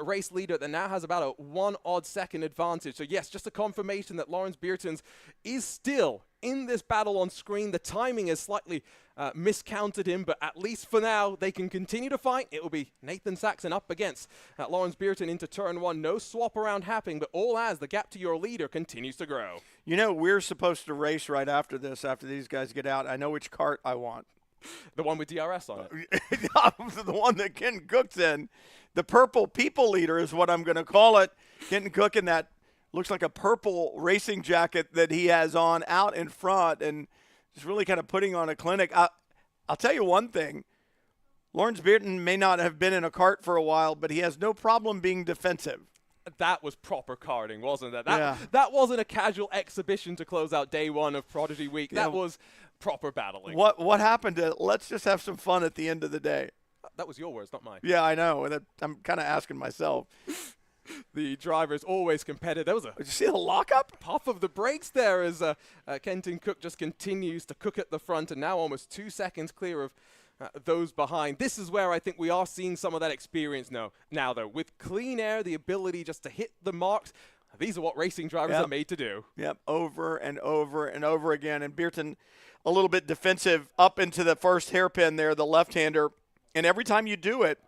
race leader that now has about a 1 odd second advantage. So yes, just a confirmation that Lawrence Beerton's is still in this battle on screen. The timing has slightly miscounted him, but at least for now, they can continue to fight. It will be Nathan Saxon up against Lawrence Beerton into turn one. No swap around happening, but all as the gap to your leader continues to grow. You know, we're supposed to race right after this, after these guys get out. I know which cart I want. The one with DRS on it. The one that Kenton Cook's in. The purple people leader is what I'm going to call it. Kenton Cook in that looks like a purple racing jacket that he has on out in front, and just really kind of putting on a clinic. I'll tell you one thing. Lawrence Beerton may not have been in a kart for a while, but he has no problem being defensive. That was proper karting, wasn't it? That wasn't a casual exhibition to close out day one of Prodigy Week. That was proper battling. What happened to let's just have some fun at the end of the day? That was your words, not mine. Yeah, I know. I'm kind of asking myself. The driver's always competitive. There was Did you see the lockup? Puff of the brakes there as Kenton Cook just continues to cook at the front, and now almost 2 seconds clear of those behind. This is where I think we are seeing some of that experience now, though. With clean air, the ability just to hit the marks, these are what racing drivers are made to do. Yep, over and over and over again. And Beerton a little bit defensive up into the first hairpin there, the left-hander. And every time you do it,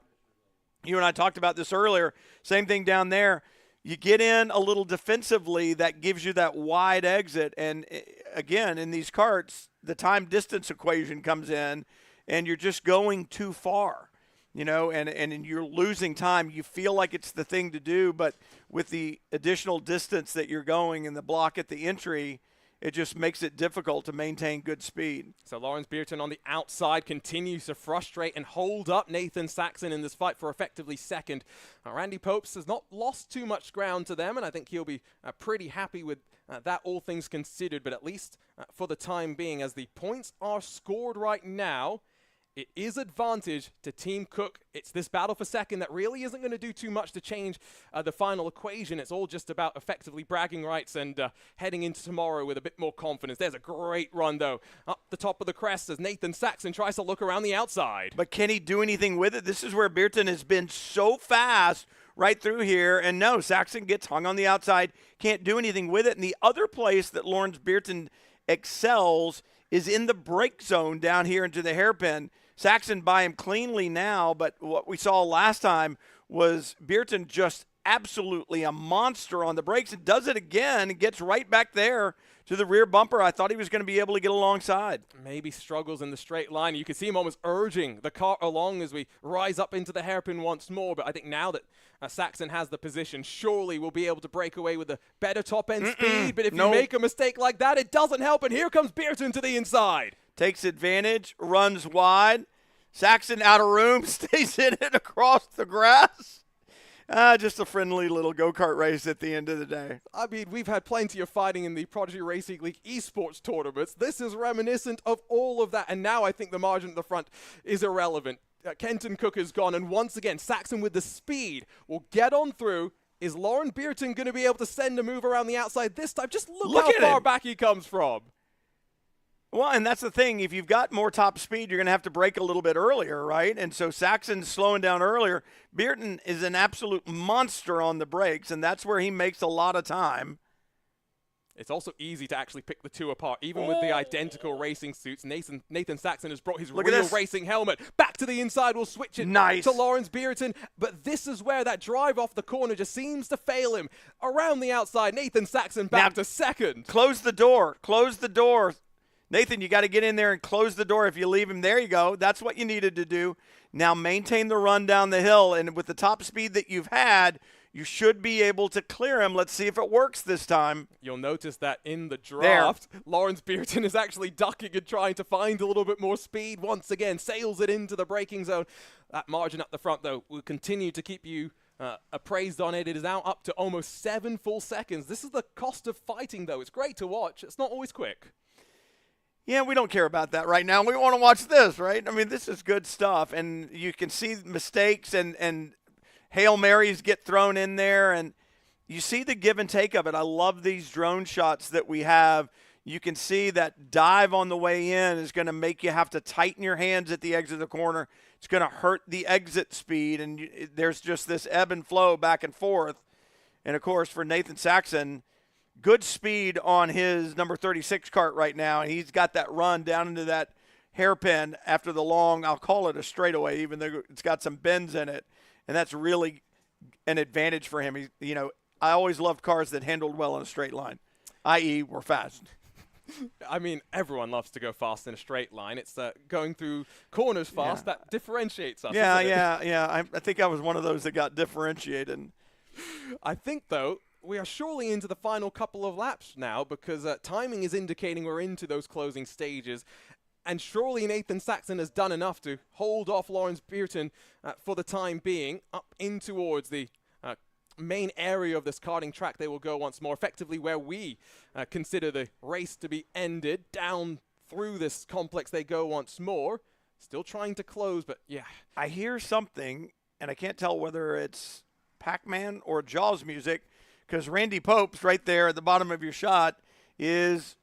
you and I talked about this earlier, same thing down there. You get in a little defensively, that gives you that wide exit. And again, in these karts, the time distance equation comes in, and you're just going too far, and you're losing time. You feel like it's the thing to do, but with the additional distance that you're going and the block at the entry, it just makes it difficult to maintain good speed. So Lawrence Beerton on the outside continues to frustrate and hold up Nathan Saxon in this fight for effectively second. Randy Popes has not lost too much ground to them, and I think he'll be pretty happy with that, all things considered. But at least for the time being, as the points are scored right now, it is advantage to Team Cook. It's this battle for second that really isn't going to do too much to change the final equation. It's all just about effectively bragging rights and heading into tomorrow with a bit more confidence. There's a great run, though, up the top of the crest as Nathan Saxon tries to look around the outside. But can he do anything with it? This is where Beerton has been so fast right through here. And no, Saxon gets hung on the outside, can't do anything with it. And the other place that Lawrence Beerton excels is in the brake zone down here into the hairpin. Saxon by him cleanly now, but what we saw last time was Beerton just absolutely a monster on the brakes and does it again and gets right back there to the rear bumper. I thought he was going to be able to get alongside. Maybe struggles in the straight line. You can see him almost urging the car along as we rise up into the hairpin once more. But I think now that Saxon has the position, surely we'll be able to break away with a better top-end speed. But if you make a mistake like that, it doesn't help. And here comes Beerton to the inside. Takes advantage, runs wide. Saxon out of room, stays in it across the grass. Just a friendly little go-kart race at the end of the day. I mean, we've had plenty of fighting in the Prodigy Racing League esports tournaments. This is reminiscent of all of that, and now I think the margin at the front is irrelevant. Kenton Cook is gone, and once again, Saxon with the speed will get on through. Is Lauren Beerton going to be able to send a move around the outside this time? Just look how far back he comes from. Well, and that's the thing. If you've got more top speed, you're going to have to brake a little bit earlier, right? And so Saxon's slowing down earlier. Beerton is an absolute monster on the brakes, and that's where he makes a lot of time. It's also easy to actually pick the two apart, even with the identical racing suits. Nathan Saxon has brought his real racing helmet back to the inside. We'll switch it to Lawrence Beerton. But this is where that drive off the corner just seems to fail him. Around the outside, Nathan Saxon back to second. Close the door. Close the door. Nathan, you got to get in there and close the door. If you leave him, there you go. That's what you needed to do. Now maintain the run down the hill, and with the top speed that you've had, you should be able to clear him. Let's see if it works this time. You'll notice that in the draft, Lawrence Beerton is actually ducking and trying to find a little bit more speed. Once again, sails it into the braking zone. That margin up the front, though, will continue to keep you appraised on it. It is now up to almost 7 full seconds. This is the cost of fighting, though. It's great to watch. It's not always quick. Yeah, we don't care about that right now. We want to watch this, right? I mean, this is good stuff. And you can see mistakes and Hail Marys get thrown in there. And you see the give and take of it. I love these drone shots that we have. You can see that dive on the way in is going to make you have to tighten your hands at the exit of the corner. It's going to hurt the exit speed. And there's just this ebb and flow back and forth. And, of course, for Nathan Saxon, good speed on his number 36 kart right now, and he's got that run down into that hairpin after the long, I'll call it a straightaway, even though it's got some bends in it, and that's really an advantage for him. I always loved cars that handled well in a straight line, i.e. were fast. I mean, everyone loves to go fast in a straight line. It's going through corners fast that differentiates us. Yeah. I think I was one of those that got differentiated. I think, though, we are surely into the final couple of laps now because timing is indicating we're into those closing stages. And surely Nathan Saxon has done enough to hold off Lawrence Beerton for the time being. Up in towards the main area of this karting track they will go once more, effectively where we consider the race to be ended. Down through this complex they go once more. Still trying to close, but yeah. I hear something, and I can't tell whether it's Pac-Man or Jaws music, because Randy Popes right there at the bottom of your shot is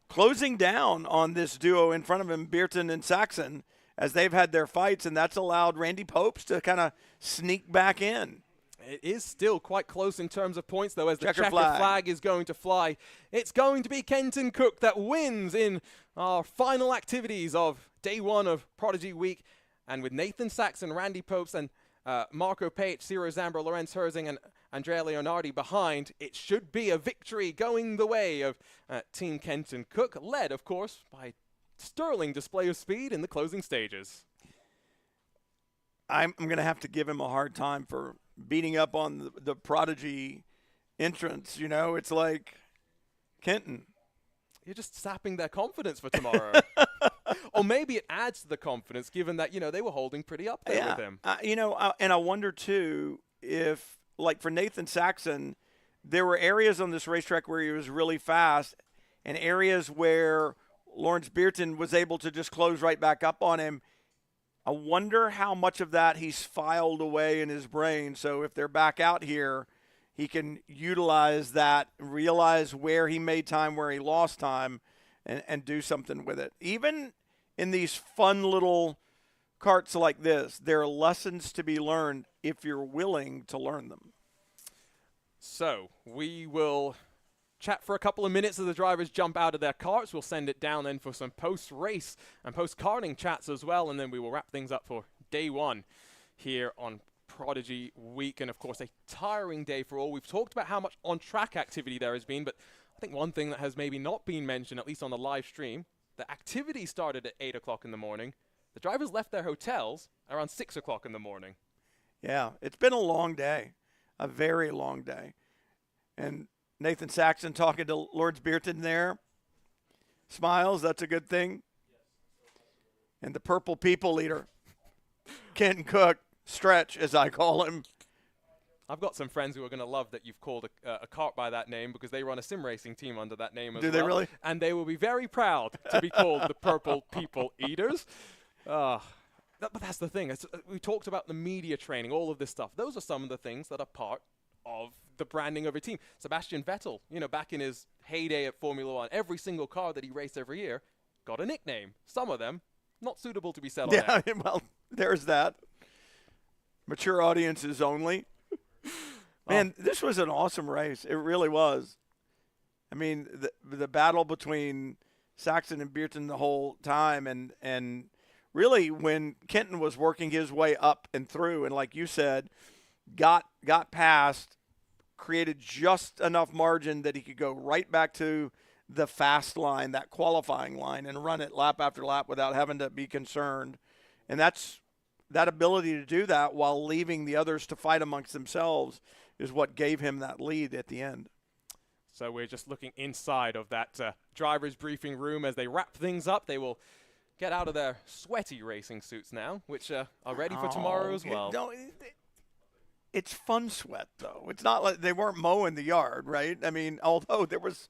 closing down on this duo in front of him, Beerton and Saxon, as they've had their fights, and that's allowed Randy Popes to kind of sneak back in. It is still quite close in terms of points, though, as the checker flag is going to fly. It's going to be Kenton Cook that wins in our final activities of day one of Prodigy Week. And with Nathan Saxon, Randy Popes, and Marco Page, Ciro Zambro, Lorenz Herzing, and Andrea Leonardi behind, it should be a victory going the way of Team Kenton Cook, led, of course, by sterling display of speed in the closing stages. I'm going to have to give him a hard time for beating up on the Prodigy entrance. It's like, Kenton, you're just sapping their confidence for tomorrow. Or maybe it adds to the confidence, given that, they were holding pretty up there with him. And I wonder, too, if, like for Nathan Saxon, there were areas on this racetrack where he was really fast and areas where Lawrence Beerton was able to just close right back up on him. I wonder how much of that he's filed away in his brain. So if they're back out here, he can utilize that, realize where he made time, where he lost time, and do something with it. Even in these fun little karts like this, there are lessons to be learned if you're willing to learn them. So we will chat for a couple of minutes as the drivers jump out of their karts. We'll send it down then for some post-race and post-karting chats as well, and then we will wrap things up for day one here on Prodigy week, and of course a tiring day for all. We've talked about how much on-track activity there has been, but I think one thing that has maybe not been mentioned, at least on the live stream, the activity started at 8 o'clock in the morning. The drivers left their hotels around 6 o'clock in the morning. Yeah, it's been a long day, a very long day. And Nathan Saxon talking to Lawrence Beerton there. Smiles, that's a good thing. And the purple people eater, Kenton Cook, Stretch as I call him. I've got some friends who are going to love that you've called a kart by that name, because they run a sim racing team under that name as well. Do they really? And they will be very proud to be called the Purple People Eaters. But that's the thing. We talked about the media training, all of this stuff. Those are some of the things that are part of the branding of a team. Sebastian Vettel, back in his heyday at Formula One, every single car that he raced every year got a nickname. Some of them not suitable to be said on air. Yeah, well, there's that. Mature audiences only. Man, this was an awesome race. It really was. I mean, the battle between Saxon and Beerton the whole time, and really when Kenton was working his way up and through, and like you said, got past, created just enough margin that he could go right back to the fast line, that qualifying line, and run it lap after lap without having to be concerned. And that ability to do that while leaving the others to fight amongst themselves is what gave him that lead at the end. So we're just looking inside of that driver's briefing room as they wrap things up. They will get out of their sweaty racing suits now, which are ready for tomorrow as well. It's fun sweat, though. It's not like they weren't mowing the yard, right? I mean, although there was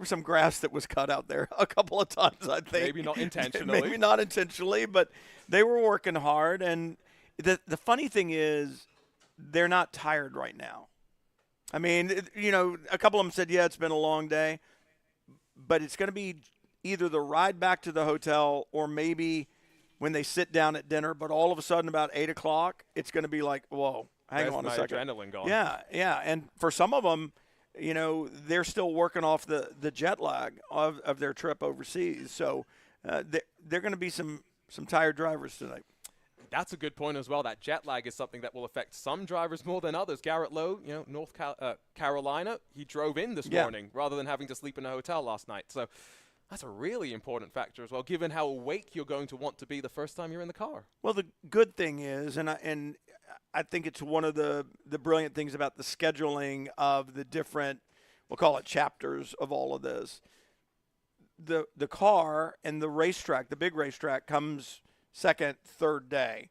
some grass that was cut out there a couple of times, I think. Maybe not intentionally. Maybe not intentionally, but they were working hard. And the funny thing is, they're not tired right now. I mean, a couple of them said, yeah, it's been a long day. But it's going to be either the ride back to the hotel or maybe when they sit down at dinner. But all of a sudden, about 8 o'clock, it's going to be like, whoa, hang on a second. Adrenaline going. Yeah. And for some of them, they're still working off the jet lag of their trip overseas. So they're going to be some tired drivers tonight. That's a good point as well. That jet lag is something that will affect some drivers more than others. Garrett Lowe, North Carolina, he drove in this morning rather than having to sleep in a hotel last night. So that's a really important factor as well, given how awake you're going to want to be the first time you're in the car. Well, the good thing is, and I think it's one of the brilliant things about the scheduling of the different, we'll call it chapters of all of this. The car and the racetrack, the big racetrack, comes second, third day.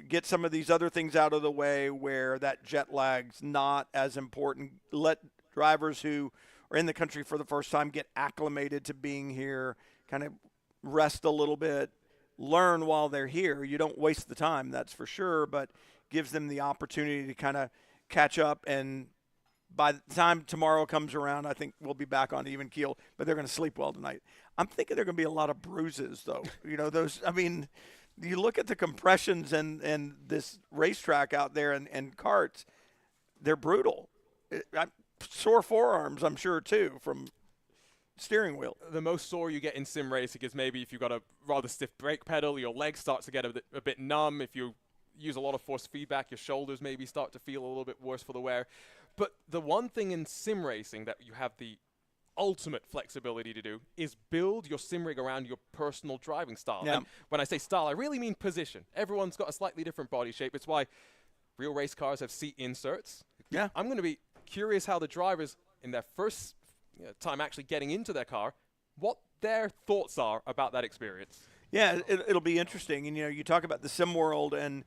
Get some of these other things out of the way where that jet lag's not as important. Let drivers who are in the country for the first time get acclimated to being here, kind of rest a little bit, learn while they're here. You don't waste the time, that's for sure, but gives them the opportunity to kind of catch up. And by the time tomorrow comes around, I think we'll be back on even keel, but they're going to sleep well tonight. I'm thinking there are going to be a lot of bruises, though. You look at the compressions and this racetrack out there and karts, they're brutal. Sore forearms, I'm sure, too, from steering wheel. The most sore you get in sim racing is maybe if you've got a rather stiff brake pedal, your legs start to get a bit numb. If you use a lot of force feedback, your shoulders maybe start to feel a little bit worse for the wear. But the one thing in sim racing that you have the ultimate flexibility to do is build your sim rig around your personal driving style. Yeah. And when I say style, I really mean position. Everyone's got a slightly different body shape. It's why real race cars have seat inserts. Yeah. I'm going to be curious how the drivers, in their first time actually getting into their car, what their thoughts are about that experience. Yeah, it'll be interesting. And, you talk about the sim world and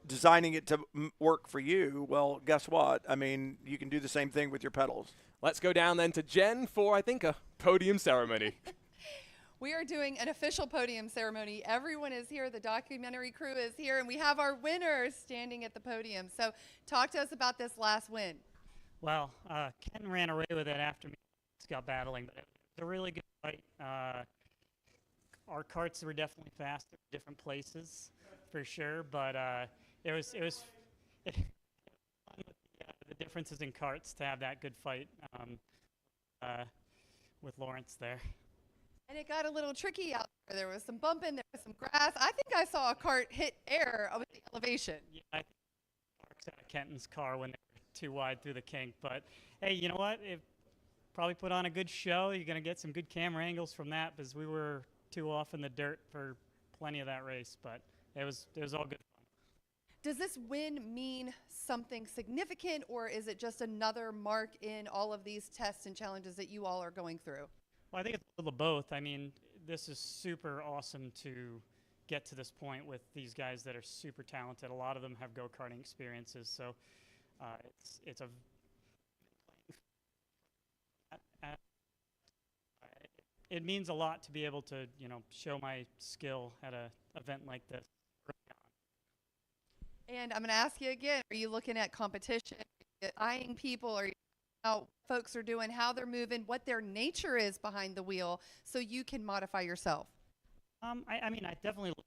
designing it to work for you. Well, guess what? I mean, you can do the same thing with your pedals. Let's go down then to Jen for, I think, a podium ceremony. We are doing an official podium ceremony. Everyone is here. The documentary crew is here, and we have our winners standing at the podium. So talk to us about this last win. Well, Ken ran away with it after me. Got battling, but it was a really good fight. Our karts were definitely faster in different places, for sure. But it was the differences in karts to have that good fight with Lawrence there. And it got a little tricky out there. There was some bumping, there was some grass. I think I saw a kart hit air with the elevation. Yeah, I think out of Kenton's car when they were too wide through the kink. But hey, you know what? It probably put on a good show. You're going to get some good camera angles from that because we were too off in the dirt for plenty of that race. But it was all good fun. Does this win mean something significant, or is it just another mark in all of these tests and challenges that you all are going through? Well, I think it's a little of both. I mean, this is super awesome to get to this point with these guys that are super talented. A lot of them have go-karting experiences, so it's a it means a lot to be able to, you know, show my skill at an event like this. And I'm going to ask you again, are you looking at competition, eyeing people, or how folks are doing, how they're moving, what their nature is behind the wheel, so you can modify yourself? I mean, I definitely look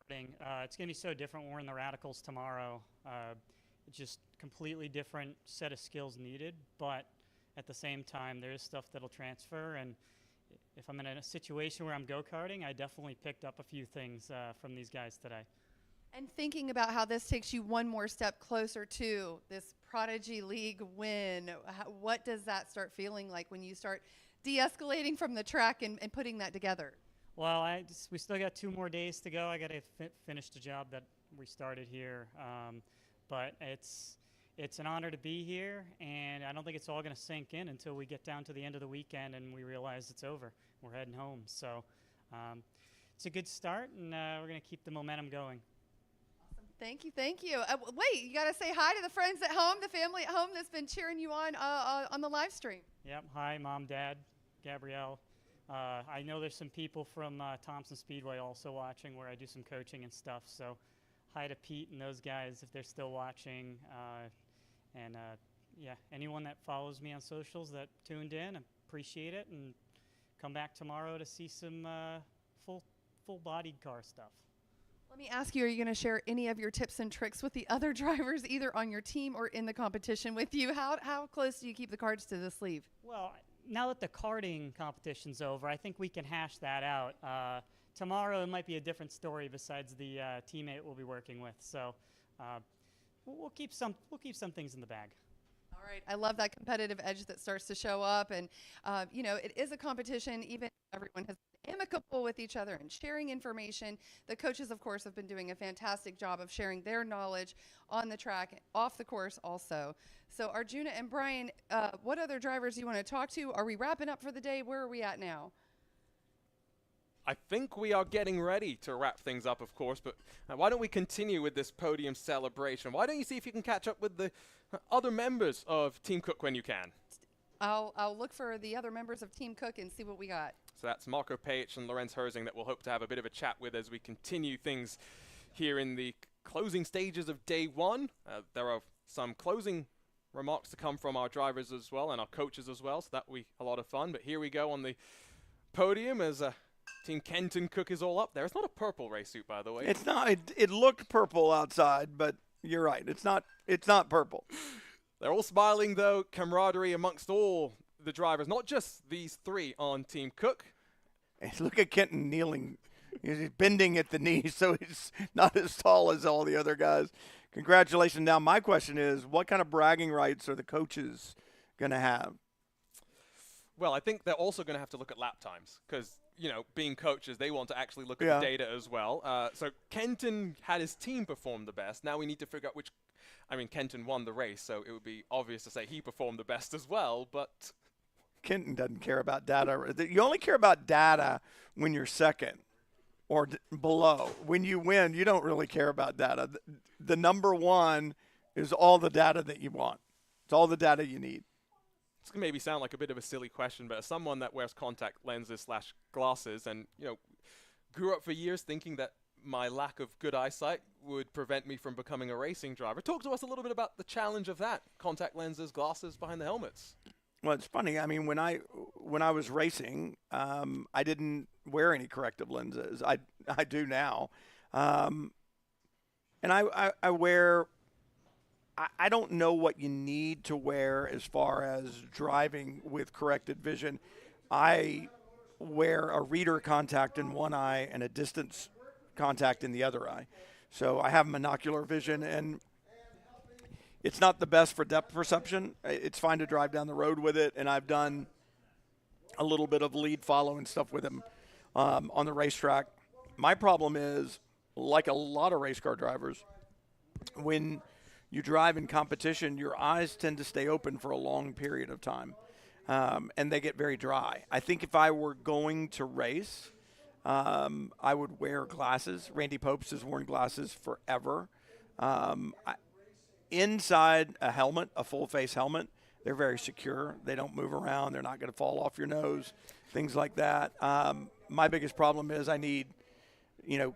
at karting. It's going to be so different when we're in the Radicals tomorrow. It's just completely different set of skills needed, but at the same time, there is stuff that'll transfer. And if I'm in a situation where I'm go-karting, I definitely picked up a few things from these guys today. And thinking about how this takes you one more step closer to this Prodigy League win, what does that start feeling like when you start de-escalating from the track and putting that together? Well, we still got 2 more days to go. I got to finish the job that we started here. But it's an honor to be here, and I don't think it's all going to sink in until we get down to the end of the weekend and we realize it's over. We're heading home. So it's a good start, and we're going to keep the momentum going. Thank you, thank you. Wait, you got to say hi to the friends at home, the family at home that's been cheering you on the live stream. Yep, hi, Mom, Dad, Gabrielle. I know there's some people from Thompson Speedway also watching where I do some coaching and stuff, so hi to Pete and those guys if they're still watching. Yeah, anyone that follows me on socials that tuned in, appreciate it, and come back tomorrow to see some full-bodied car stuff. Let me ask you, are you going to share any of your tips and tricks with the other drivers, either on your team or in the competition with you? How close do you keep the cards to the sleeve? Well, now that the karting competition's over, I think we can hash that out. Tomorrow it might be a different story besides the teammate we'll be working with. So we'll keep some things in the bag. All right, I love that competitive edge that starts to show up, and you know, it is a competition. Even everyone has been amicable with each other and sharing information. The coaches, of course, have been doing a fantastic job of sharing their knowledge on the track, off the course also. So Arjuna and Brian, what other drivers do you want to talk to? Are we wrapping up for the day? Where are we at now? I think we are getting ready to wrap things up, of course, but why don't we continue with this podium celebration? Why don't you see if you can catch up with the other members of Team Cook when you can? I'll look for the other members of Team Cook and see what we got. So that's Marco Page and Lorenz Herzing that we'll hope to have a bit of a chat with as we continue things here in the closing stages of day one. There are some closing remarks to come from our drivers as well and our coaches as well, so that will be a lot of fun. But here we go on the podium as Team Kenton Cook is all up there. It's not a purple race suit, by the way. It's not. It looked purple outside, but you're right. It's not purple. They're all smiling, though. Camaraderie amongst all the drivers, not just these 3 on Team Cook. Hey, look at Kenton kneeling. He's bending at the knees, so he's not as tall as all the other guys. Congratulations. Now, my question is, what kind of bragging rights are the coaches going to have? Well, I think they're also going to have to look at lap times because, you know, being coaches, they want to actually look at the data as well. So Kenton had his team perform the best. Now we need to figure out which – I mean, Kenton won the race, so it would be obvious to say he performed the best as well, but – Kenton doesn't care about data. You only care about data when you're second or below. When you win, you don't really care about data. The number one is all the data that you want. It's all the data you need. It's going to maybe sound like a bit of a silly question, but as someone that wears contact lenses / glasses and, you know, grew up for years thinking that my lack of good eyesight would prevent me from becoming a racing driver. Talk to us a little bit about the challenge of that. Contact lenses, glasses behind the helmets. Well, it's funny. I mean, when I was racing, I didn't wear any corrective lenses. I do now. And I wear – I don't know what you need to wear as far as driving with corrected vision. I wear a reader contact in one eye and a distance contact in the other eye. So I have monocular vision, and It's not the best for depth perception. It's fine to drive down the road with it, and I've done a little bit of lead follow and stuff with him on the racetrack. My problem is, like a lot of race car drivers, when you drive in competition, your eyes tend to stay open for a long period of time, and they get very dry. I think if I were going to race, I would wear glasses. Randy Popes has worn glasses forever. Inside a helmet, a full-face helmet, they're very secure. They don't move around. They're not going to fall off your nose, things like that. My biggest problem is I need,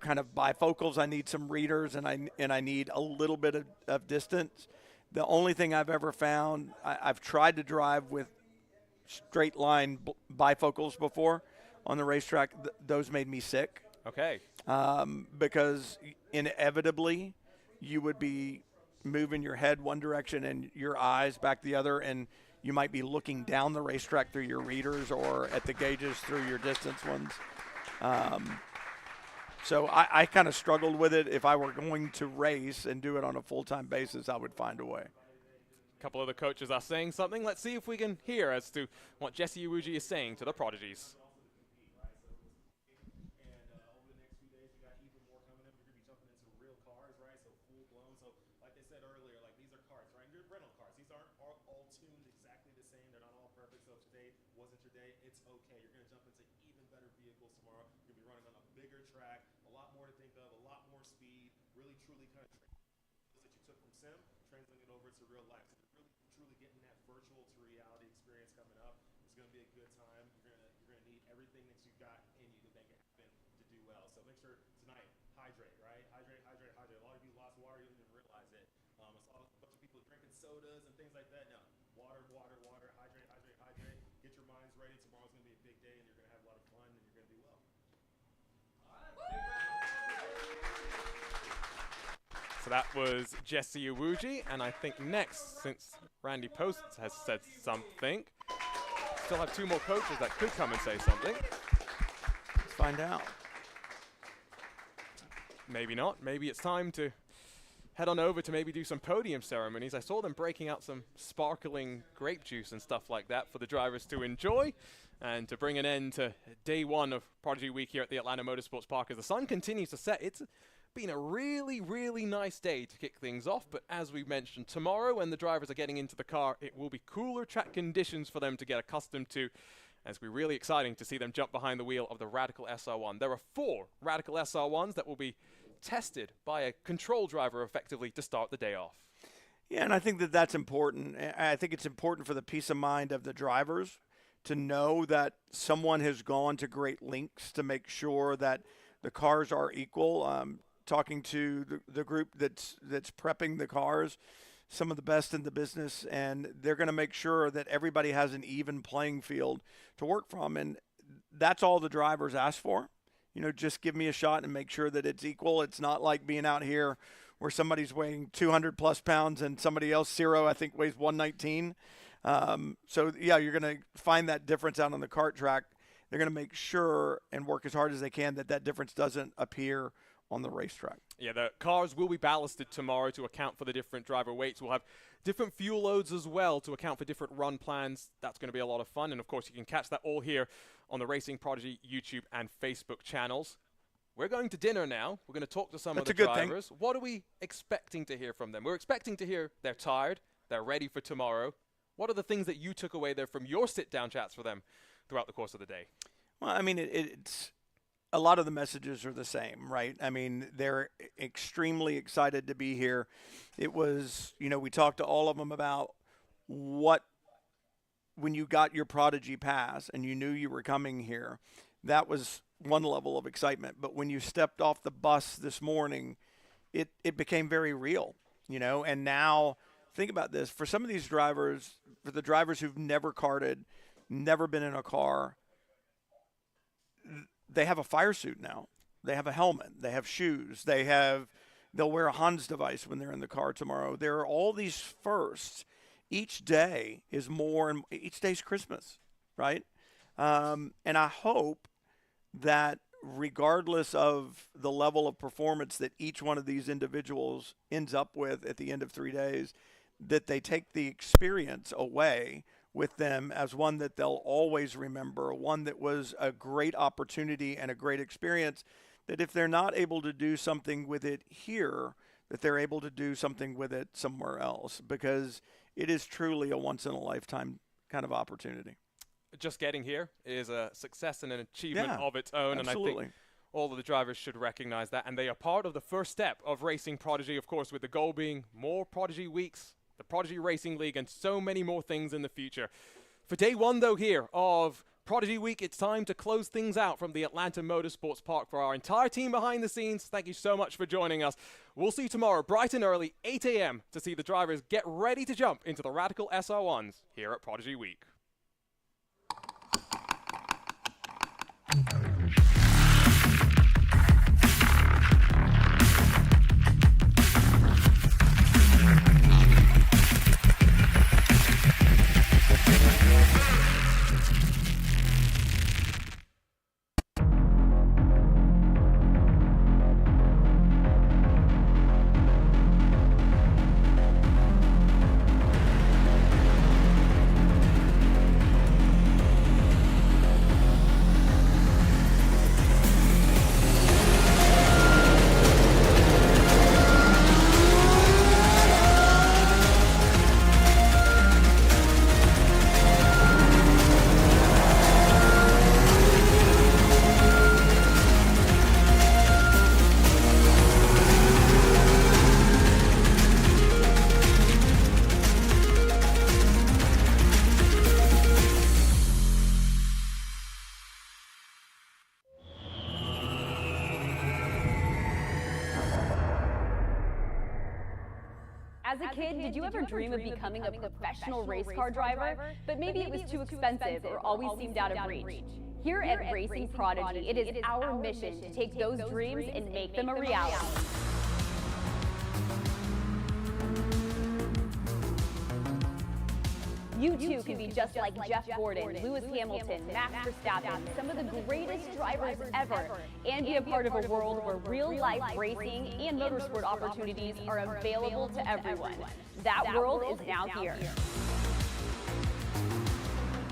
kind of bifocals. I need some readers, and I need a little bit of distance. The only thing I've ever found, I've tried to drive with straight line bifocals before on the racetrack. Those made me sick. Okay. Because inevitably you would be moving your head one direction and your eyes back the other, and you might be looking down the racetrack through your readers or at the gauges through your distance ones. So I kind of struggled with it. If I were going to race and do it on a full-time basis, I would find a way. A couple of the coaches are saying something. Let's see if we can hear as to what Jesse Iwuji is saying to the Prodigies. Translating it over to real life. So you're really truly getting that virtual to reality experience coming up. It's going to be a good time. You're going to need everything that you've got in you to make it happen to do well. So make sure tonight, hydrate, right? Hydrate, hydrate, hydrate. A lot of you lost water, you didn't even realize it. I saw a bunch of people drinking sodas and things like that. No, water, water, water. Hydrate, hydrate, hydrate. Get your minds ready. Tomorrow's going to be a big day, and you're going to have a lot of fun, and you're going to do well. So that was Jesse Iwuji, and I think next, since Randy Post has said something, still have two more coaches that could come and say something. Let's find out. Maybe not. Maybe it's time to head on over to maybe do some podium ceremonies. I saw them breaking out some sparkling grape juice and stuff like that for the drivers to enjoy, and to bring an end to day one of Prodigy Week here at the Atlanta Motorsports Park as the sun continues to set. It's been a really, really nice day to kick things off, but as we mentioned, tomorrow when the drivers are getting into the car, it will be cooler track conditions for them to get accustomed to, as we're really exciting to see them jump behind the wheel of the Radical SR1. There are 4 Radical SR1s that will be tested by a control driver effectively to start the day off. Yeah, and I think that that's important. I think it's important for the peace of mind of the drivers to know that someone has gone to great lengths to make sure that the cars are equal. Talking to the group that's prepping the cars, some of the best in the business, and they're going to make sure that everybody has an even playing field to work from, and that's all the drivers ask for. Just give me a shot and make sure that it's equal. It's not like being out here where somebody's weighing 200 plus pounds and somebody else, Ciro, I think, weighs 119. So yeah, you're going to find that difference out on the kart track. They're going to make sure and work as hard as they can that difference doesn't appear on the racetrack. Yeah, the cars will be ballasted tomorrow to account for the different driver weights. We'll have different fuel loads as well to account for different run plans. That's going to be a lot of fun. And, of course, you can catch that all here on the Racing Prodigy YouTube and Facebook channels. We're going to dinner now. We're going to talk to some of the drivers. What are we expecting to hear from them? We're expecting to hear they're tired, they're ready for tomorrow. What are the things that you took away there from your sit-down chats for them throughout the course of the day? Well, I mean, it's a lot of the messages are the same, right? I mean, they're extremely excited to be here. It was, we talked to all of them about when you got your Prodigy Pass and you knew you were coming here, that was one level of excitement. But when you stepped off the bus this morning, it became very real, and now think about this. For some of these drivers, for the drivers who've never karted, never been in a car, they have a fire suit now. They have a helmet. They have shoes. They'll wear a Hans device when they're in the car tomorrow. There are all these firsts. Each day is more, and each day's Christmas, right? And I hope that regardless of the level of performance that each one of these individuals ends up with at the end of 3 days, that they take the experience away with them as one that they'll always remember, one that was a great opportunity and a great experience, that if they're not able to do something with it here, that they're able to do something with it somewhere else, because it is truly a once-in-a-lifetime kind of opportunity. Just getting here is a success and an achievement Yeah, of its own, absolutely. and I think all of the drivers should recognize that, and they are part of the first step of Racing Prodigy, of course, with the goal being more Prodigy weeks, the Prodigy Racing League, and so many more things in the future. For day one, though, here of Prodigy Week, it's time to close things out from the Atlanta Motorsports Park. For our entire team behind the scenes, thank you so much for joining us. We'll see you tomorrow, bright and early, 8 a.m., to see the drivers get ready to jump into the Radical SR1s here at Prodigy Week. As a kid, did you ever dream of becoming a professional race car driver? But maybe it was too expensive or always seemed out of reach. Here at Racing Prodigy, it is our mission to take those dreams and make them a reality. You too can be just like Jeff Gordon, Lewis Hamilton, Max Verstappen, some of the greatest drivers ever, and be a part of a world where real-life racing and motorsport opportunities are available to everyone. That world is now here.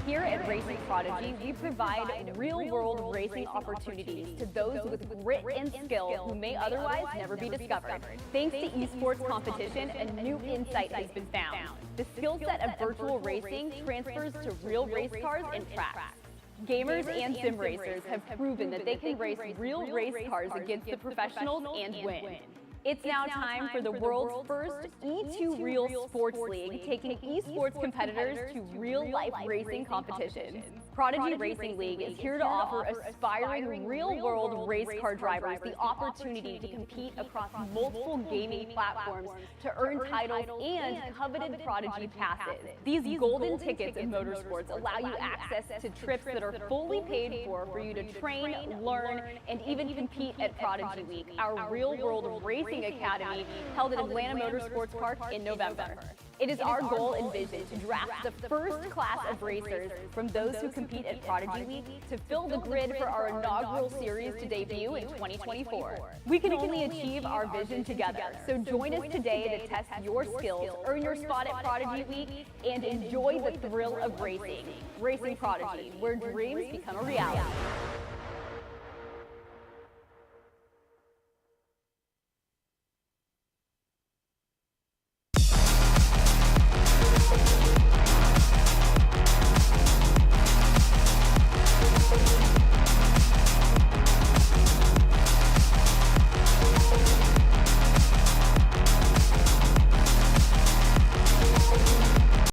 Here at Racing Prodigy, we provide real-world racing opportunities to those with grit and skill who may otherwise never be discovered. Thanks to esports competition, a new insight has been found. The skill set of virtual racing transfers to real race cars and tracks. Gamers and sim racers have proven that they can race real race cars against the professionals and win. It's now time for the world's first E2 Real Sports League, taking esports competitors to real-life racing competitions. Prodigy Racing League is here to offer aspiring real-world race car drivers the opportunity to compete across multiple gaming platforms to earn titles and coveted Prodigy Passes. These golden tickets in motorsports allow you access to trips that are fully paid for you to train, learn, and even compete at Prodigy Week, our real-world racing academy held at Atlanta Motorsports Park in November. It is our goal and vision to draft the first class of racers from those who compete at Prodigy Week to fill the grid for our inaugural series to debut in 2024. We can only achieve our vision together, so join us today to test your skills, earn your spot at Prodigy Week, and enjoy the thrill of racing. Racing Prodigy, where dreams become a reality.